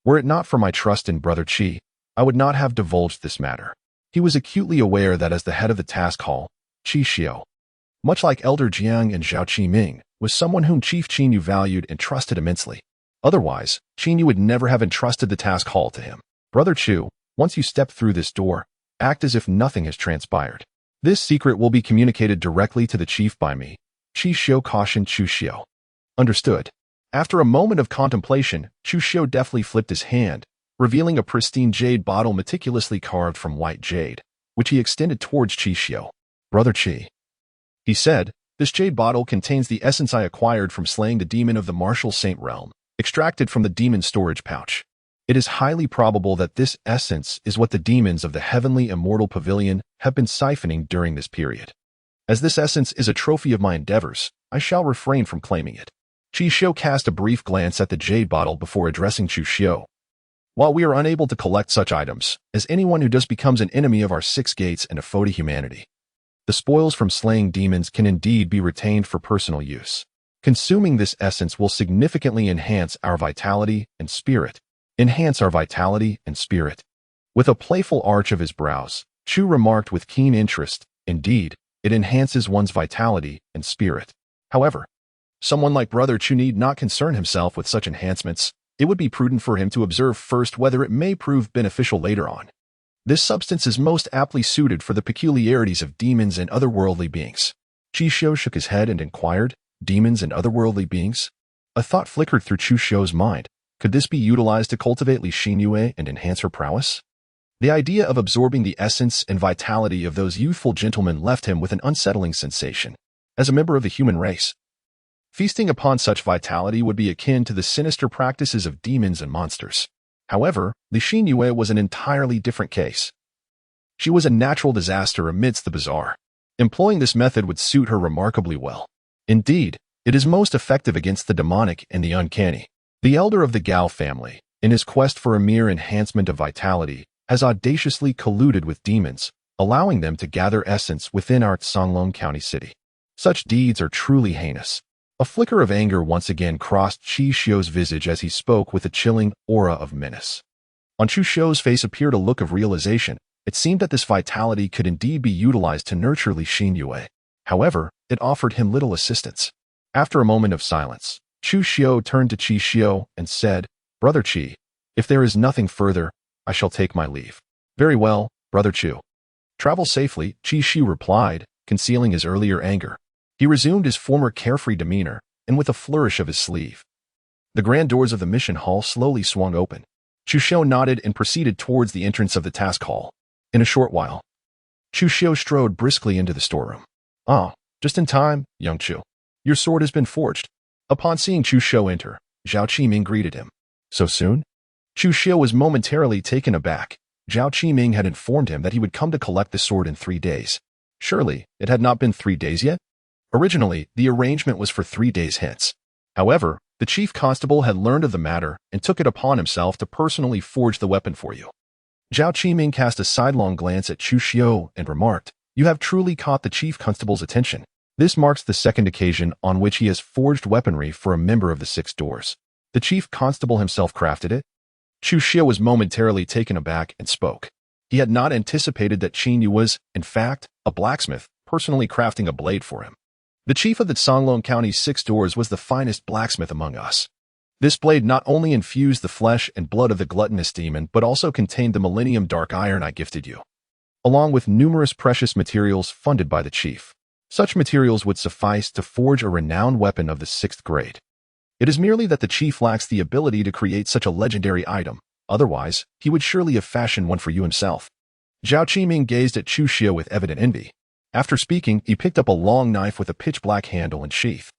Were it not for my trust in Brother Qi, I would not have divulged this matter. He was acutely aware that as the head of the task hall, Qi Xiu, much like Elder Jiang and Zhao Qiming, was someone whom Chief Qin Yu valued and trusted immensely. Otherwise, Qin Yu would never have entrusted the task hall to him. Brother Chu, once you step through this door, act as if nothing has transpired. This secret will be communicated directly to the chief by me, Qi Xiu cautioned Chu Xiu. Understood. After a moment of contemplation, Chu Xiu deftly flipped his hand, revealing a pristine jade bottle meticulously carved from white jade, which he extended towards Qi Xiu. Brother Qi, he said, this jade bottle contains the essence I acquired from slaying the demon of the martial saint realm, extracted from the demon storage pouch. It is highly probable that this essence is what the demons of the heavenly immortal pavilion have been siphoning during this period. As this essence is a trophy of my endeavors, I shall refrain from claiming it. Qi Xiu cast a brief glance at the jade bottle before addressing Chu Xiu. While we are unable to collect such items, as anyone who does becomes an enemy of our 6 gates and a foe to humanity. The spoils from slaying demons can indeed be retained for personal use. Consuming this essence will significantly enhance our vitality and spirit. With a playful arch of his brows, Chu remarked with keen interest, indeed, it enhances one's vitality and spirit. However, someone like Brother Chu need not concern himself with such enhancements. It would be prudent for him to observe first whether it may prove beneficial later on. This substance is most aptly suited for the peculiarities of demons and otherworldly beings. Qi Xiu shook his head and inquired, demons and otherworldly beings? A thought flickered through Chu Xiu's mind. Could this be utilized to cultivate Li Xinyue and enhance her prowess? The idea of absorbing the essence and vitality of those youthful gentlemen left him with an unsettling sensation. As a member of the human race, feasting upon such vitality would be akin to the sinister practices of demons and monsters. However, Li Xinyue was an entirely different case. She was a natural disaster amidst the bizarre. Employing this method would suit her remarkably well. Indeed, it is most effective against the demonic and the uncanny. The elder of the Gao family, in his quest for a mere enhancement of vitality, has audaciously colluded with demons, allowing them to gather essence within our Songlong County city. Such deeds are truly heinous. A flicker of anger once again crossed Qi Xiu's visage as he spoke with a chilling aura of menace. On Chu Xiu's face appeared a look of realization. It seemed that this vitality could indeed be utilized to nurture Li Xinyue. However, it offered him little assistance. After a moment of silence, Chu Xiu turned to Qi Xiu and said, Brother Qi, if there is nothing further, I shall take my leave. Very well, Brother Chu. Travel safely, Qi Xiu replied, concealing his earlier anger. He resumed his former carefree demeanor, and with a flourish of his sleeve, the grand doors of the mission hall slowly swung open. Chu Xiu nodded and proceeded towards the entrance of the task hall. In a short while, Chu Xiu strode briskly into the storeroom. Ah, just in time, young Chu. Your sword has been forged. Upon seeing Chu Xiu enter, Zhao Qiming greeted him. So soon? Chu Xiu was momentarily taken aback. Zhao Qiming had informed him that he would come to collect the sword in 3 days. Surely, it had not been 3 days yet? Originally, the arrangement was for 3 days hence. However, the chief constable had learned of the matter and took it upon himself to personally forge the weapon for you. Zhao Qiming cast a sidelong glance at Chu Xiu and remarked, You have truly caught the chief constable's attention. This marks the 2nd occasion on which he has forged weaponry for a member of the 6 doors. The chief constable himself crafted it? Chu Xiu was momentarily taken aback and spoke. He had not anticipated that Qin Yu was, in fact, a blacksmith, personally crafting a blade for him. The chief of the Songlong County's 6 doors was the finest blacksmith among us. This blade not only infused the flesh and blood of the gluttonous demon, but also contained the Millennium Dark Iron I gifted you, along with numerous precious materials funded by the chief. Such materials would suffice to forge a renowned weapon of the 6th grade. It is merely that the chief lacks the ability to create such a legendary item. Otherwise, he would surely have fashioned one for you himself. Zhao Qiming gazed at Chu Xiu with evident envy. After speaking, he picked up a long knife with a pitch-black handle and sheath,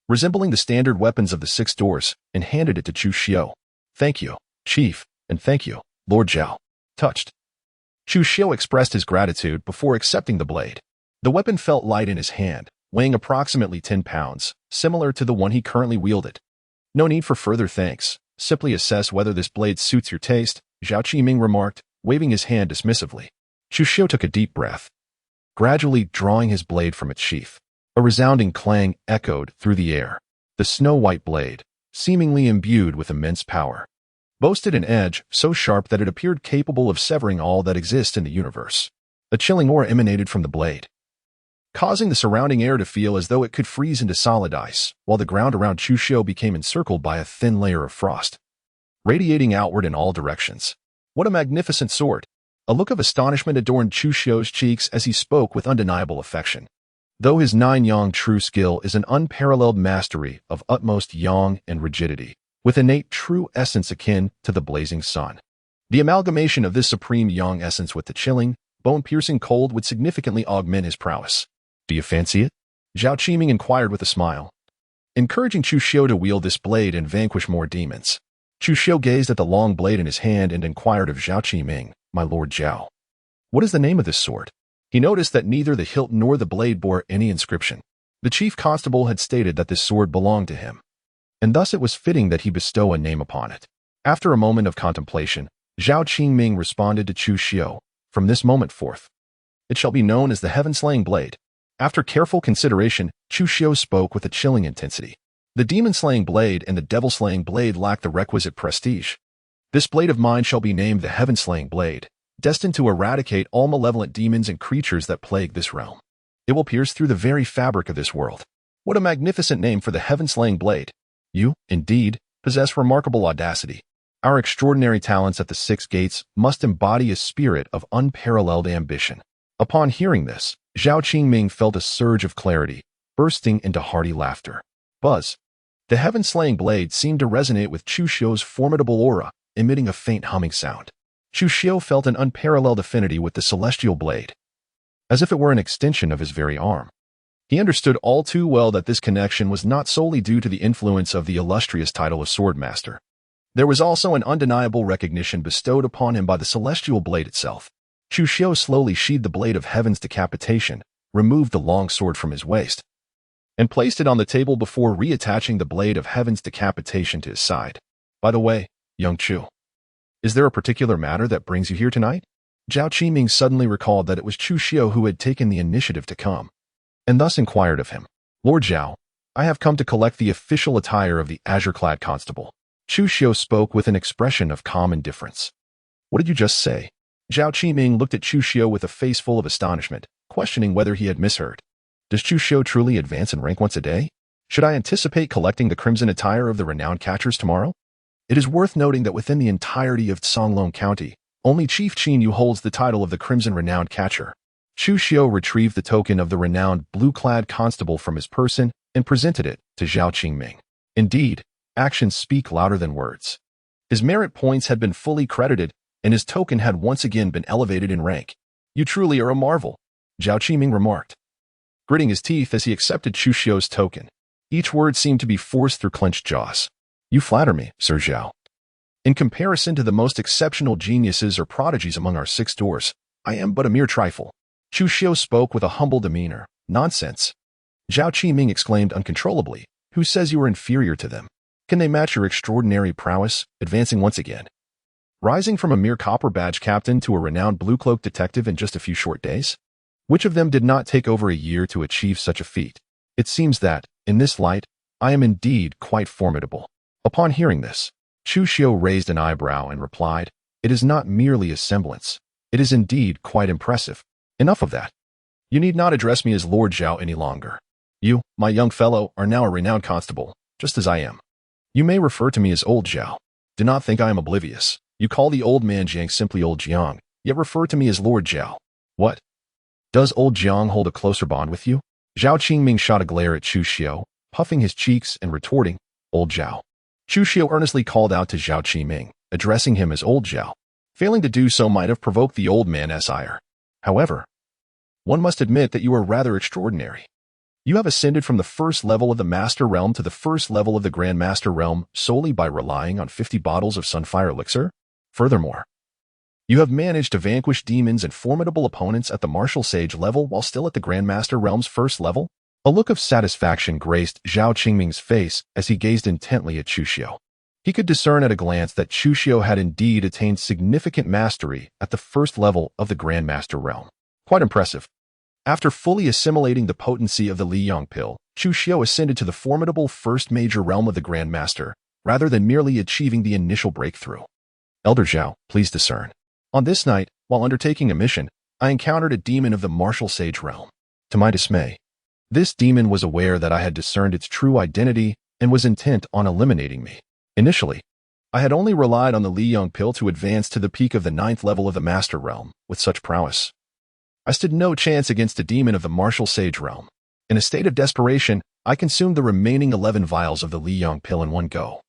resembling the standard weapons of the 6 doors, and handed it to Chu Xiu. Thank you, Chief, and thank you, Lord Zhao. Touched. Chu Xiu expressed his gratitude before accepting the blade. The weapon felt light in his hand, weighing approximately 10 pounds, similar to the one he currently wielded. No need for further thanks. Simply assess whether this blade suits your taste, Zhao Qiming remarked, waving his hand dismissively. Chu Xiu took a deep breath, gradually drawing his blade from its sheath. A resounding clang echoed through the air. The snow-white blade, seemingly imbued with immense power, boasted an edge so sharp that it appeared capable of severing all that exists in the universe. A chilling aura emanated from the blade, causing the surrounding air to feel as though it could freeze into solid ice, while the ground around Chu Xiu became encircled by a thin layer of frost, radiating outward in all directions. What a magnificent sword! A look of astonishment adorned Chu Xiu's cheeks as he spoke with undeniable affection. Though his 9-yang true skill is an unparalleled mastery of utmost yang and rigidity, with innate true essence akin to the blazing sun. The amalgamation of this supreme yang essence with the chilling, bone-piercing cold would significantly augment his prowess. Do you fancy it? Zhao Qiming inquired with a smile, encouraging Chu Xiu to wield this blade and vanquish more demons. Chu Xiu gazed at the long blade in his hand and inquired of Zhao Qiming, "My lord Zhao, what is the name of this sword?" He noticed that neither the hilt nor the blade bore any inscription. The chief constable had stated that this sword belonged to him, and thus it was fitting that he bestow a name upon it. After a moment of contemplation, Zhao Qiming responded to Chu Xiu, "From this moment forth, it shall be known as the Heaven-Slaying Blade." After careful consideration, Chu Xiu spoke with a chilling intensity. The demon-slaying blade and the devil-slaying blade lack the requisite prestige. This blade of mine shall be named the Heaven-Slaying Blade, destined to eradicate all malevolent demons and creatures that plague this realm. It will pierce through the very fabric of this world. What a magnificent name for the Heaven-Slaying Blade! You, indeed, possess remarkable audacity. Our extraordinary talents at the 6 gates must embody a spirit of unparalleled ambition. Upon hearing this, Zhao Qiming felt a surge of clarity, bursting into hearty laughter. Buzz. The Heaven-Slaying Blade seemed to resonate with Chu Xiu's formidable aura, emitting a faint humming sound. Chu Xiu felt an unparalleled affinity with the celestial blade, as if it were an extension of his very arm. He understood all too well that this connection was not solely due to the influence of the illustrious title of Swordmaster. There was also an undeniable recognition bestowed upon him by the celestial blade itself. Chu Xiu slowly sheathed the blade of Heaven's Decapitation, removed the long sword from his waist, and placed it on the table before reattaching the blade of Heaven's Decapitation to his side. "By the way, young Chu, is there a particular matter that brings you here tonight?" Zhao Qiming suddenly recalled that it was Chu Xiu who had taken the initiative to come, and thus inquired of him. "Lord Zhao, I have come to collect the official attire of the azure-clad constable." Chu Xiu spoke with an expression of calm indifference. "What did you just say?" Zhao Qiming looked at Chu Xiu with a face full of astonishment, questioning whether he had misheard. Does Chu Xiu truly advance in rank once a day? Should I anticipate collecting the crimson attire of the renowned catchers tomorrow? It is worth noting that within the entirety of Songlong County, only Chief Qin Yu holds the title of the Crimson Renowned Catcher. Chu Xiu retrieved the token of the renowned blue-clad constable from his person and presented it to Zhao Qiming. Indeed, actions speak louder than words. His merit points had been fully credited, and his token had once again been elevated in rank. "You truly are a marvel," Zhao Qiming remarked, gritting his teeth as he accepted Chu Xiu's token. Each word seemed to be forced through clenched jaws. "You flatter me, Sir Zhao. In comparison to the most exceptional geniuses or prodigies among our 6 doors, I am but a mere trifle." Chu Xiu spoke with a humble demeanor. "Nonsense!" Zhao Qiming exclaimed uncontrollably. "Who says you are inferior to them? Can they match your extraordinary prowess, advancing once again, rising from a mere copper badge captain to a renowned blue-cloaked detective in just a few short days? Which of them did not take over a year to achieve such a feat? It seems that, in this light, I am indeed quite formidable." Upon hearing this, Chu Xiu raised an eyebrow and replied, "It is not merely a semblance. It is indeed quite impressive. Enough of that. You need not address me as Lord Zhao any longer. You, my young fellow, are now a renowned constable, just as I am. You may refer to me as Old Zhao. Do not think I am oblivious. You call the old man Jiang simply Old Jiang, yet refer to me as Lord Zhao. What? Does Old Jiang hold a closer bond with you?" Zhao Qiming shot a glare at Chu Xiu, puffing his cheeks and retorting, "Old Zhao." Chu Xiu earnestly called out to Zhao Qiming, addressing him as Old Zhao. Failing to do so might have provoked the old man's ire. However, one must admit that you are rather extraordinary. You have ascended from the first level of the Master Realm to the first level of the Grand Master Realm solely by relying on 50 bottles of Sunfire Elixir. Furthermore, you have managed to vanquish demons and formidable opponents at the Martial Sage level while still at the Grand Master Realm's first level. A look of satisfaction graced Zhao Qiming's face as he gazed intently at Chu Xiu. He could discern at a glance that Chu Xiu had indeed attained significant mastery at the first level of the Grand Master Realm. Quite impressive. After fully assimilating the potency of the Liyang Pill, Chu Xiu ascended to the formidable first major realm of the Grand Master, rather than merely achieving the initial breakthrough. Elder Zhao, please discern. On this night, while undertaking a mission, I encountered a demon of the martial sage realm. To my dismay, this demon was aware that I had discerned its true identity and was intent on eliminating me. Initially, I had only relied on the Li Yong pill to advance to the peak of the 9th level of the Master Realm with such prowess. I stood no chance against a demon of the martial sage realm. In a state of desperation, I consumed the remaining 11 vials of the Li Yong pill in one go.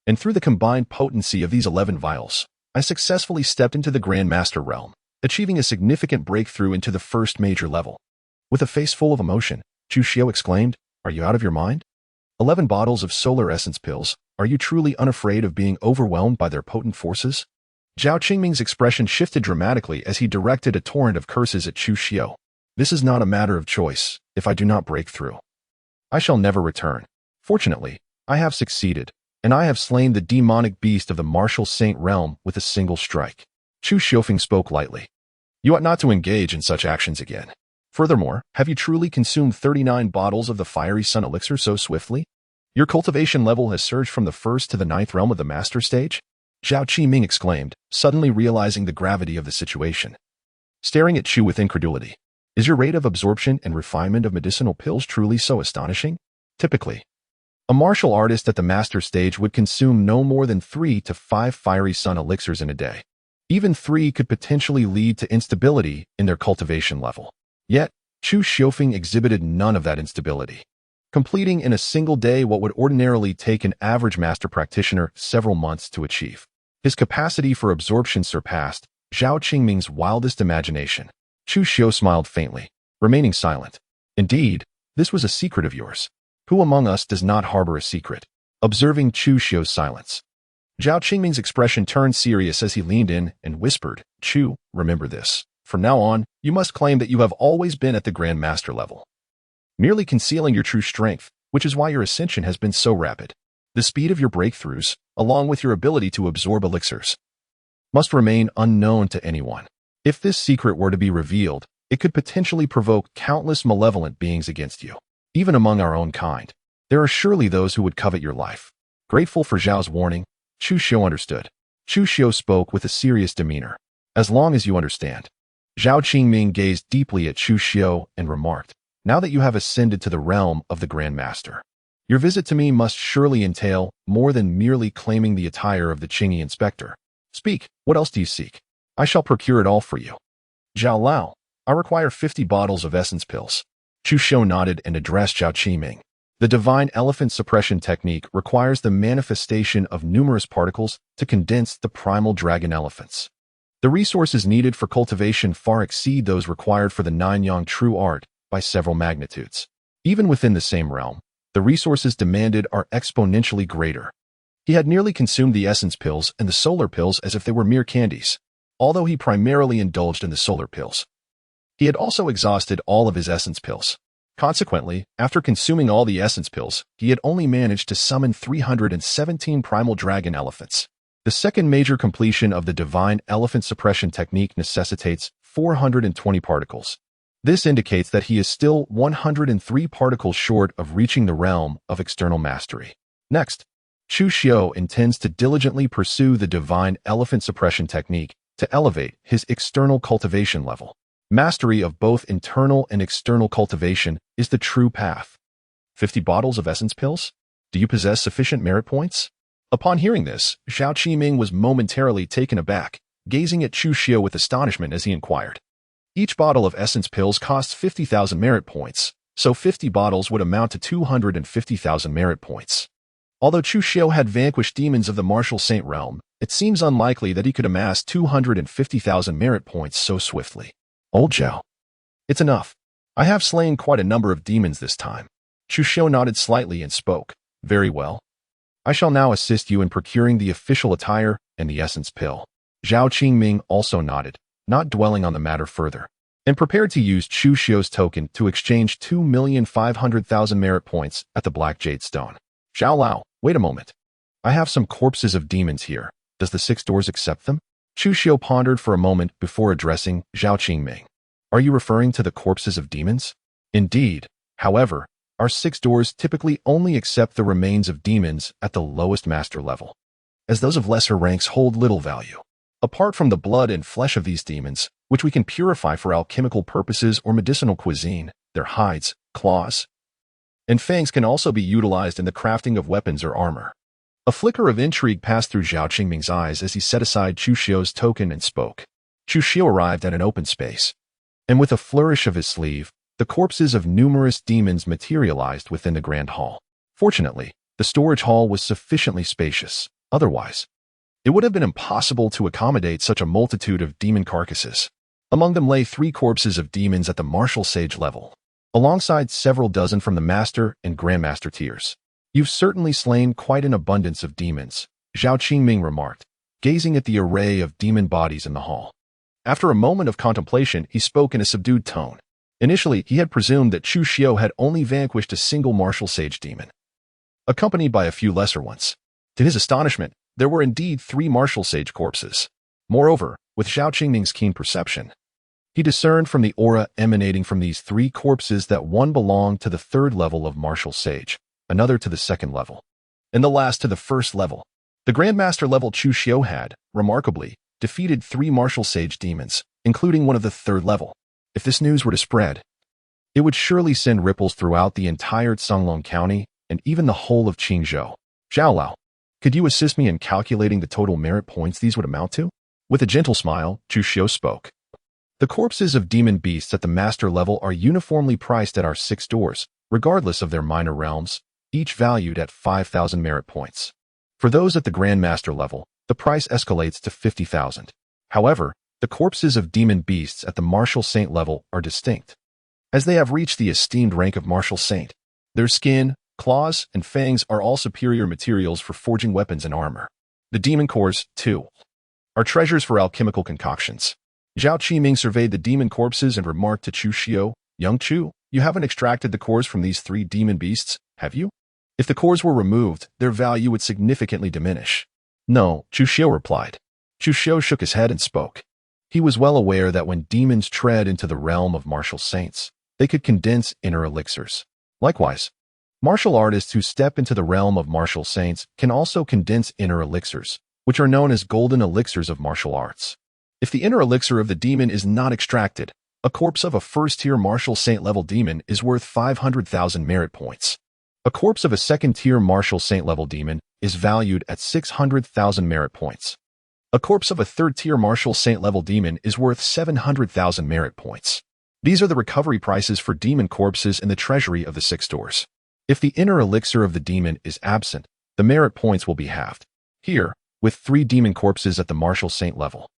And through the combined potency of these 11 vials, I successfully stepped into the Grand Master realm, achieving a significant breakthrough into the first major level. With a face full of emotion, Chu Xiao exclaimed, "Are you out of your mind? 11 bottles of solar essence pills. Are you truly unafraid of being overwhelmed by their potent forces?" Zhao Qingming's expression shifted dramatically as he directed a torrent of curses at Chu Xiao. "This is not a matter of choice. If I do not break through, I shall never return. Fortunately, I have succeeded, and I have slain the demonic beast of the martial saint realm with a single strike." Chu Xiaofeng spoke lightly. "You ought not to engage in such actions again. Furthermore, have you truly consumed 39 bottles of the fiery sun elixir so swiftly? Your cultivation level has surged from the 1st to the 9th realm of the master stage?" Zhao Qiming exclaimed, suddenly realizing the gravity of the situation. Staring at Chu with incredulity, "Is your rate of absorption and refinement of medicinal pills truly so astonishing? Typically, a martial artist at the master stage would consume no more than 3 to 5 fiery sun elixirs in a day. Even 3 could potentially lead to instability in their cultivation level. Yet, Chu Xiaofeng exhibited none of that instability, completing in a single day what would ordinarily take an average master practitioner several months to achieve. His capacity for absorption surpassed Zhao Qingming's wildest imagination. Chu Xiao smiled faintly, remaining silent. "Indeed, this was a secret of yours. Who among us does not harbor a secret?" Observing Chu Xiao's silence, Zhao Qingming's expression turned serious as he leaned in and whispered, "Chu, remember this. From now on, you must claim that you have always been at the Grand Master level, merely concealing your true strength, which is why your ascension has been so rapid. The speed of your breakthroughs, along with your ability to absorb elixirs, must remain unknown to anyone. If this secret were to be revealed, it could potentially provoke countless malevolent beings against you. Even among our own kind, there are surely those who would covet your life." Grateful for Zhao's warning, Chu Xiao understood. Chu Xiao spoke with a serious demeanor. "As long as you understand." Zhao Qingming gazed deeply at Chu Xiao and remarked, "Now that you have ascended to the realm of the Grand Master, your visit to me must surely entail more than merely claiming the attire of the Qingyi inspector. Speak, what else do you seek? I shall procure it all for you." "Zhao Lao, I require 50 bottles of essence pills." Chu Xiao nodded and addressed Zhao Qiming. The divine elephant suppression technique requires the manifestation of numerous particles to condense the primal dragon elephants. The resources needed for cultivation far exceed those required for the Nine-Yang true art by several magnitudes. Even within the same realm, the resources demanded are exponentially greater. He had nearly consumed the essence pills and the solar pills as if they were mere candies. Although he primarily indulged in the solar pills, he had also exhausted all of his essence pills. Consequently, after consuming all the essence pills, he had only managed to summon 317 primal dragon elephants. The second major completion of the divine elephant suppression technique necessitates 420 particles. This indicates that he is still 103 particles short of reaching the realm of external mastery. Next, Chu Xiao intends to diligently pursue the divine elephant suppression technique to elevate his external cultivation level. Mastery of both internal and external cultivation is the true path. 50 bottles of essence pills? Do you possess sufficient merit points? Upon hearing this, Zhao Qiming was momentarily taken aback, gazing at Chu Xiao with astonishment as he inquired. Each bottle of essence pills costs 50,000 merit points, so 50 bottles would amount to 250,000 merit points. Although Chu Xiao had vanquished demons of the martial saint realm, it seems unlikely that he could amass 250,000 merit points so swiftly. "Old Zhao, it's enough. I have slain quite a number of demons this time." Chu Xiao nodded slightly and spoke, "Very well. I shall now assist you in procuring the official attire and the essence pill." Zhao Qingming also nodded, not dwelling on the matter further, and prepared to use Chu Xiao's token to exchange 2,500,000 merit points at the Black Jade Stone. "Zhao Lao, wait a moment. I have some corpses of demons here. Does the 6 doors accept them?" Chu Xiao pondered for a moment before addressing Zhao Qingming. "Are you referring to the corpses of demons?" "Indeed. However, Our 6 doors typically only accept the remains of demons at the lowest master level, as those of lesser ranks hold little value. Apart from the blood and flesh of these demons, which we can purify for alchemical purposes or medicinal cuisine, their hides, claws, and fangs can also be utilized in the crafting of weapons or armor. A flicker of intrigue passed through Zhao Qingming's eyes as he set aside Chu Xiu's token and spoke. Chu Xiu arrived at an open space, and with a flourish of his sleeve, the corpses of numerous demons materialized within the grand hall. Fortunately, the storage hall was sufficiently spacious. Otherwise, it would have been impossible to accommodate such a multitude of demon carcasses. Among them lay 3 corpses of demons at the martial sage level, alongside several dozen from the master and grandmaster tiers. You've certainly slain quite an abundance of demons, Zhao Qingming remarked, gazing at the array of demon bodies in the hall. After a moment of contemplation, he spoke in a subdued tone. Initially, he had presumed that Chu Xiu had only vanquished a single martial sage demon, accompanied by a few lesser ones. To his astonishment, there were indeed 3 martial sage corpses. Moreover, with Zhao Qingming's keen perception, he discerned from the aura emanating from these 3 corpses that one belonged to the 3rd level of martial sage, another to the 2nd level, and the last to the 1st level. The Grandmaster level Chu Xiu had, remarkably, defeated 3 martial sage demons, including one of the 3rd level. If this news were to spread, it would surely send ripples throughout the entire Canglong County and even the whole of Qingzhou. Zhao, could you assist me in calculating the total merit points these would amount to? With a gentle smile, Chu Xiu spoke. The corpses of demon beasts at the master level are uniformly priced at our 6 doors, regardless of their minor realms, each valued at 5,000 merit points. For those at the Grandmaster level, the price escalates to 50,000. However, the corpses of demon beasts at the Martial Saint level are distinct, as they have reached the esteemed rank of Martial Saint. Their skin, claws, and fangs are all superior materials for forging weapons and armor. The demon cores, too, are treasures for alchemical concoctions. Zhao Qiming surveyed the demon corpses and remarked to Chu Xiu, "Young Chu, you haven't extracted the cores from these 3 demon beasts, have you? If the cores were removed, their value would significantly diminish." "No," Chu Xiu replied. Chu Xiu shook his head and spoke. He was well aware that when demons tread into the realm of martial saints, they could condense inner elixirs. Likewise, martial artists who step into the realm of martial saints can also condense inner elixirs, which are known as golden elixirs of martial arts. If the inner elixir of the demon is not extracted, a corpse of a 1st-tier martial saint level demon is worth 500,000 merit points. A corpse of a 2nd-tier martial saint level demon is valued at 600,000 merit points. A corpse of a 3rd-tier martial saint level demon is worth 700,000 merit points. These are the recovery prices for demon corpses in the treasury of the 6 doors. If the inner elixir of the demon is absent, the merit points will be halved. Here, with 3 demon corpses at the martial saint level,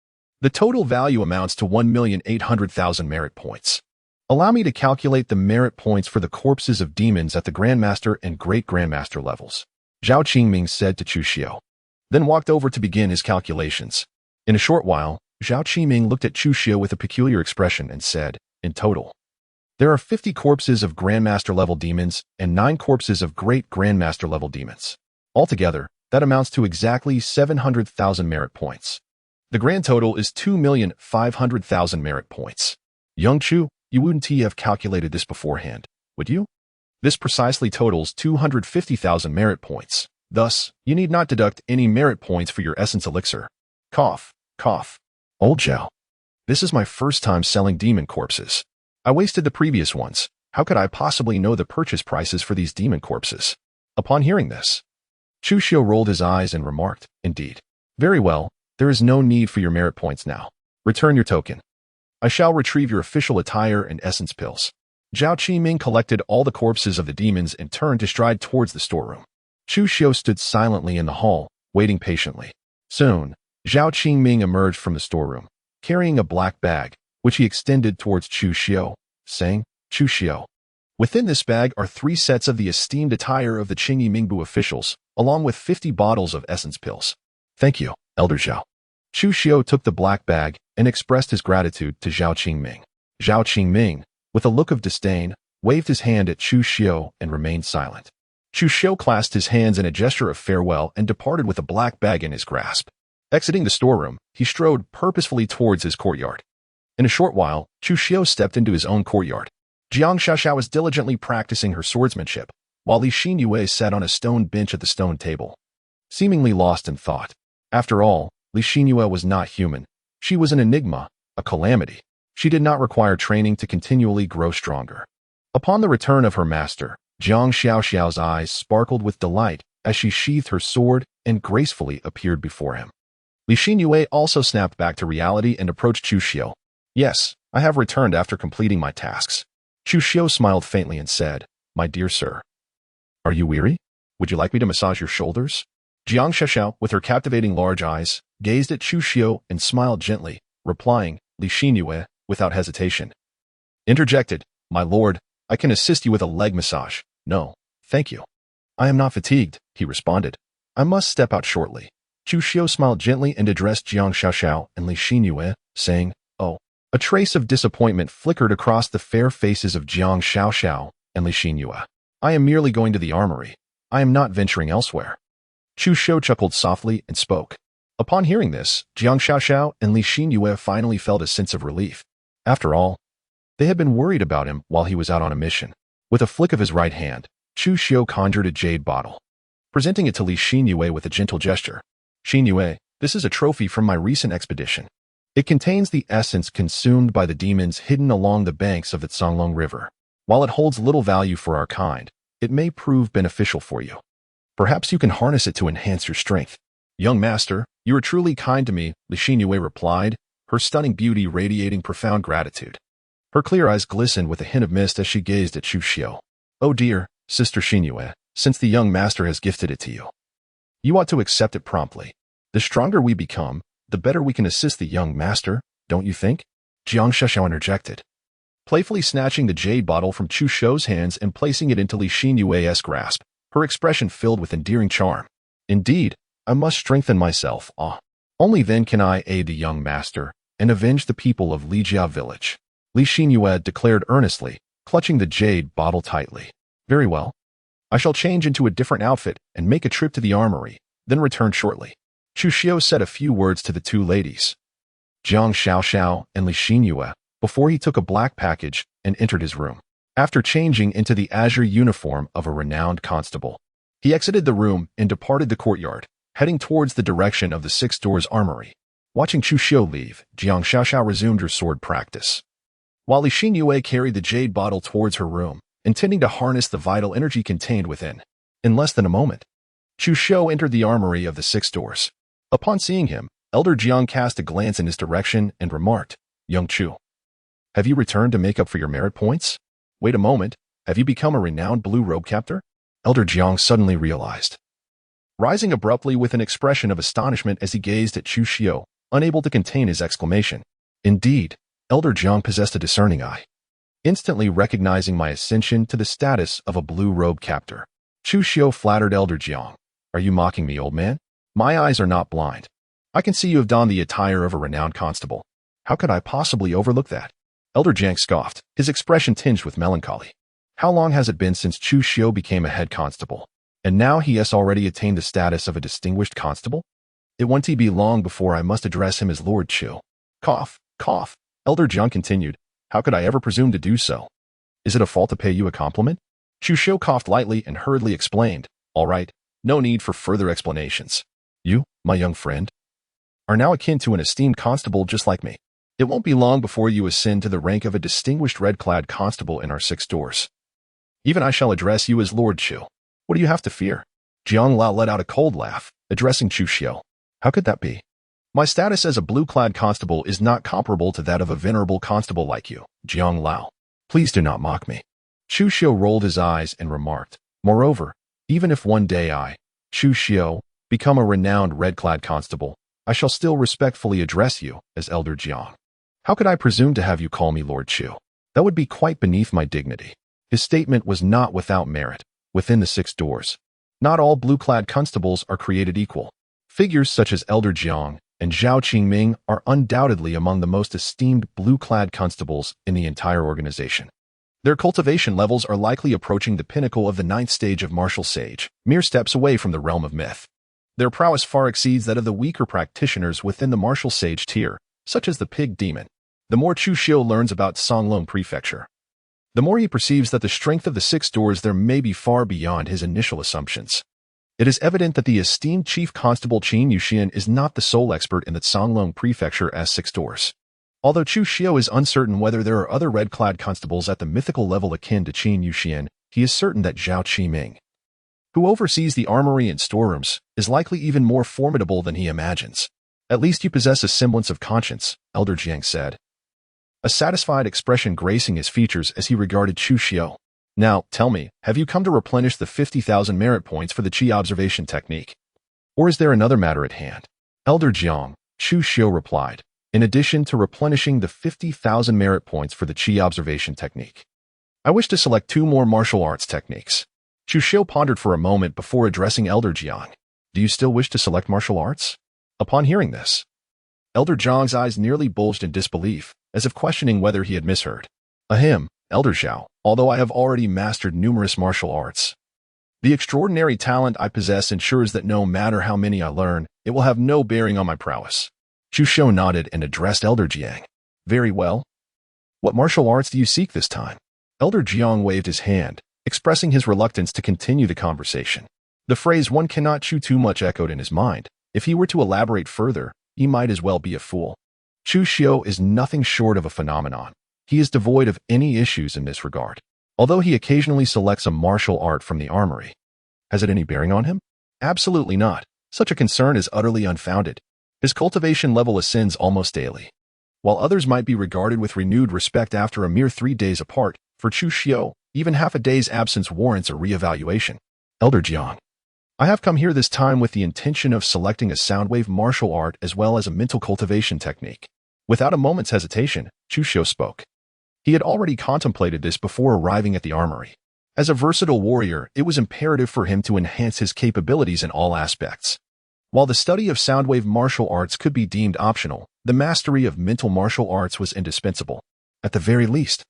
the total value amounts to 1,800,000 merit points. Allow me to calculate the merit points for the corpses of demons at the Grandmaster and Great Grandmaster levels, Zhao Qingming said to Chu Xiu, then walked over to begin his calculations. In a short while, Zhao Qiming looked at Chu Xiu with a peculiar expression and said, in total, there are 50 corpses of Grandmaster level demons and 9 corpses of Great Grandmaster level demons. Altogether, that amounts to exactly 700,000 merit points. The grand total is 2,500,000 merit points. Young Chu, you wouldn't have calculated this beforehand, would you? This precisely totals 250,000 merit points. Thus, you need not deduct any merit points for your essence elixir. Cough, cough. Old Zhao. This is my first time selling demon corpses. I wasted the previous ones. How could I possibly know the purchase prices for these demon corpses? Upon hearing this, Chu Xiu rolled his eyes and remarked, indeed. Very well, there is no need for your merit points now. Return your token. I shall retrieve your official attire and essence pills. Zhao Qiming collected all the corpses of the demons and turned to stride towards the storeroom. Chu Xiu stood silently in the hall, waiting patiently. Soon, Zhao Qiming emerged from the storeroom, carrying a black bag, which he extended towards Chu Xiu, saying, Chu Xiu. Within this bag are 3 sets of the esteemed attire of the Qingyi Mingbu officials, along with 50 bottles of essence pills. Thank you, Elder Zhao. Chu Xiu took the black bag and expressed his gratitude to Zhao Qingming. Zhao Qingming, with a look of disdain, waved his hand at Chu Xiu and remained silent. Chu Xiu clasped his hands in a gesture of farewell and departed with a black bag in his grasp. Exiting the storeroom, he strode purposefully towards his courtyard. In a short while, Chu Xiu stepped into his own courtyard. Jiang Xiaoxiao was diligently practicing her swordsmanship, while Li Xinyue sat on a stone bench at the stone table, seemingly lost in thought. After all, Li Xinyue was not human. She was an enigma, a calamity. She did not require training to continually grow stronger. Upon the return of her master, Jiang Xiaoxiao's eyes sparkled with delight as she sheathed her sword and gracefully appeared before him. Li Xinyue also snapped back to reality and approached Chu Xiu. Yes, I have returned after completing my tasks. Chu Xiu smiled faintly and said, My dear sir, are you weary? Would you like me to massage your shoulders? Jiang Xiaoxiao, with her captivating large eyes, gazed at Chu Xiu and smiled gently, replying, Li Xinyue, without hesitation. Interjected, My lord, I can assist you with a leg massage. No, thank you. I am not fatigued, he responded. I must step out shortly. Chu Xiu smiled gently and addressed Jiang Xiaoxiao and Li Xinyue, saying, Oh. A trace of disappointment flickered across the fair faces of Jiang Xiaoxiao and Li Xinyue. I am merely going to the armory. I am not venturing elsewhere. Chu Xiu chuckled softly and spoke. Upon hearing this, Jiang Xiaoxiao and Li Xinyue finally felt a sense of relief. After all, they had been worried about him while he was out on a mission. With a flick of his right hand, Chu Xiu conjured a jade bottle, presenting it to Li Xinyue with a gentle gesture. Xinyue, this is a trophy from my recent expedition. It contains the essence consumed by the demons hidden along the banks of the Songlong River. While it holds little value for our kind, it may prove beneficial for you. Perhaps you can harness it to enhance your strength. Young master, you are truly kind to me, Li Xinyue replied, her stunning beauty radiating profound gratitude. Her clear eyes glistened with a hint of mist as she gazed at Chu Xiu. Oh dear, Sister Xinyue, since the young master has gifted it to you, you ought to accept it promptly. The stronger we become, the better we can assist the young master, don't you think? Jiang Xiaoxiao interjected, playfully snatching the jade bottle from Chu Xiu's hands and placing it into Li Xinyue's grasp, her expression filled with endearing charm. Indeed, I must strengthen myself. Only then can I aid the young master and avenge the people of Lijia village. Li Xinyue declared earnestly, clutching the jade bottle tightly. Very well. I shall change into a different outfit and make a trip to the armory, then return shortly. Chu Xiu said a few words to the two ladies, Jiang Xiaoxiao and Li Xinyue, before he took a black package and entered his room. After changing into the azure uniform of a renowned constable, he exited the room and departed the courtyard, heading towards the direction of the Six Doors Armory. Watching Chu Xiu leave, Jiang Xiaoxiao resumed her sword practice, while Li Xinyue carried the jade bottle towards her room, intending to harness the vital energy contained within. In less than a moment, Chu Xiu entered the armory of the Six Doors. Upon seeing him, Elder Jiang cast a glance in his direction and remarked, Young Chu, have you returned to make up for your merit points? Wait a moment, have you become a renowned blue robe captor? Elder Jiang suddenly realized, rising abruptly with an expression of astonishment as he gazed at Chu Xiu, unable to contain his exclamation. Indeed, Elder Jiang possessed a discerning eye, instantly recognizing my ascension to the status of a blue robe captor. Chu Xiu flattered Elder Jiang. Are you mocking me, old man? My eyes are not blind. I can see you have donned the attire of a renowned constable. How could I possibly overlook that? Elder Jiang scoffed, his expression tinged with melancholy. How long has it been since Chu Xiu became a head constable? And now he has already attained the status of a distinguished constable? It won't be long before I must address him as Lord Chu. Cough, cough. Elder Jiang continued, how could I ever presume to do so? Is it a fault to pay you a compliment? Chu Xiu coughed lightly and hurriedly explained, all right, no need for further explanations. You, my young friend, are now akin to an esteemed constable just like me. It won't be long before you ascend to the rank of a distinguished red-clad constable in our Six Doors. Even I shall address you as Lord Chu. What do you have to fear? Jiang Lao let out a cold laugh, addressing Chu Xiu. How could that be? My status as a blue-clad constable is not comparable to that of a venerable constable like you, Jiang Lao. Please do not mock me. Chu Xiu rolled his eyes and remarked, moreover, even if one day I, Chu Xiu, become a renowned red-clad constable, I shall still respectfully address you as Elder Jiang. How could I presume to have you call me Lord Chu? That would be quite beneath my dignity. His statement was not without merit. Within the Six Doors, not all blue-clad constables are created equal. Figures such as Elder Jiang and Zhao Qingming are undoubtedly among the most esteemed blue-clad constables in the entire organization. Their cultivation levels are likely approaching the pinnacle of the 9th stage of martial sage, mere steps away from the realm of myth. Their prowess far exceeds that of the weaker practitioners within the martial sage tier, such as the pig demon. The more Chu Xiu learns about Songlong Prefecture, the more he perceives that the strength of the 6 doors there may be far beyond his initial assumptions. It is evident that the esteemed Chief Constable Qin Yuxian is not the sole expert in the Songlong Prefecture as 6 doors. Although Chu Xiu is uncertain whether there are other red-clad constables at the mythical level akin to Qin Yuxian, he is certain that Zhao Qiming, who oversees the armory and storerooms, is likely even more formidable than he imagines. At least you possess a semblance of conscience, Elder Jiang said, a satisfied expression gracing his features as he regarded Chu Xiu. Now, tell me, have you come to replenish the 50,000 merit points for the Qi observation technique? Or is there another matter at hand? Elder Jiang, Chu Xiu replied, in addition to replenishing the 50,000 merit points for the Qi observation technique, I wish to select 2 more martial arts techniques. Chu Xiu pondered for a moment before addressing Elder Jiang. Do you still wish to select martial arts? Upon hearing this, Elder Jiang's eyes nearly bulged in disbelief, as if questioning whether he had misheard. Ahem, Elder Zhao, although I have already mastered numerous martial arts, the extraordinary talent I possess ensures that no matter how many I learn, it will have no bearing on my prowess. Chu Xiu nodded and addressed Elder Jiang. Very well. What martial arts do you seek this time? Elder Jiang waved his hand, expressing his reluctance to continue the conversation. The phrase "one cannot chew too much" echoed in his mind. If he were to elaborate further, he might as well be a fool. Chu Xiu is nothing short of a phenomenon. He is devoid of any issues in this regard. Although he occasionally selects a martial art from the armory, has it any bearing on him? Absolutely not. Such a concern is utterly unfounded. His cultivation level ascends almost daily. While others might be regarded with renewed respect after a mere 3 days apart, for Chu Xiu, even half a day's absence warrants a re-evaluation. Elder Jiang, I have come here this time with the intention of selecting a soundwave martial art as well as a mental cultivation technique. Without a moment's hesitation, Chu Xiu spoke. He had already contemplated this before arriving at the armory. As a versatile warrior, it was imperative for him to enhance his capabilities in all aspects. While the study of soundwave martial arts could be deemed optional, the mastery of mental martial arts was indispensable. At the very least,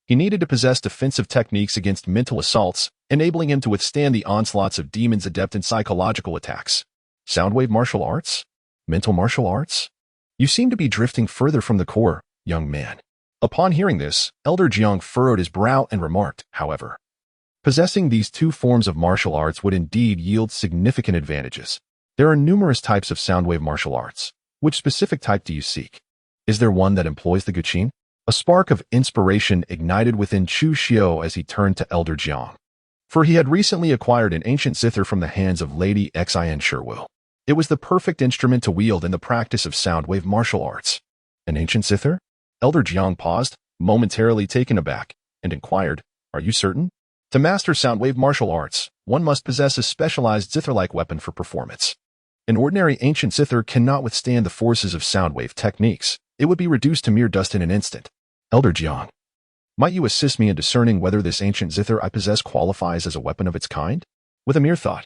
he needed to possess defensive techniques against mental assaults, enabling him to withstand the onslaughts of demons adept in psychological attacks. Soundwave martial arts? Mental martial arts? You seem to be drifting further from the core, young man. Upon hearing this, Elder Jiang furrowed his brow and remarked, however, possessing these 2 forms of martial arts would indeed yield significant advantages. There are numerous types of soundwave martial arts. Which specific type do you seek? Is there one that employs the guqin? A spark of inspiration ignited within Chu Xiu as he turned to Elder Jiang. For he had recently acquired an ancient zither from the hands of Lady Xian Sherwu. It was the perfect instrument to wield in the practice of soundwave martial arts. An ancient zither? Elder Jiang paused, momentarily taken aback, and inquired, Are you certain? To master soundwave martial arts, one must possess a specialized zither-like weapon for performance. An ordinary ancient zither cannot withstand the forces of soundwave techniques. It would be reduced to mere dust in an instant. Elder Jiang, might you assist me in discerning whether this ancient zither I possess qualifies as a weapon of its kind? With a mere thought,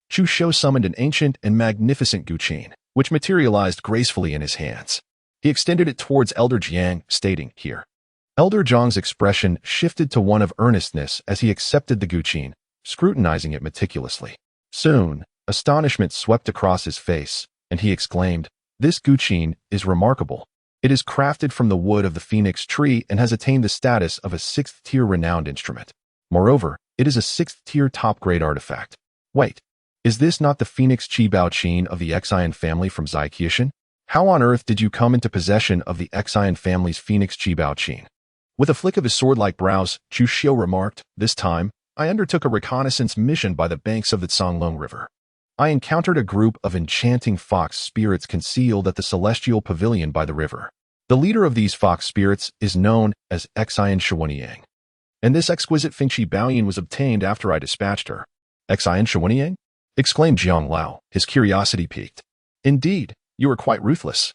Chu Xiu summoned an ancient and magnificent guqin, which materialized gracefully in his hands. He extended it towards Elder Jiang, stating, Here. Elder Jiang's expression shifted to one of earnestness as he accepted the guqin, scrutinizing it meticulously. Soon, astonishment swept across his face, and he exclaimed, This guqin is remarkable. It is crafted from the wood of the phoenix tree and has attained the status of a 6th-tier renowned instrument. Moreover, it is a 6th-tier top-grade artifact. Wait, is this not the Phoenix Qi Bao Qin of the Xian family from Zaiqian? How on earth did you come into possession of the Xian family's Phoenix Qi Bao Qin? With a flick of his sword-like brows, Chu Xiu remarked, This time, I undertook a reconnaissance mission by the banks of the Songlong River. I encountered a group of enchanting fox spirits concealed at the celestial pavilion by the river. The leader of these fox spirits is known as Xian Shuanyang, and this exquisite Fengqi Baoyin was obtained after I dispatched her. Xian Shuanyang? Exclaimed Jiang Lao, his curiosity piqued. Indeed, you are quite ruthless.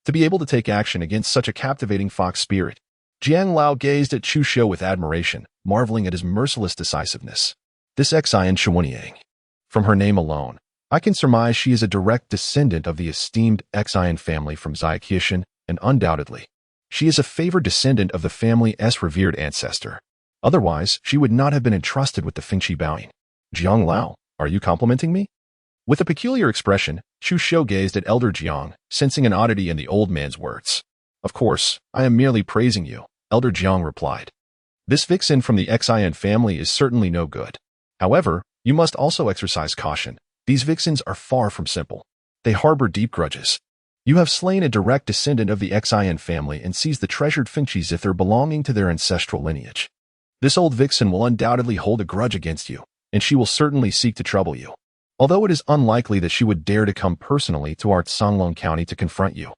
To be able to take action against such a captivating fox spirit. Jiang Lao gazed at Chu Xiu with admiration, marveling at his merciless decisiveness. This Xian Shuanyang. From her name alone, I can surmise she is a direct descendant of the esteemed Xian family from Zaiqian, and undoubtedly, she is a favored descendant of the family's revered ancestor. Otherwise, she would not have been entrusted with the Fengqi Baoyin. Jiang Lao, are you complimenting me? With a peculiar expression, Chu Xiu gazed at Elder Jiang, sensing an oddity in the old man's words. Of course, I am merely praising you, Elder Jiang replied. This vixen from the Xian family is certainly no good. However, you must also exercise caution. These vixens are far from simple. They harbor deep grudges. You have slain a direct descendant of the Xian family and seized the treasured Finchi zither belonging to their ancestral lineage. This old vixen will undoubtedly hold a grudge against you, and she will certainly seek to trouble you. Although it is unlikely that she would dare to come personally to our Songlong County to confront you.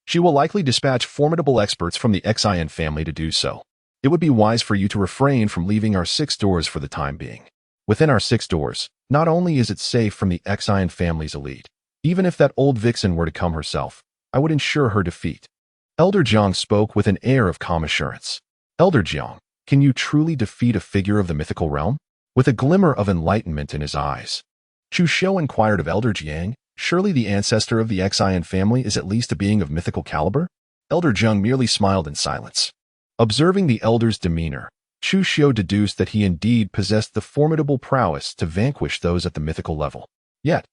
She will likely dispatch formidable experts from the Xian family to do so. It would be wise for you to refrain from leaving our 6 doors for the time being. Within our 6 doors, not only is it safe from the Xian family's elite, even if that old vixen were to come herself, I would ensure her defeat. Elder Jiang spoke with an air of calm assurance. Elder Jiang, can you truly defeat a figure of the mythical realm? With a glimmer of enlightenment in his eyes. Chu Xiu inquired of Elder Jiang, surely the ancestor of the Xian family is at least a being of mythical caliber? Elder Jiang merely smiled in silence. Observing the elder's demeanor, Chu Xiu deduced that he indeed possessed the formidable prowess to vanquish those at the mythical level. Yet,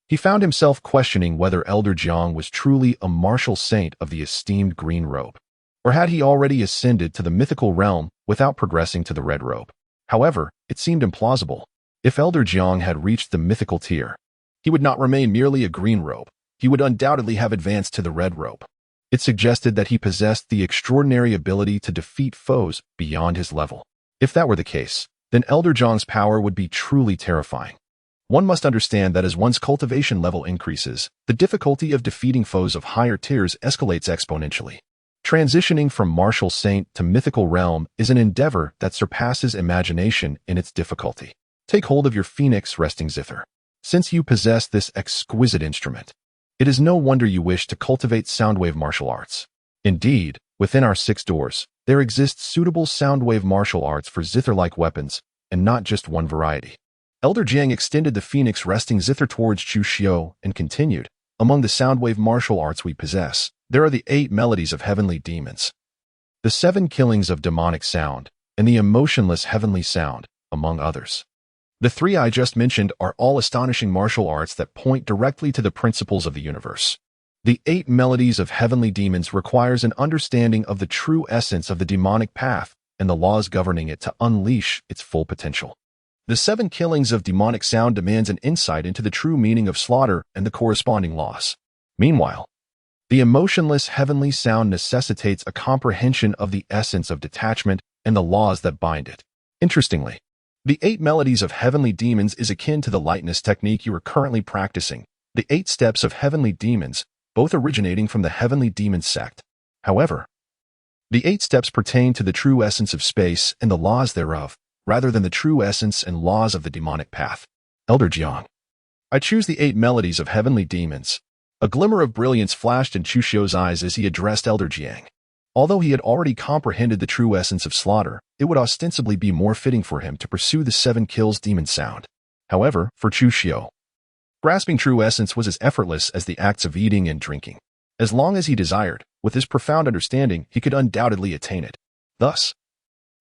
he found himself questioning whether Elder Jiang was truly a martial saint of the esteemed green robe, or had he already ascended to the mythical realm without progressing to the red robe. However, it seemed implausible. If Elder Jiang had reached the mythical tier, he would not remain merely a green robe. He would undoubtedly have advanced to the red robe. It suggested that he possessed the extraordinary ability to defeat foes beyond his level. If that were the case, then Elder Jiang's power would be truly terrifying. One must understand that as one's cultivation level increases, the difficulty of defeating foes of higher tiers escalates exponentially. Transitioning from martial saint to mythical realm is an endeavor that surpasses imagination in its difficulty. Take hold of your phoenix resting zither. Since you possess this exquisite instrument, it is no wonder you wish to cultivate soundwave martial arts. Indeed, within our 6 doors, there exists suitable soundwave martial arts for zither-like weapons, and not just one variety. Elder Jiang extended the phoenix resting zither towards Chu Xiu and continued, among the soundwave martial arts we possess, there are the 8 melodies of heavenly demons, the 7 killings of demonic sound, and the emotionless heavenly sound, among others. The 3 I just mentioned are all astonishing martial arts that point directly to the principles of the universe. The 8 melodies of heavenly demons requires an understanding of the true essence of the demonic path and the laws governing it to unleash its full potential. The 7 killings of demonic sound demands an insight into the true meaning of slaughter and the corresponding laws. Meanwhile, the emotionless heavenly sound necessitates a comprehension of the essence of detachment and the laws that bind it. Interestingly, the 8 melodies of heavenly demons is akin to the lightness technique you are currently practicing, the 8 steps of heavenly demons, both originating from the heavenly demon sect. However, the 8 steps pertain to the true essence of space and the laws thereof, rather than the true essence and laws of the demonic path. Elder Jiang, I choose the 8 melodies of heavenly demons. A glimmer of brilliance flashed in Chu Xiu's eyes as he addressed Elder Jiang. Although he had already comprehended the true essence of slaughter, it would ostensibly be more fitting for him to pursue the 7 kills demon sound. However, for Chu Xiu, grasping true essence was as effortless as the acts of eating and drinking. As long as he desired, with his profound understanding, he could undoubtedly attain it. Thus,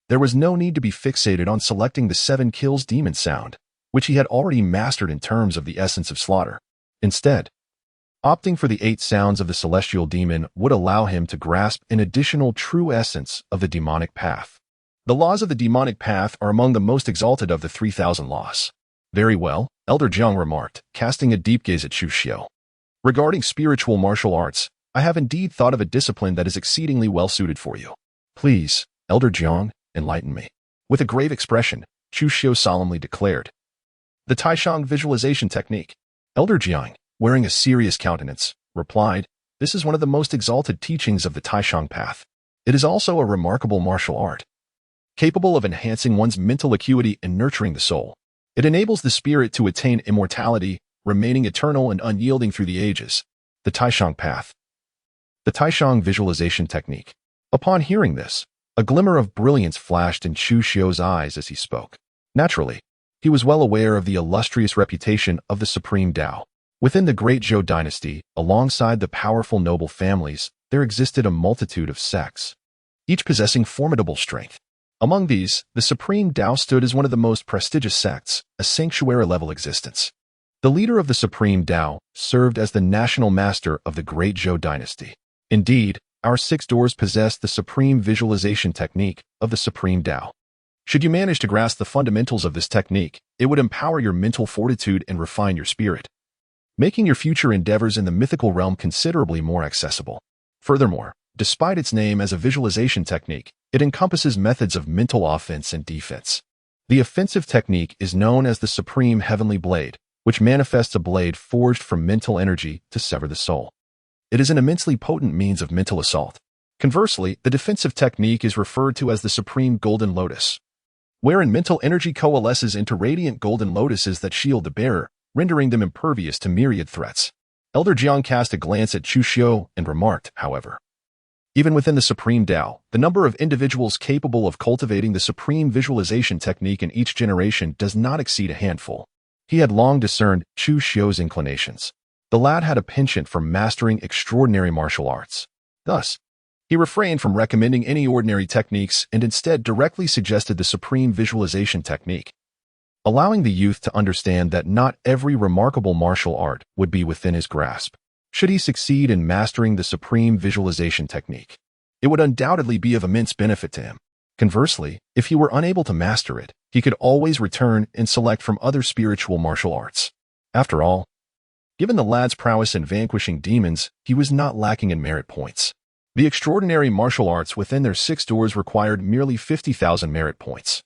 there was no need to be fixated on selecting the 7 kills demon sound, which he had already mastered in terms of the essence of slaughter. Instead, opting for the 8 sounds of the celestial demon would allow him to grasp an additional true essence of the demonic path. The laws of the demonic path are among the most exalted of the 3,000 laws. Very well, Elder Jiang remarked, casting a deep gaze at Chu Xiu. Regarding spiritual martial arts, I have indeed thought of a discipline that is exceedingly well suited for you. Please, Elder Jiang, enlighten me. With a grave expression, Chu Xiu solemnly declared. The Taishang visualization technique. Elder Jiang, wearing a serious countenance, replied, this is one of the most exalted teachings of the Taishang path. It is also a remarkable martial art, capable of enhancing one's mental acuity and nurturing the soul. It enables the spirit to attain immortality, remaining eternal and unyielding through the ages. The Taishang path. The Taishang visualization technique. Upon hearing this, a glimmer of brilliance flashed in Chu Xiu's eyes as he spoke. Naturally, he was well aware of the illustrious reputation of the Supreme Dao. Within the Great Zhou dynasty, alongside the powerful noble families, there existed a multitude of sects, each possessing formidable strength. Among these, the Supreme Dao stood as one of the most prestigious sects, a sanctuary-level existence. The leader of the Supreme Dao served as the national master of the Great Zhou dynasty. Indeed, our 6 doors possess the supreme visualization technique of the Supreme Dao. Should you manage to grasp the fundamentals of this technique, it would empower your mental fortitude and refine your spirit, making your future endeavors in the mythical realm considerably more accessible. Furthermore, despite its name as a visualization technique, it encompasses methods of mental offense and defense. The offensive technique is known as the Supreme Heavenly Blade, which manifests a blade forged from mental energy to sever the soul. It is an immensely potent means of mental assault. Conversely, the defensive technique is referred to as the Supreme Golden Lotus, wherein mental energy coalesces into radiant golden lotuses that shield the bearer, rendering them impervious to myriad threats. Elder Jiang cast a glance at Chu Xiu and remarked, however, even within the Supreme Dao, the number of individuals capable of cultivating the supreme visualization technique in each generation does not exceed a handful. He had long discerned Chu Xiu's inclinations. The lad had a penchant for mastering extraordinary martial arts. Thus, he refrained from recommending any ordinary techniques and instead directly suggested the supreme visualization technique, allowing the youth to understand that not every remarkable martial art would be within his grasp. Should he succeed in mastering the supreme visualization technique, it would undoubtedly be of immense benefit to him. Conversely, if he were unable to master it, he could always return and select from other spiritual martial arts. After all, given the lad's prowess in vanquishing demons, he was not lacking in merit points. The extraordinary martial arts within their 6 doors required merely 50,000 merit points,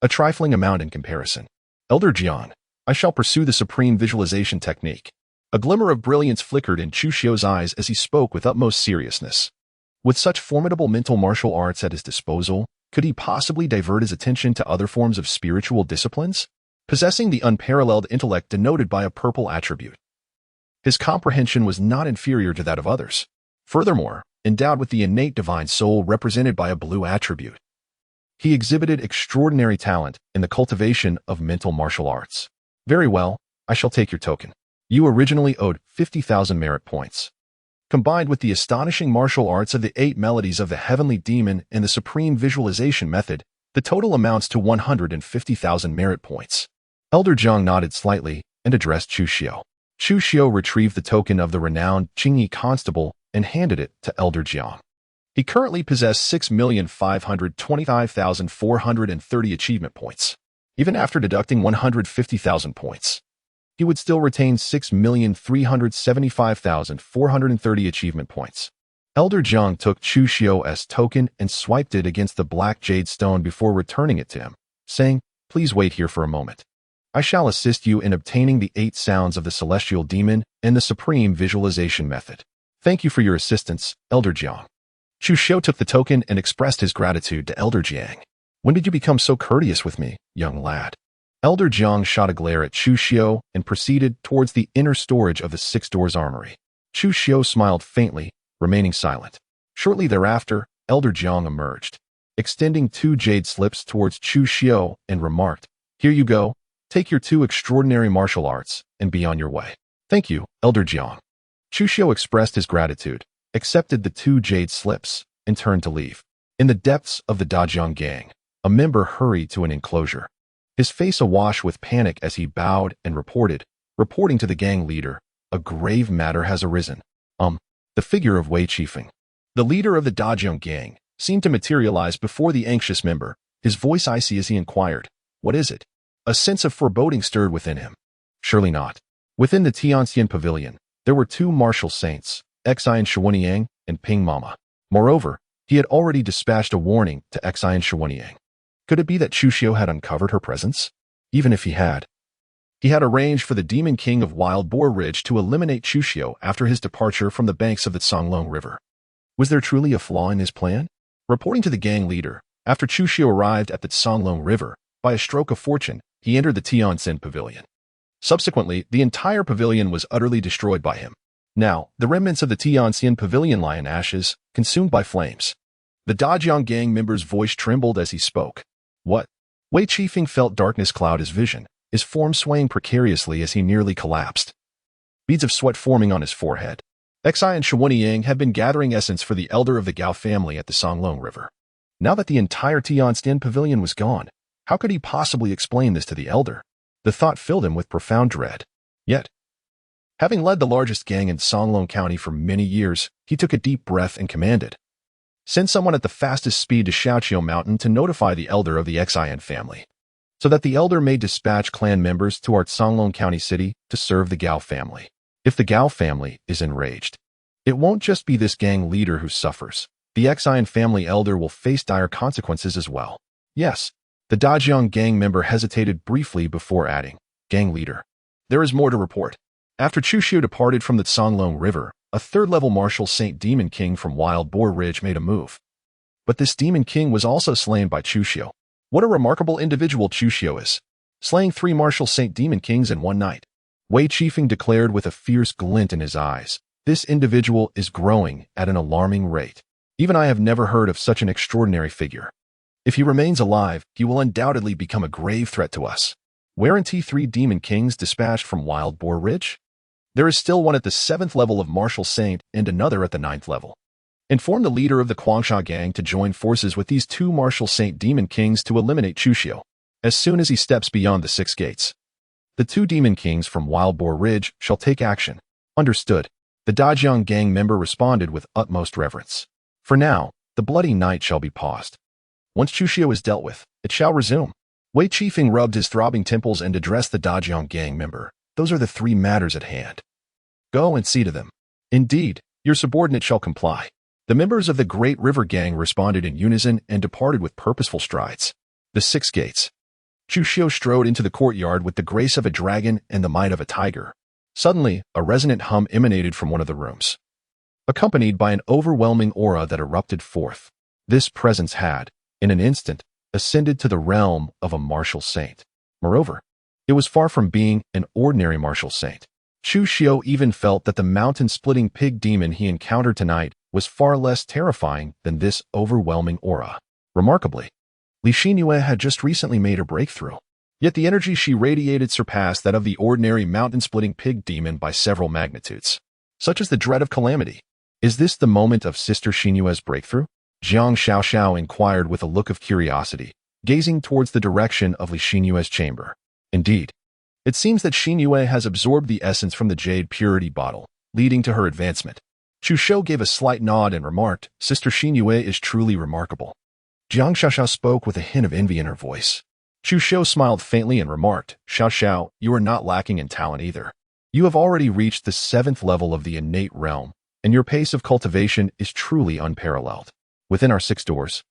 a trifling amount in comparison. Elder Jian, I shall pursue the supreme visualization technique. A glimmer of brilliance flickered in Chu Xiu's eyes as he spoke with utmost seriousness. With such formidable mental martial arts at his disposal, could he possibly divert his attention to other forms of spiritual disciplines? Possessing the unparalleled intellect denoted by a purple attribute, his comprehension was not inferior to that of others. Furthermore, endowed with the innate divine soul represented by a blue attribute, he exhibited extraordinary talent in the cultivation of mental martial arts. Very well, I shall take your token. You originally owed 50,000 merit points. Combined with the astonishing martial arts of the 8 melodies of the heavenly demon and the supreme visualization method, the total amounts to 150,000 merit points. Elder Jiang nodded slightly and addressed Chu Xiu. Chu Xiu retrieved the token of the renowned Qingyi constable and handed it to Elder Jiang. He currently possessed 6,525,430 achievement points. Even after deducting 150,000 points, he would still retain 6,375,430 achievement points. Elder Jiang took Chu Xiu's token and swiped it against the black jade stone before returning it to him, saying, "Please wait here for a moment. I shall assist you in obtaining the 8 sounds of the celestial demon and the supreme visualization method." Thank you for your assistance, Elder Jiang. Chu Xiu took the token and expressed his gratitude to Elder Jiang. When did you become so courteous with me, young lad? Elder Jiang shot a glare at Chu Xiu and proceeded towards the inner storage of the 6 doors armory. Chu Xiu smiled faintly, remaining silent. Shortly thereafter, Elder Jiang emerged, extending 2 jade slips towards Chu Xiu and remarked, "Here you go. Take your 2 extraordinary martial arts and be on your way." "Thank you, Elder Jiang." Chu Xiu expressed his gratitude, accepted the 2 jade slips, and turned to leave. In the depths of the Dajiang gang, a member hurried to an enclosure, his face awash with panic as he bowed and reporting to the gang leader, "A grave matter has arisen." The figure of Wei Qifeng, the leader of the Dajiang gang, seemed to materialize before the anxious member, his voice icy as he inquired, "What is it?" A sense of foreboding stirred within him. Surely not. Within the Tianxian pavilion, there were 2 martial saints, Xian Shuanyang and Ping Mama. Moreover, he had already dispatched a warning to Xian Shuanyang. Could it be that Chu Xiu had uncovered her presence? Even if he had arranged for the Demon King of Wild Boar Ridge to eliminate Chu Xiu after his departure from the banks of the Songlong River. Was there truly a flaw in his plan? Reporting to the gang leader, after Chu Xiu arrived at the Songlong River, by a stroke of fortune, he entered the Tianxian pavilion. Subsequently, the entire pavilion was utterly destroyed by him. Now, the remnants of the Tianxian pavilion lie in ashes, consumed by flames. The Dajiang gang member's voice trembled as he spoke. What? Wei Qifeng felt darkness cloud his vision, his form swaying precariously as he nearly collapsed, beads of sweat forming on his forehead. Xian Shuanyang had been gathering essence for the elder of the Gao family at the Songlong River. Now that the entire Tianxian pavilion was gone, how could he possibly explain this to the elder? The thought filled him with profound dread. Yet, having led the largest gang in Songlong County for many years, he took a deep breath and commanded, Send someone at the fastest speed to Xiaoqiu Mountain to notify the elder of the Xin family, so that the elder may dispatch clan members to our Songlong County City to serve the Gao family. If the Gao family is enraged, it won't just be this gang leader who suffers. The Xin family elder will face dire consequences as well. Yes, the Dajiang gang member hesitated briefly before adding, gang leader. There is more to report. After Chuxiu departed from the Songlong River, a third-level martial Saint Demon King from Wild Boar Ridge made a move. But this Demon King was also slain by Chuxiu. What a remarkable individual Chuxiu is, slaying 3 martial Saint Demon Kings in one night. Wei Chifeng declared with a fierce glint in his eyes. This individual is growing at an alarming rate. Even I have never heard of such an extraordinary figure. If he remains alive, he will undoubtedly become a grave threat to us. Weren't 3 Demon Kings dispatched from Wild Boar Ridge? There is still one at the 7th level of Martial Saint and another at the 9th level. Inform the leader of the Guangsha gang to join forces with these 2 Martial Saint Demon Kings to eliminate Chuxiu as soon as he steps beyond the 6 gates. The 2 Demon Kings from Wild Boar Ridge shall take action. Understood. The Dajiang gang member responded with utmost reverence. For now, the bloody night shall be paused. Once Chuxiu is dealt with, it shall resume. Wei Chifeng rubbed his throbbing temples and addressed the Dajiang gang member. Those are the 3 matters at hand. Go and see to them. Indeed, your subordinate shall comply. The members of the Great River Gang responded in unison and departed with purposeful strides. The 6 gates. Chuxiu strode into the courtyard with the grace of a dragon and the might of a tiger. Suddenly, a resonant hum emanated from one of the rooms, accompanied by an overwhelming aura that erupted forth. This presence had, in an instant, ascended to the realm of a martial saint. Moreover, it was far from being an ordinary martial saint. Chuxiu even felt that the mountain-splitting pig demon he encountered tonight was far less terrifying than this overwhelming aura. Remarkably, Li Xinyue had just recently made her breakthrough, yet the energy she radiated surpassed that of the ordinary mountain-splitting pig demon by several magnitudes. Such as the dread of calamity. Is this the moment of Sister Xinyue's breakthrough? Jiang Xiaoxiao inquired with a look of curiosity, gazing towards the direction of Li Xinyue's chamber. Indeed, it seems that Xinyue has absorbed the essence from the jade purity bottle, leading to her advancement. Chuxiu gave a slight nod and remarked, Sister Xinyue is truly remarkable. Jiang Xiaoxiao spoke with a hint of envy in her voice. Chuxiu smiled faintly and remarked, Xiaoxiao, you are not lacking in talent either. You have already reached the 7th level of the innate realm, and your pace of cultivation is truly unparalleled. Within our 6 doors,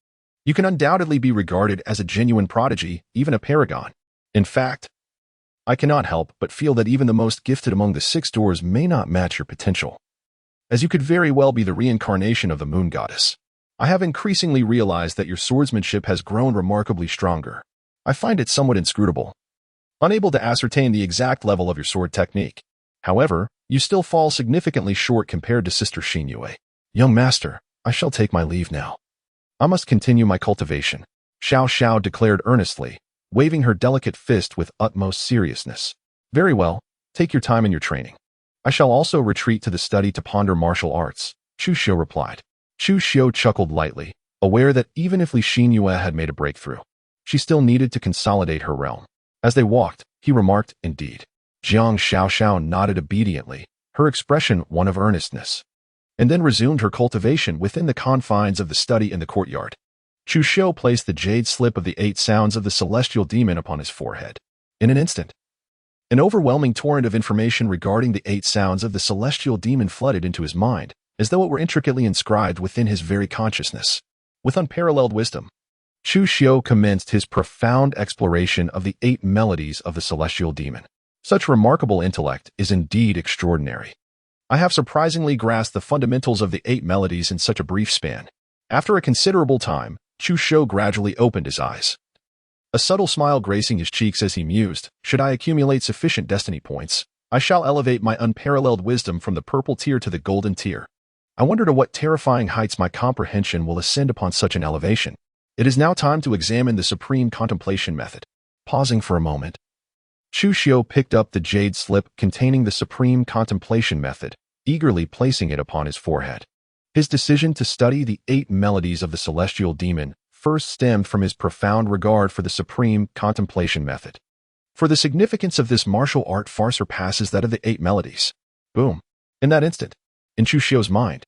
you can undoubtedly be regarded as a genuine prodigy, even a paragon. In fact, I cannot help but feel that even the most gifted among the 6 doors may not match your potential, as you could very well be the reincarnation of the moon goddess. I have increasingly realized that your swordsmanship has grown remarkably stronger. I find it somewhat inscrutable, unable to ascertain the exact level of your sword technique. However, you still fall significantly short compared to Sister Xinyue. Young master, I shall take my leave now. I must continue my cultivation, Xiao declared earnestly, waving her delicate fist with utmost seriousness. Very well, take your time in your training. I shall also retreat to the study to ponder martial arts, Chuxiu replied. Chuxiu chuckled lightly, aware that even if Li Xinyue had made a breakthrough, she still needed to consolidate her realm. As they walked, he remarked, indeed. Jiang Xiaoxiao nodded obediently, her expression one of earnestness, and then resumed her cultivation within the confines of the study in the courtyard. Chuxiu placed the jade slip of the 8 sounds of the celestial demon upon his forehead. In an instant, an overwhelming torrent of information regarding the 8 sounds of the celestial demon flooded into his mind, as though it were intricately inscribed within his very consciousness. With unparalleled wisdom, Chuxiu commenced his profound exploration of the 8 melodies of the celestial demon. Such remarkable intellect is indeed extraordinary. I have surprisingly grasped the fundamentals of the 8 melodies in such a brief span. After a considerable time, Chuxiu gradually opened his eyes, a subtle smile gracing his cheeks as he mused, should I accumulate sufficient destiny points, I shall elevate my unparalleled wisdom from the purple tier to the golden tier. I wonder to what terrifying heights my comprehension will ascend upon such an elevation. It is now time to examine the supreme contemplation method. Pausing for a moment, Chuxiu picked up the jade slip containing the supreme contemplation method, eagerly placing it upon his forehead. His decision to study the 8 melodies of the celestial demon first stemmed from his profound regard for the supreme contemplation method. For the significance of this martial art far surpasses that of the 8 melodies. Boom. In that instant, in Chuxiu's mind,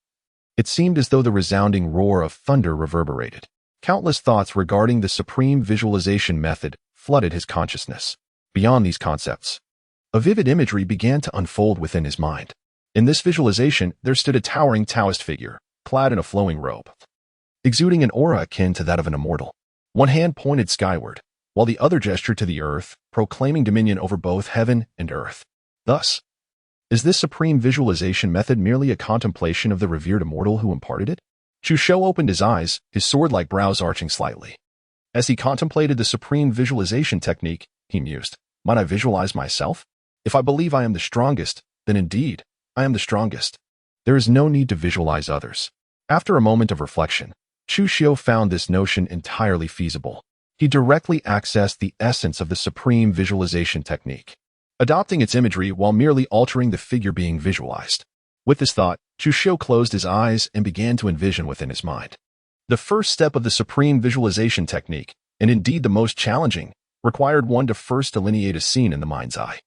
It seemed as though the resounding roar of thunder reverberated. Countless thoughts regarding the supreme visualization method flooded his consciousness. Beyond these concepts, a vivid imagery began to unfold within his mind. In this visualization, there stood a towering Taoist figure, clad in a flowing robe, exuding an aura akin to that of an immortal. One hand pointed skyward, while the other gestured to the earth, proclaiming dominion over both heaven and earth. Thus, is this supreme visualization method merely a contemplation of the revered immortal who imparted it? Chu Shou opened his eyes, his sword-like brows arching slightly. As he contemplated the supreme visualization technique, he mused, "Might I visualize myself? If I believe I am the strongest, then indeed, I am the strongest. There is no need to visualize others." After a moment of reflection, Chu Xiu found this notion entirely feasible. He directly accessed the essence of the supreme visualization technique, adopting its imagery while merely altering the figure being visualized. With this thought, Chu Xiu closed his eyes and began to envision within his mind. The first step of the supreme visualization technique, and indeed the most challenging, required one to first delineate a scene in the mind's eye,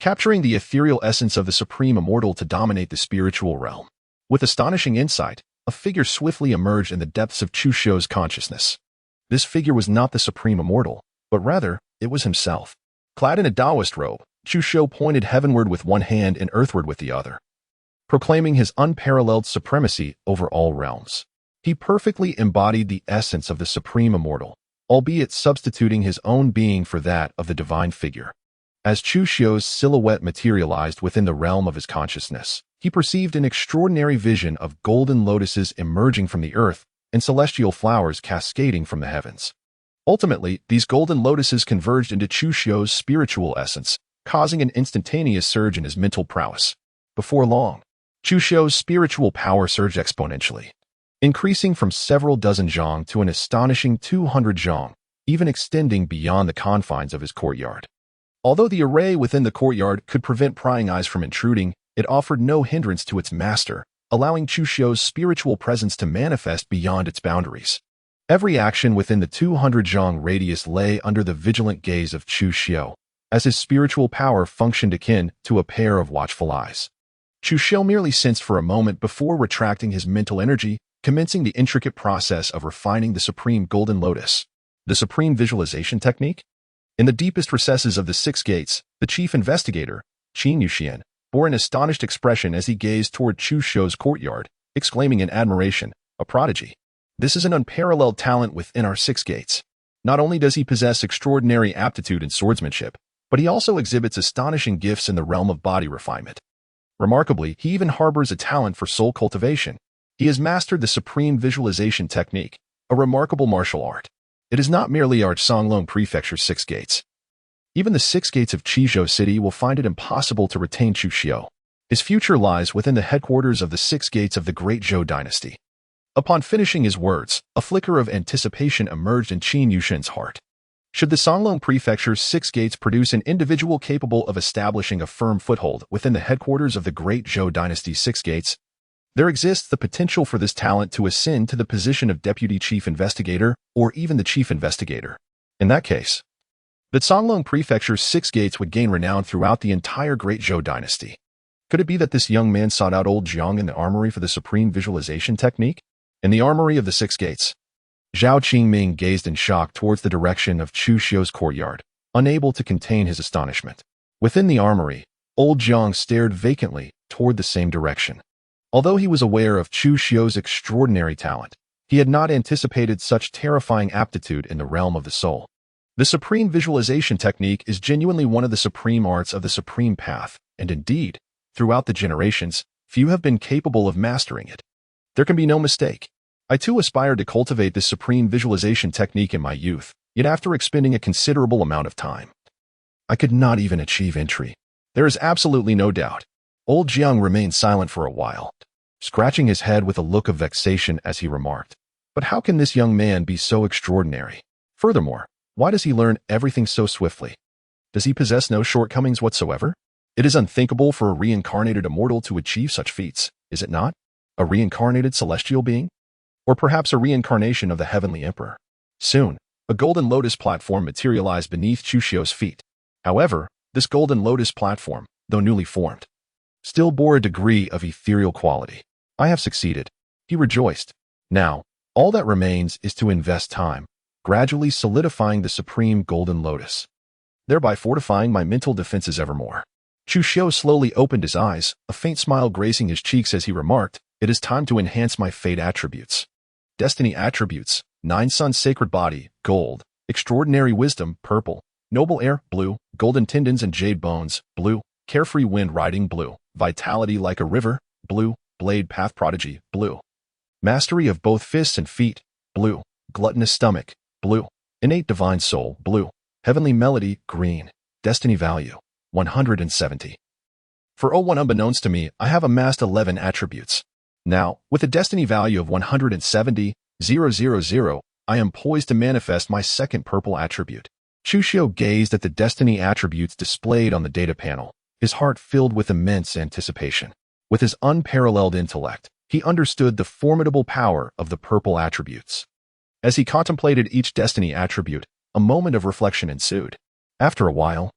capturing the ethereal essence of the supreme immortal to dominate the spiritual realm. With astonishing insight, a figure swiftly emerged in the depths of Chu Xiu's consciousness. This figure was not the supreme immortal, but rather, it was himself. Clad in a Taoist robe, Chu Xiu pointed heavenward with one hand and earthward with the other, proclaiming his unparalleled supremacy over all realms. He perfectly embodied the essence of the supreme immortal, albeit substituting his own being for that of the divine figure. As Chu Xiu's silhouette materialized within the realm of his consciousness, he perceived an extraordinary vision of golden lotuses emerging from the earth and celestial flowers cascading from the heavens. Ultimately, these golden lotuses converged into Chu Xiu's spiritual essence, causing an instantaneous surge in his mental prowess. Before long, Chu Xiu's spiritual power surged exponentially, increasing from several dozen zhang to an astonishing 200 zhang, even extending beyond the confines of his courtyard. Although the array within the courtyard could prevent prying eyes from intruding, it offered no hindrance to its master, allowing Chu Xiu's spiritual presence to manifest beyond its boundaries. Every action within the 200 zhang radius lay under the vigilant gaze of Chu Xiu, as his spiritual power functioned akin to a pair of watchful eyes. Chu Xiu merely sensed for a moment before retracting his mental energy, commencing the intricate process of refining the supreme golden lotus. The supreme visualization technique? In the deepest recesses of the six gates, the chief investigator, Qin Yuxian, bore an astonished expression as he gazed toward Chu Xiu's courtyard, exclaiming in admiration, "A prodigy. This is an unparalleled talent within our six gates. Not only does he possess extraordinary aptitude in swordsmanship, but he also exhibits astonishing gifts in the realm of body refinement. Remarkably, he even harbors a talent for soul cultivation. He has mastered the supreme visualization technique, a remarkable martial art. It is not merely our Songlong Prefecture's six gates. Even the six gates of Qizhou City will find it impossible to retain Chu Xiu. His future lies within the headquarters of the six gates of the Great Zhou dynasty." Upon finishing his words, a flicker of anticipation emerged in Qin Yuxian's heart. Should the Songlong Prefecture's six gates produce an individual capable of establishing a firm foothold within the headquarters of the Great Zhou dynasty's six gates, there exists the potential for this talent to ascend to the position of Deputy Chief Investigator or even the Chief Investigator. In that case, the Songlong Prefecture's six gates would gain renown throughout the entire Great Zhou dynasty. Could it be that this young man sought out old Jiang in the armory for the supreme visualization technique? In the armory of the six gates, Zhao Qingming gazed in shock towards the direction of Chu Xiu's courtyard, unable to contain his astonishment. Within the armory, old Jiang stared vacantly toward the same direction. Although he was aware of Chu Xiu's extraordinary talent, he had not anticipated such terrifying aptitude in the realm of the soul. The supreme visualization technique is genuinely one of the supreme arts of the supreme path, and indeed, throughout the generations, few have been capable of mastering it. There can be no mistake. I too aspired to cultivate this supreme visualization technique in my youth, yet after expending a considerable amount of time, I could not even achieve entry. There is absolutely no doubt. Old Jiang remained silent for a while, scratching his head with a look of vexation as he remarked, "But how can this young man be so extraordinary? Furthermore, why does he learn everything so swiftly? Does he possess no shortcomings whatsoever? It is unthinkable for a reincarnated immortal to achieve such feats, is it not? A reincarnated celestial being? Or perhaps a reincarnation of the heavenly emperor?" Soon, a golden lotus platform materialized beneath Chu Xiu's feet. However, this golden lotus platform, though newly formed, still bore a degree of ethereal quality. "I have succeeded. He rejoiced. Now, all that remains is to invest time, gradually solidifying the supreme golden lotus, thereby fortifying my mental defenses evermore. Chu Xiu slowly opened his eyes, a faint smile gracing his cheeks as he remarked, "It is time to enhance my fate attributes. Destiny attributes, 9 Sun Sacred Body, gold, extraordinary wisdom, purple, noble air, blue, golden tendons and jade bones, blue, carefree wind riding, blue, vitality like a river, blue, blade path prodigy, blue, mastery of both fists and feet, blue, gluttonous stomach, blue, innate divine soul, blue, heavenly melody, green, destiny value, 170. For 01 unbeknownst to me, I have amassed 11 attributes. Now, with a destiny value of 170,000, I am poised to manifest my second purple attribute." Chu Xiu gazed at the destiny attributes displayed on the data panel, his heart filled with immense anticipation. With his unparalleled intellect, he understood the formidable power of the purple attributes. As he contemplated each destiny attribute, a moment of reflection ensued. After a while,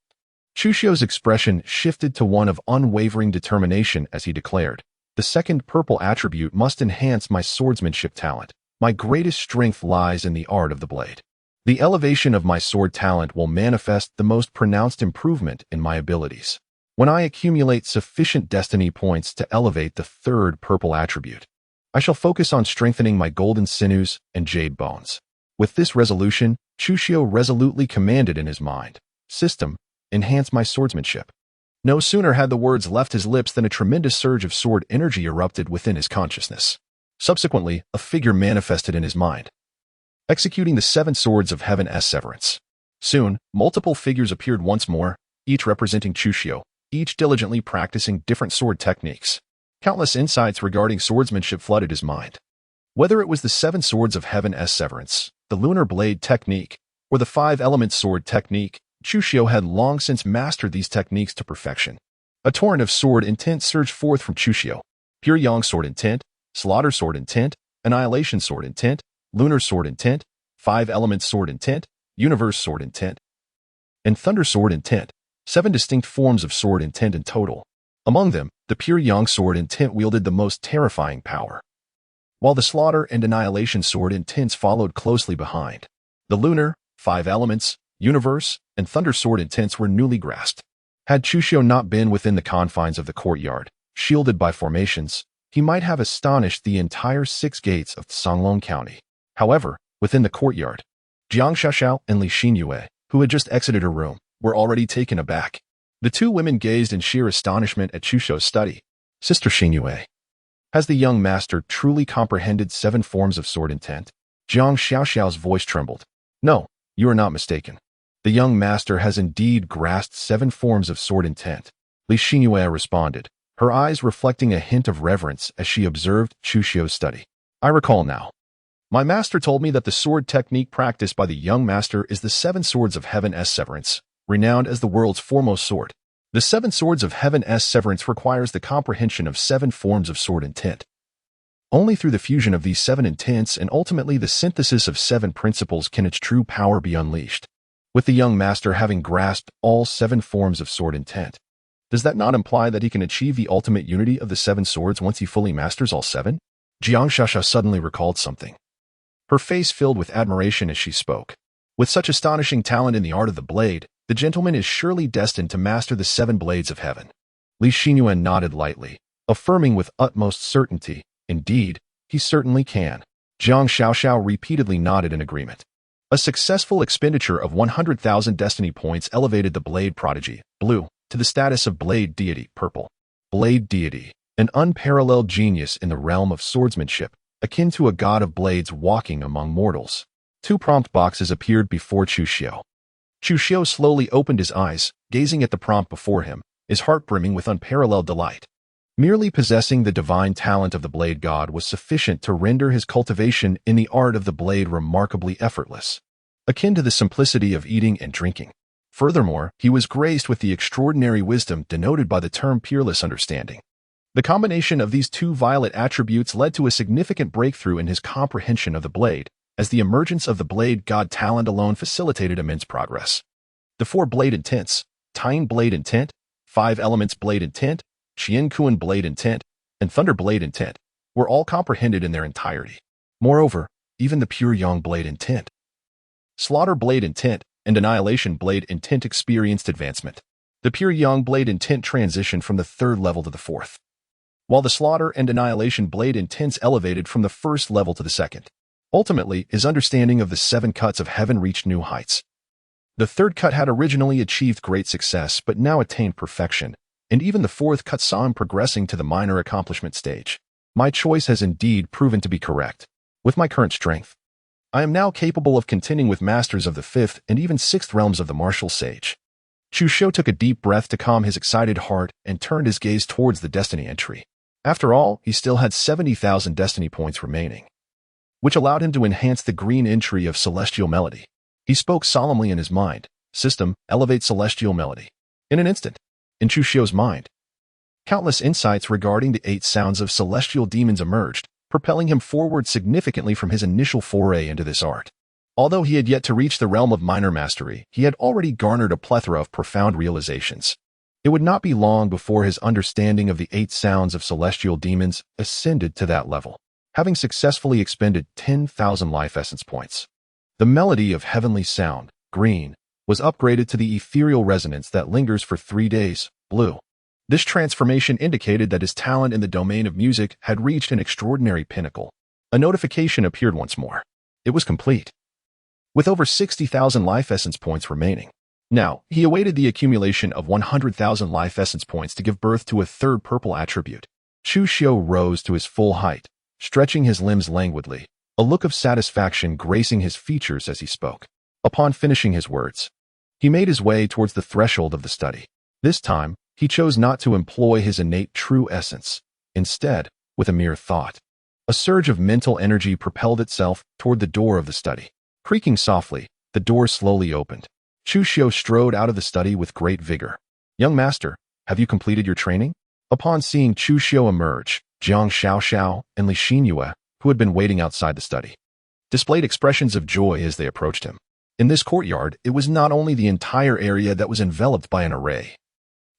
Chu Xiu's expression shifted to one of unwavering determination as he declared, "The second purple attribute must enhance my swordsmanship talent. My greatest strength lies in the art of the blade. The elevation of my sword talent will manifest the most pronounced improvement in my abilities when I accumulate sufficient destiny points to elevate the third purple attribute. I shall focus on strengthening my golden sinews and jade bones." With this resolution, Chu Xiu resolutely commanded in his mind, "System, enhance my swordsmanship." No sooner had the words left his lips than a tremendous surge of sword energy erupted within his consciousness. Subsequently, a figure manifested in his mind, executing the 7 swords of heaven's severance. Soon, multiple figures appeared once more, each representing Chu Xiu, each diligently practicing different sword techniques. Countless insights regarding swordsmanship flooded his mind. Whether it was the 7 swords of heaven's severance, the lunar blade technique, or the 5-element sword technique, Chu Xiu had long since mastered these techniques to perfection. A torrent of sword intent surged forth from Chu Xiu. Pure Yang sword intent, Slaughter sword intent, Annihilation sword intent, Lunar sword intent, 5-element sword intent, Universe sword intent, and Thunder sword intent, 7 distinct forms of sword intent in total. Among them, the Pure Yang sword intent wielded the most terrifying power, while the Slaughter and Annihilation sword intents followed closely behind. The Lunar, 5 elements, Universe, and Thunder sword intents were newly grasped. Had Chu Xiu not been within the confines of the courtyard, shielded by formations, he might have astonished the entire 6 gates of Songlong County. However, within the courtyard, Jiang Xiaoxiao and Li Xinyue, who had just exited her room, were already taken aback. The 2 women gazed in sheer astonishment at Chu Xiu's study. "Sister Xinyue, has the young master truly comprehended 7 forms of sword intent?" Jiang Xiaoxiao's voice trembled. "No, you are not mistaken. The young master has indeed grasped 7 forms of sword intent," Li Xinyue responded, her eyes reflecting a hint of reverence as she observed Chu Xiu's study. "I recall now. My master told me that the sword technique practiced by the young master is the 7 swords of heaven's severance, renowned as the world's foremost sword. The 7 swords of heaven's severance requires the comprehension of 7 forms of sword intent. Only through the fusion of these 7 intents and ultimately the synthesis of 7 principles can its true power be unleashed. With the young master having grasped all 7 forms of sword intent, does that not imply that he can achieve the ultimate unity of the 7 swords once he fully masters all 7? Jiang Xiaoxiao suddenly recalled something. Her face filled with admiration as she spoke. With such astonishing talent in the art of the blade, the gentleman is surely destined to master the 7 blades of heaven. Li Xinyue nodded lightly, affirming with utmost certainty, "Indeed, he certainly can." Jiang Xiaoxiao repeatedly nodded in agreement. A successful expenditure of 100,000 destiny points elevated the blade prodigy, blue, to the status of blade deity, purple. Blade deity, an unparalleled genius in the realm of swordsmanship, akin to a god of blades walking among mortals. 2 prompt boxes appeared before Chu Xiu. Chu Xiu slowly opened his eyes, gazing at the prompt before him, his heart brimming with unparalleled delight. Merely possessing the divine talent of the blade god was sufficient to render his cultivation in the art of the blade remarkably effortless, akin to the simplicity of eating and drinking. Furthermore, he was graced with the extraordinary wisdom denoted by the term peerless understanding. The combination of these 2 violet attributes led to a significant breakthrough in his comprehension of the blade, as the emergence of the blade god talent alone facilitated immense progress. The 4 blade intents, Tine blade intent, 5 elements blade intent, Qian Kuan blade intent, and Thunder blade intent, were all comprehended in their entirety. Moreover, even the pure Yang Blade Intent, Slaughter Blade Intent, and Annihilation Blade Intent experienced advancement. The pure Yang Blade Intent transitioned from the third level to the fourth, while the Slaughter and Annihilation Blade Intents elevated from the first level to the second. Ultimately, his understanding of the 7 cuts of heaven reached new heights. The third cut had originally achieved great success but now attained perfection, and even the fourth cut saw him progressing to the minor accomplishment stage. My choice has indeed proven to be correct. With my current strength, I am now capable of contending with masters of the 5th and even 6th realms of the martial sage. Chu Xiu took a deep breath to calm his excited heart and turned his gaze towards the destiny entry. After all, he still had 70,000 destiny points remaining, which allowed him to enhance the green entry of celestial melody. He spoke solemnly in his mind, "System, elevate celestial melody." In an instant, in Chu Xiu's mind, countless insights regarding the 8 sounds of celestial demons emerged, propelling him forward significantly from his initial foray into this art. Although he had yet to reach the realm of minor mastery, he had already garnered a plethora of profound realizations. It would not be long before his understanding of the 8 sounds of celestial demons ascended to that level, having successfully expended 10,000 life essence points. The melody of heavenly sound, green, was upgraded to the ethereal resonance that lingers for 3 days, blue. This transformation indicated that his talent in the domain of music had reached an extraordinary pinnacle. A notification appeared once more. It was complete, with over 60,000 life essence points remaining. Now, he awaited the accumulation of 100,000 life essence points to give birth to a third purple attribute. Chu Xiu rose to his full height, stretching his limbs languidly, a look of satisfaction gracing his features as he spoke. Upon finishing his words, he made his way towards the threshold of the study. This time, he chose not to employ his innate true essence. Instead, with a mere thought, a surge of mental energy propelled itself toward the door of the study. Creaking softly, the door slowly opened. Chu Xiu strode out of the study with great vigor. "Young master, have you completed your training?" Upon seeing Chu Xiu emerge, Jiang Xiaoxiao and Li Xinyue, who had been waiting outside the study, displayed expressions of joy as they approached him. In this courtyard, it was not only the entire area that was enveloped by an array.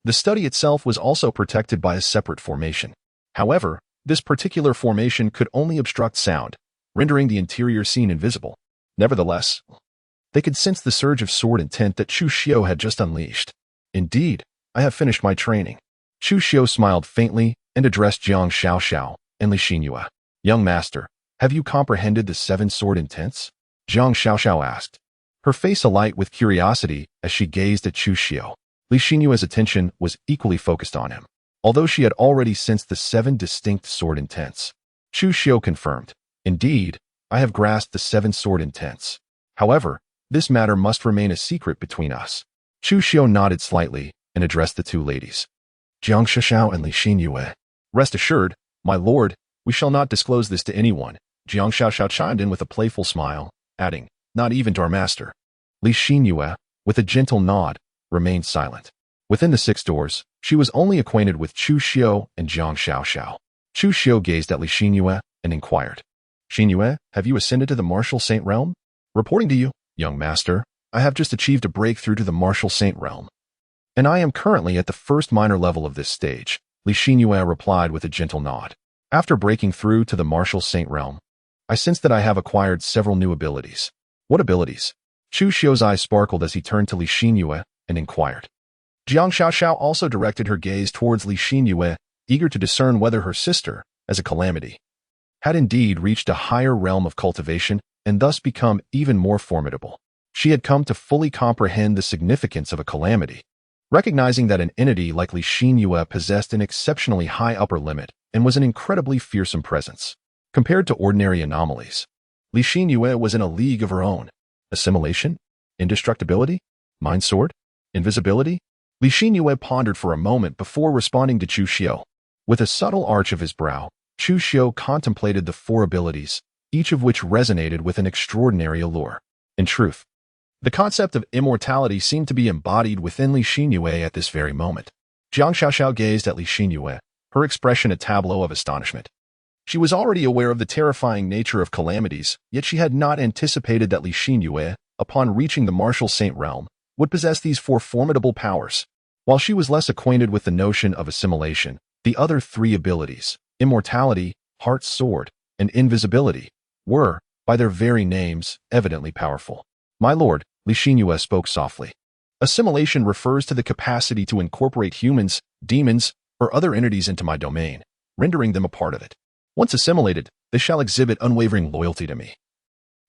The study itself was also protected by a separate formation. However, this particular formation could only obstruct sound, rendering the interior scene invisible. Nevertheless, they could sense the surge of sword intent that Chu Xiu had just unleashed. "Indeed, I have finished my training." Chu Xiu smiled faintly and addressed Jiang Xiaoxiao and Li Xinyue. "Young master, have you comprehended the 7 sword intents?" Jiang Xiaoxiao asked, her face alight with curiosity as she gazed at Chu Xiu. Li Xinyue's attention was equally focused on him, although she had already sensed the 7 distinct sword intents. Chu Xiu confirmed, "Indeed, I have grasped the 7 sword intents. However, this matter must remain a secret between us." Chu Xiu nodded slightly and addressed the 2 ladies, Jiang Xiaoxiao and Li Xinyue. "Rest assured, my lord, we shall not disclose this to anyone." Jiang Xiaoxiao chimed in with a playful smile, adding, "Not even to our master." Li Xinyue, with a gentle nod, remained silent. Within the 6 doors, she was only acquainted with Chu Xiu and Jiang Xiaoxiao. Chu Xiu gazed at Li Xinyue and inquired, "Xinyue, have you ascended to the martial saint realm?" "Reporting to you, young master, I have just achieved a breakthrough to the martial saint realm, and I am currently at the first minor level of this stage," Li Xinyue replied with a gentle nod. "After breaking through to the martial saint realm, I sense that I have acquired several new abilities." "What abilities?" Chu Xiu's eyes sparkled as he turned to Li Xinyue and inquired. Jiang Xiaoxiao also directed her gaze towards Li Xinyue, eager to discern whether her sister, as a calamity, had indeed reached a higher realm of cultivation and thus become even more formidable. She had come to fully comprehend the significance of a calamity, recognizing that an entity like Li Xinyue possessed an exceptionally high upper limit and was an incredibly fearsome presence. Compared to ordinary anomalies, Li Xinyue was in a league of her own. Assimilation? Indestructibility? Mind sword? Invisibility? Li Xinyue pondered for a moment before responding to Chu Xiu. With a subtle arch of his brow, Chu Xiu contemplated the 4 abilities, each of which resonated with an extraordinary allure. In truth, the concept of immortality seemed to be embodied within Li Xinyue at this very moment. Jiang Xiaoxiao gazed at Li Xinyue, her expression a tableau of astonishment. She was already aware of the terrifying nature of calamities, yet she had not anticipated that Li Xinyue, upon reaching the martial saint realm, would possess these 4 formidable powers. While she was less acquainted with the notion of assimilation, the other 3 abilities, immortality, Heart's Sword, and Invisibility, were, by their very names, evidently powerful. My lord, Li Xinyue spoke softly. Assimilation refers to the capacity to incorporate humans, demons, or other entities into my domain, rendering them a part of it. Once assimilated, they shall exhibit unwavering loyalty to me,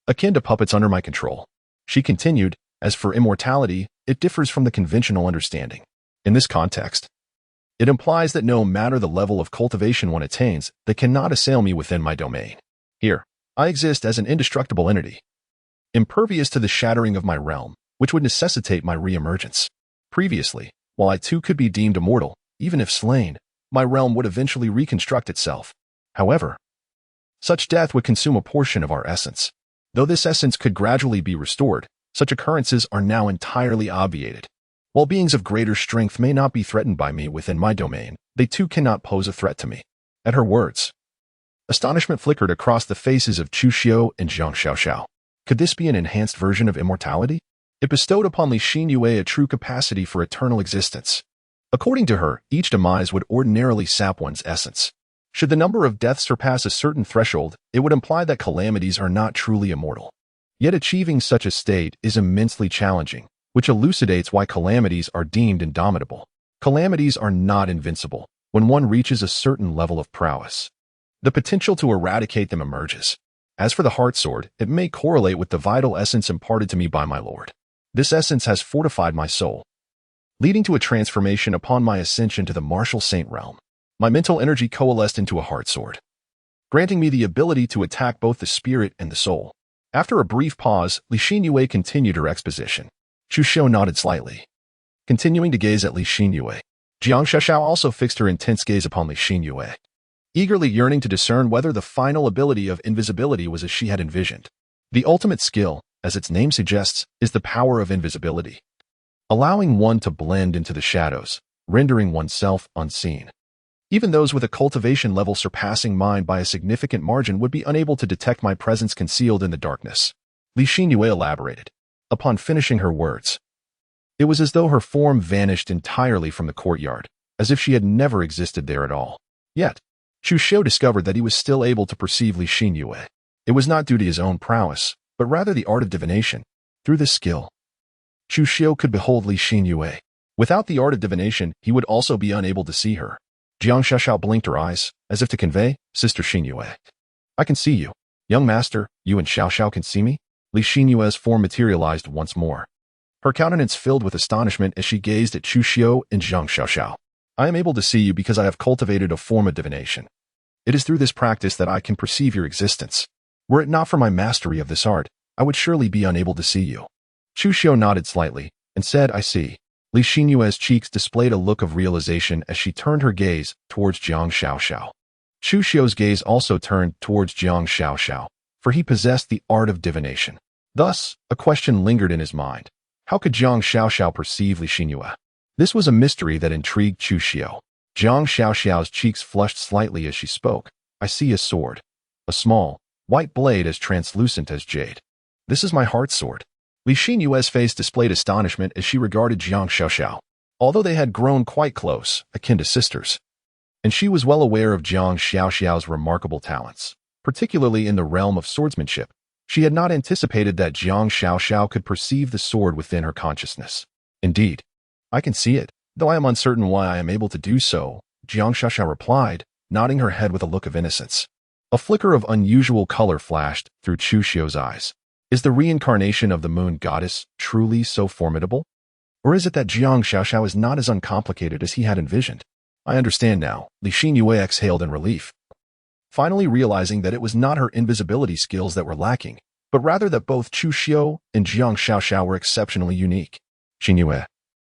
akin to puppets under my control. She continued, as for immortality, it differs from the conventional understanding. In this context, it implies that no matter the level of cultivation one attains, they cannot assail me within my domain. Here, I exist as an indestructible entity, impervious to the shattering of my realm, which would necessitate my re-emergence. Previously, while I too could be deemed immortal, even if slain, my realm would eventually reconstruct itself. However, such death would consume a portion of our essence. Though this essence could gradually be restored, such occurrences are now entirely obviated. While beings of greater strength may not be threatened by me within my domain, they too cannot pose a threat to me. At her words, astonishment flickered across the faces of Chu Xiu and Zhang Xiaoxiao. Could this be an enhanced version of immortality? It bestowed upon Li Xinyue a true capacity for eternal existence. According to her, each demise would ordinarily sap one's essence. Should the number of deaths surpass a certain threshold, it would imply that calamities are not truly immortal. Yet achieving such a state is immensely challenging, which elucidates why calamities are deemed indomitable. Calamities are not invincible when one reaches a certain level of prowess. The potential to eradicate them emerges. As for the Heart Sword, it may correlate with the vital essence imparted to me by my lord. This essence has fortified my soul, leading to a transformation upon my ascension to the martial saint realm. My mental energy coalesced into a Heart Sword, granting me the ability to attack both the spirit and the soul. After a brief pause, Li Xinyue continued her exposition. Chu Xiu nodded slightly, continuing to gaze at Li Xinyue. Jiang Xiaoxiao also fixed her intense gaze upon Li Xinyue, eagerly yearning to discern whether the final ability of invisibility was as she had envisioned. The ultimate skill, as its name suggests, is the power of invisibility, allowing one to blend into the shadows, rendering oneself unseen. Even those with a cultivation level surpassing mine by a significant margin would be unable to detect my presence concealed in the darkness. Li Xinyue elaborated. Upon finishing her words, it was as though her form vanished entirely from the courtyard, as if she had never existed there at all. Yet, Chu Xiu discovered that he was still able to perceive Li Xinyue. It was not due to his own prowess, but rather the art of divination. Through this skill, Chu Xiu could behold Li Xinyue. Without the art of divination, he would also be unable to see her. Jiang Xiaoxiao blinked her eyes, as if to convey, Sister Xinyue, I can see you. Young master, you and Xiaoxiao can see me? Li Xinyue's form materialized once more. Her countenance filled with astonishment as she gazed at Chu Xiu and Zhang Xiaoxiao. I am able to see you because I have cultivated a form of divination. It is through this practice that I can perceive your existence. Were it not for my mastery of this art, I would surely be unable to see you. Chu Xiu nodded slightly and said, I see. Li Xinyue's cheeks displayed a look of realization as she turned her gaze towards Jiang Xiaoxiao. Chu Xiu's gaze also turned towards Jiang Xiaoxiao, for he possessed the art of divination. Thus, a question lingered in his mind. How could Jiang Xiaoxiao perceive Li Xinyue? This was a mystery that intrigued Chu Xiu. Jiang Xiaoxiao's cheeks flushed slightly as she spoke. I see a sword. A small, white blade as translucent as jade. This is my Heart Sword. Li Xinyue's face displayed astonishment as she regarded Jiang Xiaoxiao. Although they had grown quite close, akin to sisters, and she was well aware of Jiang Xiaoxiao's remarkable talents, particularly in the realm of swordsmanship, she had not anticipated that Jiang Xiaoxiao could perceive the sword within her consciousness. Indeed, I can see it, though I am uncertain why I am able to do so, Jiang Xiaoxiao replied, nodding her head with a look of innocence. A flicker of unusual color flashed through Chu Xiu's eyes. Is the reincarnation of the moon goddess truly so formidable? Or is it that Jiang Xiaoxiao is not as uncomplicated as he had envisioned? I understand now, Li Xinyue exhaled in relief, finally realizing that it was not her invisibility skills that were lacking, but rather that both Chu Xiu and Jiang Xiaoxiao were exceptionally unique. Xinyue,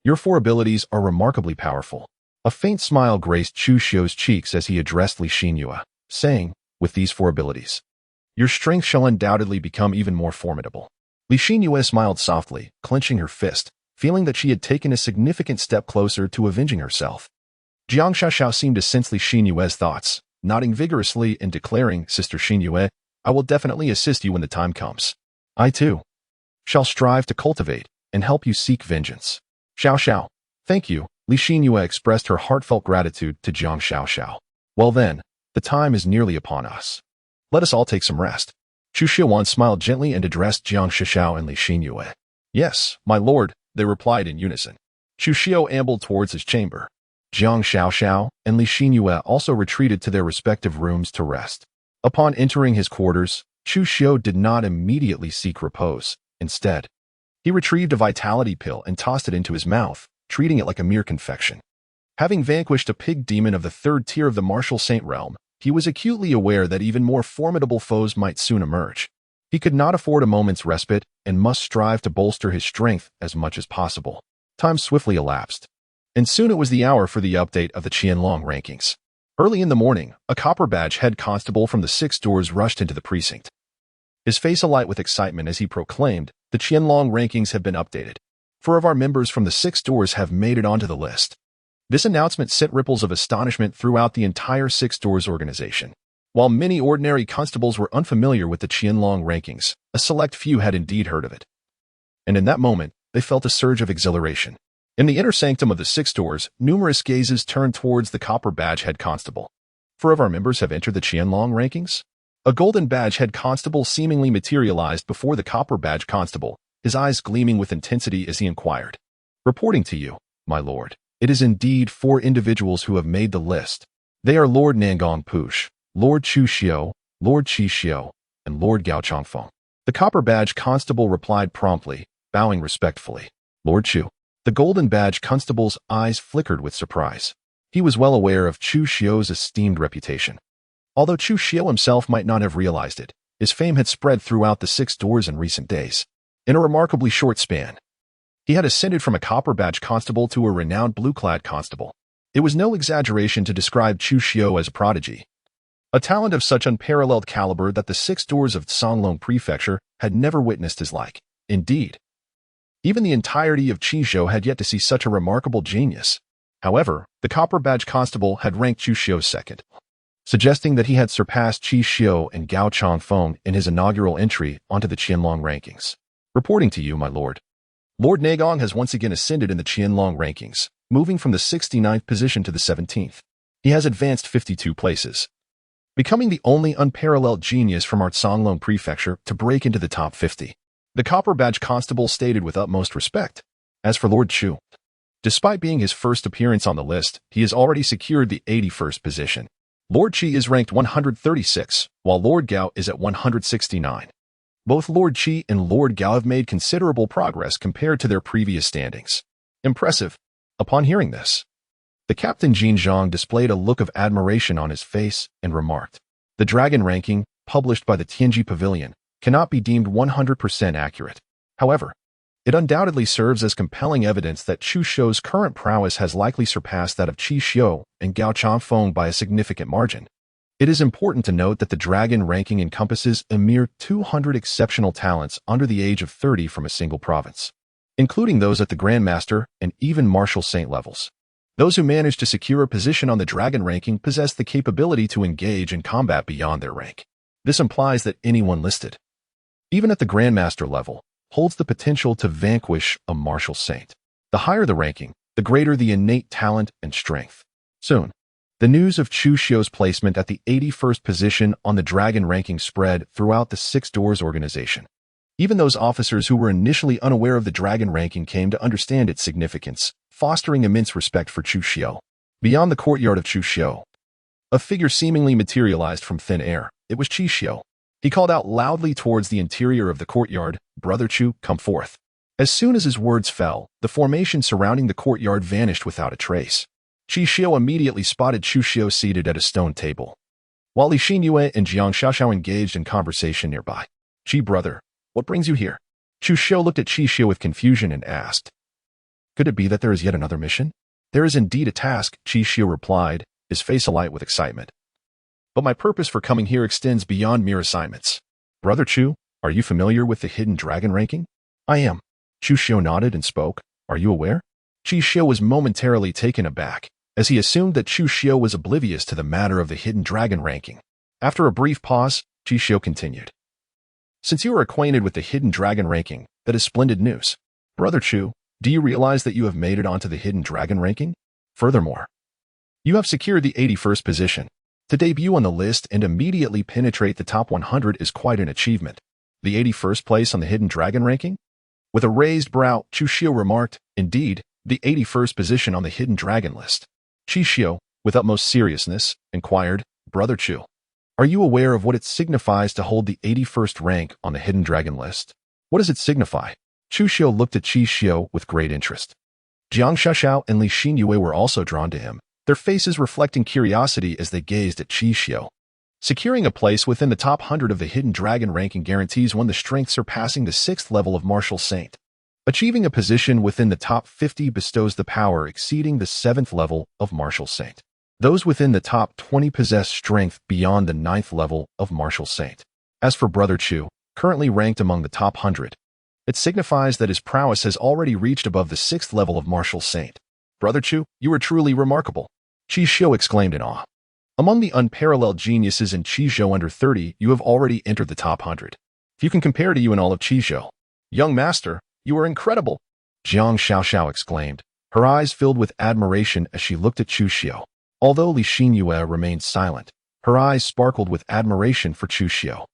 your four abilities are remarkably powerful. A faint smile graced Chu Xiu's cheeks as he addressed Li Xinyue, saying, with these four abilities, your strength shall undoubtedly become even more formidable. Li Xinyue smiled softly, clenching her fist, feeling that she had taken a significant step closer to avenging herself. Jiang Xiaoxiao seemed to sense Li Xinyue's thoughts, nodding vigorously and declaring, Sister Xinyue, I will definitely assist you when the time comes. I, too, shall strive to cultivate and help you seek vengeance. Xiaoxiao, thank you. Li Xinyue expressed her heartfelt gratitude to Jiang Xiaoxiao. Well then, The time is nearly upon us. Let us all take some rest. Chu Xiuan smiled gently and addressed Jiang Shishao and Li Xinyue. Yes, my lord, they replied in unison. Chu Xiu ambled towards his chamber. Jiang Xiaoxiao and Li Xinyue also retreated to their respective rooms to rest. Upon entering his quarters, Chu Xiu did not immediately seek repose. Instead, he retrieved a vitality pill and tossed it into his mouth, treating it like a mere confection. Having vanquished a pig demon of the third tier of the martial saint realm, he was acutely aware that even more formidable foes might soon emerge. He could not afford a moment's respite and must strive to bolster his strength as much as possible. Time swiftly elapsed, and soon it was the hour for the update of the Qianlong rankings. Early in the morning, a copper badge head constable from the 6 doors rushed into the precinct. His face alight with excitement as he proclaimed, the Qianlong rankings have been updated. 4 of our members from the 6 doors have made it onto the list. This announcement sent ripples of astonishment throughout the entire 6 doors organization. While many ordinary constables were unfamiliar with the Qianlong rankings, a select few had indeed heard of it. And in that moment, they felt a surge of exhilaration. In the inner sanctum of the 6 doors, numerous gazes turned towards the copper badge head constable. 4 of our members have entered the Qianlong rankings? A golden badge head constable seemingly materialized before the copper badge constable, his eyes gleaming with intensity as he inquired. Reporting to you, my lord, it is indeed 4 individuals who have made the list. They are Lord Nangong Push, Lord Chu Xiu, Lord Qi Xiu, and Lord Gao Chongfeng. The copper badge constable replied promptly, bowing respectfully. Lord Chu. The golden badge constable's eyes flickered with surprise. He was well aware of Chu Xiu's esteemed reputation. Although Chu Xiu himself might not have realized it, his fame had spread throughout the 6 doors in recent days. In a remarkably short span, he had ascended from a copper badge constable to a renowned blue-clad constable. It was no exaggeration to describe Chu Xiu as a prodigy, a talent of such unparalleled caliber that the 6 doors of Songlong Prefecture had never witnessed his like. Indeed, even the entirety of Qizhou had yet to see such a remarkable genius. However, the copper badge constable had ranked Chu Xiu second, suggesting that he had surpassed Qi Xiu and Gao Chongfeng in his inaugural entry onto the Qianlong rankings. Reporting to you, my lord. Lord Nagong has once again ascended in the Qianlong rankings, moving from the 69th position to the 17th. He has advanced 52 places, becoming the only unparalleled genius from our Songlong Prefecture to break into the top 50. The copper badge constable stated with utmost respect. As for Lord Chu, despite being his first appearance on the list, he has already secured the 81st position. Lord Qi is ranked 136, while Lord Gao is at 169. Both Lord Qi and Lord Gao have made considerable progress compared to their previous standings. Impressive. Upon hearing this, the Captain Jin Zhang displayed a look of admiration on his face and remarked, the dragon ranking, published by the Tianji Pavilion, cannot be deemed 100% accurate. However, it undoubtedly serves as compelling evidence that Chu Xiu's current prowess has likely surpassed that of Qi Xiu and Gao Chongfeng by a significant margin. It is important to note that the dragon ranking encompasses a mere 200 exceptional talents under the age of 30 from a single province, including those at the Grandmaster and even Martial Saint levels. Those who manage to secure a position on the dragon ranking possess the capability to engage in combat beyond their rank. This implies that anyone listed, even at the Grandmaster level, holds the potential to vanquish a martial saint. The higher the ranking, the greater the innate talent and strength. Soon, the news of Chu Xiu's placement at the 81st position on the dragon ranking spread throughout the 6 doors organization. Even those officers who were initially unaware of the dragon ranking came to understand its significance, fostering immense respect for Chu Xiu. Beyond the courtyard of Chu Xiu, a figure seemingly materialized from thin air. It was Qi Xiu. He called out loudly towards the interior of the courtyard, Brother Chu, come forth. As soon as his words fell, the formation surrounding the courtyard vanished without a trace. Qi Xiu immediately spotted Chu Xiu seated at a stone table, while Li Xinyue and Jiang Xiaoxiao engaged in conversation nearby. Qi brother, what brings you here? Chu Xiu looked at Qi Xiu with confusion and asked, could it be that there is yet another mission? There is indeed a task, Qi Xiu replied, his face alight with excitement. But my purpose for coming here extends beyond mere assignments. Brother Chu, are you familiar with the hidden dragon ranking? I am. Chu Xiu nodded and spoke. Are you aware? Qi Xiu was momentarily taken aback, as he assumed that Chu Xiu was oblivious to the matter of the hidden dragon ranking. After a brief pause, Qi Xiu continued. Since you are acquainted with the hidden dragon ranking, that is splendid news. Brother Chu, do you realize that you have made it onto the hidden dragon ranking? Furthermore, you have secured the 81st position. To debut on the list and immediately penetrate the top 100 is quite an achievement. The 81st place on the Hidden Dragon ranking? With a raised brow, Chu Xiu remarked, indeed, the 81st position on the Hidden Dragon list. Chi Xiu, with utmost seriousness, inquired, Brother Chu, are you aware of what it signifies to hold the 81st rank on the Hidden Dragon list? What does it signify? Chu Xiu looked at Chi Xiu with great interest. Jiang Xiaoxiao and Li Xinyue were also drawn to him, their faces reflecting curiosity as they gazed at Chi Xiu. Securing a place within the top 100 of the Hidden Dragon ranking guarantees one the strength surpassing the 6th level of Martial Saint. Achieving a position within the top 50 bestows the power exceeding the 7th level of Martial Saint. Those within the top 20 possess strength beyond the 9th level of Martial Saint. As for Brother Chu, currently ranked among the top 100, it signifies that his prowess has already reached above the 6th level of Martial Saint. Brother Chu, you are truly remarkable, Chi Xiu exclaimed in awe. Among the unparalleled geniuses in Qizhou under 30, you have already entered the top 100. Few can compare to you in all of Qizhou. Young master, you are incredible, Jiang Xiaoxiao exclaimed, her eyes filled with admiration as she looked at Chu Xiu. Although Li Xinyue remained silent, her eyes sparkled with admiration for Chu Xiu.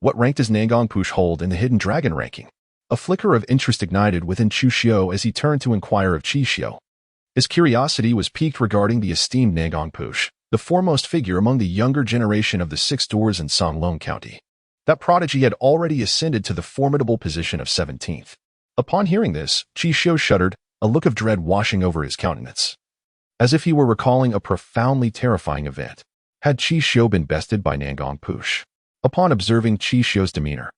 What rank does Nangong Push hold in the Hidden Dragon ranking? A flicker of interest ignited within Chu Xiu as he turned to inquire of Chi Xiu. His curiosity was piqued regarding the esteemed Nangong Push, the foremost figure among the younger generation of the Six Doors in Songlong County. That prodigy had already ascended to the formidable position of 17th. Upon hearing this, Chi Xiu shuddered, a look of dread washing over his countenance. As if he were recalling a profoundly terrifying event. Had Chi Xiu been bested by Nangong Push? Upon observing Chi Xiu's demeanor,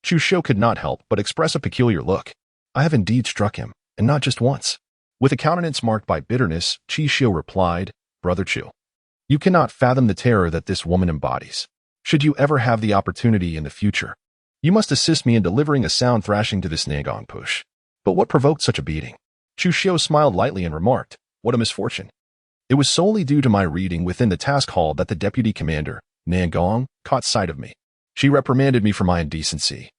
Chu Xiu could not help but express a peculiar look. I have indeed struck him, and not just once. With a countenance marked by bitterness, Chi Xiu replied, Brother Chu, you cannot fathom the terror that this woman embodies. Should you ever have the opportunity in the future, you must assist me in delivering a sound thrashing to this Nangong Push. But what provoked such a beating? Chu Xiu smiled lightly and remarked, what a misfortune. It was solely due to my reading within the task hall that the deputy commander, Nangong, caught sight of me. She reprimanded me for my indecency,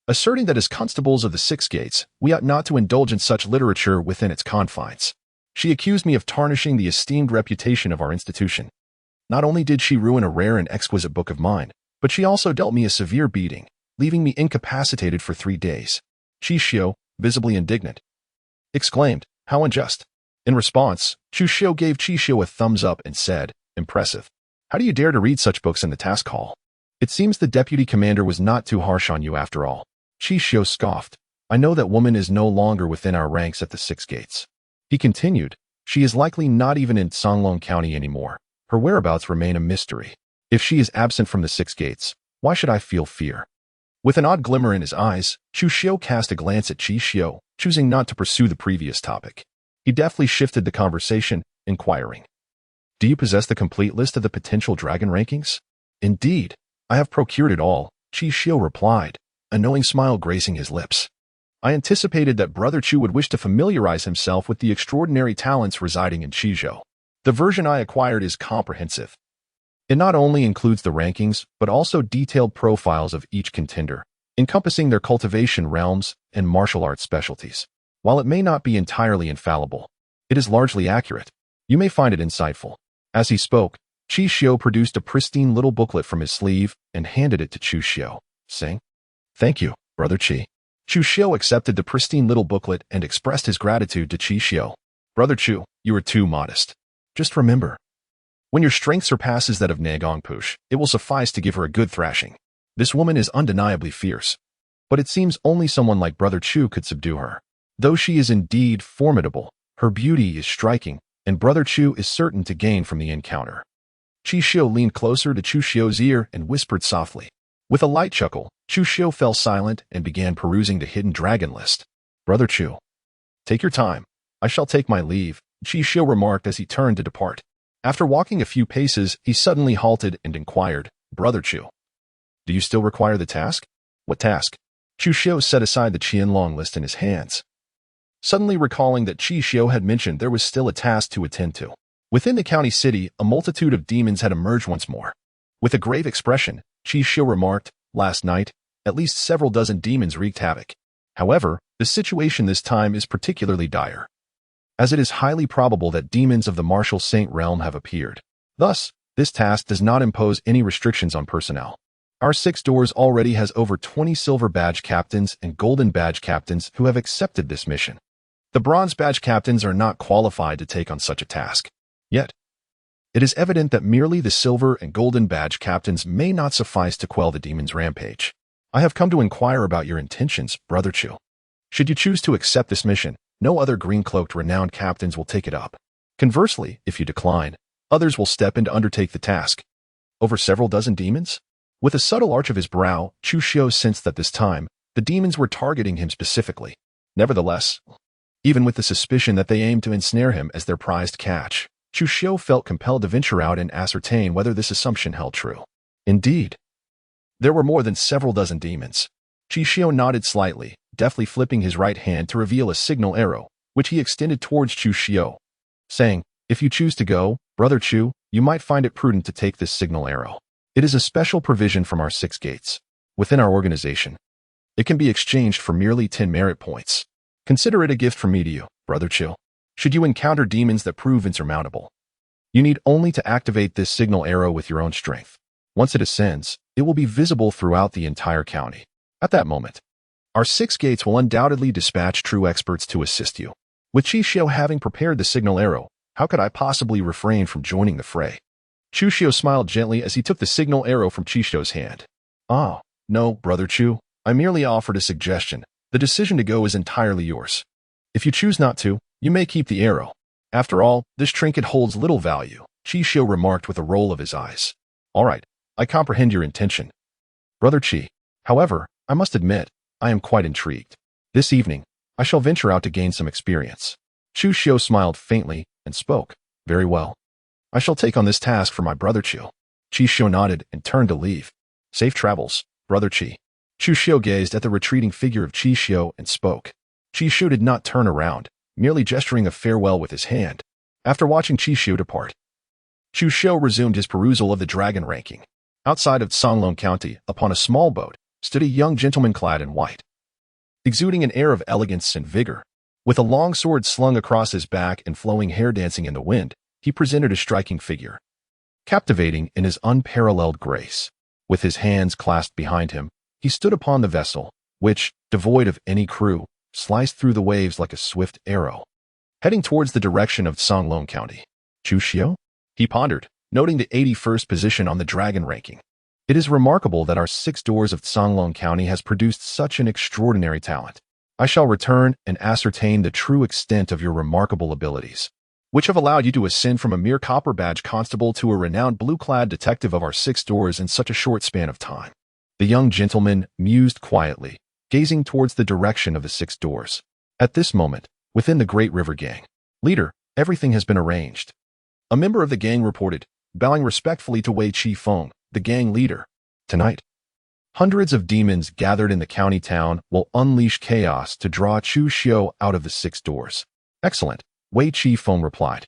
asserting that as constables of the Six Gates, we ought not to indulge in such literature within its confines. She accused me of tarnishing the esteemed reputation of our institution. Not only did she ruin a rare and exquisite book of mine, but she also dealt me a severe beating, leaving me incapacitated for 3 days. Chi Xiu, visibly indignant, exclaimed, how unjust. In response, Chu Xiu gave Chi Xiu a thumbs up and said, impressive. How do you dare to read such books in the task hall? It seems the deputy commander was not too harsh on you after all. Chi Xiu scoffed. I know that woman is no longer within our ranks at the Six Gates. He continued, she is likely not even in Songlong County anymore. Her whereabouts remain a mystery. If she is absent from the Six Gates, why should I feel fear? With an odd glimmer in his eyes, Chu Xiu cast a glance at Chi Xiu, choosing not to pursue the previous topic. He deftly shifted the conversation, inquiring, do you possess the complete list of the potential dragon rankings? Indeed, I have procured it all, Chi Xiu replied, a knowing smile gracing his lips. I anticipated that Brother Chu would wish to familiarize himself with the extraordinary talents residing in Qizhou. The version I acquired is comprehensive. It not only includes the rankings, but also detailed profiles of each contender, encompassing their cultivation realms and martial arts specialties. While it may not be entirely infallible, it is largely accurate. You may find it insightful. As he spoke, Chi Xiu produced a pristine little booklet from his sleeve and handed it to Chu Xiu, saying, thank you, Brother Chi. Chu Xiu accepted the pristine little booklet and expressed his gratitude to Chi Xiu. Brother Chu, you are too modest. Just remember, when your strength surpasses that of Nangong Push, it will suffice to give her a good thrashing. This woman is undeniably fierce, but it seems only someone like Brother Chu could subdue her. Though she is indeed formidable, her beauty is striking, and Brother Chu is certain to gain from the encounter. Chi Xiu leaned closer to Chu Xiu's ear and whispered softly. With a light chuckle, Chu Xiu fell silent and began perusing the hidden dragon list. Brother Chu, take your time. I shall take my leave, Chi Xiu remarked as he turned to depart. After walking a few paces, he suddenly halted and inquired, Brother Chu, do you still require the task? What task? Chu Xiu set aside the Qianlong list in his hands, suddenly recalling that Chi Xiu had mentioned there was still a task to attend to. Within the county city, a multitude of demons had emerged once more. With a grave expression, Chi Xiu remarked, last night, at least several dozen demons wreaked havoc. However, the situation this time is particularly dire, as it is highly probable that demons of the martial saint realm have appeared. Thus, This task does not impose any restrictions on personnel. Our 6 doors already has over 20 silver badge captains and golden badge captains who have accepted this mission. The bronze badge captains are not qualified to take on such a task. Yet, it is evident that merely the silver and golden badge captains may not suffice to quell the demon's rampage. I have come to inquire about your intentions, Brother Chu. Should you choose to accept this mission, no other green-cloaked renowned captains will take it up. Conversely, if you decline, others will step in to undertake the task. Over several dozen demons? With a subtle arch of his brow, Chu Xiu sensed that this time, the demons were targeting him specifically. Nevertheless, even with the suspicion that they aimed to ensnare him as their prized catch, Chu Xiu felt compelled to venture out and ascertain whether this assumption held true. Indeed, there were more than several dozen demons. Chu Xiu nodded slightly, deftly flipping his right hand to reveal a signal arrow, which he extended towards Chu Xiu, saying, "If you choose to go, Brother Chu, you might find it prudent to take this signal arrow. It is a special provision from our 6 gates. Within our organization, it can be exchanged for merely 10 merit points. Consider it a gift from me to you, Brother Chu. Should you encounter demons that prove insurmountable, you need only to activate this signal arrow with your own strength. Once it ascends, it will be visible throughout the entire county. At that moment, our 6 gates will undoubtedly dispatch true experts to assist you. With Chi Xiu having prepared the signal arrow, how could I possibly refrain from joining the fray?" Chu Xiu smiled gently as he took the signal arrow from Chi Xiu's hand. "Ah, no, Brother Chu, I merely offered a suggestion. The decision to go is entirely yours. If you choose not to, you may keep the arrow. After all, this trinket holds little value," Chi Xiu remarked with a roll of his eyes. "All right, I comprehend your intention, Brother Chi. However, I must admit, I am quite intrigued. This evening, I shall venture out to gain some experience." Chu Xiu smiled faintly and spoke, "Very well. I shall take on this task for my Brother Chu." Chi Xiu nodded and turned to leave. "Safe travels, Brother Chi." Chu Xiu gazed at the retreating figure of Chi Xiu and spoke. Chi Xiu did not turn around, merely gesturing a farewell with his hand. After watching Chi Xiu depart, Chu Xiu resumed his perusal of the dragon ranking. Outside of Songlong County, upon a small boat, stood a young gentleman clad in white, exuding an air of elegance and vigor. With a long sword slung across his back and flowing hair dancing in the wind, he presented a striking figure, captivating in his unparalleled grace. With his hands clasped behind him, he stood upon the vessel, which, devoid of any crew, sliced through the waves like a swift arrow, heading towards the direction of Songlong County. "Chu Xiu?" he pondered, noting the 81st position on the dragon ranking. "It is remarkable that our 6 doors of Songlong County has produced such an extraordinary talent. I shall return and ascertain the true extent of your remarkable abilities, which have allowed you to ascend from a mere copper badge constable to a renowned blue-clad detective of our 6 doors in such a short span of time." The young gentleman mused quietly, gazing towards the direction of the 6 doors. At this moment, within the Great River Gang, "Leader, everything has been arranged," a member of the gang reported, bowing respectfully to Wei Chi Feng, the gang leader. "Tonight, hundreds of demons gathered in the county town will unleash chaos to draw Chu Xiu out of the 6 doors." "Excellent," Wei Chi Feng replied,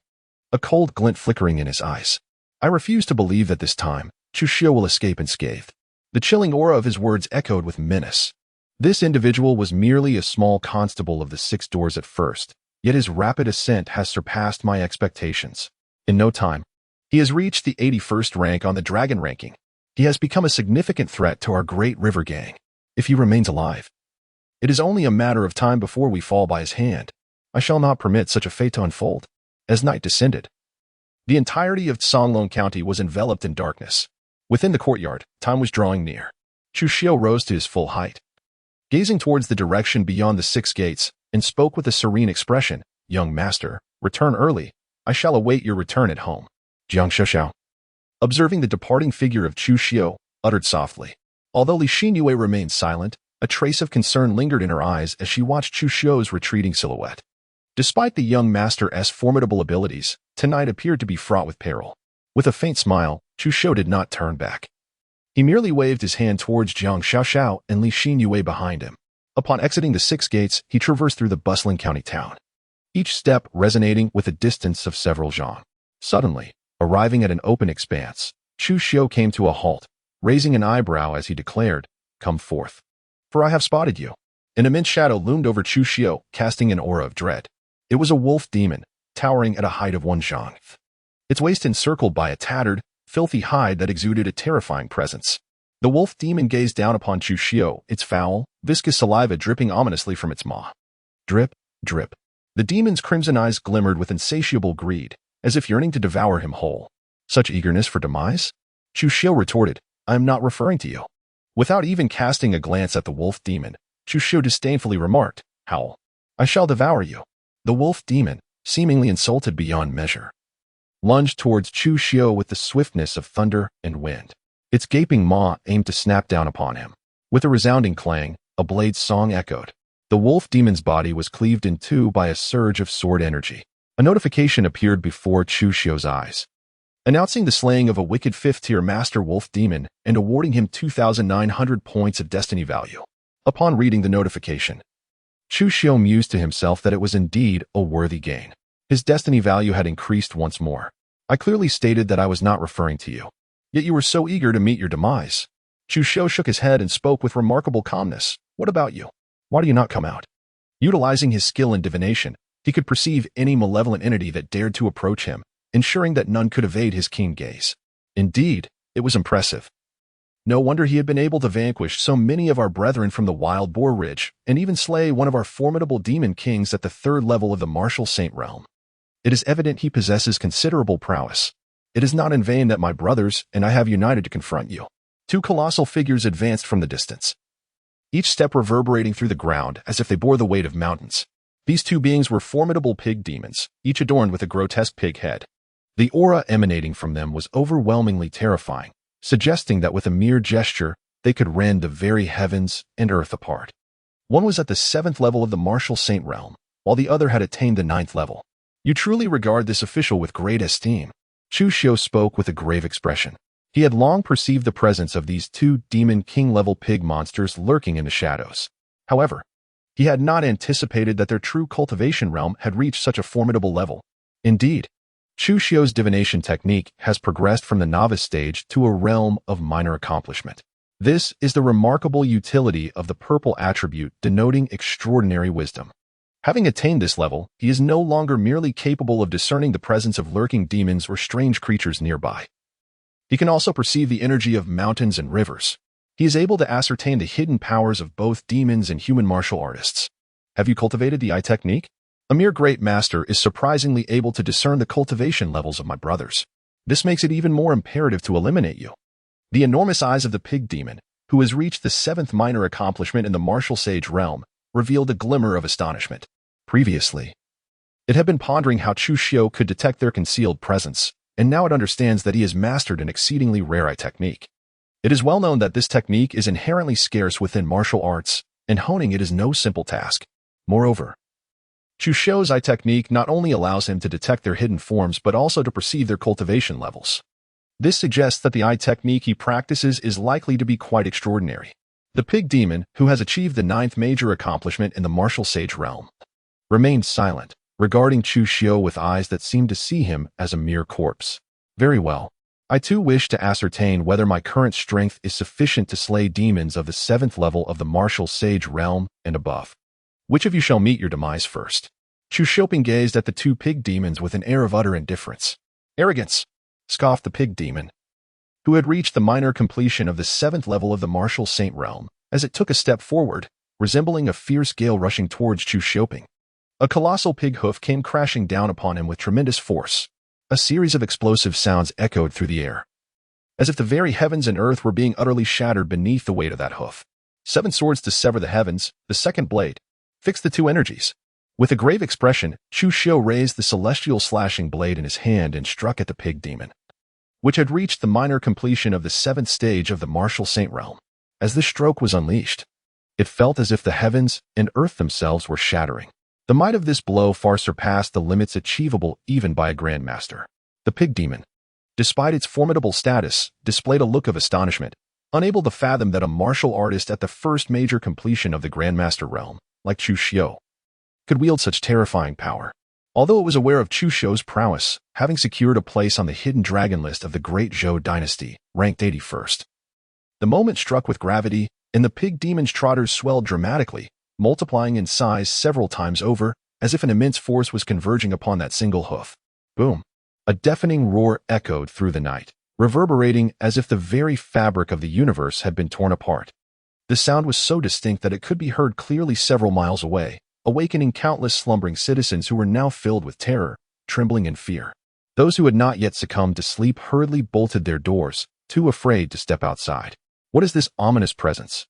a cold glint flickering in his eyes. "I refuse to believe that this time, Chu Xiu will escape unscathed." The chilling aura of his words echoed with menace. This individual was merely a small constable of the 6 doors at first, yet his rapid ascent has surpassed my expectations. In no time, he has reached the 81st rank on the dragon ranking. He has become a significant threat to our Great River Gang. If he remains alive, it is only a matter of time before we fall by his hand. I shall not permit such a fate to unfold. As night descended, the entirety of Songlong County was enveloped in darkness. Within the courtyard, time was drawing near. Chu Xiu rose to his full height, gazing towards the direction beyond the 6 gates, and spoke with a serene expression. "Young master, return early. I shall await your return at home." Jiang Xiao, observing the departing figure of Chu Xiu, uttered softly. Although Li Xinyue remained silent, a trace of concern lingered in her eyes as she watched Chu Xiu's retreating silhouette. Despite the young master's formidable abilities, tonight appeared to be fraught with peril. With a faint smile, Chu Xiu did not turn back. He merely waved his hand towards Jiang Xiao and Li Xinyue behind him. Upon exiting the 6 gates, he traversed through the bustling county town, each step resonating with a distance of several zhang. Suddenly, arriving at an open expanse, Chu Xiu came to a halt, raising an eyebrow as he declared, "Come forth, for I have spotted you." An immense shadow loomed over Chu Xiu, casting an aura of dread. It was a wolf demon, towering at a height of 1 zhang. Its waist encircled by a tattered, filthy hide that exuded a terrifying presence. The wolf demon gazed down upon Chu Xiao, its foul, viscous saliva dripping ominously from its maw. Drip, drip. The demon's crimson eyes glimmered with insatiable greed, as if yearning to devour him whole. Such eagerness for demise? Chu Xiao retorted, I am not referring to you. Without even casting a glance at the wolf demon, Chu Xiao disdainfully remarked, Howl. I shall devour you. The wolf demon, seemingly insulted beyond measure, lunged towards Chu Xiao with the swiftness of thunder and wind. Its gaping maw aimed to snap down upon him. With a resounding clang, a blade's song echoed. The wolf demon's body was cleaved in two by a surge of sword energy. A notification appeared before Chu Xiao's eyes, announcing the slaying of a wicked 5th-tier master wolf demon and awarding him 2,900 points of destiny value. Upon reading the notification, Chu Xiao mused to himself that it was indeed a worthy gain. His destiny value had increased once more. I clearly stated that I was not referring to you. Yet you were so eager to meet your demise. Chu Xiao shook his head and spoke with remarkable calmness. What about you? Why do you not come out? Utilizing his skill in divination, he could perceive any malevolent entity that dared to approach him, ensuring that none could evade his keen gaze. Indeed, it was impressive. No wonder he had been able to vanquish so many of our brethren from the Wild Boar Ridge, and even slay one of our formidable demon kings at the 3rd level of the Martial Saint realm. It is evident he possesses considerable prowess. It is not in vain that my brothers and I have united to confront you. 2 colossal figures advanced from the distance, each step reverberating through the ground as if they bore the weight of mountains. These 2 beings were formidable pig demons, each adorned with a grotesque pig head. The aura emanating from them was overwhelmingly terrifying, suggesting that with a mere gesture, they could rend the very heavens and earth apart. One was at the 7th level of the Martial Saint realm, while the other had attained the 9th level. You truly regard this official with great esteem. Chu Xiao spoke with a grave expression. He had long perceived the presence of these 2 demon king-level pig monsters lurking in the shadows. However, he had not anticipated that their true cultivation realm had reached such a formidable level. Indeed, Chu Xiao's divination technique has progressed from the novice stage to a realm of minor accomplishment. This is the remarkable utility of the purple attribute denoting extraordinary wisdom. Having attained this level, he is no longer merely capable of discerning the presence of lurking demons or strange creatures nearby. He can also perceive the energy of mountains and rivers. He is able to ascertain the hidden powers of both demons and human martial artists. Have you cultivated the eye technique? A mere great master is surprisingly able to discern the cultivation levels of my brothers. This makes it even more imperative to eliminate you. The enormous eyes of the pig demon, who has reached the 7th minor accomplishment in the martial sage realm, revealed a glimmer of astonishment. Previously, it had been pondering how Chu Xiao could detect their concealed presence, and now it understands that he has mastered an exceedingly rare eye technique. It is well known that this technique is inherently scarce within martial arts, and honing it is no simple task. Moreover, Chu Xiao's eye technique not only allows him to detect their hidden forms but also to perceive their cultivation levels. This suggests that the eye technique he practices is likely to be quite extraordinary. The pig demon, who has achieved the 9th major accomplishment in the martial sage realm, remained silent, regarding Chu Xiao with eyes that seemed to see him as a mere corpse. Very well. I too wish to ascertain whether my current strength is sufficient to slay demons of the 7th level of the martial sage realm and above. Which of you shall meet your demise first? Chu Xiao gazed at the 2 pig demons with an air of utter indifference. Arrogance, scoffed the pig demon, who had reached the minor completion of the 7th level of the martial saint realm, as it took a step forward, resembling a fierce gale rushing towards Chu Xiao. A colossal pig hoof came crashing down upon him with tremendous force. A series of explosive sounds echoed through the air, as if the very heavens and earth were being utterly shattered beneath the weight of that hoof. 7 swords to sever the heavens, the second blade. Fix the 2 energies. With a grave expression, Chu Xiao raised the celestial slashing blade in his hand and struck at the pig demon, which had reached the minor completion of the 7th stage of the martial saint realm. As this stroke was unleashed, it felt as if the heavens and earth themselves were shattering. The might of this blow far surpassed the limits achievable even by a grandmaster. The pig demon, despite its formidable status, displayed a look of astonishment, unable to fathom that a martial artist at the first major completion of the grandmaster realm, like Chu Xiao, could wield such terrifying power. Although it was aware of Chu Xiao's prowess, having secured a place on the hidden dragon list of the Great Zhou dynasty, ranked 81st. The moment struck with gravity, and the pig demon's trotters swelled dramatically, multiplying in size several times over, as if an immense force was converging upon that single hoof. Boom! A deafening roar echoed through the night. reverberating as if the very fabric of the universe had been torn apart. The sound was so distinct that it could be heard clearly several miles away, awakening countless slumbering citizens who were now filled with terror, trembling in fear. Those who had not yet succumbed to sleep hurriedly bolted their doors, too afraid to step outside. What is this ominous presence?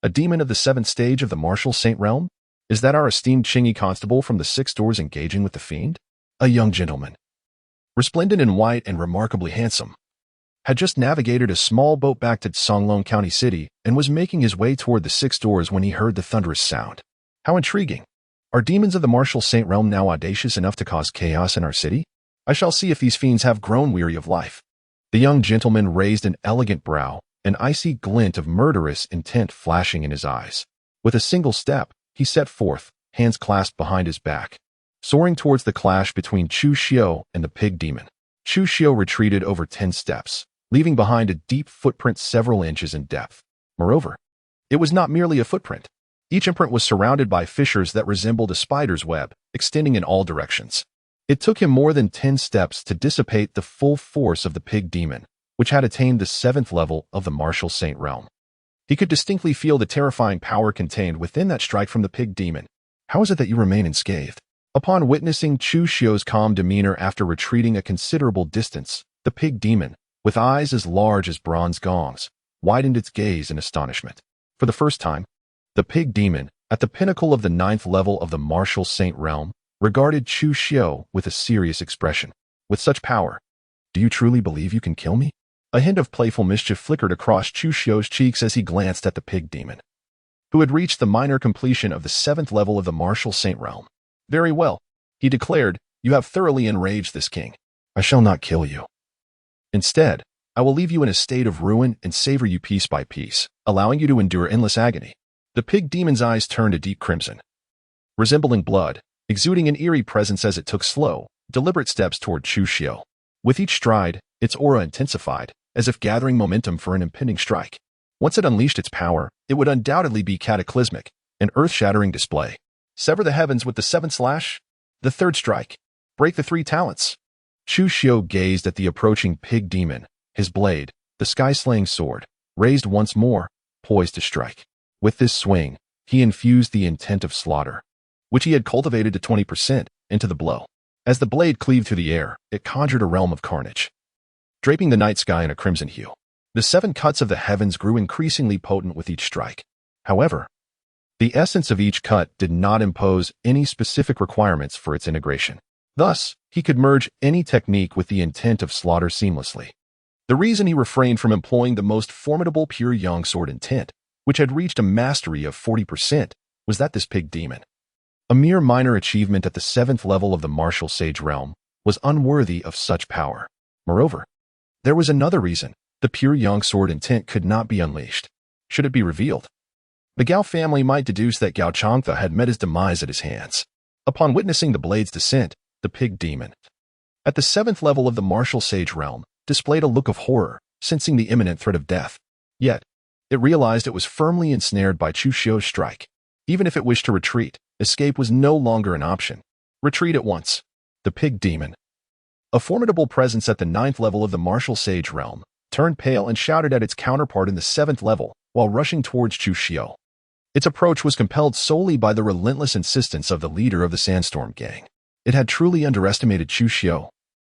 A demon of the 7th stage of the martial saint realm? Is that our esteemed Chingy constable from the 6 doors engaging with the fiend? A young gentleman, resplendent in white and remarkably handsome, had just navigated a small boat back to Songlong County City and was making his way toward the 6 doors when he heard the thunderous sound. How intriguing! Are demons of the martial saint realm now audacious enough to cause chaos in our city? I shall see if these fiends have grown weary of life. The young gentleman raised an elegant brow, an icy glint of murderous intent flashing in his eyes. With a single step, he set forth, hands clasped behind his back, soaring towards the clash between Chu Xiao and the pig demon. Chu Xiao retreated over 10 steps, leaving behind a deep footprint several inches in depth. Moreover, it was not merely a footprint. Each imprint was surrounded by fissures that resembled a spider's web, extending in all directions. It took him more than 10 steps to dissipate the full force of the pig demon, which had attained the 7th level of the martial saint realm. He could distinctly feel the terrifying power contained within that strike from the pig demon. How is it that you remain unscathed? Upon witnessing Chu Xiao's calm demeanor after retreating a considerable distance, the pig demon, with eyes as large as bronze gongs, widened its gaze in astonishment. For the first time, the pig demon, at the pinnacle of the 9th level of the martial saint realm, regarded Chu Xiao with a serious expression. With such power, do you truly believe you can kill me? A hint of playful mischief flickered across Chu Xiao's cheeks as he glanced at the pig demon, who had reached the minor completion of the 7th level of the martial saint realm. Very well, he declared, you have thoroughly enraged this king. I shall not kill you. Instead, I will leave you in a state of ruin and savor you piece by piece, allowing you to endure endless agony. The pig demon's eyes turned a deep crimson, resembling blood, exuding an eerie presence as it took slow, deliberate steps toward Chu Xiao. With each stride, its aura intensified, as if gathering momentum for an impending strike. Once it unleashed its power, it would undoubtedly be cataclysmic, an earth-shattering display. Sever the heavens with the 7th slash, the 3rd strike, break the 3 talents. Chu Xiao gazed at the approaching pig demon, his blade, the sky-slaying sword, raised once more, poised to strike. With this swing, he infused the intent of slaughter, which he had cultivated to 20%, into the blow. As the blade cleaved through the air, it conjured a realm of carnage, draping the night sky in a crimson hue. The 7 cuts of the heavens grew increasingly potent with each strike. However, the essence of each cut did not impose any specific requirements for its integration. Thus, he could merge any technique with the intent of slaughter seamlessly. The reason he refrained from employing the most formidable pure yang sword intent, which had reached a mastery of 40%, was that this pig demon, a mere minor achievement at the 7th level of the martial sage realm, was unworthy of such power. Moreover, there was another reason. The pure yang sword intent could not be unleashed. Should it be revealed, the Gao family might deduce that Gao Changtha had met his demise at his hands. Upon witnessing the blade's descent, the pig demon, at the 7th level of the martial sage realm, displayed a look of horror, sensing the imminent threat of death. Yet, it realized it was firmly ensnared by Chu Xiao's strike. Even if it wished to retreat, escape was no longer an option. Retreat at once. The pig demon, a formidable presence at the 9th level of the martial sage realm, turned pale and shouted at its counterpart in the 7th level while rushing towards Chu Xiao. Its approach was compelled solely by the relentless insistence of the leader of the Sandstorm Gang. It had truly underestimated Chu Xiao,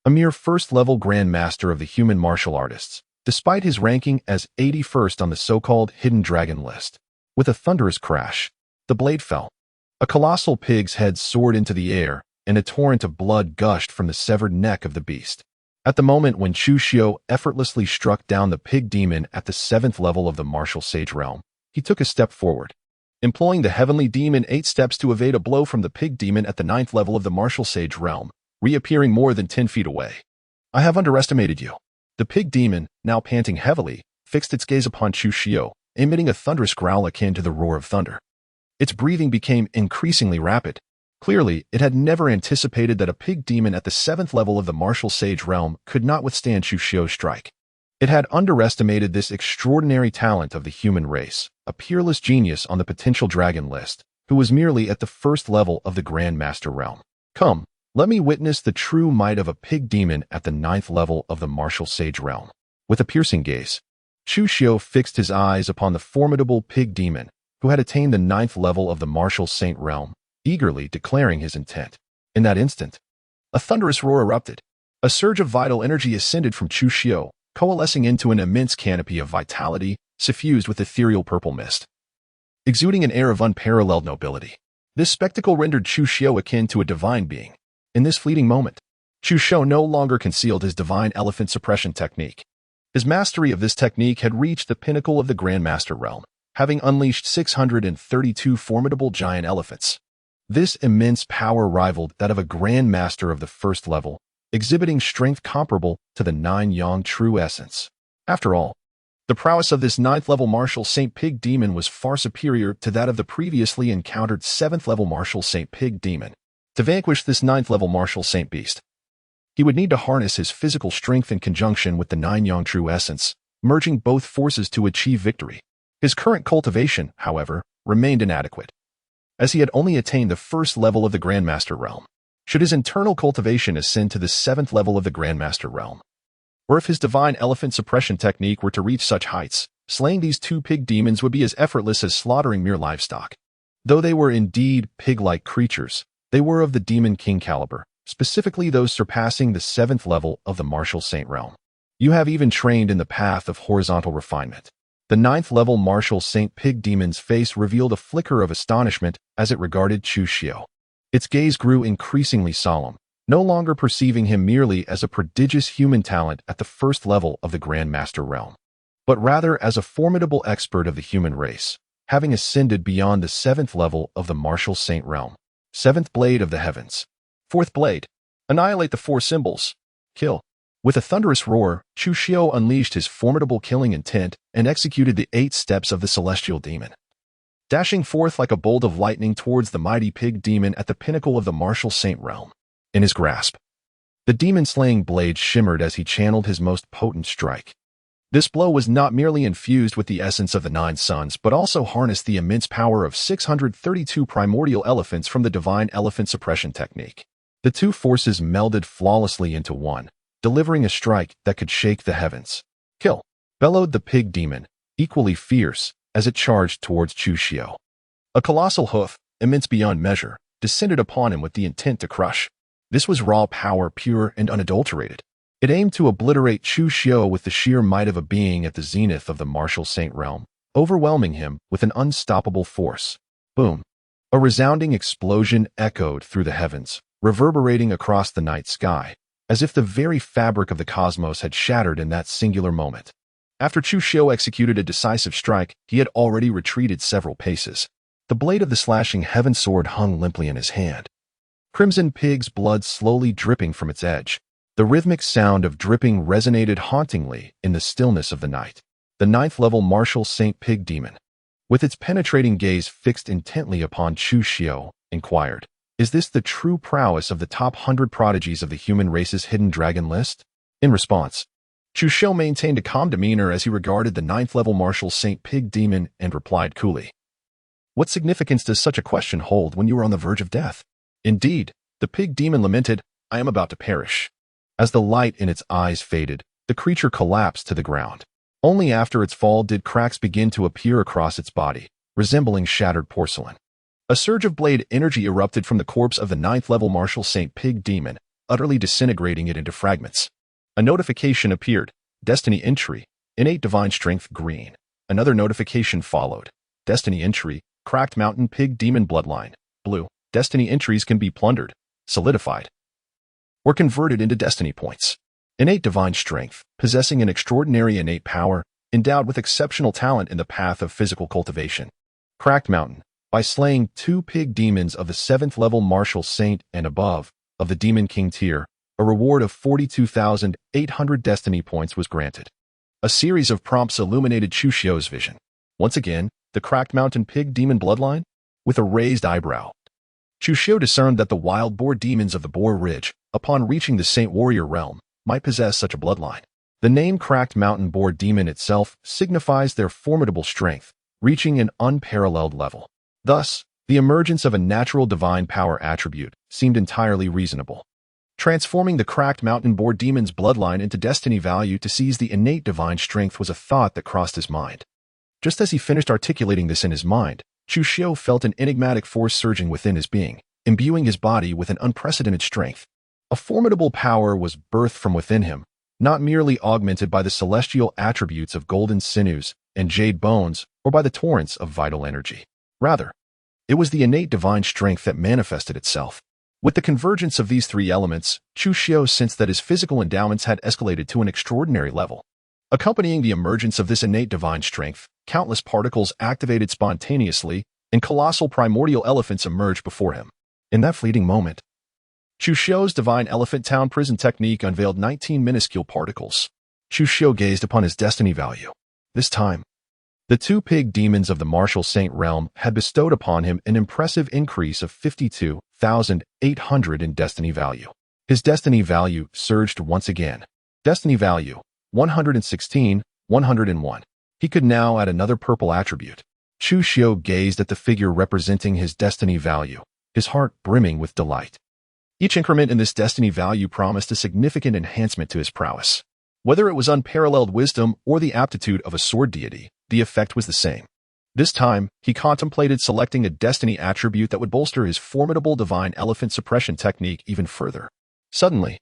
a mere 1st-level grandmaster of the human martial artists, despite his ranking as 81st on the so-called Hidden Dragon list. With a thunderous crash, the blade fell. A colossal pig's head soared into the air, and a torrent of blood gushed from the severed neck of the beast. At the moment when Chu Xiao effortlessly struck down the pig demon at the 7th level of the martial sage realm, he took a step forward, employing the heavenly demon 8 steps to evade a blow from the pig demon at the 9th level of the martial sage realm, reappearing more than 10 feet away. I have underestimated you. The pig demon, now panting heavily, fixed its gaze upon Chu Xiao, emitting a thunderous growl akin to the roar of thunder. Its breathing became increasingly rapid. Clearly, it had never anticipated that a pig demon at the 7th level of the martial sage realm could not withstand Chu Xiao's strike. It had underestimated this extraordinary talent of the human race, a peerless genius on the potential dragon list, who was merely at the 1st level of the Grandmaster realm. Come, let me witness the true might of a pig demon at the 9th level of the martial sage realm. With a piercing gaze, Chu Xiu fixed his eyes upon the formidable pig demon, who had attained the 9th level of the martial saint realm, eagerly declaring his intent. In that instant, a thunderous roar erupted. A surge of vital energy ascended from Chu Xiu, coalescing into an immense canopy of vitality, suffused with ethereal purple mist, exuding an air of unparalleled nobility. This spectacle rendered Chu Xiu akin to a divine being. In this fleeting moment, Chu Xiu no longer concealed his divine elephant suppression technique. His mastery of this technique had reached the pinnacle of the Grandmaster realm, having unleashed 632 formidable giant elephants. This immense power rivaled that of a Grandmaster of the 1st level, exhibiting strength comparable to the 9 Yang true essence. After all, the prowess of this 9th level martial Saint Pig Demon was far superior to that of the previously encountered 7th level martial Saint Pig Demon. To vanquish this 9th level martial Saint Beast, he would need to harness his physical strength in conjunction with the 9 Yang true essence, merging both forces to achieve victory. His current cultivation, however, remained inadequate, as he had only attained the 1st level of the Grandmaster realm. Should his internal cultivation ascend to the 7th level of the Grandmaster realm, or if his divine elephant suppression technique were to reach such heights, slaying these 2 pig demons would be as effortless as slaughtering mere livestock. Though they were indeed pig-like creatures, they were of the Demon King caliber, specifically those surpassing the 7th level of the martial saint realm. You have even trained in the path of horizontal refinement. The 9th level martial saint pig demon's face revealed a flicker of astonishment as it regarded Chu Xiu. Its gaze grew increasingly solemn, no longer perceiving him merely as a prodigious human talent at the 1st level of the Grandmaster realm, but rather as a formidable expert of the human race, having ascended beyond the 7th level of the martial saint realm. 7th Blade of the Heavens. 4th Blade. Annihilate the 4 symbols. Kill. With a thunderous roar, Chu Xiu unleashed his formidable killing intent and executed the 8 steps of the celestial demon, dashing forth like a bolt of lightning towards the mighty pig demon at the pinnacle of the martial saint realm. In his grasp, the demon-slaying blade shimmered as he channeled his most potent strike. This blow was not merely infused with the essence of the 9 suns, but also harnessed the immense power of 632 primordial elephants from the divine elephant suppression technique. The 2 forces melded flawlessly into one, delivering a strike that could shake the heavens. Kill! Bellowed the pig demon, equally fierce, as it charged towards Chu Xiu. A colossal hoof, immense beyond measure, descended upon him with the intent to crush. This was raw power, pure and unadulterated. It aimed to obliterate Chu Xiu with the sheer might of a being at the zenith of the martial saint realm, overwhelming him with an unstoppable force. Boom! A resounding explosion echoed through the heavens, reverberating across the night sky, as if the very fabric of the cosmos had shattered in that singular moment. After Chu Xiu executed a decisive strike, he had already retreated several paces. The blade of the slashing heaven sword hung limply in his hand, crimson pig's blood slowly dripping from its edge. The rhythmic sound of dripping resonated hauntingly in the stillness of the night. The 9th level martial saint pig demon, with its penetrating gaze fixed intently upon Chu Xiu, inquired, "Is this the true prowess of the top 100 prodigies of the human race's hidden dragon list?" In response, Chu Xiu maintained a calm demeanor as he regarded the 9th level martial saint pig demon and replied coolly, "What significance does such a question hold when you are on the verge of death?" Indeed, the pig demon lamented, "I am about to perish." As the light in its eyes faded, the creature collapsed to the ground. Only after its fall did cracks begin to appear across its body, resembling shattered porcelain. A surge of blade energy erupted from the corpse of the 9th level martial saint pig demon, utterly disintegrating it into fragments. A notification appeared, Destiny Entry, Innate Divine Strength Green. Another notification followed, Destiny Entry, Cracked Mountain Pig Demon Bloodline, Blue. Destiny entries can be plundered, solidified, or converted into destiny points. Innate divine strength, possessing an extraordinary innate power, endowed with exceptional talent in the path of physical cultivation. Cracked Mountain, by slaying 2 pig demons of the 7th level martial saint and above of the Demon King tier, a reward of 42,800 destiny points was granted. A series of prompts illuminated Chu Xiu's vision. Once again, the Cracked Mountain Pig Demon Bloodline? With a raised eyebrow, Chu Xiu discerned that the wild boar demons of the Boar Ridge, upon reaching the Saint Warrior realm, might possess such a bloodline. The name Cracked Mountain Boar Demon itself signifies their formidable strength, reaching an unparalleled level. Thus, the emergence of a natural divine power attribute seemed entirely reasonable. Transforming the cracked mountain boar demon's bloodline into destiny value to seize the innate divine strength was a thought that crossed his mind. Just as he finished articulating this in his mind, Chu Xiu felt an enigmatic force surging within his being, imbuing his body with an unprecedented strength. A formidable power was birthed from within him, not merely augmented by the celestial attributes of golden sinews and jade bones or by the torrents of vital energy. Rather, it was the innate divine strength that manifested itself. With the convergence of these three elements, Chu Xiu sensed that his physical endowments had escalated to an extraordinary level. Accompanying the emergence of this innate divine strength, countless particles activated spontaneously, and colossal primordial elephants emerged before him. In that fleeting moment, Chu Xiu's divine elephant town prison technique unveiled 19 minuscule particles. Chu Xiu gazed upon his destiny value. This time, the two pig demons of the martial saint realm had bestowed upon him an impressive increase of 52,800 in destiny value. His destiny value surged once again. Destiny value, 116,101. He could now add another purple attribute. Chu Xiu gazed at the figure representing his destiny value, his heart brimming with delight. Each increment in this destiny value promised a significant enhancement to his prowess. Whether it was unparalleled wisdom or the aptitude of a sword deity, the effect was the same. This time, he contemplated selecting a destiny attribute that would bolster his formidable divine elephant suppression technique even further. Suddenly,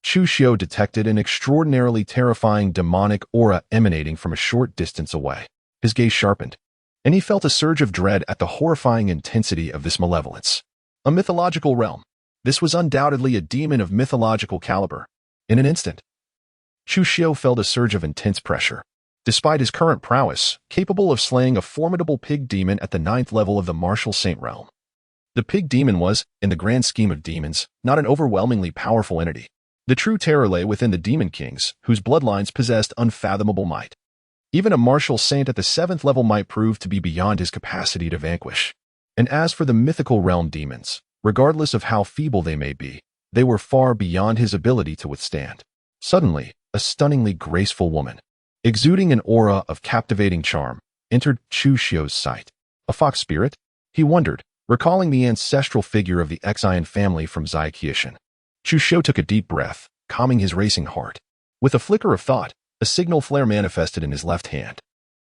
Chu Xiu detected an extraordinarily terrifying demonic aura emanating from a short distance away. His gaze sharpened, and he felt a surge of dread at the horrifying intensity of this malevolence. A mythological realm. This was undoubtedly a demon of mythological caliber. In an instant, Chu Xiu felt a surge of intense pressure. Despite his current prowess, capable of slaying a formidable pig demon at the 9th level of the martial saint realm. The pig demon was, in the grand scheme of demons, not an overwhelmingly powerful entity. The true terror lay within the demon kings, whose bloodlines possessed unfathomable might. Even a martial saint at the 7th level might prove to be beyond his capacity to vanquish. And as for the mythical realm demons, regardless of how feeble they may be, they were far beyond his ability to withstand. Suddenly, a stunningly graceful woman, exuding an aura of captivating charm, entered Chu Xiu's sight. A fox spirit? He wondered, recalling the ancestral figure of the Xian family from Xiaqian. Chu Xiu took a deep breath, calming his racing heart. With a flicker of thought, a signal flare manifested in his left hand.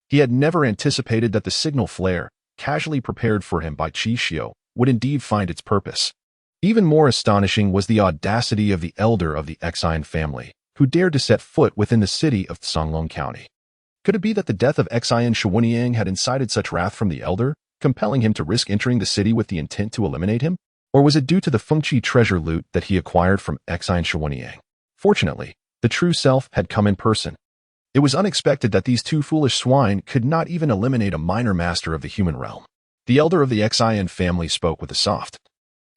He had never anticipated that the signal flare, casually prepared for him by Chu Xiu, would indeed find its purpose. Even more astonishing was the audacity of the elder of the Xian family, who dared to set foot within the city of Songlong County. Could it be that the death of Xian Shuanyang had incited such wrath from the elder, compelling him to risk entering the city with the intent to eliminate him? Or was it due to the Fengqi treasure loot that he acquired from Xian Shuanyang? Fortunately, the true self had come in person. It was unexpected that these two foolish swine could not even eliminate a minor master of the human realm. The elder of the Xian family spoke with a soft,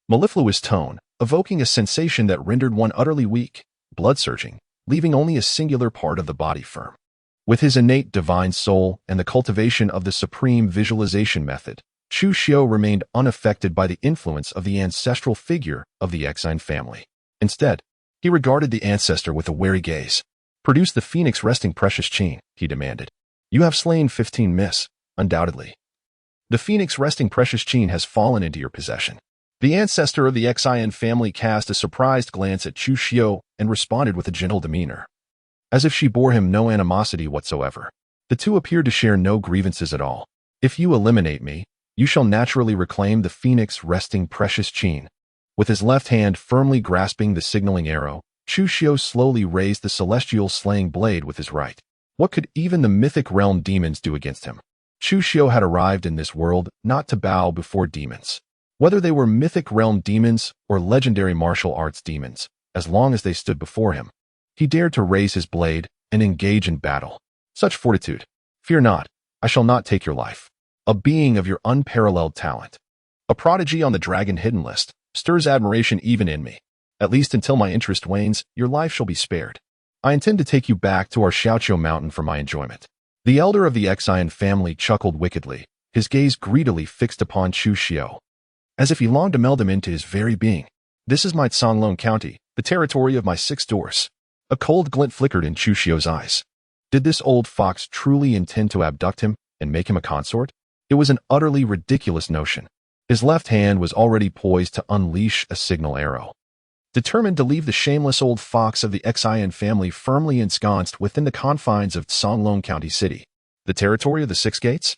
mellifluous tone, evoking a sensation that rendered one utterly weak, blood-surging, leaving only a singular part of the body firm. With his innate divine soul and the cultivation of the supreme visualization method, Chu Xiu remained unaffected by the influence of the ancestral figure of the Xian family. Instead, he regarded the ancestor with a wary gaze. "Produce the phoenix resting precious chain," he demanded. "You have slain 15 miss, undoubtedly. The phoenix resting precious chain has fallen into your possession." The ancestor of the Xian family cast a surprised glance at Chu Xiu and responded with a gentle demeanor, as if she bore him no animosity whatsoever. The two appeared to share no grievances at all. "If you eliminate me, you shall naturally reclaim the phoenix resting precious chain." With his left hand firmly grasping the signaling arrow, Chu Xiu slowly raised the celestial slaying blade with his right. What could even the mythic realm demons do against him? Chu Xiu had arrived in this world not to bow before demons. Whether they were mythic realm demons or legendary martial arts demons, as long as they stood before him, he dared to raise his blade and engage in battle. Such fortitude. "Fear not, I shall not take your life. A being of your unparalleled talent, a prodigy on the dragon hidden list, stirs admiration even in me. At least until my interest wanes, your life shall be spared. I intend to take you back to our Xiaoqiu mountain for my enjoyment." The elder of the Xian family chuckled wickedly, his gaze greedily fixed upon Chu Xiu, as if he longed to meld him into his very being. "This is my Songlong County, the territory of my 6 doors." A cold glint flickered in Chu Xiu's eyes. Did this old fox truly intend to abduct him and make him a consort? It was an utterly ridiculous notion. His left hand was already poised to unleash a signal arrow. determined to leave the shameless old fox of the Xian family firmly ensconced within the confines of Songlong County City, the territory of the Six Gates.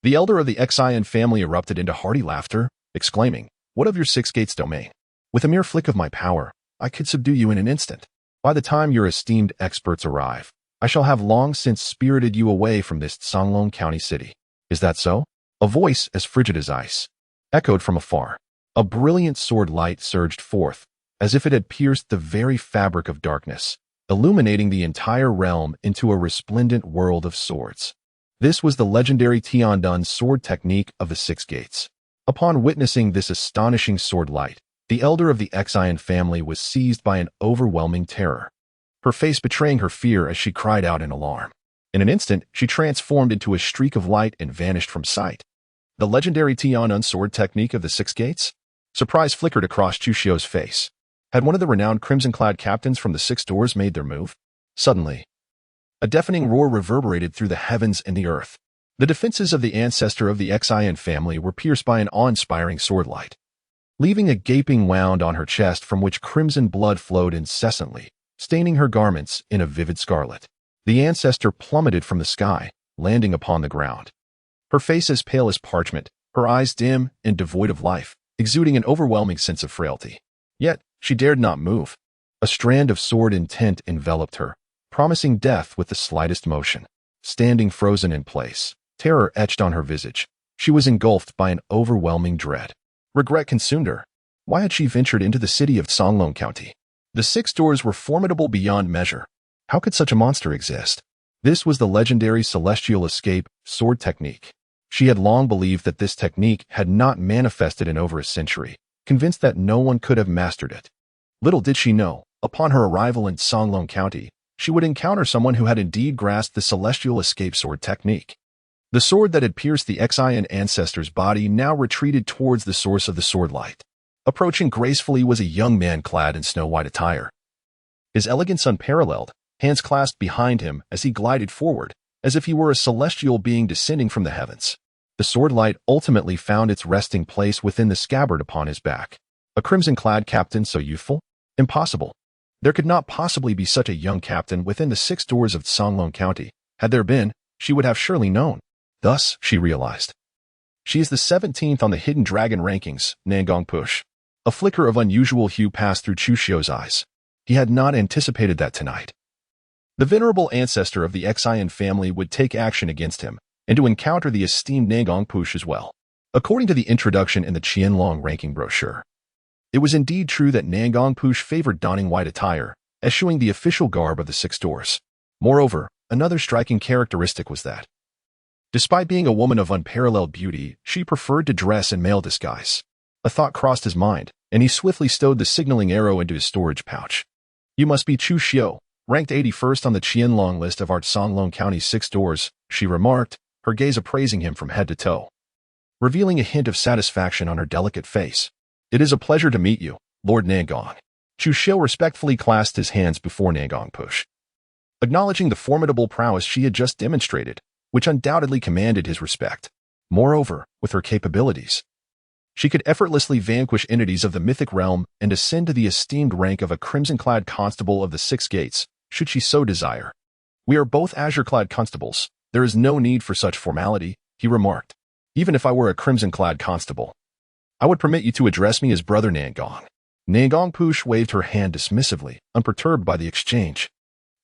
The elder of the Xian family erupted into hearty laughter, exclaiming, "What of your Six Gates domain? With a mere flick of my power, I could subdue you in an instant. By the time your esteemed experts arrive, I shall have long since spirited you away from this Songlong County City. Is that so?" A voice as frigid as ice echoed from afar. A brilliant sword light surged forth, as if it had pierced the very fabric of darkness, illuminating the entire realm into a resplendent world of swords. This was the legendary Tiandun sword technique of the Six Gates. Upon witnessing this astonishing sword light, the elder of the Xian family was seized by an overwhelming terror, her face betraying her fear as she cried out in alarm. In an instant, she transformed into a streak of light and vanished from sight. The legendary Tiandun sword technique of the Six Gates? Surprise flickered across Chu Xiu's face. Had one of the renowned crimson-clad captains from the Six Doors made their move? Suddenly, a deafening roar reverberated through the heavens and the earth. The defenses of the ancestor of the Xian family were pierced by an awe-inspiring sword light, leaving a gaping wound on her chest from which crimson blood flowed incessantly, staining her garments in a vivid scarlet. The ancestor plummeted from the sky, landing upon the ground. Her face as pale as parchment, her eyes dim and devoid of life, exuding an overwhelming sense of frailty. Yet, she dared not move. A strand of sword intent enveloped her, promising death with the slightest motion. Standing frozen in place, terror etched on her visage. She was engulfed by an overwhelming dread. Regret consumed her. Why had she ventured into the city of Songlong County? The Six Doors were formidable beyond measure. How could such a monster exist? This was the legendary celestial escape sword technique. She had long believed that this technique had not manifested in over a century, convinced that no one could have mastered it. Little did she know, upon her arrival in Songlong County, she would encounter someone who had indeed grasped the celestial escape sword technique. The sword that had pierced the Xian ancestor's body now retreated towards the source of the sword light. Approaching gracefully was a young man clad in snow-white attire. His elegance unparalleled, hands clasped behind him as he glided forward, as if he were a celestial being descending from the heavens. The sword light ultimately found its resting place within the scabbard upon his back. A crimson-clad captain so youthful? Impossible. There could not possibly be such a young captain within the Six Doors of Songlong County. Had there been, she would have surely known. Thus, she realized. She is the 17th on the Hidden Dragon rankings, Nangong Push. A flicker of unusual hue passed through Chu Xiu's eyes. He had not anticipated that tonight. The venerable ancestor of the Xian family would take action against him, and to encounter the esteemed Nangong Push as well. According to the introduction in the Qianlong ranking brochure, it was indeed true that Nangong Push favored donning white attire, eschewing the official garb of the Six Doors. Moreover, another striking characteristic was that, despite being a woman of unparalleled beauty, she preferred to dress in male disguise. A thought crossed his mind, and he swiftly stowed the signaling arrow into his storage pouch. "You must be Chu Xiu, ranked 81st on the Qianlong list of our Songlong County Six Doors," she remarked, her gaze appraising him from head to toe, revealing a hint of satisfaction on her delicate face. "It is a pleasure to meet you, Lord Nangong." Chu Xiu respectfully clasped his hands before Nangong Push, acknowledging the formidable prowess she had just demonstrated, which undoubtedly commanded his respect. Moreover, with her capabilities, she could effortlessly vanquish entities of the mythic realm and ascend to the esteemed rank of a crimson-clad constable of the Six Gates, should she so desire. "We are both azure-clad constables. There is no need for such formality," he remarked. "Even if I were a crimson-clad constable, I would permit you to address me as Brother Nangong." Nangong Push waved her hand dismissively, unperturbed by the exchange.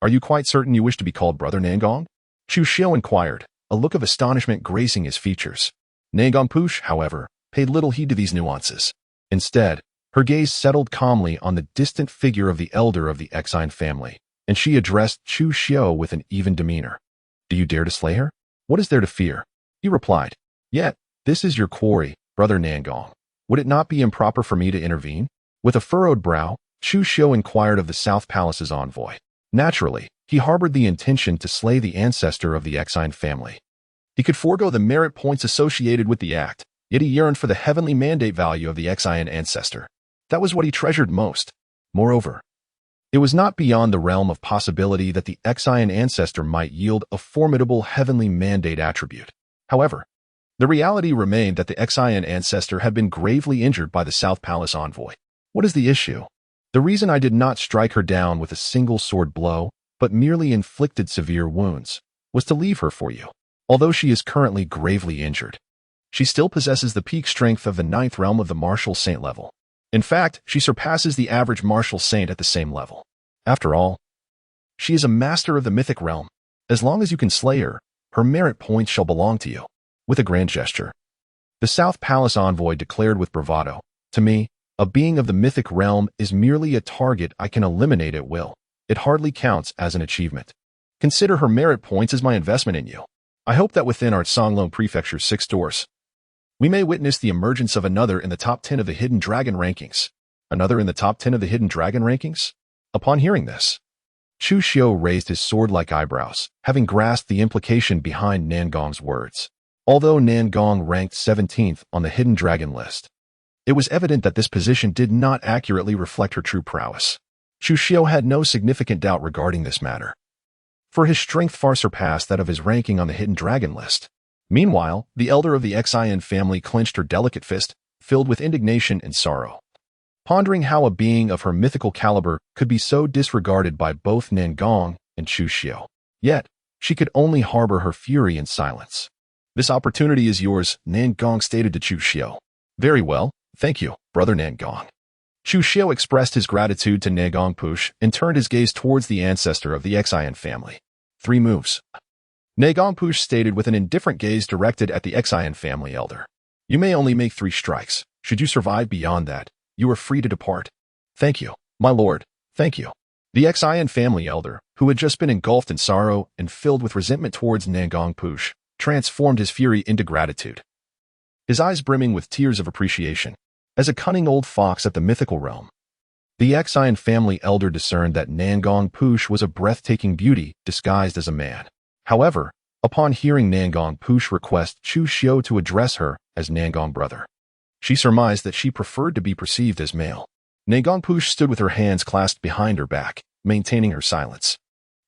"Are you quite certain you wish to be called Brother Nangong?" Chu Xiu inquired, a look of astonishment gracing his features. Nangong Push, however, paid little heed to these nuances. Instead, her gaze settled calmly on the distant figure of the elder of the Xian family, and she addressed Chu Xiu with an even demeanor. "Do you dare to slay her? What is there to fear?" He replied. "Yet, this is your quarry, Brother Nangong. Would it not be improper for me to intervene?" With a furrowed brow, Chu Xiu inquired of the South Palace's envoy. Naturally, he harbored the intention to slay the ancestor of the Xian family. He could forego the merit points associated with the act, yet he yearned for the heavenly mandate value of the Xian ancestor. That was what he treasured most. Moreover, it was not beyond the realm of possibility that the Xian ancestor might yield a formidable heavenly mandate attribute. However, the reality remained that the Xian ancestor had been gravely injured by the South Palace envoy. "What is the issue?" The reason I did not strike her down with a single sword blow, but merely inflicted severe wounds, was to leave her for you. Although she is currently gravely injured, she still possesses the peak strength of the 9th realm of the martial saint level. In fact, she surpasses the average martial saint at the same level. After all, she is a master of the mythic realm. As long as you can slay her, her merit points shall belong to you. With a grand gesture, the South Palace envoy declared with bravado, "To me, a being of the mythic realm is merely a target I can eliminate at will. It hardly counts as an achievement. Consider her merit points as my investment in you. I hope that within our Songlong Prefecture's 6 doors, we may witness the emergence of another in the top 10 of the Hidden Dragon rankings." Another in the top 10 of the Hidden Dragon rankings? Upon hearing this, Chu Xiu raised his sword-like eyebrows, having grasped the implication behind Nangong's words. Although Nangong ranked 17th on the Hidden Dragon list, it was evident that this position did not accurately reflect her true prowess. Chu Xiu had no significant doubt regarding this matter, for his strength far surpassed that of his ranking on the Hidden Dragon list. Meanwhile, the elder of the Xian family clenched her delicate fist, filled with indignation and sorrow, pondering how a being of her mythical caliber could be so disregarded by both Nangong and Chu Xiu. Yet, she could only harbor her fury in silence. "This opportunity is yours," Nangong stated to Chu Xiu. "Very well, thank you, brother Nangong." Chu Xiu expressed his gratitude to Nangong Push and turned his gaze towards the ancestor of the Xian family. 3 moves. Nangong Push stated with an indifferent gaze directed at the Xian family elder. "You may only make 3 strikes. Should you survive beyond that, you are free to depart." "Thank you, my lord, thank you." The Xian family elder, who had just been engulfed in sorrow and filled with resentment towards Nangong Push, transformed his fury into gratitude, his eyes brimming with tears of appreciation. As a cunning old fox at the mythical realm, the Xian family elder discerned that Nangong Push was a breathtaking beauty disguised as a man. However, upon hearing Nangong Push request Chu Xiu to address her as Nangong brother, she surmised that she preferred to be perceived as male. Nangong Push stood with her hands clasped behind her back, maintaining her silence.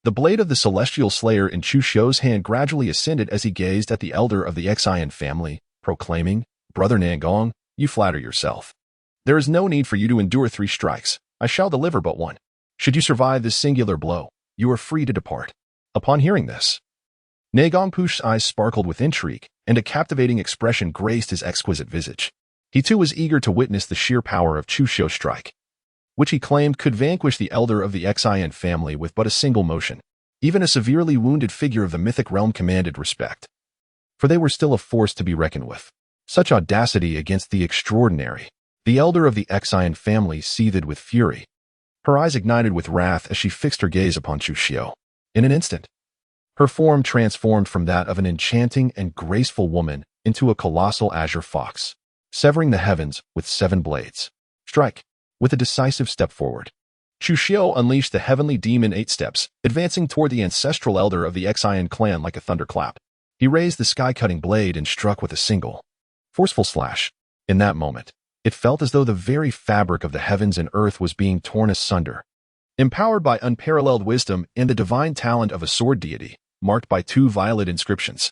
The blade of the celestial slayer in Chu Xiu's hand gradually ascended as he gazed at the elder of the Xian family, proclaiming, "Brother Nangong, you flatter yourself. There is no need for you to endure 3 strikes. I shall deliver but 1. Should you survive this singular blow, you are free to depart." Upon hearing this, Nangong Push's eyes sparkled with intrigue, and a captivating expression graced his exquisite visage. He too was eager to witness the sheer power of Chu Xiu's strike, which he claimed could vanquish the elder of the Xian family with but a single motion. Even a severely wounded figure of the mythic realm commanded respect, for they were still a force to be reckoned with. Such audacity against the extraordinary. The elder of the Xian family seethed with fury. Her eyes ignited with wrath as she fixed her gaze upon Chu Xiu. In an instant, her form transformed from that of an enchanting and graceful woman into a colossal azure fox, severing the heavens with 7 blades. "Strike!" With a decisive step forward, Chu Xiu unleashed the heavenly demon 8 steps, advancing toward the ancestral elder of the Xian clan like a thunderclap. He raised the sky-cutting blade and struck with a single, forceful slash. In that moment, it felt as though the very fabric of the heavens and earth was being torn asunder. Empowered by unparalleled wisdom and the divine talent of a sword deity, marked by 2 violet inscriptions,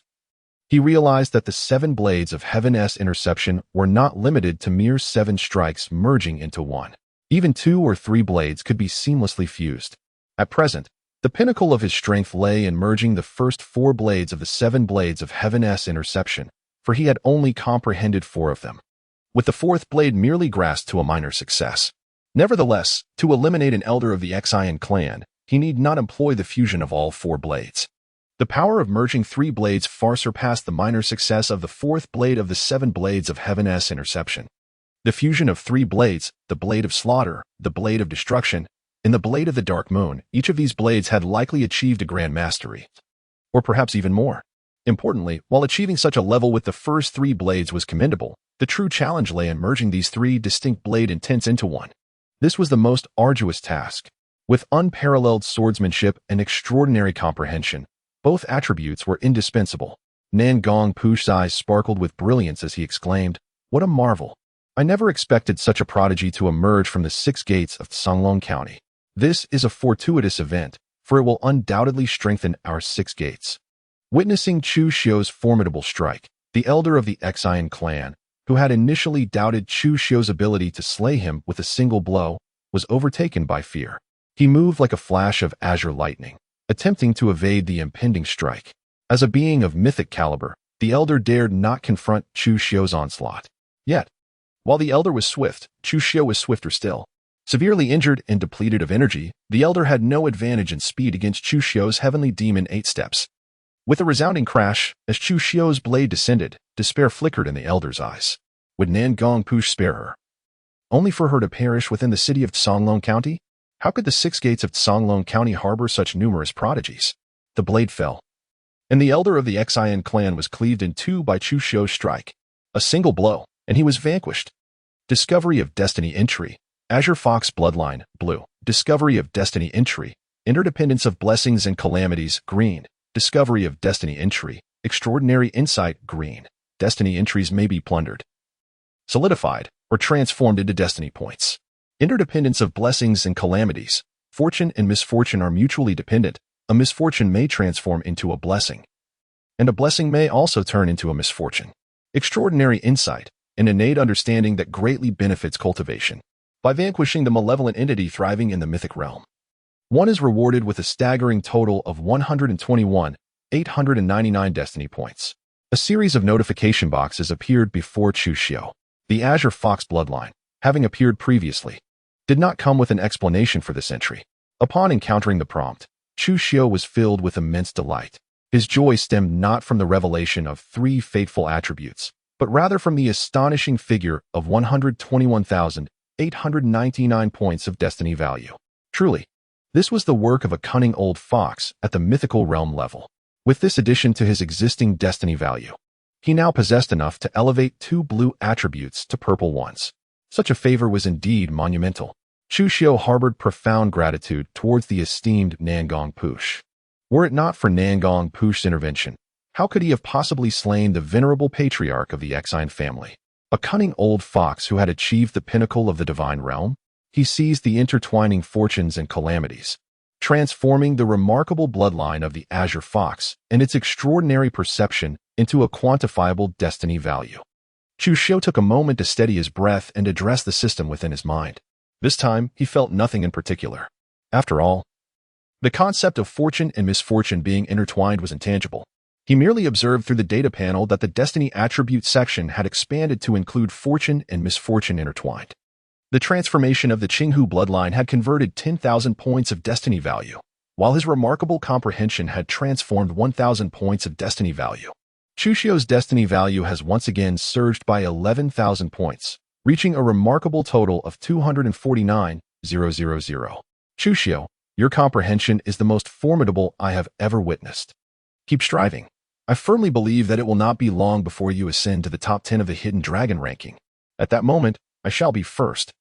he realized that the 7 blades of Heaven's interception were not limited to mere 7 strikes merging into 1. Even 2 or 3 blades could be seamlessly fused. At present, the pinnacle of his strength lay in merging the first 4 blades of the 7 blades of Heaven's interception, for he had only comprehended 4 of them, with the 4th blade merely grasped to a minor success. Nevertheless, to eliminate an elder of the Xian clan, he need not employ the fusion of all 4 blades. The power of merging 3 blades far surpassed the minor success of the 4th blade of the 7 blades of Heaven's interception. The fusion of 3 blades, the blade of slaughter, the blade of destruction, and the blade of the dark moon, each of these blades had likely achieved a grand mastery, or perhaps even more. Importantly, while achieving such a level with the first 3 blades was commendable, the true challenge lay in merging these 3 distinct blade intents into 1. This was the most arduous task. With unparalleled swordsmanship and extraordinary comprehension, both attributes were indispensable. Nangong Push's eyes sparkled with brilliance as he exclaimed, "What a marvel! I never expected such a prodigy to emerge from the 6 gates of Songlong County. This is a fortuitous event, for it will undoubtedly strengthen our 6 gates." Witnessing Chu Xiu's formidable strike, the elder of the Xian clan, who had initially doubted Chu Xiu's ability to slay him with a single blow, was overtaken by fear. He moved like a flash of azure lightning, attempting to evade the impending strike. As a being of mythic caliber, the elder dared not confront Chu Xiu's onslaught. Yet, while the elder was swift, Chu Xiu was swifter still. Severely injured and depleted of energy, the elder had no advantage in speed against Chu Xiu's heavenly demon 8 steps. With a resounding crash, as Chu Xiu's blade descended, despair flickered in the elder's eyes. Would Nangong Push spare her? Only for her to perish within the city of Songlong County? How could the 6 gates of Songlong County harbor such numerous prodigies? The blade fell, and the elder of the Xian clan was cleaved in two by Chu Xiu's strike. A single blow, and he was vanquished. Discovery of Destiny Entry. Azure Fox Bloodline, blue. Discovery of Destiny Entry. Interdependence of Blessings and Calamities, green. Discovery of Destiny Entry. Extraordinary Insight, green. Destiny entries may be plundered, solidified, or transformed into destiny points. Interdependence of Blessings and Calamities. Fortune and misfortune are mutually dependent. A misfortune may transform into a blessing, and a blessing may also turn into a misfortune. Extraordinary Insight. An innate understanding that greatly benefits cultivation. By vanquishing the malevolent entity thriving in the mythic realm, one is rewarded with a staggering total of 121,899 destiny points. A series of notification boxes appeared before Chu Xiu. The Azure Fox Bloodline, having appeared previously, did not come with an explanation for this entry. Upon encountering the prompt, Chu Xiu was filled with immense delight. His joy stemmed not from the revelation of 3 fateful attributes, but rather from the astonishing figure of 121,899 points of destiny value. Truly, this was the work of a cunning old fox at the mythical realm level. With this addition to his existing destiny value, he now possessed enough to elevate 2 blue attributes to purple ones. Such a favor was indeed monumental. Chu Xiu harbored profound gratitude towards the esteemed Nangong Push. Were it not for Nangong Push's intervention, how could he have possibly slain the venerable patriarch of the Xian family? A cunning old fox who had achieved the pinnacle of the divine realm? He seized the intertwining fortunes and calamities, transforming the remarkable bloodline of the Azure Fox and its extraordinary perception into a quantifiable destiny value. Chu Xiu took a moment to steady his breath and address the system within his mind. This time, he felt nothing in particular. After all, the concept of fortune and misfortune being intertwined was intangible. He merely observed through the data panel that the destiny attribute section had expanded to include fortune and misfortune intertwined. The transformation of the Qinghu bloodline had converted 10,000 points of destiny value, while his remarkable comprehension had transformed 1,000 points of destiny value. Chu Xiu's destiny value has once again surged by 11,000 points, reaching a remarkable total of 249,000. Chu Xiu, your comprehension is the most formidable I have ever witnessed. Keep striving. I firmly believe that it will not be long before you ascend to the top 10 of the Hidden Dragon ranking. At that moment, I shall be first,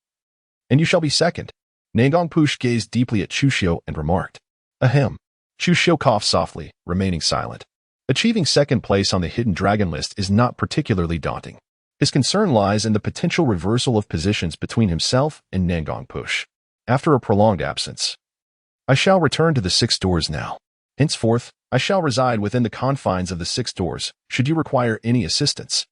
and you shall be second. Nangong Push gazed deeply at Chu Xiu and remarked, Ahem. Chu Xiu coughed softly, remaining silent. Achieving second place on the Hidden Dragon list is not particularly daunting. His concern lies in the potential reversal of positions between himself and Nangong Push. After a prolonged absence, I shall return to the 6 doors now. Henceforth, I shall reside within the confines of the 6 doors, should you require any assistance.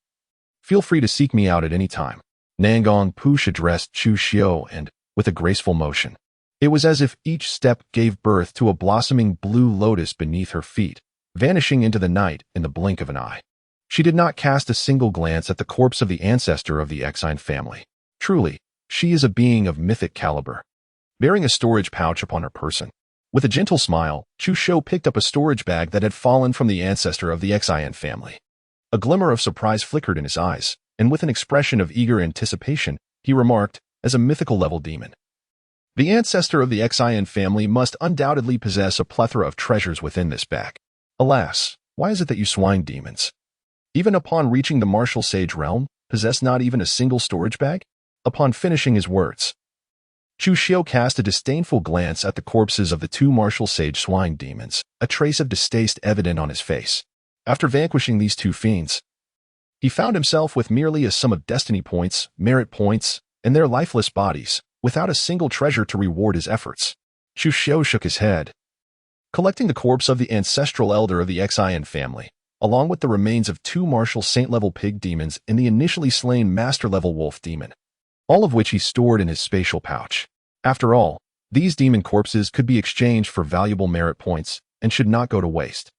Feel free to seek me out at any time. Nangong Push addressed Chu Xiu and, with a graceful motion, it was as if each step gave birth to a blossoming blue lotus beneath her feet, vanishing into the night in the blink of an eye. She did not cast a single glance at the corpse of the ancestor of the Xian family. Truly, she is a being of mythic caliber. Bearing a storage pouch upon her person, with a gentle smile, Chu Xiu picked up a storage bag that had fallen from the ancestor of the Xian family. A glimmer of surprise flickered in his eyes, and with an expression of eager anticipation, he remarked, as a mythical level demon, the ancestor of the Xian family must undoubtedly possess a plethora of treasures within this bag. Alas, why is it that you swine demons, even upon reaching the martial sage realm, possess not even a single storage bag? Upon finishing his words, Chu Xiu cast a disdainful glance at the corpses of the 2 martial sage swine demons, a trace of distaste evident on his face. After vanquishing these 2 fiends, he found himself with merely a sum of destiny points, merit points, and their lifeless bodies, without a single treasure to reward his efforts. Chu Xiu shook his head. Collecting the corpse of the ancestral elder of the Xian family, along with the remains of 2 martial saint-level pig demons and the initially slain master-level wolf demon, all of which he stored in his spatial pouch, After all, these demon corpses could be exchanged for valuable merit points and should not go to waste.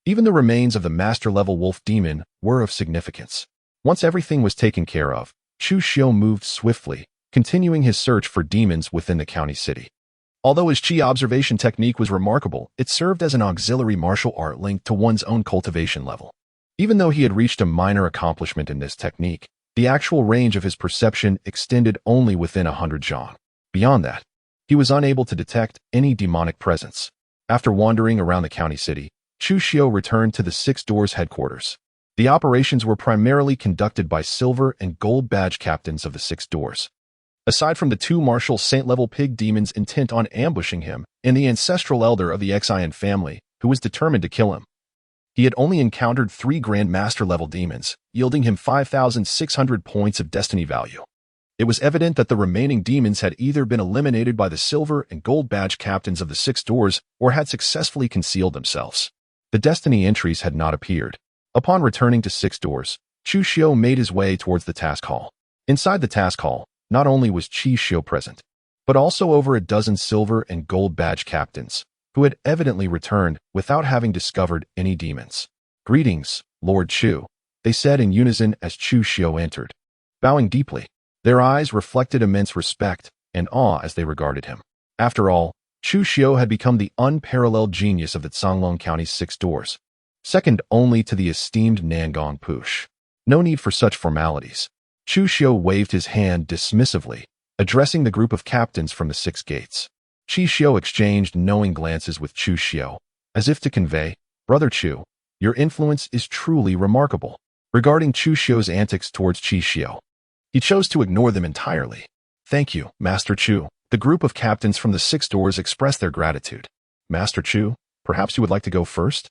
Even the remains of the master-level wolf demon were of significance. Once everything was taken care of, Chu Xiu moved swiftly, continuing his search for demons within the county city. Although his chi observation technique was remarkable, it served as an auxiliary martial art linked to one's own cultivation level. Even though he had reached a minor accomplishment in this technique, the actual range of his perception extended only within 100 zhang. Beyond that, he was unable to detect any demonic presence. After wandering around the county city, Chu Xiu returned to the Six Doors headquarters. The operations were primarily conducted by silver and gold badge captains of the Six Doors. Aside from the two martial saint-level pig demons intent on ambushing him, and the ancestral elder of the Xian family, who was determined to kill him, he had only encountered 3 Grand Master-level demons, yielding him 5,600 points of destiny value. It was evident that the remaining demons had either been eliminated by the silver and gold badge captains of the Six Doors or had successfully concealed themselves. The destiny entries had not appeared. Upon returning to Six Doors, Chu Xiu made his way towards the task hall. Inside the task hall, not only was Chi Xiu present, but also over a dozen silver and gold badge captains, who had evidently returned without having discovered any demons. "Greetings, Lord Chu," they said in unison as Chu Xiu entered. Bowing deeply, their eyes reflected immense respect and awe as they regarded him. After all, Chu Xiu had become the unparalleled genius of the Canglong County's Six Doors, second only to the esteemed Nangong Push. No need for such formalities. Chu Xiu waved his hand dismissively, addressing the group of captains from the 6 gates. Chi Xiu exchanged knowing glances with Chu Xiu, as if to convey, "Brother Chu, your influence is truly remarkable." Regarding Chu Xiu's antics towards Chi Xiu, he chose to ignore them entirely. "Thank you, Master Chu." The group of captains from the 6 Doors expressed their gratitude. "Master Chu, perhaps you would like to go first?"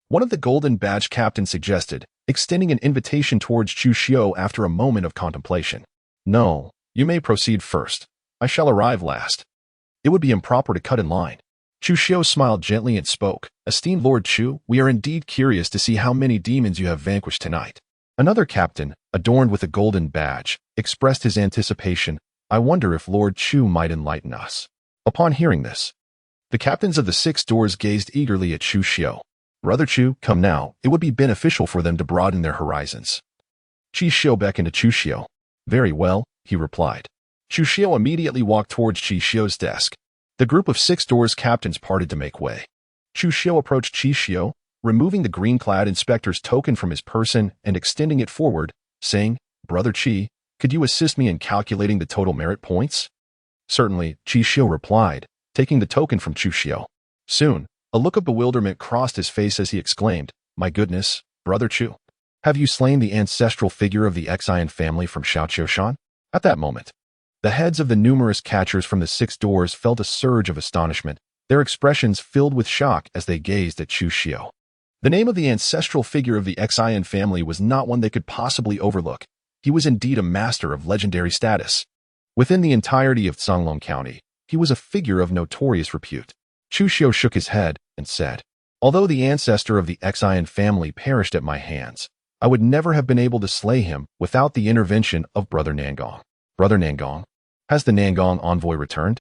One of the golden badge captains suggested, extending an invitation towards Chu Xiu after a moment of contemplation. "No, you may proceed first. I shall arrive last. It would be improper to cut in line." Chu Xiu smiled gently and spoke, "Esteemed Lord Chu, we are indeed curious to see how many demons you have vanquished tonight." Another captain, adorned with a golden badge, expressed his anticipation. "I wonder if Lord Chu might enlighten us." Upon hearing this, the captains of the 6 Doors gazed eagerly at Chu Xiu. "Brother Chu, come now. It would be beneficial for them to broaden their horizons." Chi Xiu beckoned to Chu Xiu. "Very well," he replied. Chu Xiu immediately walked towards Chi Xiu's desk. The group of 6 Doors captains parted to make way. Chu Xiu approached Chi Xiu, removing the green-clad inspector's token from his person and extending it forward, saying, "Brother Chi, could you assist me in calculating the total merit points?" "Certainly," Chi Xiu replied, taking the token from Chu Xiu. Soon, a look of bewilderment crossed his face as he exclaimed, "My goodness, Brother Chu, have you slain the ancestral figure of the Xian family from Shaoqiushan?" At that moment, the heads of the numerous catchers from the 6 Doors felt a surge of astonishment, their expressions filled with shock as they gazed at Chu Xiu. The name of the ancestral figure of the Xian family was not one they could possibly overlook. He was indeed a master of legendary status. Within the entirety of Canglong County, he was a figure of notorious repute. Chu Xiu shook his head and said, "Although the ancestor of the Xian family perished at my hands, I would never have been able to slay him without the intervention of Brother Nangong." "Brother Nangong? Has the Nangong envoy returned?"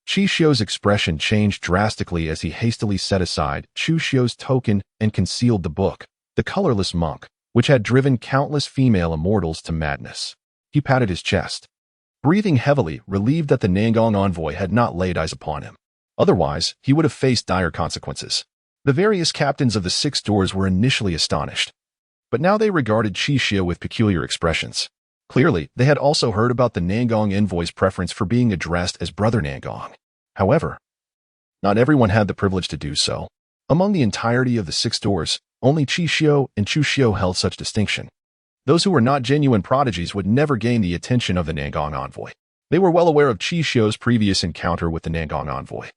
Chi Xiu's expression changed drastically as he hastily set aside Chu Xiu's token and concealed the book, the colorless monk, which had driven countless female immortals to madness. He patted his chest, breathing heavily, relieved that the Nangong envoy had not laid eyes upon him. Otherwise, he would have faced dire consequences. The various captains of the 6 Doors were initially astonished, but now they regarded Chi Xiu with peculiar expressions. Clearly, they had also heard about the Nangong envoy's preference for being addressed as Brother Nangong. However, not everyone had the privilege to do so. Among the entirety of the 6 Doors, only Chi Xiu and Chu Xiu held such distinction. Those who were not genuine prodigies would never gain the attention of the Nangong envoy. They were well aware of Chi Xiu's previous encounter with the Nangong envoy,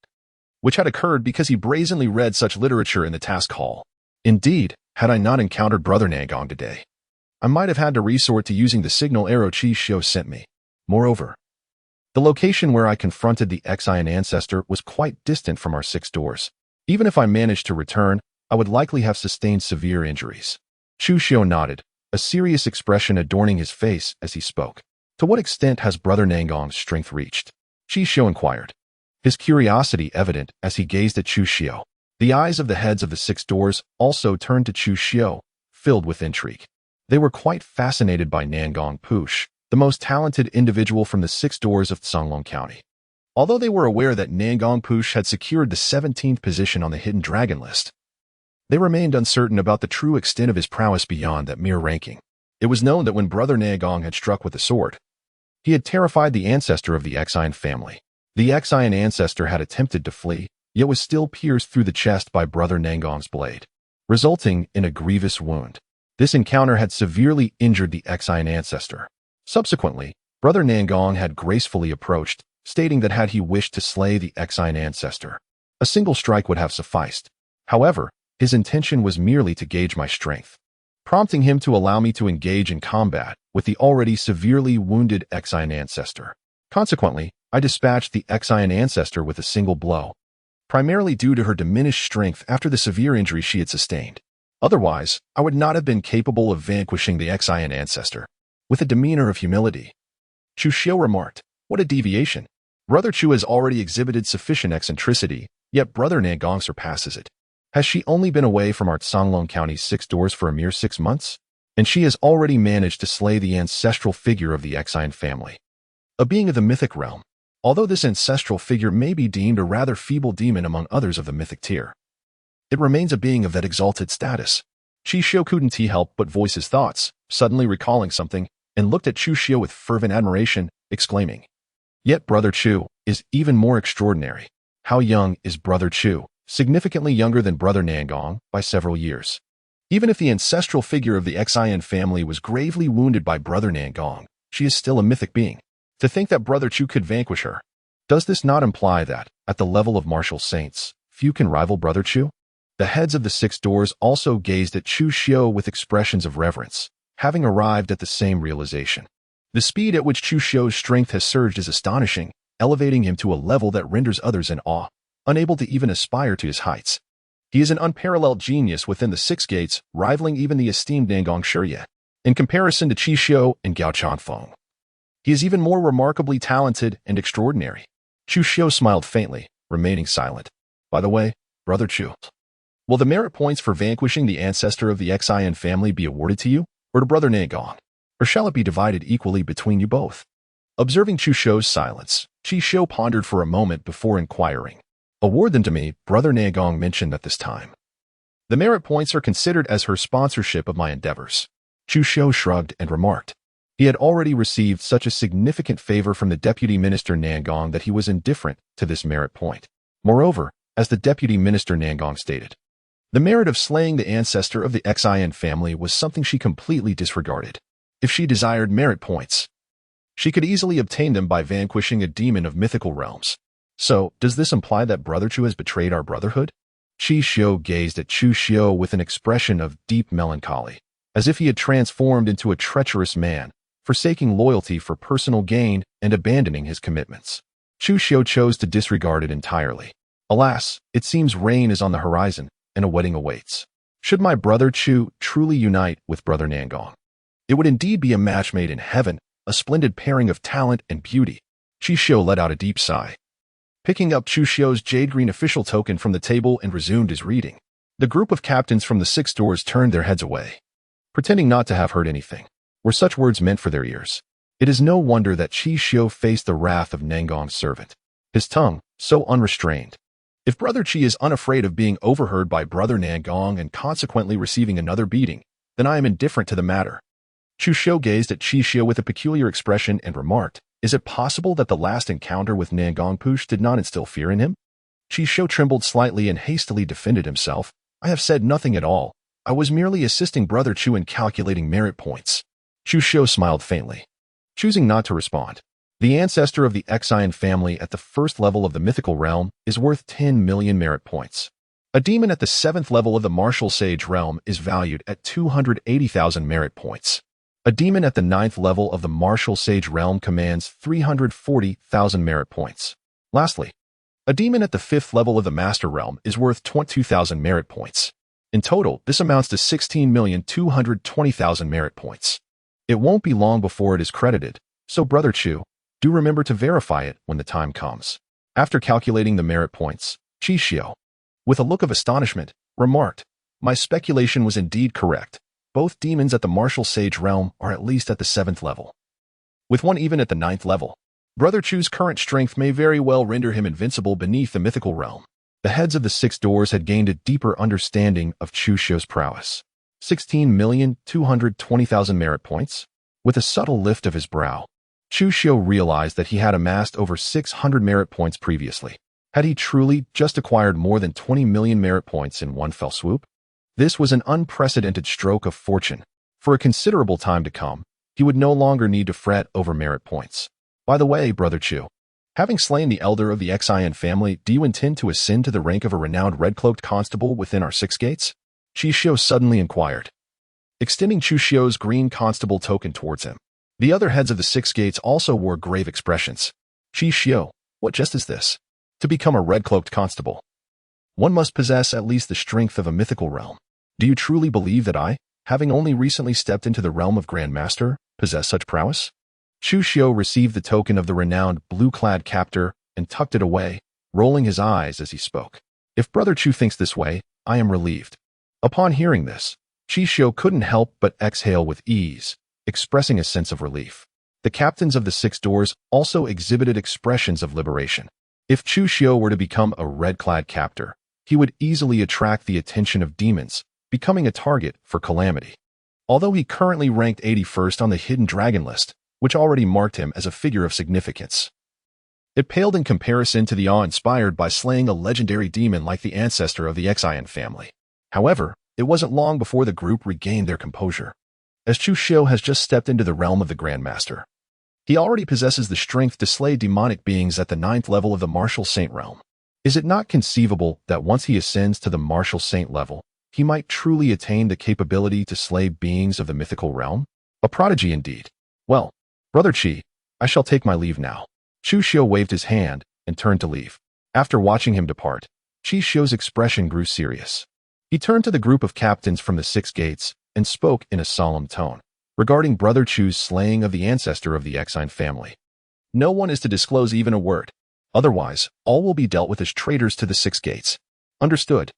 which had occurred because he brazenly read such literature in the task hall. Indeed, had I not encountered Brother Nangong today, I might have had to resort to using the signal arrow Chi Xiu sent me. Moreover, the location where I confronted the Xian ancestor was quite distant from our 6 Doors. Even if I managed to return, I would likely have sustained severe injuries. Chu Xiu nodded, a serious expression adorning his face as he spoke. "To what extent has Brother Nangong's strength reached?" Chi Xiu inquired. his curiosity evident as he gazed at Chu Xiao. The eyes of the heads of the 6 doors also turned to Chu Xiao, filled with intrigue. They were quite fascinated by Nangong Push, the most talented individual from the 6 doors of Songlong County. Although they were aware that Nangong Push had secured the 17th position on the Hidden Dragon list, they remained uncertain about the true extent of his prowess beyond that mere ranking. It was known that when Brother Nangong had struck with a sword, he had terrified the ancestor of the Xian family. The Xian ancestor had attempted to flee, yet was still pierced through the chest by Brother Nangong's blade, resulting in a grievous wound. This encounter had severely injured the Xian ancestor. Subsequently, Brother Nangong had gracefully approached, stating that had he wished to slay the Xian ancestor, a single strike would have sufficed. However, his intention was merely to gauge my strength, prompting him to allow me to engage in combat with the already severely wounded Xian ancestor. Consequently, I dispatched the Xian ancestor with a single blow, primarily due to her diminished strength after the severe injury she had sustained. Otherwise, I would not have been capable of vanquishing the Xian ancestor. With a demeanor of humility, Chu Xiao remarked, "What a deviation. Brother Chu has already exhibited sufficient eccentricity, yet Brother Nangong surpasses it. Has she only been away from our Songlong County's 6 doors for a mere 6 months? And she has already managed to slay the ancestral figure of the Xian family, a being of the mythic realm. Although this ancestral figure may be deemed a rather feeble demon among others of the mythic tier, it remains a being of that exalted status." Chi Xiao couldn't help but voice his thoughts, suddenly recalling something, and looked at Chu Xiao with fervent admiration, exclaiming, "Yet Brother Chu is even more extraordinary. How young is Brother Chu? Significantly younger than Brother Nangong by several years. Even if the ancestral figure of the Xian family was gravely wounded by Brother Nangong, she is still a mythic being. To think that Brother Chu could vanquish her, does this not imply that, at the level of martial saints, few can rival Brother Chu?" The heads of the 6 doors also gazed at Chu Xiao with expressions of reverence, having arrived at the same realization. The speed at which Chu Xiao's strength has surged is astonishing, elevating him to a level that renders others in awe, unable to even aspire to his heights. He is an unparalleled genius within the 6 gates, rivaling even the esteemed Nangong Shirye. In comparison to Chi Xiao and Gao Chanfeng, he is even more remarkably talented and extraordinary. Chu Xiao smiled faintly, remaining silent. "By the way, Brother Chu, will the merit points for vanquishing the ancestor of the Xian family be awarded to you, or to Brother Nangong? Or shall it be divided equally between you both?" Observing Chu Xiao's silence, Chi Xiao pondered for a moment before inquiring, "Award them to me," Brother Nangong mentioned at this time. "The merit points are considered as her sponsorship of my endeavors." Chu Xiao shrugged and remarked, he had already received such a significant favor from the Deputy Minister Nangong that he was indifferent to this merit point. Moreover, as the Deputy Minister Nangong stated, the merit of slaying the ancestor of the Xian family was something she completely disregarded. If she desired merit points, she could easily obtain them by vanquishing a demon of mythical realms. So, does this imply that Brother Chu has betrayed our brotherhood? Chi Xiao gazed at Chu Xiao with an expression of deep melancholy, as if he had transformed into a treacherous man, forsaking loyalty for personal gain and abandoning his commitments. Chu Xiao chose to disregard it entirely. Alas, it seems rain is on the horizon, and a wedding awaits. Should my Brother Chu truly unite with Brother Nangong, it would indeed be a match made in heaven, a splendid pairing of talent and beauty. Chi Xiao let out a deep sigh, picking up Chu Xiao's jade-green official token from the table and resumed his reading. The group of captains from the 6 doors turned their heads away, pretending not to have heard anything. Were such words meant for their ears? It is no wonder that Chi Xiao faced the wrath of Nangong's servant, his tongue so unrestrained. If Brother Chi is unafraid of being overheard by Brother Nangong and consequently receiving another beating, then I am indifferent to the matter. Chu Xiao gazed at Chi Xiao with a peculiar expression and remarked, "Is it possible that the last encounter with Nangong Push did not instill fear in him?" Chi Xiao trembled slightly and hastily defended himself. "I have said nothing at all. I was merely assisting Brother Chu in calculating merit points." Chu Xiao smiled faintly, choosing not to respond. The ancestor of the Xian family at the 1st level of the mythical realm is worth 10 million merit points. A demon at the 7th level of the martial sage realm is valued at 280,000 merit points. A demon at the 9th level of the martial sage realm commands 340,000 merit points. Lastly, a demon at the 5th level of the master realm is worth 22,000 merit points. In total, this amounts to 16,220,000 merit points. It won't be long before it is credited, so Brother Chu, do remember to verify it when the time comes. After calculating the merit points, Qi Xiu, with a look of astonishment, remarked, "My speculation was indeed correct. Both demons at the martial sage realm are at least at the 7th level, with one even at the 9th level. Brother Chu's current strength may very well render him invincible beneath the mythical realm." The heads of the 6 doors had gained a deeper understanding of Qi Xiu's prowess. 16,220,000 merit points? With a subtle lift of his brow, Qi Xiu realized that he had amassed over 600 merit points previously. Had he truly just acquired more than 20 million merit points in one fell swoop? This was an unprecedented stroke of fortune. For a considerable time to come, he would no longer need to fret over merit points. By the way, Brother Chu, having slain the elder of the Xian family, do you intend to ascend to the rank of a renowned red-cloaked constable within our 6 gates? Qi Xiu suddenly inquired, extending Qi Xiu's green constable token towards him. The other heads of the 6 gates also wore grave expressions. Qi Xiu, what jest is this? To become a red-cloaked constable, one must possess at least the strength of a mythical realm. Do you truly believe that I, having only recently stepped into the realm of Grand Master, possess such prowess? Qi Xiu received the token of the renowned blue-clad captor and tucked it away, rolling his eyes as he spoke. If Brother Chu thinks this way, I am relieved. Upon hearing this, Qi Xiu couldn't help but exhale with ease, expressing a sense of relief. The captains of the 6 doors also exhibited expressions of liberation. If Qi Xiu were to become a red-clad captor, he would easily attract the attention of demons, becoming a target for calamity. Although he currently ranked 81st on the Hidden Dragon list, which already marked him as a figure of significance, it paled in comparison to the awe inspired by slaying a legendary demon like the ancestor of the Xian family. However, it wasn't long before the group regained their composure. As Qi Xiu has just stepped into the realm of the Grand Master, he already possesses the strength to slay demonic beings at the 9th level of the Martial Saint realm. Is it not conceivable that once he ascends to the Martial Saint level, he might truly attain the capability to slay beings of the mythical realm? A prodigy indeed. Well, Brother Qi, I shall take my leave now. Qi Xiu waved his hand and turned to leave. After watching him depart, Qi Xiu's expression grew serious. He turned to the group of captains from the 6 gates and spoke in a solemn tone regarding Brother Chu's slaying of the ancestor of the Xian family. No one is to disclose even a word. Otherwise, all will be dealt with as traitors to the 6 gates. Understood.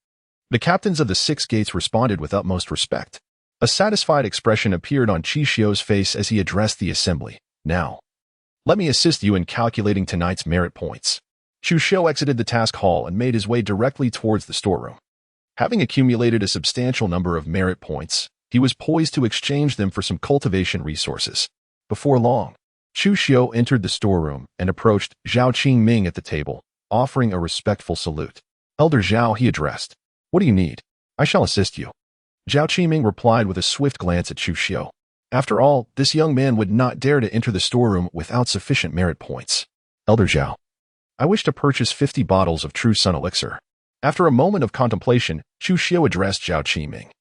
The captains of the 6 gates responded with utmost respect. A satisfied expression appeared on Qi Xiu's face as he addressed the assembly. Now, let me assist you in calculating tonight's merit points. Qi Xiu exited the task hall and made his way directly towards the storeroom. Having accumulated a substantial number of merit points, he was poised to exchange them for some cultivation resources. Before long, Qi Xiu entered the storeroom and approached Zhao Qingming at the table, offering a respectful salute. Elder Zhao, he addressed. What do you need? I shall assist you. Zhao Qingming replied with a swift glance at Qi Xiu. After all, this young man would not dare to enter the storeroom without sufficient merit points. Elder Zhao, I wish to purchase 50 bottles of True Sun Elixir. After a moment of contemplation, Qi Xiu addressed Zhao Qingming.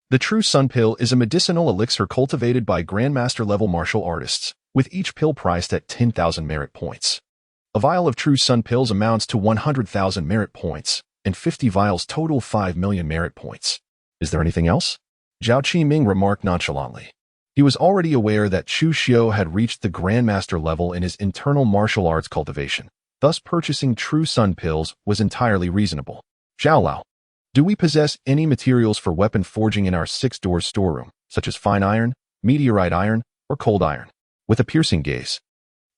The True Sun Pill is a medicinal elixir cultivated by Grandmaster-level martial artists, with each pill priced at 10,000 merit points. A vial of True Sun Pills amounts to 100,000 merit points, and 50 vials total 5 million merit points. Is there anything else? Zhao Qingming remarked nonchalantly. He was already aware that Qi Xiu had reached the Grandmaster level in his internal martial arts cultivation. Thus, purchasing True Sun Pills was entirely reasonable. Zhao Lao, do we possess any materials for weapon forging in our 6-door storeroom, such as fine iron, meteorite iron, or cold iron? With a piercing gaze,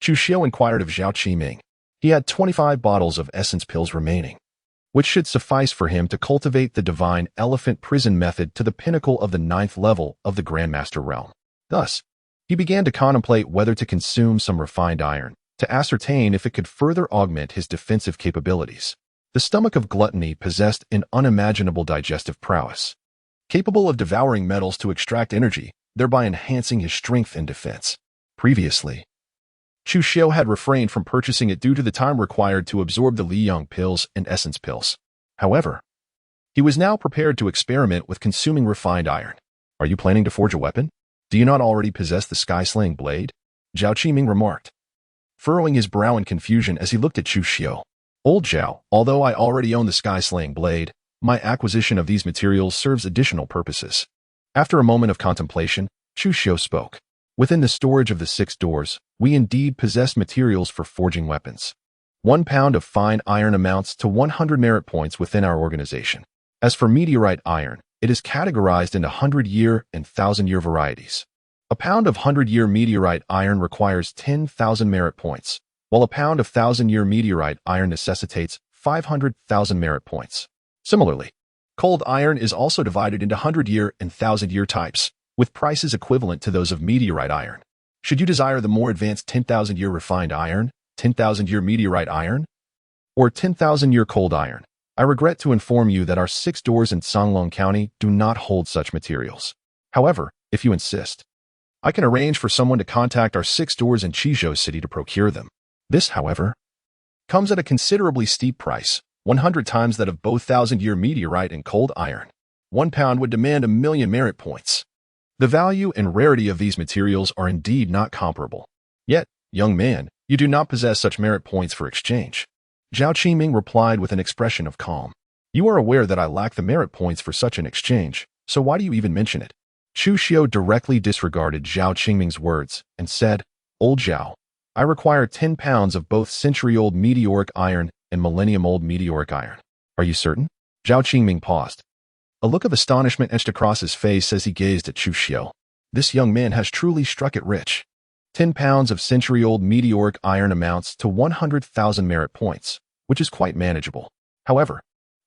Qi Xiu inquired of Zhao Qingming. He had 25 bottles of essence pills remaining, which should suffice for him to cultivate the divine elephant prison method to the pinnacle of the 9th level of the Grandmaster realm. Thus, he began to contemplate whether to consume some refined iron, to ascertain if it could further augment his defensive capabilities. The stomach of gluttony possessed an unimaginable digestive prowess, capable of devouring metals to extract energy, thereby enhancing his strength and defense. Previously, Qi Xiu had refrained from purchasing it due to the time required to absorb the Liyang pills and essence pills. However, he was now prepared to experiment with consuming refined iron. Are you planning to forge a weapon? Do you not already possess the sky-slaying blade? Zhao Qingming remarked, furrowing his brow in confusion as he looked at Qi Xiu. Old Zhao, although I already own the sky-slaying blade, my acquisition of these materials serves additional purposes. After a moment of contemplation, Qi Xiu spoke. Within the storage of the 6 doors, we indeed possess materials for forging weapons. 1 pound of fine iron amounts to 100 merit points within our organization. As for meteorite iron, it is categorized into 100-year and 1,000-year varieties. A pound of 100-year meteorite iron requires 10,000 merit points, while a pound of 1,000-year meteorite iron necessitates 500,000 merit points. Similarly, cold iron is also divided into 100-year and 1,000-year types, with prices equivalent to those of meteorite iron. Should you desire the more advanced 10,000-year refined iron, 10,000-year meteorite iron, or 10,000-year cold iron, I regret to inform you that our 6 doors in Songlong County do not hold such materials. However, if you insist, I can arrange for someone to contact our 6 doors in Chizhou City to procure them. This, however, comes at a considerably steep price, 100 times that of both 1,000-year meteorite and cold iron. 1 pound would demand 1,000,000 merit points. The value and rarity of these materials are indeed not comparable. Yet, young man, you do not possess such merit points for exchange. Zhao Qiming replied with an expression of calm. You are aware that I lack the merit points for such an exchange, so why do you even mention it? Chu Xiu directly disregarded Zhao Qingming's words and said, Old Zhao, I require 10 pounds of both century-old meteoric iron and millennium-old meteoric iron. Are you certain? Zhao Qingming paused. A look of astonishment etched across his face as he gazed at Chu Xiu. This young man has truly struck it rich. 10 pounds of century-old meteoric iron amounts to 100,000 merit points, which is quite manageable. However,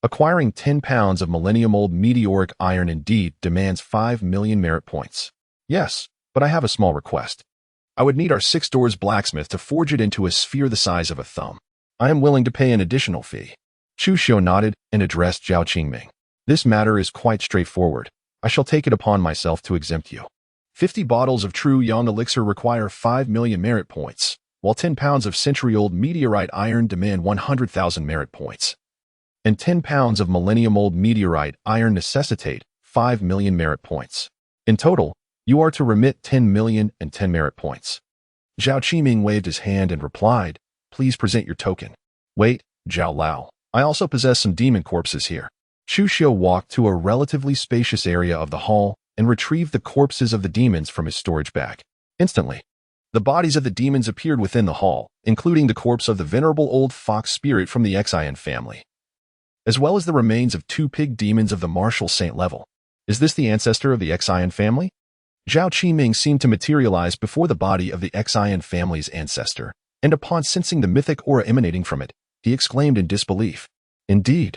acquiring 10 pounds of millennium-old meteoric iron indeed demands 5,000,000 merit points. Yes, but I have a small request. I would need our 6 doors blacksmith to forge it into a sphere the size of a thumb. I am willing to pay an additional fee. Chu Xiu nodded and addressed Zhao Qingming. This matter is quite straightforward. I shall take it upon myself to exempt you. 50 bottles of true yang elixir require 5,000,000 merit points, while 10 pounds of century-old meteorite iron demand 100,000 merit points. And 10 pounds of millennium-old meteorite iron necessitate 5,000,000 merit points. In total, you are to remit 10,010 merit points. Zhao Qiming waved his hand and replied, Please present your token. Wait, Zhao Lao, I also possess some demon corpses here. Chu Xiu walked to a relatively spacious area of the hall and retrieved the corpses of the demons from his storage bag. Instantly, the bodies of the demons appeared within the hall, including the corpse of the venerable old fox spirit from the Xian family, as well as the remains of 2 pig demons of the martial saint level. Is this the ancestor of the Xian family? Zhao Qiming seemed to materialize before the body of the Xian family's ancestor, and upon sensing the mythic aura emanating from it, he exclaimed in disbelief. Indeed,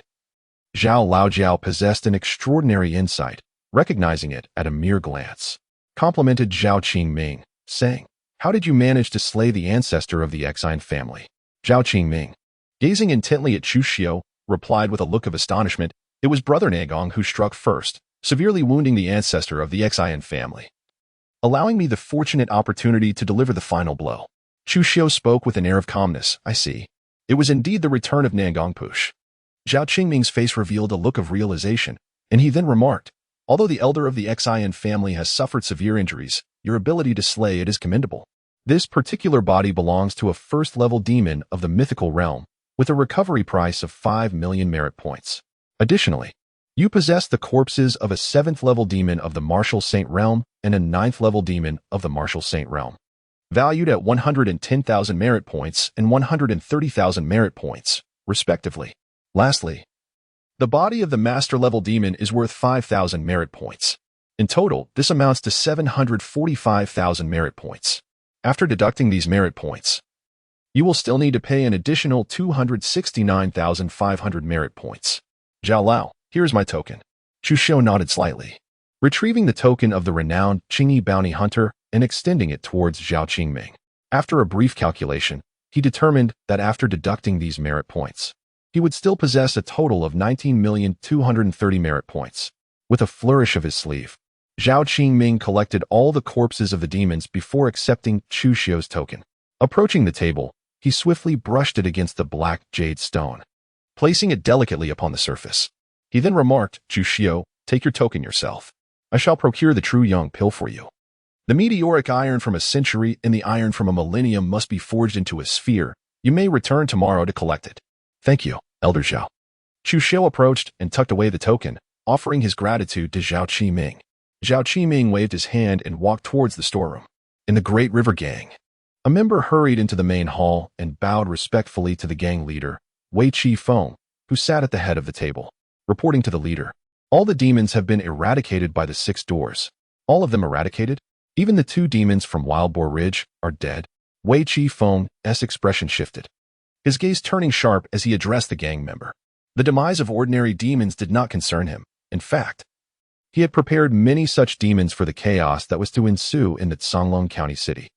Zhao Laojiao possessed an extraordinary insight, recognizing it at a mere glance. Complimented Zhao Qingming, saying, How did you manage to slay the ancestor of the Xian family? Zhao Qingming, gazing intently at Chu Xiu, replied with a look of astonishment, It was Brother Nagong who struck first, severely wounding the ancestor of the Xian family, allowing me the fortunate opportunity to deliver the final blow. Chu Xiu spoke with an air of calmness. I see. It was indeed the return of Nangong Push. Zhao Qingming's face revealed a look of realization, and he then remarked, Although the elder of the Xian family has suffered severe injuries, your ability to slay it is commendable. This particular body belongs to a first-level demon of the mythical realm, with a recovery price of 5,000,000 merit points. Additionally, you possess the corpses of a 7th-level demon of the martial saint realm and a 9th-level demon of the martial saint realm, valued at 110,000 merit points and 130,000 merit points, respectively. Lastly, the body of the master-level demon is worth 5,000 merit points. In total, this amounts to 745,000 merit points. After deducting these merit points, you will still need to pay an additional 269,500 merit points. Zhao Lao, here's my token. Chu Xiu nodded slightly, retrieving the token of the renowned Qingyi bounty hunter and extending it towards Zhao Qingming. After a brief calculation, he determined that after deducting these merit points, he would still possess a total of 19,230 merit points. With a flourish of his sleeve, Zhao Qingming collected all the corpses of the demons before accepting Chu Xiu's token. Approaching the table, he swiftly brushed it against the black jade stone, placing it delicately upon the surface. He then remarked, Chu Xiu, take your token yourself. I shall procure the true yang pill for you. The meteoric iron from a century and the iron from a millennium must be forged into a sphere. You may return tomorrow to collect it. Thank you, Elder Zhao. Chu Xiu approached and tucked away the token, offering his gratitude to Zhao Qiming. Zhao Qiming waved his hand and walked towards the storeroom. In the Great River Gang, A member hurried into the main hall and bowed respectfully to the gang leader, Wei Chi Feng, who sat at the head of the table. Reporting to the leader, all the demons have been eradicated by the 6 doors. All of them eradicated? Even the 2 demons from Wild Boar Ridge are dead? Wei Chi Feng's expression shifted, his gaze turning sharp as he addressed the gang member. The demise of ordinary demons did not concern him. In fact, he had prepared many such demons for the chaos that was to ensue in the Songlong County city.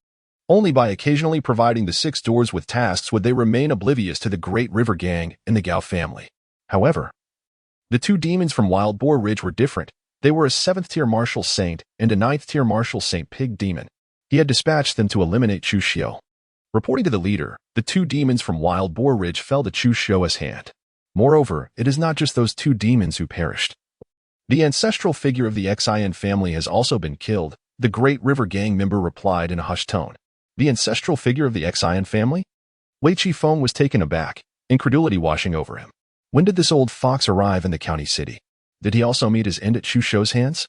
Only by occasionally providing the 6 doors with tasks would they remain oblivious to the Great River Gang and the Gao family. However, the 2 demons from Wild Boar Ridge were different. They were a 7th-tier martial saint and a 9th-tier martial saint pig demon. He had dispatched them to eliminate Chu Xiu. Reporting to the leader, the 2 demons from Wild Boar Ridge fell to Chu Xiu's hand. Moreover, it is not just those 2 demons who perished. The ancestral figure of the Xin family has also been killed, the Great River Gang member replied in a hushed tone. The ancestral figure of the Xin family? Wei Chi Feng was taken aback, incredulity washing over him. When did this old fox arrive in the county city? Did he also meet his end at Chu Xiu's hands?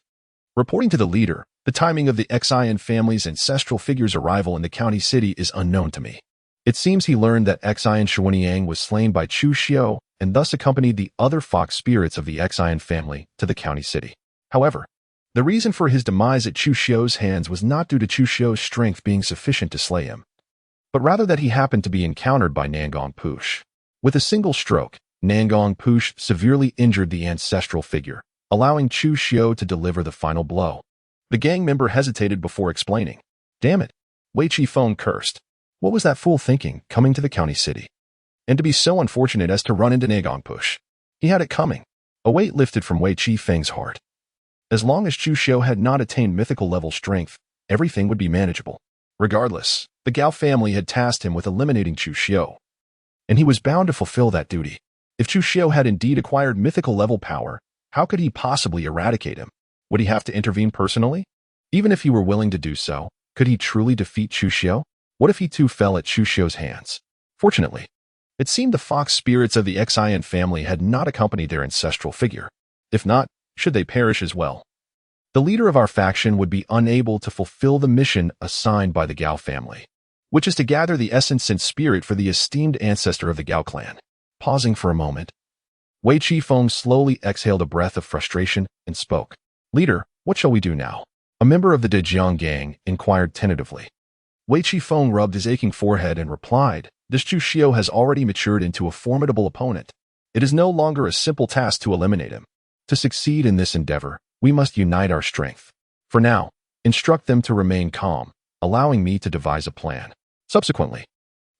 Reporting to the leader, the timing of the Xin family's ancestral figure's arrival in the county city is unknown to me. It seems he learned that Xin Shuanyang was slain by Chu Xiu and thus accompanied the other fox spirits of the Xin family to the county city. However, the reason for his demise at Chu Xiu's hands was not due to Chu Xiu's strength being sufficient to slay him, but rather that he happened to be encountered by Nangong Push. With a single stroke, Nangong Push severely injured the ancestral figure, allowing Chu Xiu to deliver the final blow. The gang member hesitated before explaining. Damn it, Wei Chi Feng cursed. What was that fool thinking, coming to the county city? And to be so unfortunate as to run into Nangong Push. He had it coming. A weight lifted from Wei Chi Feng's heart. As long as Chu Xiu had not attained mythical level strength, everything would be manageable. Regardless, the Gao family had tasked him with eliminating Chu Xiu, and he was bound to fulfill that duty. If Chu Xiu had indeed acquired mythical level power, how could he possibly eradicate him? Would he have to intervene personally? Even if he were willing to do so, could he truly defeat Chu Xiu? What if he too fell at Chu Xiu's hands? Fortunately, it seemed the fox spirits of the Xin family had not accompanied their ancestral figure. If not, should they perish as well? The leader of our faction would be unable to fulfill the mission assigned by the Gao family, which is to gather the essence and spirit for the esteemed ancestor of the Gao clan. Pausing for a moment, Wei Chi Feng slowly exhaled a breath of frustration and spoke. Leader, what shall we do now? A member of the Dejiang gang inquired tentatively. Wei Chi Feng rubbed his aching forehead and replied, this Chu Xiu has already matured into a formidable opponent. It is no longer a simple task to eliminate him. To succeed in this endeavor, we must unite our strength. For now, instruct them to remain calm, allowing me to devise a plan. Subsequently,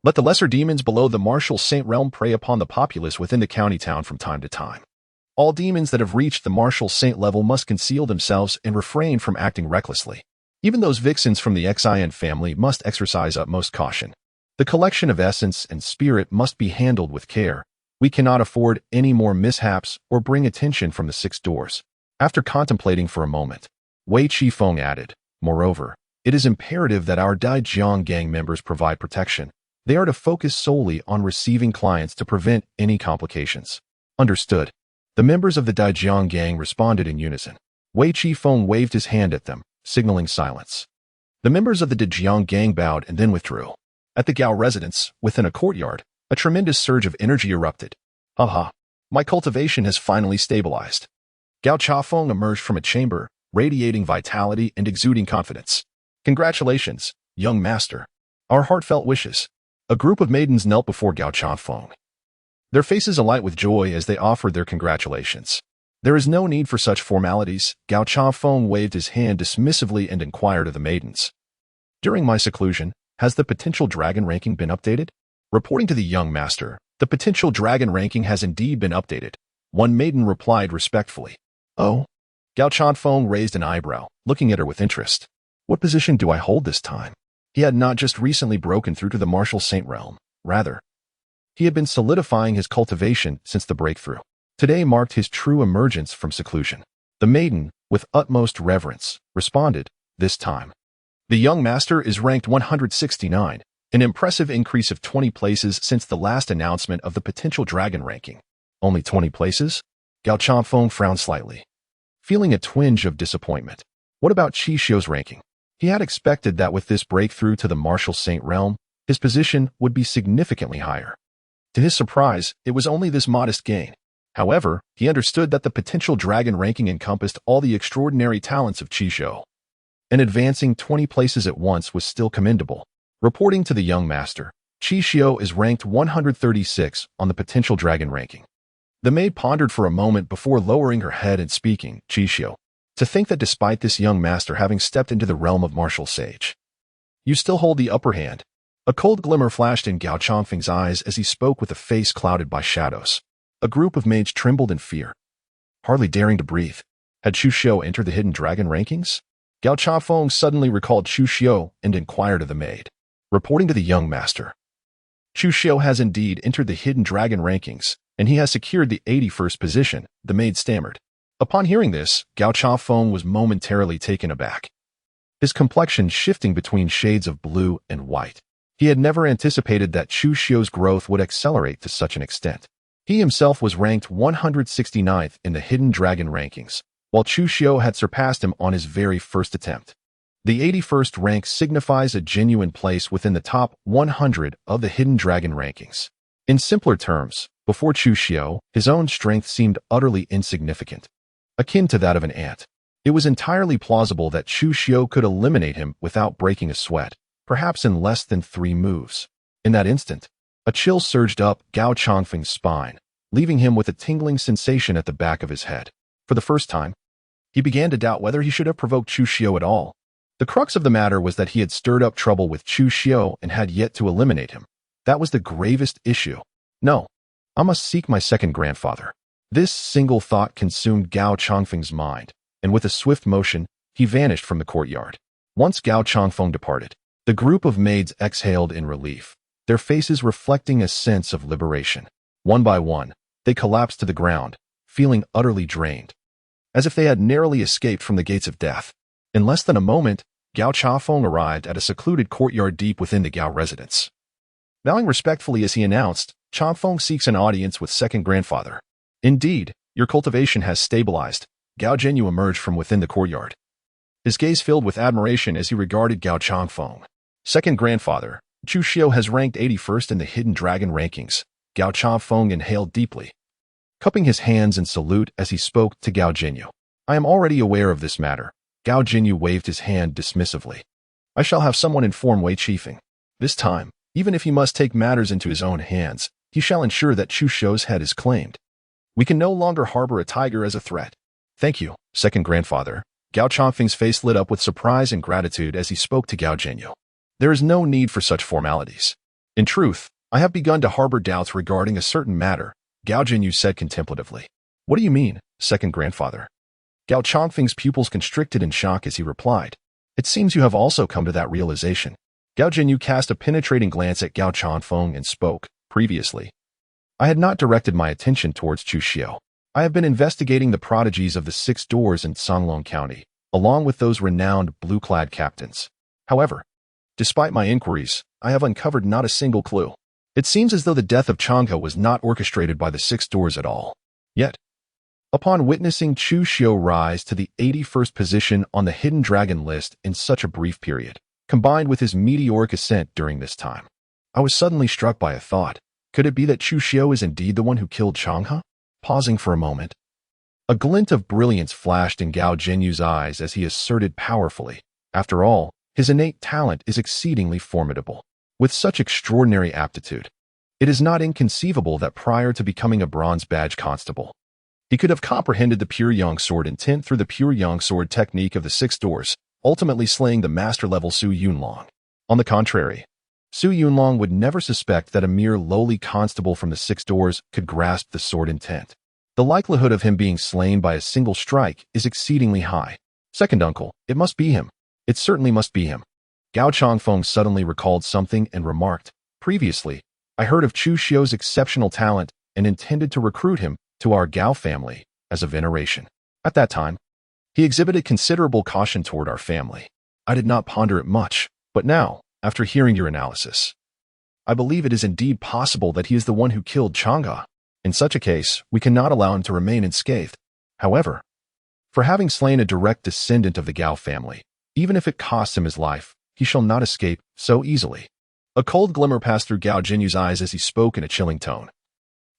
let the lesser demons below the martial saint realm prey upon the populace within the county town from time to time. All demons that have reached the martial saint level must conceal themselves and refrain from acting recklessly. Even those vixens from the Xin family must exercise utmost caution. The collection of essence and spirit must be handled with care. We cannot afford any more mishaps or bring attention from the 6 doors. After contemplating for a moment, Wei Chi Feng added, moreover, it is imperative that our Dejiang gang members provide protection. They are to focus solely on receiving clients to prevent any complications. Understood. The members of the Dejiang gang responded in unison. Wei Chi Feng waved his hand at them, signaling silence. The members of the Dejiang gang bowed and then withdrew. At the Gao residence, within a courtyard, a tremendous surge of energy erupted. Haha, my cultivation has finally stabilized. Gao Chafeng emerged from a chamber, radiating vitality and exuding confidence. Congratulations, young master. Our heartfelt wishes. A group of maidens knelt before Gao Chafeng, their faces alight with joy as they offered their congratulations. There is no need for such formalities. Gao Chafeng waved his hand dismissively and inquired of the maidens. During my seclusion, has the potential dragon ranking been updated? Reporting to the young master, the potential dragon ranking has indeed been updated. One maiden replied respectfully. Oh? Gao Chafeng raised an eyebrow, looking at her with interest. What position do I hold this time? He had not just recently broken through to the martial saint realm. Rather, he had been solidifying his cultivation since the breakthrough. Today marked his true emergence from seclusion. The maiden, with utmost reverence, responded, this time. The young master is ranked 169, an impressive increase of 20 places since the last announcement of the potential dragon ranking. Only 20 places? Gao Chafeng frowned slightly, feeling a twinge of disappointment. What about Chi Xiu's ranking? He had expected that with this breakthrough to the martial saint realm, his position would be significantly higher. To his surprise, it was only this modest gain. However, he understood that the potential dragon ranking encompassed all the extraordinary talents of Qishou, and advancing 20 places at once was still commendable. Reporting to the young master, Qishou is ranked 136 on the potential dragon ranking. The maid pondered for a moment before lowering her head and speaking, Qishou, to think that despite this young master having stepped into the realm of martial sage, you still hold the upper hand. A cold glimmer flashed in Gao Chongfeng's eyes as he spoke with a face clouded by shadows. A group of maids trembled in fear, hardly daring to breathe. Had Chu Xiu entered the hidden dragon rankings? Gao Chongfeng suddenly recalled Chu Xiu and inquired of the maid. Reporting to the young master, Chu Xiu has indeed entered the hidden dragon rankings, and he has secured the 81st position, the maid stammered. Upon hearing this, Gao Chongfeng was momentarily taken aback, his complexion shifting between shades of blue and white. He had never anticipated that Chu Xiu's growth would accelerate to such an extent. He himself was ranked 169th in the hidden dragon rankings, while Chu Xiu had surpassed him on his very first attempt. The 81st rank signifies a genuine place within the top 100 of the hidden dragon rankings. In simpler terms, before Chu Xiu, his own strength seemed utterly insignificant, akin to that of an ant. It was entirely plausible that Chu Xiu could eliminate him without breaking a sweat, perhaps in less than 3 moves. In that instant, a chill surged up Gao Chongfeng's spine, leaving him with a tingling sensation at the back of his head. For the first time, he began to doubt whether he should have provoked Chu Xiu at all. The crux of the matter was that he had stirred up trouble with Chu Xiu and had yet to eliminate him. That was the gravest issue. No, I must seek my second grandfather. This single thought consumed Gao Chongfeng's mind, and with a swift motion, he vanished from the courtyard. Once Gao Chongfeng departed, the group of maids exhaled in relief, their faces reflecting a sense of liberation. One by one, they collapsed to the ground, feeling utterly drained, as if they had narrowly escaped from the gates of death. In less than a moment, Gao Chongfeng arrived at a secluded courtyard deep within the Gao residence. Bowing respectfully as he announced, Chongfeng seeks an audience with second grandfather. Indeed, your cultivation has stabilized. Gao Zhenyu emerged from within the courtyard, his gaze filled with admiration as he regarded Gao Chongfeng. Second grandfather, Chu Xiu has ranked 81st in the hidden dragon rankings. Gao Chongfeng inhaled deeply, cupping his hands in salute as he spoke to Gao Zhenyu. I am already aware of this matter. Gao Zhenyu waved his hand dismissively. I shall have someone inform Wei Chiefeng. This time, even if he must take matters into his own hands, he shall ensure that Chu Xiu's head is claimed. We can no longer harbor a tiger as a threat. Thank you, second grandfather. Gao Chongfeng's face lit up with surprise and gratitude as he spoke to Gao Zhenyu. There is no need for such formalities. In truth, I have begun to harbor doubts regarding a certain matter, Gao Zhenyu said contemplatively. What do you mean, second grandfather? Gao Chongfeng's pupils constricted in shock as he replied. It seems you have also come to that realization. Gao Zhenyu cast a penetrating glance at Gao Chongfeng and spoke. Previously, I had not directed my attention towards Chu Xiu. I have been investigating the prodigies of the 6 doors in Songlong County, along with those renowned blue-clad captains. However, despite my inquiries, I have uncovered not a single clue. It seems as though the death of Changhe was not orchestrated by the 6 doors at all. Yet, upon witnessing Chu Xiu rise to the 81st position on the hidden dragon list in such a brief period, combined with his meteoric ascent during this time, I was suddenly struck by a thought. Could it be that Chu Xiu is indeed the one who killed Changhe? Pausing for a moment, a glint of brilliance flashed in Gao Zhenyu's eyes as he asserted powerfully. After all, his innate talent is exceedingly formidable. With such extraordinary aptitude, it is not inconceivable that prior to becoming a bronze badge constable, he could have comprehended the pure yang sword intent through the pure yang sword technique of the 6 doors, ultimately slaying the master-level Su Yunlong. On the contrary, Su Yunlong would never suspect that a mere lowly constable from the 6 doors could grasp the sword intent. The likelihood of him being slain by a single strike is exceedingly high. Second uncle, it must be him. It certainly must be him. Gao Chongfeng suddenly recalled something and remarked, previously, I heard of Chu Xiu's exceptional talent and intended to recruit him to our Gao family as a veneration. At that time, he exhibited considerable caution toward our family. I did not ponder it much, but now, after hearing your analysis, I believe it is indeed possible that he is the one who killed Changhe. In such a case, we cannot allow him to remain unscathed. However, for having slain a direct descendant of the Gao family, Even if it costs him his life, he shall not escape so easily. A cold glimmer passed through Gao Jinyu's eyes as he spoke in a chilling tone.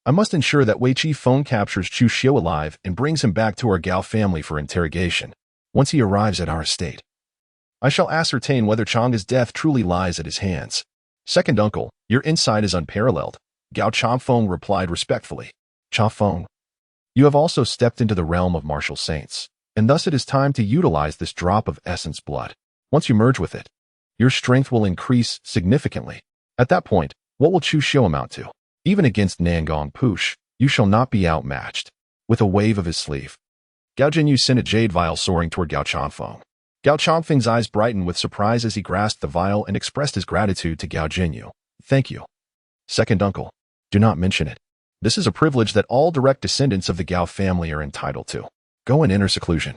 I must ensure that Wei Qi phone captures Chu Xiu alive and brings him back to our Gao family for interrogation. Once he arrives at our estate, I shall ascertain whether Chang's death truly lies at his hands. Second uncle, your insight is unparalleled, Gao Changfeng replied respectfully. Changfeng, you have also stepped into the realm of martial saints, and thus it is time to utilize this drop of essence blood. Once you merge with it, your strength will increase significantly. At that point, what will Chu Xiu amount to? Even against Nangong Push, you shall not be outmatched. With a wave of his sleeve, Gao Jinyu sent a jade vial soaring toward Gao Changfeng. Gao Changfeng's eyes brightened with surprise as he grasped the vial and expressed his gratitude to Gao Jinyu. Thank you. Second uncle, do not mention it. This is a privilege that all direct descendants of the Gao family are entitled to. Go in inner seclusion.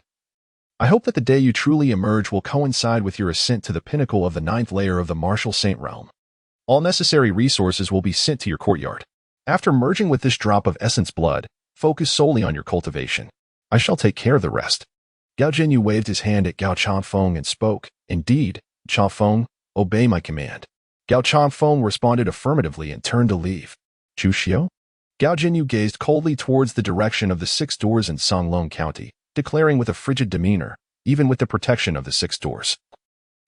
I hope that the day you truly emerge will coincide with your ascent to the pinnacle of the 9th layer of the martial saint realm. All necessary resources will be sent to your courtyard. After merging with this drop of essence blood, focus solely on your cultivation. I shall take care of the rest. Gao Jinyu waved his hand at Gao Changfeng and spoke, Indeed, Changfeng, obey my command. Gao Changfeng responded affirmatively and turned to leave. Chu Xiu? Gao Jinyu gazed coldly towards the direction of the 6 doors in Songlong County, declaring with a frigid demeanor, even with the protection of the 6 doors.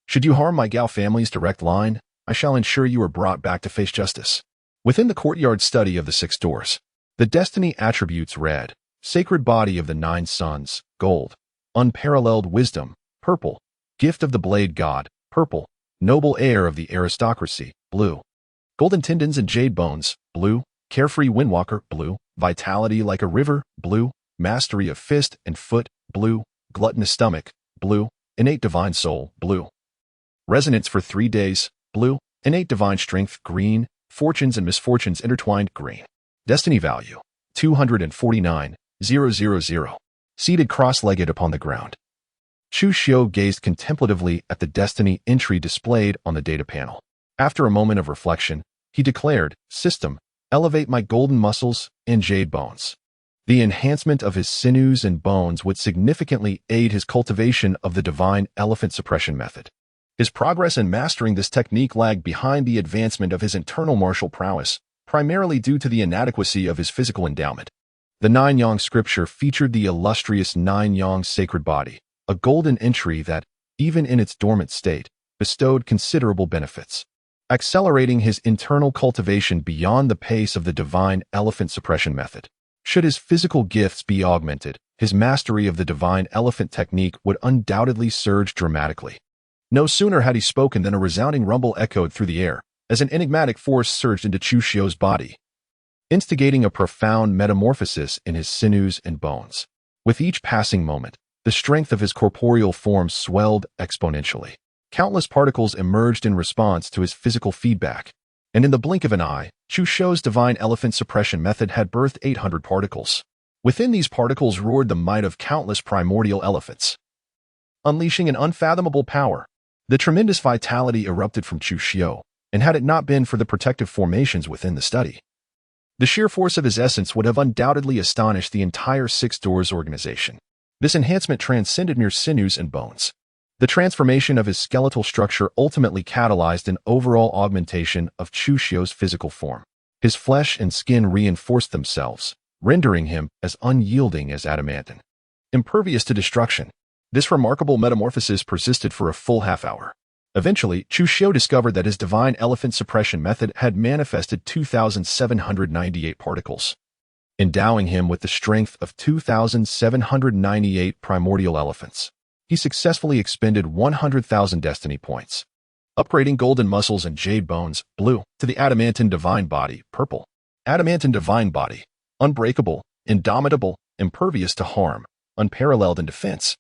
Should you harm my Gao family's direct line, I shall ensure you are brought back to face justice. Within the courtyard study of the 6 doors, the destiny attributes read, Sacred Body of the 9 Suns, gold. Unparalleled Wisdom, purple. Gift of the Blade God, purple. Noble Heir of the Aristocracy, blue. Golden Tendons and Jade Bones, blue. Carefree Windwalker, blue. Vitality like a river, blue. Mastery of Fist and Foot, blue. Gluttonous Stomach, blue. Innate Divine Soul, blue. Resonance for 3 days, blue. Innate Divine Strength, green. Fortunes and Misfortunes intertwined, green. Destiny Value, 249,000. Seated cross-legged upon the ground, Chu Xiu gazed contemplatively at the destiny entry displayed on the data panel. After a moment of reflection, he declared, System, elevate my golden muscles and jade bones. The enhancement of his sinews and bones would significantly aid his cultivation of the divine elephant suppression method. His progress in mastering this technique lagged behind the advancement of his internal martial prowess, primarily due to the inadequacy of his physical endowment. The 9 Yang scripture featured the illustrious 9 Yang sacred body, a golden entry that, even in its dormant state, bestowed considerable benefits, accelerating his internal cultivation beyond the pace of the divine elephant suppression method. Should his physical gifts be augmented, his mastery of the divine elephant technique would undoubtedly surge dramatically. No sooner had he spoken than a resounding rumble echoed through the air, as an enigmatic force surged into Chu Xiu's body, instigating a profound metamorphosis in his sinews and bones. With each passing moment, the strength of his corporeal form swelled exponentially. Countless particles emerged in response to his physical feedback, and in the blink of an eye, Chu Xiu's divine elephant suppression method had birthed 800 particles. Within these particles roared the might of countless primordial elephants, unleashing an unfathomable power. The tremendous vitality erupted from Chu Xiu, and had it not been for the protective formations within the study, the sheer force of his essence would have undoubtedly astonished the entire 6 Doors organization. This enhancement transcended mere sinews and bones. The transformation of his skeletal structure ultimately catalyzed an overall augmentation of Chu Xiu's physical form. His flesh and skin reinforced themselves, rendering him as unyielding as adamantine, impervious to destruction. This remarkable metamorphosis persisted for a full half-hour. Eventually, Chu Xiu discovered that his divine elephant suppression method had manifested 2,798 particles, endowing him with the strength of 2,798 primordial elephants. He successfully expended 100,000 destiny points, upgrading golden muscles and jade bones, blue, to the adamantine divine body, purple. Adamantine divine body, unbreakable, indomitable, impervious to harm, unparalleled in defense,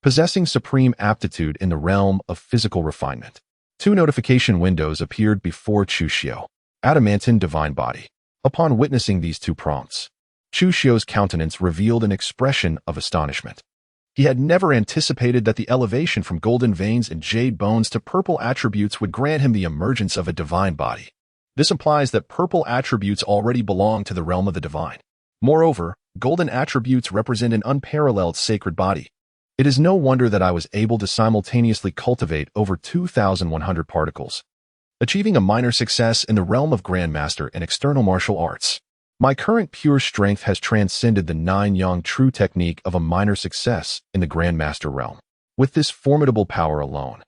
possessing supreme aptitude in the realm of physical refinement. 2 notification windows appeared before Chu Xiu. Adamantine divine body. Upon witnessing these 2 prompts, Chu Xiu's countenance revealed an expression of astonishment. He had never anticipated that the elevation from golden veins and jade bones to purple attributes would grant him the emergence of a divine body. This implies that purple attributes already belong to the realm of the divine. Moreover, golden attributes represent an unparalleled sacred body. It is no wonder that I was able to simultaneously cultivate over 2,100 particles, achieving a minor success in the realm of Grandmaster and external martial arts. My current pure strength has transcended the 9-yang true technique of a minor success in the Grandmaster realm. With this formidable power alone,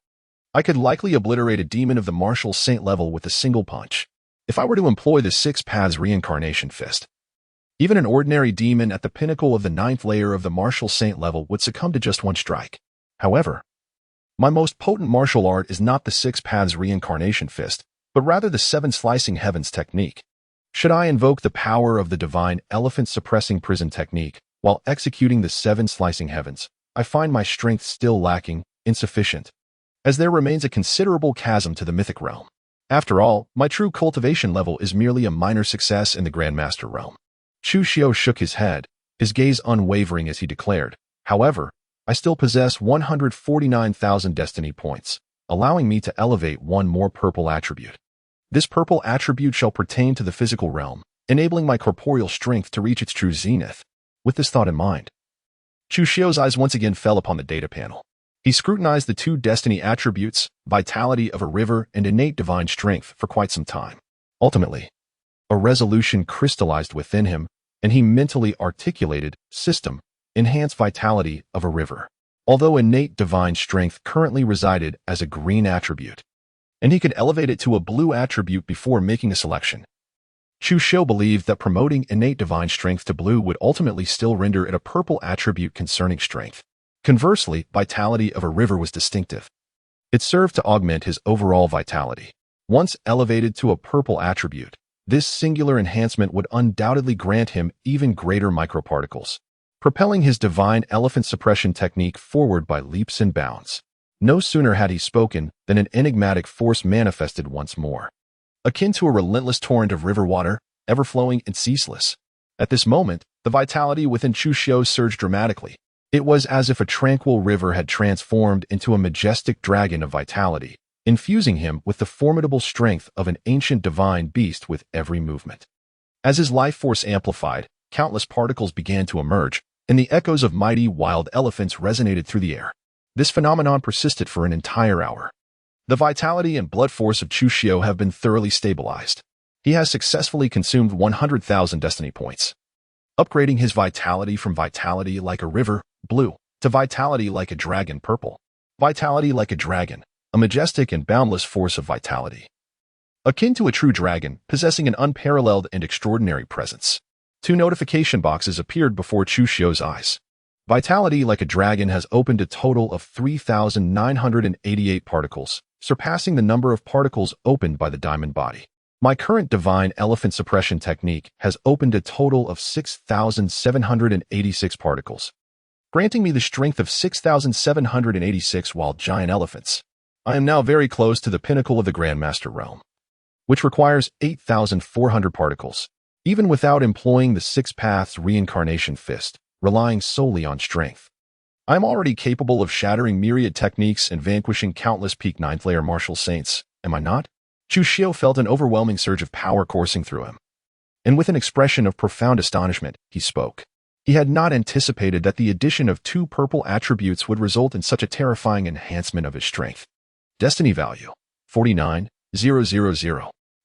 I could likely obliterate a demon of the martial saint level with a single punch, if I were to employ the 6 paths reincarnation fist. Even an ordinary demon at the pinnacle of the 9th layer of the martial saint level would succumb to just one strike. However, my most potent martial art is not the 6 paths reincarnation fist, but rather the 7 slicing heavens technique. Should I invoke the power of the divine elephant suppressing prison technique while executing the 7 slicing heavens, I find my strength still lacking, insufficient, as there remains a considerable chasm to the mythic realm. After all, my true cultivation level is merely a minor success in the Grandmaster realm. Chu Xiao shook his head, his gaze unwavering as he declared, however, I still possess 149,000 destiny points, allowing me to elevate one more purple attribute. This purple attribute shall pertain to the physical realm, enabling my corporeal strength to reach its true zenith. With this thought in mind, Chu Xiao's eyes once again fell upon the data panel. He scrutinized the 2 destiny attributes, vitality of a river and innate divine strength, for quite some time. Ultimately, a resolution crystallized within him, and he mentally articulated, system, enhance vitality of a river. Although innate divine strength currently resided as a green attribute, and he could elevate it to a blue attribute before making a selection, Chu Xiao believed that promoting innate divine strength to blue would ultimately still render it a purple attribute concerning strength. Conversely, vitality of a river was distinctive. It served to augment his overall vitality. Once elevated to a purple attribute, this singular enhancement would undoubtedly grant him even greater microparticles, propelling his divine elephant suppression technique forward by leaps and bounds. No sooner had he spoken than an enigmatic force manifested once more, akin to a relentless torrent of river water, ever-flowing and ceaseless. At this moment, the vitality within Chu Xiao surged dramatically. It was as if a tranquil river had transformed into a majestic dragon of vitality, infusing him with the formidable strength of an ancient divine beast with every movement. As his life force amplified, countless particles began to emerge, and the echoes of mighty wild elephants resonated through the air. This phenomenon persisted for an entire hour. The vitality and blood force of Chu Xiao have been thoroughly stabilized. He has successfully consumed 100,000 destiny points, upgrading his vitality from vitality like a river, blue, to vitality like a dragon, purple. Vitality like a dragon, a majestic and boundless force of vitality, akin to a true dragon, possessing an unparalleled and extraordinary presence. 2 notification boxes appeared before Chu Xiao's eyes. Vitality like a dragon has opened a total of 3,988 particles, surpassing the number of particles opened by the diamond body. My current divine elephant suppression technique has opened a total of 6,786 particles, granting me the strength of 6,786 wild giant elephants. I am now very close to the pinnacle of the Grandmaster realm, which requires 8,400 particles, even without employing the 6 paths reincarnation fist, relying solely on strength. I am already capable of shattering myriad techniques and vanquishing countless peak 9th layer martial saints, am I not? Chu Xiao felt an overwhelming surge of power coursing through him, and with an expression of profound astonishment, he spoke. He had not anticipated that the addition of 2 purple attributes would result in such a terrifying enhancement of his strength. Destiny value, 49,000.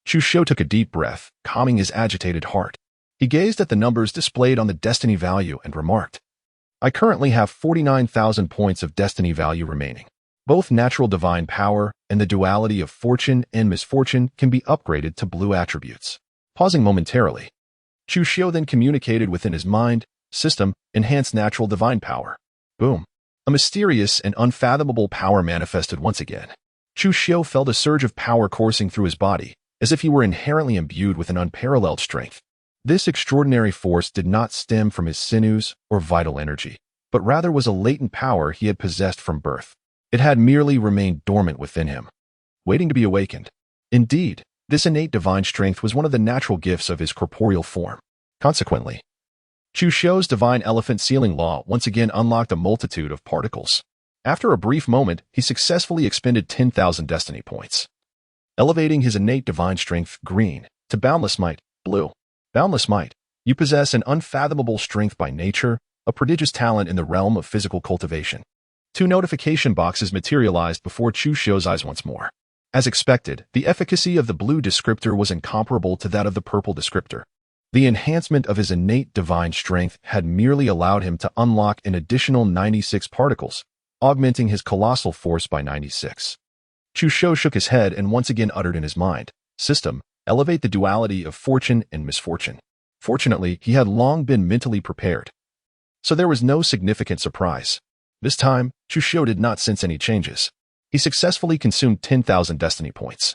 Chu Xiao took a deep breath, calming his agitated heart. He gazed at the numbers displayed on the destiny value and remarked, I currently have 49,000 points of destiny value remaining. Both natural divine power and the duality of fortune and misfortune can be upgraded to blue attributes. Pausing momentarily, Chu Xiao then communicated within his mind, system, enhance natural divine power. Boom. A mysterious and unfathomable power manifested once again. Chu Xiao felt a surge of power coursing through his body, as if he were inherently imbued with an unparalleled strength. This extraordinary force did not stem from his sinews or vital energy, but rather was a latent power he had possessed from birth. It had merely remained dormant within him, waiting to be awakened. Indeed, this innate divine strength was one of the natural gifts of his corporeal form. Consequently, Chu Xiao's divine elephant sealing law once again unlocked a multitude of particles. After a brief moment, he successfully expended 10,000 destiny points, elevating his innate divine strength, green, to boundless might, blue. Boundless might, you possess an unfathomable strength by nature, a prodigious talent in the realm of physical cultivation. Two notification boxes materialized before Chu Xiu's eyes once more. As expected, the efficacy of the blue descriptor was incomparable to that of the purple descriptor. The enhancement of his innate divine strength had merely allowed him to unlock an additional 96 particles, augmenting his colossal force by 96. Chu Xiu shook his head and once again uttered in his mind, "System, elevate the duality of fortune and misfortune." Fortunately, he had long been mentally prepared, so there was no significant surprise. This time, Chu Xiu did not sense any changes. He successfully consumed 10,000 destiny points,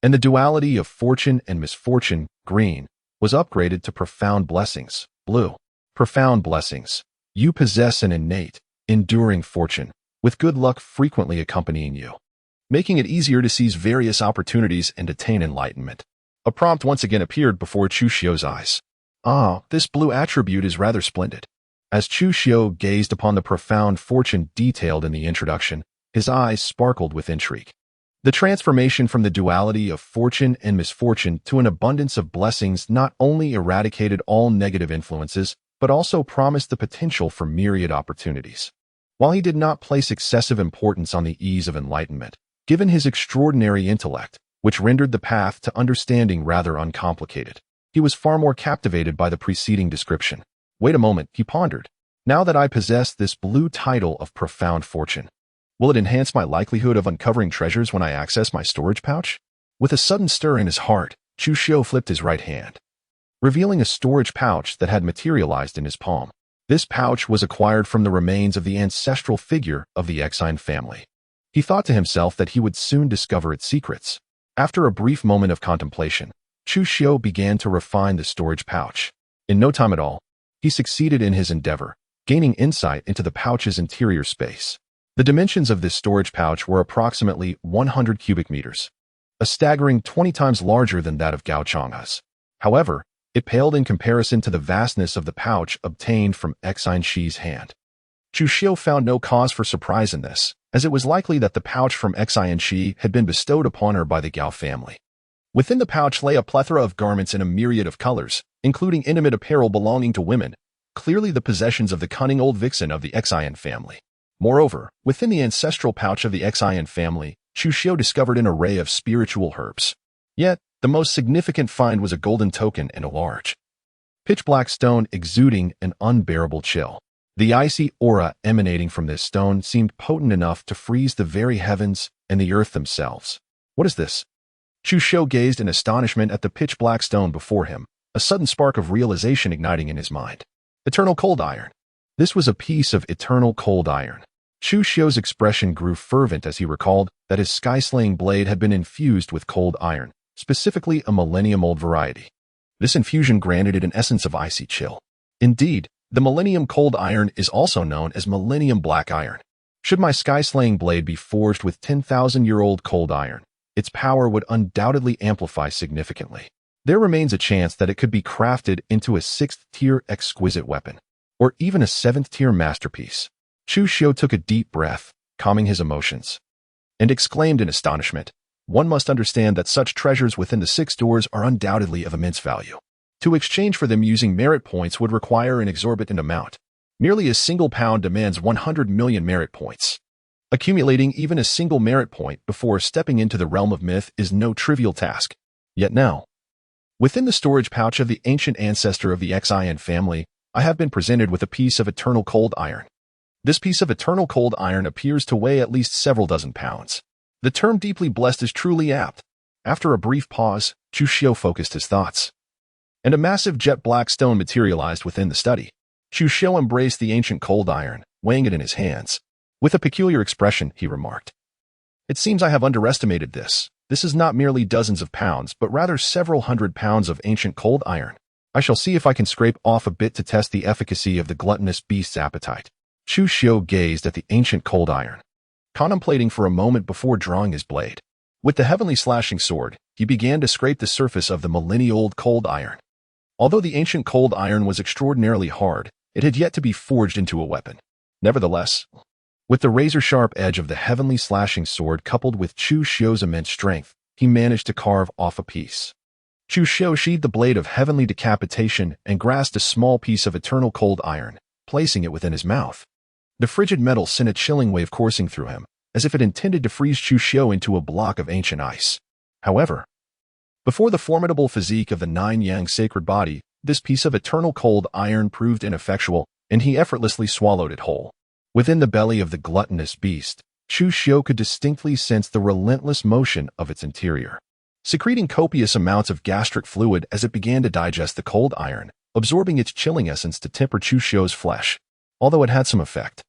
and the duality of fortune and misfortune, green, was upgraded to profound blessings, blue. Profound blessings. You possess an innate, enduring fortune, with good luck frequently accompanying you, making it easier to seize various opportunities and attain enlightenment. A prompt once again appeared before Chu Xiu's eyes. Ah, this blue attribute is rather splendid. As Chu Xiu gazed upon the profound fortune detailed in the introduction, his eyes sparkled with intrigue. The transformation from the duality of fortune and misfortune to an abundance of blessings not only eradicated all negative influences, but also promised the potential for myriad opportunities. While he did not place excessive importance on the ease of enlightenment, given his extraordinary intellect, which rendered the path to understanding rather uncomplicated, he was far more captivated by the preceding description. Wait a moment, he pondered. Now that I possess this blue title of profound fortune, will it enhance my likelihood of uncovering treasures when I access my storage pouch? With a sudden stir in his heart, Chu Xiu flipped his right hand, revealing a storage pouch that had materialized in his palm. This pouch was acquired from the remains of the ancestral figure of the Exine family. He thought to himself that he would soon discover its secrets. After a brief moment of contemplation, Chu Xiu began to refine the storage pouch. In no time at all, he succeeded in his endeavor, gaining insight into the pouch's interior space. The dimensions of this storage pouch were approximately 100 cubic meters, a staggering 20 times larger than that of Gao Chang'e's. However, it paled in comparison to the vastness of the pouch obtained from Exine Shi's hand. Chu Xiu found no cause for surprise in this, as it was likely that the pouch from Exine Shi had been bestowed upon her by the Gao family. Within the pouch lay a plethora of garments in a myriad of colors, including intimate apparel belonging to women, clearly the possessions of the cunning old vixen of the Exine family. Moreover, within the ancestral pouch of the Exine family, Chu Xiu discovered an array of spiritual herbs. Yet, the most significant find was a golden token and a large, pitch-black stone exuding an unbearable chill. The icy aura emanating from this stone seemed potent enough to freeze the very heavens and the earth themselves. What is this? Chu Xiu gazed in astonishment at the pitch-black stone before him, a sudden spark of realization igniting in his mind. Eternal cold iron. This was a piece of eternal cold iron. Chu Xiu's expression grew fervent as he recalled that his sky-slaying blade had been infused with cold iron, specifically a millennium-old variety. This infusion granted it an essence of icy chill. Indeed, the millennium cold iron is also known as millennium black iron. Should my sky-slaying blade be forged with 10,000-year-old cold iron, its power would undoubtedly amplify significantly. There remains a chance that it could be crafted into a 6th-tier exquisite weapon, or even a 7th-tier masterpiece. Chu Xiu took a deep breath, calming his emotions, and exclaimed in astonishment, "One must understand that such treasures within the 6 doors are undoubtedly of immense value. To exchange for them using merit points would require an exorbitant amount. Merely a single pound demands 100 million merit points. Accumulating even a single merit point before stepping into the realm of myth is no trivial task. Yet now, within the storage pouch of the ancient ancestor of the Exine family, I have been presented with a piece of eternal cold iron. This piece of eternal cold iron appears to weigh at least several dozen pounds. The term deeply blessed is truly apt." After a brief pause, Chu Xiu focused his thoughts, and a massive jet-black stone materialized within the study. Chu Xiu embraced the ancient cold iron, weighing it in his hands. With a peculiar expression, he remarked, "It seems I have underestimated this. This is not merely dozens of pounds, but rather several hundred pounds of ancient cold iron. I shall see if I can scrape off a bit to test the efficacy of the gluttonous beast's appetite." Chu Xiu gazed at the ancient cold iron, contemplating for a moment before drawing his blade. With the heavenly slashing sword, he began to scrape the surface of the millennia-old cold iron. Although the ancient cold iron was extraordinarily hard, it had yet to be forged into a weapon. Nevertheless, with the razor-sharp edge of the heavenly slashing sword coupled with Chu Xiu's immense strength, he managed to carve off a piece. Chu Xiu sheathed the blade of heavenly decapitation and grasped a small piece of eternal cold iron, placing it within his mouth. The frigid metal sent a chilling wave coursing through him, as if it intended to freeze Chu Xiu into a block of ancient ice. However, before the formidable physique of the nine-yang sacred body, this piece of eternal cold iron proved ineffectual, and he effortlessly swallowed it whole. Within the belly of the gluttonous beast, Chu Xiu could distinctly sense the relentless motion of its interior, secreting copious amounts of gastric fluid as it began to digest the cold iron, absorbing its chilling essence to temper Chu Xiu's flesh. Although it had some effect,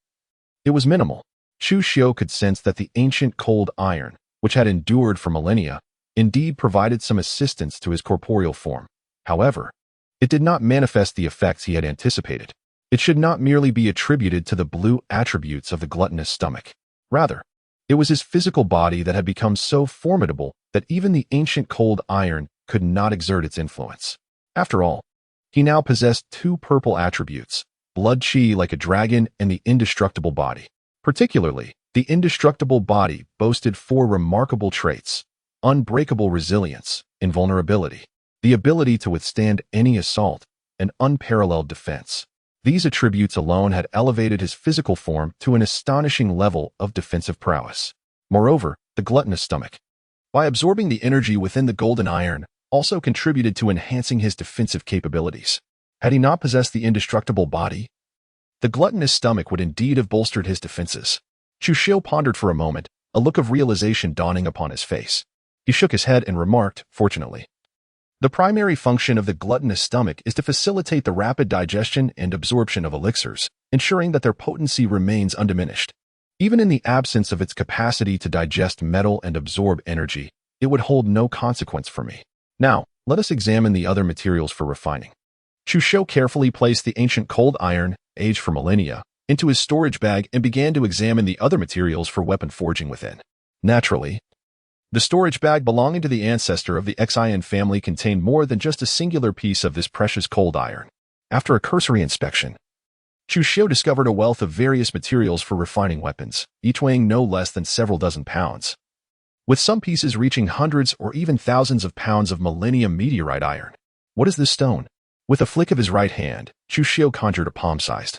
it was minimal. Chu Xiu could sense that the ancient cold iron, which had endured for millennia, indeed provided some assistance to his corporeal form. However, it did not manifest the effects he had anticipated. It should not merely be attributed to the blue attributes of the gluttonous stomach. Rather, it was his physical body that had become so formidable that even the ancient cold iron could not exert its influence. After all, he now possessed two purple attributes, blood qi like a dragon and the indestructible body. Particularly, the indestructible body boasted four remarkable traits: unbreakable resilience, invulnerability, the ability to withstand any assault, and unparalleled defense. These attributes alone had elevated his physical form to an astonishing level of defensive prowess. Moreover, the gluttonous stomach, by absorbing the energy within the golden iron, also contributed to enhancing his defensive capabilities. Had he not possessed the indestructible body, the gluttonous stomach would indeed have bolstered his defenses. Chu Xiu pondered for a moment, a look of realization dawning upon his face. He shook his head and remarked, "Fortunately, the primary function of the gluttonous stomach is to facilitate the rapid digestion and absorption of elixirs, ensuring that their potency remains undiminished. Even in the absence of its capacity to digest metal and absorb energy, it would hold no consequence for me. Now, let us examine the other materials for refining." Chu Xiu carefully placed the ancient cold iron, aged for millennia, into his storage bag and began to examine the other materials for weapon forging within. Naturally, the storage bag belonging to the ancestor of the Xian family contained more than just a singular piece of this precious cold iron. After a cursory inspection, Chu Xiu discovered a wealth of various materials for refining weapons, each weighing no less than several dozen pounds, with some pieces reaching hundreds or even thousands of pounds of millennium meteorite iron. What is this stone? With a flick of his right hand, Chu Xiu conjured a palm-sized,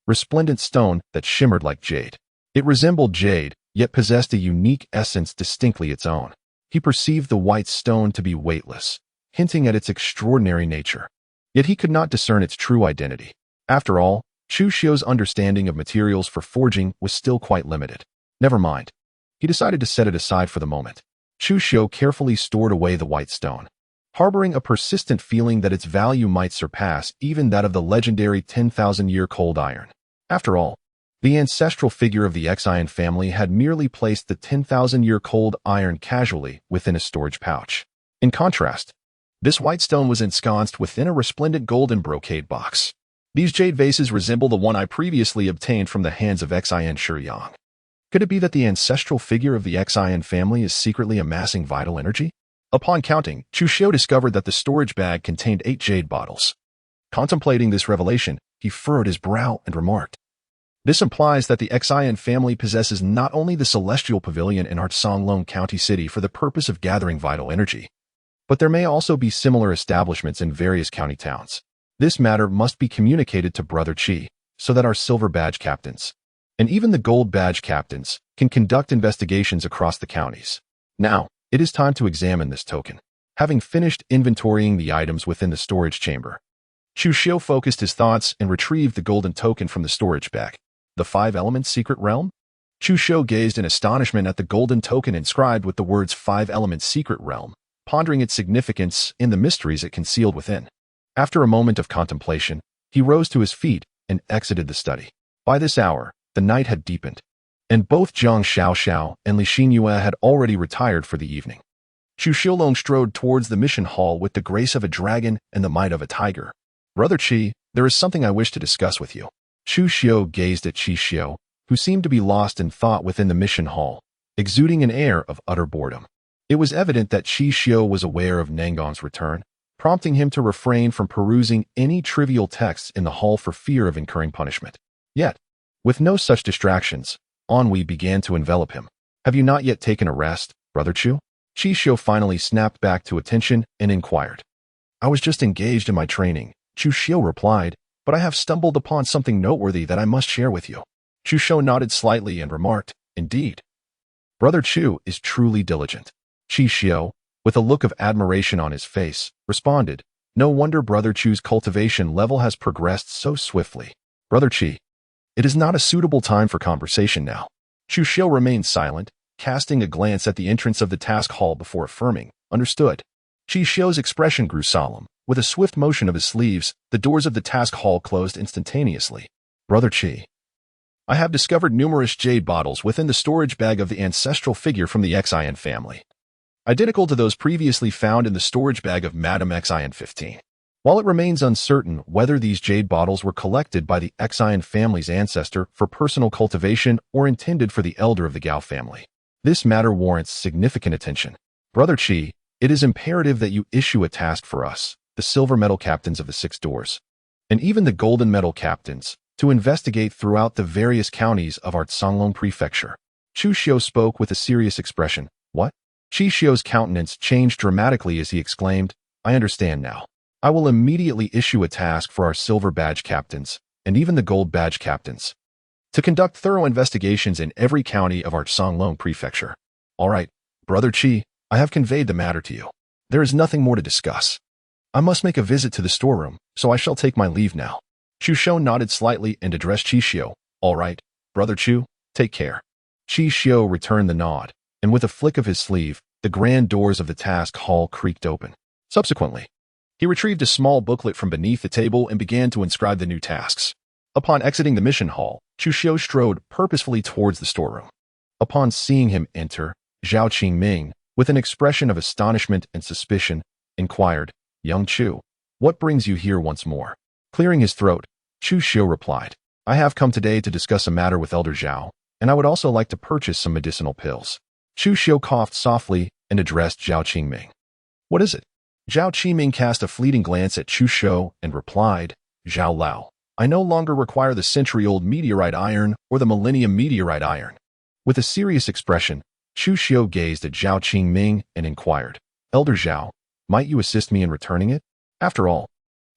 resplendent stone that shimmered like jade. It resembled jade, yet possessed a unique essence distinctly its own. He perceived the white stone to be weightless, hinting at its extraordinary nature. Yet he could not discern its true identity. After all, Chu Xiu's understanding of materials for forging was still quite limited. Never mind. He decided to set it aside for the moment. Chu Xiu carefully stored away the white stone, harboring a persistent feeling that its value might surpass even that of the legendary 10,000-year cold iron. After all, the ancestral figure of the Xian family had merely placed the 10,000-year cold iron casually within a storage pouch. In contrast, this white stone was ensconced within a resplendent golden brocade box. These jade vases resemble the one I previously obtained from the hands of Xian Shiyang. Could it be that the ancestral figure of the Xian family is secretly amassing vital energy? Upon counting, Chu Xiu discovered that the storage bag contained 8 jade bottles. Contemplating this revelation, he furrowed his brow and remarked, "This implies that the Xian family possesses not only the celestial pavilion in Artsanglong County City for the purpose of gathering vital energy, but there may also be similar establishments in various county towns. This matter must be communicated to Brother Qi, so that our silver badge captains, and even the gold badge captains, can conduct investigations across the counties. Now, it is time to examine this token." Having finished inventorying the items within the storage chamber, Chu Xiu focused his thoughts and retrieved the golden token from the storage bag. The 5-element secret realm? Chu Xiu gazed in astonishment at the golden token inscribed with the words 5-element secret realm, pondering its significance and the mysteries it concealed within. After a moment of contemplation, he rose to his feet and exited the study. By this hour, the night had deepened, and both Zhang Xiaoxiao and Li Xinyue had already retired for the evening. Chu Xiulong strode towards the mission hall with the grace of a dragon and the might of a tiger. "Brother Qi, there is something I wish to discuss with you." Chu Xiu gazed at Qi Xiu, who seemed to be lost in thought within the mission hall, exuding an air of utter boredom. It was evident that Qi Xiu was aware of Nangon's return, prompting him to refrain from perusing any trivial texts in the hall for fear of incurring punishment. Yet, with no such distractions, ennui began to envelop him. "Have you not yet taken a rest, Brother Chu?" Qi Xiu finally snapped back to attention and inquired. "I was just engaged in my training," Chu Xiu replied, "but I have stumbled upon something noteworthy that I must share with you." Chu Shou nodded slightly and remarked, "Indeed. Brother Chu is truly diligent." Chi Xiu, with a look of admiration on his face, responded, "No wonder Brother Chu's cultivation level has progressed so swiftly. Brother Chi, it is not a suitable time for conversation now." Chu Xiu remained silent, casting a glance at the entrance of the task hall before affirming, "Understood." Chi Xiu's expression grew solemn. With a swift motion of his sleeves, the doors of the task hall closed instantaneously. "Brother Chi, I have discovered numerous jade bottles within the storage bag of the ancestral figure from the Xian family, identical to those previously found in the storage bag of Madame Xian 15. While it remains uncertain whether these jade bottles were collected by the Xian family's ancestor for personal cultivation or intended for the elder of the Gao family, this matter warrants significant attention. Brother Chi, it is imperative that you issue a task for us, the silver metal captains of the 6 doors, and even the golden metal captains, to investigate throughout the various counties of our Songlong prefecture." Chu Xiu spoke with a serious expression. "What?" Chi Xiu's countenance changed dramatically as he exclaimed, "I understand now. I will immediately issue a task for our silver badge captains, and even the gold badge captains, to conduct thorough investigations in every county of our Songlong prefecture." "All right, Brother Chi, I have conveyed the matter to you. There is nothing more to discuss. I must make a visit to the storeroom, so I shall take my leave now." Chu Xiu nodded slightly and addressed Chi Xiu. "All right, Brother Chu, take care." Chi Xiu returned the nod, and with a flick of his sleeve, the grand doors of the task hall creaked open. Subsequently, he retrieved a small booklet from beneath the table and began to inscribe the new tasks. Upon exiting the mission hall, Chu Xiu strode purposefully towards the storeroom. Upon seeing him enter, Zhao Qingming, with an expression of astonishment and suspicion, inquired, "Young Chu, what brings you here once more?" Clearing his throat, Chu Xiu replied, "I have come today to discuss a matter with Elder Zhao, and I would also like to purchase some medicinal pills." Chu Xiu coughed softly and addressed Zhao Qingming. "What is it?" Zhao Qingming cast a fleeting glance at Chu Xiu and replied, "Zhao Lao, I no longer require the century-old meteorite iron or the millennium meteorite iron." With a serious expression, Chu Xiu gazed at Zhao Qingming and inquired, "Elder Zhao, might you assist me in returning it? After all,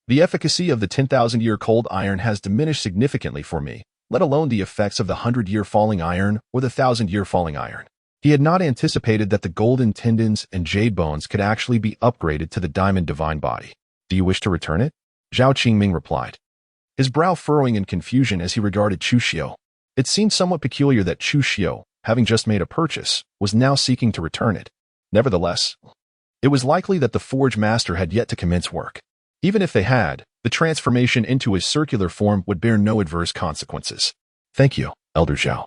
the efficacy of the 10,000-year cold iron has diminished significantly for me, let alone the effects of the 100-year falling iron or the 1,000-year falling iron." He had not anticipated that the golden tendons and jade bones could actually be upgraded to the diamond divine body. "Do you wish to return it?" Zhao Qingming replied, his brow furrowing in confusion as he regarded Chu Xiu. It seemed somewhat peculiar that Chu Xiu, having just made a purchase, was now seeking to return it. Nevertheless, it was likely that the Forge Master had yet to commence work. Even if they had, the transformation into his circular form would bear no adverse consequences. "Thank you, Elder Zhao."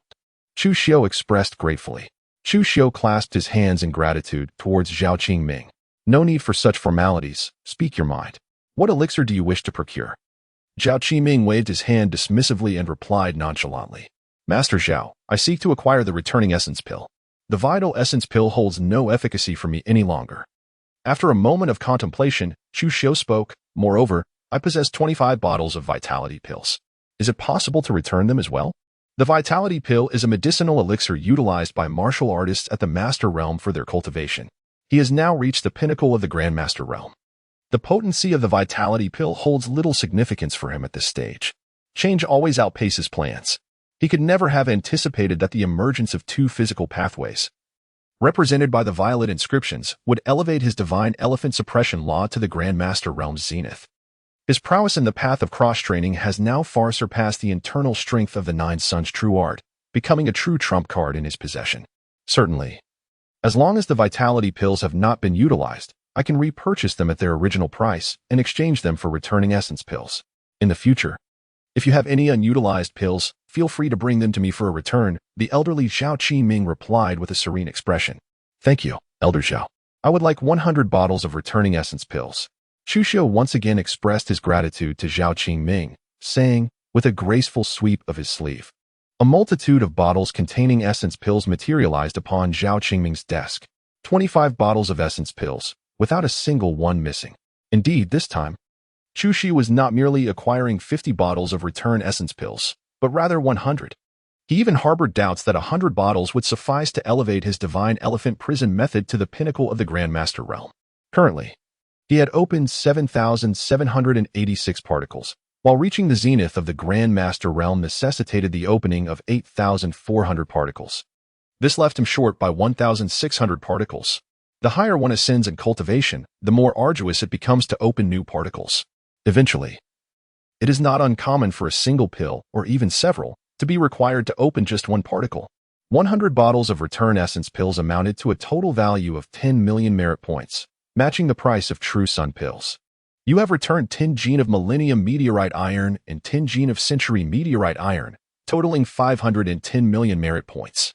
Chu Xiu expressed gratefully. Chu Xiu clasped his hands in gratitude towards Zhao Qingming. "No need for such formalities. Speak your mind. What elixir do you wish to procure?" Zhao Qingming waved his hand dismissively and replied nonchalantly, "Master Zhao, I seek to acquire the returning essence pill. The vital essence pill holds no efficacy for me any longer." After a moment of contemplation, Chu Xiu spoke, "Moreover, I possess 25 bottles of vitality pills. Is it possible to return them as well?" The vitality pill is a medicinal elixir utilized by martial artists at the Master Realm for their cultivation. He has now reached the pinnacle of the Grandmaster Realm. The potency of the vitality pill holds little significance for him at this stage. Change always outpaces plans. He could never have anticipated that the emergence of 2 physical pathways, represented by the violet inscriptions, would elevate his divine elephant suppression law to the Grandmaster Realm's zenith. His prowess in the path of cross-training has now far surpassed the internal strength of the 9 Suns' true art, becoming a true trump card in his possession. Certainly, as long as the vitality pills have not been utilized, I can repurchase them at their original price and exchange them for returning essence pills. In the future, if you have any unutilized pills, feel free to bring them to me for a return," the elderly Zhao Qingming replied with a serene expression. "Thank you, Elder Zhao. I would like 100 bottles of returning essence pills." Chu Xiu once again expressed his gratitude to Zhao Qingming, saying, with a graceful sweep of his sleeve. A multitude of bottles containing essence pills materialized upon Zhao Qingming's desk. 25 bottles of essence pills, without a single one missing. Indeed, this time, Chu Xiu was not merely acquiring 50 bottles of return essence pills, but rather 100. He even harbored doubts that 100 bottles would suffice to elevate his divine elephant prison method to the pinnacle of the Grandmaster Realm. Currently, he had opened 7,786 particles, while reaching the zenith of the Grand Master realm necessitated the opening of 8,400 particles. This left him short by 1,600 particles. The higher one ascends in cultivation, the more arduous it becomes to open new particles. Eventually, it is not uncommon for a single pill, or even several, to be required to open just one particle. 100 bottles of return essence pills amounted to a total value of 10 million merit points, matching the price of true sun pills. You have returned 10 gene of Millennium Meteorite Iron and 10 gene of Century Meteorite Iron, totaling 510 million merit points.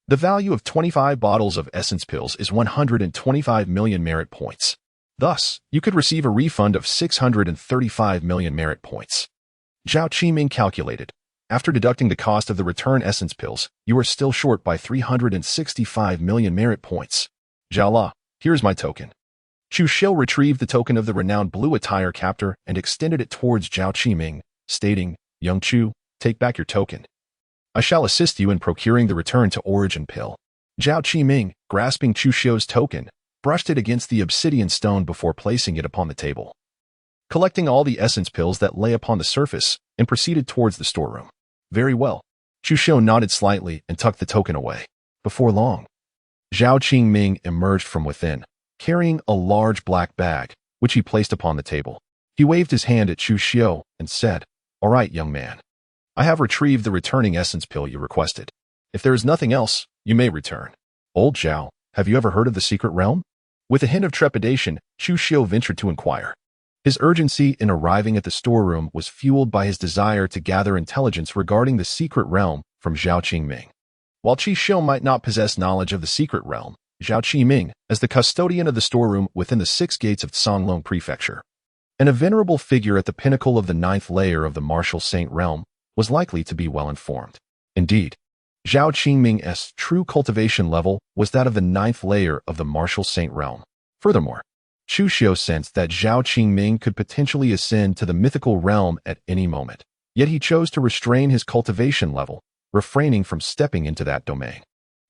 The value of 25 bottles of essence pills is 125 million merit points. Thus, you could receive a refund of 635 million merit points. Zhao Qiming calculated. After deducting the cost of the return essence pills, you are still short by 365 million merit points. Zhao La, here's my token. Chu Xiu retrieved the token of the renowned blue attire captor and extended it towards Zhao Qiming, stating, Young Chu, take back your token. I shall assist you in procuring the return to origin pill. Zhao Qiming, grasping Chu Xiu's token, brushed it against the obsidian stone before placing it upon the table. Collecting all the essence pills that lay upon the surface, and proceeded towards the storeroom. Very well. Chu Xiu nodded slightly and tucked the token away. Before long, Zhao Qiming emerged from within, carrying a large black bag, which he placed upon the table. He waved his hand at Chu Xiu and said, All right, young man. I have retrieved the returning essence pill you requested. If there is nothing else, you may return. Old Zhao, have you ever heard of the secret realm? With a hint of trepidation, Chu Xiu ventured to inquire. His urgency in arriving at the storeroom was fueled by his desire to gather intelligence regarding the secret realm from Zhao Qiming. While Qi Xiu might not possess knowledge of the secret realm, Zhao Qiming, as the custodian of the storeroom within the 6 gates of Songlong Prefecture, and a venerable figure at the pinnacle of the 9th layer of the martial saint realm, was likely to be well informed. Indeed, Zhao Qiming's true cultivation level was that of the 9th layer of the martial saint realm. Furthermore, Chu Xiu sensed that Zhao Qiming could potentially ascend to the mythical realm at any moment, yet he chose to restrain his cultivation level, refraining from stepping into that domain.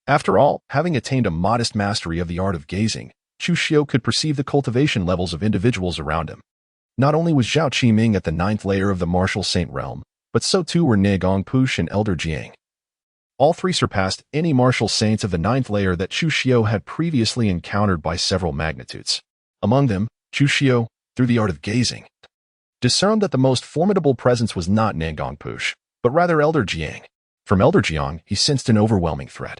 After all, having attained a modest mastery of the art of gazing, Chu Xiu could perceive the cultivation levels of individuals around him. Not only was Zhao Qiming at the 9th layer of the martial saint realm, but so too were Ne Gongpush and Elder Jiang. All three surpassed any martial saints of the 9th layer that Chu Xiu had previously encountered by several magnitudes. Among them, Chu Xiu, through the art of gazing, discerned that the most formidable presence was not Ne Gongpush, but rather Elder Jiang. From Elder Jiang, he sensed an overwhelming threat.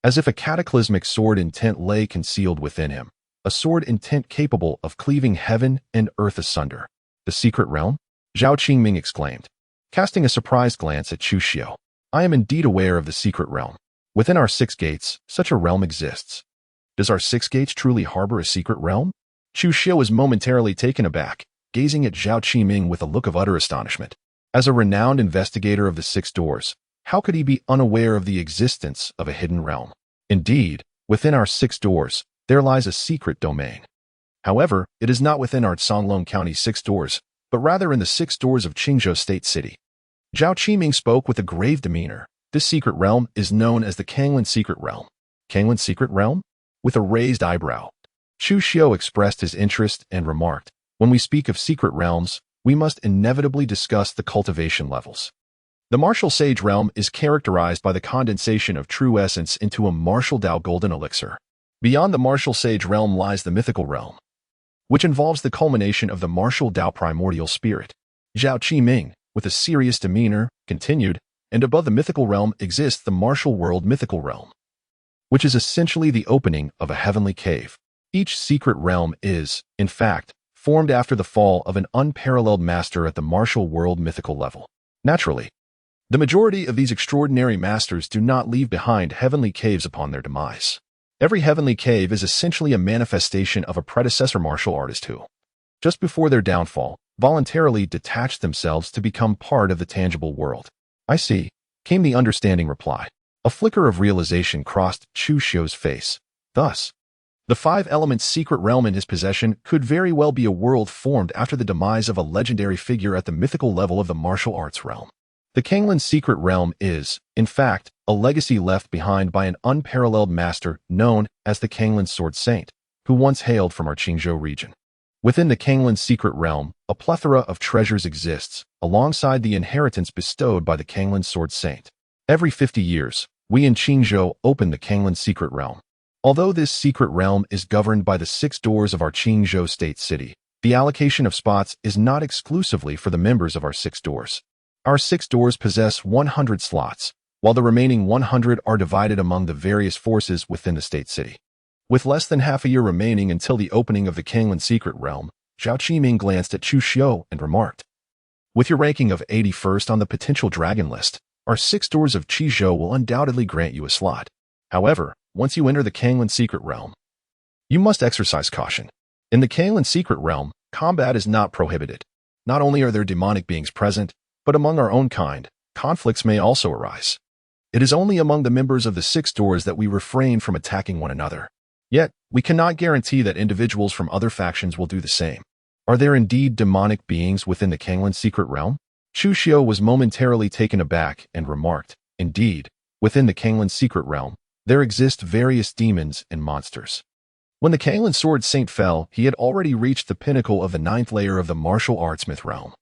As if a cataclysmic sword intent lay concealed within him, a sword intent capable of cleaving heaven and earth asunder. The secret realm? Zhao Qiming exclaimed, casting a surprised glance at Chu Xiu. I am indeed aware of the secret realm. Within our 6 gates, such a realm exists. Does our 6 gates truly harbor a secret realm? Chu Xiu was momentarily taken aback, gazing at Zhao Qiming with a look of utter astonishment. As a renowned investigator of the 6 doors, how could he be unaware of the existence of a hidden realm? Indeed, within our 6 doors, there lies a secret domain. However, it is not within our Songlong County 6 doors, but rather in the 6 doors of Qingzhou State City. Zhao Qiming spoke with a grave demeanor. This secret realm is known as the Kanglin Secret Realm. Kanglin Secret Realm? With a raised eyebrow, Chu Xiu expressed his interest and remarked, when we speak of secret realms, we must inevitably discuss the cultivation levels. The martial sage realm is characterized by the condensation of true essence into a martial Dao golden elixir. Beyond the martial sage realm lies the mythical realm, which involves the culmination of the martial Dao primordial spirit. Zhao Qiming, with a serious demeanor, continued, and above the mythical realm exists the martial world mythical realm, which is essentially the opening of a heavenly cave. Each secret realm is, in fact, formed after the fall of an unparalleled master at the martial world mythical level. Naturally, the majority of these extraordinary masters do not leave behind heavenly caves upon their demise. Every heavenly cave is essentially a manifestation of a predecessor martial artist who, just before their downfall, voluntarily detached themselves to become part of the tangible world. I see, came the understanding reply. A flicker of realization crossed Chu Xiu's face. Thus, the 5 elements secret realm in his possession could very well be a world formed after the demise of a legendary figure at the mythical level of the martial arts realm. The Kanglin secret realm is, in fact, a legacy left behind by an unparalleled master known as the Kanglin Sword Saint, who once hailed from our Qingzhou region. Within the Kanglin's secret realm, a plethora of treasures exists, alongside the inheritance bestowed by the Kanglin Sword Saint. Every 50 years, we in Qingzhou open the Kanglin's secret realm. Although this secret realm is governed by the 6 doors of our Qingzhou state city, the allocation of spots is not exclusively for the members of our 6 doors. Our 6 doors possess 100 slots, while the remaining 100 are divided among the various forces within the state city. With less than half a year remaining until the opening of the Kanglin secret realm, Zhao Qiming glanced at Chu Xiu and remarked, "With your ranking of 81st on the potential dragon list, our 6 doors of Qizhou will undoubtedly grant you a slot. However, once you enter the Kanglin secret realm, you must exercise caution. In the Kanglin secret realm, combat is not prohibited. Not only are there demonic beings present, but among our own kind, conflicts may also arise. It is only among the members of the 6 doors that we refrain from attacking one another. Yet, we cannot guarantee that individuals from other factions will do the same. Are there indeed demonic beings within the Kanglin secret realm?" Chu Xiu was momentarily taken aback and remarked, "Indeed, within the Kanglin secret realm, there exist various demons and monsters." When the Kanglin Sword Saint fell, he had already reached the pinnacle of the 9th layer of the martial arts myth realm,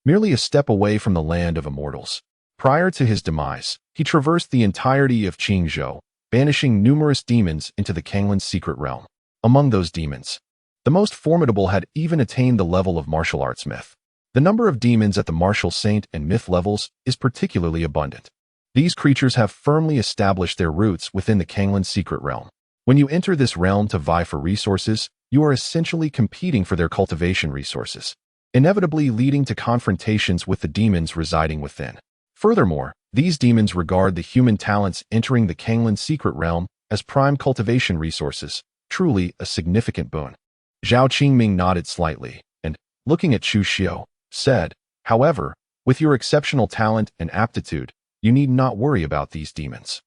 merely a step away from the land of immortals. Prior to his demise, he traversed the entirety of Qingzhou, banishing numerous demons into the Kanglin's secret realm. Among those demons, the most formidable had even attained the level of martial arts myth. The number of demons at the martial saint and myth levels is particularly abundant. These creatures have firmly established their roots within the Kanglin's secret realm. When you enter this realm to vie for resources, you are essentially competing for their cultivation resources, inevitably leading to confrontations with the demons residing within. Furthermore, these demons regard the human talents entering the Kanglin secret realm as prime cultivation resources, truly a significant boon. Zhao Qingming nodded slightly and, looking at Chu Xiu, said, "However, with your exceptional talent and aptitude, you need not worry about these demons.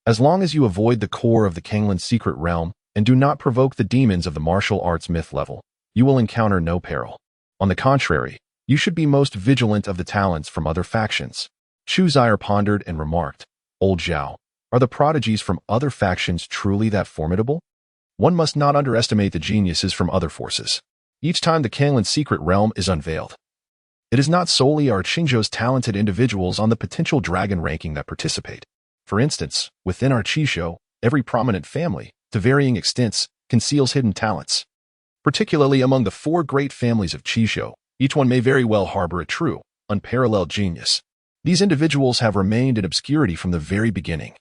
As long as you avoid the core of the Kanglin secret realm and do not provoke the demons of the martial arts myth level, you will encounter no peril. On the contrary, you should be most vigilant of the talents from other factions." Chu Zire pondered and remarked, "Old Zhao, are the prodigies from other factions truly that formidable? One must not underestimate the geniuses from other forces. Each time the Kanglin secret realm is unveiled, it is not solely our Qingzhou's talented individuals on the potential dragon ranking that participate. For instance, within our Qizhou, every prominent family, to varying extents, conceals hidden talents. Particularly among the 4 great families of Qizhou, each one may very well harbor a true, unparalleled genius. These individuals have remained in obscurity from the very beginning.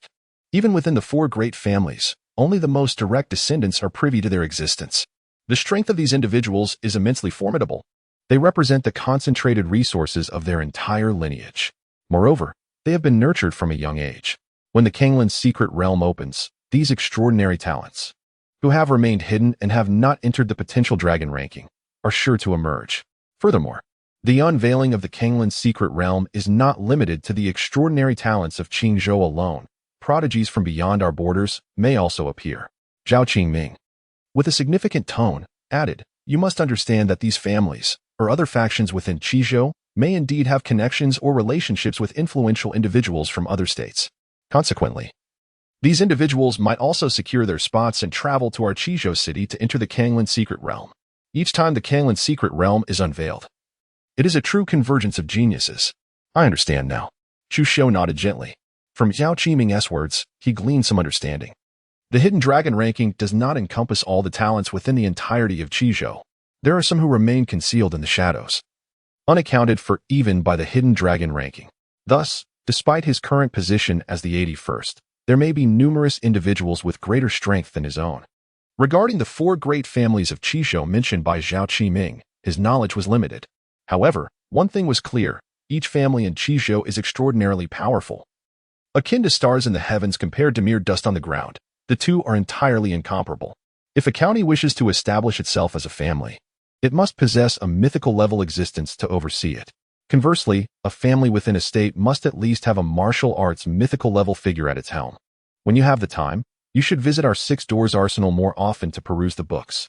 Even within the 4 great families, only the most direct descendants are privy to their existence. The strength of these individuals is immensely formidable. They represent the concentrated resources of their entire lineage. Moreover, they have been nurtured from a young age. When the Kanglin's secret realm opens, these extraordinary talents, who have remained hidden and have not entered the potential dragon ranking, are sure to emerge. Furthermore, the unveiling of the Kanglin's secret realm is not limited to the extraordinary talents of Qingzhou alone. Prodigies from beyond our borders may also appear. Zhao Qingming, with a significant tone, added, "You must understand that these families, or other factions within Qizhou, may indeed have connections or relationships with influential individuals from other states. Consequently, these individuals might also secure their spots and travel to our Qizhou city to enter the Kanglin secret realm. Each time the Kanglin secret realm is unveiled, it is a true convergence of geniuses." "I understand now." Chu Xiu nodded gently. From Zhao Qiming's words, he gleaned some understanding. The hidden dragon ranking does not encompass all the talents within the entirety of Qizhou. There are some who remain concealed in the shadows, unaccounted for even by the hidden dragon ranking. Thus, despite his current position as the 81st, there may be numerous individuals with greater strength than his own. Regarding the 4 great families of Qizhou mentioned by Zhao Qiming, his knowledge was limited. However, one thing was clear: each family in Qizhou is extraordinarily powerful. Akin to stars in the heavens compared to mere dust on the ground, the two are entirely incomparable. If a county wishes to establish itself as a family, it must possess a mythical level existence to oversee it. Conversely, a family within a state must at least have a martial arts mythical level figure at its helm. When you have the time, you should visit our 6 Doors arsenal more often to peruse the books.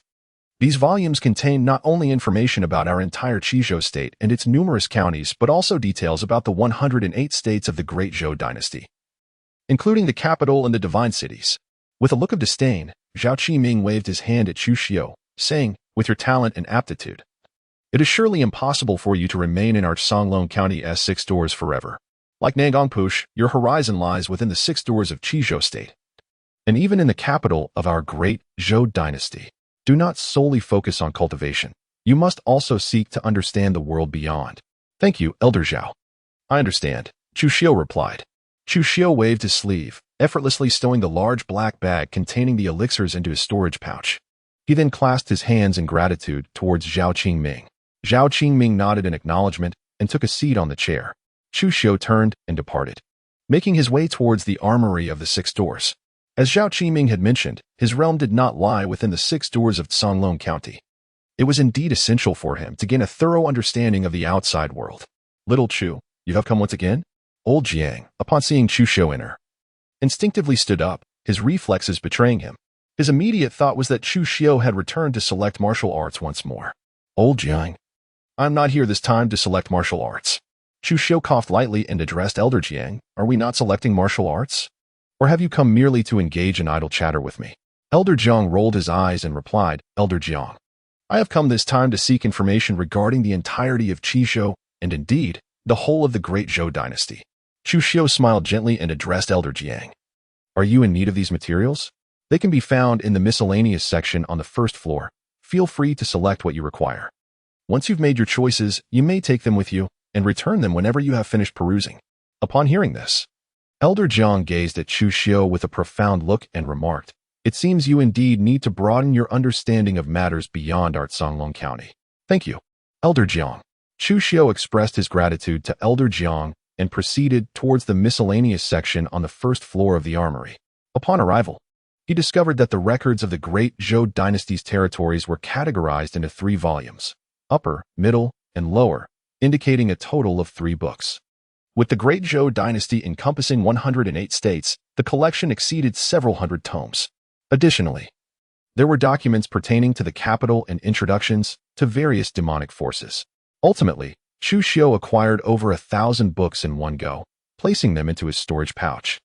These volumes contain not only information about our entire Qizhou state and its numerous counties, but also details about the 108 states of the Great Zhou dynasty, including the capital and the divine cities. With a look of disdain, Zhao Qiming waved his hand at Chu Xiu, saying, with your talent and aptitude. It is surely impossible for you to remain in our Songlong County's 6 doors forever. Like Nangongpush, your horizon lies within the 6 doors of Qizhou State. And even in the capital of our great Zhou dynasty, do not solely focus on cultivation. You must also seek to understand the world beyond. Thank you, Elder Zhao. I understand, Chu Xiu replied. Chu Xiu waved his sleeve, effortlessly stowing the large black bag containing the elixirs into his storage pouch. He then clasped his hands in gratitude towards Zhao Qingming. Zhao Qingming nodded in acknowledgement and took a seat on the chair. Chu Xiu turned and departed, making his way towards the armory of the 6 doors. As Zhao Qingming had mentioned, his realm did not lie within the 6 doors of Songlong County. It was indeed essential for him to gain a thorough understanding of the outside world. Little Chu, you have come once again? Old Jiang, upon seeing Chu Xiu enter, instinctively stood up, his reflexes betraying him. His immediate thought was that Chu Xiu had returned to select martial arts once more. Old Jiang, I am not here this time to select martial arts. Chu Xiu coughed lightly and addressed Elder Jiang. Are we not selecting martial arts? Or have you come merely to engage in idle chatter with me? Elder Jiang rolled his eyes and replied, Elder Jiang, I have come this time to seek information regarding the entirety of Qizhou and indeed, the whole of the great Zhou dynasty. Chu Xiu smiled gently and addressed Elder Jiang. Are you in need of these materials? They can be found in the miscellaneous section on the 1st floor. Feel free to select what you require. Once you've made your choices, you may take them with you and return them whenever you have finished perusing. Upon hearing this, Elder Jiang gazed at Chu Xiu with a profound look and remarked, It seems you indeed need to broaden your understanding of matters beyond our Songlong County. Thank you, Elder Jiang. Chu Xiu expressed his gratitude to Elder Jiang and proceeded towards the miscellaneous section on the 1st floor of the armory. Upon arrival, he discovered that the records of the great Zhou dynasty's territories were categorized into 3 volumes, upper, middle, and lower, indicating a total of 3 books. With the great Zhou dynasty encompassing 108 states, the collection exceeded several hundred tomes. Additionally, there were documents pertaining to the capital and introductions to various demonic forces. Ultimately, Chu Xiu acquired over 1,000 books in one go, placing them into his storage pouch,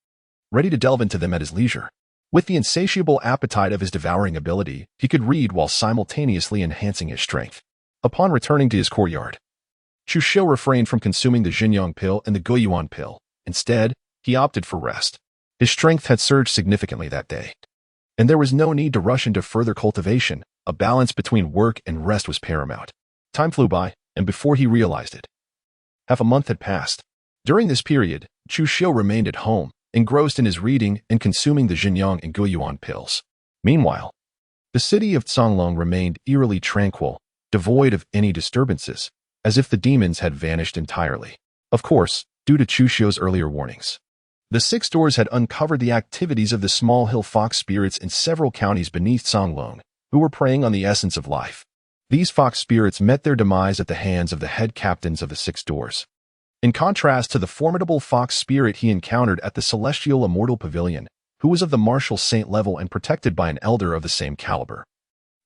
ready to delve into them at his leisure. With the insatiable appetite of his devouring ability, he could read while simultaneously enhancing his strength. Upon returning to his courtyard, Chu Xiu refrained from consuming the Xinyang pill and the Guiyuan pill. Instead, he opted for rest. His strength had surged significantly that day, and there was no need to rush into further cultivation. A balance between work and rest was paramount. Time flew by, and before he realized it, half a month had passed. During this period, Chu Xiu remained at home, engrossed in his reading and consuming the Xinyang and Guiyuan pills. Meanwhile, the city of Songlong remained eerily tranquil, devoid of any disturbances, as if the demons had vanished entirely. Of course, due to Chu Xiu's earlier warnings. The 6 doors had uncovered the activities of the small hill fox spirits in several counties beneath Songlong, who were preying on the essence of life. These fox spirits met their demise at the hands of the head captains of the 6 doors. In contrast to the formidable fox spirit he encountered at the celestial immortal pavilion, who was of the martial saint level and protected by an elder of the same caliber.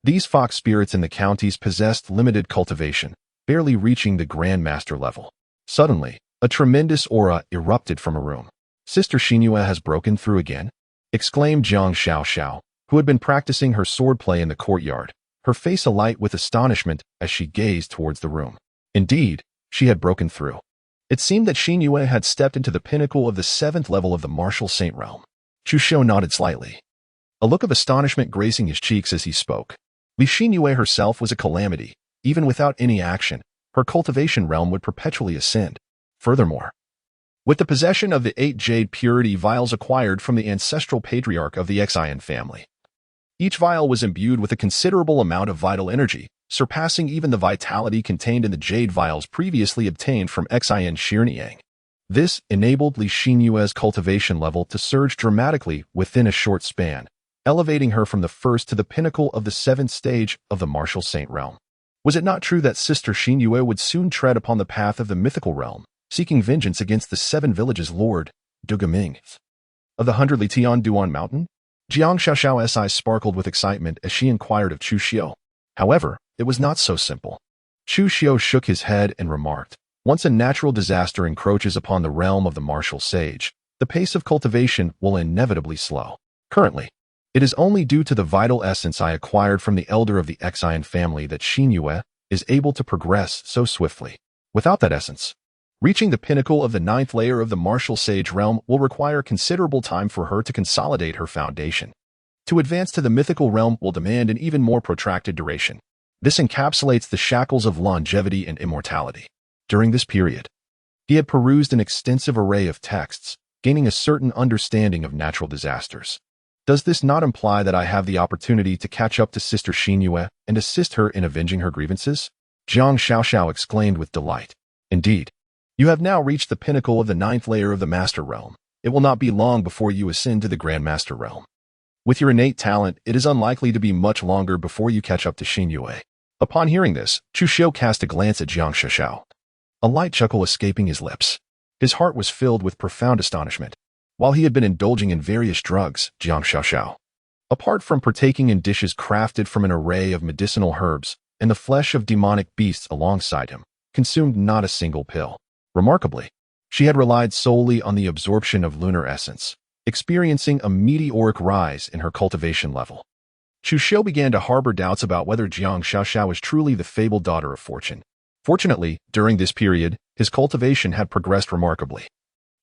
These fox spirits in the counties possessed limited cultivation, barely reaching the grandmaster level. Suddenly, a tremendous aura erupted from a room. Sister Xinyue has broken through again, exclaimed Jiang Xiaoxiao, who had been practicing her swordplay in the courtyard, her face alight with astonishment as she gazed towards the room. Indeed, she had broken through. It seemed that Xinyue had stepped into the pinnacle of the 7th level of the martial saint realm. Chu Xiu nodded slightly, a look of astonishment gracing his cheeks as he spoke. Li Xinyue herself was a calamity. Even without any action, her cultivation realm would perpetually ascend. Furthermore, with the possession of the 8 jade purity vials acquired from the ancestral patriarch of the Xian family, each vial was imbued with a considerable amount of vital energy, surpassing even the vitality contained in the jade vials previously obtained from Xian Shirniang. This enabled Li Xinyue's cultivation level to surge dramatically within a short span, elevating her from the 1st to the pinnacle of the 7th stage of the martial saint realm. Was it not true that Sister Xinyue would soon tread upon the path of the mythical realm, seeking vengeance against the 7 villages lord, Dugaming, of the 100 Li Tian Duan Mountain? Jiang Xiaoxiao's eyes sparkled with excitement as she inquired of Chu Xiu. However, it was not so simple. Chu Xiu shook his head and remarked, once a natural disaster encroaches upon the realm of the martial sage, the pace of cultivation will inevitably slow. Currently, It is only due to the vital essence I acquired from the elder of the Xian family that Xinyue is able to progress so swiftly. Without that essence, reaching the pinnacle of the 9th layer of the martial sage realm will require considerable time for her to consolidate her foundation. To advance to the mythical realm will demand an even more protracted duration. This encapsulates the shackles of longevity and immortality. During this period, he had perused an extensive array of texts, gaining a certain understanding of natural disasters. Does this not imply that I have the opportunity to catch up to Sister Xinyue and assist her in avenging her grievances? Jiang Xiaoxiao exclaimed with delight. Indeed, you have now reached the pinnacle of the 9th layer of the Master Realm. It will not be long before you ascend to the Grand Master Realm. With your innate talent, it is unlikely to be much longer before you catch up to Xinyue. Upon hearing this, Chu Xiu cast a glance at Jiang Xiaoxiao, a light chuckle escaping his lips. His heart was filled with profound astonishment. While he had been indulging in various drugs, Jiang Xiaoxiao, apart from partaking in dishes crafted from an array of medicinal herbs and the flesh of demonic beasts alongside him, consumed not a single pill. Remarkably, she had relied solely on the absorption of lunar essence, experiencing a meteoric rise in her cultivation level. Chu Xiu began to harbor doubts about whether Jiang Xiaoxiao is truly the fabled daughter of fortune. Fortunately, during this period, his cultivation had progressed remarkably.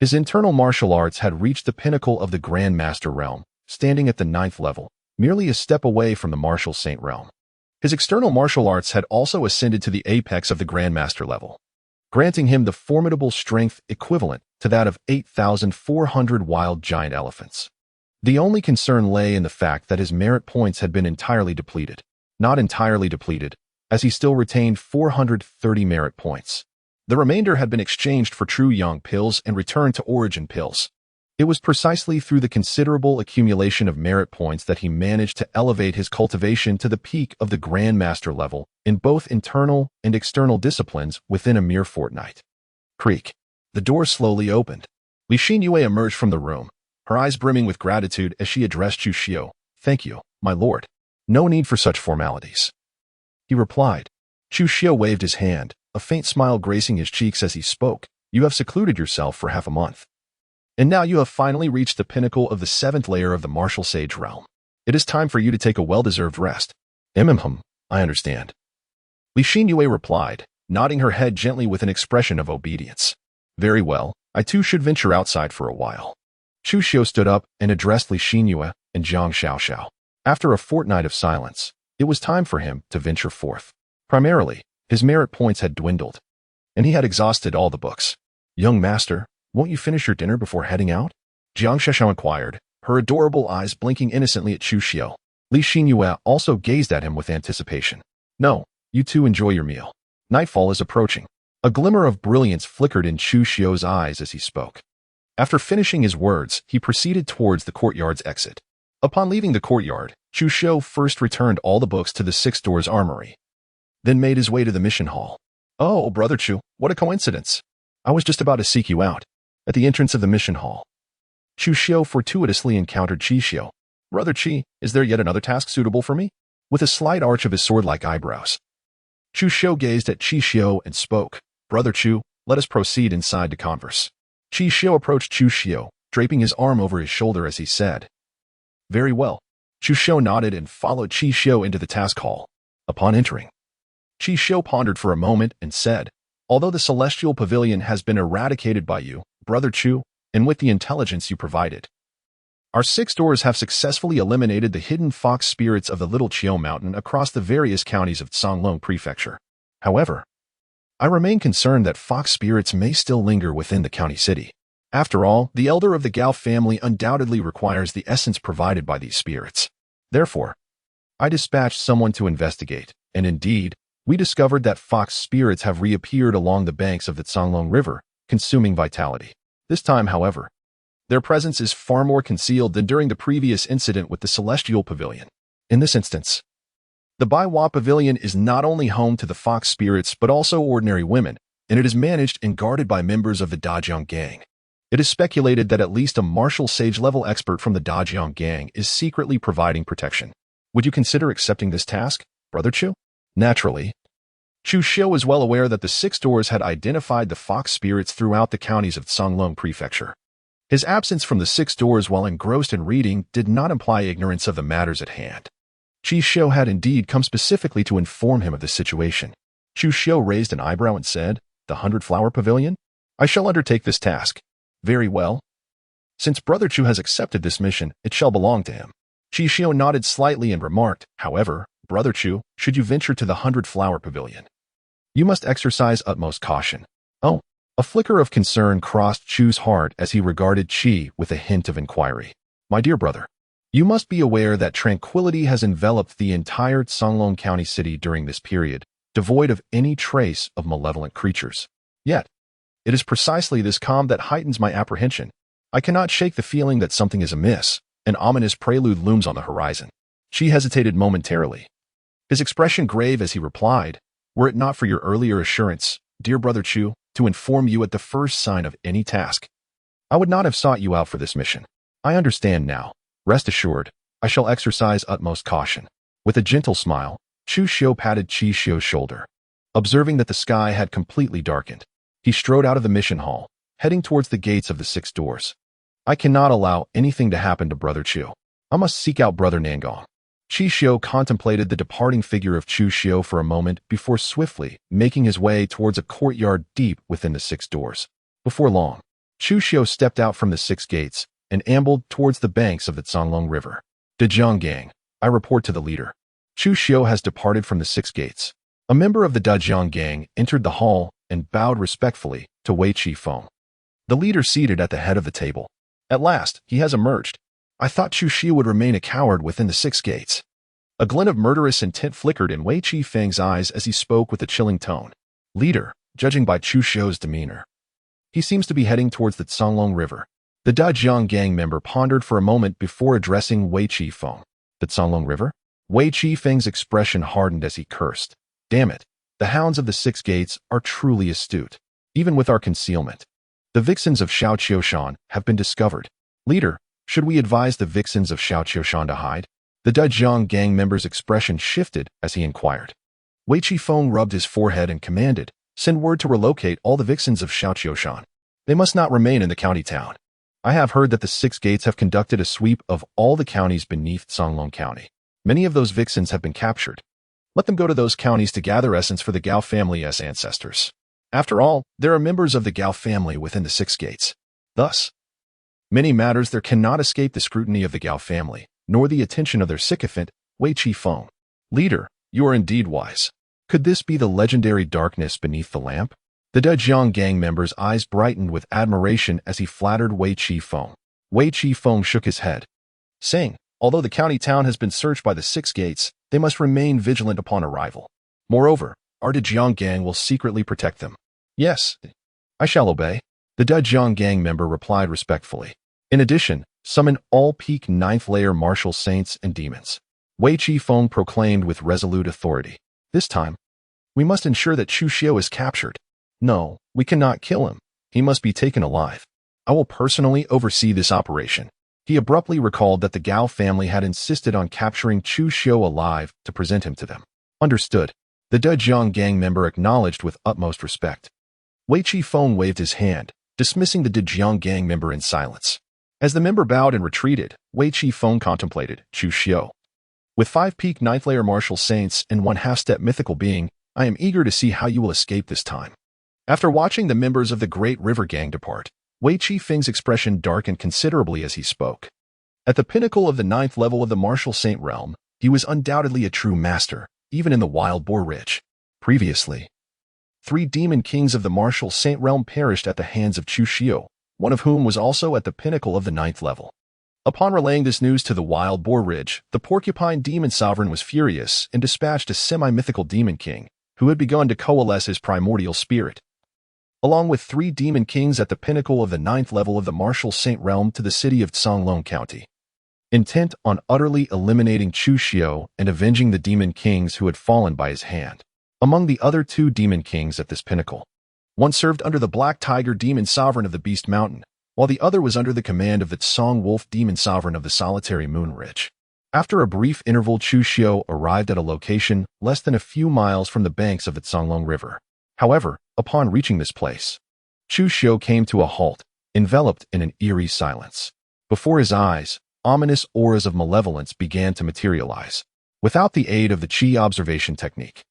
His internal martial arts had reached the pinnacle of the Grand Master realm, standing at the 9th level, merely a step away from the Martial Saint realm. His external martial arts had also ascended to the apex of the Grand Master level, granting him the formidable strength equivalent to that of 8,400 wild giant elephants. The only concern lay in the fact that his merit points had been entirely depleted. Not entirely depleted, as he still retained 430 merit points. The remainder had been exchanged for true young pills and returned to origin pills. It was precisely through the considerable accumulation of merit points that he managed to elevate his cultivation to the peak of the Grand Master level in both internal and external disciplines within a mere fortnight. Creak. The door slowly opened. Li Xinyue emerged from the room, her eyes brimming with gratitude as she addressed Chu Xiu. "Thank you, my lord. No need for such formalities," he replied. Chu Xiu waved his hand, a faint smile gracing his cheeks as he spoke. "You have secluded yourself for half a month, and now you have finally reached the pinnacle of the 7th layer of the martial sage realm. It is time for you to take a well-deserved rest." I understand," Li Xinyue replied, nodding her head gently with an expression of obedience. "Very well, I too should venture outside for a while." Chu Xiu stood up and addressed Li Xinyue and Jiang Xiaoxiao. After a fortnight of silence, it was time for him to venture forth. Primarily, his merit points had dwindled, and he had exhausted all the books. "Young master, won't you finish your dinner before heading out?" Jiang Xiaoxiao inquired, her adorable eyes blinking innocently at Chu Xiu. Li Xinyue also gazed at him with anticipation. "No, you two enjoy your meal. Nightfall is approaching." A glimmer of brilliance flickered in Chu Xiu's eyes as he spoke. After finishing his words, he proceeded towards the courtyard's exit. Upon leaving the courtyard, Chu Xiu first returned all the books to the 6 doors armory, then made his way to the mission hall. "Oh, Brother Chu, what a coincidence. I was just about to seek you out." At the entrance of the mission hall, Chu Xiu fortuitously encountered Qi Xiu. "Brother Qi, is there yet another task suitable for me?" With a slight arch of his sword-like eyebrows, Chu Xiu gazed at Qi Xiu and spoke. "Brother Chu, let us proceed inside to converse." Qi Xiu approached Chu Xiu, draping his arm over his shoulder as he said, "Very well." Chu Xiu nodded and followed Qi Xiu into the task hall. Upon entering, Qi Xiu pondered for a moment and said, "Although the celestial pavilion has been eradicated by you, Brother Chu, and with the intelligence you provided, our 6 doors have successfully eliminated the hidden fox spirits of the Little Qiu Mountain across the various counties of Songlong Prefecture. However, I remain concerned that fox spirits may still linger within the county city. After all, the elder of the Gao family undoubtedly requires the essence provided by these spirits. Therefore, I dispatched someone to investigate, and indeed, we discovered that fox spirits have reappeared along the banks of the Songlong River, consuming vitality. This time, however, their presence is far more concealed than during the previous incident with the Celestial Pavilion. In this instance, the Baiwa Pavilion is not only home to the fox spirits but also ordinary women, and it is managed and guarded by members of the Dajiang Gang. It is speculated that at least a martial sage-level expert from the Dajiang Gang is secretly providing protection. Would you consider accepting this task, Brother Chu? Naturally, Chu Xiu was well aware that the 6 doors had identified the fox spirits throughout the counties of Songlong Prefecture. His absence from the 6 doors while engrossed in reading did not imply ignorance of the matters at hand. Chu Xiu had indeed come specifically to inform him of the situation. Chu Xiu raised an eyebrow and said, "The 100-flower pavilion? I shall undertake this task." "Very well. Since Brother Chu has accepted this mission, it shall belong to him." Chu Xiu nodded slightly and remarked, "However, Brother Chu, should you venture to the 100-flower pavilion, you must exercise utmost caution." "Oh." A flicker of concern crossed Chu's heart as he regarded Qi with a hint of inquiry. "My dear brother, you must be aware that tranquility has enveloped the entire Songlong County city during this period, devoid of any trace of malevolent creatures. Yet, it is precisely this calm that heightens my apprehension. I cannot shake the feeling that something is amiss. An ominous prelude looms on the horizon." Qi hesitated momentarily, his expression grave as he replied, "Were it not for your earlier assurance, dear Brother Chu, to inform you at the first sign of any task, I would not have sought you out for this mission. I understand now. Rest assured, I shall exercise utmost caution." With a gentle smile, Chu Xiu patted Qi Xiu's shoulder. Observing that the sky had completely darkened, he strode out of the mission hall, heading towards the gates of the 6 doors. "I cannot allow anything to happen to Brother Chu. I must seek out Brother Nangong." Qi Xiu contemplated the departing figure of Chu Xiu for a moment before swiftly making his way towards a courtyard deep within the 6 doors. Before long, Chu Xiu stepped out from the 6 gates and ambled towards the banks of the Songlong River. "Dejiang Gang, I report to the leader. Chu Xiu has departed from the 6 gates." A member of the Dejiang Gang entered the hall and bowed respectfully to Wei Qi Feng, the leader seated at the head of the table. "At last, he has emerged. I thought Chu Xiu would remain a coward within the 6 gates." A glint of murderous intent flickered in Wei Qi Feng's eyes as he spoke with a chilling tone. "Leader, judging by Chu Xiu's demeanor, he seems to be heading towards the Songlong River." The Dejiang Gang member pondered for a moment before addressing Wei Qi Feng. "The Songlong River?" Wei Qi Feng's expression hardened as he cursed. "Damn it, the hounds of the 6 gates are truly astute. Even with our concealment, the vixens of Xiao Qiushan have been discovered. Leader, should we advise the vixens of Xiao Qiushan to hide?" The Dejiang Gang member's expression shifted as he inquired. Wei Qi Feng rubbed his forehead and commanded, "Send word to relocate all the vixens of Xiao Qiushan. They must not remain in the county town. I have heard that the 6 gates have conducted a sweep of all the counties beneath Songlong County. Many of those vixens have been captured. Let them go to those counties to gather essence for the Gao family as ancestors. After all, there are members of the Gao family within the 6 gates. Thus, many matters there cannot escape the scrutiny of the Gao family, nor the attention of their sycophant, Wei Qi Feng. Leader, you are indeed wise. Could this be the legendary darkness beneath the lamp?" The Dejiang Gang member's eyes brightened with admiration as he flattered Wei Qi Feng. Wei Qi Feng shook his head, saying, "Although the county town has been searched by the 6 gates, they must remain vigilant upon arrival. Moreover, our Dejiang Gang will secretly protect them." "Yes, I shall obey," the Dejiang Gang member replied respectfully. "In addition, summon all peak 9th layer martial saints and demons," Wei Qi Feng proclaimed with resolute authority. "This time, we must ensure that Chu Xiu is captured. No, we cannot kill him. He must be taken alive. I will personally oversee this operation." He abruptly recalled that the Gao family had insisted on capturing Chu Xiu alive to present him to them. "Understood." The Dejiang Gang member acknowledged with utmost respect. Wei Qi Feng waved his hand, dismissing the Dejiang Gang member in silence. As the member bowed and retreated, Wei Qi Feng contemplated Chu Xiu. "With 5 peak 9th layer martial saints and 1 half-step mythical being, I am eager to see how you will escape this time." After watching the members of the Great River Gang depart, Wei Qi Feng's expression darkened considerably as he spoke. At the pinnacle of the 9th level of the martial saint realm, he was undoubtedly a true master, even in the Wild Boar Ridge. Previously, 3 demon kings of the martial saint realm perished at the hands of Chu Xiu, one of whom was also at the pinnacle of the 9th level. Upon relaying this news to the Wild Boar Ridge, the Porcupine Demon Sovereign was furious and dispatched a semi-mythical demon king, who had begun to coalesce his primordial spirit, along with 3 demon kings at the pinnacle of the 9th level of the martial saint realm to the city of Songlong County, intent on utterly eliminating Chu Xiu and avenging the demon kings who had fallen by his hand. Among the other 2 demon kings at this pinnacle, one served under the Black Tiger Demon Sovereign of the Beast Mountain, while the other was under the command of the Song Wolf Demon Sovereign of the Solitary Moon Ridge. After a brief interval, Chu Xiu arrived at a location less than a few miles from the banks of the Songlong River. However, upon reaching this place, Chu Xiu came to a halt, enveloped in an eerie silence. Before his eyes, ominous auras of malevolence began to materialize. Without the aid of the Qi observation technique,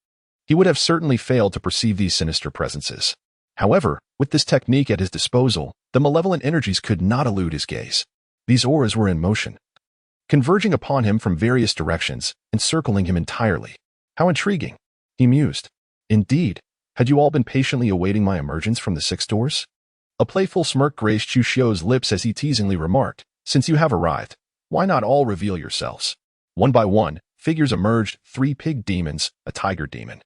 he would have certainly failed to perceive these sinister presences. However, with this technique at his disposal, the malevolent energies could not elude his gaze. These auras were in motion, converging upon him from various directions, encircling him entirely. How intriguing, he mused. Indeed, had you all been patiently awaiting my emergence from the 6 doors? A playful smirk graced Chu Xiu's lips as he teasingly remarked, since you have arrived, why not all reveal yourselves? One by one, figures emerged, 3 pig demons, a tiger demon,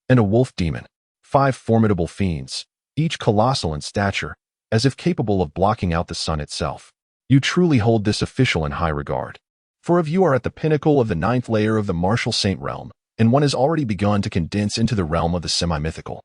and a wolf demon. 5 formidable fiends, each colossal in stature, as if capable of blocking out the sun itself. You truly hold this official in high regard. 4 of you are at the pinnacle of the 9th layer of the martial saint realm, and one has already begun to condense into the realm of the semi-mythical.